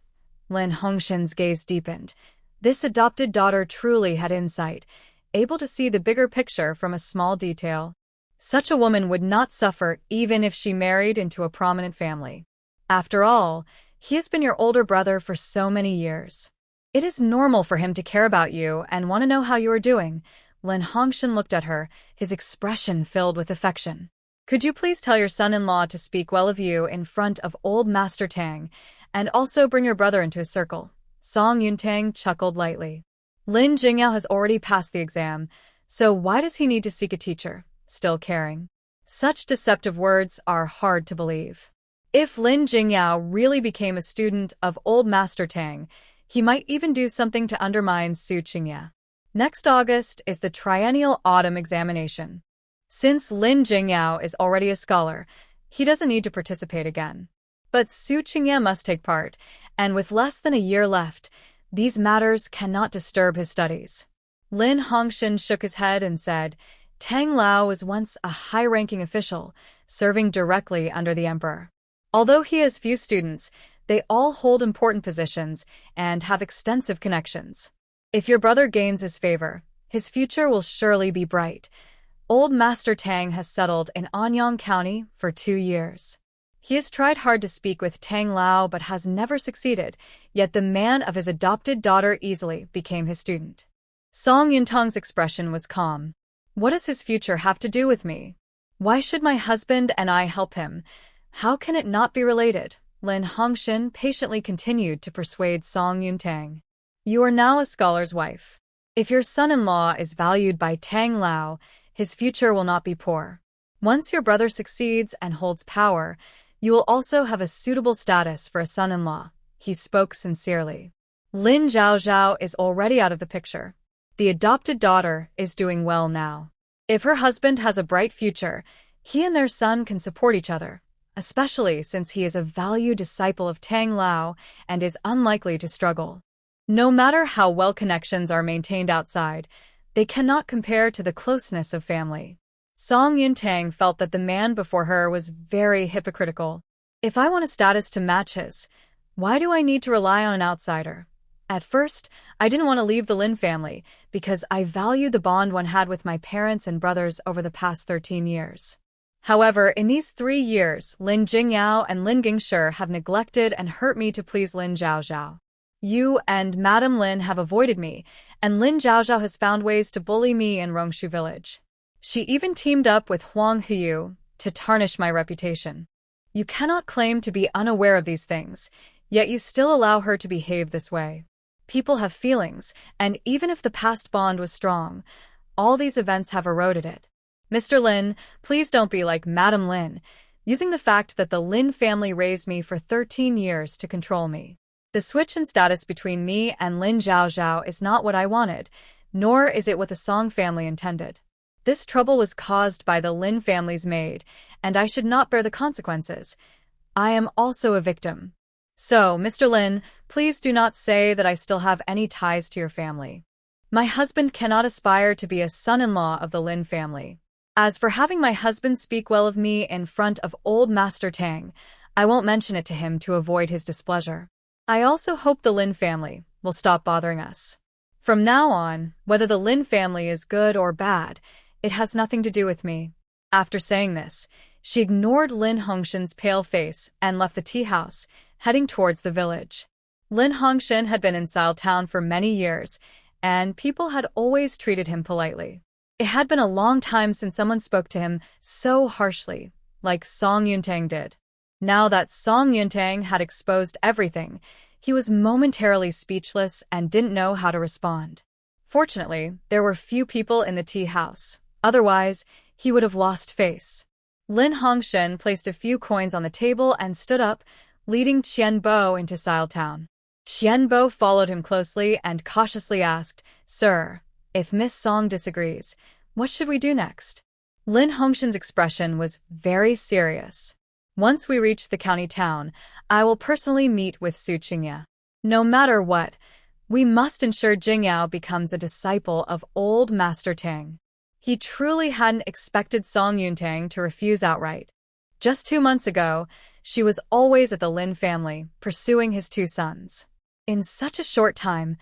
Lin Hongshan's gaze deepened. This adopted daughter truly had insight, able to see the bigger picture from a small detail. Such a woman would not suffer even if she married into a prominent family. After all, he has been your older brother for so many years. It is normal for him to care about you and want to know how you are doing. Lin Hongshan looked at her, his expression filled with affection. "Could you please tell your son-in-law to speak well of you in front of old Master Tang, and also bring your brother into his circle?" Song Yuntang chuckled lightly. Lin Jingyao has already passed the exam, so why does he need to seek a teacher? Still caring. Such deceptive words are hard to believe. If Lin Jingyao really became a student of old Master Tang, he might even do something to undermine Su Qingye. Next August is the triennial autumn examination. Since Lin Jingyao is already a scholar, he doesn't need to participate again. But Su Qingye must take part, and with less than a year left, these matters cannot disturb his studies. Lin Hongshan shook his head and said, "Tang Lao was once a high-ranking official, serving directly under the emperor. Although he has few students, they all hold important positions and have extensive connections. If your brother gains his favor, his future will surely be bright." Old Master Tang has settled in Anyang County for 2 years. He has tried hard to speak with Tang Lao but has never succeeded, yet the man of his adopted daughter easily became his student. Song Yuntang's expression was calm. "What does his future have to do with me? Why should my husband and I help him? How can it not be related?" Lin Hongshan patiently continued to persuade Song Yuntang. "You are now a scholar's wife. If your son-in-law is valued by Tang Lao, his future will not be poor. Once your brother succeeds and holds power, you will also have a suitable status for a son-in-law." He spoke sincerely. Lin Zhao Zhao is already out of the picture. The adopted daughter is doing well now. If her husband has a bright future, he and their son can support each other, especially since he is a valued disciple of Tang Lao and is unlikely to struggle. No matter how well connections are maintained outside, they cannot compare to the closeness of family. Song Yuntang felt that the man before her was very hypocritical. If I want a status to match his, why do I need to rely on an outsider? At first, I didn't want to leave the Lin family because I valued the bond one had with my parents and brothers over the past 13 years. However, in these 3 years, Lin Jingyao and Lin Gingshi have neglected and hurt me to please Lin Zhaozhao. You and Madame Lin have avoided me, and Lin Zhaozhao has found ways to bully me in Rongshu village. She even teamed up with Huang Heyu to tarnish my reputation. You cannot claim to be unaware of these things, yet you still allow her to behave this way. People have feelings, and even if the past bond was strong, all these events have eroded it. Mr. Lin, please don't be like Madame Lin, using the fact that the Lin family raised me for 13 years to control me. The switch in status between me and Lin Zhaozhao is not what I wanted, nor is it what the Song family intended. This trouble was caused by the Lin family's maid, and I should not bear the consequences. I am also a victim. So, Mr. Lin, please do not say that I still have any ties to your family. My husband cannot aspire to be a son-in-law of the Lin family. As for having my husband speak well of me in front of old Master Tang, I won't mention it to him to avoid his displeasure. I also hope the Lin family will stop bothering us. From now on, whether the Lin family is good or bad, it has nothing to do with me. After saying this, she ignored Lin Hongshan's pale face and left the tea house, heading towards the village. Lin Hongshan had been in Sile Town for many years, and people had always treated him politely. It had been a long time since someone spoke to him so harshly, like Song Yuntang did. Now that Song Yuntang had exposed everything, he was momentarily speechless and didn't know how to respond. Fortunately, there were few people in the tea house. Otherwise, he would have lost face. Lin Hongshan placed a few coins on the table and stood up, leading Qian Bo into Sile Town. Qian Bo followed him closely and cautiously asked, "Sir, if Miss Song disagrees, what should we do next?" Lin Hongshan's expression was very serious. "Once we reach the county town, I will personally meet with Su Qingya. No matter what, we must ensure Jingyao becomes a disciple of old Master Tang." He truly hadn't expected Song Yuntang to refuse outright. Just 2 months ago, she was always at the Lin family, pursuing his 2 sons. In such a short time,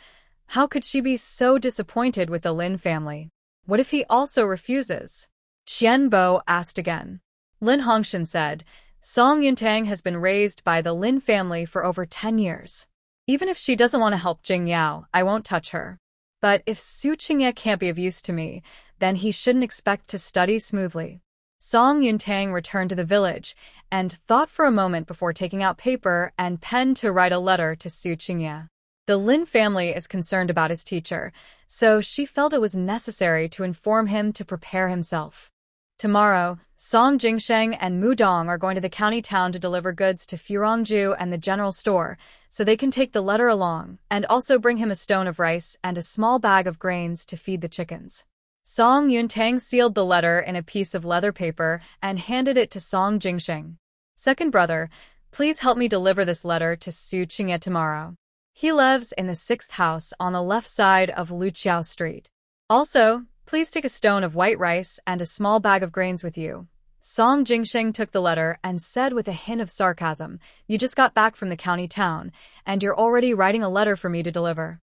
how could she be so disappointed with the Lin family? What if he also refuses? Qian Bo asked again. Lin Hongshan said, "Song Yuntang has been raised by the Lin family for over 10 years. Even if she doesn't want to help Jingyao, I won't touch her. But if Su Qingya can't be of use to me, then he shouldn't expect to study smoothly." Song Yuntang returned to the village and thought for a moment before taking out paper and pen to write a letter to Su Qingya. The Lin family is concerned about his teacher, so she felt it was necessary to inform him to prepare himself. Tomorrow, Song Jingsheng and Mu Dong are going to the county town to deliver goods to Furongju and the general store, so they can take the letter along, and also bring him a stone of rice and a small bag of grains to feed the chickens. Song Yuntang sealed the letter in a piece of leather paper and handed it to Song Jingsheng. "Second brother, please help me deliver this letter to Su Qingya tomorrow. He lives in the 6th house on the left side of Luqiao Street. Also, please take a stone of white rice and a small bag of grains with you." Song Jingsheng took the letter and said with a hint of sarcasm, "You just got back from the county town, and you're already writing a letter for me to deliver.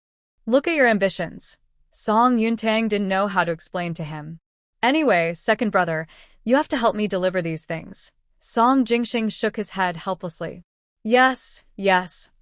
Look at your ambitions." Song Yuntang didn't know how to explain to him. "Anyway, second brother, you have to help me deliver these things." Song Jingsheng shook his head helplessly. Yes,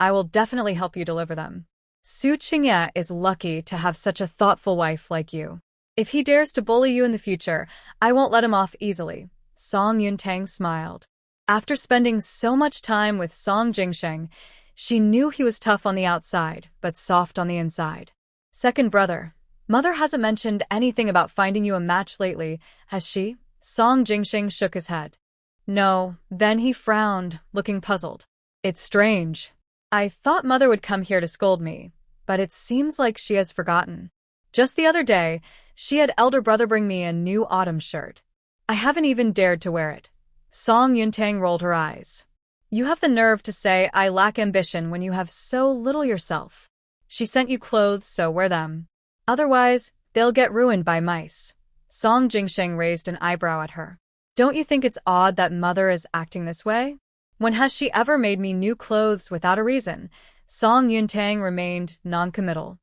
I will definitely help you deliver them. Su Qingya is lucky to have such a thoughtful wife like you. If he dares to bully you in the future, I won't let him off easily." Song Yuntang smiled. After spending so much time with Song Jingsheng, she knew he was tough on the outside, but soft on the inside. "Second brother, Mother hasn't mentioned anything about finding you a match lately, has she?" Song Jingsheng shook his head. "No." Then he frowned, looking puzzled. "It's strange. I thought Mother would come here to scold me, but it seems like she has forgotten. Just the other day, she had elder brother bring me a new autumn shirt. I haven't even dared to wear it." Song Yuntang rolled her eyes. "You have the nerve to say I lack ambition when you have so little yourself. She sent you clothes, so wear them. Otherwise, they'll get ruined by mice." Song Jingsheng raised an eyebrow at her. "Don't you think it's odd that Mother is acting this way?" When has she ever made me new clothes without a reason? Song Yuntang remained non-committal.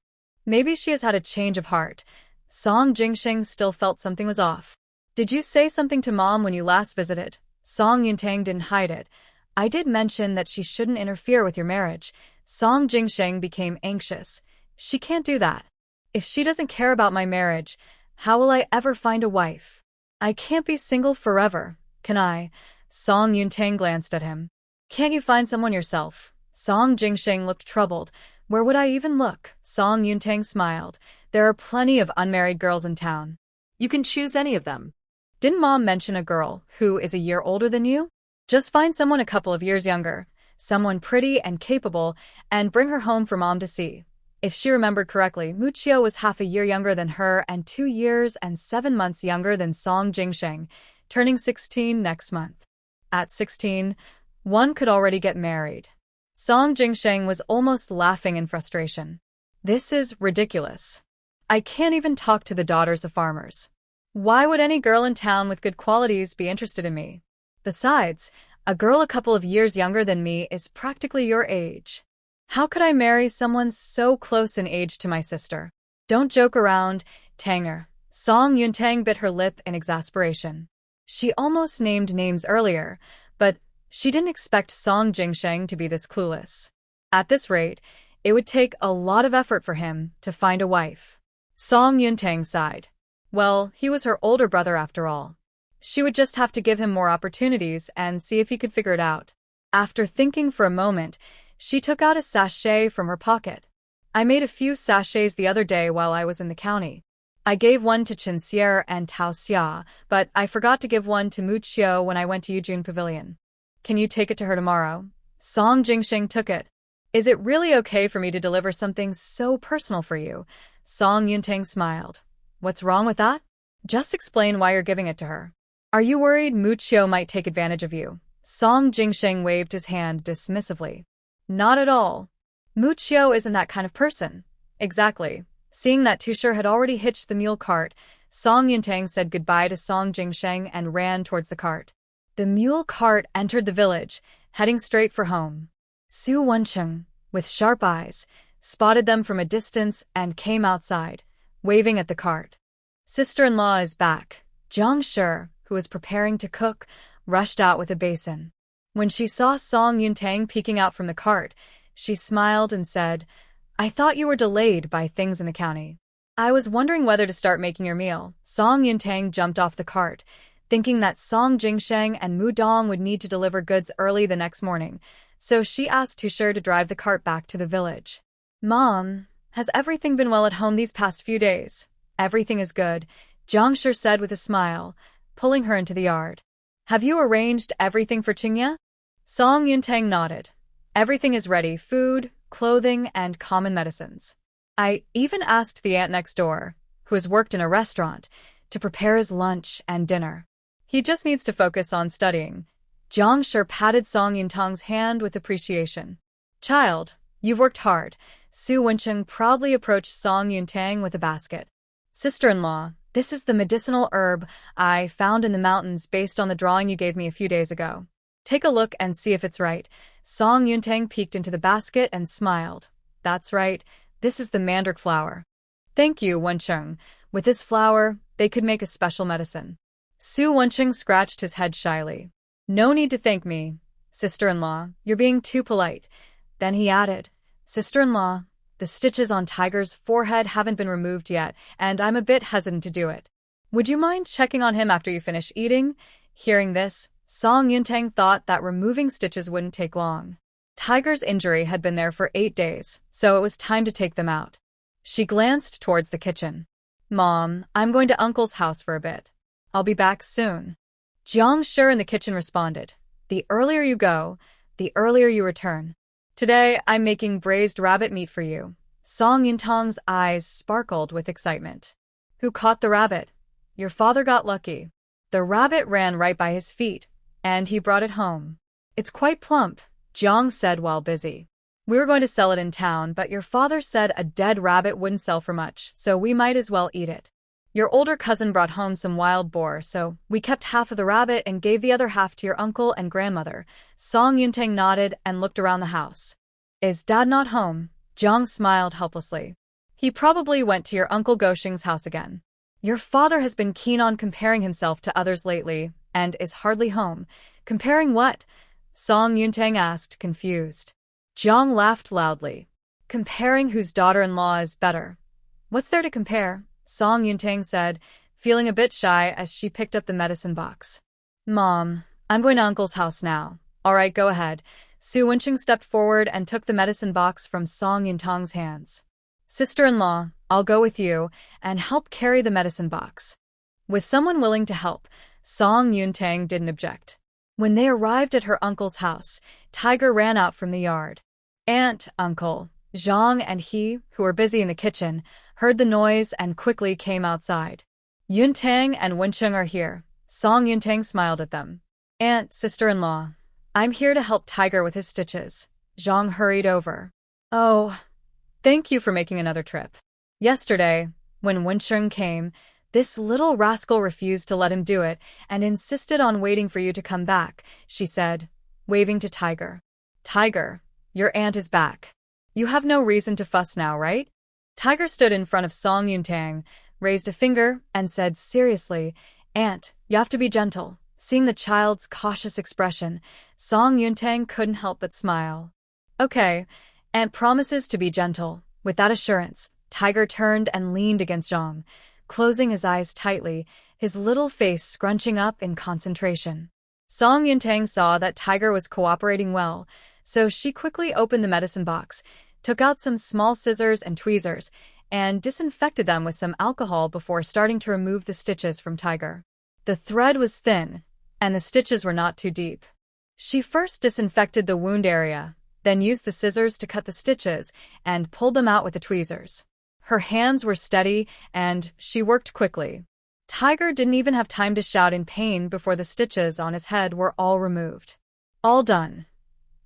Maybe she has had a change of heart. Song Jingsheng still felt something was off. Did you say something to Mom when you last visited? Song Yuntang didn't hide it. I did mention that she shouldn't interfere with your marriage. Song Jingsheng became anxious. She can't do that. If she doesn't care about my marriage, how will I ever find a wife? I can't be single forever, can I? Song Yuntang glanced at him. Can't you find someone yourself? Song Jingsheng looked troubled. Where would I even look? Song Yuntang smiled. There are plenty of unmarried girls in town. You can choose any of them. Didn't Mom mention a girl who is a year older than you? Just find someone a couple of years younger, someone pretty and capable, and bring her home for Mom to see. If she remembered correctly, Muchio was half a year younger than her and 2 years and 7 months younger than Song Jingsheng, turning 16 next month. At 16, one could already get married. Song Jingsheng was almost laughing in frustration. This is ridiculous. I can't even talk to the daughters of farmers. Why would any girl in town with good qualities be interested in me? Besides, a girl a couple of years younger than me is practically your age. How could I marry someone so close in age to my sister? Don't joke around, Tanger. Song Yuntang bit her lip in exasperation. She almost named names earlier, but she didn't expect Song Jingsheng to be this clueless. At this rate, it would take a lot of effort for him to find a wife. Song Yuntang sighed. Well, he was her older brother after all. She would just have to give him more opportunities and see if he could figure it out. After thinking for a moment, she took out a sachet from her pocket. I made a few sachets the other day while I was in the county. I gave one to Chinsier and Tao Xia, but I forgot to give one to Muchio when I went to Yujun Pavilion. Can you take it to her tomorrow? Song Jingsheng took it. Is it really okay for me to deliver something so personal for you? Song Yuntang smiled. What's wrong with that? Just explain why you're giving it to her. Are you worried Muchio might take advantage of you? Song Jingsheng waved his hand dismissively. Not at all. Muchio isn't that kind of person. Exactly. Seeing that Tushar had already hitched the mule cart, Song Yuntang said goodbye to Song Jingsheng and ran towards the cart. The mule cart entered the village, heading straight for home. Su Wencheng, with sharp eyes, spotted them from a distance and came outside, waving at the cart. Sister-in-law is back. Jiang Shi, who was preparing to cook, rushed out with a basin. When she saw Song Yuntang peeking out from the cart, she smiled and said, I thought you were delayed by things in the county. I was wondering whether to start making your meal. Song Yuntang jumped off the cart, thinking that Song Jingsheng and Mu Dong would need to deliver goods early the next morning, so she asked Tushar to drive the cart back to the village. Mom, has everything been well at home these past few days? Everything is good, Jiang Shi said with a smile, pulling her into the yard. Have you arranged everything for Qingya? Song Yuntang nodded. Everything is ready, food, clothing, and common medicines. I even asked the aunt next door, who has worked in a restaurant, to prepare his lunch and dinner. He just needs to focus on studying. Jiang Shi patted Song Yuntang's hand with appreciation. Child, you've worked hard. Su Wencheng proudly approached Song Yuntang with a basket. Sister-in-law, this is the medicinal herb I found in the mountains based on the drawing you gave me a few days ago. Take a look and see if it's right. Song Yuntang peeked into the basket and smiled. That's right, this is the mandrake flower. Thank you, Wencheng. With this flower, they could make a special medicine. Su Wencheng scratched his head shyly. No need to thank me, sister-in-law. You're being too polite. Then he added, Sister-in-law, the stitches on Tiger's forehead haven't been removed yet, and I'm a bit hesitant to do it. Would you mind checking on him after you finish eating? Hearing this, Song Yuntang thought that removing stitches wouldn't take long. Tiger's injury had been there for 8 days, so it was time to take them out. She glanced towards the kitchen. Mom, I'm going to Uncle's house for a bit. I'll be back soon. Jiang Shi in the kitchen responded. The earlier you go, the earlier you return. Today, I'm making braised rabbit meat for you. Song Yuntang's eyes sparkled with excitement. Who caught the rabbit? Your father got lucky. The rabbit ran right by his feet, and he brought it home. It's quite plump, Jiang said while busy. We were going to sell it in town, but your father said a dead rabbit wouldn't sell for much, so we might as well eat it. Your older cousin brought home some wild boar, so we kept half of the rabbit and gave the other half to your uncle and grandmother. Song Yuntang nodded and looked around the house. Is Dad not home? Jiang smiled helplessly. He probably went to your Uncle Goshing's house again. Your father has been keen on comparing himself to others lately, and is hardly home. Comparing what? Song Yuntang asked, confused. Jiang laughed loudly. Comparing whose daughter-in-law is better. What's there to compare? Song Yuntang said, feeling a bit shy as she picked up the medicine box. Mom, I'm going to Uncle's house now. All right, go ahead. Su Wencheng stepped forward and took the medicine box from Song Yuntang's hands. Sister-in-law, I'll go with you and help carry the medicine box. With someone willing to help, Song Yuntang didn't object. When they arrived at her uncle's house, Tiger ran out from the yard. Aunt, uncle, Zhang and he, who were busy in the kitchen, heard the noise and quickly came outside. Yuntang and Wencheng are here. Song Yuntang smiled at them. Aunt, sister-in-law, I'm here to help Tiger with his stitches. Zhang hurried over. Oh, thank you for making another trip. Yesterday, when Wencheng came, this little rascal refused to let him do it and insisted on waiting for you to come back, she said, waving to Tiger. Tiger, your aunt is back. You have no reason to fuss now, right? Tiger stood in front of Song Yuntang, raised a finger, and said seriously, Aunt, you have to be gentle. Seeing the child's cautious expression, Song Yuntang couldn't help but smile. Okay, Aunt promises to be gentle. With that assurance, Tiger turned and leaned against Zhang, closing his eyes tightly, his little face scrunching up in concentration. Song Yuntang saw that Tiger was cooperating well, so she quickly opened the medicine box, took out some small scissors and tweezers, and disinfected them with some alcohol before starting to remove the stitches from Tiger. The thread was thin, and the stitches were not too deep. She first disinfected the wound area, then used the scissors to cut the stitches and pulled them out with the tweezers. Her hands were steady, and she worked quickly. Tiger didn't even have time to shout in pain before the stitches on his head were all removed. All done.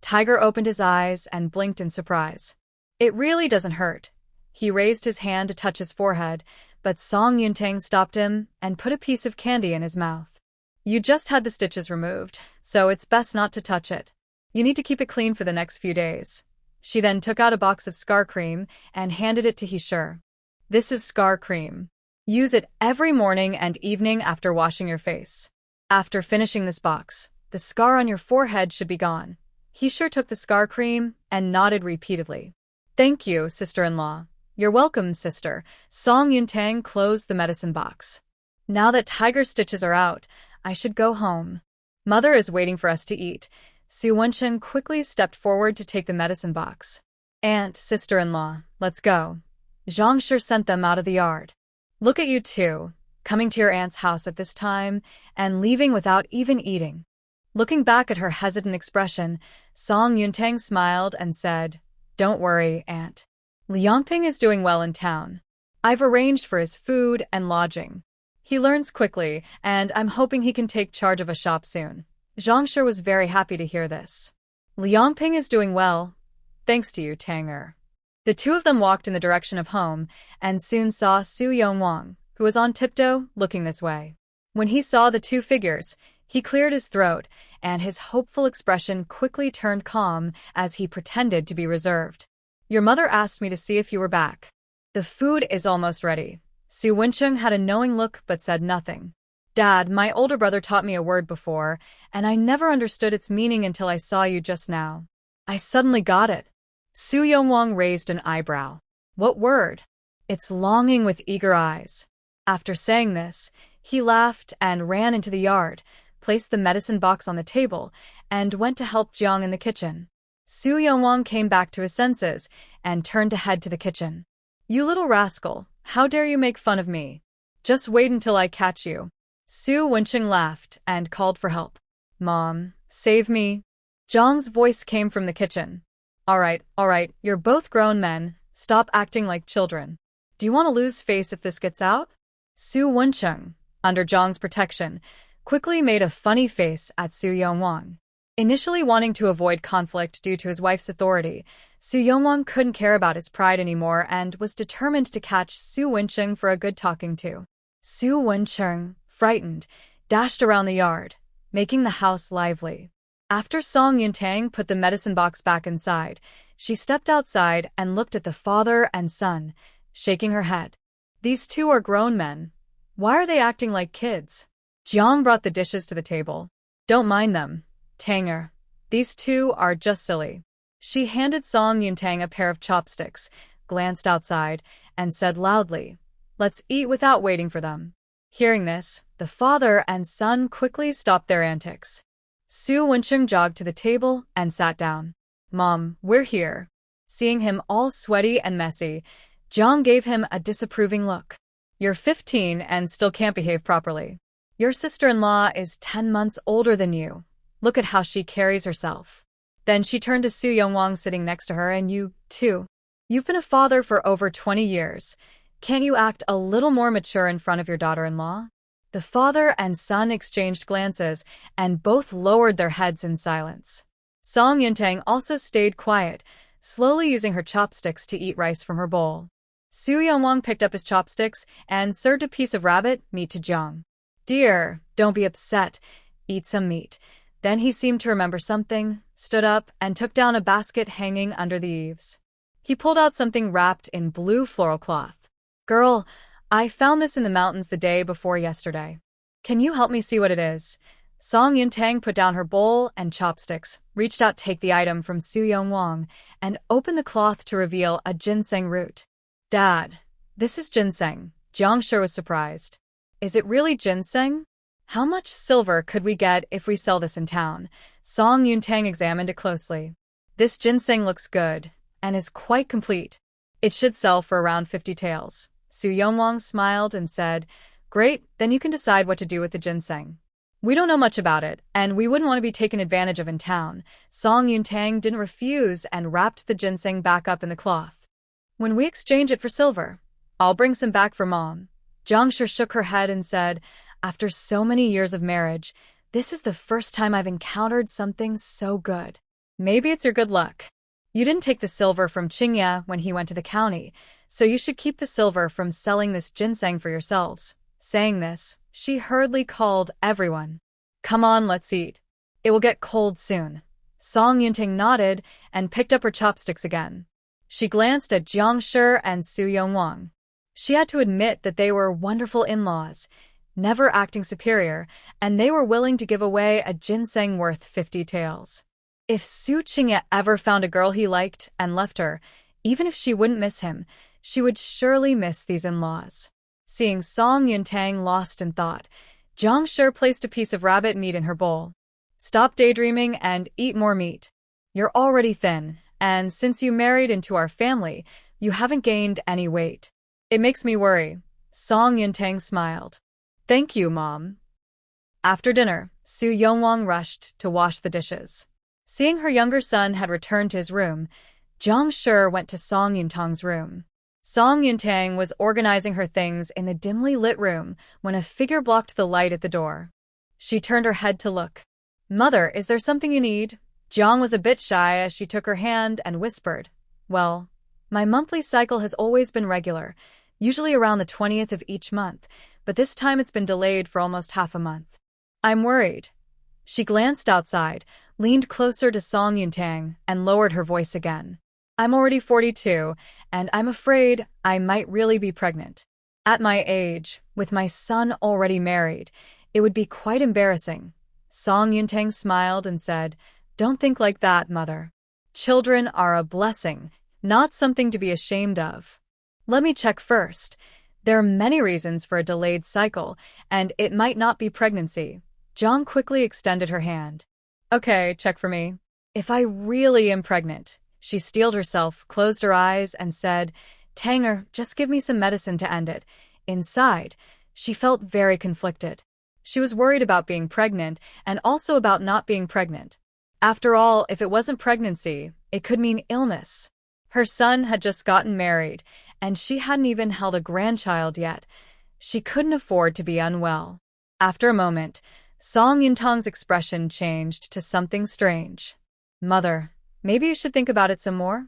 Tiger opened his eyes and blinked in surprise. It really doesn't hurt. He raised his hand to touch his forehead, but Song Yuntang stopped him and put a piece of candy in his mouth. You just had the stitches removed, so it's best not to touch it. You need to keep it clean for the next few days. She then took out a box of scar cream and handed it to He. This is scar cream. Use it every morning and evening after washing your face. After finishing this box, the scar on your forehead should be gone. He took the scar cream and nodded repeatedly. Thank you, sister-in-law. You're welcome, sister. Song Yuntang closed the medicine box. Now that Tiger's stitches are out, I should go home. Mother is waiting for us to eat. Su Wencheng quickly stepped forward to take the medicine box. Aunt, sister-in-law, let's go. Zhang sent them out of the yard. Look at you two, coming to your aunt's house at this time and leaving without even eating. Looking back at her hesitant expression, Song Yuntang smiled and said, Don't worry, Aunt. Liangping is doing well in town. I've arranged for his food and lodging. He learns quickly, and I'm hoping he can take charge of a shop soon. Zhang was very happy to hear this. Liangping is doing well, thanks to you, Tanger. The two of them walked in the direction of home, and soon saw Su Yongwang, who was on tiptoe, looking this way. When he saw the two figures, he cleared his throat, and his hopeful expression quickly turned calm as he pretended to be reserved. Your mother asked me to see if you were back. The food is almost ready. Su Wencheng had a knowing look but said nothing. Dad, my older brother taught me a word before, and I never understood its meaning until I saw you just now. I suddenly got it. Su Yongwang raised an eyebrow. What word? It's longing with eager eyes. After saying this, he laughed and ran into the yard, placed the medicine box on the table, and went to help Jiang in the kitchen. Su Yongwang came back to his senses and turned to head to the kitchen. You little rascal, how dare you make fun of me? Just wait until I catch you. Su Wencheng laughed and called for help. Mom, save me. Jiang's voice came from the kitchen. All right, you're both grown men. Stop acting like children. Do you want to lose face if this gets out? Su Wencheng, under Jiang's protection, quickly made a funny face at Su Yongwang. Initially wanting to avoid conflict due to his wife's authority, Su Yongwang couldn't care about his pride anymore and was determined to catch Su Wencheng for a good talking to. Su Wencheng, frightened, dashed around the yard, making the house lively. After Song Yuntang put the medicine box back inside, she stepped outside and looked at the father and son, shaking her head. These two are grown men. Why are they acting like kids? Jiang brought the dishes to the table. Don't mind them, Tanger. These two are just silly. She handed Song Yuntang a pair of chopsticks, glanced outside, and said loudly, "Let's eat without waiting for them." Hearing this, the father and son quickly stopped their antics. Su Wencheng jogged to the table and sat down. "Mom, we're here." Seeing him all sweaty and messy, Jiang gave him a disapproving look. "You're 15 and still can't behave properly. Your sister-in-law is 10 months older than you. Look at how she carries herself." Then she turned to Su Yongwang sitting next to her, "And you, too. You've been a father for over 20 years. Can't you act a little more mature in front of your daughter-in-law?" The father and son exchanged glances, and both lowered their heads in silence. Song Yuntang also stayed quiet, slowly using her chopsticks to eat rice from her bowl. Su Yongwang picked up his chopsticks and served a piece of rabbit meat to Jiang. "Dear, don't be upset. Eat some meat." Then he seemed to remember something, stood up, and took down a basket hanging under the eaves. He pulled out something wrapped in blue floral cloth. "Girl, I found this in the mountains the day before yesterday. Can you help me see what it is?" Song Yuntang put down her bowl and chopsticks, reached out to take the item from Su Yongwang, and opened the cloth to reveal a ginseng root. "Dad, this is ginseng." Jiang sure was surprised. "Is it really ginseng? How much silver could we get if we sell this in town?" Song Yuntang examined it closely. "This ginseng looks good, and is quite complete. It should sell for around 50 taels. Su Yongwang smiled and said, "Great, then you can decide what to do with the ginseng. We don't know much about it, and we wouldn't want to be taken advantage of in town." Song Yuntang didn't refuse and wrapped the ginseng back up in the cloth. "When we exchange it for silver, I'll bring some back for Mom." Jiang sure shook her head and said, "After so many years of marriage, this is the first time I've encountered something so good." "Maybe it's your good luck. You didn't take the silver from Qingya when he went to the county, so you should keep the silver from selling this ginseng for yourselves." Saying this, she hurriedly called everyone. "Come on, let's eat. It will get cold soon." Song Yuntang nodded and picked up her chopsticks again. She glanced at Jiang Shi and Su Yongwang. She had to admit that they were wonderful in-laws, never acting superior, and they were willing to give away a ginseng worth 50 taels. If Su Qingya ever found a girl he liked and left her, even if she wouldn't miss him, she would surely miss these in-laws. Seeing Song Yuntang lost in thought, Jiang Shi placed a piece of rabbit meat in her bowl. "Stop daydreaming and eat more meat. You're already thin, and since you married into our family, you haven't gained any weight. It makes me worry." Song Yuntang smiled. "Thank you, Mom." After dinner, Su Yongwang rushed to wash the dishes. Seeing her younger son had returned to his room, Jiang Shi went to Song Yuntang's room. Song Yuntang was organizing her things in the dimly lit room when a figure blocked the light at the door. She turned her head to look. "Mother, is there something you need?" Jiang was a bit shy as she took her hand and whispered, "Well, my monthly cycle has always been regular, usually around the 20th of each month, but this time it's been delayed for almost half a month. I'm worried." She glanced outside, leaned closer to Song Yuntang, and lowered her voice again. "I'm already 42, and I'm afraid I might really be pregnant. At my age, with my son already married, it would be quite embarrassing." Song Yuntang smiled and said, "Don't think like that, Mother. Children are a blessing, not something to be ashamed of. Let me check first. There are many reasons for a delayed cycle, and it might not be pregnancy." Jiang quickly extended her hand. "Okay, check for me. If I really am pregnant." She steeled herself, closed her eyes, and said, "Tanger, just give me some medicine to end it." Inside, she felt very conflicted. She was worried about being pregnant and also about not being pregnant. After all, if it wasn't pregnancy, it could mean illness. Her son had just gotten married, and she hadn't even held a grandchild yet. She couldn't afford to be unwell. After a moment, Song Yuntang's expression changed to something strange. "Mother, maybe you should think about it some more?"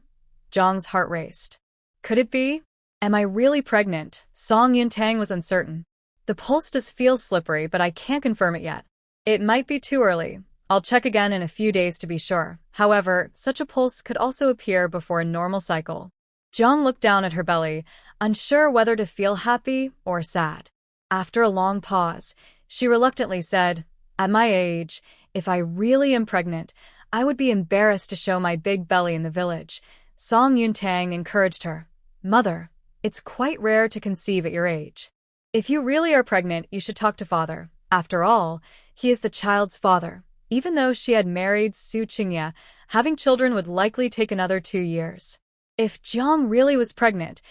Jiang's heart raced. Could it be? Am I really pregnant? Song Yuntang was uncertain. The pulse does feel slippery, but I can't confirm it yet. It might be too early. I'll check again in a few days to be sure. However, such a pulse could also appear before a normal cycle. Jiang looked down at her belly, unsure whether to feel happy or sad. After a long pause, she reluctantly said, "At my age, if I really am pregnant, I would be embarrassed to show my big belly in the village." Song Yuntang encouraged her. "Mother, it's quite rare to conceive at your age. If you really are pregnant, you should talk to father. After all, he is the child's father." Even though she had married Su Qingye, having children would likely take another 2 years. If Jiang really was pregnant,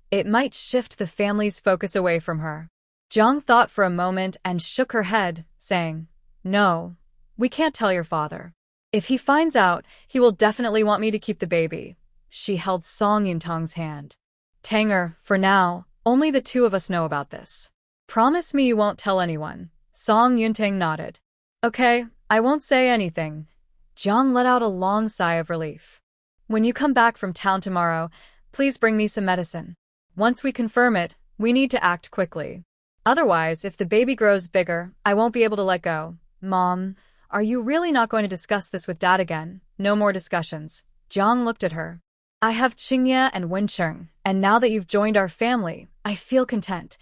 it might shift the family's focus away from her. Jiang thought for a moment and shook her head, saying, "No, we can't tell your father. If he finds out, he will definitely want me to keep the baby." She held Song Yuntang's hand. "Tanger, for now, only the two of us know about this. Promise me you won't tell anyone." Song Yuntang nodded. "Okay, I won't say anything." Jiang let out a long sigh of relief. "When you come back from town tomorrow, please bring me some medicine. Once we confirm it, we need to act quickly. Otherwise, if the baby grows bigger, I won't be able to let go." "Mom, are you really not going to discuss this with Dad again?" "No more discussions." Jiang looked at her. "I have Qingye and Wencheng, and now that you've joined our family, I feel content."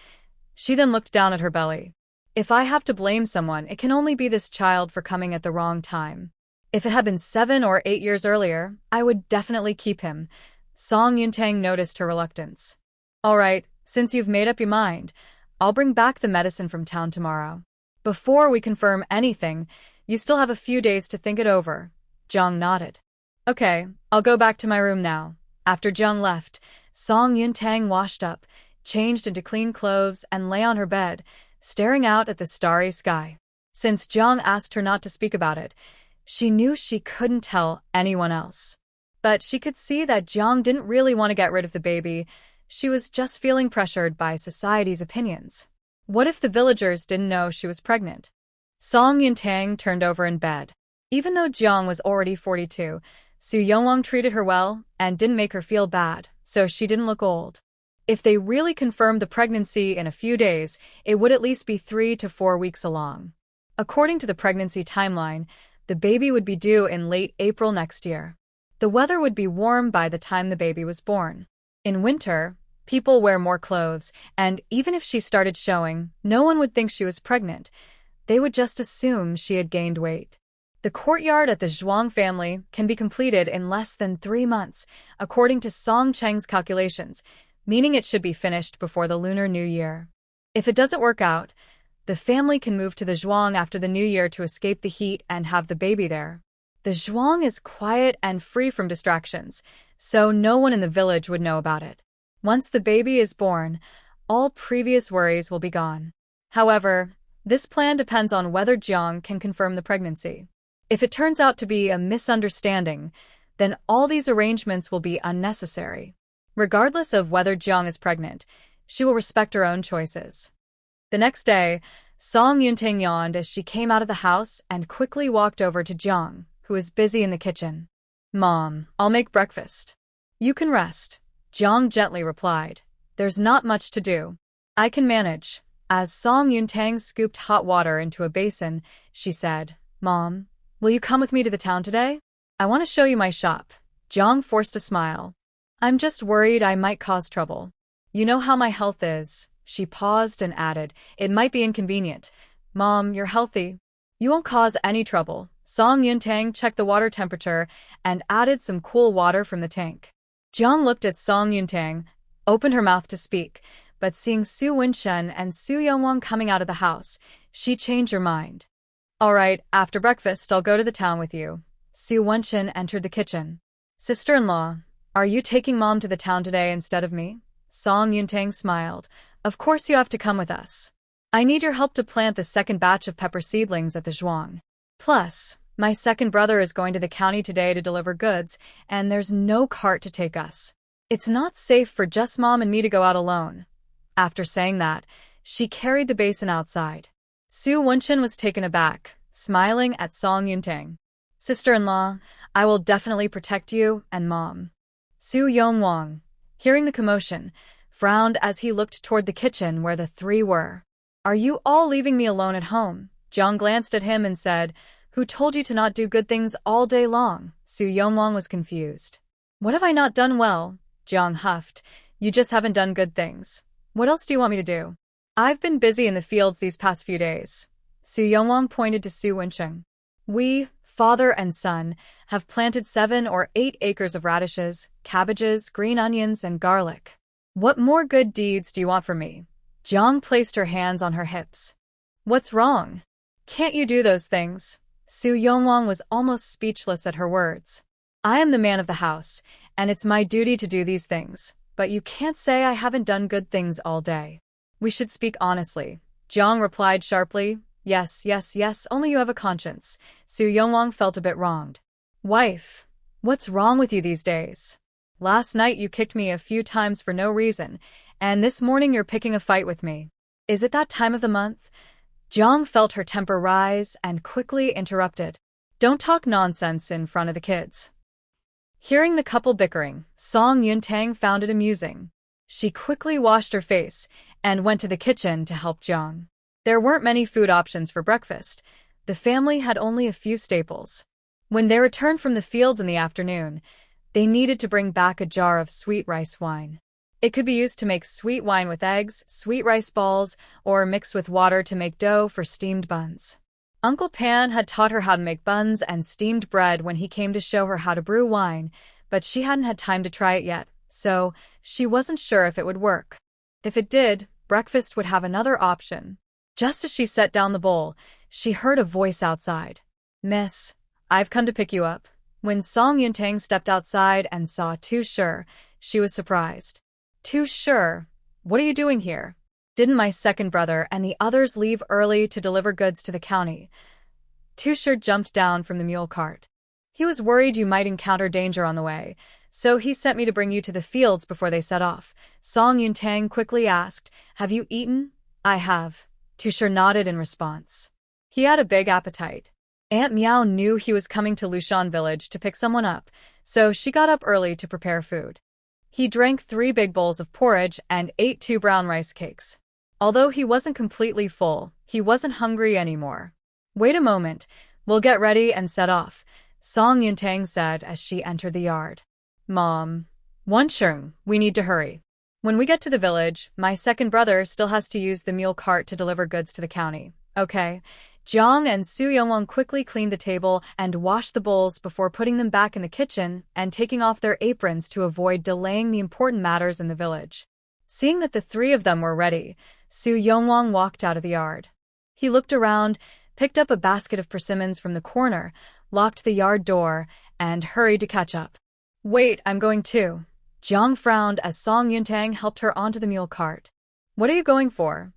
She then looked down at her belly. "If I have to blame someone, it can only be this child for coming at the wrong time. If it had been 7 or 8 years earlier, I would definitely keep him." Song Yuntang noticed her reluctance. "All right, since you've made up your mind, I'll bring back the medicine from town tomorrow. Before we confirm anything, you still have a few days to think it over." Jiang nodded. "Okay, I'll go back to my room now." After Jiang left, Song Yuntang washed up, changed into clean clothes, and lay on her bed, staring out at the starry sky. Since Jiang asked her not to speak about it, she knew she couldn't tell anyone else. But she could see that Jiang didn't really want to get rid of the baby. She was just feeling pressured by society's opinions. What if the villagers didn't know she was pregnant? Song Yuntang turned over in bed. Even though Jiang was already 42, Su Yongwang treated her well and didn't make her feel bad, so she didn't look old. If they really confirmed the pregnancy in a few days, it would at least be 3 to 4 weeks along. According to the pregnancy timeline, the baby would be due in late April next year. The weather would be warm by the time the baby was born. In winter, people wear more clothes, and even if she started showing, no one would think she was pregnant. They would just assume she had gained weight. The courtyard at the Zhuang family can be completed in less than 3 months, according to Song Cheng's calculations, meaning it should be finished before the Lunar New Year. If it doesn't work out, the family can move to the Zhuang after the New Year to escape the heat and have the baby there. The Zhuang is quiet and free from distractions, so no one in the village would know about it. Once the baby is born, all previous worries will be gone. However, this plan depends on whether Jiang can confirm the pregnancy. If it turns out to be a misunderstanding, then all these arrangements will be unnecessary. Regardless of whether Jiang is pregnant, she will respect her own choices. The next day, Song Yuntang yawned as she came out of the house and quickly walked over to Jiang, who was busy in the kitchen. "Mom, I'll make breakfast. You can rest," Jiang gently replied. "There's not much to do. I can manage." As Song Yuntang scooped hot water into a basin, she said, "Mom, will you come with me to the town today? I want to show you my shop." Jiang forced a smile. "I'm just worried I might cause trouble. You know how my health is." She paused and added, "It might be inconvenient." "Mom, you're healthy. You won't cause any trouble." Song Yuntang checked the water temperature and added some cool water from the tank. Jiang looked at Song Yuntang, opened her mouth to speak, but seeing Su Wenshen and Su Yongwang coming out of the house, she changed her mind. "All right, after breakfast I'll go to the town with you." Su Wenshen entered the kitchen. "Sister-in-law, are you taking Mom to the town today instead of me?" Song Yuntang smiled. "Of course you have to come with us. I need your help to plant the second batch of pepper seedlings at the Zhuang. Plus, my second brother is going to the county today to deliver goods, and there's no cart to take us. It's not safe for just Mom and me to go out alone." After saying that, she carried the basin outside. Su Wenshen was taken aback, smiling at Song Yuntang. "Sister-in-law, I will definitely protect you and Mom." Su Yongwang, hearing the commotion, frowned as he looked toward the kitchen where the three were. Are you all leaving me alone at home? Jiang glanced at him and said, Who told you to not do good things all day long? Su Yonglong was confused. What have I not done well? Jiang huffed. You just haven't done good things. What else do you want me to do? I've been busy in the fields these past few days. Su Yonglong pointed to Su Wencheng. We, father and son, have planted 7 or 8 acres of radishes, cabbages, green onions, and garlic. What more good deeds do you want from me? Jiang placed her hands on her hips. What's wrong? Can't you do those things? Su Yonglong was almost speechless at her words. I am the man of the house, and it's my duty to do these things, but you can't say I haven't done good things all day. We should speak honestly. Jiang replied sharply. Yes, only you have a conscience. Su Yonglong felt a bit wronged. Wife, what's wrong with you these days? Last night you kicked me a few times for no reason, and this morning you're picking a fight with me. Is it that time of the month? Jiang felt her temper rise and quickly interrupted. Don't talk nonsense in front of the kids. Hearing the couple bickering, Song Yuntang found it amusing. She quickly washed her face and went to the kitchen to help Jiang. There weren't many food options for breakfast. The family had only a few staples. When they returned from the fields in the afternoon, they needed to bring back a jar of sweet rice wine. It could be used to make sweet wine with eggs, sweet rice balls, or mixed with water to make dough for steamed buns. Uncle Pan had taught her how to make buns and steamed bread when he came to show her how to brew wine, but she hadn't had time to try it yet, so she wasn't sure if it would work. If it did, breakfast would have another option. Just as she set down the bowl, she heard a voice outside. Miss, I've come to pick you up. When Song Yuntang stepped outside and saw Tu Shi, she was surprised. Tu Shi, what are you doing here? Didn't my second brother and the others leave early to deliver goods to the county? Tu Shi jumped down from the mule cart. He was worried you might encounter danger on the way, so he sent me to bring you to the fields before they set off. Song Yuntang quickly asked, Have you eaten? I have. Tu Shi nodded in response. He had a big appetite. Aunt Meow knew he was coming to Lushan village to pick someone up, so she got up early to prepare food. He drank 3 big bowls of porridge and ate 2 brown rice cakes. Although he wasn't completely full, he wasn't hungry anymore. Wait a moment, we'll get ready and set off, Song Yuntang said as she entered the yard. Mom. Wencheng, we need to hurry. When we get to the village, my second brother still has to use the mule cart to deliver goods to the county. Okay. Jiang and Su Yonglong quickly cleaned the table and washed the bowls before putting them back in the kitchen and taking off their aprons to avoid delaying the important matters in the village. Seeing that the 3 of them were ready, Su Yonglong walked out of the yard. He looked around, picked up a basket of persimmons from the corner, locked the yard door, and hurried to catch up. Wait, I'm going too. Jiang frowned as Song Yuntang helped her onto the mule cart. What are you going for?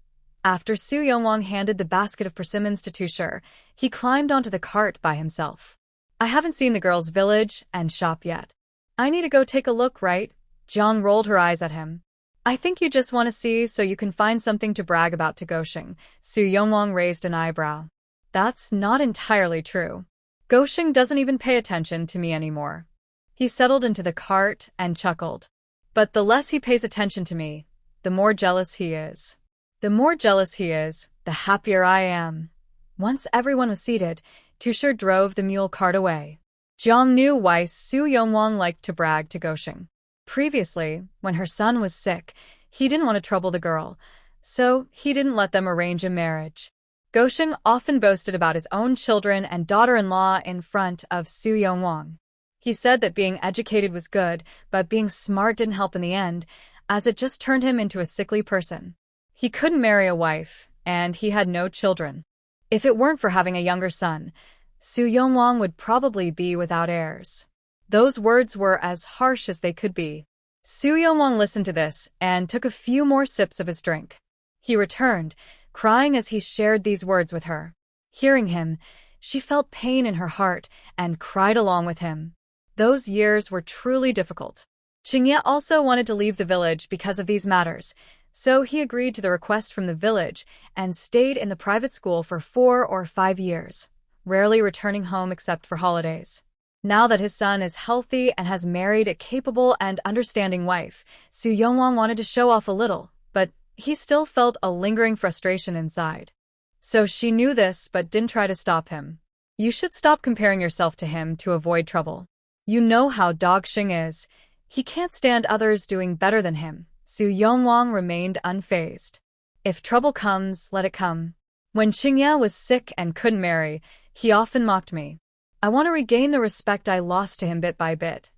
After Su Yonglong handed the basket of persimmons to Tu Shi, he climbed onto the cart by himself. I haven't seen the girls' village and shop yet. I need to go take a look, right? Jiang rolled her eyes at him. I think you just want to see so you can find something to brag about to Gosheng. Su Yonglong raised an eyebrow. That's not entirely true. Gosheng doesn't even pay attention to me anymore. He settled into the cart and chuckled. But the less he pays attention to me, the more jealous he is. The more jealous he is, the happier I am. Once everyone was seated, Tu Shi drove the mule cart away. Jiang knew why Su Yonglong liked to brag to Gosheng. Previously, when her son was sick, he didn't want to trouble the girl, so he didn't let them arrange a marriage. Gosheng often boasted about his own children and daughter-in-law in front of Su Yonglong. He said that being educated was good, but being smart didn't help in the end, as it just turned him into a sickly person. He couldn't marry a wife, and he had no children. If it weren't for having a younger son, Su Yonglong would probably be without heirs. Those words were as harsh as they could be. Su Yonglong listened to this and took a few more sips of his drink. He returned, crying as he shared these words with her. Hearing him, she felt pain in her heart and cried along with him. Those years were truly difficult. Xingye also wanted to leave the village because of these matters, so he agreed to the request from the village and stayed in the private school for 4 or 5 years, rarely returning home except for holidays. Now that his son is healthy and has married a capable and understanding wife, Su Yonglong wanted to show off a little, but he still felt a lingering frustration inside. So she knew this but didn't try to stop him. You should stop comparing yourself to him to avoid trouble. You know how Dogxing is. He can't stand others doing better than him. Su Yongwang remained unfazed. If trouble comes, let it come. When Qingya was sick and couldn't marry, he often mocked me. I want to regain the respect I lost to him bit by bit.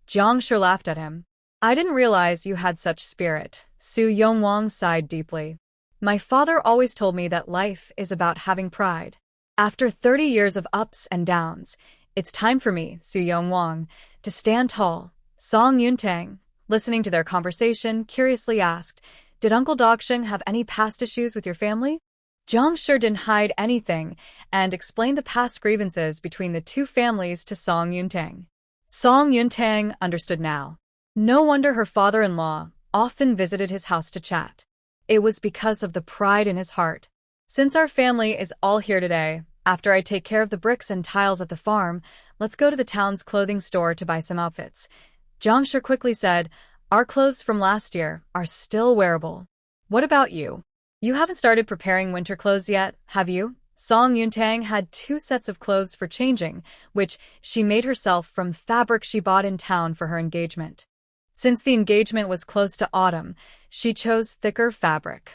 Jiang sure laughed at him. I didn't realize you had such spirit. Su Yongwang sighed deeply. My father always told me that life is about having pride. After 30 years of ups and downs, it's time for me, Su Yongwang, to stand tall. Song Yuntang, listening to their conversation, curiously asked, Did Uncle Dogxing have any past issues with your family? Jiang sure didn't hide anything and explained the past grievances between the two families to Song Yuntang. Song Yuntang understood now. No wonder her father-in-law often visited his house to chat. It was because of the pride in his heart. Since our family is all here today, after I take care of the bricks and tiles at the farm, let's go to the town's clothing store to buy some outfits. Jiang Shi quickly said, Our clothes from last year are still wearable. What about you? You haven't started preparing winter clothes yet, have you? Song Yuntang had 2 sets of clothes for changing, which she made herself from fabric she bought in town for her engagement. Since the engagement was close to autumn, she chose thicker fabric.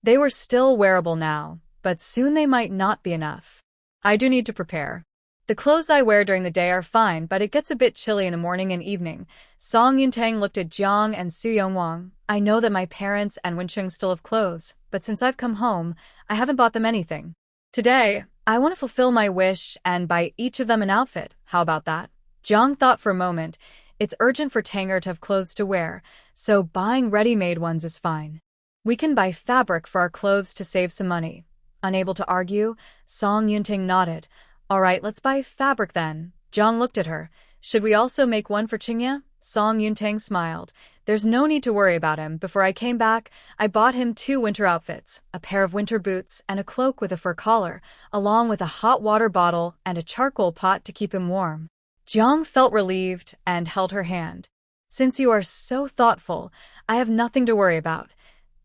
They were still wearable now, but soon they might not be enough. I do need to prepare. The clothes I wear during the day are fine, but it gets a bit chilly in the morning and evening. Song Yuntang looked at Jiang and Su Yongwang. I know that my parents and Wencheng still have clothes, but since I've come home, I haven't bought them anything. Today, I want to fulfill my wish and buy each of them an outfit. How about that? Jiang thought for a moment. It's urgent for Tanger to have clothes to wear, so buying ready-made ones is fine. We can buy fabric for our clothes to save some money. Unable to argue, Song Yuntang nodded. All right, let's buy fabric then. Jiang looked at her. Should we also make one for Qingya? Song Yuntang smiled. There's no need to worry about him. Before I came back, I bought him 2 winter outfits, a pair of winter boots and a cloak with a fur collar, along with a hot water bottle and a charcoal pot to keep him warm. Jiang felt relieved and held her hand. Since you are so thoughtful, I have nothing to worry about.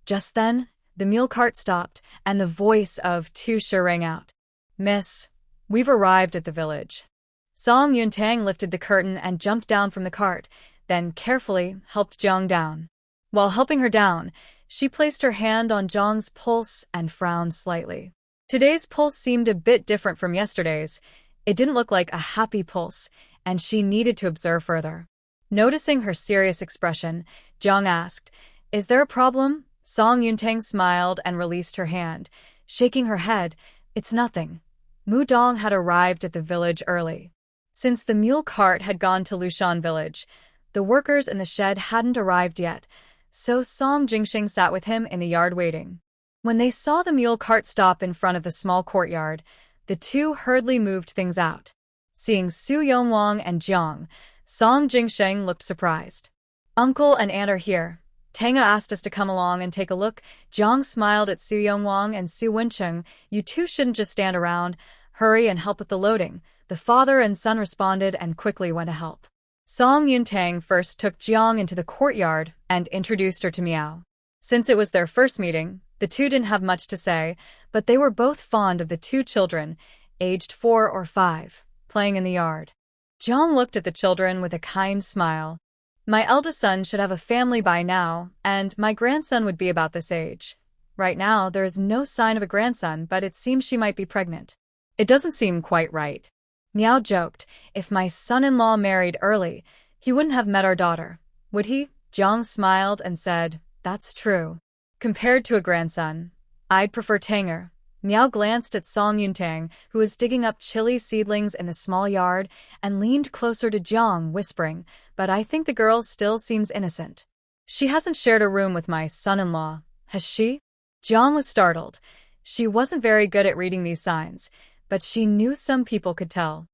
Just then, the mule cart stopped, and the voice of Tu Shi rang out. Miss, we've arrived at the village. Song Yuntang lifted the curtain and jumped down from the cart, then carefully helped Jiang down. While helping her down, she placed her hand on Jiang's pulse and frowned slightly. Today's pulse seemed a bit different from yesterday's. It didn't look like a happy pulse, and she needed to observe further. Noticing her serious expression, Jiang asked, Is there a problem? Song Yuntang smiled and released her hand. Shaking her head, It's nothing. Mu Dong had arrived at the village early. Since the mule cart had gone to Lushan village, the workers in the shed hadn't arrived yet, so Song Jingxing sat with him in the yard waiting. When they saw the mule cart stop in front of the small courtyard, the two hurriedly moved things out. Seeing Su Yongwang and Jiang, Song Jingxing looked surprised. Uncle and aunt are here. Tanga asked us to come along and take a look. Jiang smiled at Su Yongwang and Su Wencheng. You two shouldn't just stand around. Hurry and help with the loading. The father and son responded and quickly went to help. Song Yuntang first took Jiang into the courtyard and introduced her to Miao. Since it was their first meeting, the two didn't have much to say, but they were both fond of the 2 children, aged 4 or 5, playing in the yard. Jiang looked at the children with a kind smile. My eldest son should have a family by now, and my grandson would be about this age. Right now, there is no sign of a grandson, but it seems she might be pregnant. It doesn't seem quite right. Miao joked, If my son-in-law married early, he wouldn't have met our daughter, would he? Jiang smiled and said, That's true. Compared to a grandson, I'd prefer Tanger. Miao glanced at Song Yuntang, who was digging up chili seedlings in the small yard, and leaned closer to Jiang, whispering, But I think the girl still seems innocent. She hasn't shared a room with my son-in-law, has she? Jiang was startled. She wasn't very good at reading these signs, but she knew some people could tell.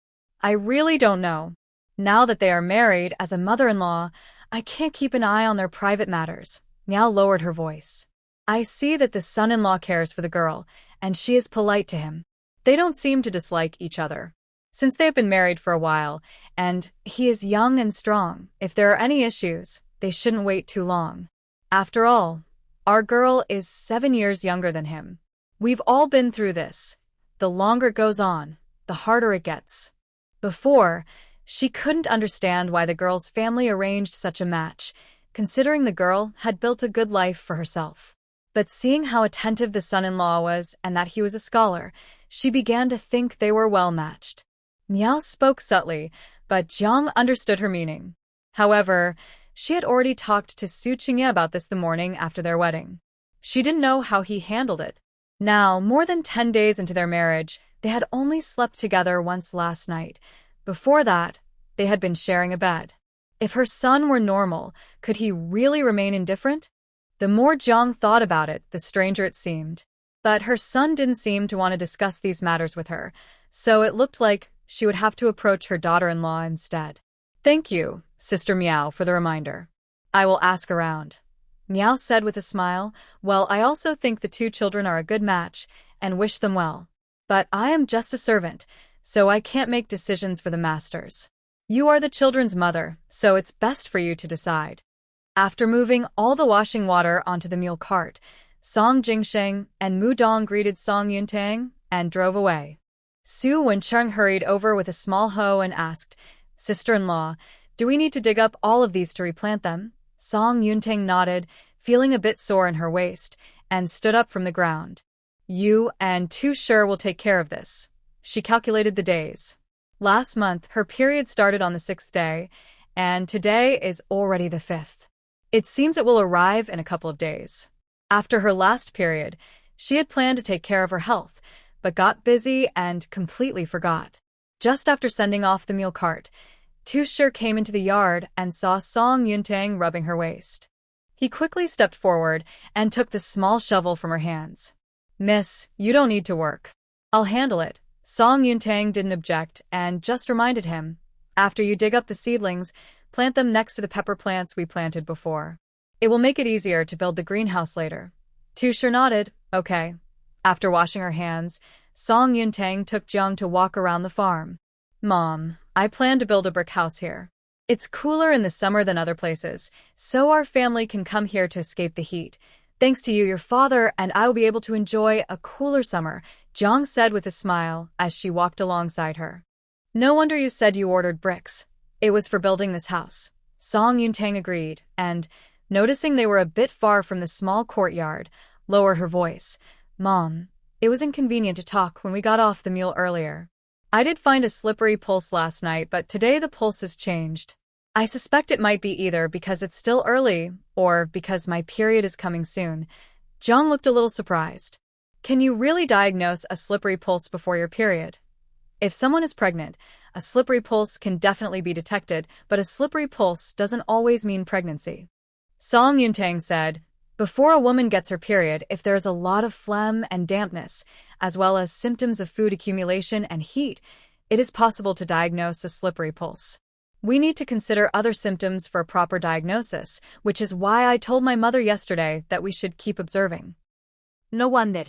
I really don't know. Now that they are married as a mother-in-law, I can't keep an eye on their private matters. Miao lowered her voice. I see that the son-in-law cares for the girl, and she is polite to him. They don't seem to dislike each other. Since they have been married for a while, and he is young and strong, if there are any issues, they shouldn't wait too long. After all, Our girl is 7 years younger than him. We've all been through this. The longer it goes on, the harder it gets. Before, she couldn't understand why the girl's family arranged such a match, considering the girl had built a good life for herself. But seeing how attentive the son-in-law was and that he was a scholar, she began to think they were well matched. Miao spoke subtly, but Jiang understood her meaning. However, she had already talked to Xu Cui about this the morning after their wedding. She didn't know how he handled it. Now, more than 10 days into their marriage, they had only slept together once last night. Before that, they had been sharing a bed. If her son were normal, could he really remain indifferent? The more Jiang thought about it, the stranger it seemed. But her son didn't seem to want to discuss these matters with her, so it looked like she would have to approach her daughter-in-law instead. Thank you, Sister Miao, for the reminder. I will ask around. Miao said with a smile. Well, I also think the two children are a good match and wish them well. But I am just a servant, so I can't make decisions for the masters. You are the children's mother, so it's best for you to decide. After moving all the washing water onto the mule cart, Song Jingsheng and Mu Dong greeted Song Yuntang and drove away. Su Wencheng hurried over with a small hoe and asked, Sister-in-law, do we need to dig up all of these to replant them? Song Yuntang nodded, feeling a bit sore in her waist, and stood up from the ground. You and Tu Sure will take care of this. She calculated the days. Last month, her period started on the 6th day, and today is already the 5th. It seems it will arrive in a couple of days. After her last period, she had planned to take care of her health, but got busy and completely forgot. Just after sending off the mule cart, Tu Sure came into the yard and saw Song Yuntang rubbing her waist. He quickly stepped forward and took the small shovel from her hands. Miss, you don't need to work. I'll handle it. Song Yuntang didn't object and just reminded him, after you dig up the seedlings, plant them next to the pepper plants we planted before. It will make it easier to build the greenhouse later. Tu Sure nodded, okay. After washing her hands, Song Yuntang took Jiang to walk around the farm. Mom, I plan to build a brick house here. It's cooler in the summer than other places, so our family can come here to escape the heat. Thanks to you, your father and I will be able to enjoy a cooler summer, Jiang said with a smile as she walked alongside her. No wonder you said you ordered bricks. It was for building this house. Song Yuntang agreed, and, noticing they were a bit far from the small courtyard, lowered her voice. Mom, it was inconvenient to talk when we got off the mule earlier. I did find a slippery pulse last night, but today the pulse has changed. I suspect it might be either because it's still early or because my period is coming soon. Jiang looked a little surprised. Can you really diagnose a slippery pulse before your period? If someone is pregnant, a slippery pulse can definitely be detected, but a slippery pulse doesn't always mean pregnancy. Song Yuntang said, before a woman gets her period, if there is a lot of phlegm and dampness, as well as symptoms of food accumulation and heat, it is possible to diagnose a slippery pulse. We need to consider other symptoms for a proper diagnosis, which is why I told my mother yesterday that we should keep observing. No wonder.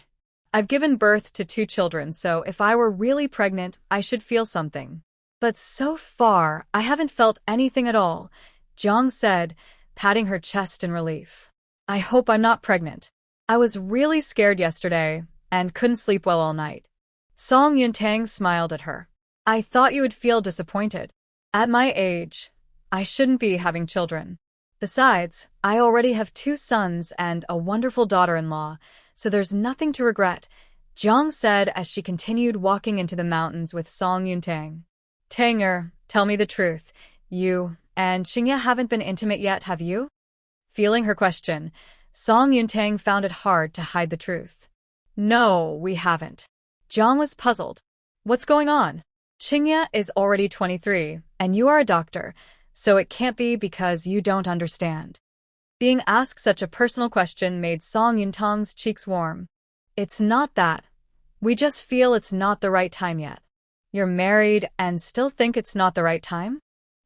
I've given birth to 2 children, so if I were really pregnant, I should feel something. But so far, I haven't felt anything at all, Jiang said, patting her chest in relief. I hope I'm not pregnant. I was really scared yesterday and couldn't sleep well all night. Song Yuntang smiled at her. I thought you would feel disappointed. At my age, I shouldn't be having children. Besides, I already have 2 sons and a wonderful daughter-in-law, so there's nothing to regret, Jiang said as she continued walking into the mountains with Song Yuntang. Tanger, tell me the truth. You and Xingye haven't been intimate yet, have you? Feeling her question, Song Yuntang found it hard to hide the truth. No, we haven't. Jiang was puzzled. What's going on? Xingye is already 23, and you are a doctor, so it can't be because you don't understand. Being asked such a personal question made Song Yuntang's cheeks warm. It's not that. We just feel it's not the right time yet. You're married and still think it's not the right time?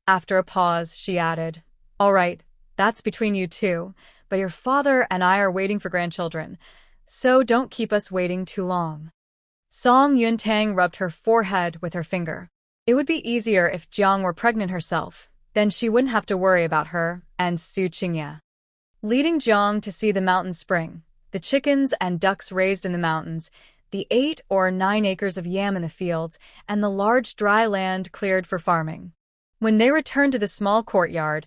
After a pause, she added, all right, that's between you two, but your father and I are waiting for grandchildren, so don't keep us waiting too long. Song Yuntang rubbed her forehead with her finger. It would be easier if Jiang were pregnant herself, then she wouldn't have to worry about her and Su Qingye. leading Jiang to see the mountain spring, the chickens and ducks raised in the mountains, the 8 or 9 acres of yam in the fields, and the large dry land cleared for farming. When they returned to the small courtyard,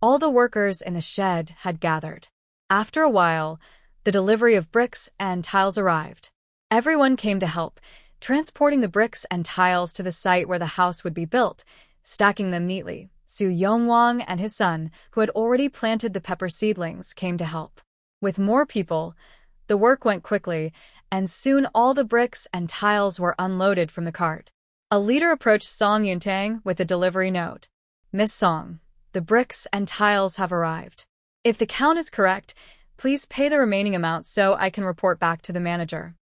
all the workers in the shed had gathered. After a while, the delivery of bricks and tiles arrived. Everyone came to help, transporting the bricks and tiles to the site where the house would be built, stacking them neatly. Su Yongwang and his son, who had already planted the pepper seedlings, came to help. With more people, the work went quickly, and soon all the bricks and tiles were unloaded from the cart. A leader approached Song Yuntang with a delivery note. "Miss Song, the bricks and tiles have arrived. If the count is correct, please pay the remaining amount so I can report back to the manager."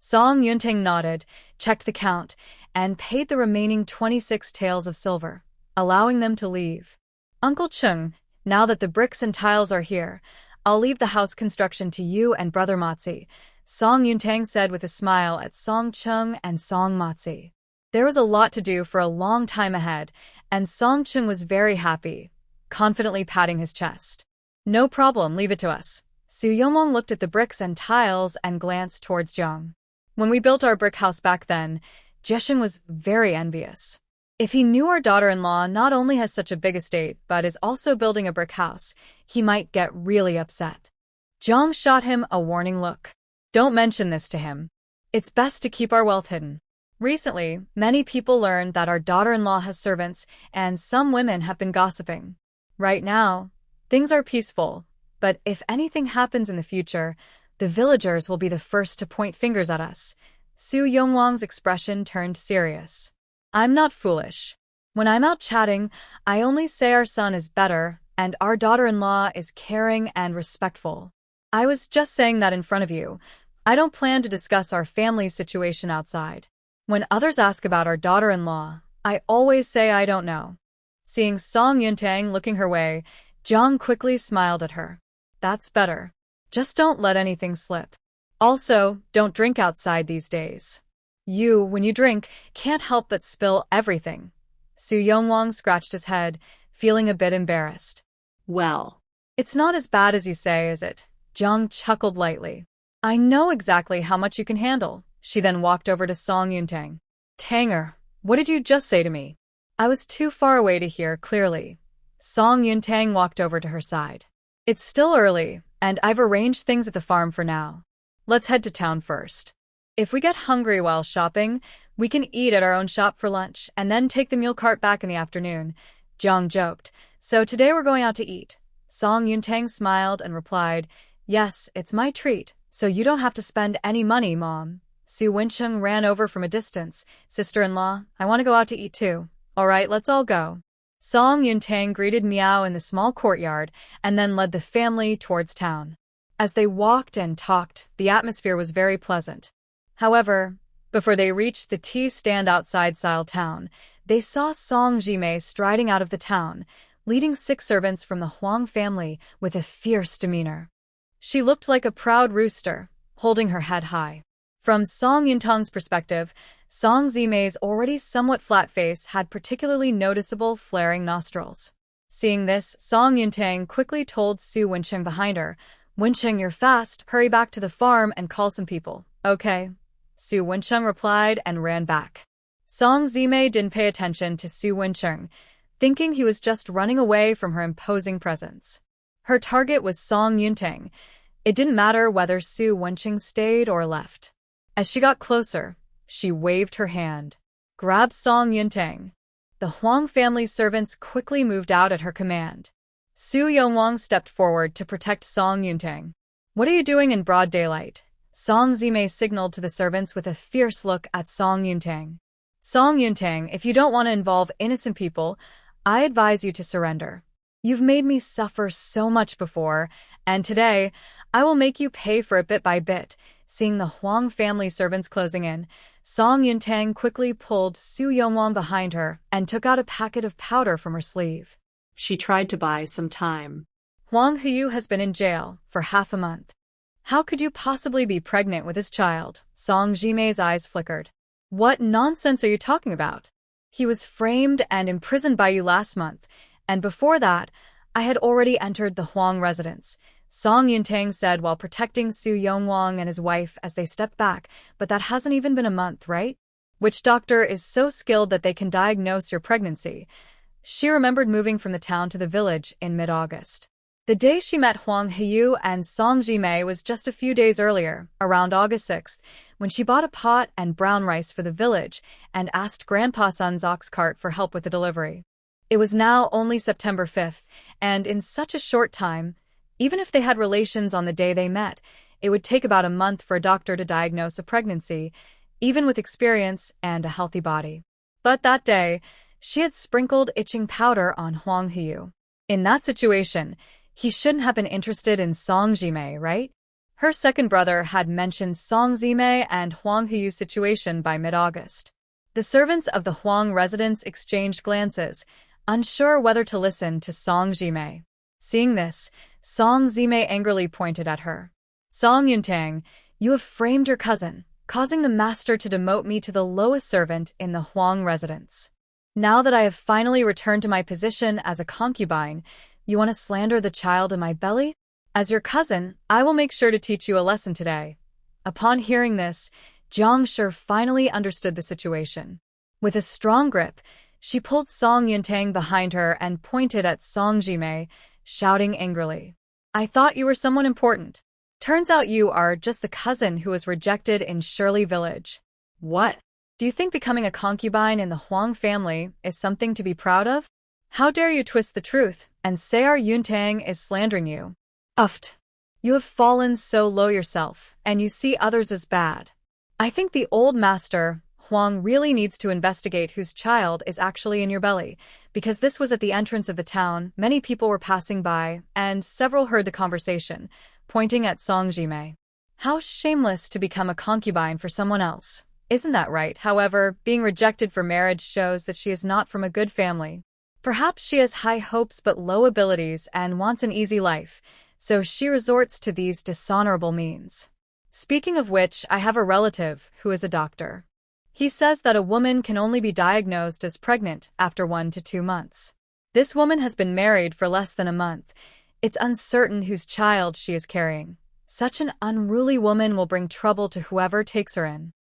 Song Yuntang nodded, checked the count, and paid the remaining 26 taels of silver, allowing them to leave. "Uncle Chung, now that the bricks and tiles are here, I'll leave the house construction to you and Brother Motzi," Song Yuntang said with a smile at Song Chung and Song Motzi. There was a lot to do for a long time ahead, and Song Chung was very happy, confidently patting his chest. "No problem, leave it to us." Su Yongwang looked at the bricks and tiles and glanced towards Jiang. "When we built our brick house back then, Jiesheng was very envious. If he knew our daughter-in-law not only has such a big estate but is also building a brick house, he might get really upset." Jiang shot him a warning look. "Don't mention this to him. It's best to keep our wealth hidden. Recently, many people learned that our daughter-in-law has servants, and some women have been gossiping. Right now, things are peaceful, but if anything happens in the future, the villagers will be the first to point fingers at us." Su Yongwang's expression turned serious. "I'm not foolish. When I'm out chatting, I only say our son is better and our daughter-in-law is caring and respectful. I was just saying that in front of you. I don't plan to discuss our family situation outside. When others ask about our daughter-in-law, I always say I don't know." Seeing Song Yuntang looking her way, Jiang quickly smiled at her. "That's better. Just don't let anything slip. Also, don't drink outside these days. You, when you drink, can't help but spill everything." Su Yongwang scratched his head, feeling a bit embarrassed. Well, "It's not as bad as you say, is it?" Jiang chuckled lightly. "I know exactly how much you can handle." She then walked over to Song Yuntang. "Tanger, what did you just say to me?" "I was too far away to hear clearly." Song Yuntang walked over to her side. "It's still early, and I've arranged things at the farm for now. Let's head to town first. If we get hungry while shopping, we can eat at our own shop for lunch and then take the mule cart back in the afternoon," Jiang joked. "So today we're going out to eat." Song Yuntang smiled and replied, "Yes, it's my treat, so you don't have to spend any money, Mom." Su Wencheng ran over from a distance. "Sister-in-law, I want to go out to eat too." "All right, let's all go." Song Yuntang greeted Miao in the small courtyard and then led the family towards town. As they walked and talked, the atmosphere was very pleasant. However, before they reached the tea stand outside Sile Town, they saw Song Jimei striding out of the town, leading 6 servants from the Huang family with a fierce demeanor. She looked like a proud rooster, holding her head high. From Song Yuntang's perspective, Song Zimei's already somewhat flat face had particularly noticeable flaring nostrils. Seeing this, Song Yuntang quickly told Su Wencheng behind her, "Wencheng, you're fast. Hurry back to the farm and call some people." "Okay." Su Wencheng replied and ran back. Song Zimei didn't pay attention to Su Wencheng, thinking he was just running away from her imposing presence. Her target was Song Yuntang. It didn't matter whether Su Wencheng stayed or left. As she got closer, she waved her hand. "Grab Song Yuntang." The Huang family servants quickly moved out at her command. Su Yongwang stepped forward to protect Song Yuntang. "What are you doing in broad daylight?" Song Zimei signaled to the servants with a fierce look at Song Yuntang. "Song Yuntang, if you don't want to involve innocent people, I advise you to surrender. You've made me suffer so much before, and today, I will make you pay for it bit by bit." Seeing the Huang family servants closing in, Song Yuntang quickly pulled Su Yongwang behind her and took out a packet of powder from her sleeve. she tried to buy some time. "Huang Huyu has been in jail for half a month. How could you possibly be pregnant with his child?" Song Jimei's eyes flickered. "What nonsense are you talking about? He was framed and imprisoned by you last month, and before that, I had already entered the Huang residence." Song Yuntang said while protecting Su Yongwang and his wife as they stepped back. But that hasn't even been a month, right? Which doctor is so skilled that they can diagnose your pregnancy? She remembered moving from the town to the village in mid-August. The day she met Huang Heyu and Song Jimei was just a few days earlier, around August 6th, when she bought a pot and brown rice for the village and asked Grandpa Sun's ox cart for help with the delivery. It was now only September 5th, and in such a short time, even if they had relations on the day they met, it would take about a month for a doctor to diagnose a pregnancy, even with experience and a healthy body. But that day, she had sprinkled itching powder on Huang Heyu. In that situation, he shouldn't have been interested in Song Jimei, right? Her second brother had mentioned Song Jimei and Huang Heyu's situation by mid-August. The servants of the Huang residence exchanged glances, unsure whether to listen to Song Jimei. Seeing this, Song Jimei angrily pointed at her. Song Yuntang, you have framed your cousin, causing the master to demote me to the lowest servant in the Huang residence. Now that I have finally returned to my position as a concubine, you want to slander the child in my belly? As your cousin, I will make sure to teach you a lesson today. Upon hearing this, Jiang Shi finally understood the situation. With a strong grip, she pulled Song Yuntang behind her and pointed at Song Jimei, shouting angrily. I thought you were someone important. Turns out you are just the cousin who was rejected in Shirley Village. What? Do you think becoming a concubine in the Huang family is something to be proud of? How dare you twist the truth and say our Yuntang is slandering you? Uft. You have fallen so low yourself, and you see others as bad. I think the old master, Huang, really needs to investigate whose child is actually in your belly, because this was at the entrance of the town, many people were passing by, and several heard the conversation, pointing at Song Jimei. How shameless to become a concubine for someone else. Isn't that right? However, being rejected for marriage shows that she is not from a good family. Perhaps she has high hopes but low abilities and wants an easy life, so she resorts to these dishonorable means. Speaking of which, I have a relative who is a doctor. He says that a woman can only be diagnosed as pregnant after 1 to 2 months. This woman has been married for less than a month. It's uncertain whose child she is carrying. Such an unruly woman will bring trouble to whoever takes her in.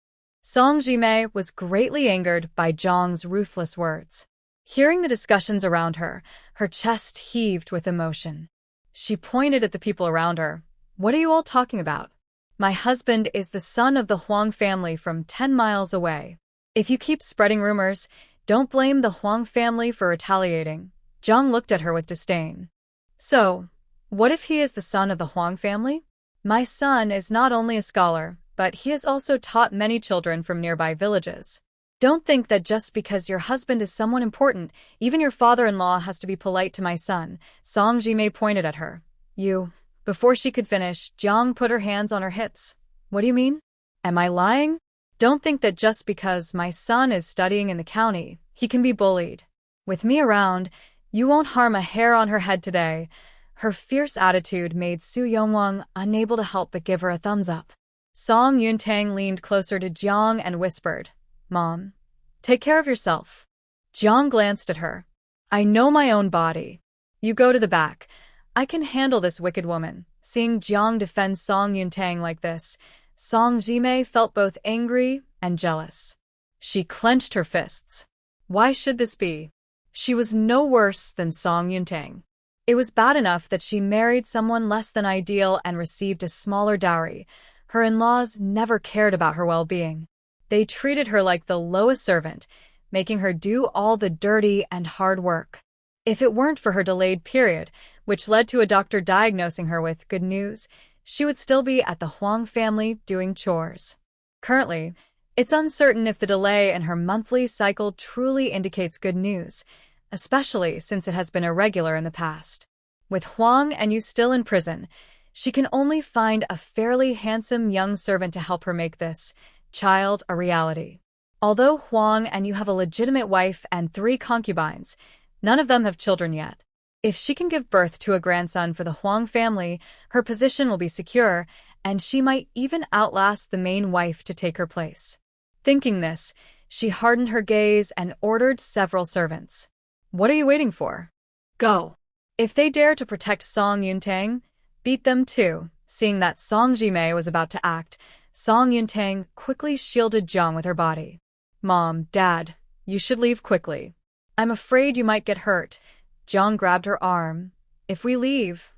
Song Jimei was greatly angered by Zhang's ruthless words. Hearing the discussions around her, her chest heaved with emotion. She pointed at the people around her. What are you all talking about? My husband is the son of the Huang family from 10 miles away. If you keep spreading rumors, don't blame the Huang family for retaliating. Zhang looked at her with disdain. So, what if he is the son of the Huang family? My son is not only a scholar, but he has also taught many children from nearby villages. Don't think that just because your husband is someone important, even your father-in-law has to be polite to my son. Song Jimei pointed at her. You. Before she could finish, Jiang put her hands on her hips. What do you mean? Am I lying? Don't think that just because my son is studying in the county, he can be bullied. With me around, you won't harm a hair on her head today. Her fierce attitude made Su Yongwang unable to help but give her a thumbs up. Song Yuntang leaned closer to Jiang and whispered, Mom, take care of yourself. Jiang glanced at her. I know my own body. You go to the back. I can handle this wicked woman. Seeing Jiang defend Song Yuntang like this, Song Jimei felt both angry and jealous. She clenched her fists. Why should this be? She was no worse than Song Yuntang. It was bad enough that she married someone less than ideal and received a smaller dowry. Her in-laws never cared about her well-being. They treated her like the lowest servant, making her do all the dirty and hard work. If it weren't for her delayed period, which led to a doctor diagnosing her with good news, she would still be at the Huang family doing chores. Currently, it's uncertain if the delay in her monthly cycle truly indicates good news, especially since it has been irregular in the past. With Huang and Yu still in prison, she can only find a fairly handsome young servant to help her make this child a reality. Although Huang and Yu have a legitimate wife and 3 concubines, none of them have children yet. If she can give birth to a grandson for the Huang family, her position will be secure, and she might even outlast the main wife to take her place. Thinking this, she hardened her gaze and ordered several servants. What are you waiting for? Go. If they dare to protect Song Yuntang, Beat them too. Seeing that Song Jimei was about to act, Song Yuntang quickly shielded Jiang with her body. Mom, Dad, you should leave quickly. I'm afraid you might get hurt. Jiang grabbed her arm. If we leave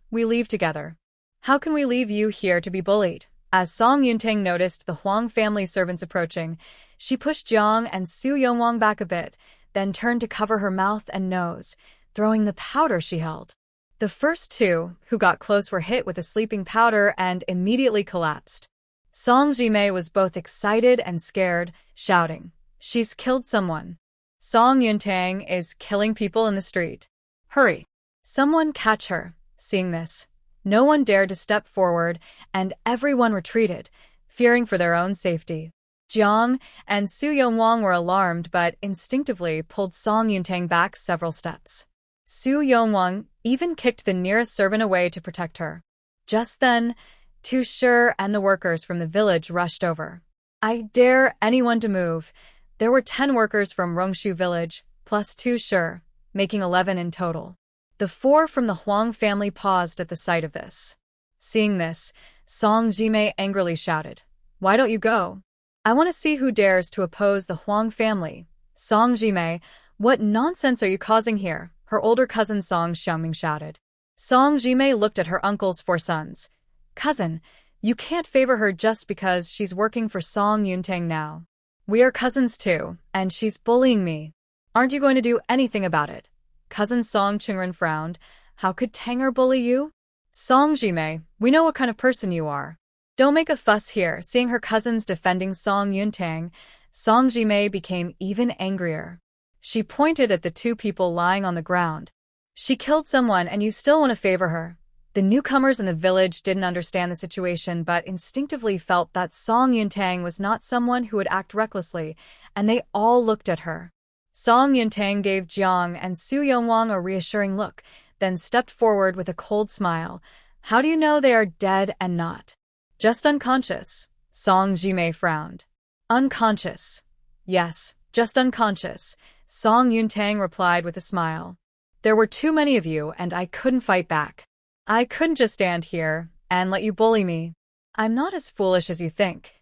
together. How can we leave you here to be bullied? As Song Yuntang noticed the Huang family servants approaching, she pushed Jiang and Su Yongwang back a bit, then turned to cover her mouth and nose, throwing the powder she held. The first two who got close were hit with the sleeping powder and immediately collapsed. Song Jimei was both excited and scared, shouting, "She's killed someone. Song Yuntang is killing people in the street. Hurry! Someone catch her." Seeing this, no one dared to step forward, and everyone retreated, fearing for their own safety. Jiang and Su Yongwang were alarmed but instinctively pulled Song Yuntang back several steps. Su Yongwang even kicked the nearest servant away to protect her. Just then, Tu Shi and the workers from the village rushed over. "I dare anyone to move." There were 10 workers from Rongshu village, plus Tu Shi, making 11 in total. The 4 from the Huang family paused at the sight of this. Seeing this, Song Jimei angrily shouted, "Why don't you go? I want to see who dares to oppose the Huang family." "Song Jimei, what nonsense are you causing here?" her older cousin Song Xiaoming shouted. Song Jimei looked at her uncle's 4 sons. "Cousin, you can't favor her just because she's working for Song Yuntang now. We are cousins too, and she's bullying me. Aren't you going to do anything about it?" Cousin Song Qingren frowned. "How could Tanger bully you?" "Song Jimei, we know what kind of person you are. Don't make a fuss here." Seeing her cousins defending Song Yuntang, Song Jimei became even angrier. She pointed at the 2 people lying on the ground. "She killed someone and you still want to favor her." The newcomers in the village didn't understand the situation but instinctively felt that Song Yuntang was not someone who would act recklessly, and they all looked at her. Song Yuntang gave Jiang and Su Yongwang a reassuring look, then stepped forward with a cold smile. "How do you know they are dead and not just unconscious?" Song Jimei frowned. "Unconscious. Yes, just unconscious," Song Yuntang replied with a smile. "There were too many of you and I couldn't fight back. I couldn't just stand here and let you bully me. I'm not as foolish as you think.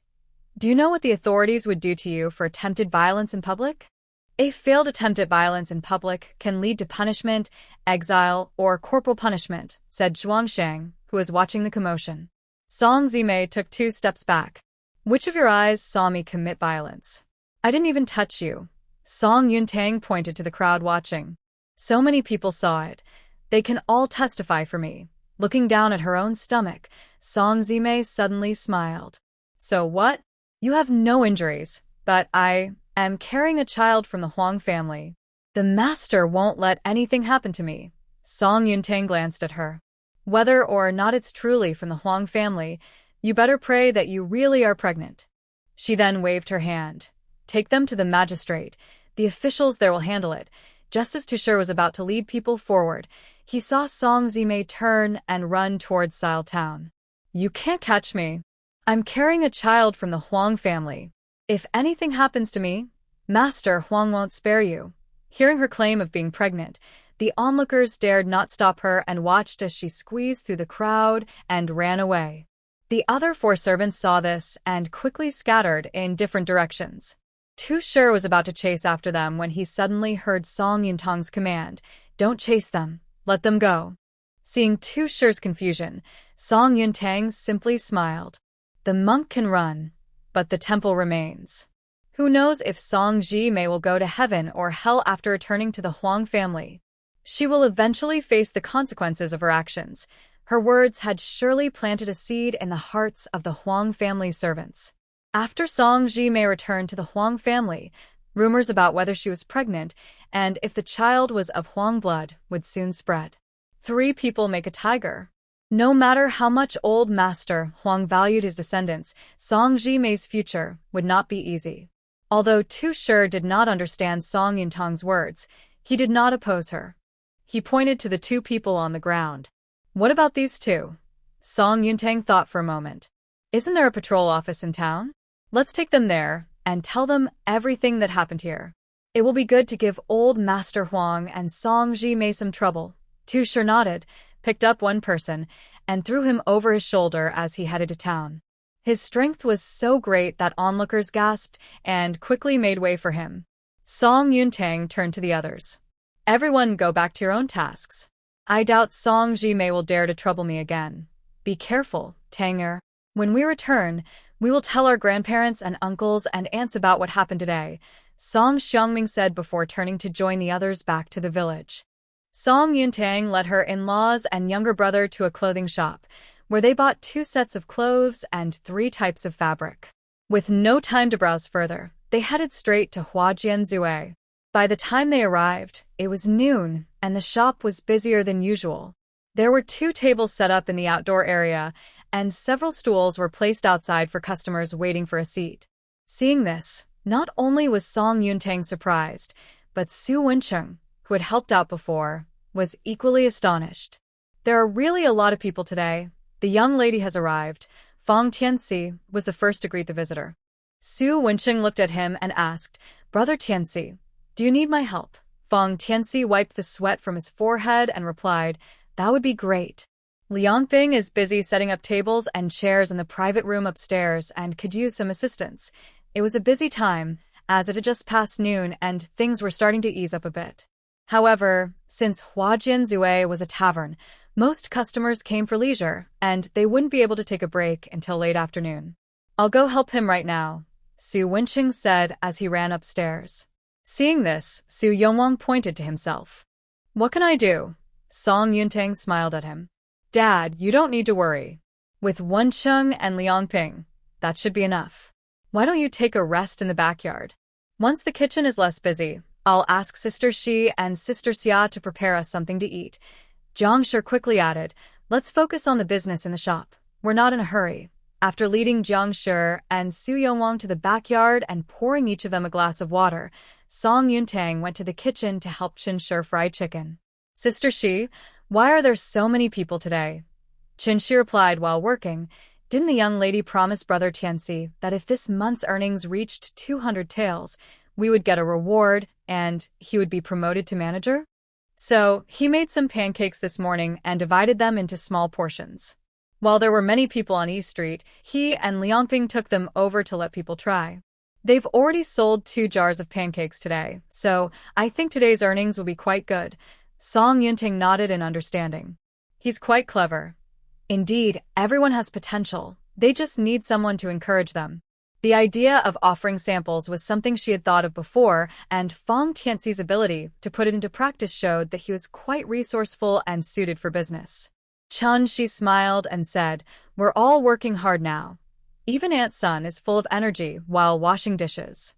Do you know what the authorities would do to you for attempted violence in public? A failed attempt at violence in public can lead to punishment, exile, or corporal punishment," said Zhuangsheng, who was watching the commotion. Song Jimei took 2 steps back. "Which of your eyes saw me commit violence? I didn't even touch you." Song Yuntang pointed to the crowd watching. "So many people saw it. They can all testify for me." Looking down at her own stomach, Song Jimei suddenly smiled. "So what? You have no injuries, but I am carrying a child from the Huang family. The master won't let anything happen to me." Song Yuntang glanced at her. "Whether or not it's truly from the Huang family, you better pray that you really are pregnant." She then waved her hand. "Take them to the magistrate. The officials there will handle it." Just as Tu Shi was about to lead people forward, he saw Song Jimei turn and run towards Sile Town. "You can't catch me. I'm carrying a child from the Huang family. If anything happens to me, Master Huang won't spare you." Hearing her claim of being pregnant, the onlookers dared not stop her and watched as she squeezed through the crowd and ran away. The other 4 servants saw this and quickly scattered in different directions. Tu Shi was about to chase after them when he suddenly heard Song Yuntang's command, "Don't chase them, let them go." Seeing Tu Shi's confusion, Song Yuntang simply smiled. "The monk can run, but the temple remains." Who knows if Song Jimei will go to heaven or hell after returning to the Huang family. She will eventually face the consequences of her actions. Her words had surely planted a seed in the hearts of the Huang family servants. After Song Jimei returned to the Huang family, rumors about whether she was pregnant and if the child was of Huang blood would soon spread. 3 people make a tiger. No matter how much old Master Huang valued his descendants, Song Jimei's future would not be easy. Although Tu Shi did not understand Song Yuntang's words, he did not oppose her. He pointed to the 2 people on the ground. "What about these 2? Song Yuntang thought for a moment. "Isn't there a patrol office in town? Let's take them there and tell them everything that happened here. It will be good to give old Master Huang and Song Jimei some trouble." Tu Shi nodded, picked up 1 person, and threw him over his shoulder as he headed to town. His strength was so great that onlookers gasped and quickly made way for him. Song Yuntang turned to the others. Everyone go back to your own tasks. I doubt Song Jimei will dare to trouble me again. Be careful, Tanger. When we return, we will tell our grandparents and uncles and aunts about what happened today, Song Xiangming said before turning to join the others back to the village. Song Yuntang led her in-laws and younger brother to a clothing shop, where they bought 2 sets of clothes and 3 types of fabric. With no time to browse further, they headed straight to Huajianzue. By the time they arrived, it was noon, and the shop was busier than usual. There were 2 tables set up in the outdoor area, and several stools were placed outside for customers waiting for a seat. Seeing this, not only was Song Yuntang surprised, but Su Wencheng, who had helped out before, was equally astonished. There are really a lot of people today. The young lady has arrived. Fong Tianxi was the first to greet the visitor. Su Wencheng looked at him and asked, Brother Tianxi, do you need my help? Fong Tianxi wiped the sweat from his forehead and replied, That would be great. Liangping is busy setting up tables and chairs in the private room upstairs and could use some assistance. It was a busy time, as it had just passed noon and things were starting to ease up a bit. However, since Huajianzue was a tavern, most customers came for leisure, and they wouldn't be able to take a break until late afternoon. I'll go help him right now, Su Wencheng said as he ran upstairs. Seeing this, Su Yongwang pointed to himself. What can I do? Song Yuntang smiled at him. Dad, you don't need to worry. With Wencheng and Liangping, that should be enough. Why don't you take a rest in the backyard? Once the kitchen is less busy, I'll ask Sister Shi and Sister Xia to prepare us something to eat. Jiang Shi quickly added, Let's focus on the business in the shop. We're not in a hurry. After leading Jiang Shi and Su Yongwang to the backyard and pouring each of them a glass of water, Song Yuntang went to the kitchen to help Qin Shi fry chicken. Sister Shi, why are there so many people today? Qin Shi replied while working, Didn't the young lady promise Brother Tianxi that if this month's earnings reached 200 taels, we would get a reward and he would be promoted to manager? So, he made some pancakes this morning and divided them into small portions. While there were many people on East Street, he and Liangping took them over to let people try. They've already sold 2 jars of pancakes today, so I think today's earnings will be quite good. Song Yuntang nodded in understanding. He's quite clever. Indeed, everyone has potential. They just need someone to encourage them. The idea of offering samples was something she had thought of before, and Fong Tianxi's ability to put it into practice showed that he was quite resourceful and suited for business. Chun Shi smiled and said, We're all working hard now. Even Aunt Sun is full of energy while washing dishes.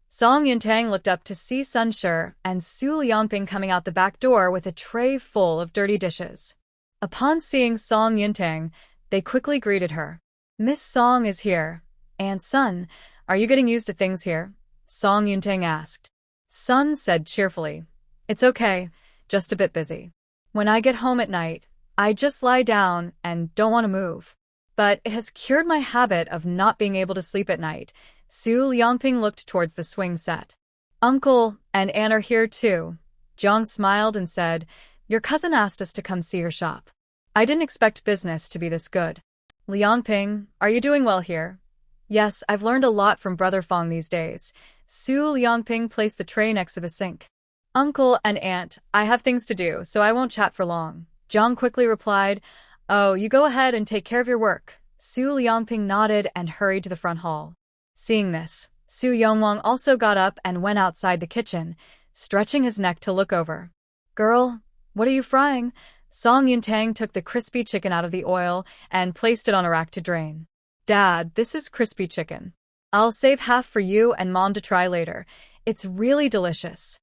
Song Yuntang looked up to see Sun Shi and Su Liangping coming out the back door with a tray full of dirty dishes. Upon seeing Song Yuntang, they quickly greeted her. Miss Song is here. Aunt Sun, are you getting used to things here? Song Yuntang asked. Sun said cheerfully, It's okay, just a bit busy. When I get home at night, I just lie down and don't want to move. But it has cured my habit of not being able to sleep at night. Su Liangping looked towards the swing set. Uncle and Aunt are here too. Jiang smiled and said, Your cousin asked us to come see her shop. I didn't expect business to be this good. Liangping, are you doing well here? Yes, I've learned a lot from Brother Fong these days. Su Liangping placed the tray next to the sink. Uncle and Aunt, I have things to do, so I won't chat for long. Jiang quickly replied, Oh, you go ahead and take care of your work. Su Liangping nodded and hurried to the front hall. Seeing this, Su Yongwang also got up and went outside the kitchen, stretching his neck to look over. Girl, what are you frying? Song Yuntang took the crispy chicken out of the oil and placed it on a rack to drain. Dad, this is crispy chicken. I'll save half for you and Mom to try later. It's really delicious.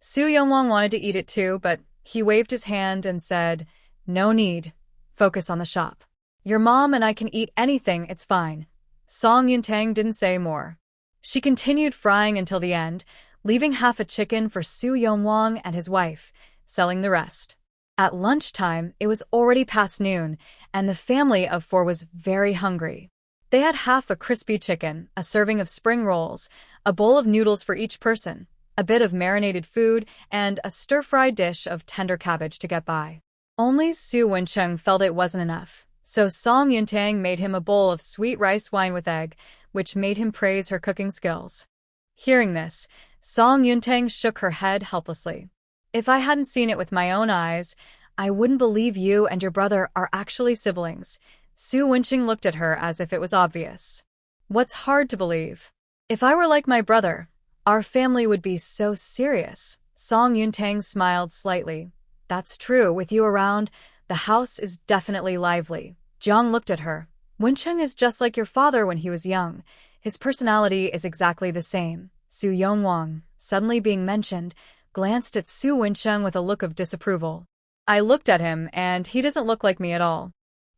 Su Yongwang wanted to eat it too, but he waved his hand and said, No need. Focus on the shop. Your mom and I can eat anything, it's fine. Song Yuntang didn't say more. She continued frying until the end, leaving half a chicken for Su Yongwang and his wife, selling the rest. At lunchtime, it was already past noon, and the family of 4 was very hungry. They had half a crispy chicken, a serving of spring rolls, a bowl of noodles for each person, a bit of marinated food, and a stir-fried dish of tender cabbage to get by. Only Su Wencheng felt it wasn't enough. So Song Yuntang made him a bowl of sweet rice wine with egg, which made him praise her cooking skills. Hearing this, Song Yuntang shook her head helplessly. If I hadn't seen it with my own eyes, I wouldn't believe you and your brother are actually siblings. Su Wenqing looked at her as if it was obvious. What's hard to believe? If I were like my brother, our family would be so serious. Song Yuntang smiled slightly. That's true, with you around, the house is definitely lively. Jiang looked at her. Wenqing is just like your father when he was young. His personality is exactly the same. Su Yongwang, suddenly being mentioned, glanced at Su Wenqing with a look of disapproval. I looked at him, and he doesn't look like me at all.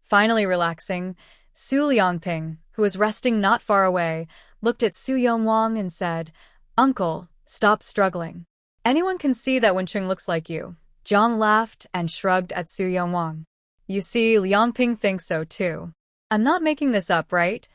Finally relaxing, Su Liangping, who was resting not far away, looked at Su Yongwang and said, Uncle, stop struggling. Anyone can see that Wenqing looks like you. Jiang laughed and shrugged at Su Yongwang. You see, Liangping thinks so too. I'm not making this up, right?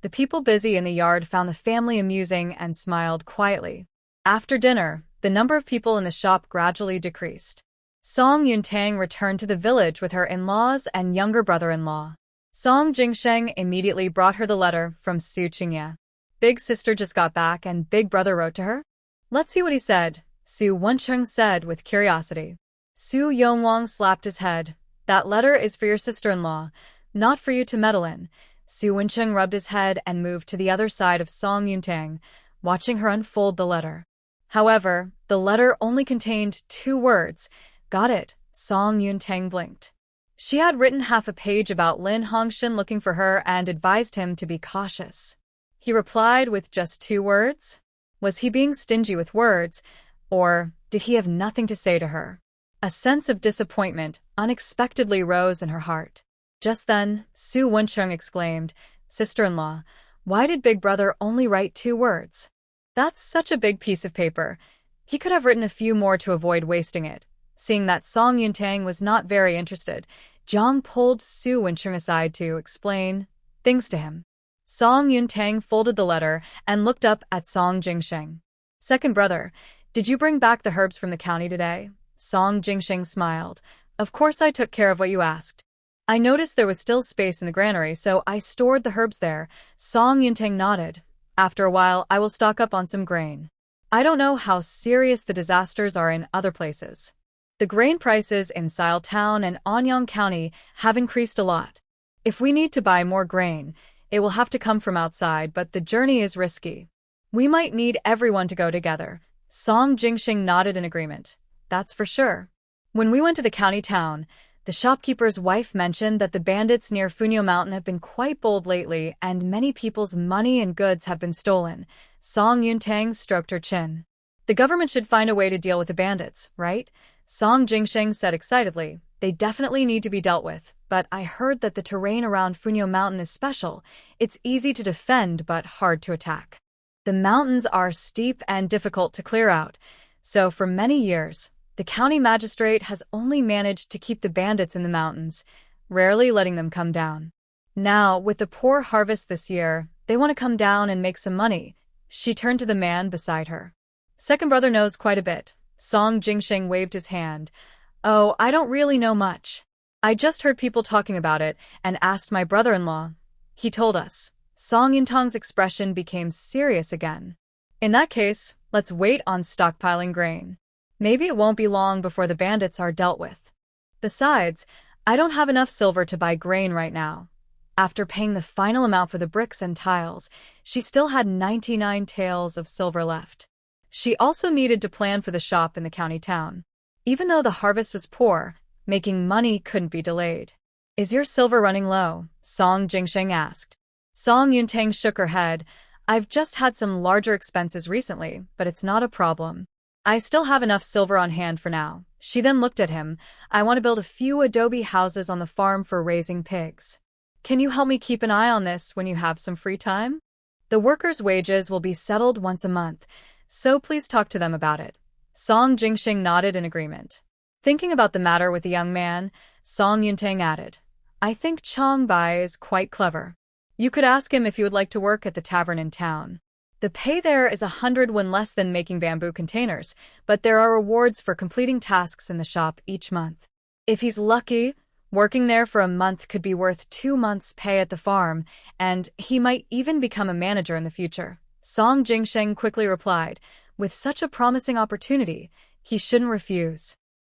The people busy in the yard found the family amusing and smiled quietly. After dinner, the number of people in the shop gradually decreased. Song Yuntang returned to the village with her in-laws and younger brother-in-law. Song Jingsheng immediately brought her the letter from Su Qingye. Big sister just got back and big brother wrote to her? Let's see what he said, Su Wenqing said with curiosity. Su Yongwang slapped his head. That letter is for your sister-in-law, not for you to meddle in. Su Wenqing rubbed his head and moved to the other side of Song Yuntang, watching her unfold the letter. However, the letter only contained 2 words. Got it, Song Yuntang blinked. She had written half a page about Lin Hongshan looking for her and advised him to be cautious. He replied with just 2 words? Was he being stingy with words, or did he have nothing to say to her? A sense of disappointment unexpectedly rose in her heart. Just then, Su Wenqing exclaimed, Sister-in-law, why did Big Brother only write 2 words? That's such a big piece of paper. He could have written a few more to avoid wasting it. Seeing that Song Yuntang was not very interested, Jiang pulled Su Wenqing aside to explain things to him. Song Yuntang folded the letter and looked up at Song Jingsheng. Second brother, did you bring back the herbs from the county today? Song Jingsheng smiled. Of course I took care of what you asked. I noticed there was still space in the granary, so I stored the herbs there. Song Yuntang nodded. After a while, I will stock up on some grain. I don't know how serious the disasters are in other places. The grain prices in Sile Town and Anyang County have increased a lot. If we need to buy more grain, it will have to come from outside, but the journey is risky. We might need everyone to go together. Song Jingsheng nodded in agreement. That's for sure. When we went to the county town, the shopkeeper's wife mentioned that the bandits near Funyo Mountain have been quite bold lately and many people's money and goods have been stolen. Song Yuntang stroked her chin. The government should find a way to deal with the bandits, right? Song Jingsheng said excitedly. They definitely need to be dealt with, but I heard that the terrain around Funyo Mountain is special. It's easy to defend but hard to attack. The mountains are steep and difficult to clear out, so for many years, the county magistrate has only managed to keep the bandits in the mountains, rarely letting them come down. Now, with the poor harvest this year, they want to come down and make some money. She turned to the man beside her. Second brother knows quite a bit. Song Jingsheng waved his hand. Oh, I don't really know much. I just heard people talking about it and asked my brother-in-law. He told us. Song Yuntang's expression became serious again. In that case, let's wait on stockpiling grain. Maybe it won't be long before the bandits are dealt with. Besides, I don't have enough silver to buy grain right now. After paying the final amount for the bricks and tiles, she still had 99 taels of silver left. She also needed to plan for the shop in the county town. Even though the harvest was poor, making money couldn't be delayed. Is your silver running low? Song Jingsheng asked. Song Yuntang shook her head. I've just had some larger expenses recently, but it's not a problem. I still have enough silver on hand for now. She then looked at him. I want to build a few adobe houses on the farm for raising pigs. Can you help me keep an eye on this when you have some free time? The workers' wages will be settled once a month, so please talk to them about it. Song Jingsheng nodded in agreement. Thinking about the matter with the young man, Song Yuntang added, I think Chong Bai is quite clever. You could ask him if he would like to work at the tavern in town. The pay there is 100 when less than making bamboo containers, but there are rewards for completing tasks in the shop each month. If he's lucky, Working there for a month could be worth 2 months' pay at the farm, and he might even become a manager in the future. Song Jingsheng quickly replied, with such a promising opportunity, he shouldn't refuse.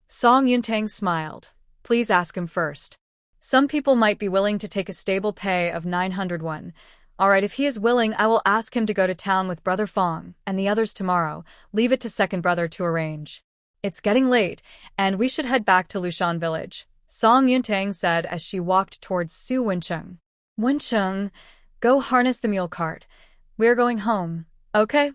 Song Yuntang smiled. Please ask him first. Some people might be willing to take a stable pay of 900 won. Alright, if he is willing, I will ask him to go to town with Brother Fong and the others tomorrow. Leave it to second brother to arrange. It's getting late, and we should head back to Lushan village, Song Yuntang said as she walked towards Su Wencheng. Wencheng, go harness the mule cart. We're going home. Okay?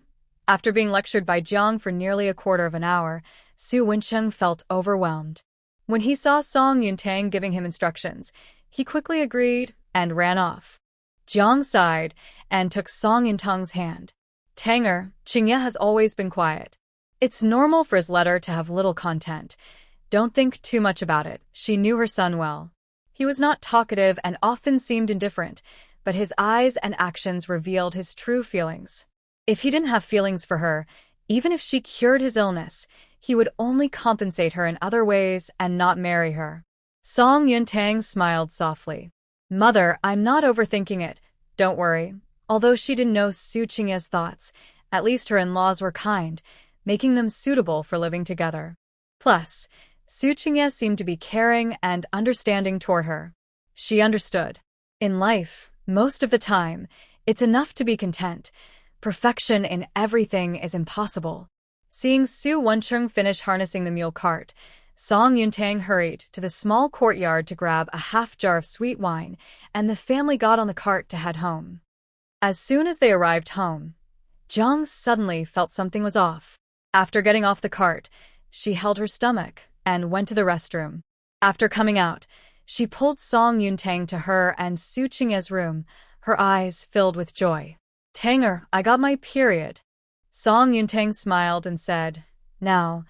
After being lectured by Jiang for nearly a quarter of an hour, Su Wencheng felt overwhelmed. When he saw Song Yuntang giving him instructions, he quickly agreed and ran off. Jiang sighed and took Song Yuntang's hand. Tanger, Qingye has always been quiet. It's normal for his letter to have little content. Don't think too much about it. She knew her son well. He was not talkative and often seemed indifferent, but his eyes and actions revealed his true feelings. If he didn't have feelings for her, even if she cured his illness, he would only compensate her in other ways and not marry her. Song Yuntang smiled softly. Mother, I'm not overthinking it. Don't worry. Although she didn't know Su Qingye's thoughts, at least her in-laws were kind, making them suitable for living together. Plus, Su Qingye seemed to be caring and understanding toward her. She understood. In life, most of the time, it's enough to be content. Perfection in everything is impossible. Seeing Su Wencheng finish harnessing the mule cart, Song Yuntang hurried to the small courtyard to grab a half jar of sweet wine, and the family got on the cart to head home. As soon as they arrived home, Jiang suddenly felt something was off. After getting off the cart, she held her stomach and went to the restroom. After coming out, she pulled Song Yuntang to her and Su Qingye's room, her eyes filled with joy. Tanger, I got my period. Song Yuntang smiled and said, Now,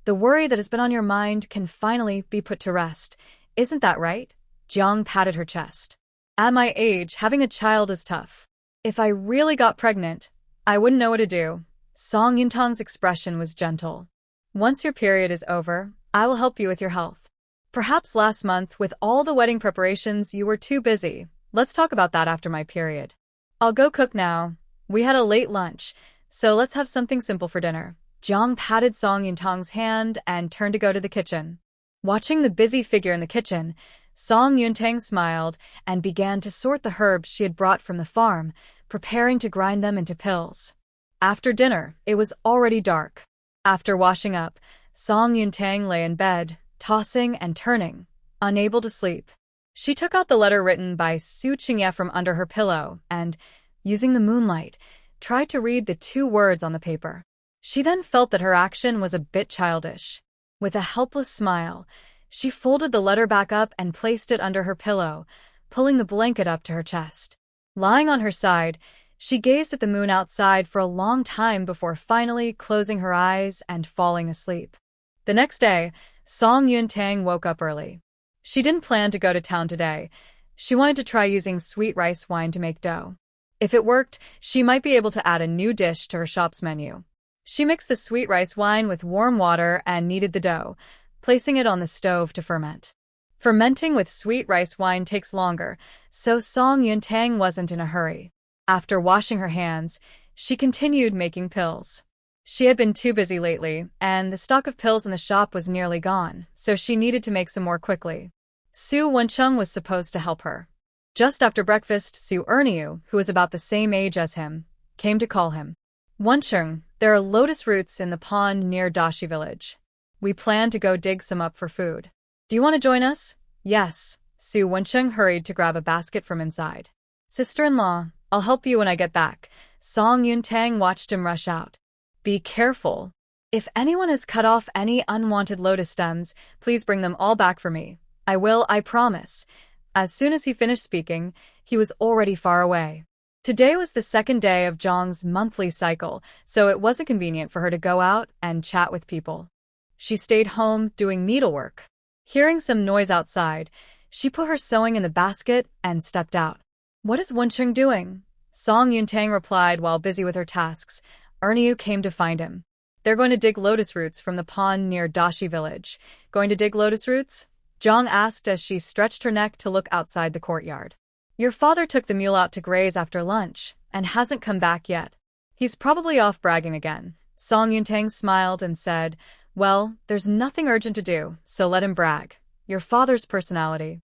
the worry that has been on your mind can finally be put to rest. Isn't that right? Jiang patted her chest. At my age, having a child is tough. If I really got pregnant, I wouldn't know what to do. Song Yuntang's expression was gentle. Once your period is over, I will help you with your health. Perhaps last month, with all the wedding preparations, you were too busy. Let's talk about that after my period. I'll go cook now. We had a late lunch, so let's have something simple for dinner. Jiang patted Song Yuntang's hand and turned to go to the kitchen. Watching the busy figure in the kitchen, Song Yuntang smiled and began to sort the herbs she had brought from the farm, preparing to grind them into pills. After dinner, it was already dark. After washing up, Song Yuntang lay in bed, tossing and turning, unable to sleep. She took out the letter written by Su Qingye from under her pillow and, using the moonlight, tried to read the 2 words on the paper. She then felt that her action was a bit childish. With a helpless smile, she folded the letter back up and placed it under her pillow, pulling the blanket up to her chest. Lying on her side, she gazed at the moon outside for a long time before finally closing her eyes and falling asleep. The next day, Song Yuntang woke up early. She didn't plan to go to town today. She wanted to try using sweet rice wine to make dough. If it worked, she might be able to add a new dish to her shop's menu. She mixed the sweet rice wine with warm water and kneaded the dough, placing it on the stove to ferment. Fermenting with sweet rice wine takes longer, so Song Yuntang wasn't in a hurry. After washing her hands, she continued making pills. She had been too busy lately, and the stock of pills in the shop was nearly gone, so she needed to make some more quickly. Su Wencheng was supposed to help her. Just after breakfast, Su Erniu, who was about the same age as him, came to call him. Wencheng, there are lotus roots in the pond near Dashi village. We plan to go dig some up for food. Do you want to join us? Yes. Su Wencheng hurried to grab a basket from inside. Sister-in-law, I'll help you when I get back. Song Yuntang watched him rush out. Be careful. If anyone has cut off any unwanted lotus stems, please bring them all back for me. I will, I promise. As soon as he finished speaking, he was already far away. Today was the second day of Zhang's monthly cycle, so it wasn't convenient for her to go out and chat with people. She stayed home doing needlework. Hearing some noise outside, she put her sewing in the basket and stepped out. What is Wencheng doing? Song Yuntang replied while busy with her tasks. Erniu came to find him. They're going to dig lotus roots from the pond near Dashi village. Going to dig lotus roots? Zhang asked as she stretched her neck to look outside the courtyard. Your father took the mule out to graze after lunch and hasn't come back yet. He's probably off bragging again. Song Yuntang smiled and said, well, there's nothing urgent to do, so let him brag. Your father's personality.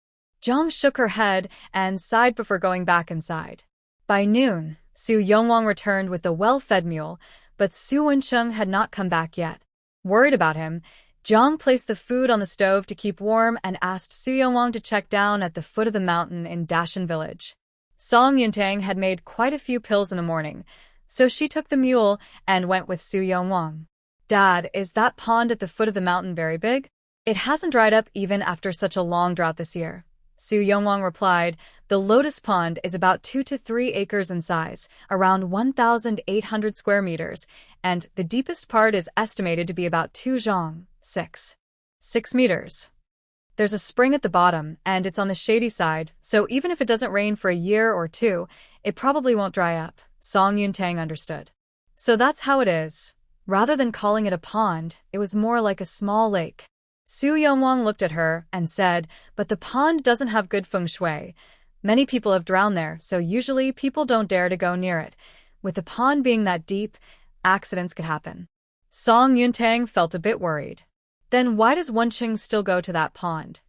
Zhang shook her head and sighed before going back inside. By noon, Su Yongwang returned with the well-fed mule, but Su Wensheng had not come back yet. Worried about him, Zhang placed the food on the stove to keep warm and asked Su Yongwang to check down at the foot of the mountain in Dashan village. Song Yuntang had made quite a few pills in the morning, so she took the mule and went with Su Yongwang. Dad, is that pond at the foot of the mountain very big? It hasn't dried up even after such a long drought this year. Su Yongwang replied, the lotus pond is about 2 to 3 acres in size, around 1,800 square meters, and the deepest part is estimated to be about 2 zhang, 6 meters. There's a spring at the bottom, and it's on the shady side, so even if it doesn't rain for a year or two, it probably won't dry up. Song Yuntang understood. So that's how it is. Rather than calling it a pond, it was more like a small lake. Su Yongwang looked at her and said, but the pond doesn't have good feng shui. Many people have drowned there, so usually people don't dare to go near it. With the pond being that deep, accidents could happen. Song Yuntang felt a bit worried. Then why does Wensheng still go to that pond?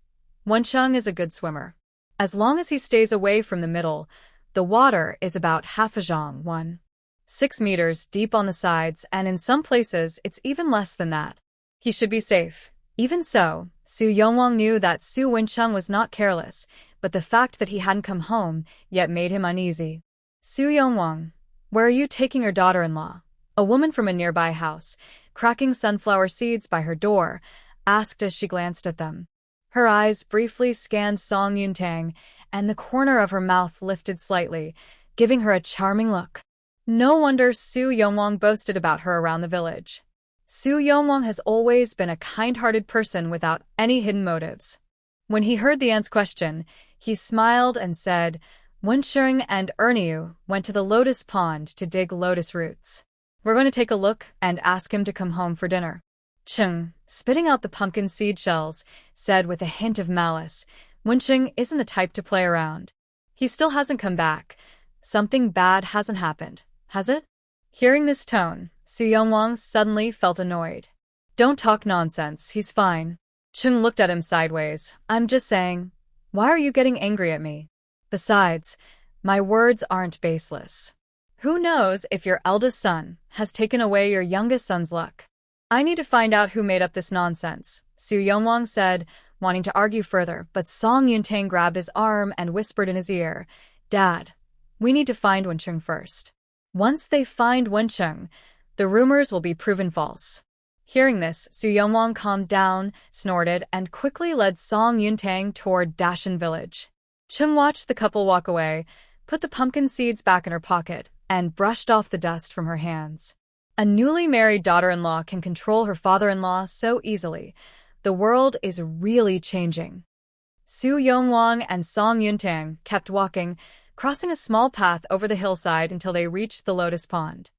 Wensheng is a good swimmer. As long as he stays away from the middle, the water is about half a zhang, 1.6 meters deep on the sides, and in some places it's even less than that. He should be safe. Even so, Su Yongwang knew that Su Wensheng was not careless, but the fact that he hadn't come home yet made him uneasy. Su Yongwang, where are you taking your daughter-in-law? A woman from a nearby house, cracking sunflower seeds by her door, asked as she glanced at them. Her eyes briefly scanned Song Yuntang, and the corner of her mouth lifted slightly, giving her a charming look. No wonder Su Yongwang boasted about her around the village. Su Yongwang has always been a kind-hearted person without any hidden motives. When he heard the aunt's question, he smiled and said, Wensheng and Erniu went to the lotus pond to dig lotus roots. We're going to take a look and ask him to come home for dinner. Cheng, spitting out the pumpkin seed shells, said with a hint of malice, Wensheng isn't the type to play around. He still hasn't come back. Something bad hasn't happened, has it? Hearing this tone, Su Yongwang suddenly felt annoyed. Don't talk nonsense, he's fine. Cheng looked at him sideways. I'm just saying. Why are you getting angry at me? Besides, my words aren't baseless. Who knows if your eldest son has taken away your youngest son's luck? I need to find out who made up this nonsense, Su Yongwang said, wanting to argue further, but Song Yuntang grabbed his arm and whispered in his ear, Dad, we need to find Wensheng first. Once they find Wensheng, the rumors will be proven false. Hearing this, Su Yongwang calmed down, snorted, and quickly led Song Yuntang toward Dashan village. Cheng watched the couple walk away, put the pumpkin seeds back in her pocket, and brushed off the dust from her hands. A newly married daughter-in-law can control her father-in-law so easily. The world is really changing. Su Yongwang and Song Yuntang kept walking, crossing a small path over the hillside until they reached the lotus pond.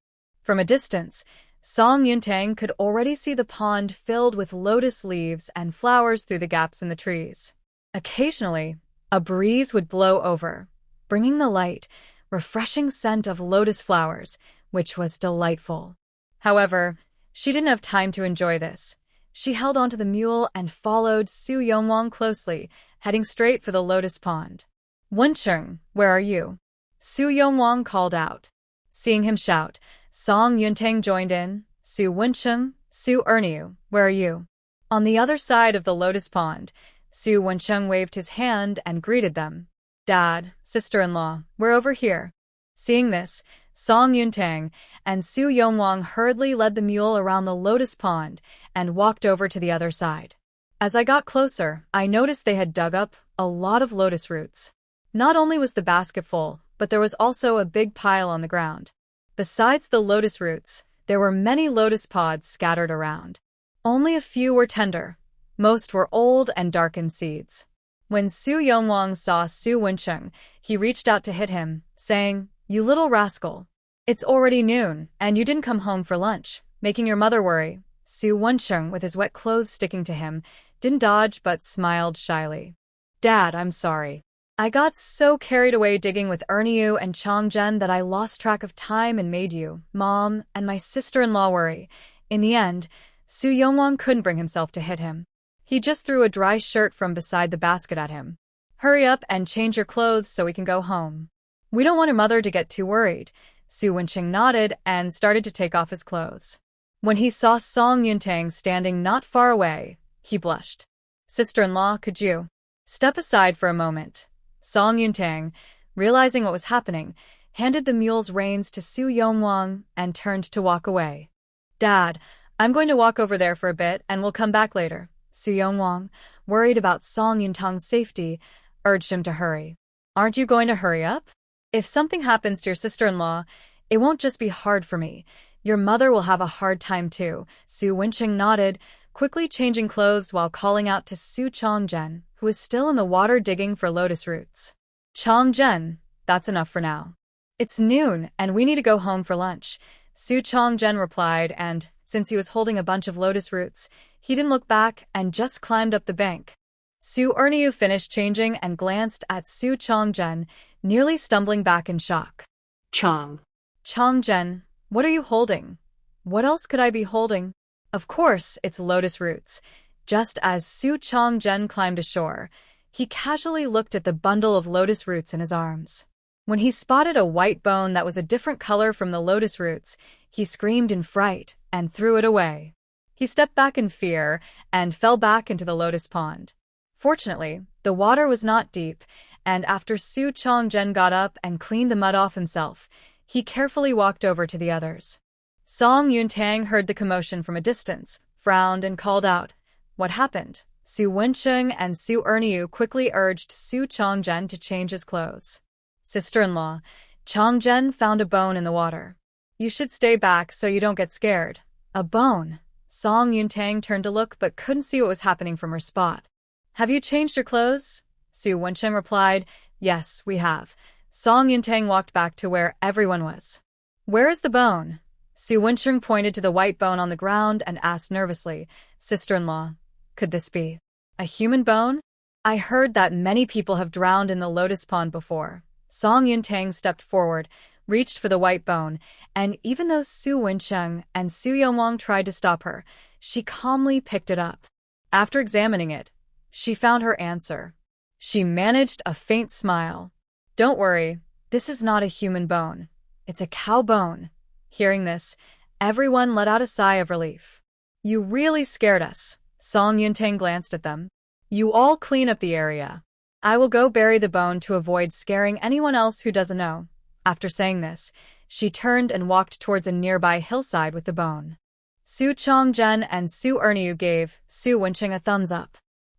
From a distance, Song Yuntang could already see the pond filled with lotus leaves and flowers through the gaps in the trees. Occasionally, a breeze would blow over, bringing the light, refreshing scent of lotus flowers, which was delightful. However, she didn't have time to enjoy this. She held onto the mule and followed Su Yongwang closely, heading straight for the lotus pond. Wensheng, where are you? Su Yongwang called out. Seeing him shout, Song Yuntang joined in. Su Wensheng, Su Erniu, where are you? On the other side of the lotus pond, Su Wensheng waved his hand and greeted them. Dad, sister-in-law, we're over here. Seeing this, Song Yuntang and Su Yongwang hurriedly led the mule around the lotus pond and walked over to the other side. As I got closer, I noticed they had dug up a lot of lotus roots. Not only was the basket full, but there was also a big pile on the ground. Besides the lotus roots, there were many lotus pods scattered around. Only a few were tender. Most were old and darkened seeds. When Su Yongwang saw Su Wensheng, he reached out to hit him, saying, You little rascal. It's already noon, and you didn't come home for lunch, making your mother worry. Su Wensheng, with his wet clothes sticking to him, didn't dodge but smiled shyly. Dad, I'm sorry. I got so carried away digging with Ernyu and Changzhen that I lost track of time and made you, Mom, and my sister-in-law worry. In the end, Su Yongwang couldn't bring himself to hit him. He just threw a dry shirt from beside the basket at him. Hurry up and change your clothes so we can go home. We don't want your mother to get too worried. Su Wenqing nodded and started to take off his clothes. When he saw Song Yuntang standing not far away, he blushed. Sister-in-law, could you step aside for a moment? Song Yuntang, realizing what was happening, handed the mule's reins to Su Yongwang and turned to walk away. Dad, I'm going to walk over there for a bit and we'll come back later. Su Yongwang, worried about Song Yuntang's safety, urged him to hurry. Aren't you going to hurry up? If something happens to your sister-in-law, it won't just be hard for me. Your mother will have a hard time too. Su Wenqing nodded, quickly changing clothes while calling out to Su Changzhen, who was still in the water digging for lotus roots. Changzhen, that's enough for now. It's noon and we need to go home for lunch. Su Changzhen replied, and, since he was holding a bunch of lotus roots, he didn't look back and just climbed up the bank. Su Ernyu finished changing and glanced at Su Changzhen, nearly stumbling back in shock. Changzhen, what are you holding? What else could I be holding? Of course, it's lotus roots. Just as Su Changzhen climbed ashore, he casually looked at the bundle of lotus roots in his arms. When he spotted a white bone that was a different color from the lotus roots, he screamed in fright and threw it away. He stepped back in fear and fell back into the lotus pond. Fortunately, the water was not deep, and after Su Changzhen got up and cleaned the mud off himself, he carefully walked over to the others. Song Yuntang heard the commotion from a distance, frowned and called out, What happened? Su Wenqing and Su Ernyu quickly urged Su Changzhen to change his clothes. Sister-in-law, Changzhen found a bone in the water. You should stay back so you don't get scared. A bone. Song Yuntang turned to look but couldn't see what was happening from her spot. Have you changed your clothes? Su Wenqing replied, Yes, we have. Song Yuntang walked back to where everyone was. Where is the bone? Su Wenqing pointed to the white bone on the ground and asked nervously, Sister-in-law, could this be a human bone? I heard that many people have drowned in the lotus pond before. Song Yuntang stepped forward, reached for the white bone, and even though Su Wenqing and Su Yongwang tried to stop her, she calmly picked it up. After examining it, she found her answer. She managed a faint smile. Don't worry, this is not a human bone. It's a cow bone. Hearing this, everyone let out a sigh of relief. You really scared us. Song Yuntang glanced at them. You all clean up the area. I will go bury the bone to avoid scaring anyone else who doesn't know. After saying this, she turned and walked towards a nearby hillside with the bone. Su Changzhen and Su Ernyu gave Su Wenqing a thumbs up.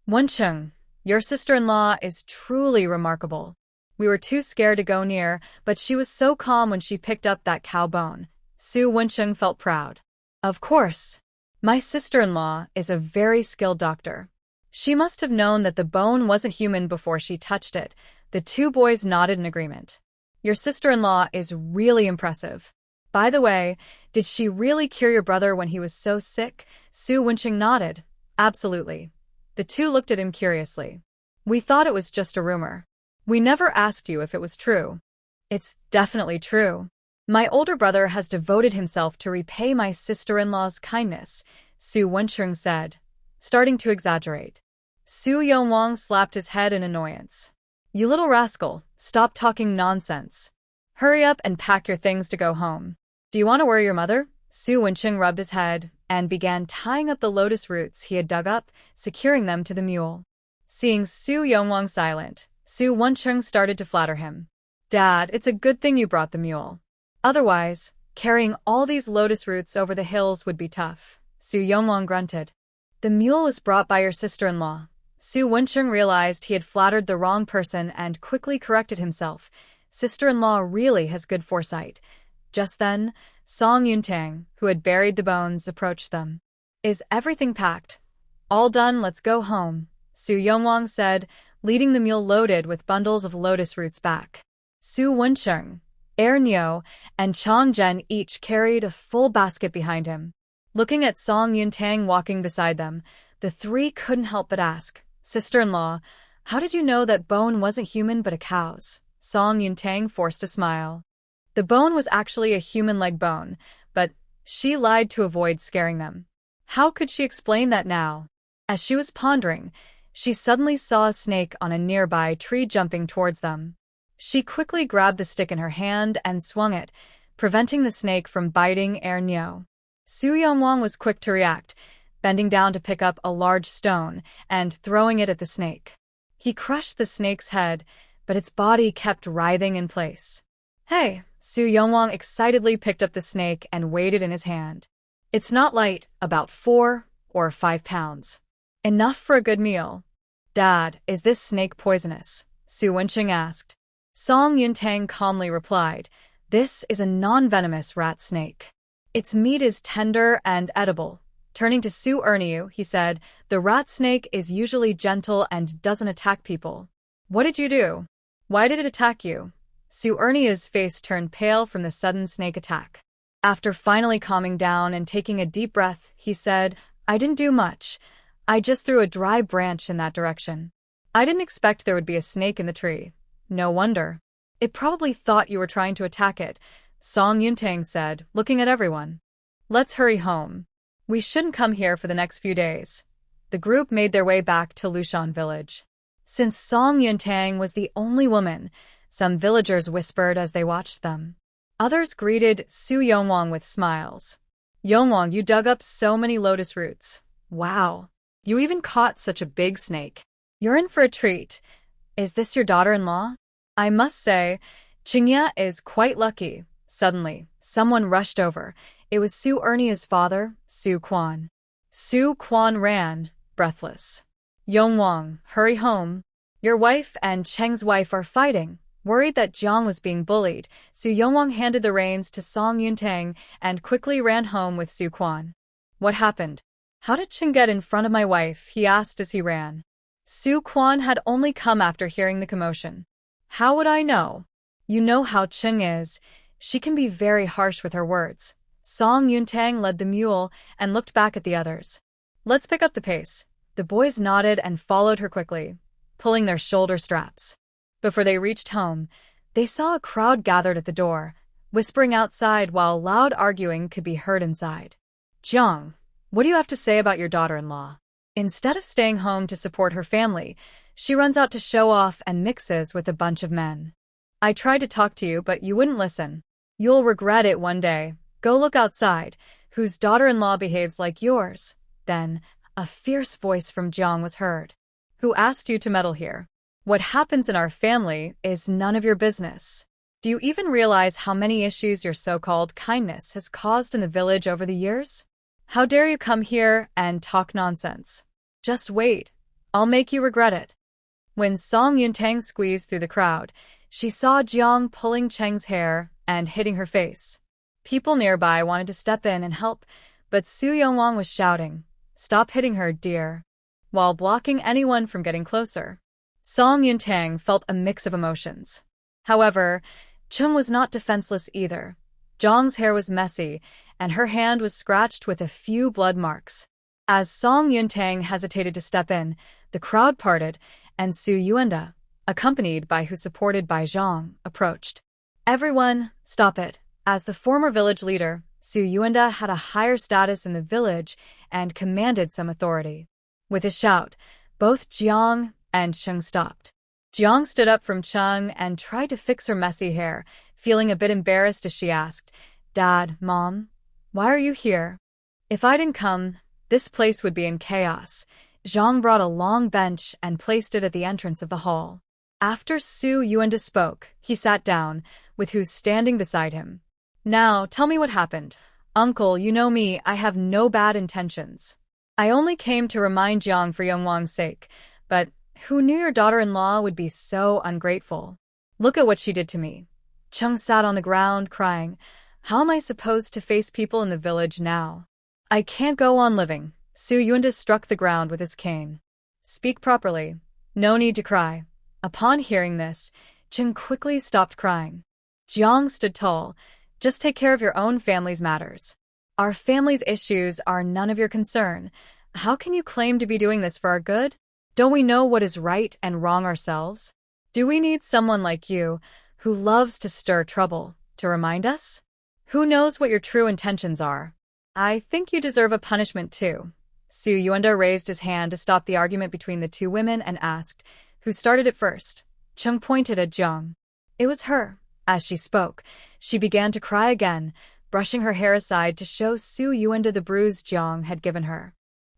Wenqing, your sister-in-law is truly remarkable. We were too scared to go near, but she was so calm when she picked up that cow bone. Su Wenqing felt proud. Of course. My sister-in-law is a very skilled doctor. She must have known that the bone wasn't human before she touched it. The two boys nodded in agreement. Your sister-in-law is really impressive. By the way, did she really cure your brother when he was so sick? Su Wenqing nodded. Absolutely. The two looked at him curiously. We thought it was just a rumor. We never asked you if it was true. It's definitely true. My older brother has devoted himself to repay my sister-in-law's kindness, Su Wenqing said, starting to exaggerate. Su Yongwang slapped his head in annoyance. You little rascal, stop talking nonsense. Hurry up and pack your things to go home. Do you want to worry your mother? Su Wenqing rubbed his head and began tying up the lotus roots he had dug up, securing them to the mule. Seeing Su Yongwang silent, Su Wenqing started to flatter him. Dad, it's a good thing you brought the mule. Otherwise, carrying all these lotus roots over the hills would be tough. Su Yongwang grunted. The mule was brought by your sister-in-law. Su Wenqing realized he had flattered the wrong person and quickly corrected himself. Sister-in-law really has good foresight. Just then, Song Yuntang, who had buried the bones, approached them. Is everything packed? All done, let's go home, Su Yongwang said, leading the mule loaded with bundles of lotus roots back. Su Wenqing, Ernyu, and Changzhen each carried a full basket behind him. Looking at Song Yuntang walking beside them, The three couldn't help but ask, "Sister-in-law, how did you know that bone wasn't human but a cow's?" Song Yuntang forced a smile. The bone was actually a human leg bone, but she lied to avoid scaring them. How could she explain that now? As she was pondering, she suddenly saw a snake on a nearby tree jumping towards them. She quickly grabbed the stick in her hand and swung it, preventing the snake from biting Ernyo. Su Yongwang was quick to react, bending down to pick up a large stone and throwing it at the snake. He crushed the snake's head, but its body kept writhing in place. "Hey!" Su Yongwang excitedly picked up the snake and weighed it in his hand. "It's not light, about 4 or 5 pounds. Enough for a good meal." "Dad, is this snake poisonous?" Su Wenqing asked. Song Yuntang calmly replied, "This is a non-venomous rat snake. Its meat is tender and edible." Turning to Su Ernyu, he said, "The rat snake is usually gentle and doesn't attack people." "What did you do? Why did it attack you?" Su Ernyu's face turned pale from the sudden snake attack. After finally calming down and taking a deep breath, he said, "I didn't do much. I just threw a dry branch in that direction. I didn't expect there would be a snake in the tree. No wonder. It probably thought you were trying to attack it," Song Yuntang said, looking at everyone. "Let's hurry home. We shouldn't come here for the next few days." The group made their way back to Lushan village. Since Song Yuntang was the only woman, some villagers whispered as they watched them. Others greeted Su Yongwang with smiles. "Yongwang, you dug up so many lotus roots. Wow. You even caught such a big snake. You're in for a treat. Is this your daughter-in-law?" "I must say, Qingya is quite lucky." Suddenly, someone rushed over. It was Su Ernyu's father, Su Quan. Su Quan ran, breathless. "Yongwang, hurry home. Your wife and Cheng's wife are fighting." Worried that Jiang was being bullied, Su Yongwang handed the reins to Song Yuntang and quickly ran home with Su Quan. "What happened? How did Cheng get in front of my wife?" he asked as he ran. Su Quan had only come after hearing the commotion. "How would I know? You know how Cheng is. She can be very harsh with her words." Song Yuntang led the mule and looked back at the others. "Let's pick up the pace." The boys nodded and followed her quickly, pulling their shoulder straps. Before they reached home, they saw a crowd gathered at the door, whispering outside while loud arguing could be heard inside. "Jiang, what do you have to say about your daughter-in-law?" Instead of staying home to support her family, she runs out to show off and mixes with a bunch of men. "I tried to talk to you, but you wouldn't listen. You'll regret it one day. Go look outside. Whose daughter-in-law behaves like yours?" Then, a fierce voice from Jiang was heard. "Who asked you to meddle here? What happens in our family is none of your business. Do you even realize how many issues your so-called kindness has caused in the village over the years? How dare you come here and talk nonsense? Just wait. I'll make you regret it." When Song Yuntang squeezed through the crowd, she saw Jiang pulling Cheng's hair and hitting her face. People nearby wanted to step in and help, but Su Yongwang was shouting, "Stop hitting her, dear," while blocking anyone from getting closer. Song Yuntang felt a mix of emotions. However, Cheng was not defenseless either. Jiang's hair was messy, and her hand was scratched with a few blood marks. As Song Yuntang hesitated to step in, the crowd parted, and Su Yuanda, accompanied by who supported by Zhang, approached. "Everyone, stop it." As the former village leader, Su Yuanda had a higher status in the village and commanded some authority. With a shout, both Jiang and Cheng stopped. Jiang stood up from Cheng and tried to fix her messy hair, feeling a bit embarrassed as she asked, "Dad, Mom, why are you here? If I didn't come, this place would be in chaos." Zhang brought a long bench and placed it at the entrance of the hall. After Su Yuanda spoke, he sat down, with Hu standing beside him. "Now, tell me what happened. Uncle, you know me, I have no bad intentions. I only came to remind Jiang for Yongwang's sake, but who knew your daughter-in-law would be so ungrateful? Look at what she did to me." Cheng sat on the ground, crying. "How am I supposed to face people in the village now? I can't go on living." Su Yuanda struck the ground with his cane. "Speak properly. No need to cry." Upon hearing this, Cheng quickly stopped crying. Jiang stood tall. "Just take care of your own family's matters. Our family's issues are none of your concern. How can you claim to be doing this for our good? Don't we know what is right and wrong ourselves? Do we need someone like you, who loves to stir trouble, to remind us? Who knows what your true intentions are? I think you deserve a punishment too. Xu Yuanda raised his hand to stop the argument between the two women and asked, who started it first? Chung pointed at Jiang. It was her. As she spoke, she began to cry again, brushing her hair aside to show Xu Yuanda the bruise Jiang had given her.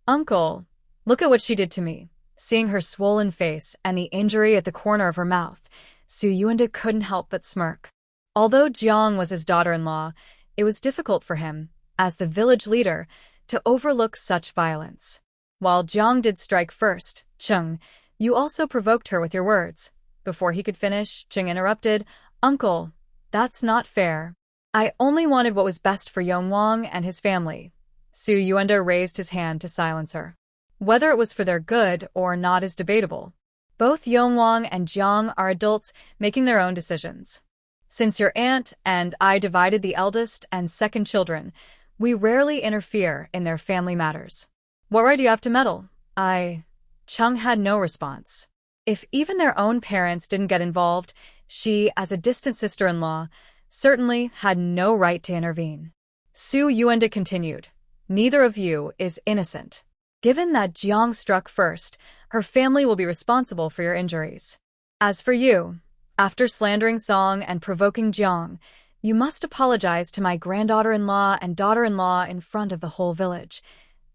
Uncle, look at what she did to me. Seeing her swollen face and the injury at the corner of her mouth, Xu Yuanda couldn't help but smirk. Although Jiang was his daughter-in-law, it was difficult for him, as the village leader, to overlook such violence. While Jiang did strike first, Chung, you also provoked her with your words. Before he could finish, Chung interrupted, Uncle, that's not fair. I only wanted what was best for Yongwang and his family. Xu Yuanda raised his hand to silence her. Whether it was for their good or not is debatable. Both Yongwang and Jiang are adults making their own decisions. Since your aunt and I divided the eldest and second children, we rarely interfere in their family matters. What right do you have to meddle? Chung had no response. If even their own parents didn't get involved, she, as a distant sister-in-law, certainly had no right to intervene. Xu Yuanda continued, neither of you is innocent. Given that Jiang struck first, her family will be responsible for your injuries. As for you, after slandering Song and provoking Jiang, you must apologize to my granddaughter-in-law and daughter-in-law in front of the whole village.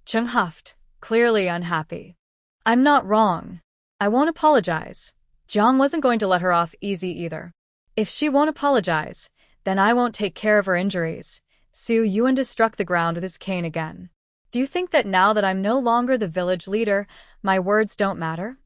Chung huffed, clearly unhappy. I'm not wrong. I won't apologize. Jiang wasn't going to let her off easy either. If she won't apologize, then I won't take care of her injuries. Xu Yuanda struck the ground with his cane again. Do you think that now that I'm no longer the village leader, my words don't matter?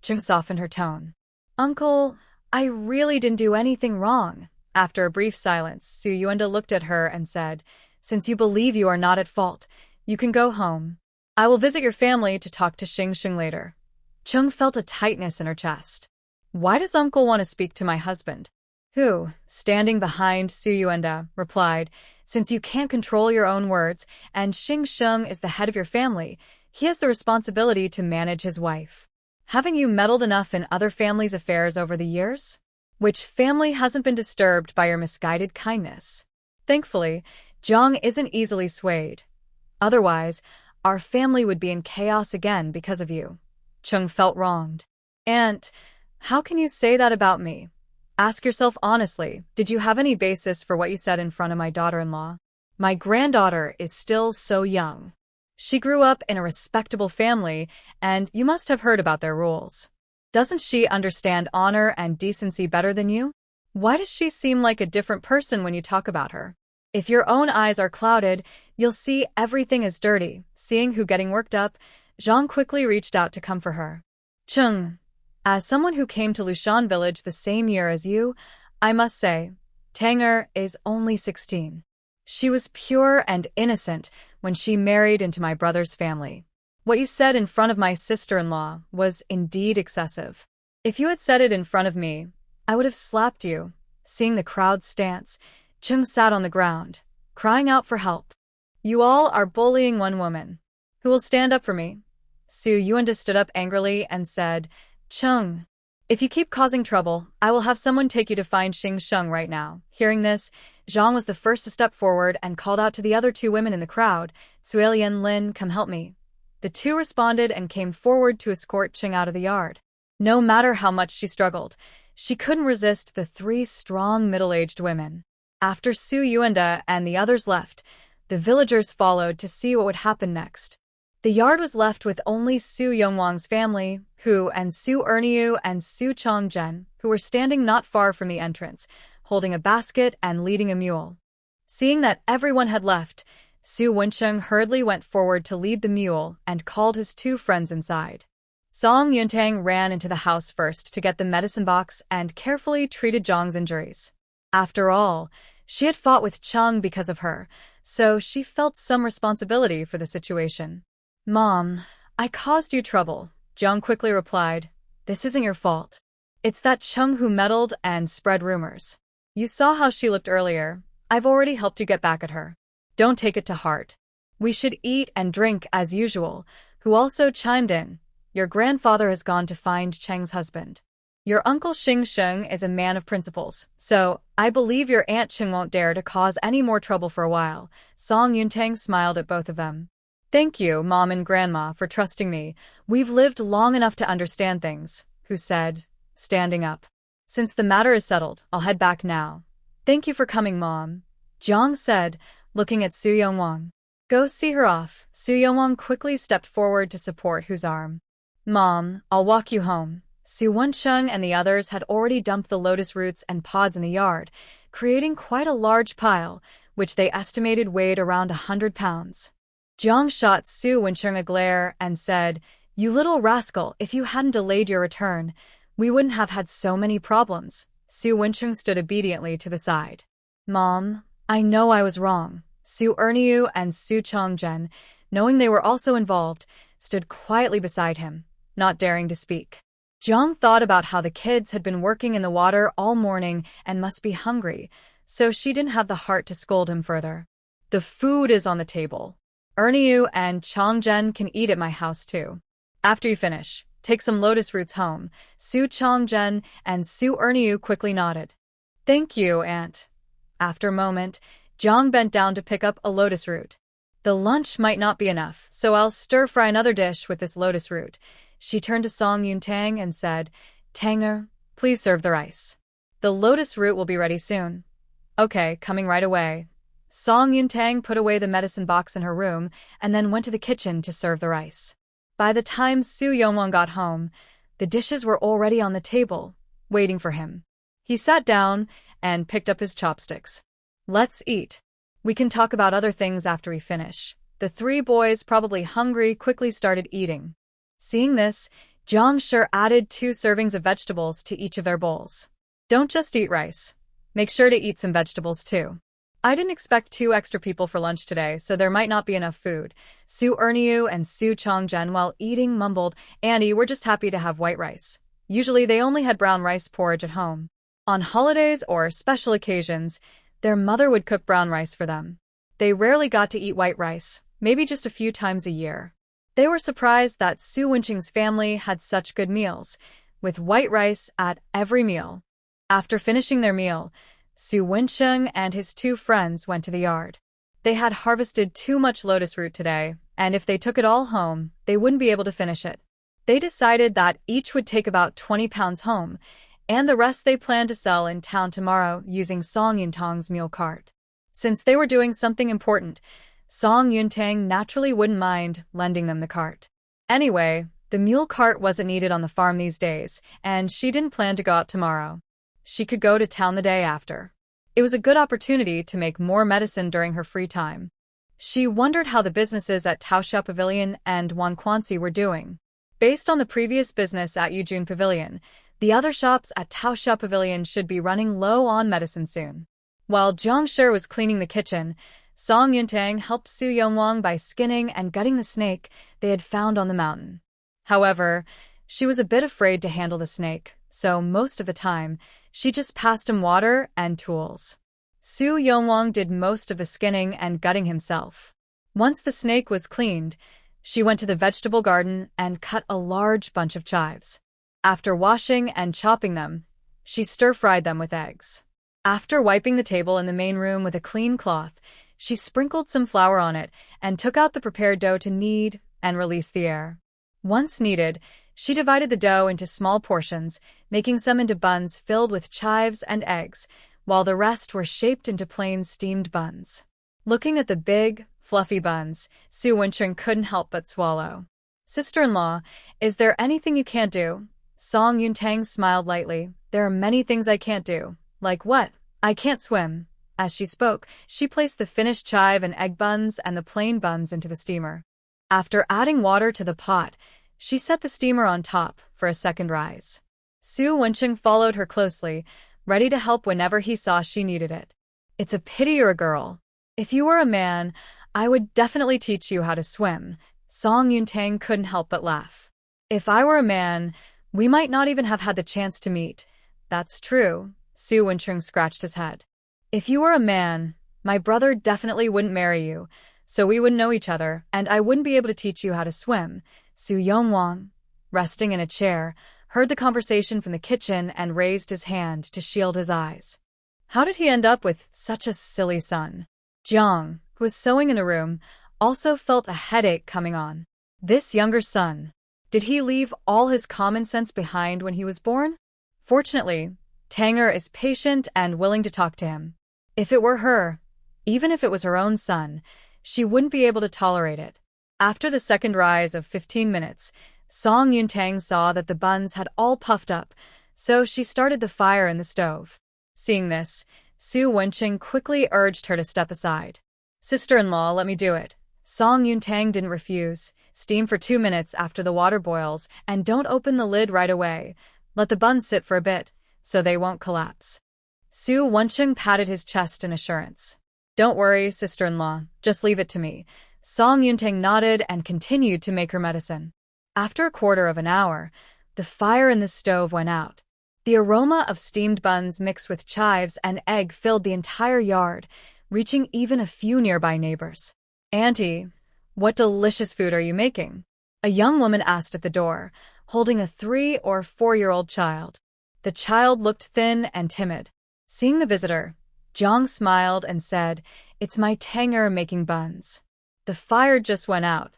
Chung softened her tone. Uncle, I really didn't do anything wrong. After a brief silence, Xu Yuanda looked at her and said, since you believe you are not at fault, you can go home. I will visit your family to talk to Xing later. Chung felt a tightness in her chest. Why does Uncle want to speak to my husband? Who, standing behind Xu Yuanda, replied, since you can't control your own words, and Xing is the head of your family, he has the responsibility to manage his wife. Haven't you meddled enough in other families' affairs over the years? Which family hasn't been disturbed by your misguided kindness? Thankfully, Jiang isn't easily swayed. Otherwise, our family would be in chaos again because of you. Chung felt wronged. Aunt, how can you say that about me? Ask yourself honestly, did you have any basis for what you said in front of my daughter-in-law? My granddaughter is still so young. She grew up in a respectable family, and you must have heard about their rules. Doesn't she understand honor and decency better than you? Why does she seem like a different person when you talk about her? If your own eyes are clouded, you'll see everything is dirty. Seeing who getting worked up, Zhang quickly reached out to comfort her. Chung, as someone who came to Lushan village the same year as you, I must say, Tanger is only 16. She was pure and innocent when she married into my brother's family. What you said in front of my sister-in-law was indeed excessive. If you had said it in front of me, I would have slapped you. Seeing the crowd's stance, Chung sat on the ground, crying out for help. You all are bullying one woman. Who will stand up for me? Xu Yuanda stood up angrily and said, Chung, if you keep causing trouble, I will have someone take you to find Xing right now. Hearing this, Zhang was the first to step forward and called out to the other two women in the crowd, Suelian Lin, come help me. The two responded and came forward to escort Ching out of the yard. No matter how much she struggled, she couldn't resist the three strong middle-aged women. After Xu Yuanda and the others left, the villagers followed to see what would happen next. The yard was left with only Su Yongwang's family, Hu and Su Erniu and Su Chongzhen, who were standing not far from the entrance, holding a basket and leading a mule. Seeing that everyone had left, Su Wencheng hurriedly went forward to lead the mule and called his two friends inside. Song Yuntang ran into the house first to get the medicine box and carefully treated Zhang's injuries. After all, she had fought with Cheng because of her, so she felt some responsibility for the situation. Mom, I caused you trouble, Zhang quickly replied. This isn't your fault. It's that Cheng who meddled and spread rumors. You saw how she looked earlier. I've already helped you get back at her. Don't take it to heart. We should eat and drink as usual, who also chimed in, "Your grandfather has gone to find Cheng's husband. Your uncle Xing Sheng is a man of principles, so I believe your Aunt Cheng won't dare to cause any more trouble for a while." Song Yuntang smiled at both of them. "Thank you, Mom and Grandma, for trusting me. We've lived long enough to understand things," Hu said, standing up. "Since the matter is settled, I'll head back now." "Thank you for coming, Mom," Jiang said, looking at Su Yongwang. "Go see her off." Su Yongwang quickly stepped forward to support Hu's arm. "Mom, I'll walk you home." Su Wencheng and the others had already dumped the lotus roots and pods in the yard, creating quite a large pile, which they estimated weighed around 100 pounds. Jiang shot Su Wencheng a glare and said, "You little rascal, if you hadn't delayed your return, we wouldn't have had so many problems." Su Wencheng stood obediently to the side. "Mom, I know I was wrong." Su Erniu and Su Chongzhen, knowing they were also involved, stood quietly beside him, not daring to speak. Jiang thought about how the kids had been working in the water all morning and must be hungry, so she didn't have the heart to scold him further. "The food is on the table. Erniu and Chongzhen can eat at my house too. After you finish, take some lotus roots home." Su Chongzhen and Su Erniu quickly nodded. "Thank you, Aunt." After a moment, Jiang bent down to pick up a lotus root. "The lunch might not be enough, so I'll stir-fry another dish with this lotus root." She turned to Song Yuntang and said, "Tanger, please serve the rice. The lotus root will be ready soon." "Okay, coming right away." Song Yuntang put away the medicine box in her room and then went to the kitchen to serve the rice. By the time Su Yongwang got home, the dishes were already on the table, waiting for him. He sat down and picked up his chopsticks. "Let's eat. We can talk about other things after we finish." The three boys, probably hungry, quickly started eating. Seeing this, Jiang sure added 2 servings of vegetables to each of their bowls. "Don't just eat rice. Make sure to eat some vegetables too. I didn't expect 2 extra people for lunch today, so there might not be enough food." Su Erniu and Su Chongzhen, while eating, mumbled, "Annie, we're just happy to have white rice." Usually they only had brown rice porridge at home. On holidays or special occasions, their mother would cook brown rice for them. They rarely got to eat white rice, maybe just a few times a year. They were surprised that Su Wencheng's family had such good meals, with white rice at every meal. After finishing their meal, Su Wencheng and his 2 friends went to the yard. They had harvested too much lotus root today, and if they took it all home, they wouldn't be able to finish it. They decided that each would take about 20 pounds home, and the rest they planned to sell in town tomorrow using Song Yuntang's mule cart. Since they were doing something important, Song Yuntang naturally wouldn't mind lending them the cart. Anyway, the mule cart wasn't needed on the farm these days, and she didn't plan to go out tomorrow. She could go to town the day after. It was a good opportunity to make more medicine during her free time. She wondered how the businesses at Taoxia Pavilion and Wanquanxi were doing. Based on the previous business at Yujun Pavilion, the other shops at Taoxia Pavilion should be running low on medicine soon. While Jiang Shi was cleaning the kitchen, Song Yuntang helped Su Yongwang by skinning and gutting the snake they had found on the mountain. However, she was a bit afraid to handle the snake, so most of the time, she just passed him water and tools. Su Yongwang did most of the skinning and gutting himself. Once the snake was cleaned, she went to the vegetable garden and cut a large bunch of chives. After washing and chopping them, she stir-fried them with eggs. After wiping the table in the main room with a clean cloth, she sprinkled some flour on it and took out the prepared dough to knead and release the air. Once kneaded, she divided the dough into small portions, making some into buns filled with chives and eggs, while the rest were shaped into plain steamed buns. Looking at the big, fluffy buns, Su Wencheng couldn't help but swallow. "Sister-in-law, is there anything you can't do?" Song Yuntang smiled lightly. "There are many things I can't do." "Like what?" "I can't swim." As she spoke, she placed the finished chive and egg buns and the plain buns into the steamer. After adding water to the pot, she set the steamer on top for a second rise. Su Wencheng followed her closely, ready to help whenever he saw she needed it. "It's a pity you're a girl. If you were a man, I would definitely teach you how to swim." Song Yuntang couldn't help but laugh. "If I were a man, we might not even have had the chance to meet." "That's true." Su Wencheng scratched his head. "If you were a man, my brother definitely wouldn't marry you." so we wouldn't know each other, and I wouldn't be able to teach you how to swim. Su Yongwang, resting in a chair, heard the conversation from the kitchen and raised his hand to shield his eyes. How did he end up with such a silly son? Jiang, who was sewing in the room, also felt a headache coming on. This younger son, did he leave all his common sense behind when he was born? Fortunately, Tanger is patient and willing to talk to him. If it were her, even if it was her own son, she wouldn't be able to tolerate it. After the second rise of 15 minutes, Song Yuntang saw that the buns had all puffed up, so she started the fire in the stove. Seeing this, Su Wenqing quickly urged her to step aside. Sister-in-law, let me do it. Song Yuntang didn't refuse. Steam for 2 minutes after the water boils, and don't open the lid right away. Let the buns sit for a bit, so they won't collapse. Su Wenqing patted his chest in assurance. Don't worry, sister-in-law, just leave it to me. Song Yuntang nodded and continued to make her medicine. After a quarter of an hour, the fire in the stove went out. The aroma of steamed buns mixed with chives and egg filled the entire yard, reaching even a few nearby neighbors. Auntie, what delicious food are you making? A young woman asked at the door, holding a 3- or 4-year-old child. The child looked thin and timid. Seeing the visitor, Jiang smiled and said, It's my Tanger making buns. The fire just went out.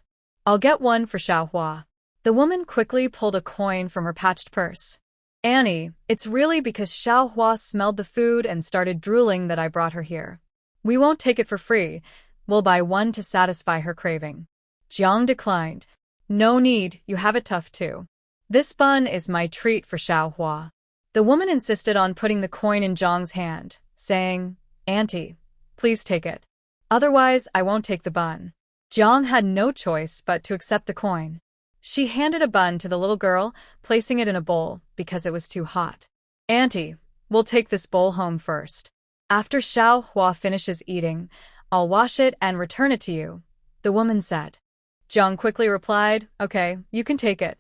I'll get one for Xiaohua. The woman quickly pulled a coin from her patched purse. Annie, it's really because Xiaohua smelled the food and started drooling that I brought her here. We won't take it for free. We'll buy one to satisfy her craving. Jiang declined. No need, you have it tough too. This bun is my treat for Xiaohua. The woman insisted on putting the coin in Jiang's hand, saying, Auntie, please take it. Otherwise, I won't take the bun. Jiang had no choice but to accept the coin. She handed a bun to the little girl, placing it in a bowl because it was too hot. Auntie, we'll take this bowl home first. After Xiaohua finishes eating, I'll wash it and return it to you, the woman said. Jiang quickly replied, Okay, you can take it.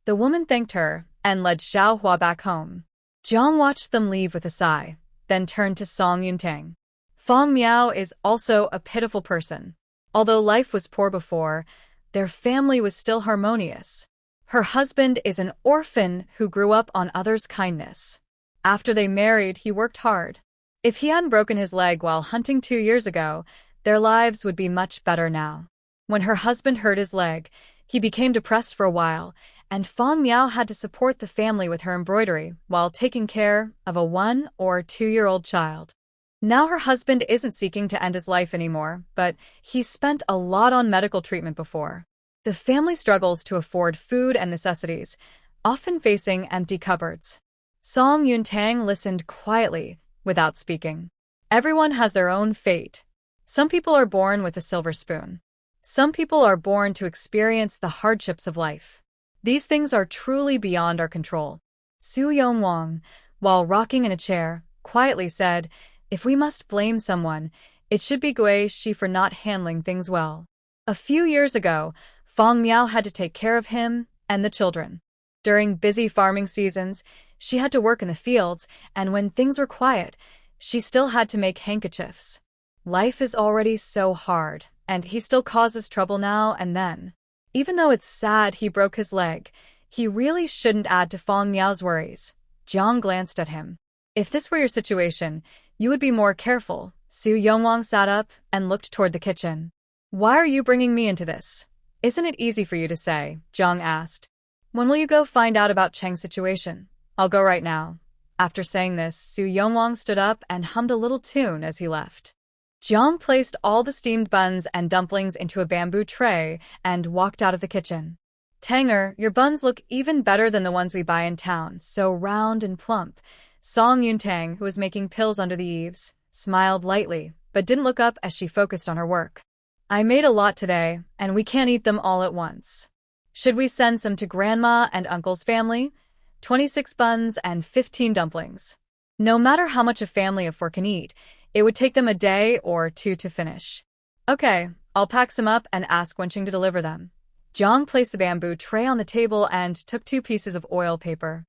The woman thanked her and led Xiaohua back home. Jiang watched them leave with a sigh, then turned to Song Yuntang. Fong Miao is also a pitiful person. Although life was poor before, their family was still harmonious. Her husband is an orphan who grew up on others' kindness. After they married, he worked hard. If he hadn't broken his leg while hunting 2 years ago, their lives would be much better now. When her husband hurt his leg, he became depressed for a while, and Fong Miao had to support the family with her embroidery while taking care of a 1- or 2-year-old child. Now her husband isn't seeking to end his life anymore, but he spent a lot on medical treatment before. The family struggles to afford food and necessities, often facing empty cupboards. Song Yuntang listened quietly, without speaking. Everyone has their own fate. Some people are born with a silver spoon. Some people are born to experience the hardships of life. These things are truly beyond our control. Su Yongwang, while rocking in a chair, quietly said, If we must blame someone, it should be Gui Shi for not handling things well. A few years ago, Fong Miao had to take care of him and the children. During busy farming seasons, she had to work in the fields, and when things were quiet, she still had to make handkerchiefs. Life is already so hard, and he still causes trouble now and then. Even though it's sad he broke his leg, he really shouldn't add to Fong Miao's worries. Jiang glanced at him. If this were your situation, you would be more careful. Su Yongwang sat up and looked toward the kitchen. Why are you bringing me into this? Isn't it easy for you to say? Jiang asked. When will you go find out about Cheng's situation? I'll go right now. After saying this, Su Yongwang stood up and hummed a little tune as he left. Jiang placed all the steamed buns and dumplings into a bamboo tray and walked out of the kitchen. Tanger, your buns look even better than the ones we buy in town, so round and plump. Song Yuntang, who was making pills under the eaves, smiled lightly, but didn't look up as she focused on her work. I made a lot today, and we can't eat them all at once. Should we send some to Grandma and Uncle's family? 26 buns and 15 dumplings. No matter how much a family of 4 can eat, it would take them a day or 2 to finish. Okay, I'll pack some up and ask Wenqing to deliver them. Jiang placed the bamboo tray on the table and took 2 pieces of oil paper.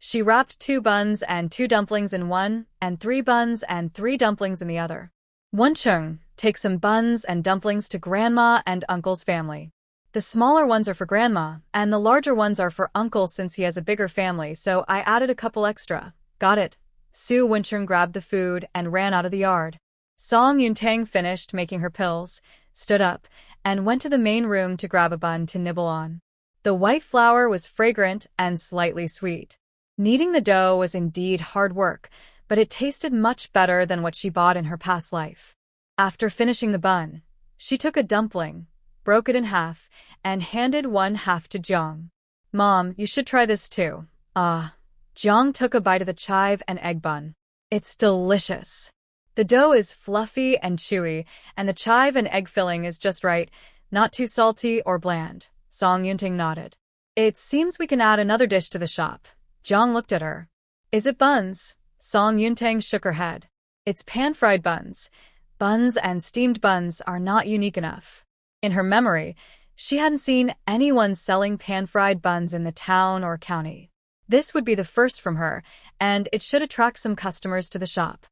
She wrapped 2 buns and 2 dumplings in one, and 3 buns and 3 dumplings in the other. Wencheng, take some buns and dumplings to Grandma and Uncle's family. The smaller ones are for Grandma, and the larger ones are for Uncle since he has a bigger family, so I added a couple extra. Got it. Su Wencheng grabbed the food and ran out of the yard. Song Yuntang finished making her pills, stood up, and went to the main room to grab a bun to nibble on. The white flour was fragrant and slightly sweet. Kneading the dough was indeed hard work, but it tasted much better than what she bought in her past life. After finishing the bun, she took a dumpling, broke it in half, and handed one half to Jiang. Mom, you should try this too. Jiang took a bite of the chive and egg bun. It's delicious. The dough is fluffy and chewy, and the chive and egg filling is just right, not too salty or bland. Song Yunting nodded. It seems we can add another dish to the shop. Jiang looked at her. Is it buns? Song Yuntang shook her head. It's pan-fried buns. Buns and steamed buns are not unique enough. In her memory, she hadn't seen anyone selling pan-fried buns in the town or county. This would be the first from her, and it should attract some customers to the shop.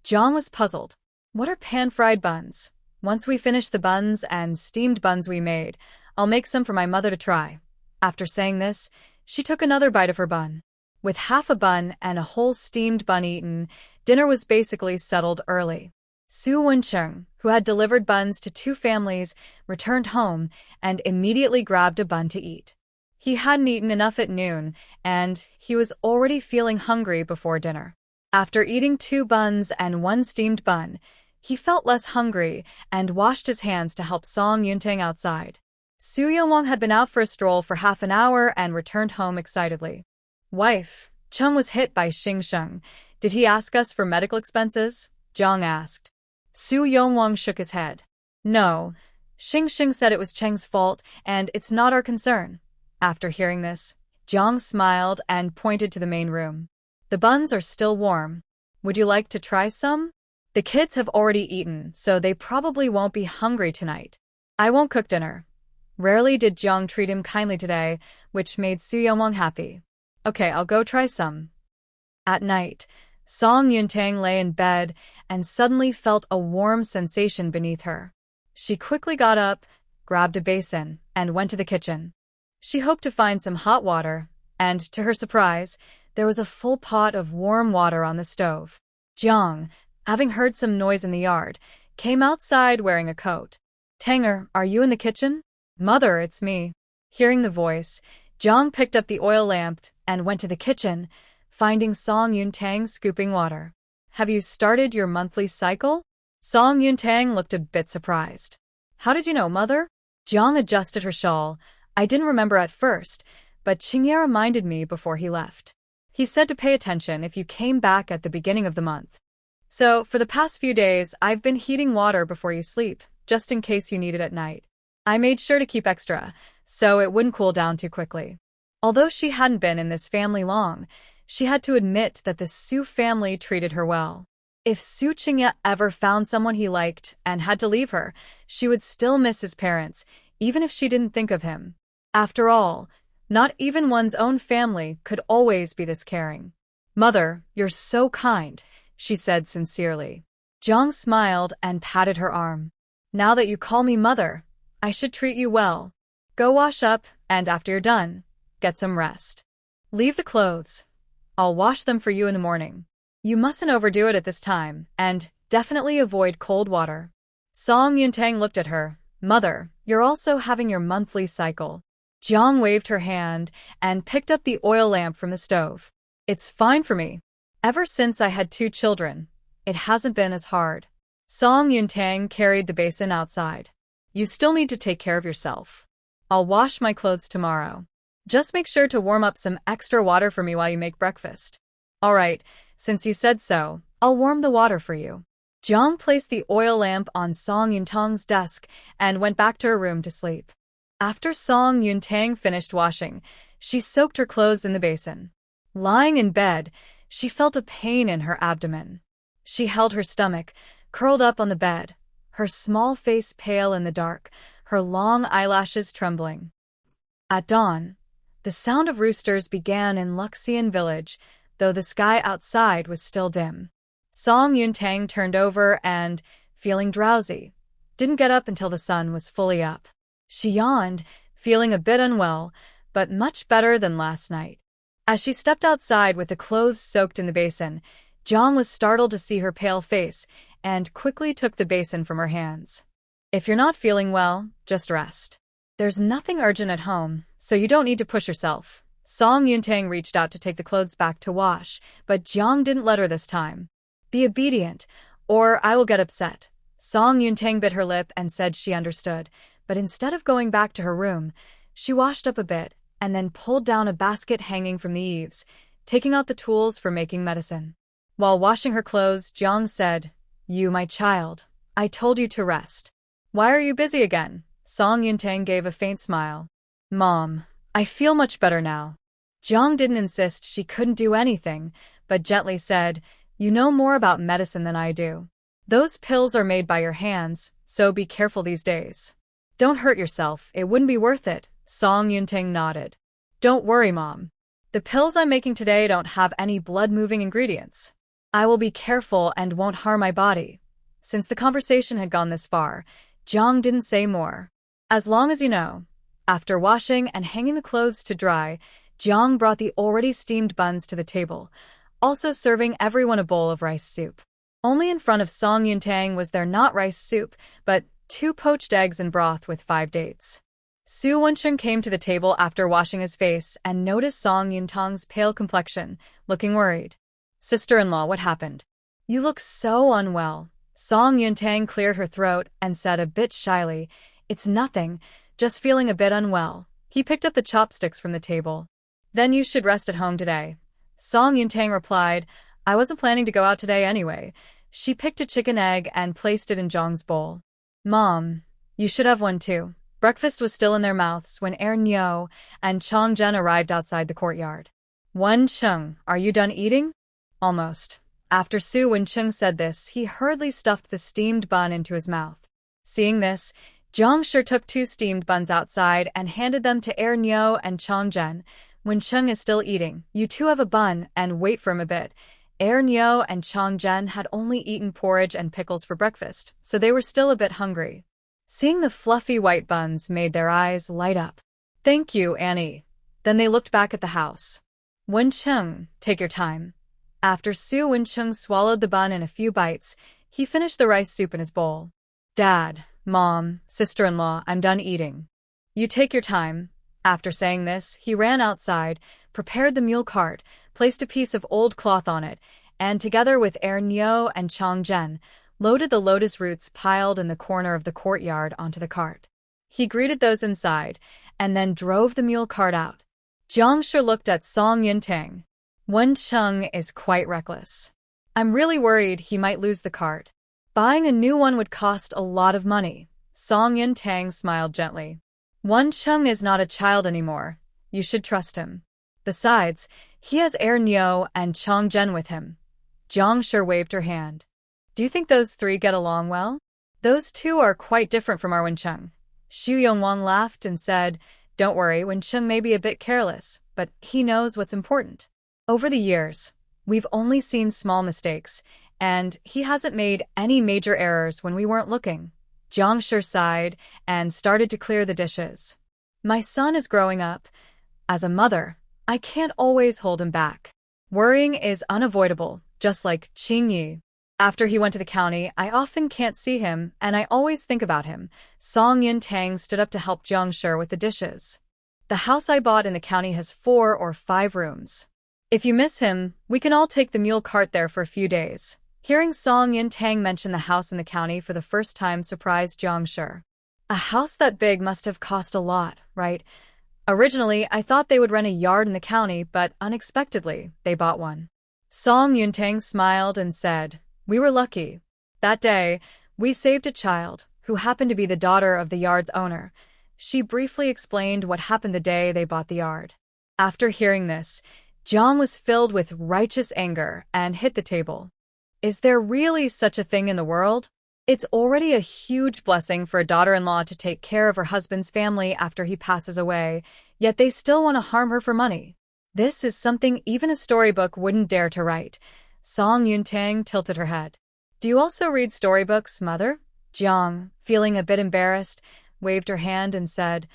Jiang was puzzled. What are pan-fried buns? Once we finish the buns and steamed buns we made, I'll make some for my mother to try. After saying this, she took another bite of her bun. With half a bun and a whole steamed bun eaten, dinner was basically settled early. Su Wencheng, who had delivered buns to 2 families, returned home and immediately grabbed a bun to eat. He hadn't eaten enough at noon, and he was already feeling hungry before dinner. After eating 2 buns and 1 steamed bun, he felt less hungry and washed his hands to help Song Yuntang outside. Su Yongwang had been out for a stroll for half an hour and returned home excitedly. Wife, Cheng was hit by Xing Sheng. Did he ask us for medical expenses? Jiang asked. Su Yongwang shook his head. No, Xing Sheng said it was Cheng's fault and it's not our concern. After hearing this, Jiang smiled and pointed to the main room. The buns are still warm. Would you like to try some? The kids have already eaten, so they probably won't be hungry tonight. I won't cook dinner. Rarely did Jiang treat him kindly today, which made Su Yongwang happy. Okay, I'll go try some. At night, Song Yuntang lay in bed and suddenly felt a warm sensation beneath her. She quickly got up, grabbed a basin, and went to the kitchen. She hoped to find some hot water, and to her surprise, there was a full pot of warm water on the stove. Jiang, having heard some noise in the yard, came outside wearing a coat. Tanger, are you in the kitchen? Mother, it's me. Hearing the voice, Jiang picked up the oil lamp and went to the kitchen, finding Song Yuntang scooping water. Have you started your monthly cycle? Song Yuntang looked a bit surprised. How did you know, Mother? Jiang adjusted her shawl. I didn't remember at first, but Qingye reminded me before he left. He said to pay attention if you came back at the beginning of the month. So, for the past few days, I've been heating water before you sleep, just in case you need it at night. I made sure to keep extra, so it wouldn't cool down too quickly. Although she hadn't been in this family long, she had to admit that the Su family treated her well. If Su Qingye ever found someone he liked and had to leave her, she would still miss his parents, even if she didn't think of him. After all, not even one's own family could always be this caring. Mother, you're so kind, she said sincerely. Jiang smiled and patted her arm. Now that you call me Mother, I should treat you well. Go wash up, and after you're done, get some rest. Leave the clothes. I'll wash them for you in the morning. You mustn't overdo it at this time, and definitely avoid cold water. Song Yuntang looked at her. Mother, you're also having your monthly cycle. Jiang waved her hand and picked up the oil lamp from the stove. It's fine for me. Ever since I had 2 children, it hasn't been as hard. Song Yuntang carried the basin outside. You still need to take care of yourself. I'll wash my clothes tomorrow. Just make sure to warm up some extra water for me while you make breakfast. All right, since you said so, I'll warm the water for you. Jiang placed the oil lamp on Song Yuntang's desk and went back to her room to sleep. After Song Yuntang finished washing, she soaked her clothes in the basin. Lying in bed, she felt a pain in her abdomen. She held her stomach, curled up on the bed, her small face pale in the dark, her long eyelashes trembling. At dawn, the sound of roosters began in Luxian village, though the sky outside was still dim. Song Yuntang turned over and, feeling drowsy. Didn't get up until the sun was fully up. She yawned, feeling a bit unwell, but much better than last night. As she stepped outside with the clothes soaked in the basin, Jiang was startled to see her pale face and quickly took the basin from her hands. If you're not feeling well, just rest. There's nothing urgent at home, so you don't need to push yourself. Song Yuntang reached out to take the clothes back to wash, but Jiang didn't let her this time. Be obedient, or I will get upset. Song Yuntang bit her lip and said she understood, but instead of going back to her room, she washed up a bit and then pulled down a basket hanging from the eaves, taking out the tools for making medicine. While washing her clothes, Jiang said, "You, my child, I told you to rest. Why are you busy again?" Song Yuntang gave a faint smile. "Mom, I feel much better now." Jiang didn't insist she couldn't do anything, but gently said, "You know more about medicine than I do. Those pills are made by your hands, so be careful these days. Don't hurt yourself, it wouldn't be worth it." Song Yuntang nodded. "Don't worry, Mom. The pills I'm making today don't have any blood-moving ingredients. I will be careful and won't harm my body." Since the conversation had gone this far, Jiang didn't say more. "As long as you know." After washing and hanging the clothes to dry, Jiang brought the already steamed buns to the table, also serving everyone a bowl of rice soup. Only in front of Song Yuntang was there not rice soup, but 2 poached eggs and broth with 5 dates. Su Wencheng came to the table after washing his face and noticed Song Yuntang's pale complexion, looking worried. "Sister-in-law, what happened? You look so unwell." Song Yuntang cleared her throat and said a bit shyly, "It's nothing, just feeling a bit unwell." He picked up the chopsticks from the table. "Then you should rest at home today." Song Yuntang replied, "I wasn't planning to go out today anyway." She picked a chicken egg and placed it in Jiang's bowl. "Mom, you should have one too." Breakfast was still in their mouths when Nyo and Changzhen arrived outside the courtyard. "Wencheng, are you done eating?" "Almost." After Su Wencheng said this, he hurriedly stuffed the steamed bun into his mouth. Seeing this, Jiang Shi took 2 steamed buns outside and handed them to Nyo and Changzhen. "Wencheng is still eating. You two have a bun and wait for him a bit." Nyo and Changzhen had only eaten porridge and pickles for breakfast, so they were still a bit hungry. Seeing the fluffy white buns made their eyes light up. "Thank you, Annie." Then they looked back at the house. "Wencheng, take your time." After Su Wencheng swallowed the bun in a few bites, he finished the rice soup in his bowl. "Dad, Mom, sister-in-law, I'm done eating. You take your time." After saying this, he ran outside, prepared the mule cart, placed a piece of old cloth on it, and together with Nyo and Changzhen, loaded the lotus roots piled in the corner of the courtyard onto the cart. He greeted those inside, and then drove the mule cart out. Jiang Shi looked at Song Yuntang. "Wencheng is quite reckless. I'm really worried he might lose the cart. Buying a new one would cost a lot of money." Song Yuntang smiled gently. "Wencheng is not a child anymore. You should trust him. Besides, he has Nyo and Changzhen with him." Jiang Shi waved her hand. "Do you think those 3 get along well?" "Those 2 are quite different from our Wencheng." Xu Yongwang laughed and said, "Don't worry, Wencheng may be a bit careless, but he knows what's important. Over the years, we've only seen small mistakes, and he hasn't made any major errors when we weren't looking." Jiang Shi sighed and started to clear the dishes. "My son is growing up. As a mother, I can't always hold him back. Worrying is unavoidable, just like Qingyi. After he went to the county, I often can't see him, and I always think about him." Song Yuntang stood up to help Jiang Shi with the dishes. "The house I bought in the county has 4 or 5 rooms. If you miss him, we can all take the mule cart there for a few days." Hearing Song Yuntang mention the house in the county for the first time surprised Jiang Shi. "A house that big must have cost a lot, right? Originally, I thought they would rent a yard in the county, but unexpectedly, they bought one." Song Yuntang smiled and said, "We were lucky. That day, we saved a child, who happened to be the daughter of the yard's owner." She briefly explained what happened the day they bought the yard. After hearing this, Jiang was filled with righteous anger and hit the table. Is there really such a thing in the world? It's already a huge blessing for a daughter-in-law to take care of her husband's family after he passes away, yet they still want to harm her for money. This is something even a storybook wouldn't dare to write. Song Yuntang tilted her head. Do you also read storybooks, mother? Jiang, feeling a bit embarrassed, waved her hand and said,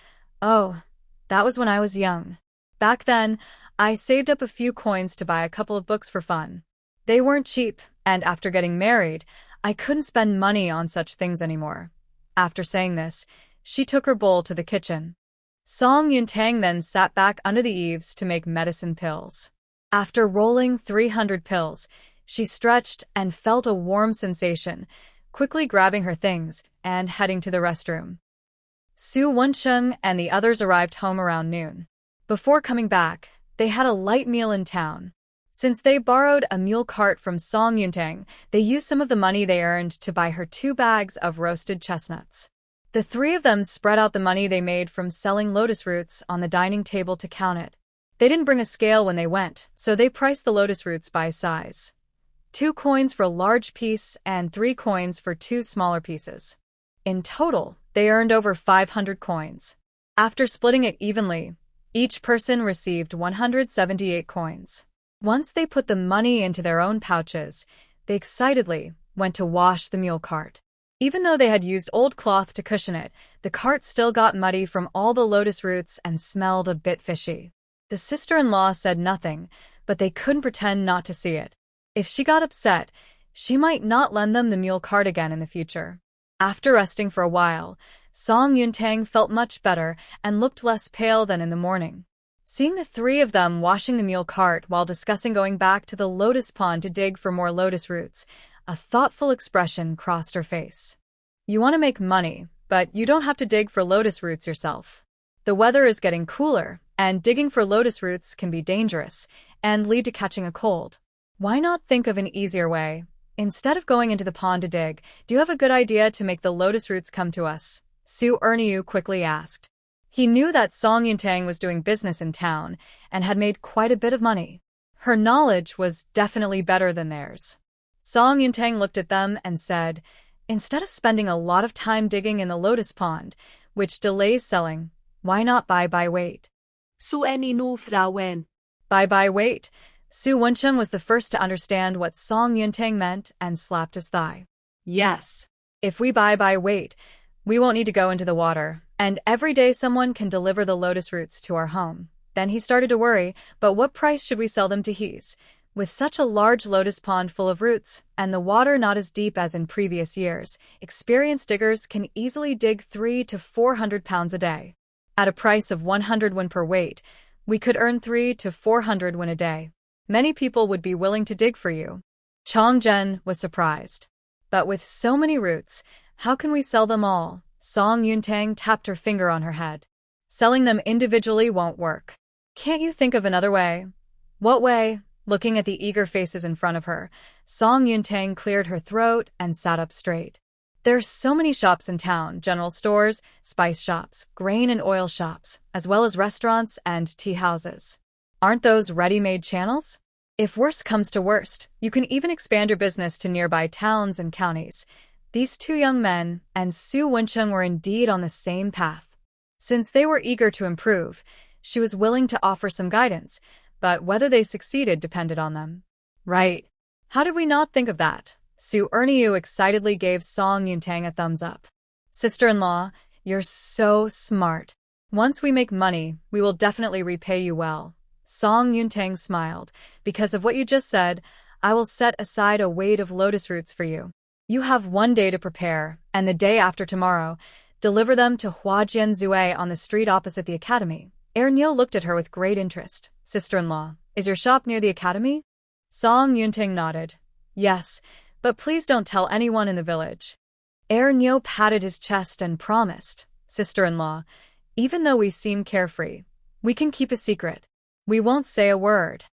Oh, that was when I was young. Back then, I saved up a few coins to buy a couple of books for fun. They weren't cheap, and after getting married, I couldn't spend money on such things anymore. After saying this, she took her bowl to the kitchen. Song Yuntang then sat back under the eaves to make medicine pills. After rolling 300 pills, she stretched and felt a warm sensation, quickly grabbing her things and heading to the restroom. Su Wencheng and the others arrived home around noon. Before coming back, they had a light meal in town. Since they borrowed a mule cart from Song Yuntang, they used some of the money they earned to buy her 2 bags of roasted chestnuts. The 3 of them spread out the money they made from selling lotus roots on the dining table to count it. They didn't bring a scale when they went, so they priced the lotus roots by size. 2 coins for a large piece and 3 coins for 2 smaller pieces. In total, they earned over 500 coins. After splitting it evenly, each person received 178 coins. Once they put the money into their own pouches, they excitedly went to wash the mule cart. Even though they had used old cloth to cushion it, the cart still got muddy from all the lotus roots and smelled a bit fishy. The sister-in-law said nothing, but they couldn't pretend not to see it. If she got upset, she might not lend them the mule cart again in the future. After resting for a while, Song Yuntang felt much better and looked less pale than in the morning. Seeing the 3 of them washing the mule cart while discussing going back to the lotus pond to dig for more lotus roots, a thoughtful expression crossed her face. You want to make money, but you don't have to dig for lotus roots yourself. The weather is getting cooler, and digging for lotus roots can be dangerous and lead to catching a cold. Why not think of an easier way? Instead of going into the pond to dig, do you have a good idea to make the lotus roots come to us? Su Erniu quickly asked. He knew that Song Yuntang was doing business in town and had made quite a bit of money. Her knowledge was definitely better than theirs. Song Yuntang looked at them and said, Instead of spending a lot of time digging in the lotus pond, which delays selling, why not buy by weight? Su Eninu Frauen. Buy by weight. Su Wencheng was the first to understand what Song Yuntang meant and slapped his thigh. Yes. If we buy by weight, we won't need to go into the water, and every day someone can deliver the lotus roots to our home. Then he started to worry, but what price should we sell them to He's? With such a large lotus pond full of roots, and the water not as deep as in previous years, experienced diggers can easily dig 300 to 400 pounds a day. At a price of 100 won per weight, we could earn 300 to 400 won a day. Many people would be willing to dig for you. Chong Zhen was surprised. But with so many roots, how can we sell them all? Song Yuntang tapped her finger on her head. Selling them individually won't work. Can't you think of another way? What way? Looking at the eager faces in front of her, Song Yuntang cleared her throat and sat up straight. There's so many shops in town, general stores, spice shops, grain and oil shops, as well as restaurants and tea houses. Aren't those ready-made channels? If worst comes to worst, you can even expand your business to nearby towns and counties. These 2 young men and Su Wencheng were indeed on the same path. Since they were eager to improve, she was willing to offer some guidance, but whether they succeeded depended on them. Right. How did we not think of that? Su Erniu excitedly gave Song Yuntang a thumbs up. Sister-in-law, you're so smart. Once we make money, we will definitely repay you well. Song Yuntang smiled. Because of what you just said, I will set aside a weight of lotus roots for you. You have 1 day to prepare, and the day after tomorrow, deliver them to Huajian Zue on the street opposite the academy. Ernyo looked at her with great interest. Sister-in-law, is your shop near the academy? Song Yuntang nodded. Yes, but please don't tell anyone in the village. Ernyo patted his chest and promised. Sister-in-law, even though we seem carefree, we can keep a secret. We won't say a word.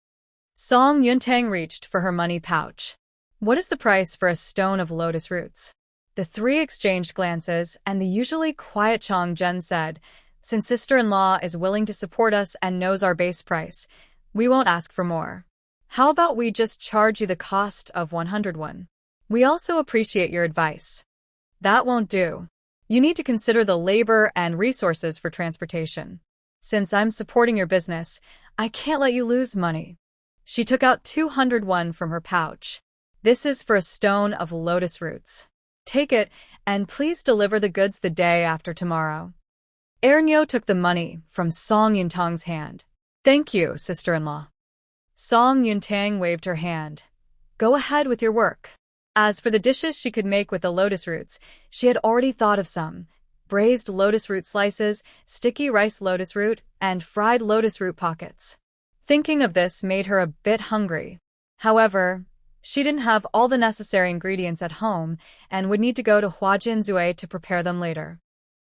Song Yuntang reached for her money pouch. What is the price for a stone of lotus roots? The 3 exchanged glances, and the usually quiet Chong Zhen said, Since sister-in-law is willing to support us and knows our base price, we won't ask for more. How about we just charge you the cost of 100 won? We also appreciate your advice. That won't do. You need to consider the labor and resources for transportation. Since I'm supporting your business, I can't let you lose money. She took out 200 won from her pouch. This is for a stone of lotus roots. Take it, and please deliver the goods the day after tomorrow. Ernyo took the money from Song Yuntang's hand. Thank you, sister-in-law. Song Yuntang waved her hand. Go ahead with your work. As for the dishes she could make with the lotus roots, she had already thought of some. Braised lotus root slices, sticky rice lotus root, and fried lotus root pockets. Thinking of this made her a bit hungry. However, she didn't have all the necessary ingredients at home and would need to go to Huajianzue to prepare them later.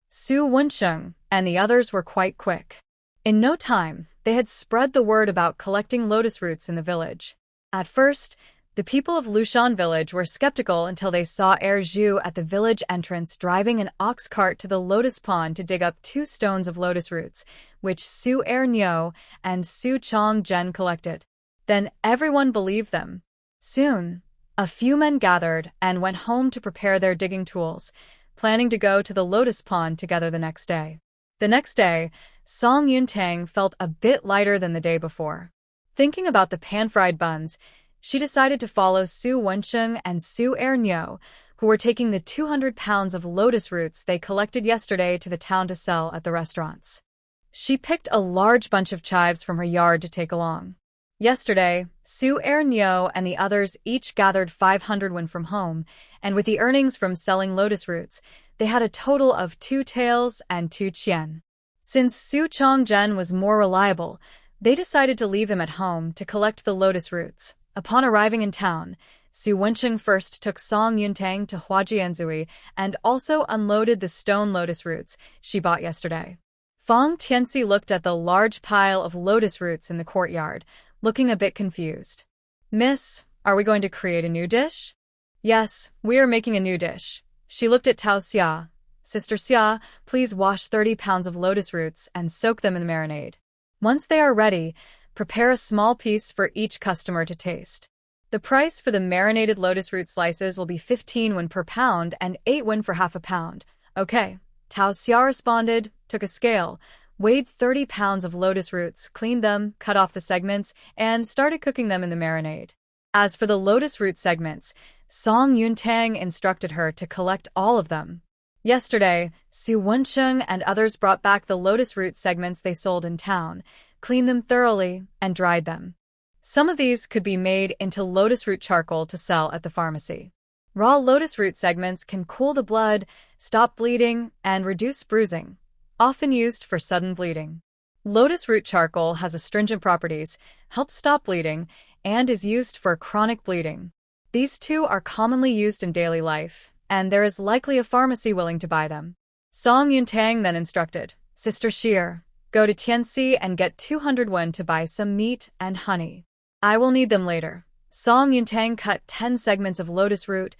Su Wensheng and the others were quite quick. In no time, they had spread the word about collecting lotus roots in the village. At first, the people of Lushan village were skeptical until they saw Zhu at the village entrance driving an ox cart to the lotus pond to dig up 2 stones of lotus roots, which Su Nyo and Su Chongzhen collected. Then everyone believed them. Soon, a few men gathered and went home to prepare their digging tools, planning to go to the lotus pond together the next day. The next day, Song Yuntang felt a bit lighter than the day before. Thinking about the pan-fried buns, she decided to follow Su Wensheng and Su Nyo, who were taking the 200 pounds of lotus roots they collected yesterday to the town to sell at the restaurants. She picked a large bunch of chives from her yard to take along. Yesterday, Su Nyo and the others each gathered 500 won from home, and with the earnings from selling lotus roots, they had a total of 2 taels and 2 chien. Since Su Chongzhen was more reliable, they decided to leave him at home to collect the lotus roots. Upon arriving in town, Su Wensheng first took Song Yuntang to Huajianzui and also unloaded the stone lotus roots she bought yesterday. Fang Tianxi looked at the large pile of lotus roots in the courtyard, looking a bit confused. Miss, are we going to create a new dish? Yes, we are making a new dish. She looked at Tao Xia. Sister Xia, please wash 30 pounds of lotus roots and soak them in the marinade. Once they are ready, prepare a small piece for each customer to taste. The price for the marinated lotus root slices will be 15 won per pound and 8 won for half a pound. Okay. Tao Xia responded, took a scale, weighed 30 pounds of lotus roots, cleaned them, cut off the segments, and started cooking them in the marinade. As for the lotus root segments, Song Yuntang instructed her to collect all of them. Yesterday, Su Wensheng and others brought back the lotus root segments they sold in town, cleaned them thoroughly, and dried them. Some of these could be made into lotus root charcoal to sell at the pharmacy. Raw lotus root segments can cool the blood, stop bleeding, and reduce bruising, often used for sudden bleeding. Lotus root charcoal has astringent properties, helps stop bleeding, and is used for chronic bleeding. These 2 are commonly used in daily life, and there is likely a pharmacy willing to buy them. Song Yuntang then instructed, Sister Xia, go to Tianxi and get 200 won to buy some meat and honey. I will need them later. Song Yuntang cut 10 segments of lotus root,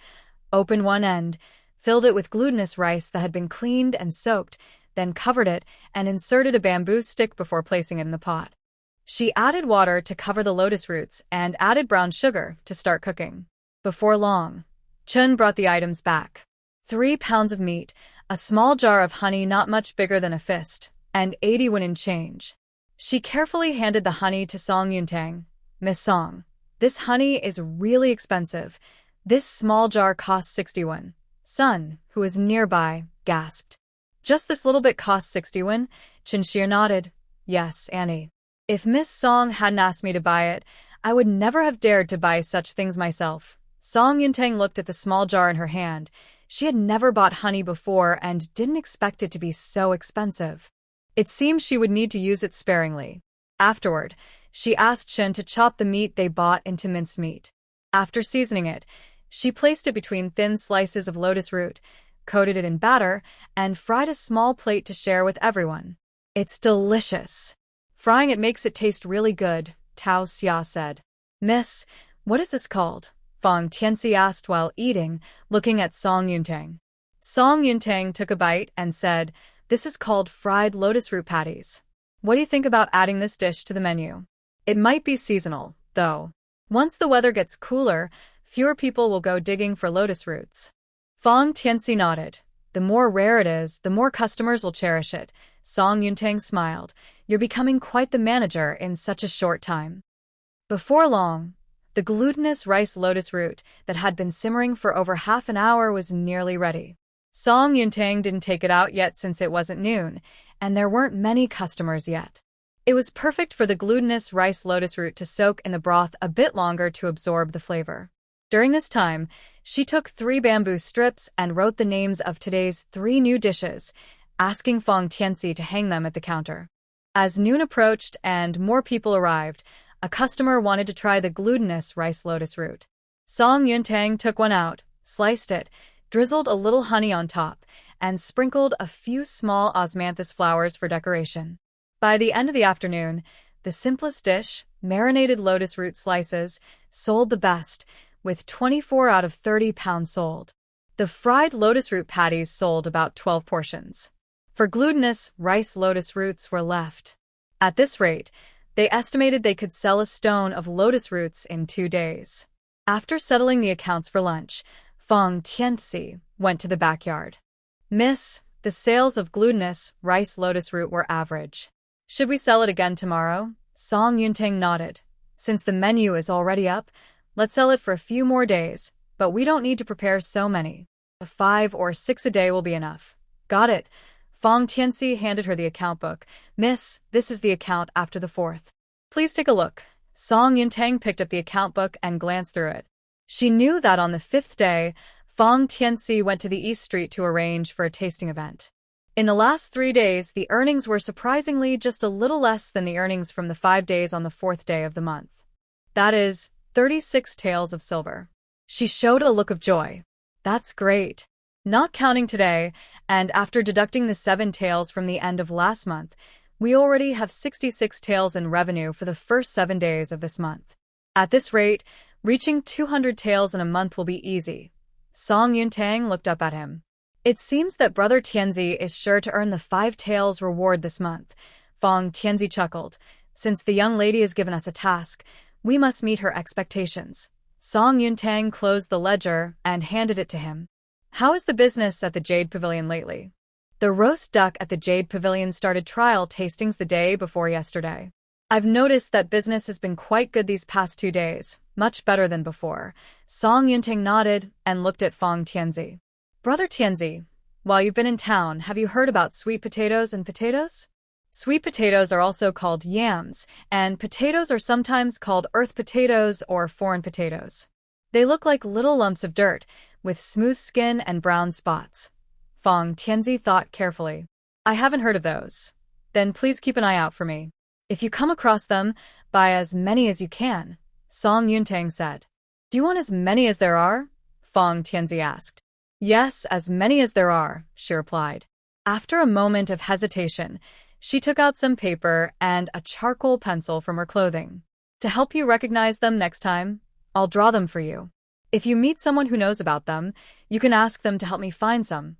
opened one end, filled it with glutinous rice that had been cleaned and soaked, then covered it and inserted a bamboo stick before placing it in the pot. She added water to cover the lotus roots and added brown sugar to start cooking. Before long, Chun brought the items back. 3 pounds of meat, a small jar of honey not much bigger than a fist, and 80 won in change. She carefully handed the honey to Song Yuntang. Miss Song, this honey is really expensive. This small jar costs 60 won. Sun, who was nearby, gasped. Just this little bit costs 60 won? Chinshir nodded. Yes, Annie. If Miss Song hadn't asked me to buy it, I would never have dared to buy such things myself. Song Yuntang looked at the small jar in her hand. She had never bought honey before and didn't expect it to be so expensive. It seemed she would need to use it sparingly. Afterward, she asked Chen to chop the meat they bought into minced meat. After seasoning it, she placed it between thin slices of lotus root, coated it in batter, and fried a small plate to share with everyone. It's delicious. Frying it makes it taste really good, Tao Xia said. Miss, what is this called? Fang Tianxi asked while eating, looking at Song Yuntang. Song Yuntang took a bite and said, This is called fried lotus root patties. What do you think about adding this dish to the menu? It might be seasonal, though. Once the weather gets cooler, fewer people will go digging for lotus roots. Fang Tianxi nodded. The more rare it is, the more customers will cherish it. Song Yuntang smiled. You're becoming quite the manager in such a short time. Before long, The glutinous rice lotus root that had been simmering for over half an hour was nearly ready. Song Yuntang didn't take it out yet since it wasn't noon, and there weren't many customers yet. It was perfect for the glutinous rice lotus root to soak in the broth a bit longer to absorb the flavor. During this time, she took 3 bamboo strips and wrote the names of today's 3 new dishes, asking Fong Tianxi to hang them at the counter. As noon approached and more people arrived, a customer wanted to try the glutinous rice lotus root. Song Yuntang took one out, sliced it, drizzled a little honey on top, and sprinkled a few small osmanthus flowers for decoration. By the end of the afternoon, the simplest dish, marinated lotus root slices, sold the best, with 24 out of 30 pounds sold. The fried lotus root patties sold about 12 portions. For glutinous rice lotus roots were left. At this rate, they estimated they could sell a stone of lotus roots in 2 days. After settling the accounts for lunch, Fong Tianxi went to the backyard. "Miss, the sales of glutinous rice lotus root were average. Should we sell it again tomorrow?" Song Yuntang nodded. "Since the menu is already up, let's sell it for a few more days, but we don't need to prepare so many. 5 or 6 a day will be enough." "Got it." Fong Tianxi handed her the account book. "Miss, this is the account after the 4th. Please take a look." Song Yuntang picked up the account book and glanced through it. She knew that on the 5th day, Fong Tianxi went to the East Street to arrange for a tasting event. In the last 3 days, the earnings were surprisingly just a little less than the earnings from the 5 days on the 4th day of the month. That is, 36 taels of silver. She showed a look of joy. "That's great. Not counting today, and after deducting the 7 taels from the end of last month, we already have 66 taels in revenue for the first 7 days of this month. At this rate, reaching 200 taels in a month will be easy." Song Yuntang looked up at him. "It seems that Brother Tianxi is sure to earn the 5 taels reward this month." Fong Tianxi chuckled. "Since the young lady has given us a task, we must meet her expectations." Song Yuntang closed the ledger and handed it to him. "How is the business at the Jade Pavilion lately?" "The roast duck at the Jade Pavilion started trial tastings the day before yesterday. I've noticed that business has been quite good these past 2 days, much better than before." Song Yuntang nodded and looked at Fong Tianxi. "Brother Tianxi, while you've been in town, have you heard about sweet potatoes and potatoes?" Sweet potatoes are also called yams, and potatoes are sometimes called earth potatoes or foreign potatoes. They look like little lumps of dirt, with smooth skin and brown spots. Fong Tianxi thought carefully. "I haven't heard of those. Then please keep an eye out for me. If you come across them, buy as many as you can," Song Yuntang said. "Do you want as many as there are?" Fong Tianxi asked. "Yes, as many as there are," she replied. After a moment of hesitation, she took out some paper and a charcoal pencil from her clothing. "To help you recognize them next time, I'll draw them for you. If you meet someone who knows about them, you can ask them to help me find some."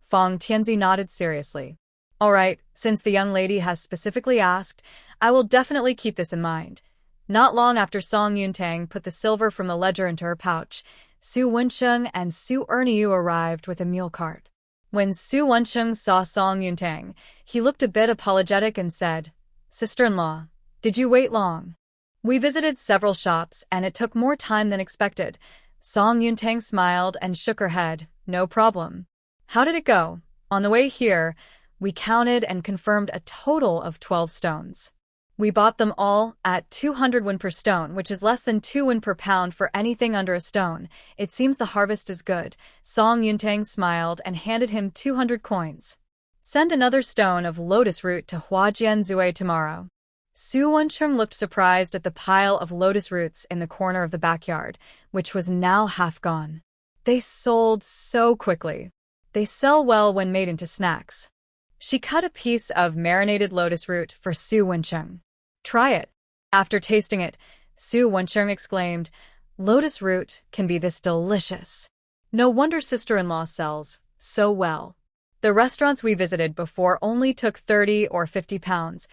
Fong Tianxi nodded seriously. "All right, since the young lady has specifically asked, I will definitely keep this in mind." Not long after Song Yuntang put the silver from the ledger into her pouch, Su Wensheng and Su Erniu arrived with a mule cart. When Su Wensheng saw Song Yuntang, he looked a bit apologetic and said, "Sister-in-law, did you wait long?" "We visited several shops and it took more time than expected." Song Yuntang smiled and shook her head. "No problem." "How did it go?" "On the way here, we counted and confirmed a total of 12 stones. We bought them all at 200 won per stone, which is less than 2 won per pound for anything under a stone. It seems the harvest is good." Song Yuntang smiled and handed him 200 coins. "Send another stone of lotus root to Huajian Zue tomorrow." Su Wensheng looked surprised at the pile of lotus roots in the corner of the backyard, which was now half gone. They sold so quickly. They sell well when made into snacks. She cut a piece of marinated lotus root for Su Wensheng. "Try it." After tasting it, Su Wensheng exclaimed, "Lotus root can be this delicious. No wonder sister-in-law sells so well." The restaurants we visited before only took 30 or 50 pounds.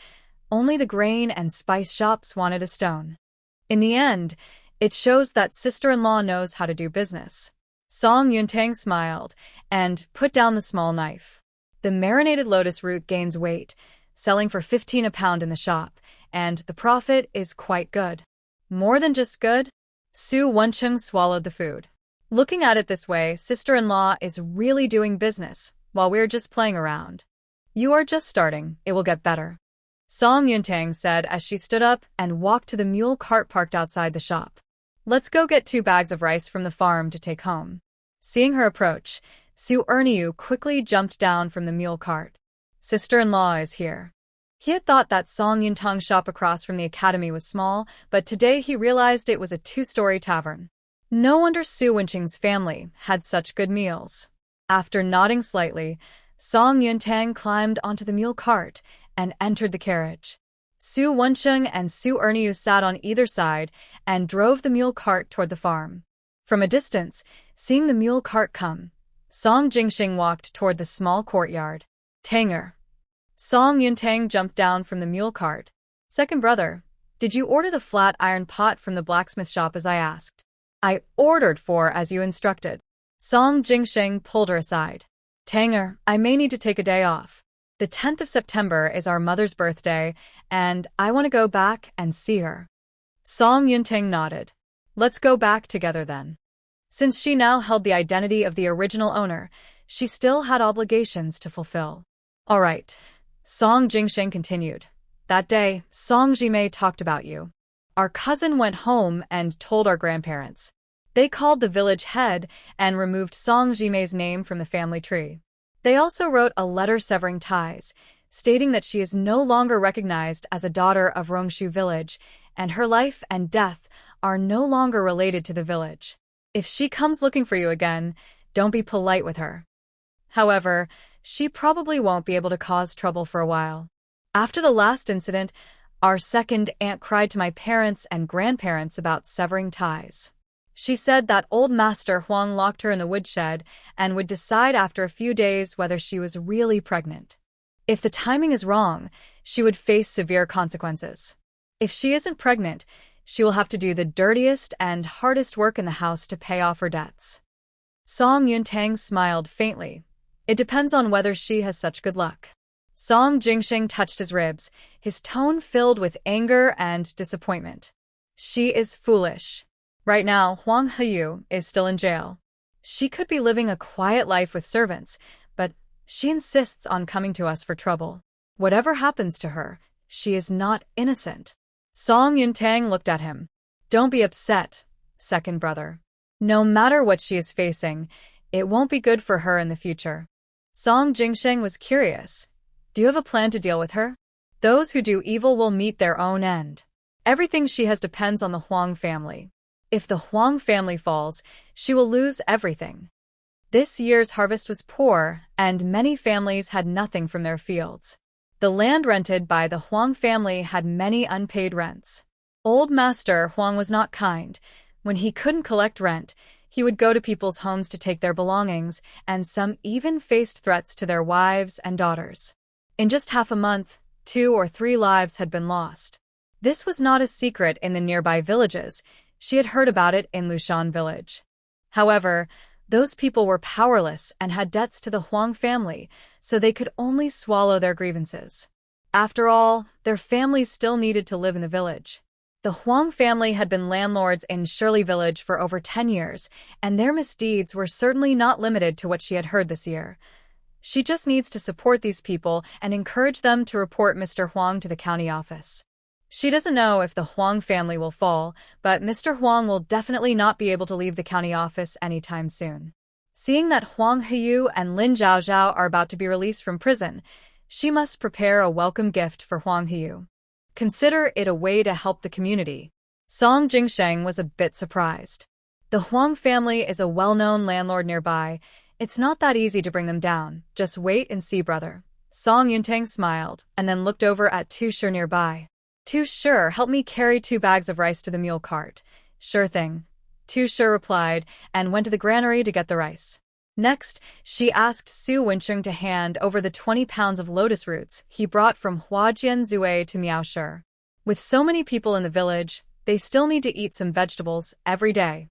Only the grain and spice shops wanted a stone. In the end, it shows that sister-in-law knows how to do business. Song Yuntang smiled and put down the small knife. The marinated lotus root gains weight, selling for 15 a pound in the shop, and the profit is quite good. More than just good, Su Wencheng swallowed the food. Looking at it this way, sister-in-law is really doing business, while we're just playing around. You are just starting, it will get better. Song Yuntang said as she stood up and walked to the mule cart parked outside the shop. Let's go get 2 bags of rice from the farm to take home. Seeing her approach, Su Erniu quickly jumped down from the mule cart. Sister-in-law is here. He had thought that Song Yuntang's shop across from the academy was small, but today he realized it was a 2-story tavern. No wonder Su Wencheng's family had such good meals. After nodding slightly, Song Yuntang climbed onto the mule cart and entered the carriage. Su Wencheng and Su Erniu sat on either side and drove the mule cart toward the farm. From a distance, seeing the mule cart come, Song Jingxing walked toward the small courtyard. Tanger. Song Yuntang jumped down from the mule cart. Second brother, did you order the flat iron pot from the blacksmith shop as I asked? I ordered 4 as you instructed. Song Jingxing pulled her aside. Tanger, I may need to take a day off. The 10th of September is our mother's birthday, and I want to go back and see her. Song Yuntang nodded. Let's go back together then. Since she now held the identity of the original owner, she still had obligations to fulfill. All right. Song Jingxing continued. That day, Song Jimei talked about you. Our cousin went home and told our grandparents. They called the village head and removed Song Jimei's name from the family tree. They also wrote a letter severing ties, stating that she is no longer recognized as a daughter of Rongshu village, and her life and death are no longer related to the village. If she comes looking for you again, don't be polite with her. However, she probably won't be able to cause trouble for a while. After the last incident, our second aunt cried to my parents and grandparents about severing ties. She said that old Master Huang locked her in the woodshed and would decide after a few days whether she was really pregnant. If the timing is wrong, she would face severe consequences. If she isn't pregnant, she will have to do the dirtiest and hardest work in the house to pay off her debts. Song Yuntang smiled faintly. It depends on whether she has such good luck. Song Jingxing touched his ribs, his tone filled with anger and disappointment. She is foolish. Right now, Huang Heyu is still in jail. She could be living a quiet life with servants, but she insists on coming to us for trouble. Whatever happens to her, she is not innocent. Song Yuntang looked at him. Don't be upset, second brother. No matter what she is facing, it won't be good for her in the future. Song Jingxing was curious. Do you have a plan to deal with her? Those who do evil will meet their own end. Everything she has depends on the Huang family. If the Huang family falls, she will lose everything. This year's harvest was poor, and many families had nothing from their fields. The land rented by the Huang family had many unpaid rents. Old Master Huang was not kind. When he couldn't collect rent, he would go to people's homes to take their belongings, and some even faced threats to their wives and daughters. In just half a month, 2 or 3 lives had been lost. This was not a secret in the nearby villages. She had heard about it in Lushan village. However, those people were powerless and had debts to the Huang family, so they could only swallow their grievances. After all, their families still needed to live in the village. The Huang family had been landlords in Shirley village for over 10 years, and their misdeeds were certainly not limited to what she had heard this year. She just needs to support these people and encourage them to report Mr. Huang to the county office. She doesn't know if the Huang family will fall, but Mr. Huang will definitely not be able to leave the county office anytime soon. Seeing that Huang Heyu and Lin Zhaozhao are about to be released from prison, she must prepare a welcome gift for Huang Heyu. Consider it a way to help the community. Song Jingxing was a bit surprised. The Huang family is a well-known landlord nearby. It's not that easy to bring them down. Just wait and see, brother. Song Yuntang smiled and then looked over at Tu Shi nearby. Tu Shi, help me carry 2 bags of rice to the mule cart. Sure thing. Tu Shi replied and went to the granary to get the rice. Next, she asked Su Wencheng to hand over the 20 pounds of lotus roots he brought from Huajian Zue to Miaoshi. With so many people in the village, they still need to eat some vegetables every day.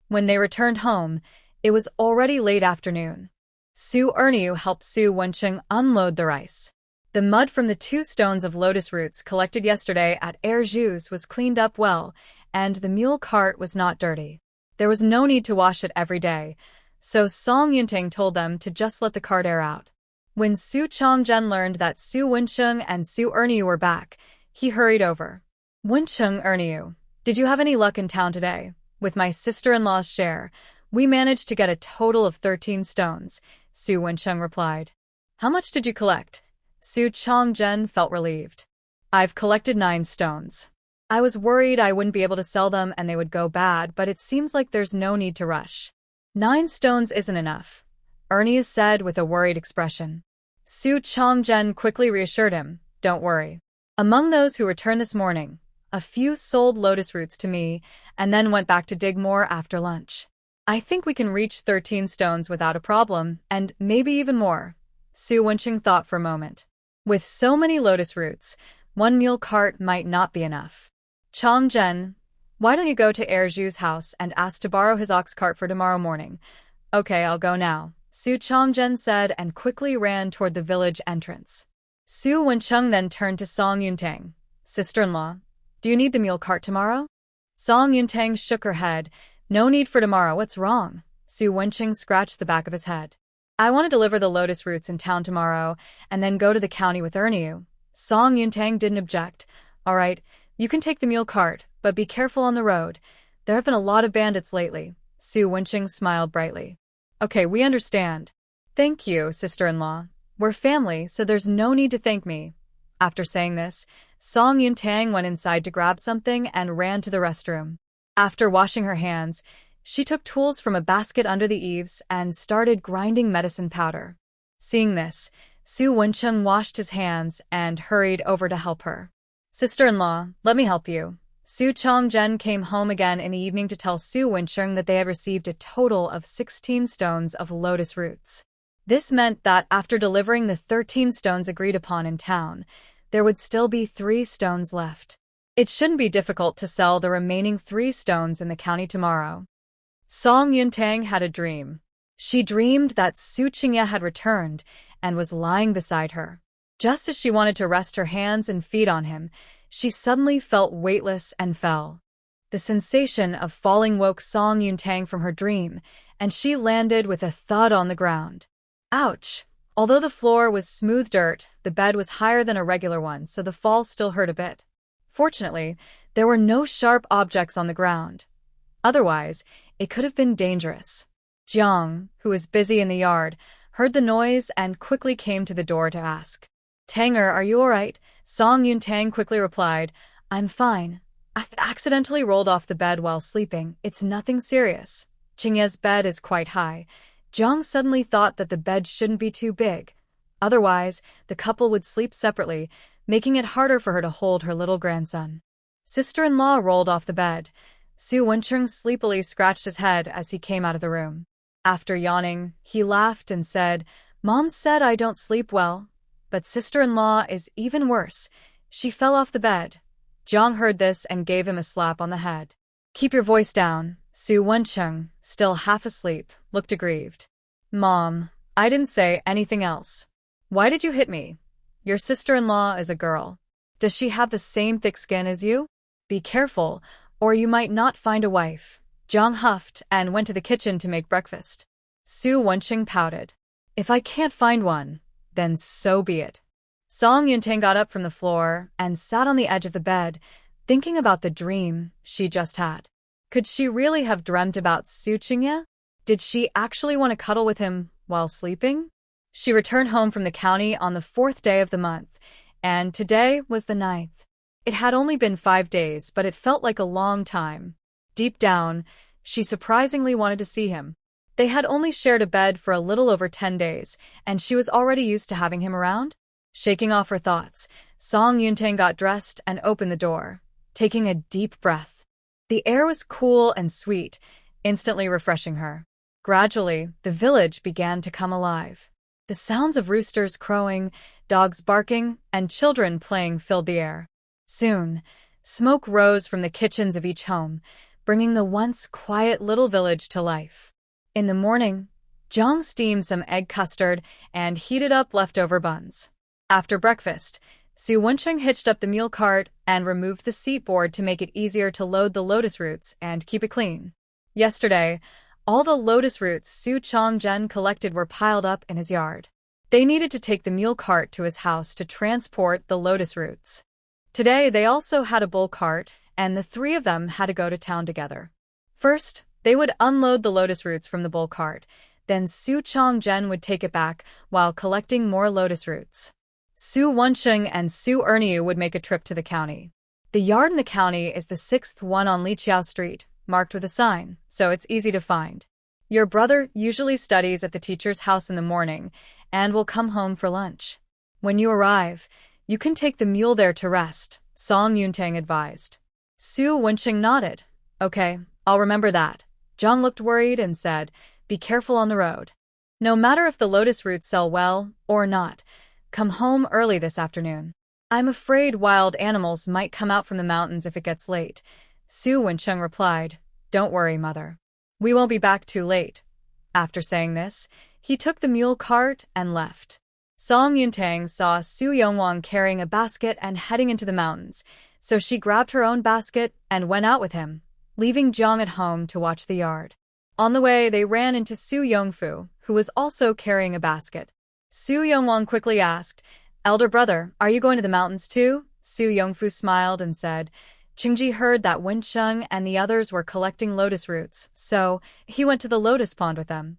When they returned home, it was already late afternoon. Su Erniu helped Su Wencheng unload the rice. The mud from the 2 stones of lotus roots collected yesterday at Zhu's was cleaned up well, and the mule cart was not dirty. There was no need to wash it every day, so Song Yuntang told them to just let the cart air out. When Su Chongzhen learned that Su Wencheng and Su Erniu were back, he hurried over. Wencheng, Erniu, did you have any luck in town today? With my sister-in-law's share, we managed to get a total of 13 stones, Su Wencheng replied. How much did you collect? Su Chongzhen felt relieved. I've collected 9 stones. I was worried I wouldn't be able to sell them and they would go bad, but it seems like there's no need to rush. 9 stones isn't enough, Ernie said with a worried expression. Su Chongzhen quickly reassured him, don't worry. Among those who returned this morning, a few sold lotus roots to me and then went back to dig more after lunch. I think we can reach 13 stones without a problem, and maybe even more. Su Wencheng thought for a moment. With so many lotus roots, 1 mule cart might not be enough. Chongzhen, why don't you go to Erju's house and ask to borrow his ox cart for tomorrow morning? Okay, I'll go now, Su Chongzhen said and quickly ran toward the village entrance. Su Wencheng then turned to Song Yuntang. Sister-in-law, do you need the mule cart tomorrow? Song Yuntang shook her head. No need for tomorrow, what's wrong? Su Wencheng scratched the back of his head. I want to deliver the lotus roots in town tomorrow and then go to the county with Erniu. Song Yuntang didn't object. All right, you can take the mule cart, but be careful on the road. There have been a lot of bandits lately. Su Wencheng smiled brightly. Okay, we understand. Thank you, sister-in-law. We're family, so there's no need to thank me. After saying this, Song Yuntang went inside to grab something and ran to the restroom. After washing her hands, she took tools from a basket under the eaves and started grinding medicine powder. Seeing this, Su Wencheng washed his hands and hurried over to help her. Sister-in-law, let me help you. Su Chongzhen came home again in the evening to tell Su Wencheng that they had received a total of 16 stones of lotus roots. This meant that after delivering the 13 stones agreed upon in town, there would still be 3 stones left. It shouldn't be difficult to sell the remaining 3 stones in the county tomorrow. Song Yuntang had a dream. She dreamed that Su Qingye had returned and was lying beside her. Just as she wanted to rest her hands and feet on him, she suddenly felt weightless and fell. The sensation of falling woke Song Yuntang from her dream, and she landed with a thud on the ground. Ouch! Although the floor was smooth dirt, the bed was higher than a regular one, so the fall still hurt a bit. Fortunately, there were no sharp objects on the ground. Otherwise, it could have been dangerous. Jiang, who was busy in the yard, heard the noise and quickly came to the door to ask. Tanger, are you all right? Song Yuntang quickly replied, I'm fine. I accidentally rolled off the bed while sleeping. It's nothing serious. Qingye's bed is quite high. Jiang suddenly thought that the bed shouldn't be too big. Otherwise, the couple would sleep separately, making it harder for her to hold her little grandson. Sister-in-law rolled off the bed. Su Wencheng sleepily scratched his head as he came out of the room. After yawning, he laughed and said, Mom said I don't sleep well. But sister-in-law is even worse. She fell off the bed. Jiang heard this and gave him a slap on the head. Keep your voice down. Su Wencheng, still half asleep, looked aggrieved. Mom, I didn't say anything else. Why did you hit me? Your sister-in-law is a girl. Does she have the same thick skin as you? Be careful, or you might not find a wife. Jiang huffed and went to the kitchen to make breakfast. Su Wencheng pouted. If I can't find one, then so be it. Song Yuntang got up from the floor and sat on the edge of the bed, thinking about the dream she just had. Could she really have dreamt about Su Qingye? Did she actually want to cuddle with him while sleeping? She returned home from the county on the 4th day of the month, and today was the 9th. It had only been 5 days, but it felt like a long time. Deep down, she surprisingly wanted to see him. They had only shared a bed for a little over 10 days, and she was already used to having him around. Shaking off her thoughts, Song Yuntang got dressed and opened the door, taking a deep breath. The air was cool and sweet, instantly refreshing her. Gradually, the village began to come alive. The sounds of roosters crowing, dogs barking, and children playing filled the air. Soon, smoke rose from the kitchens of each home, bringing the once quiet little village to life. In the morning, Jiang steamed some egg custard and heated up leftover buns. After breakfast, Su Wencheng hitched up the mule cart and removed the seat board to make it easier to load the lotus roots and keep it clean. Yesterday, all the lotus roots Su Chongjen collected were piled up in his yard. They needed to take the mule cart to his house to transport the lotus roots. Today, they also had a bull cart, and the three of them had to go to town together. First, they would unload the lotus roots from the bull cart. Then Su Chongjen would take it back while collecting more lotus roots. Su Wensheng and Su Erniu would make a trip to the county. The yard in the county is the sixth one on Liqiao Street, marked with a sign, so it's easy to find. Your brother usually studies at the teacher's house in the morning and will come home for lunch. When you arrive, you can take the mule there to rest, Song Yuntang advised. Su Wensheng nodded. Okay, I'll remember that. Zhang looked worried and said, be careful on the road. No matter if the lotus roots sell well or not, come home early this afternoon. I'm afraid wild animals might come out from the mountains if it gets late. Su Wensheng replied, don't worry, mother. We won't be back too late. After saying this, he took the mule cart and left. Song Yuntang saw Su Yongwang carrying a basket and heading into the mountains, so she grabbed her own basket and went out with him, leaving Zhang at home to watch the yard. On the way, they ran into Su Yongfu, who was also carrying a basket. Su Yongwang quickly asked, elder brother, are you going to the mountains too? Su Yongfu smiled and said, Qingji heard that Wensheng and the others were collecting lotus roots, so he went to the lotus pond with them.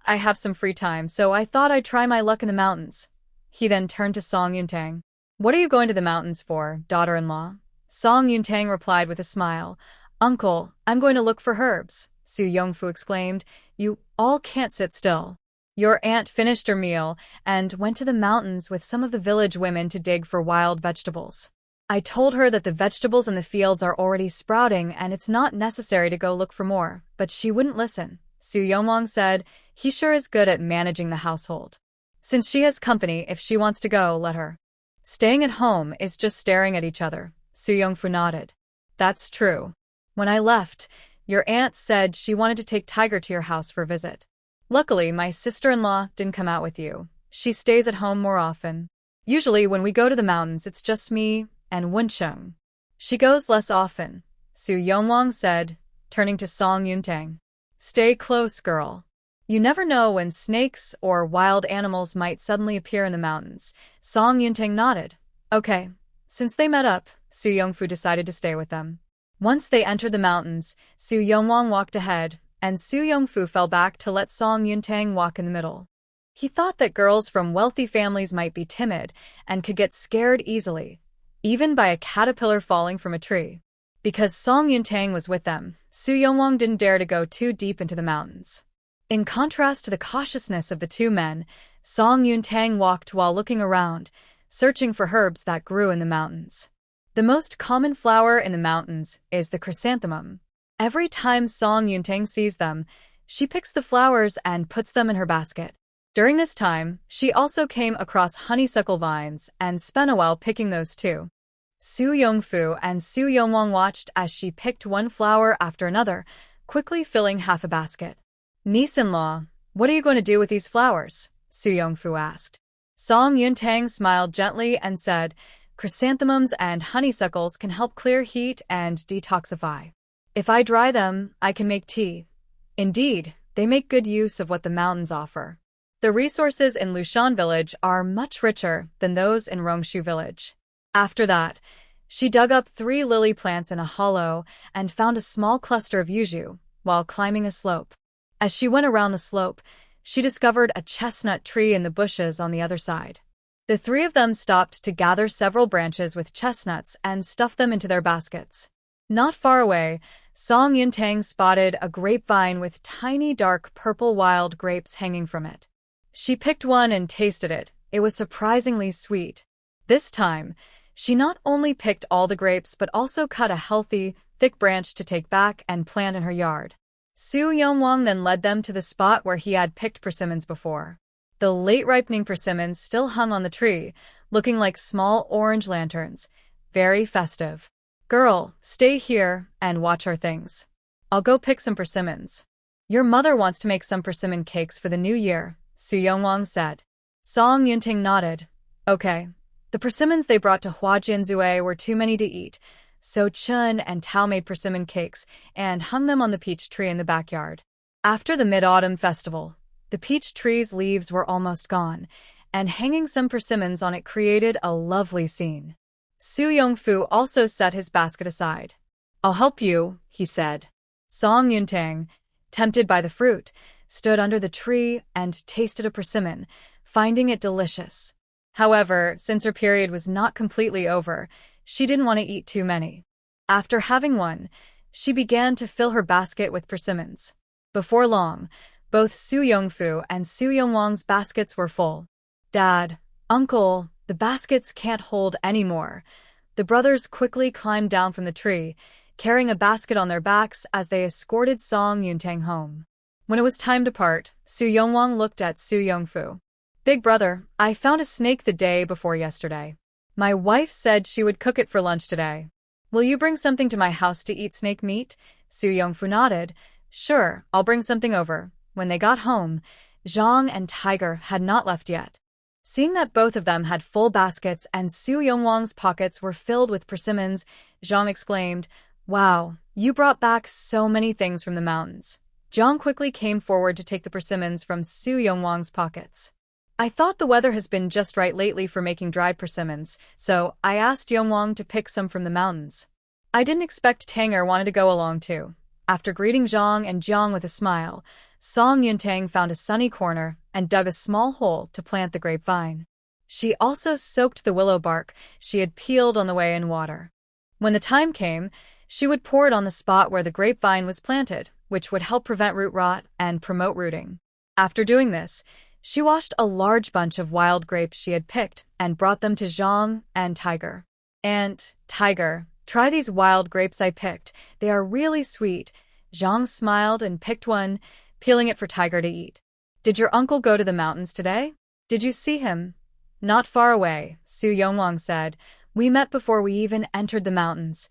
I have some free time, so I thought I'd try my luck in the mountains. He then turned to Song Yuntang. What are you going to the mountains for, daughter-in-law? Song Yuntang replied with a smile. Uncle, I'm going to look for herbs. Su Yongfu exclaimed, you all can't sit still. Your aunt finished her meal and went to the mountains with some of the village women to dig for wild vegetables. I told her that the vegetables in the fields are already sprouting and it's not necessary to go look for more, but she wouldn't listen. Su Yongwang said, he sure is good at managing the household. Since she has company, if she wants to go, let her. Staying at home is just staring at each other. Su Yongfu nodded. That's true. When I left, your aunt said she wanted to take Tiger to your house for a visit. Luckily, my sister-in-law didn't come out with you. She stays at home more often. Usually, when we go to the mountains, it's just me and Wensheng. She goes less often, Su Yongwang said, turning to Song Yuntang. Stay close, girl. You never know when snakes or wild animals might suddenly appear in the mountains. Song Yuntang nodded. Okay. Since they met up, Su Yongfu decided to stay with them. Once they entered the mountains, Su Yongwang walked ahead, and Su Yongfu fell back to let Song Yuntang walk in the middle. He thought that girls from wealthy families might be timid and could get scared easily, even by a caterpillar falling from a tree. Because Song Yuntang was with them, Su Yongwang didn't dare to go too deep into the mountains. In contrast to the cautiousness of the two men, Song Yuntang walked while looking around, searching for herbs that grew in the mountains. The most common flower in the mountains is the chrysanthemum. Every time Song Yuntang sees them, she picks the flowers and puts them in her basket. During this time, she also came across honeysuckle vines and spent a while picking those too. Su Yongfu and Su Yongwang watched as she picked one flower after another, quickly filling half a basket. Niece-in-law, what are you going to do with these flowers? Su Yongfu asked. Song Yuntang smiled gently and said, chrysanthemums and honeysuckles can help clear heat and detoxify. If I dry them, I can make tea. Indeed, they make good use of what the mountains offer. The resources in Lushan village are much richer than those in Rongshu village. After that, she dug up 3 lily plants in a hollow and found a small cluster of yuzu while climbing a slope. As she went around the slope, she discovered a chestnut tree in the bushes on the other side. The 3 of them stopped to gather several branches with chestnuts and stuff them into their baskets. Not far away, Song Yuntang spotted a grapevine with tiny dark purple wild grapes hanging from it. She picked one and tasted it. It was surprisingly sweet. This time, she not only picked all the grapes but also cut a healthy, thick branch to take back and plant in her yard. Su Yongwang then led them to the spot where he had picked persimmons before. The late-ripening persimmons still hung on the tree, looking like small orange lanterns. Very festive. Girl, stay here and watch our things. I'll go pick some persimmons. Your mother wants to make some persimmon cakes for the new year, Su Yongwang said. Song Yuntang nodded. Okay. The persimmons they brought to Hua Jianzue were too many to eat, so Chun and Tao made persimmon cakes and hung them on the peach tree in the backyard. After the Mid-Autumn Festival, the peach tree's leaves were almost gone, and hanging some persimmons on it created a lovely scene. Su Yongfu also set his basket aside. "I'll help you," he said. Song Yuntang, tempted by the fruit, stood under the tree and tasted a persimmon, finding it delicious. However, since her period was not completely over, she didn't want to eat too many. After having one, she began to fill her basket with persimmons. Before long, both Su Yongfu and Su Yongwang's baskets were full. "Dad, Uncle, the baskets can't hold any more." The brothers quickly climbed down from the tree, carrying a basket on their backs as they escorted Song Yuntang home. When it was time to part, Su Yongwang looked at Su Yongfu. "Big brother, I found a snake the day before yesterday. My wife said she would cook it for lunch today. Will you bring something to my house to eat snake meat?" Su Yongfu nodded. "Sure, I'll bring something over." When they got home, Zhang and Tiger had not left yet. Seeing that both of them had full baskets and Su Yongwang's pockets were filled with persimmons, Zhang exclaimed, "Wow, you brought back so many things from the mountains." Zhang quickly came forward to take the persimmons from Su Yongwang's pockets. "I thought the weather has been just right lately for making dried persimmons, so I asked Yongwang to pick some from the mountains. I didn't expect Tanger wanted to go along too." After greeting Zhang and Jiang with a smile, Song Yuntang found a sunny corner and dug a small hole to plant the grapevine. She also soaked the willow bark she had peeled on the way in water. When the time came, she would pour it on the spot where the grapevine was planted, which would help prevent root rot and promote rooting. After doing this, she washed a large bunch of wild grapes she had picked and brought them to Zhang and Tiger. "And, Tiger, try these wild grapes I picked. They are really sweet." Zhang smiled and picked one, peeling it for Tiger to eat. "Did your uncle go to the mountains today? Did you see him?" "Not far away," Su Yongwang said. "We met before we even entered the mountains.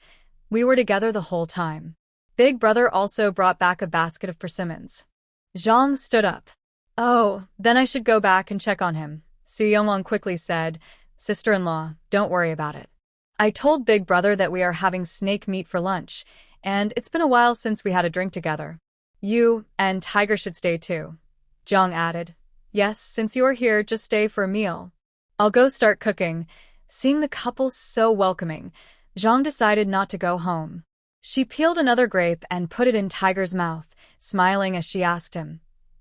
We were together the whole time." Big brother also brought back a basket of persimmons. Zhang stood up. "Oh, then I should go back and check on him," Su Yongwang quickly said. "Sister-in-law, don't worry about it. I told Big brother that we are having snake meat for lunch, and it's been a while since we had a drink together. You and Tiger should stay too." Zhang added, "Yes, since you are here, just stay for a meal. I'll go start cooking." Seeing the couple so welcoming, Zhang decided not to go home. She peeled another grape and put it in Tiger's mouth, smiling as she asked him,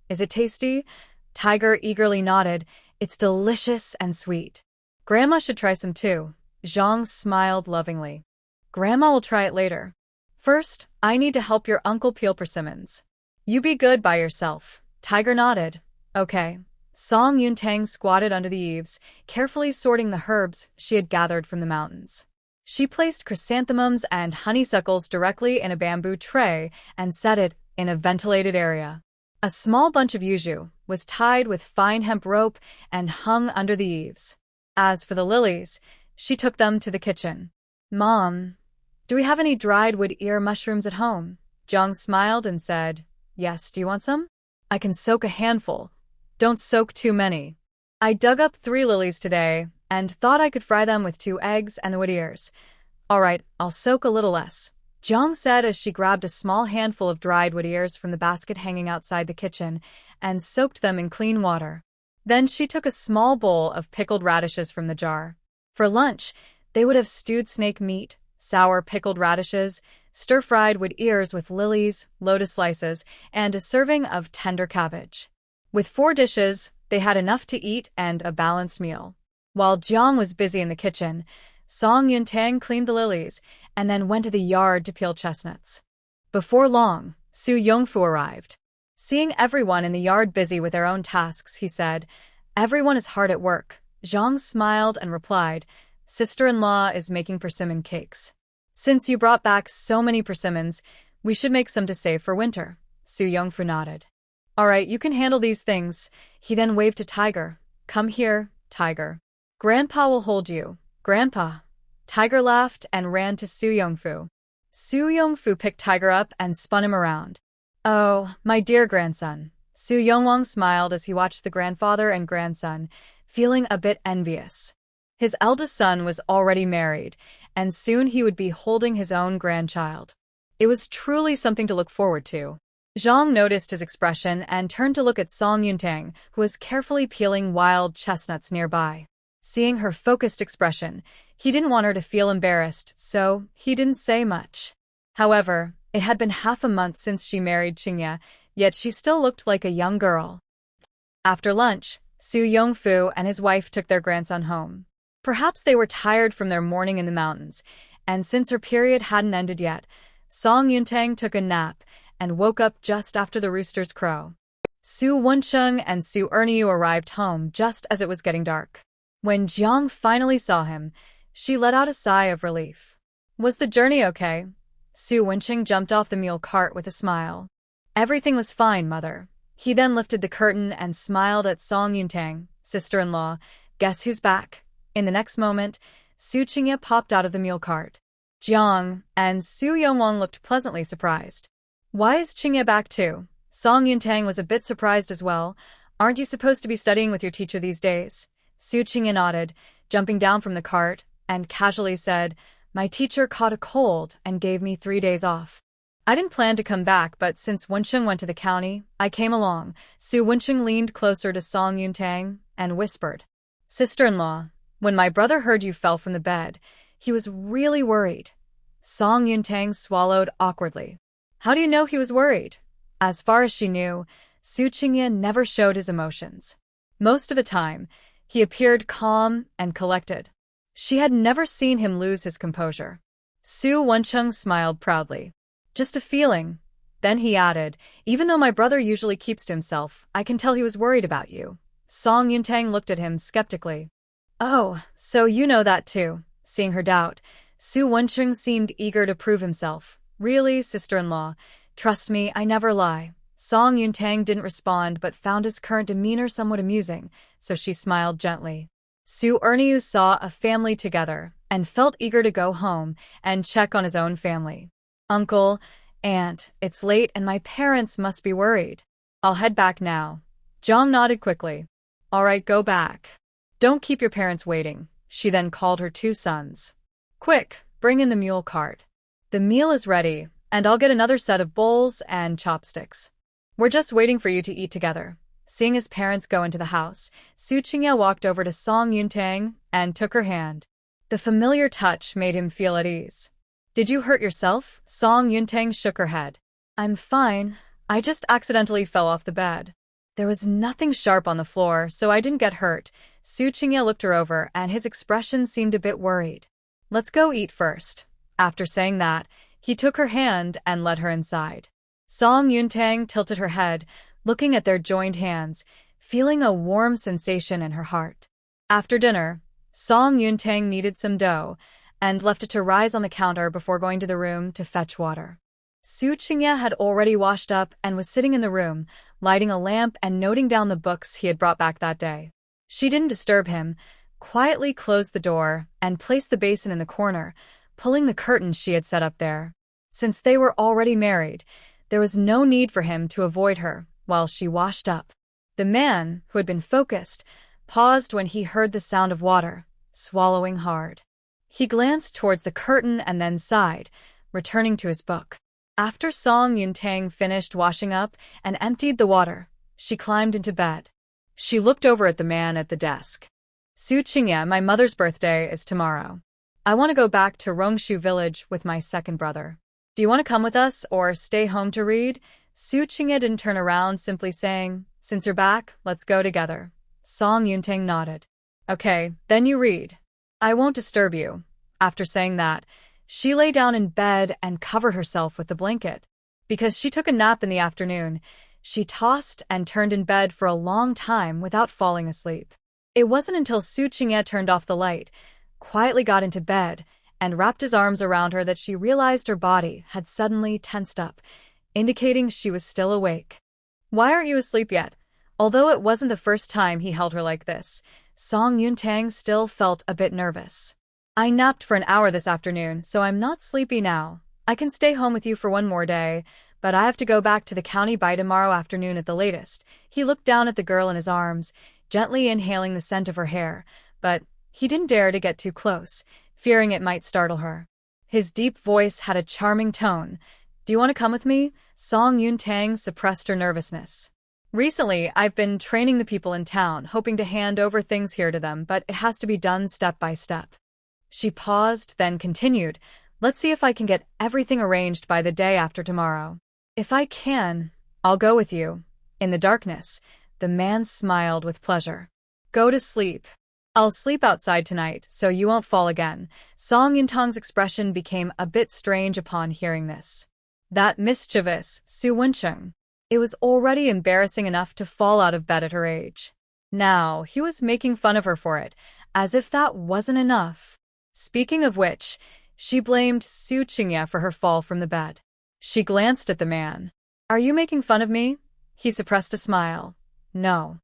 "Is it tasty?" Tiger eagerly nodded. "It's delicious and sweet." "Grandma should try some too." Zhang smiled lovingly. "Grandma will try it later. First, I need to help your uncle peel persimmons." "You be good by yourself." Tiger nodded. "Okay." Song Yuntang squatted under the eaves, carefully sorting the herbs she had gathered from the mountains. She placed chrysanthemums and honeysuckles directly in a bamboo tray and set it in a ventilated area. A small bunch of yuzu was tied with fine hemp rope and hung under the eaves. As for the lilies, she took them to the kitchen. "Mom, do we have any dried wood ear mushrooms at home?" Zhang smiled and said, "Yes, do you want some? I can soak a handful. Don't soak too many. I dug up 3 lilies today and thought I could fry them with 2 eggs and the wood ears." "All right, I'll soak a little less," Zhang said as she grabbed a small handful of dried wood ears from the basket hanging outside the kitchen and soaked them in clean water. Then she took a small bowl of pickled radishes from the jar. For lunch, they would have stewed snake meat, sour pickled radishes, stir-fried wood ears with lilies, lotus slices, and a serving of tender cabbage. With 4 dishes, they had enough to eat and a balanced meal. While Jiang was busy in the kitchen, Song Yuntang cleaned the lilies and then went to the yard to peel chestnuts. Before long, Su Yongfu arrived. Seeing everyone in the yard busy with their own tasks, he said, "Everyone is hard at work." Zhang smiled and replied, "Sister-in-law is making persimmon cakes. Since you brought back so many persimmons, we should make some to save for winter." Su Yongfu nodded. "All right, you can handle these things." He then waved to Tiger. "Come here, Tiger. Grandpa will hold you." "Grandpa." Tiger laughed and ran to Su Yongfu. Su Yongfu picked Tiger up and spun him around. "Oh, my dear grandson." Su Yongwang smiled as he watched the grandfather and grandson, feeling a bit envious. His eldest son was already married, and soon he would be holding his own grandchild. It was truly something to look forward to. Zhang noticed his expression and turned to look at Song Yuntang, who was carefully peeling wild chestnuts nearby. Seeing her focused expression, he didn't want her to feel embarrassed, so he didn't say much. However, it had been half a month since she married Qingye, yet she still looked like a young girl. After lunch, Su Yongfu and his wife took their grandson home. Perhaps they were tired from their morning in the mountains, and since her period hadn't ended yet, Song Yuntang took a nap and woke up just after the rooster's crow. Su Wencheng and Su Erniu arrived home just as it was getting dark. When Jiang finally saw him, she let out a sigh of relief. Was the journey okay? Su Wencheng jumped off the mule cart with a smile. Everything was fine, mother. He then lifted the curtain and smiled at Song Yuntang, sister-in-law. Guess who's back? In the next moment, Su Qingye popped out of the mule cart. Jiang and Su Yongwang looked pleasantly surprised. Why is Qingye back too? Song Yuntang was a bit surprised as well. Aren't you supposed to be studying with your teacher these days? Su Qingye nodded, jumping down from the cart, and casually said, my teacher caught a cold and gave me 3 days off. I didn't plan to come back, but since Wencheng went to the county, I came along. Su Wencheng leaned closer to Song Yuntang and whispered, sister-in-law, when my brother heard you fell from the bed, he was really worried. Song Yuntang swallowed awkwardly. How do you know he was worried? As far as she knew, Su Qingye never showed his emotions. Most of the time, he appeared calm and collected. She had never seen him lose his composure. Su Wencheng smiled proudly. Just a feeling. Then he added, even though my brother usually keeps to himself, I can tell he was worried about you. Song Yuntang looked at him skeptically. Oh, so you know that too. Seeing her doubt, Su Wencheng seemed eager to prove himself. Really, sister-in-law? Trust me, I never lie. Song Yuntang didn't respond but found his current demeanor somewhat amusing, so she smiled gently. Su Erniu saw a family together and felt eager to go home and check on his own family. Uncle, aunt, it's late and my parents must be worried. I'll head back now. Jiang nodded quickly. All right, go back. Don't keep your parents waiting. She then called her 2 sons. Quick, bring in the mule cart. The meal is ready, and I'll get another set of bowls and chopsticks. We're just waiting for you to eat together. Seeing his parents go into the house, Su Qingye walked over to Song Yuntang and took her hand. The familiar touch made him feel at ease. Did you hurt yourself? Song Yuntang shook her head. I'm fine. I just accidentally fell off the bed. There was nothing sharp on the floor, so I didn't get hurt. Su Qingye looked her over, and his expression seemed a bit worried. Let's go eat first. After saying that, he took her hand and led her inside. Song Yuntang tilted her head, looking at their joined hands, feeling a warm sensation in her heart. After dinner, Song Yuntang kneaded some dough and left it to rise on the counter before going to the room to fetch water. Su Qingye had already washed up and was sitting in the room, lighting a lamp and noting down the books he had brought back that day. She didn't disturb him, quietly closed the door, and placed the basin in the corner, pulling the curtains she had set up there. Since they were already married, there was no need for him to avoid her while she washed up. The man, who had been focused, paused when he heard the sound of water, swallowing hard. He glanced towards the curtain and then sighed, returning to his book. After Song Yuntang finished washing up and emptied the water, she climbed into bed. She looked over at the man at the desk. Su Qingye, my mother's birthday is tomorrow. I want to go back to Rongshu village with my second brother. Do you want to come with us or stay home to read? Su Qingye didn't turn around, simply saying, since you're back, let's go together. Song Yuntang nodded. Okay, then you read. I won't disturb you. After saying that, she lay down in bed and covered herself with the blanket. Because she took a nap in the afternoon, she tossed and turned in bed for a long time without falling asleep. It wasn't until Su Qingye turned off the light, quietly got into bed, and wrapped his arms around her that she realized her body had suddenly tensed up, indicating she was still awake. Why aren't you asleep yet? Although it wasn't the first time he held her like this, Song Yuntang still felt a bit nervous. I napped for an hour this afternoon, so I'm not sleepy now. I can stay home with you for one more day, but I have to go back to the county by tomorrow afternoon at the latest. He looked down at the girl in his arms, gently inhaling the scent of her hair, but He didn't dare to get too close, fearing it might startle her. His deep voice had a charming tone. "Do you want to come with me?" Song Yuntang suppressed her nervousness. "Recently, I've been training the people in town, hoping to hand over things here to them, but it has to be done step by step." She paused, then continued, "Let's see if I can get everything arranged by the day after tomorrow. If I can, I'll go with you." In the darkness, the man smiled with pleasure. "Go to sleep. I'll sleep outside tonight, so you won't fall again." Song Yuntang's expression became a bit strange upon hearing this. That mischievous Su Wencheng. It was already embarrassing enough to fall out of bed at her age. Now, he was making fun of her for it, as if that wasn't enough. Speaking of which, she blamed Su Qingye for her fall from the bed. She glanced at the man. "Are you making fun of me?" He suppressed a smile. "No."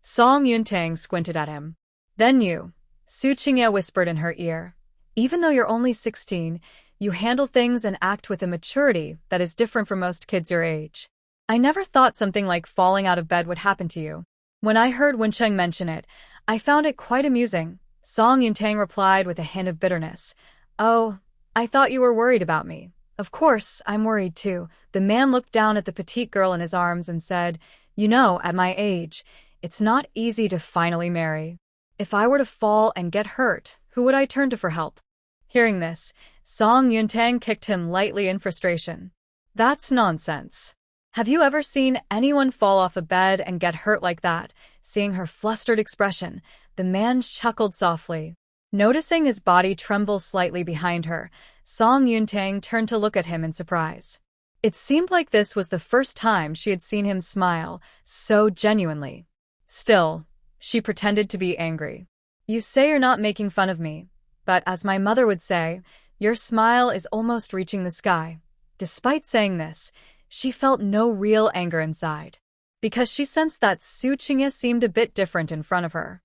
Song Yuntang squinted at him. "Then you," Su Qingye whispered in her ear. "Even though you're only 16, you handle things and act with a maturity that is different from most kids your age. I never thought something like falling out of bed would happen to you." When I heard Wencheng mention it, I found it quite amusing. Song Yuntang replied with a hint of bitterness. "Oh, I thought you were worried about me." "Of course, I'm worried too." The man looked down at the petite girl in his arms and said, "You know, at my age, it's not easy to finally marry. If I were to fall and get hurt, who would I turn to for help?" Hearing this, Song Yuntang kicked him lightly in frustration. "That's nonsense. Have you ever seen anyone fall off a bed and get hurt like that?" Seeing her flustered expression, the man chuckled softly. Noticing his body tremble slightly behind her, Song Yuntang turned to look at him in surprise. It seemed like this was the first time she had seen him smile so genuinely. Still, she pretended to be angry. "You say you're not making fun of me, but as my mother would say, your smile is almost reaching the sky." Despite saying this, she felt no real anger inside, because she sensed that Su Qingye seemed a bit different in front of her.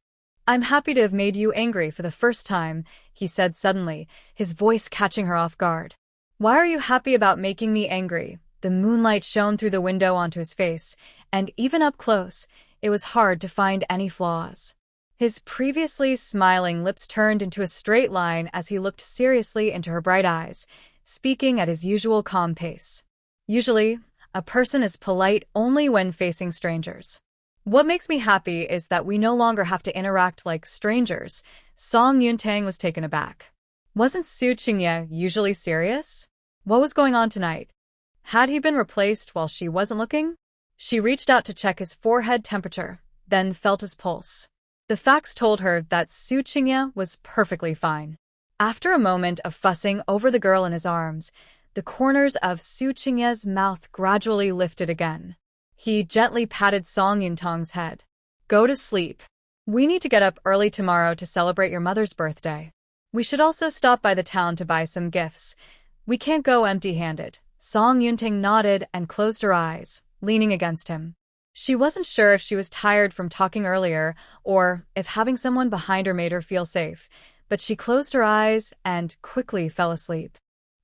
"I'm happy to have made you angry for the first time," he said suddenly, his voice catching her off guard. "Why are you happy about making me angry?" The moonlight shone through the window onto his face, and even up close, it was hard to find any flaws. His previously smiling lips turned into a straight line as he looked seriously into her bright eyes, speaking at his usual calm pace. "Usually, a person is polite only when facing strangers. What makes me happy is that we no longer have to interact like strangers." Song Yuntang was taken aback. Wasn't Su Qingye usually serious? What was going on tonight? Had he been replaced while she wasn't looking? She reached out to check his forehead temperature, then felt his pulse. The facts told her that Su Qingye was perfectly fine. After a moment of fussing over the girl in his arms, the corners of Su Qingye's mouth gradually lifted again. He gently patted Song Yuntang's head. "Go to sleep. We need to get up early tomorrow to celebrate your mother's birthday. We should also stop by the town to buy some gifts. We can't go empty-handed." Song Yuntang nodded and closed her eyes, leaning against him. She wasn't sure if she was tired from talking earlier or if having someone behind her made her feel safe, but she closed her eyes and quickly fell asleep.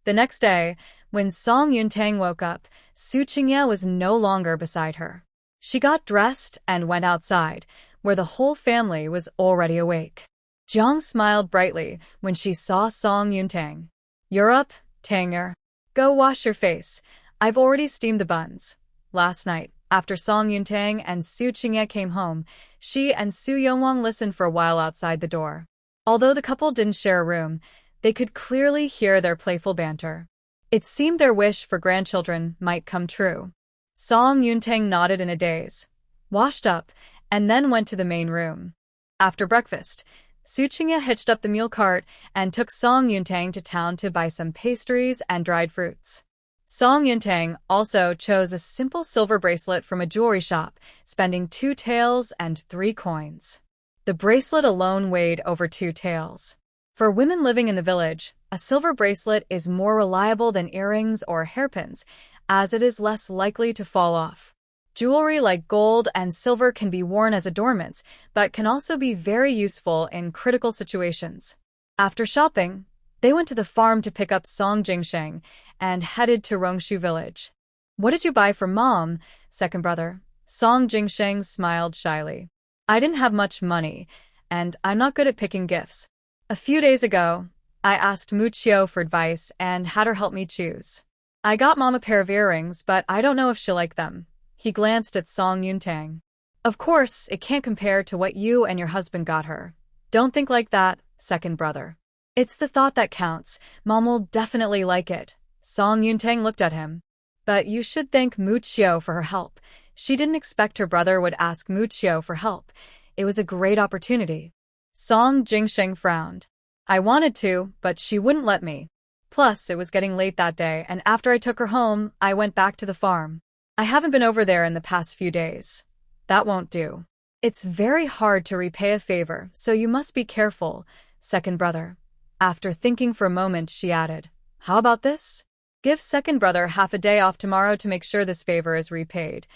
The next day, when Song Yuntang woke up, Su Qingye was no longer beside her. She got dressed and went outside, where the whole family was already awake. Jiang smiled brightly when she saw Song Yuntang. "You're up, Tanger. Go wash your face. I've already steamed the buns." Last night, after Song Yuntang and Su Qingye came home, she and Su Yongwang listened for a while outside the door. Although the couple didn't share a room, they could clearly hear their playful banter. It seemed their wish for grandchildren might come true. Song Yuntang nodded in a daze, washed up, and then went to the main room. After breakfast, Su Qingye hitched up the mule cart and took Song Yuntang to town to buy some pastries and dried fruits. Song Yuntang also chose a simple silver bracelet from a jewelry shop, spending 2 taels and 3 coins. The bracelet alone weighed over 2 taels. For women living in the village, a silver bracelet is more reliable than earrings or hairpins, as it is less likely to fall off. Jewelry like gold and silver can be worn as adornments, but can also be very useful in critical situations. After shopping, they went to the farm to pick up Song Jingsheng and headed to Rongshu village. "What did you buy for Mom, second brother?" Song Jingsheng smiled shyly. "I didn't have much money, and I'm not good at picking gifts. A few days ago, I asked Muchio for advice and had her help me choose. I got Mom a pair of earrings, but I don't know if she'll like them. He glanced at Song Yuntang. Of course, it can't compare to what you and your husband got her. Don't think like that, second brother. It's the thought that counts. Mom will definitely like it. Song Yuntang looked at him. But you should thank Muchio for her help. She didn't expect her brother would ask Muchio for help. It was a great opportunity. Song Jingsheng frowned. I wanted to, but she wouldn't let me. Plus, it was getting late that day, and after I took her home, I went back to the farm. I haven't been over there in the past few days. That won't do. It's very hard to repay a favor, so you must be careful, second brother. After thinking for a moment, she added, How about this? Give second brother half a day off tomorrow to make sure this favor is repaid.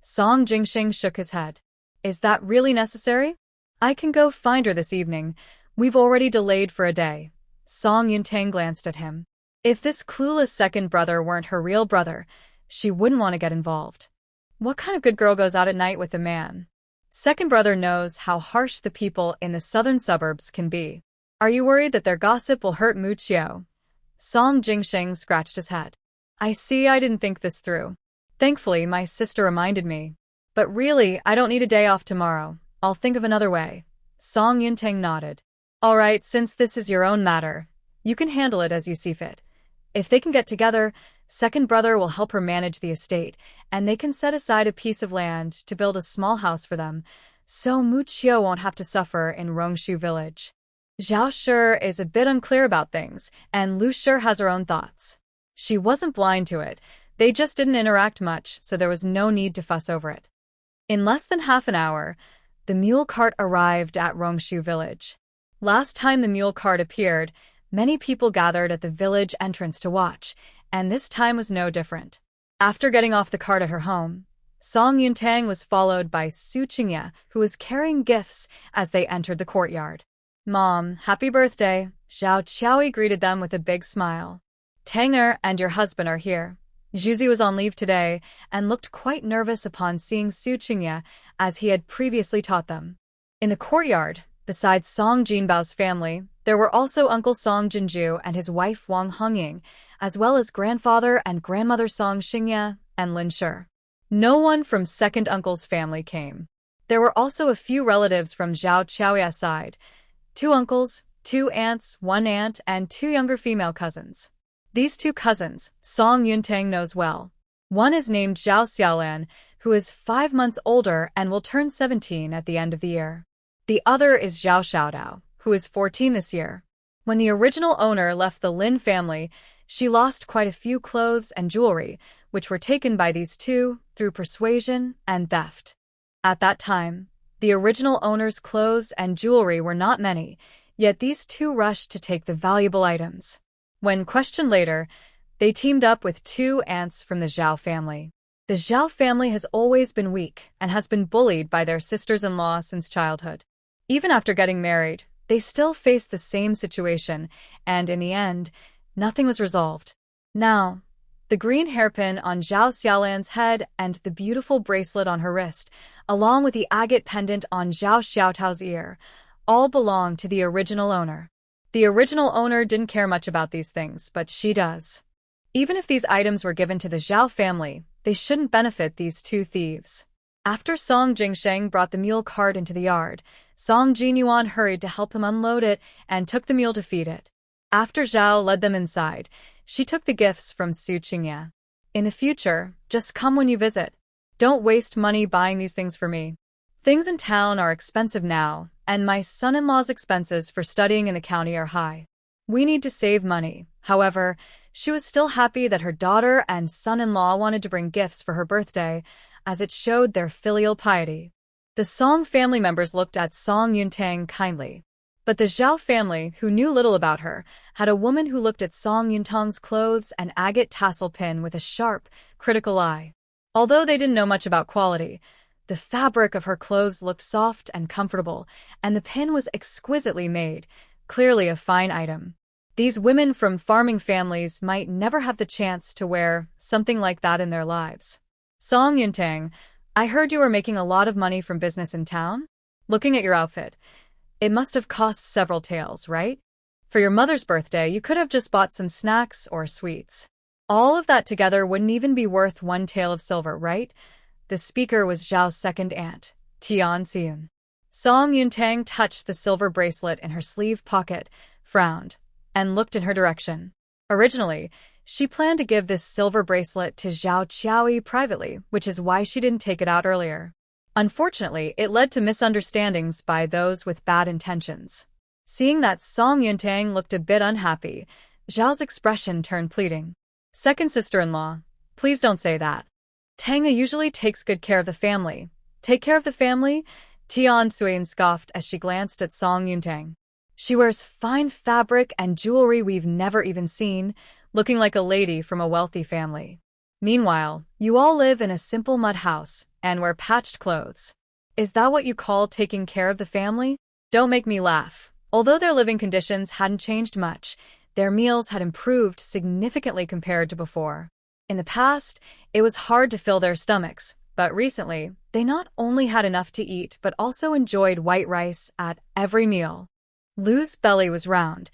Song Jingsheng shook his head. Is that really necessary? I can go find her this evening. We've already delayed for a day. Song Yuntang glanced at him. If this clueless second brother weren't her real brother, she wouldn't want to get involved. What kind of good girl goes out at night with a man? Second brother knows how harsh the people in the southern suburbs can be. Are you worried that their gossip will hurt Muchio? Song Jingsheng scratched his head. I see, I didn't think this through. Thankfully, my sister reminded me. But really, I don't need a day off tomorrow. I'll think of another way. Song Yuntang nodded. All right, since this is your own matter, you can handle it as you see fit. If they can get together, second brother will help her manage the estate, and they can set aside a piece of land to build a small house for them, so Muchio won't have to suffer in Rongshu village. Zhao Shi is a bit unclear about things, and Lu Shi has her own thoughts. She wasn't blind to it. They just didn't interact much, so there was no need to fuss over it. In less than half an hour, the mule cart arrived at Rongshu village. Last time the mule cart appeared, many people gathered at the village entrance to watch, and this time was no different. After getting off the cart at her home, Song Yuntang was followed by Su Qingye, who was carrying gifts as they entered the courtyard. Mom, happy birthday. Zhao Qiaoi greeted them with a big smile. Tanger and your husband are here. Zhuzi was on leave today and looked quite nervous upon seeing Su Qingye as he had previously taught them. In the courtyard, besides Song Jinbao's family, there were also Uncle Song Jinju and his wife Wang Hongying, as well as grandfather and grandmother Song Xingye and Lin Shi. No one from second uncle's family came. There were also a few relatives from Zhao Qiaoya's side, 2 uncles, 2 aunts, 1 aunt, and 2 younger female cousins. These 2 cousins, Song Yuntang knows well. One is named Zhao Xiaolan, who is 5 months older and will turn 17 at the end of the year. The other is Zhao Xiaodao, who is 14 this year. When the original owner left the Lin family, she lost quite a few clothes and jewelry, which were taken by these 2 through persuasion and theft. At that time, the original owner's clothes and jewelry were not many, yet these 2 rushed to take the valuable items. When questioned later, they teamed up with 2 aunts from the Zhao family. The Zhao family has always been weak and has been bullied by their sisters-in-law since childhood. Even after getting married, they still faced the same situation, and in the end, nothing was resolved. Now, the green hairpin on Zhao Xiaolan's head and the beautiful bracelet on her wrist, along with the agate pendant on Zhao Xiaotao's ear, all belong to the original owner. The original owner didn't care much about these things, but she does. Even if these items were given to the Zhao family, they shouldn't benefit these 2 thieves. After Song Jingsheng brought the mule cart into the yard, Song Jinyuan hurried to help him unload it and took the mule to feed it. After Zhao led them inside, she took the gifts from Su Qingye. In the future, just come when you visit. Don't waste money buying these things for me. Things in town are expensive now, and my son-in-law's expenses for studying in the county are high. We need to save money. However, she was still happy that her daughter and son-in-law wanted to bring gifts for her birthday, as it showed their filial piety. The Song family members looked at Song Yuntang kindly. But the Zhao family, who knew little about her, had a woman who looked at Song Yuntang's clothes and agate tassel pin with a sharp, critical eye. Although they didn't know much about quality, the fabric of her clothes looked soft and comfortable, and the pin was exquisitely made, clearly a fine item. These women from farming families might never have the chance to wear something like that in their lives. Song Yuntang, I heard you were making a lot of money from business in town? Looking at your outfit, It must have cost several taels, right? For your mother's birthday, you could have just bought some snacks or sweets. All of that together wouldn't even be worth one tael of silver, right? The speaker was Zhao's second aunt, Tian Xiun. Song Yuntang touched the silver bracelet in her sleeve pocket, frowned, and looked in her direction. Originally, she planned to give this silver bracelet to Zhao Qiaoyi privately, which is why she didn't take it out earlier. Unfortunately, it led to misunderstandings by those with bad intentions. Seeing that Song Yuntang looked a bit unhappy, Zhao's expression turned pleading. Second sister-in-law, please don't say that. Tanga usually takes good care of the family. Take care of the family? Tian Suyin scoffed as she glanced at Song Yuntang. She wears fine fabric and jewelry we've never even seen, looking like a lady from a wealthy family. Meanwhile, you all live in a simple mud house and wear patched clothes. Is that what you call taking care of the family? Don't make me laugh. Although their living conditions hadn't changed much, their meals had improved significantly compared to before. In the past, it was hard to fill their stomachs, but recently, they not only had enough to eat but also enjoyed white rice at every meal. Lu's belly was round,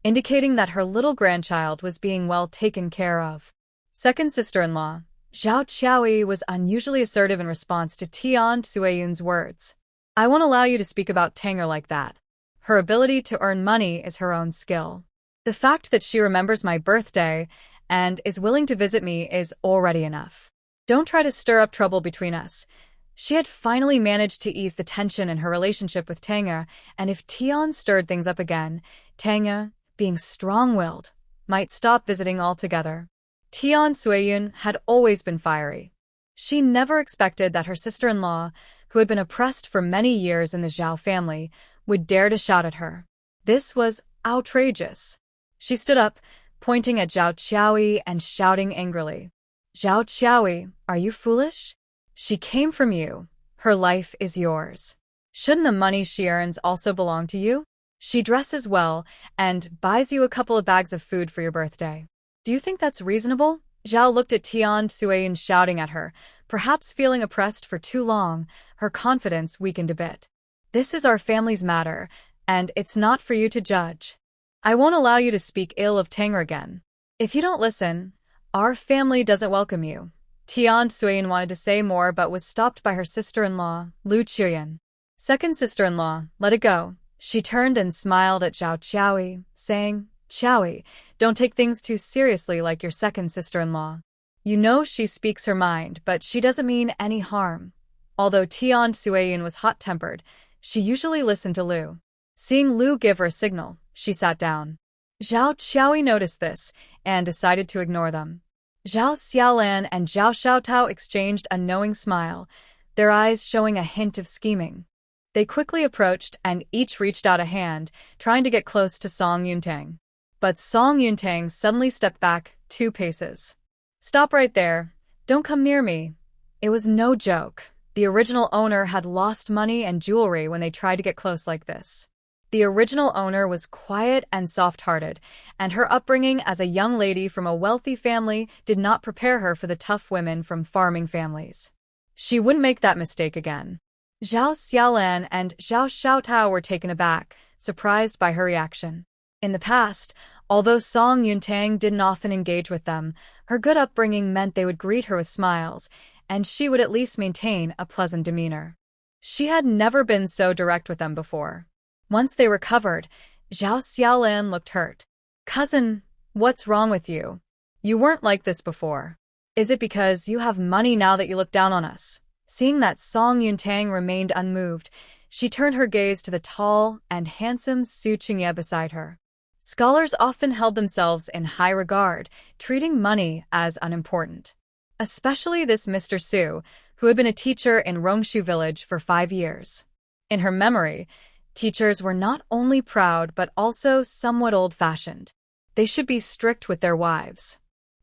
indicating that her little grandchild was being well taken care of. Second sister-in-law, Zhao Qiaoyi was unusually assertive in response to Tian Suiyun's words. I won't allow you to speak about Tanger like that. Her ability to earn money is her own skill. The fact that she remembers my birthday and is willing to visit me is already enough. Don't try to stir up trouble between us. She had finally managed to ease the tension in her relationship with Tanger, and if Tian stirred things up again, Tanger, being strong-willed, might stop visiting altogether. Tian Suiyun had always been fiery. She never expected that her sister-in-law, who had been oppressed for many years in the Zhao family, would dare to shout at her. This was outrageous. She stood up, pointing at Zhao Qiaoyi and shouting angrily. Zhao Qiaoyi, are you foolish? She came from you. Her life is yours. Shouldn't the money she earns also belong to you? She dresses well and buys you a couple of bags of food for your birthday. Do you think that's reasonable? Zhao looked at Tian Suiyun shouting at her. Perhaps feeling oppressed for too long, her confidence weakened a bit. This is our family's matter, and it's not for you to judge. I won't allow you to speak ill of Tanger again. If you don't listen, our family doesn't welcome you. Tian Suiyun wanted to say more but was stopped by her sister-in-law, Lu Chuyan. Second sister-in-law, let it go. She turned and smiled at Zhao Qiaoyi, saying, Qiaoyi, don't take things too seriously like your second sister-in-law. You know she speaks her mind, but she doesn't mean any harm. Although Tian Suiyun was hot-tempered, she usually listened to Lu. Seeing Lu give her a signal, she sat down. Zhao Qiaoyi noticed this and decided to ignore them. Zhao Xiaolan and Zhao Xiaotao exchanged a knowing smile, their eyes showing a hint of scheming. They quickly approached and each reached out a hand, trying to get close to Song Yuntang. But Song Yuntang suddenly stepped back 2 paces. Stop right there. Don't come near me. It was no joke. The original owner had lost money and jewelry when they tried to get close like this. The original owner was quiet and soft-hearted, and her upbringing as a young lady from a wealthy family did not prepare her for the tough women from farming families. She wouldn't make that mistake again. Zhao Xiaolan and Zhao Xiaotao were taken aback, surprised by her reaction. In the past, although Song Yuntang didn't often engage with them, her good upbringing meant they would greet her with smiles, and she would at least maintain a pleasant demeanor. She had never been so direct with them before. Once they recovered, Zhao Xiaolan looked hurt. Cousin, what's wrong with you? You weren't like this before. Is it because you have money now that you look down on us? Seeing that Song Yuntang remained unmoved, she turned her gaze to the tall and handsome Su Qingye beside her. Scholars often held themselves in high regard, treating money as unimportant. Especially this Mr. Su, who had been a teacher in Rongshu village for 5 years. In her memory, teachers were not only proud but also somewhat old-fashioned. They should be strict with their wives.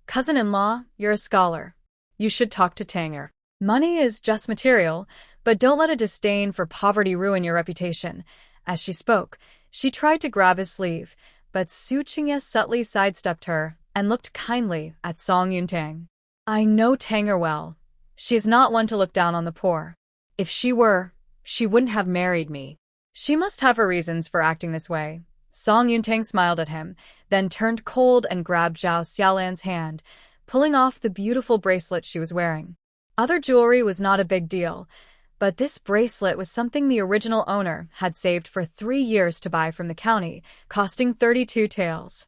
Cousin-in-law, you're a scholar. You should talk to Tanger. Money is just material, but don't let a disdain for poverty ruin your reputation. As she spoke, she tried to grab his sleeve, but Su Qingye subtly sidestepped her and looked kindly at Song Yuntang. I know Tanger well. She is not one to look down on the poor. If she were, she wouldn't have married me. She must have her reasons for acting this way. Song Yuntang smiled at him, then turned cold and grabbed Zhao Xiaolan's hand, pulling off the beautiful bracelet she was wearing. Other jewelry was not a big deal, but this bracelet was something the original owner had saved for 3 years to buy from the county, costing 32 taels.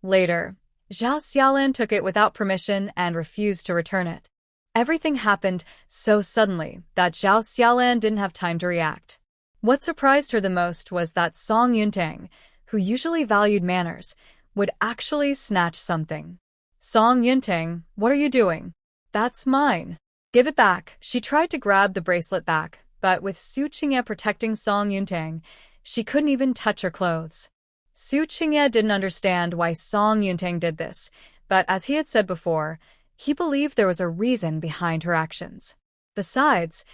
Later, Zhao Xiaolan took it without permission and refused to return it. Everything happened so suddenly that Zhao Xiaolan didn't have time to react. What surprised her the most was that Song Yuntang, who usually valued manners, would actually snatch something. Song Yuntang, what are you doing? That's mine. Give it back. She tried to grab the bracelet back, but with Xu Cui protecting Song Yuntang, she couldn't even touch her clothes. Xu Cui didn't understand why Song Yuntang did this, but as he had said before, he believed there was a reason behind her actions. Besides,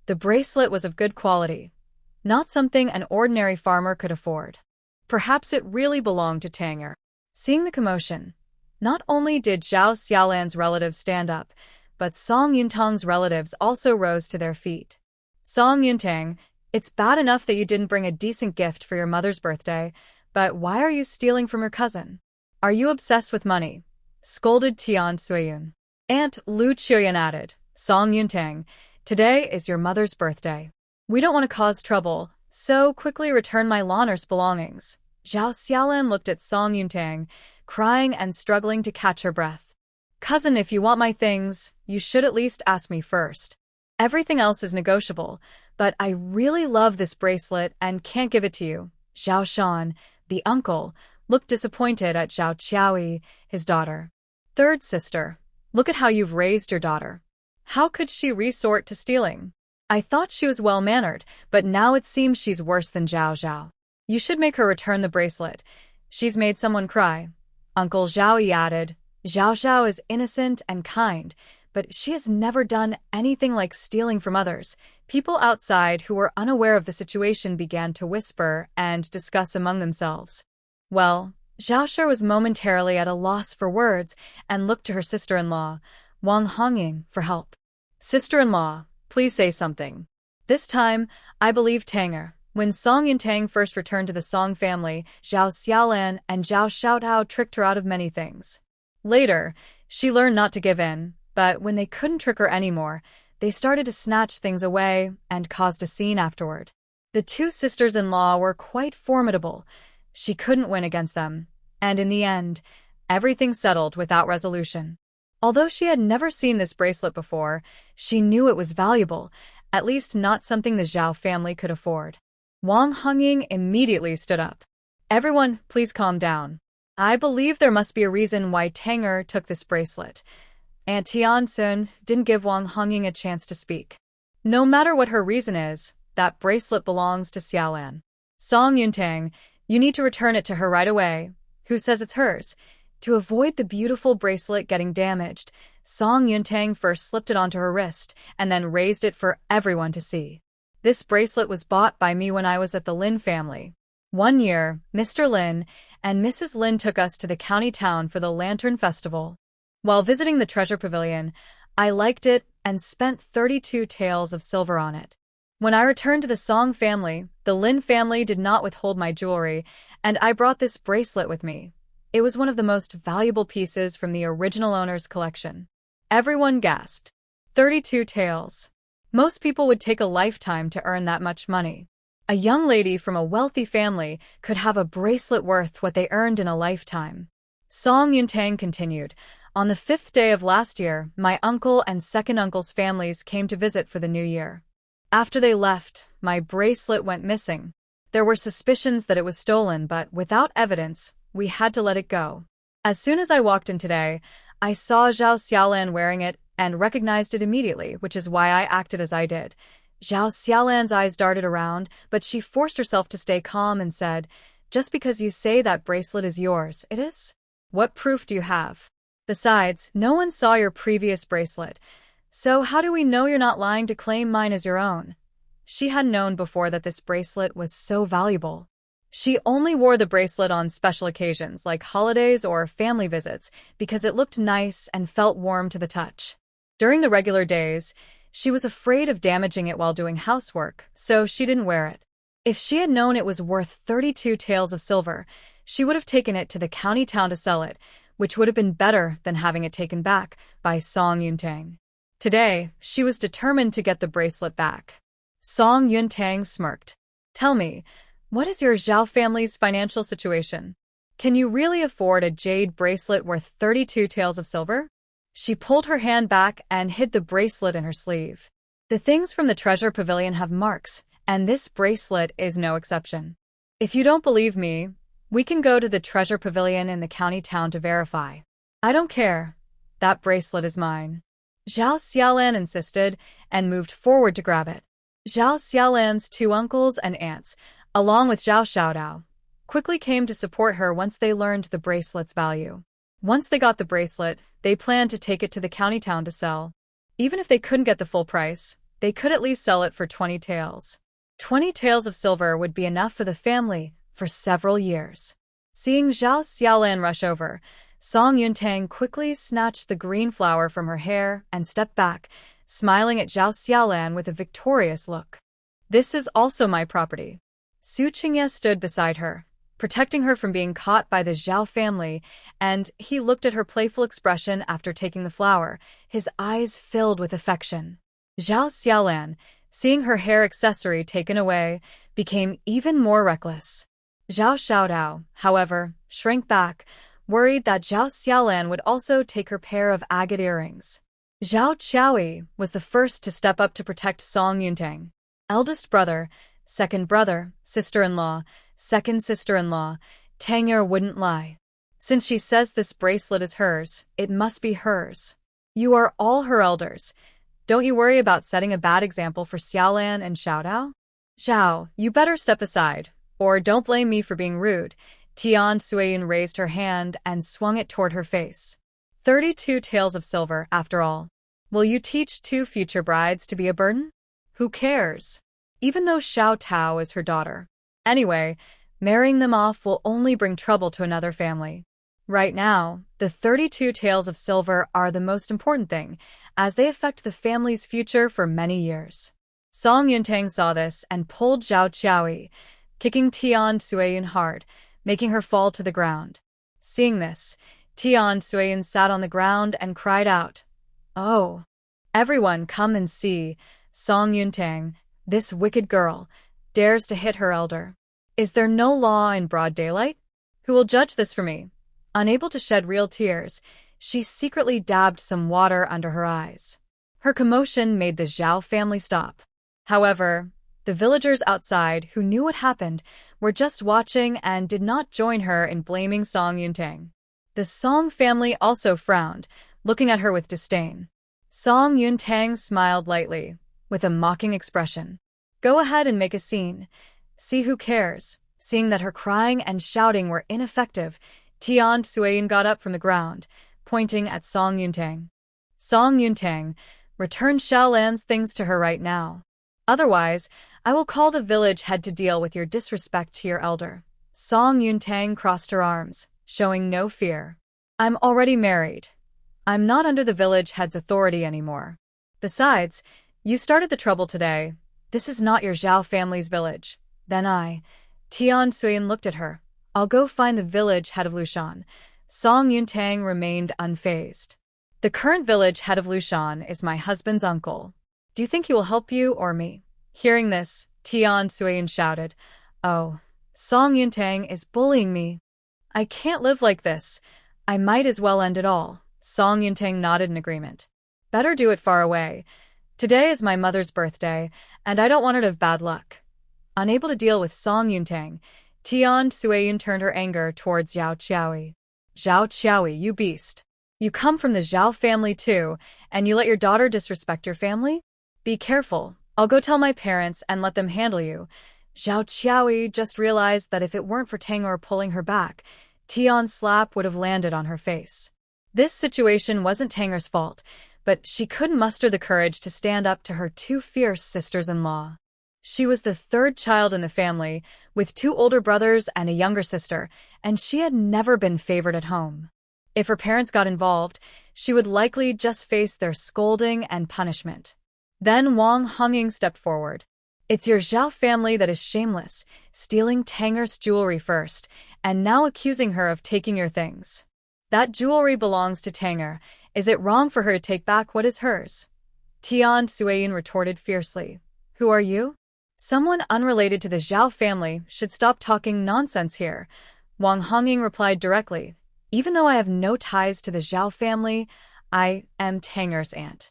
the bracelet was of good quality, not something an ordinary farmer could afford. Perhaps it really belonged to Tanger. Seeing the commotion, not only did Zhao Xiaolan's relatives stand up, but Song Yuntang's relatives also rose to their feet. Song Yuntang, it's bad enough that you didn't bring a decent gift for your mother's birthday, but why are you stealing from your cousin? Are you obsessed with money? Scolded Tian Suiyun. Aunt Lu Chuyan added, Song Yuntang, today is your mother's birthday. We don't want to cause trouble, so quickly return my Launer's belongings. Zhao Xiaolan looked at Song Yuntang, crying and struggling to catch her breath. Cousin, if you want my things, you should at least ask me first. Everything else is negotiable, but I really love this bracelet and can't give it to you. Zhao Shan, the uncle, looked disappointed at Zhao Qiaoyi, his daughter. Third sister, look at how you've raised your daughter. How could she resort to stealing? I thought she was well-mannered, but now it seems she's worse than Zhao Zhao. You should make her return the bracelet. She's made someone cry. Uncle Zhao added, Zhao Zhao is innocent and kind, but she has never done anything like stealing from others. People outside who were unaware of the situation began to whisper and discuss among themselves. Well, Zhao Shi was momentarily at a loss for words and looked to her sister-in-law, Wang Hongying, for help. Sister-in-law, please say something. This time, I believe Tanger. When Song Yuntang first returned to the Song family, Zhao Xiaolan and Zhao Xiaotao tricked her out of many things. Later, she learned not to give in, but when they couldn't trick her anymore, they started to snatch things away and caused a scene afterward. The two sisters-in-law were quite formidable. She couldn't win against them, and in the end, everything settled without resolution. Although she had never seen this bracelet before, she knew it was valuable, at least not something the Zhao family could afford. Wang Hongying immediately stood up. Everyone, please calm down. I believe there must be a reason why Tanger took this bracelet. Aunt Tiansun didn't give Wang Hongying a chance to speak. No matter what her reason is, that bracelet belongs to Xiaolan. Song Yuntang, you need to return it to her right away. Who says it's hers? To avoid the beautiful bracelet getting damaged, Song Yuntang first slipped it onto her wrist and then raised it for everyone to see. This bracelet was bought by me when I was at the Lin family. One year, Mr. Lin and Mrs. Lin took us to the county town for the Lantern Festival. While visiting the treasure pavilion, I liked it and spent 32 taels of silver on it. When I returned to the Song family, the Lin family did not withhold my jewelry, and I brought this bracelet with me. It was one of the most valuable pieces from the original owner's collection. Everyone gasped. 32 taels. Most people would take a lifetime to earn that much money. A young lady from a wealthy family could have a bracelet worth what they earned in a lifetime. Song Yuntang continued. On the 5th day of last year, my uncle and second uncle's families came to visit for the new year. After they left, my bracelet went missing. There were suspicions that it was stolen, but without evidence, we had to let it go. As soon as I walked in today, I saw Zhao Xiaolan wearing it and recognized it immediately, which is why I acted as I did. Zhao Xiaolan's eyes darted around, but she forced herself to stay calm and said, just because you say that bracelet is yours, it is? What proof do you have? Besides, no one saw your previous bracelet, so how do we know you're not lying to claim mine as your own? She had known before that this bracelet was so valuable. She only wore the bracelet on special occasions like holidays or family visits because it looked nice and felt warm to the touch. During the regular days, she was afraid of damaging it while doing housework, so she didn't wear it. If she had known it was worth 32 taels of silver, she would have taken it to the county town to sell it, which would have been better than having it taken back by Song Yuntang. Today, she was determined to get the bracelet back. Song Yuntang smirked. Tell me, what is your Zhao family's financial situation? Can you really afford a jade bracelet worth 32 taels of silver? She pulled her hand back and hid the bracelet in her sleeve. The things from the treasure pavilion have marks, and this bracelet is no exception. If you don't believe me, we can go to the treasure pavilion in the county town to verify. I don't care. That bracelet is mine. Zhao Xiaolan insisted and moved forward to grab it. Zhao Xiaolan's two uncles and aunts, along with Zhao Xiaodao, quickly came to support her once they learned the bracelet's value. Once they got the bracelet, they planned to take it to the county town to sell. Even if they couldn't get the full price, they could at least sell it for 20 taels. 20 taels of silver would be enough for the family for several years. Seeing Zhao Xiaolan rush over, Song Yuntang quickly snatched the green flower from her hair and stepped back, smiling at Zhao Xiaolan with a victorious look. This is also my property. Su Qingye stood beside her, protecting her from being caught by the Zhao family, and he looked at her playful expression after taking the flower, his eyes filled with affection. Zhao Xiaolan, seeing her hair accessory taken away, became even more reckless. Zhao Xiaodao, however, shrank back, worried that Zhao Xiaolan would also take her pair of agate earrings. Zhao Qiaoyi was the first to step up to protect Song Yuntang. Eldest brother, second brother, sister-in-law, second sister-in-law, Tanger wouldn't lie. Since she says this bracelet is hers, it must be hers. You are all her elders. Don't you worry about setting a bad example for Xiaolan and Xiaodao? Zhao, you better step aside, or don't blame me for being rude. Tian Suiyun raised her hand and swung it toward her face. 32 taels of silver, after all. Will you teach two future brides to be a burden? Who cares? Even though Xiao Tao is her daughter. Anyway, marrying them off will only bring trouble to another family. Right now, the 32 taels of silver are the most important thing, as they affect the family's future for many years. Song Yuntang saw this and pulled Zhao Qiaoyi, kicking Tian Suiyun hard, making her fall to the ground. Seeing this, Tian Suiyun sat on the ground and cried out, "Oh! Everyone come and see, Song Yuntang, this wicked girl, dares to hit her elder. Is there no law in broad daylight? Who will judge this for me?" Unable to shed real tears, she secretly dabbed some water under her eyes. Her commotion made the Zhao family stop. However, the villagers outside who knew what happened were just watching and did not join her in blaming Song Yuntang. The Song family also frowned, looking at her with disdain. Song Yuntang smiled lightly, with a mocking expression. Go ahead and make a scene. See who cares. Seeing that her crying and shouting were ineffective, Tian Suiyun got up from the ground, pointing at Song Yuntang. Song Yuntang, return Xiaolan's things to her right now. Otherwise, I will call the village head to deal with your disrespect to your elder. Song Yuntang crossed her arms, showing no fear. I'm already married. I'm not under the village head's authority anymore. Besides, you started the trouble today. This is not your Zhao family's village. Then Tian Suiyun looked at her. I'll go find the village head of Lushan. Song Yuntang remained unfazed. The current village head of Lushan is my husband's uncle. Do you think he will help you or me? Hearing this, Tian Suiyun shouted, Oh, Song Yuntang is bullying me. I can't live like this. I might as well end it all. Song Yuntang nodded in agreement. Better do it far away. Today is my mother's birthday, and I don't want her to have bad luck. Unable to deal with Song Yuntang, Tian Suiyun turned her anger towards Zhao Qiaoyi. Zhao Qiaoyi, you beast. You come from the Zhao family too, and you let your daughter disrespect your family? Be careful. I'll go tell my parents and let them handle you. Zhao Qiaoyi just realized that if it weren't for Tanger pulling her back, Tian's slap would have landed on her face. This situation wasn't Tanger's fault, but she couldn't muster the courage to stand up to her two fierce sisters-in-law. She was the third child in the family, with two older brothers and a younger sister, and she had never been favored at home. If her parents got involved, she would likely just face their scolding and punishment. Then Wang Hongying stepped forward. It's your Zhao family that is shameless, stealing Tanger's jewelry first, and now accusing her of taking your things. That jewelry belongs to Tanger. Is it wrong for her to take back what is hers? Tian Suayin retorted fiercely. Who are you? Someone unrelated to the Zhao family should stop talking nonsense here. Wang Hongying replied directly. Even though I have no ties to the Zhao family, I am Tanger's aunt.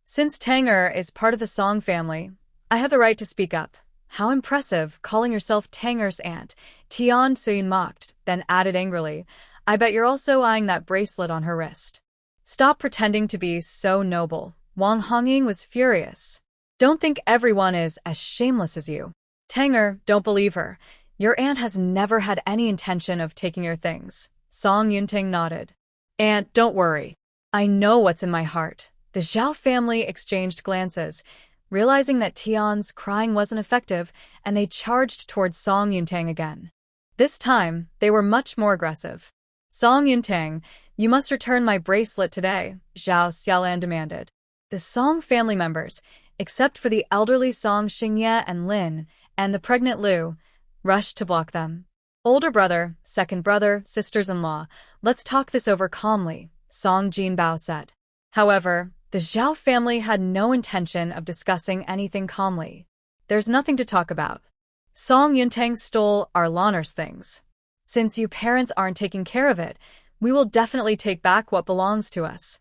Since Tanger is part of the Song family, I have the right to speak up. How impressive, calling yourself Tanger's aunt, Tian Suyin mocked, then added angrily, I bet you're also eyeing that bracelet on her wrist. Stop pretending to be so noble. Wang Hongying was furious. Don't think everyone is as shameless as you. Tanger, don't believe her. Your aunt has never had any intention of taking your things. Song Yuntang nodded. Aunt, don't worry. I know what's in my heart. The Zhao family exchanged glances, realizing that Tian's crying wasn't effective, and they charged towards Song Yuntang again. This time, they were much more aggressive. Song Yuntang, you must return my bracelet today, Zhao Xiaolan demanded. The Song family members, except for the elderly Song Xingye and Lin, and the pregnant Lu, rushed to block them. Older brother, second brother, sisters-in-law, let's talk this over calmly, Song Jinbao said. However, the Zhao family had no intention of discussing anything calmly. There's nothing to talk about. Song Yuntang stole our Lanner's things. Since you parents aren't taking care of it, we will definitely take back what belongs to us.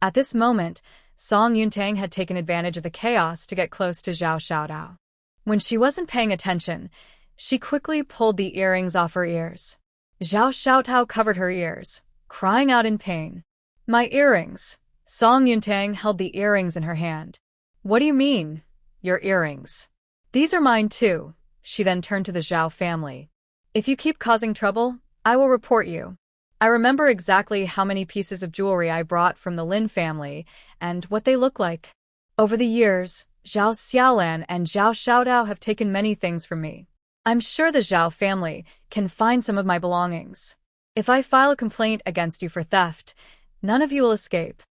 At this moment, Song Yuntang had taken advantage of the chaos to get close to Zhao Xiaodao. When she wasn't paying attention, she quickly pulled the earrings off her ears. Zhao Xiaodao covered her ears, crying out in pain. My earrings. Song Yuntang held the earrings in her hand. What do you mean, your earrings? These are mine too. She then turned to the Zhao family. If you keep causing trouble, I will report you. I remember exactly how many pieces of jewelry I brought from the Lin family and what they look like. Over the years, Zhao Xiaolan and Zhao Xiaodao have taken many things from me. I'm sure the Zhao family can find some of my belongings. If I file a complaint against you for theft, none of you will escape.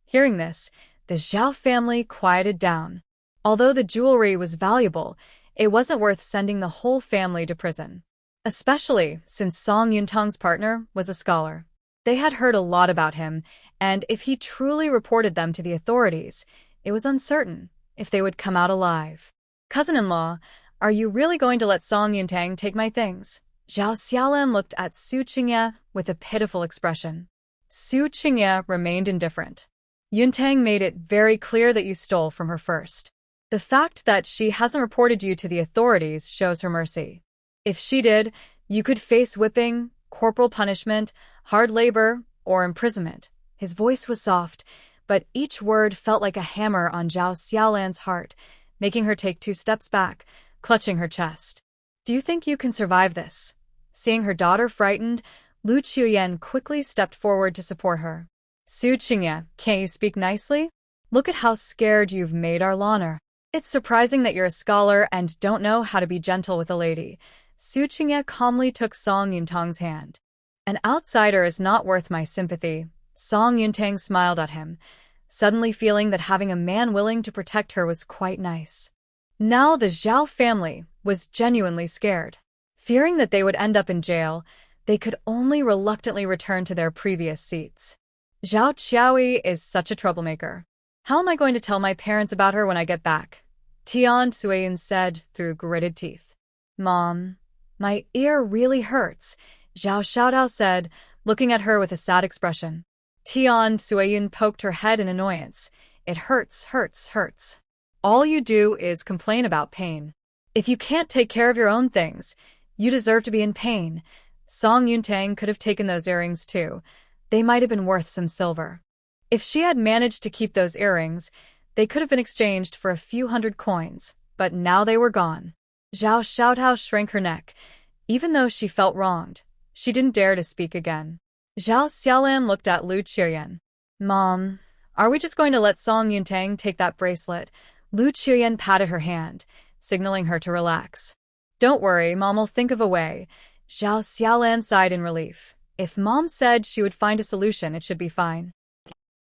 Hearing this, the Zhao family quieted down. Although the jewelry was valuable, it wasn't worth sending the whole family to prison. Especially since Song Yuntang's partner was a scholar. They had heard a lot about him, and if he truly reported them to the authorities, it was uncertain if they would come out alive. Cousin-in-law, are you really going to let Song Yuntang take my things? Zhao Xiaolan looked at Su Qingye with a pitiful expression. Su Qingye remained indifferent. Yuntang made it very clear that you stole from her first. The fact that she hasn't reported you to the authorities shows her mercy. If she did, you could face whipping, corporal punishment, hard labor, or imprisonment. His voice was soft, but each word felt like a hammer on Zhao Xiaolan's heart, making her take 2 steps back, clutching her chest. Do you think you can survive this? Seeing her daughter frightened, Lu Qiuyan quickly stepped forward to support her. Su Qingye, can't you speak nicely? Look at how scared you've made our Lanner. It's surprising that you're a scholar and don't know how to be gentle with a lady. Su Qingye calmly took Song Yuntang's hand. An outsider is not worth my sympathy. Song Yuntang smiled at him, suddenly feeling that having a man willing to protect her was quite nice. Now the Zhao family was genuinely scared. Fearing that they would end up in jail, they could only reluctantly return to their previous seats. Zhao Qiaoyi is such a troublemaker. How am I going to tell my parents about her when I get back? Tian Suayin said through gritted teeth. Mom, my ear really hurts, Zhao Xiaodao said, looking at her with a sad expression. Tian Suayin poked her head in annoyance. It hurts, hurts, hurts. All you do is complain about pain. If you can't take care of your own things, you deserve to be in pain. Song Yuntang could have taken those earrings too. They might have been worth some silver. If she had managed to keep those earrings, they could have been exchanged for a few hundred coins, but now they were gone. Zhao Xiaodao shrank her neck. Even though she felt wronged, she didn't dare to speak again. Zhao Xiaolan looked at Lu Qiuyan. Mom, are we just going to let Song Yuntang take that bracelet? Lu Qiuyan patted her hand, signaling her to relax. Don't worry, Mom will think of a way. Zhao Xiaolan sighed in relief. If Mom said she would find a solution, it should be fine.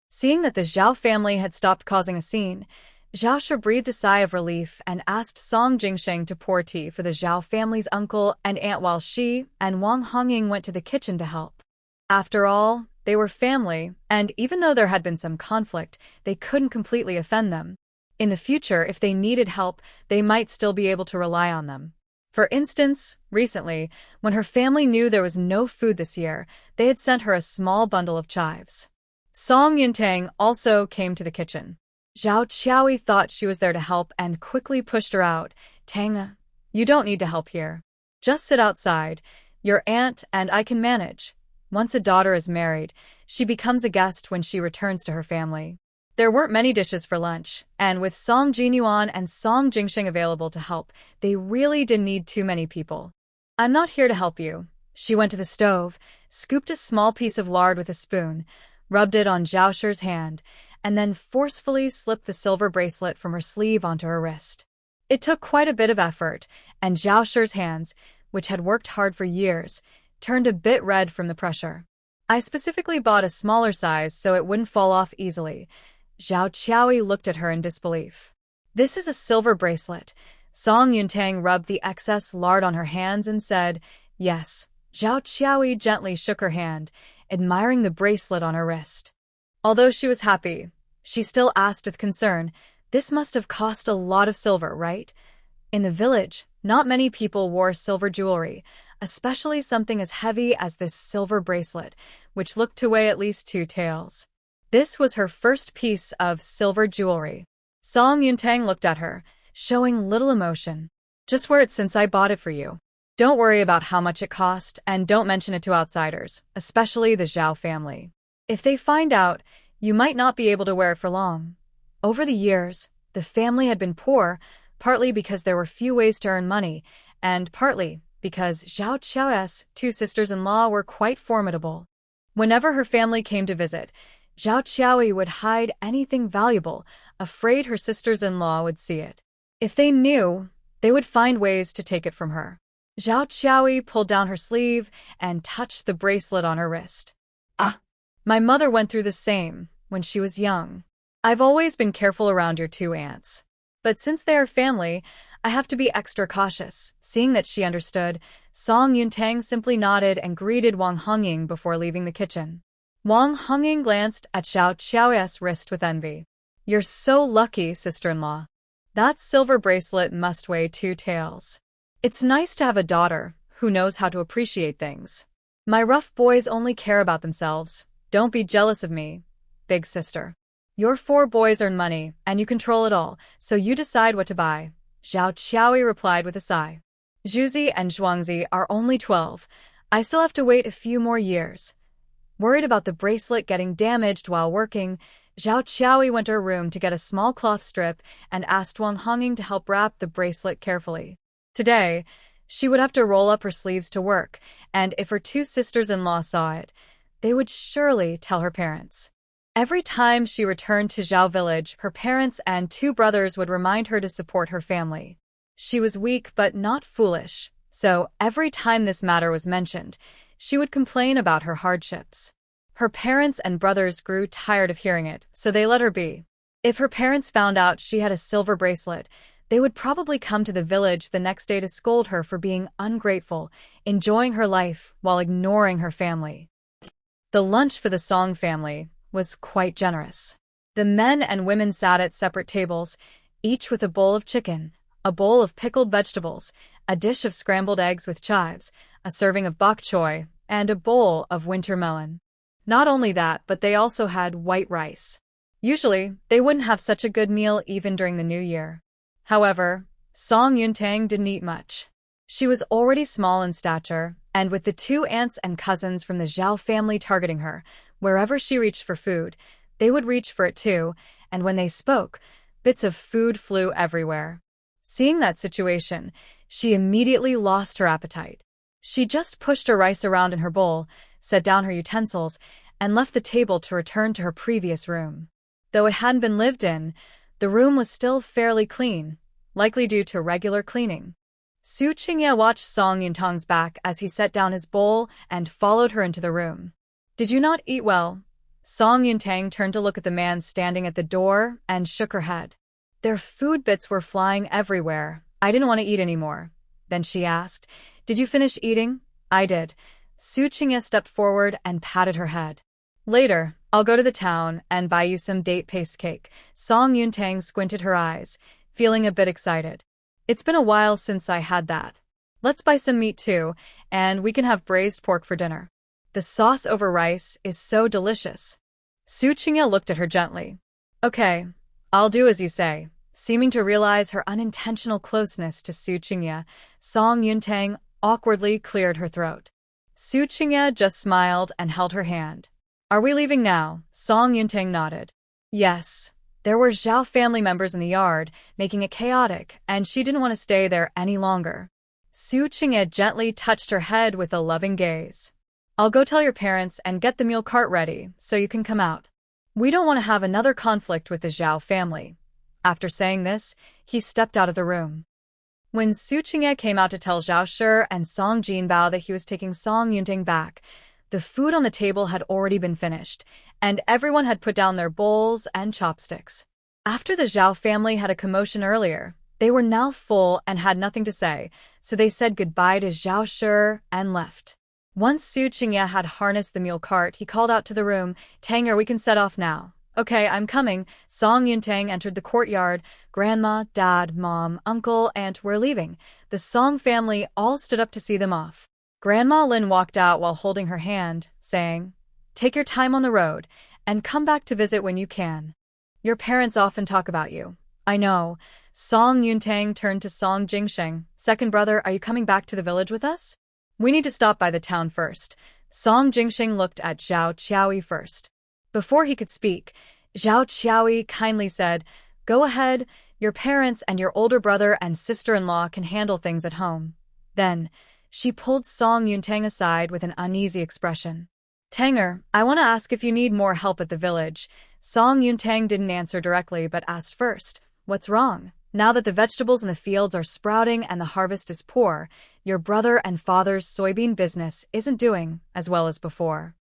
Seeing that the Zhao family had stopped causing a scene, Zhao Shi breathed a sigh of relief and asked Song Jingsheng to pour tea for the Zhao family's uncle and aunt while she and Wang Hongying went to the kitchen to help. After all, they were family, and even though there had been some conflict, they couldn't completely offend them. In the future, if they needed help, they might still be able to rely on them. For instance, recently, when her family knew there was no food this year, they had sent her a small bundle of chives. Song Yuntang also came to the kitchen. Zhao Qiaoyi thought she was there to help and quickly pushed her out. Tang, you don't need to help here. Just sit outside. Your aunt and I can manage. Once a daughter is married, she becomes a guest when she returns to her family. There weren't many dishes for lunch, and with Song Jinyuan and Song Jingsheng available to help, they really didn't need too many people. I'm not here to help you. She went to the stove, scooped a small piece of lard with a spoon, rubbed it on Zhao Shi's hand, and then forcefully slipped the silver bracelet from her sleeve onto her wrist. It took quite a bit of effort, and Zhao Shi's hands, which had worked hard for years, turned a bit red from the pressure. I specifically bought a smaller size so it wouldn't fall off easily. Zhao Qiaoyi looked at her in disbelief. This is a silver bracelet. Song Yuntang rubbed the excess lard on her hands and said, yes. Zhao Qiaoyi gently shook her hand, admiring the bracelet on her wrist. Although she was happy, she still asked with concern, this must have cost a lot of silver, right? In the village, not many people wore silver jewelry, especially something as heavy as this silver bracelet, which looked to weigh at least 2 taels. This was her first piece of silver jewelry. Song Yuntang looked at her, showing little emotion. Just wear it since I bought it for you. Don't worry about how much it cost, and don't mention it to outsiders, especially the Zhao family. If they find out, you might not be able to wear it for long. Over the years, the family had been poor, partly because there were few ways to earn money, and partly because Zhao Qiao's 2 sisters-in-law were quite formidable. Whenever her family came to visit, Zhao Qiaoyi would hide anything valuable, afraid her sisters-in-law would see it. If they knew, they would find ways to take it from her. Zhao Qiaoyi pulled down her sleeve and touched the bracelet on her wrist. My mother went through the same when she was young. I've always been careful around your 2 aunts. But since they are family, I have to be extra cautious. Seeing that she understood, Song Yuntang simply nodded and greeted Wang Hongying before leaving the kitchen. Wang Hongying glanced at Zhao Qiao's wrist with envy. You're so lucky, sister-in-law. That silver bracelet must weigh 2 taels. It's nice to have a daughter who knows how to appreciate things. My rough boys only care about themselves. Don't be jealous of me, big sister. Your 4 boys earn money, and you control it all, so you decide what to buy. Zhao Qiaoyi replied with a sigh. Zhuzi and Zhuangzi are only 12. I still have to wait a few more years. Worried about the bracelet getting damaged while working, Zhao Qiaoyi went to her room to get a small cloth strip and asked Wang Hongying to help wrap the bracelet carefully. Today, she would have to roll up her sleeves to work, and if her 2 sisters-in-law saw it, they would surely tell her parents. Every time she returned to Zhao village, her parents and 2 brothers would remind her to support her family. She was weak but not foolish, so every time this matter was mentioned, she would complain about her hardships. Her parents and brothers grew tired of hearing it, so they let her be. If her parents found out she had a silver bracelet, they would probably come to the village the next day to scold her for being ungrateful, enjoying her life while ignoring her family. The lunch for the Song family was quite generous. The men and women sat at separate tables, each with a bowl of chicken, a bowl of pickled vegetables, a dish of scrambled eggs with chives, a serving of bok choy, and a bowl of winter melon. Not only that, but they also had white rice. Usually, they wouldn't have such a good meal even during the New Year. However, Song Yuntang didn't eat much. She was already small in stature, and with the 2 aunts and cousins from the Zhao family targeting her, wherever she reached for food, they would reach for it too, and when they spoke, bits of food flew everywhere. Seeing that situation, she immediately lost her appetite. She just pushed her rice around in her bowl, set down her utensils, and left the table to return to her previous room. Though it hadn't been lived in, the room was still fairly clean, likely due to regular cleaning. Su Qingye watched Song Yuntang's back as he set down his bowl and followed her into the room. Did you not eat well? Song Yuntang turned to look at the man standing at the door and shook her head. Their food bits were flying everywhere. I didn't want to eat anymore. Then she asked, "Did you finish eating?" "I did." Xu Cui stepped forward and patted her head. "Later, I'll go to the town and buy you some date paste cake." Song Yuntang squinted her eyes, feeling a bit excited. "It's been a while since I had that. Let's buy some meat too, and we can have braised pork for dinner. The sauce over rice is so delicious." Xu Cui looked at her gently. "Okay, I'll do as you say." Seeming to realize her unintentional closeness to Xu Cui, Song Yuntang awkwardly cleared her throat. Xu Cui just smiled and held her hand. "Are we leaving now?" Song Yuntang nodded. Yes. There were Zhao family members in the yard, making it chaotic, and she didn't want to stay there any longer. Xu Cui gently touched her head with a loving gaze. "I'll go tell your parents and get the mule cart ready, so you can come out. We don't want to have another conflict with the Zhao family." After saying this, he stepped out of the room. When Xu Cui came out to tell Zhao Shi and Song Jinbao that he was taking Song Yuntang back, the food on the table had already been finished, and everyone had put down their bowls and chopsticks. After the Zhao family had a commotion earlier, they were now full and had nothing to say, so they said goodbye to Zhao Shi and left. Once Xu Cui had harnessed the mule cart, he called out to the room, "Tanger, we can set off now." "Okay, I'm coming." Song Yuntang entered the courtyard. Grandma, Dad, Mom, Uncle, Aunt were leaving. The Song family all stood up to see them off. Grandma Lin walked out while holding her hand, saying, "Take your time on the road, and come back to visit when you can. Your parents often talk about you." "I know." Song Yuntang turned to Song Jingsheng. "Second brother, are you coming back to the village with us?" "We need to stop by the town first." Song Jingsheng looked at Zhao Qiaoyi first. Before he could speak, Zhao Qiaoyi kindly said, "Go ahead, your parents and your older brother and sister-in-law can handle things at home." Then, she pulled Song Yuntang aside with an uneasy expression. "Tanger, I want to ask if you need more help at the village." Song Yuntang didn't answer directly but asked first, "What's wrong? Now that the vegetables in the fields are sprouting and the harvest is poor, your brother and father's soybean business isn't doing as well as before.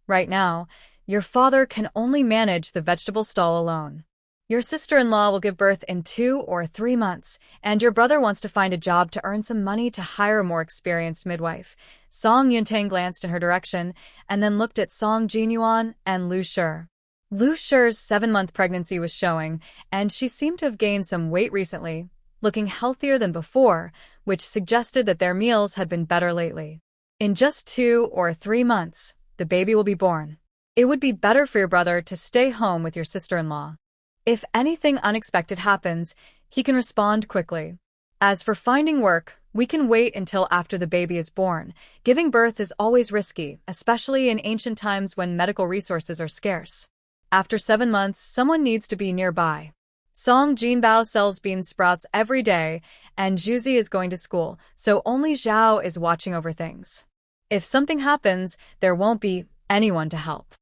Right now, your father can only manage the vegetable stall alone. Your sister-in-law will give birth in 2 or 3 months, and your brother wants to find a job to earn some money to hire a more experienced midwife." Song Yuntang glanced in her direction, and then looked at Song Jinyuan and Lu Shi. Lu Shi's 7-month pregnancy was showing, and she seemed to have gained some weight recently, looking healthier than before, which suggested that their meals had been better lately. "In just 2 or 3 months, the baby will be born. It would be better for your brother to stay home with your sister-in-law. If anything unexpected happens, he can respond quickly. As for finding work, we can wait until after the baby is born. Giving birth is always risky, especially in ancient times when medical resources are scarce. After 7 months, someone needs to be nearby." Song Jinbao sells bean sprouts every day, and Juzi is going to school, so only Zhao is watching over things. If something happens, there won't be anyone to help.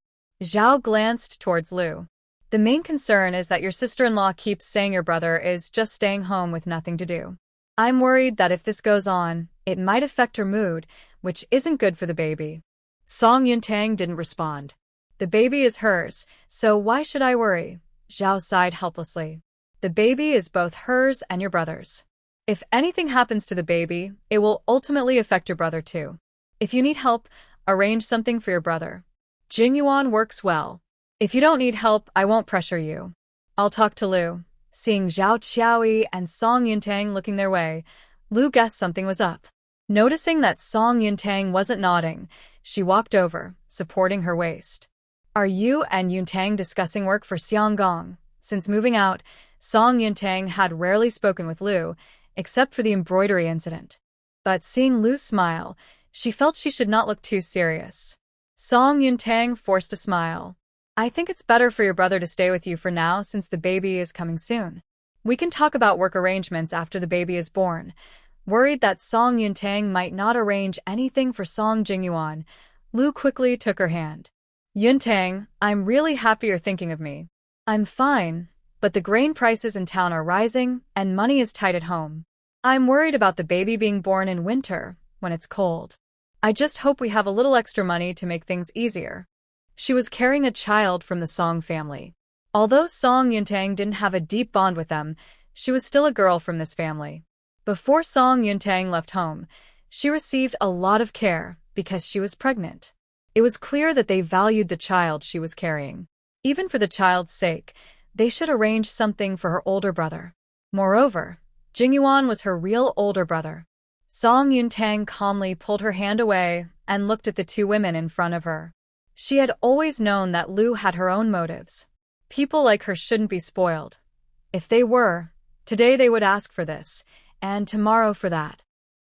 Zhao glanced towards Lu. "The main concern is that your sister-in-law keeps saying your brother is just staying home with nothing to do. I'm worried that if this goes on, it might affect her mood, which isn't good for the baby." Song Yuntang didn't respond. "The baby is hers, so why should I worry?" Zhao sighed helplessly. "The baby is both hers and your brother's. If anything happens to the baby, it will ultimately affect your brother too. If you need help, arrange something for your brother. Jingyuan works well. If you don't need help, I won't pressure you. I'll talk to Lu." Seeing Zhao Qiaoyi and Song Yuntang looking their way, Lu guessed something was up. Noticing that Song Yuntang wasn't nodding, she walked over, supporting her waist. "Are you and Yuntang discussing work for Xianggong?" Since moving out, Song Yuntang had rarely spoken with Lu, except for the embroidery incident. But seeing Lu smile, she felt she should not look too serious. Song Yuntang forced a smile. "I think it's better for your brother to stay with you for now since the baby is coming soon. We can talk about work arrangements after the baby is born." Worried that Song Yuntang might not arrange anything for Song Jingyuan, Lu quickly took her hand. "Yuntang, I'm really happy you're thinking of me. I'm fine, but the grain prices in town are rising and money is tight at home. I'm worried about the baby being born in winter, when it's cold. I just hope we have a little extra money to make things easier." She was carrying a child from the Song family. Although Song Yuntang didn't have a deep bond with them, she was still a girl from this family. Before Song Yuntang left home, she received a lot of care because she was pregnant. It was clear that they valued the child she was carrying. Even for the child's sake, they should arrange something for her older brother. Moreover, Jingyuan was her real older brother. Song Yuntang calmly pulled her hand away and looked at the two women in front of her. She had always known that Lu had her own motives. People like her shouldn't be spoiled. If they were, today they would ask for this, and tomorrow for that.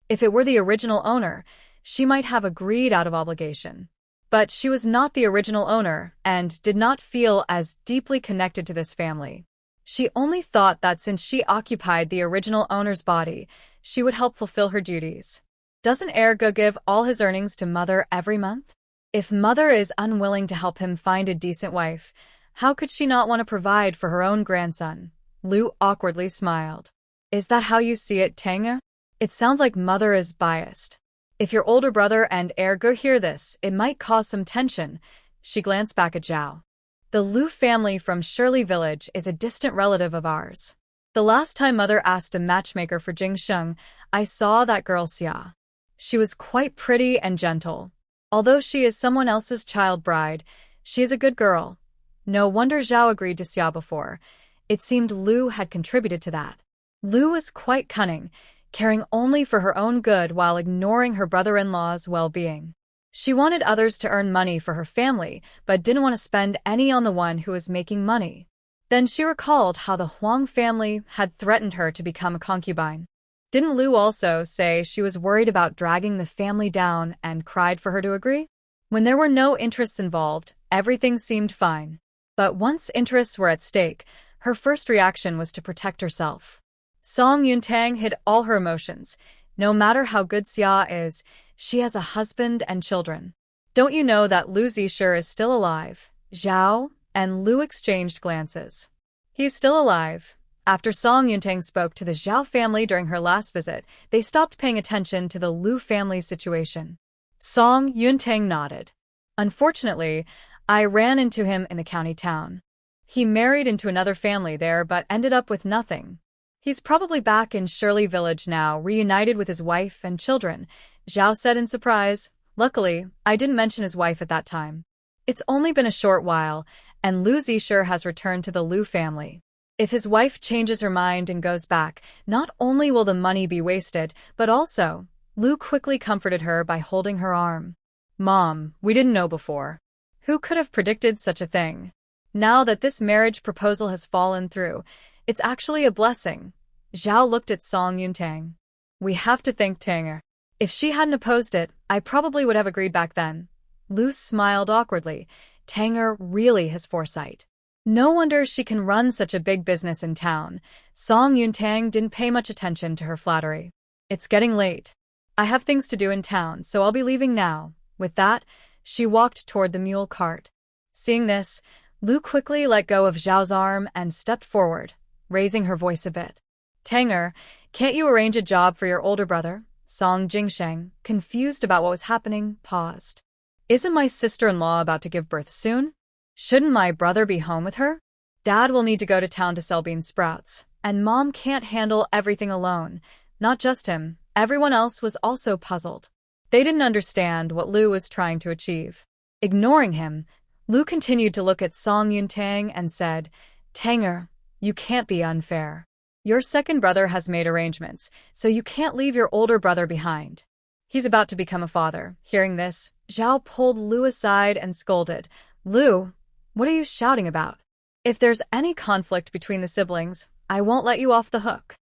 If it were the original owner, she might have agreed out of obligation. But she was not the original owner and did not feel as deeply connected to this family. She only thought that since she occupied the original owner's body, she would help fulfill her duties. Doesn't Ergo give all his earnings to Mother every month? If Mother is unwilling to help him find a decent wife, how could she not want to provide for her own grandson? Lu awkwardly smiled. Is that how you see it, Tanga? It sounds like Mother is biased. If your older brother and Ergo hear this, it might cause some tension. She glanced back at Zhao. The Lu family from Shirley Village is a distant relative of ours. The last time Mother asked a matchmaker for Jingsheng, I saw that girl Xia. She was quite pretty and gentle. Although she is someone else's child bride, she is a good girl. No wonder Zhao agreed to Xia before. It seemed Lu had contributed to that. Lu was quite cunning, caring only for her own good while ignoring her brother-in-law's well-being. She wanted others to earn money for her family, but didn't want to spend any on the one who was making money. Then she recalled how the Huang family had threatened her to become a concubine. Didn't Lu also say she was worried about dragging the family down and cried for her to agree? When there were no interests involved, everything seemed fine. But once interests were at stake, her first reaction was to protect herself. Song Yuntang hid all her emotions. No matter how good Xia is, she has a husband and children. Don't you know that Lu Zisher is still alive? Zhao and Lu exchanged glances. He's still alive. After Song Yuntang spoke to the Zhao family during her last visit, they stopped paying attention to the Lu family's situation. Song Yuntang nodded. Unfortunately, I ran into him in the county town. He married into another family there but ended up with nothing. He's probably back in Shirley Village now, reunited with his wife and children, Zhao said in surprise. Luckily, I didn't mention his wife at that time. It's only been a short while, and Lu Zisher has returned to the Lu family. If his wife changes her mind and goes back, not only will the money be wasted, but also, Lu quickly comforted her by holding her arm. Mom, we didn't know before. Who could have predicted such a thing? Now that this marriage proposal has fallen through, it's actually a blessing. Zhao looked at Song Yuntang. We have to thank Tanger. If she hadn't opposed it, I probably would have agreed back then. Lu smiled awkwardly. Tanger really has foresight. No wonder she can run such a big business in town. Song Yuntang didn't pay much attention to her flattery. It's getting late. I have things to do in town, so I'll be leaving now. With that, she walked toward the mule cart. Seeing this, Lu quickly let go of Zhao's arm and stepped forward, raising her voice a bit. Tanger, can't you arrange a job for your older brother? Song Jingsheng, confused about what was happening, paused. Isn't my sister-in-law about to give birth soon? Shouldn't my brother be home with her? Dad will need to go to town to sell bean sprouts, and Mom can't handle everything alone. Not just him, everyone else was also puzzled. They didn't understand what Lu was trying to achieve. Ignoring him, Lu continued to look at Song Yuntang and said, Tanger, you can't be unfair. Your second brother has made arrangements, so you can't leave your older brother behind. He's about to become a father. Hearing this, Zhao pulled Lu aside and scolded. Lu, what are you shouting about? If there's any conflict between the siblings, I won't let you off the hook.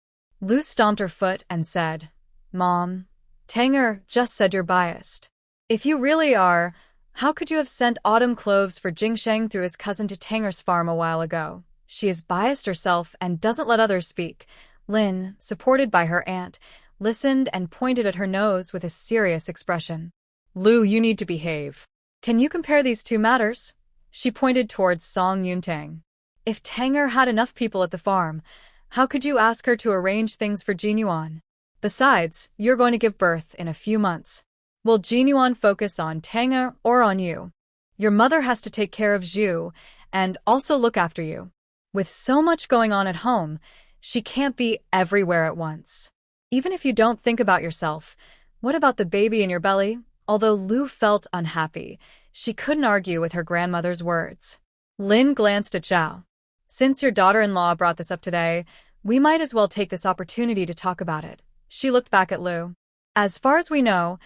Lu stomped her foot and said, Mom, Tanger just said you're biased. If you really are, how could you have sent autumn cloves for Jingsheng through his cousin to Tanger's farm a while ago? She is biased herself and doesn't let others speak. Lin, supported by her aunt, listened and pointed at her nose with a serious expression. Lu, you need to behave. Can you compare these two matters? She pointed towards Song Yuntang. If Tanger had enough people at the farm, how could you ask her to arrange things for Jinyuan? Besides, you're going to give birth in a few months. Will Jinyuan focus on Tanger or on you? Your mother has to take care of Zhu and also look after you. With so much going on at home, she can't be everywhere at once. Even if you don't think about yourself, what about the baby in your belly? Although Lu felt unhappy, she couldn't argue with her grandmother's words. Lin glanced at Zhao. Since your daughter-in-law brought this up today, we might as well take this opportunity to talk about it. She looked back at Lu. As far as we know,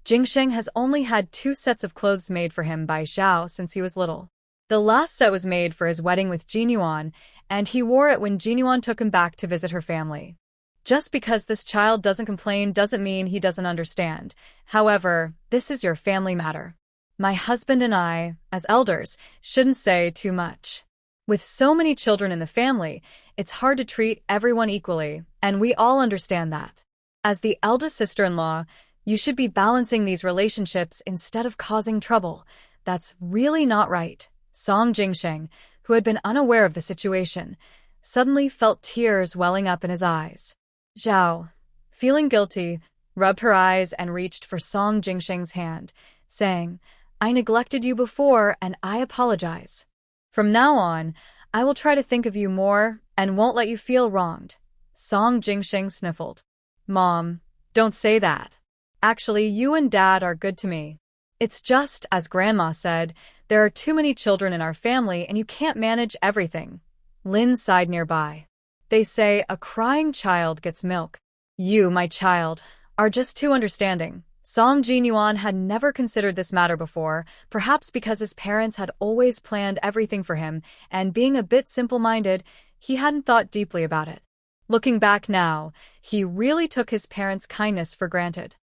Jingsheng has only had 2 sets of clothes made for him by Zhao since he was little. The last set was made for his wedding with Jinyuan, and he wore it when Jinyuan took him back to visit her family. Just because this child doesn't complain doesn't mean he doesn't understand. However, this is your family matter. My husband and I, as elders, shouldn't say too much. With so many children in the family, it's hard to treat everyone equally, and we all understand that. As the eldest sister-in-law, you should be balancing these relationships instead of causing trouble. That's really not right. Song Jingsheng, who had been unaware of the situation, suddenly felt tears welling up in his eyes. Zhao, feeling guilty, rubbed her eyes and reached for Song Jingsheng's hand, saying, I neglected you before and I apologize. From now on, I will try to think of you more and won't let you feel wronged. Song Jingsheng sniffled. Mom, don't say that. Actually, you and Dad are good to me. It's just, as Grandma said, there are too many children in our family and you can't manage everything. Lin sighed nearby. They say a crying child gets milk. You, my child, are just too understanding. Song Jinyuan had never considered this matter before, perhaps because his parents had always planned everything for him, and being a bit simple-minded, he hadn't thought deeply about it. Looking back now, he really took his parents' kindness for granted.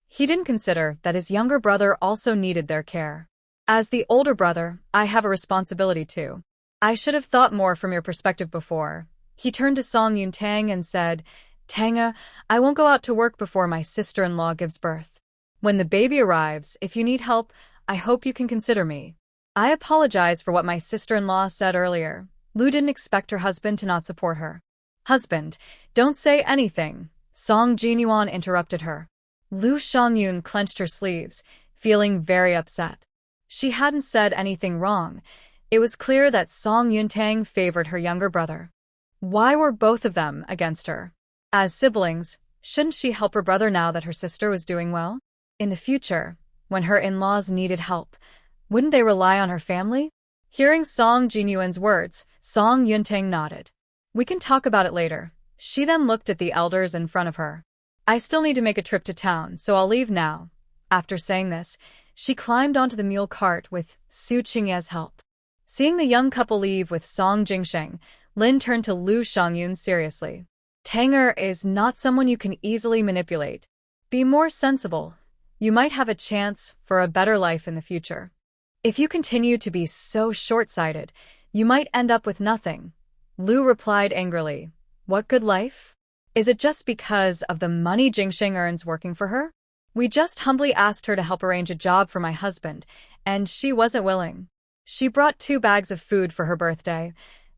He didn't consider that his younger brother also needed their care. As the older brother, I have a responsibility too. I should have thought more from your perspective before. He turned to Song Yuntang and said, Tanga, I won't go out to work before my sister-in-law gives birth. When the baby arrives, if you need help, I hope you can consider me. I apologize for what my sister-in-law said earlier. Lu didn't expect her husband to not support her. Husband, don't say anything. Song Jinyuan interrupted her. Lu Shangyun clenched her sleeves, feeling very upset. She hadn't said anything wrong. It was clear that Song Yuntang favored her younger brother. Why were both of them against her? As siblings, shouldn't she help her brother now that her sister was doing well? In the future, when her in-laws needed help, wouldn't they rely on her family? Hearing Song Jinyuan's words, Song Yuntang nodded. We can talk about it later. She then looked at the elders in front of her. I still need to make a trip to town, so I'll leave now. After saying this, she climbed onto the mule cart with Su Qingye's help. Seeing the young couple leave with Song Jingsheng, Lin turned to Lu Shangyun seriously. Tanger is not someone you can easily manipulate. Be more sensible. You might have a chance for a better life in the future. If you continue to be so short-sighted, you might end up with nothing. Lu replied angrily. What good life? Is it just because of the money Jingsheng earns working for her? We just humbly asked her to help arrange a job for my husband, and she wasn't willing. She brought 2 bags of food for her birthday.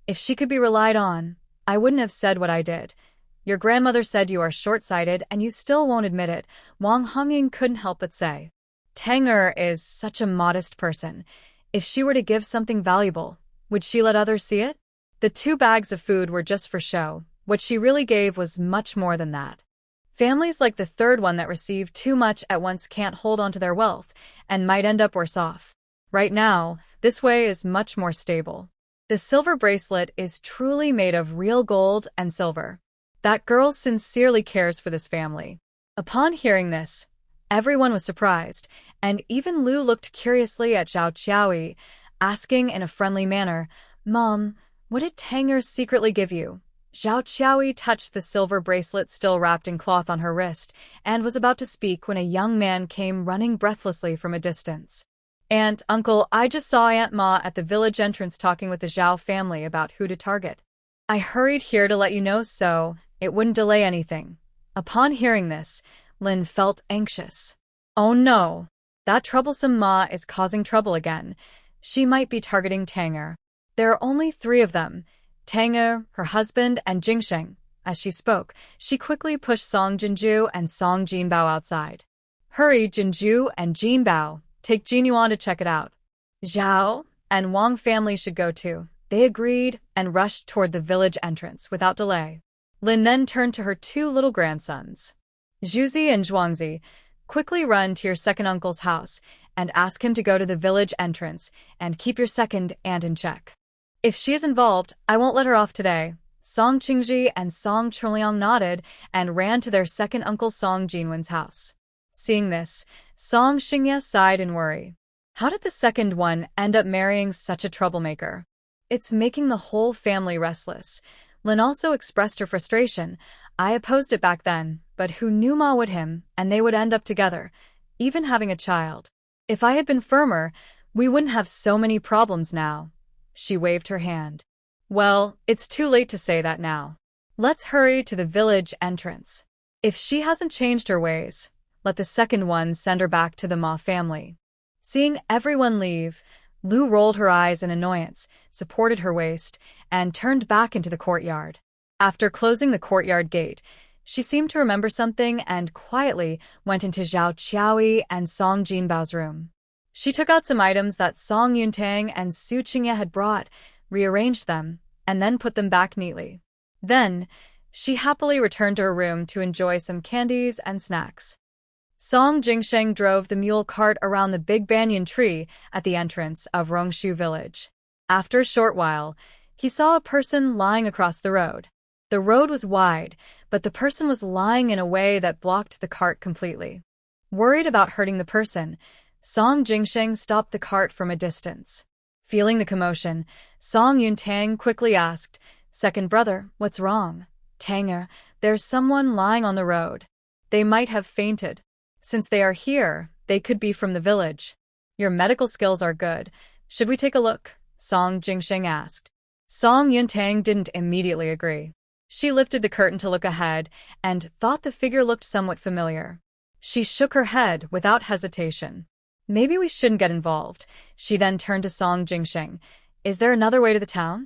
If she could be relied on, I wouldn't have said what I did. Your grandmother said you are short-sighted and you still won't admit it, Wang Hongying couldn't help but say. Tanger is such a modest person. If she were to give something valuable, would she let others see it? The 2 bags of food were just for show. What she really gave was much more than that. Families like the third one that receive too much at once can't hold on to their wealth and might end up worse off. Right now, this way is much more stable. The silver bracelet is truly made of real gold and silver. That girl sincerely cares for this family. Upon hearing this, everyone was surprised, and even Lu looked curiously at Zhao Qiaoyi, asking in a friendly manner, Mom, what did Tanger secretly give you? Zhao Qiaoyi touched the silver bracelet still wrapped in cloth on her wrist, and was about to speak when a young man came running breathlessly from a distance. Aunt, Uncle, I just saw Aunt Ma at the village entrance talking with the Zhao family about who to target. I hurried here to let you know so it wouldn't delay anything. Upon hearing this, Lin felt anxious. Oh no, that troublesome Ma is causing trouble again. She might be targeting Tanger. There are only 3 of them, Tanger, her husband, and Jingsheng. As she spoke, she quickly pushed Song Jinju and Song Jinbao outside. Hurry, Jinju and Jinbao, take Jinyuan to check it out. Zhao and Wang family should go too. They agreed and rushed toward the village entrance without delay. Lin then turned to her two little grandsons. Zhuzi and Zhuangzi, quickly run to your second uncle's house and ask him to go to the village entrance and keep your second aunt in check. If she is involved, I won't let her off today. Song Qingji and Song Chunliang nodded and ran to their second uncle Song Jinwen's house. Seeing this, Song Xingye sighed in worry. How did the second one end up marrying such a troublemaker? It's making the whole family restless. Lin also expressed her frustration. I opposed it back then, but who knew Ma would him, and they would end up together, even having a child. If I had been firmer, we wouldn't have so many problems now. She waved her hand. Well, it's too late to say that now. Let's hurry to the village entrance. If she hasn't changed her ways, let the second one send her back to the Ma family. Seeing everyone leave, Lu rolled her eyes in annoyance, supported her waist, and turned back into the courtyard. After closing the courtyard gate, she seemed to remember something and quietly went into Zhao Qiaoyi and Song Jinbao's room. She took out some items that Song Yuntang and Su Qingye had brought, rearranged them, and then put them back neatly. Then, she happily returned to her room to enjoy some candies and snacks. Song Jingsheng drove the mule cart around the big banyan tree at the entrance of Rongshu village. After a short while, he saw a person lying across the road. The road was wide, but the person was lying in a way that blocked the cart completely. Worried about hurting the person, Song Jingsheng stopped the cart from a distance. Feeling the commotion, Song Yuntang quickly asked, "Second brother, what's wrong?" "Tanger, there's someone lying on the road. They might have fainted. Since they are here, they could be from the village. Your medical skills are good. Should we take a look?" Song Jingsheng asked. Song Yuntang didn't immediately agree. She lifted the curtain to look ahead and thought the figure looked somewhat familiar. She shook her head without hesitation. Maybe we shouldn't get involved. She then turned to Song Jingsheng. Is there another way to the town?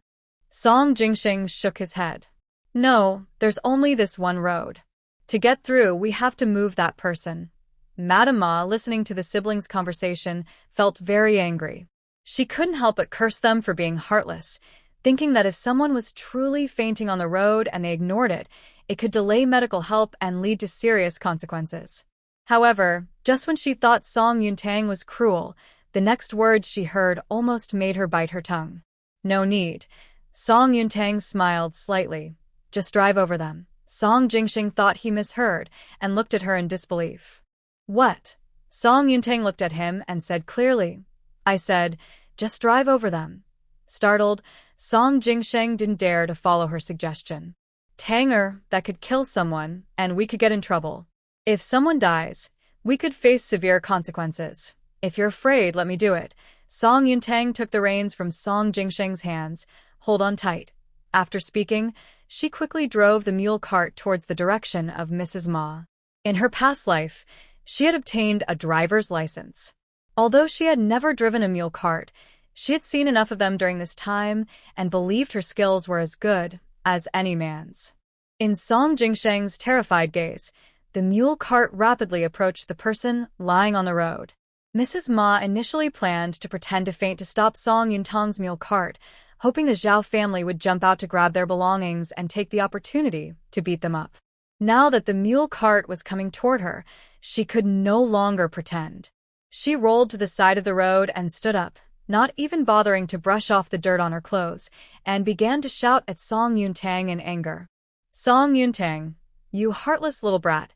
Song Jingsheng shook his head. No, there's only this one road. To get through, we have to move that person. Madame Ma, listening to the siblings' conversation, felt very angry. She couldn't help but curse them for being heartless, thinking that if someone was truly fainting on the road and they ignored it, it could delay medical help and lead to serious consequences. However, just when she thought Song Yuntang was cruel, the next words she heard almost made her bite her tongue. No need. Song Yuntang smiled slightly. Just drive over them. Song Jingsheng thought he misheard and looked at her in disbelief. What? Song Yuntang looked at him and said clearly. I said, just drive over them. Startled, Song Jingsheng didn't dare to follow her suggestion. Tanger, that could kill someone, and we could get in trouble. If someone dies, we could face severe consequences. If you're afraid, let me do it. Song Yuntang took the reins from Song Jingsheng's hands. Hold on tight. After speaking, she quickly drove the mule cart towards the direction of Mrs. Ma. In her past life, she had obtained a driver's license. Although she had never driven a mule cart, she had seen enough of them during this time and believed her skills were as good as any man's. In Song Jingsheng's terrified gaze, the mule cart rapidly approached the person lying on the road. Mrs. Ma initially planned to pretend to faint to stop Song Yuntang's mule cart, hoping the Zhao family would jump out to grab their belongings and take the opportunity to beat them up. Now that the mule cart was coming toward her, she could no longer pretend. She rolled to the side of the road and stood up, not even bothering to brush off the dirt on her clothes, and began to shout at Song Yuntang in anger. Song Yuntang, you heartless little brat.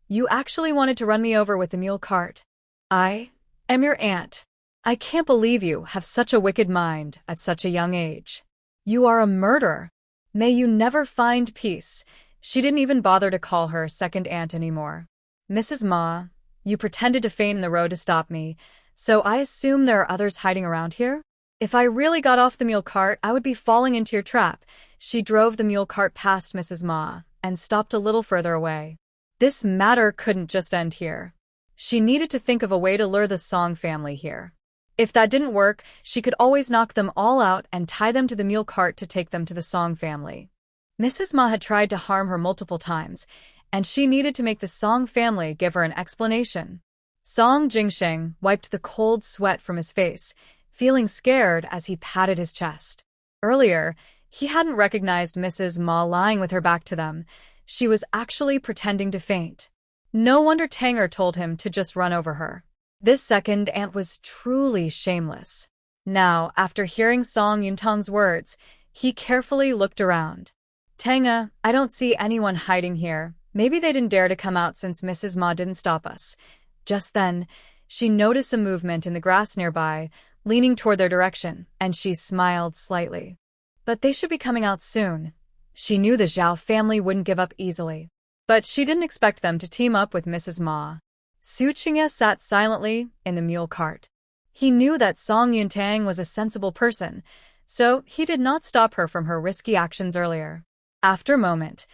You actually wanted to run me over with the mule cart. I am your aunt. I can't believe you have such a wicked mind at such a young age. You are a murderer. May you never find peace. She didn't even bother to call her second aunt anymore. Mrs. Ma, you pretended to faint in the road to stop me, so I assume there are others hiding around here? If I really got off the mule cart, I would be falling into your trap. She drove the mule cart past Mrs. Ma and stopped a little further away. This matter couldn't just end here. She needed to think of a way to lure the Song family here. If that didn't work, she could always knock them all out and tie them to the mule cart to take them to the Song family. Mrs. Ma had tried to harm her multiple times, and she needed to make the Song family give her an explanation. Song Jingsheng wiped the cold sweat from his face, feeling scared as he patted his chest. Earlier, he hadn't recognized Mrs. Ma lying with her back to them. She was actually pretending to faint. No wonder Tanger told him to just run over her. This second aunt was truly shameless. Now, after hearing Song Yuntang's words, he carefully looked around. Tanga, I don't see anyone hiding here. Maybe they didn't dare to come out since Mrs. Ma didn't stop us. Just then, she noticed a movement in the grass nearby, leaning toward their direction, and she smiled slightly. But they should be coming out soon. She knew the Zhao family wouldn't give up easily. But she didn't expect them to team up with Mrs. Ma. Su Qingye sat silently in the mule cart. He knew that Song Yuntang was a sensible person, so he did not stop her from her risky actions earlier. After a moment,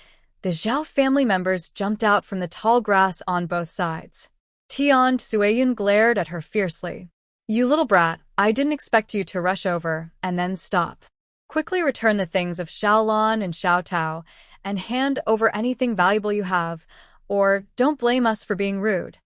the Zhao family members jumped out from the tall grass on both sides. Tian Suiyun glared at her fiercely. You little brat, I didn't expect you to rush over and then stop. Quickly return the things of Xiaolan and Xiao Tao and hand over anything valuable you have, or don't blame us for being rude.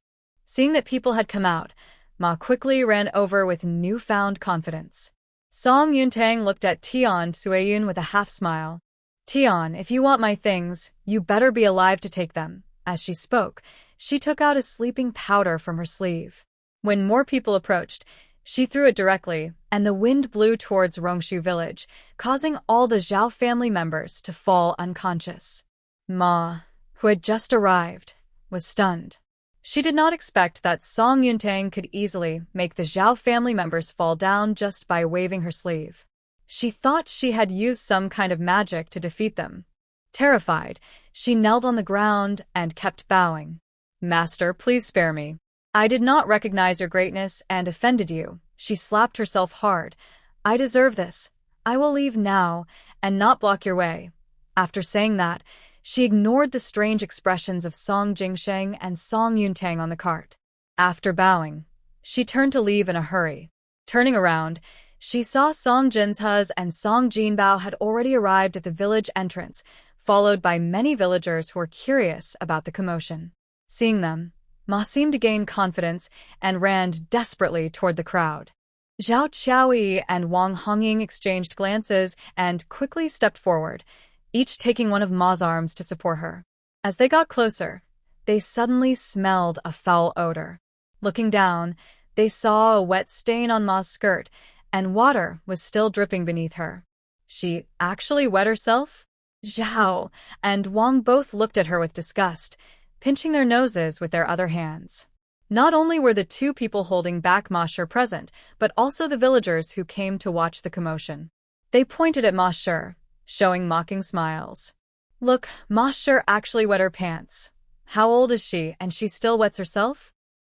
Seeing that people had come out, Ma quickly ran over with newfound confidence. Song Yuntang looked at Tian Suiyun with a half-smile. Tian, if you want my things, you better be alive to take them. As she spoke, she took out a sleeping powder from her sleeve. When more people approached, she threw it directly, and the wind blew towards Rongshu village, causing all the Zhao family members to fall unconscious. Ma, who had just arrived, was stunned. She did not expect that Song Yuntang could easily make the Zhao family members fall down just by waving her sleeve. She thought she had used some kind of magic to defeat them. Terrified, she knelt on the ground and kept bowing. Master, please spare me. I did not recognize your greatness and offended you. She slapped herself hard. I deserve this. I will leave now and not block your way. After saying that, she ignored the strange expressions of Song Jingsheng and Song Yuntang on the cart. After bowing, she turned to leave in a hurry. Turning around, she saw Song Jinzhe and Song Jinbao had already arrived at the village entrance, followed by many villagers who were curious about the commotion. Seeing them, Ma seemed to gain confidence and ran desperately toward the crowd. Zhao Qiaoyi and Wang Hongying exchanged glances and quickly stepped forward, each taking one of Ma's arms to support her. As they got closer, they suddenly smelled a foul odor. Looking down, they saw a wet stain on Ma's skirt, and water was still dripping beneath her. She actually wet herself? Zhao and Wang both looked at her with disgust, pinching their noses with their other hands. Not only were the two people holding back Ma Shi present, but also the villagers who came to watch the commotion. They pointed at Ma Shi, showing mocking smiles. Look, Ma Shi actually wet her pants. How old is she, and she still wets herself?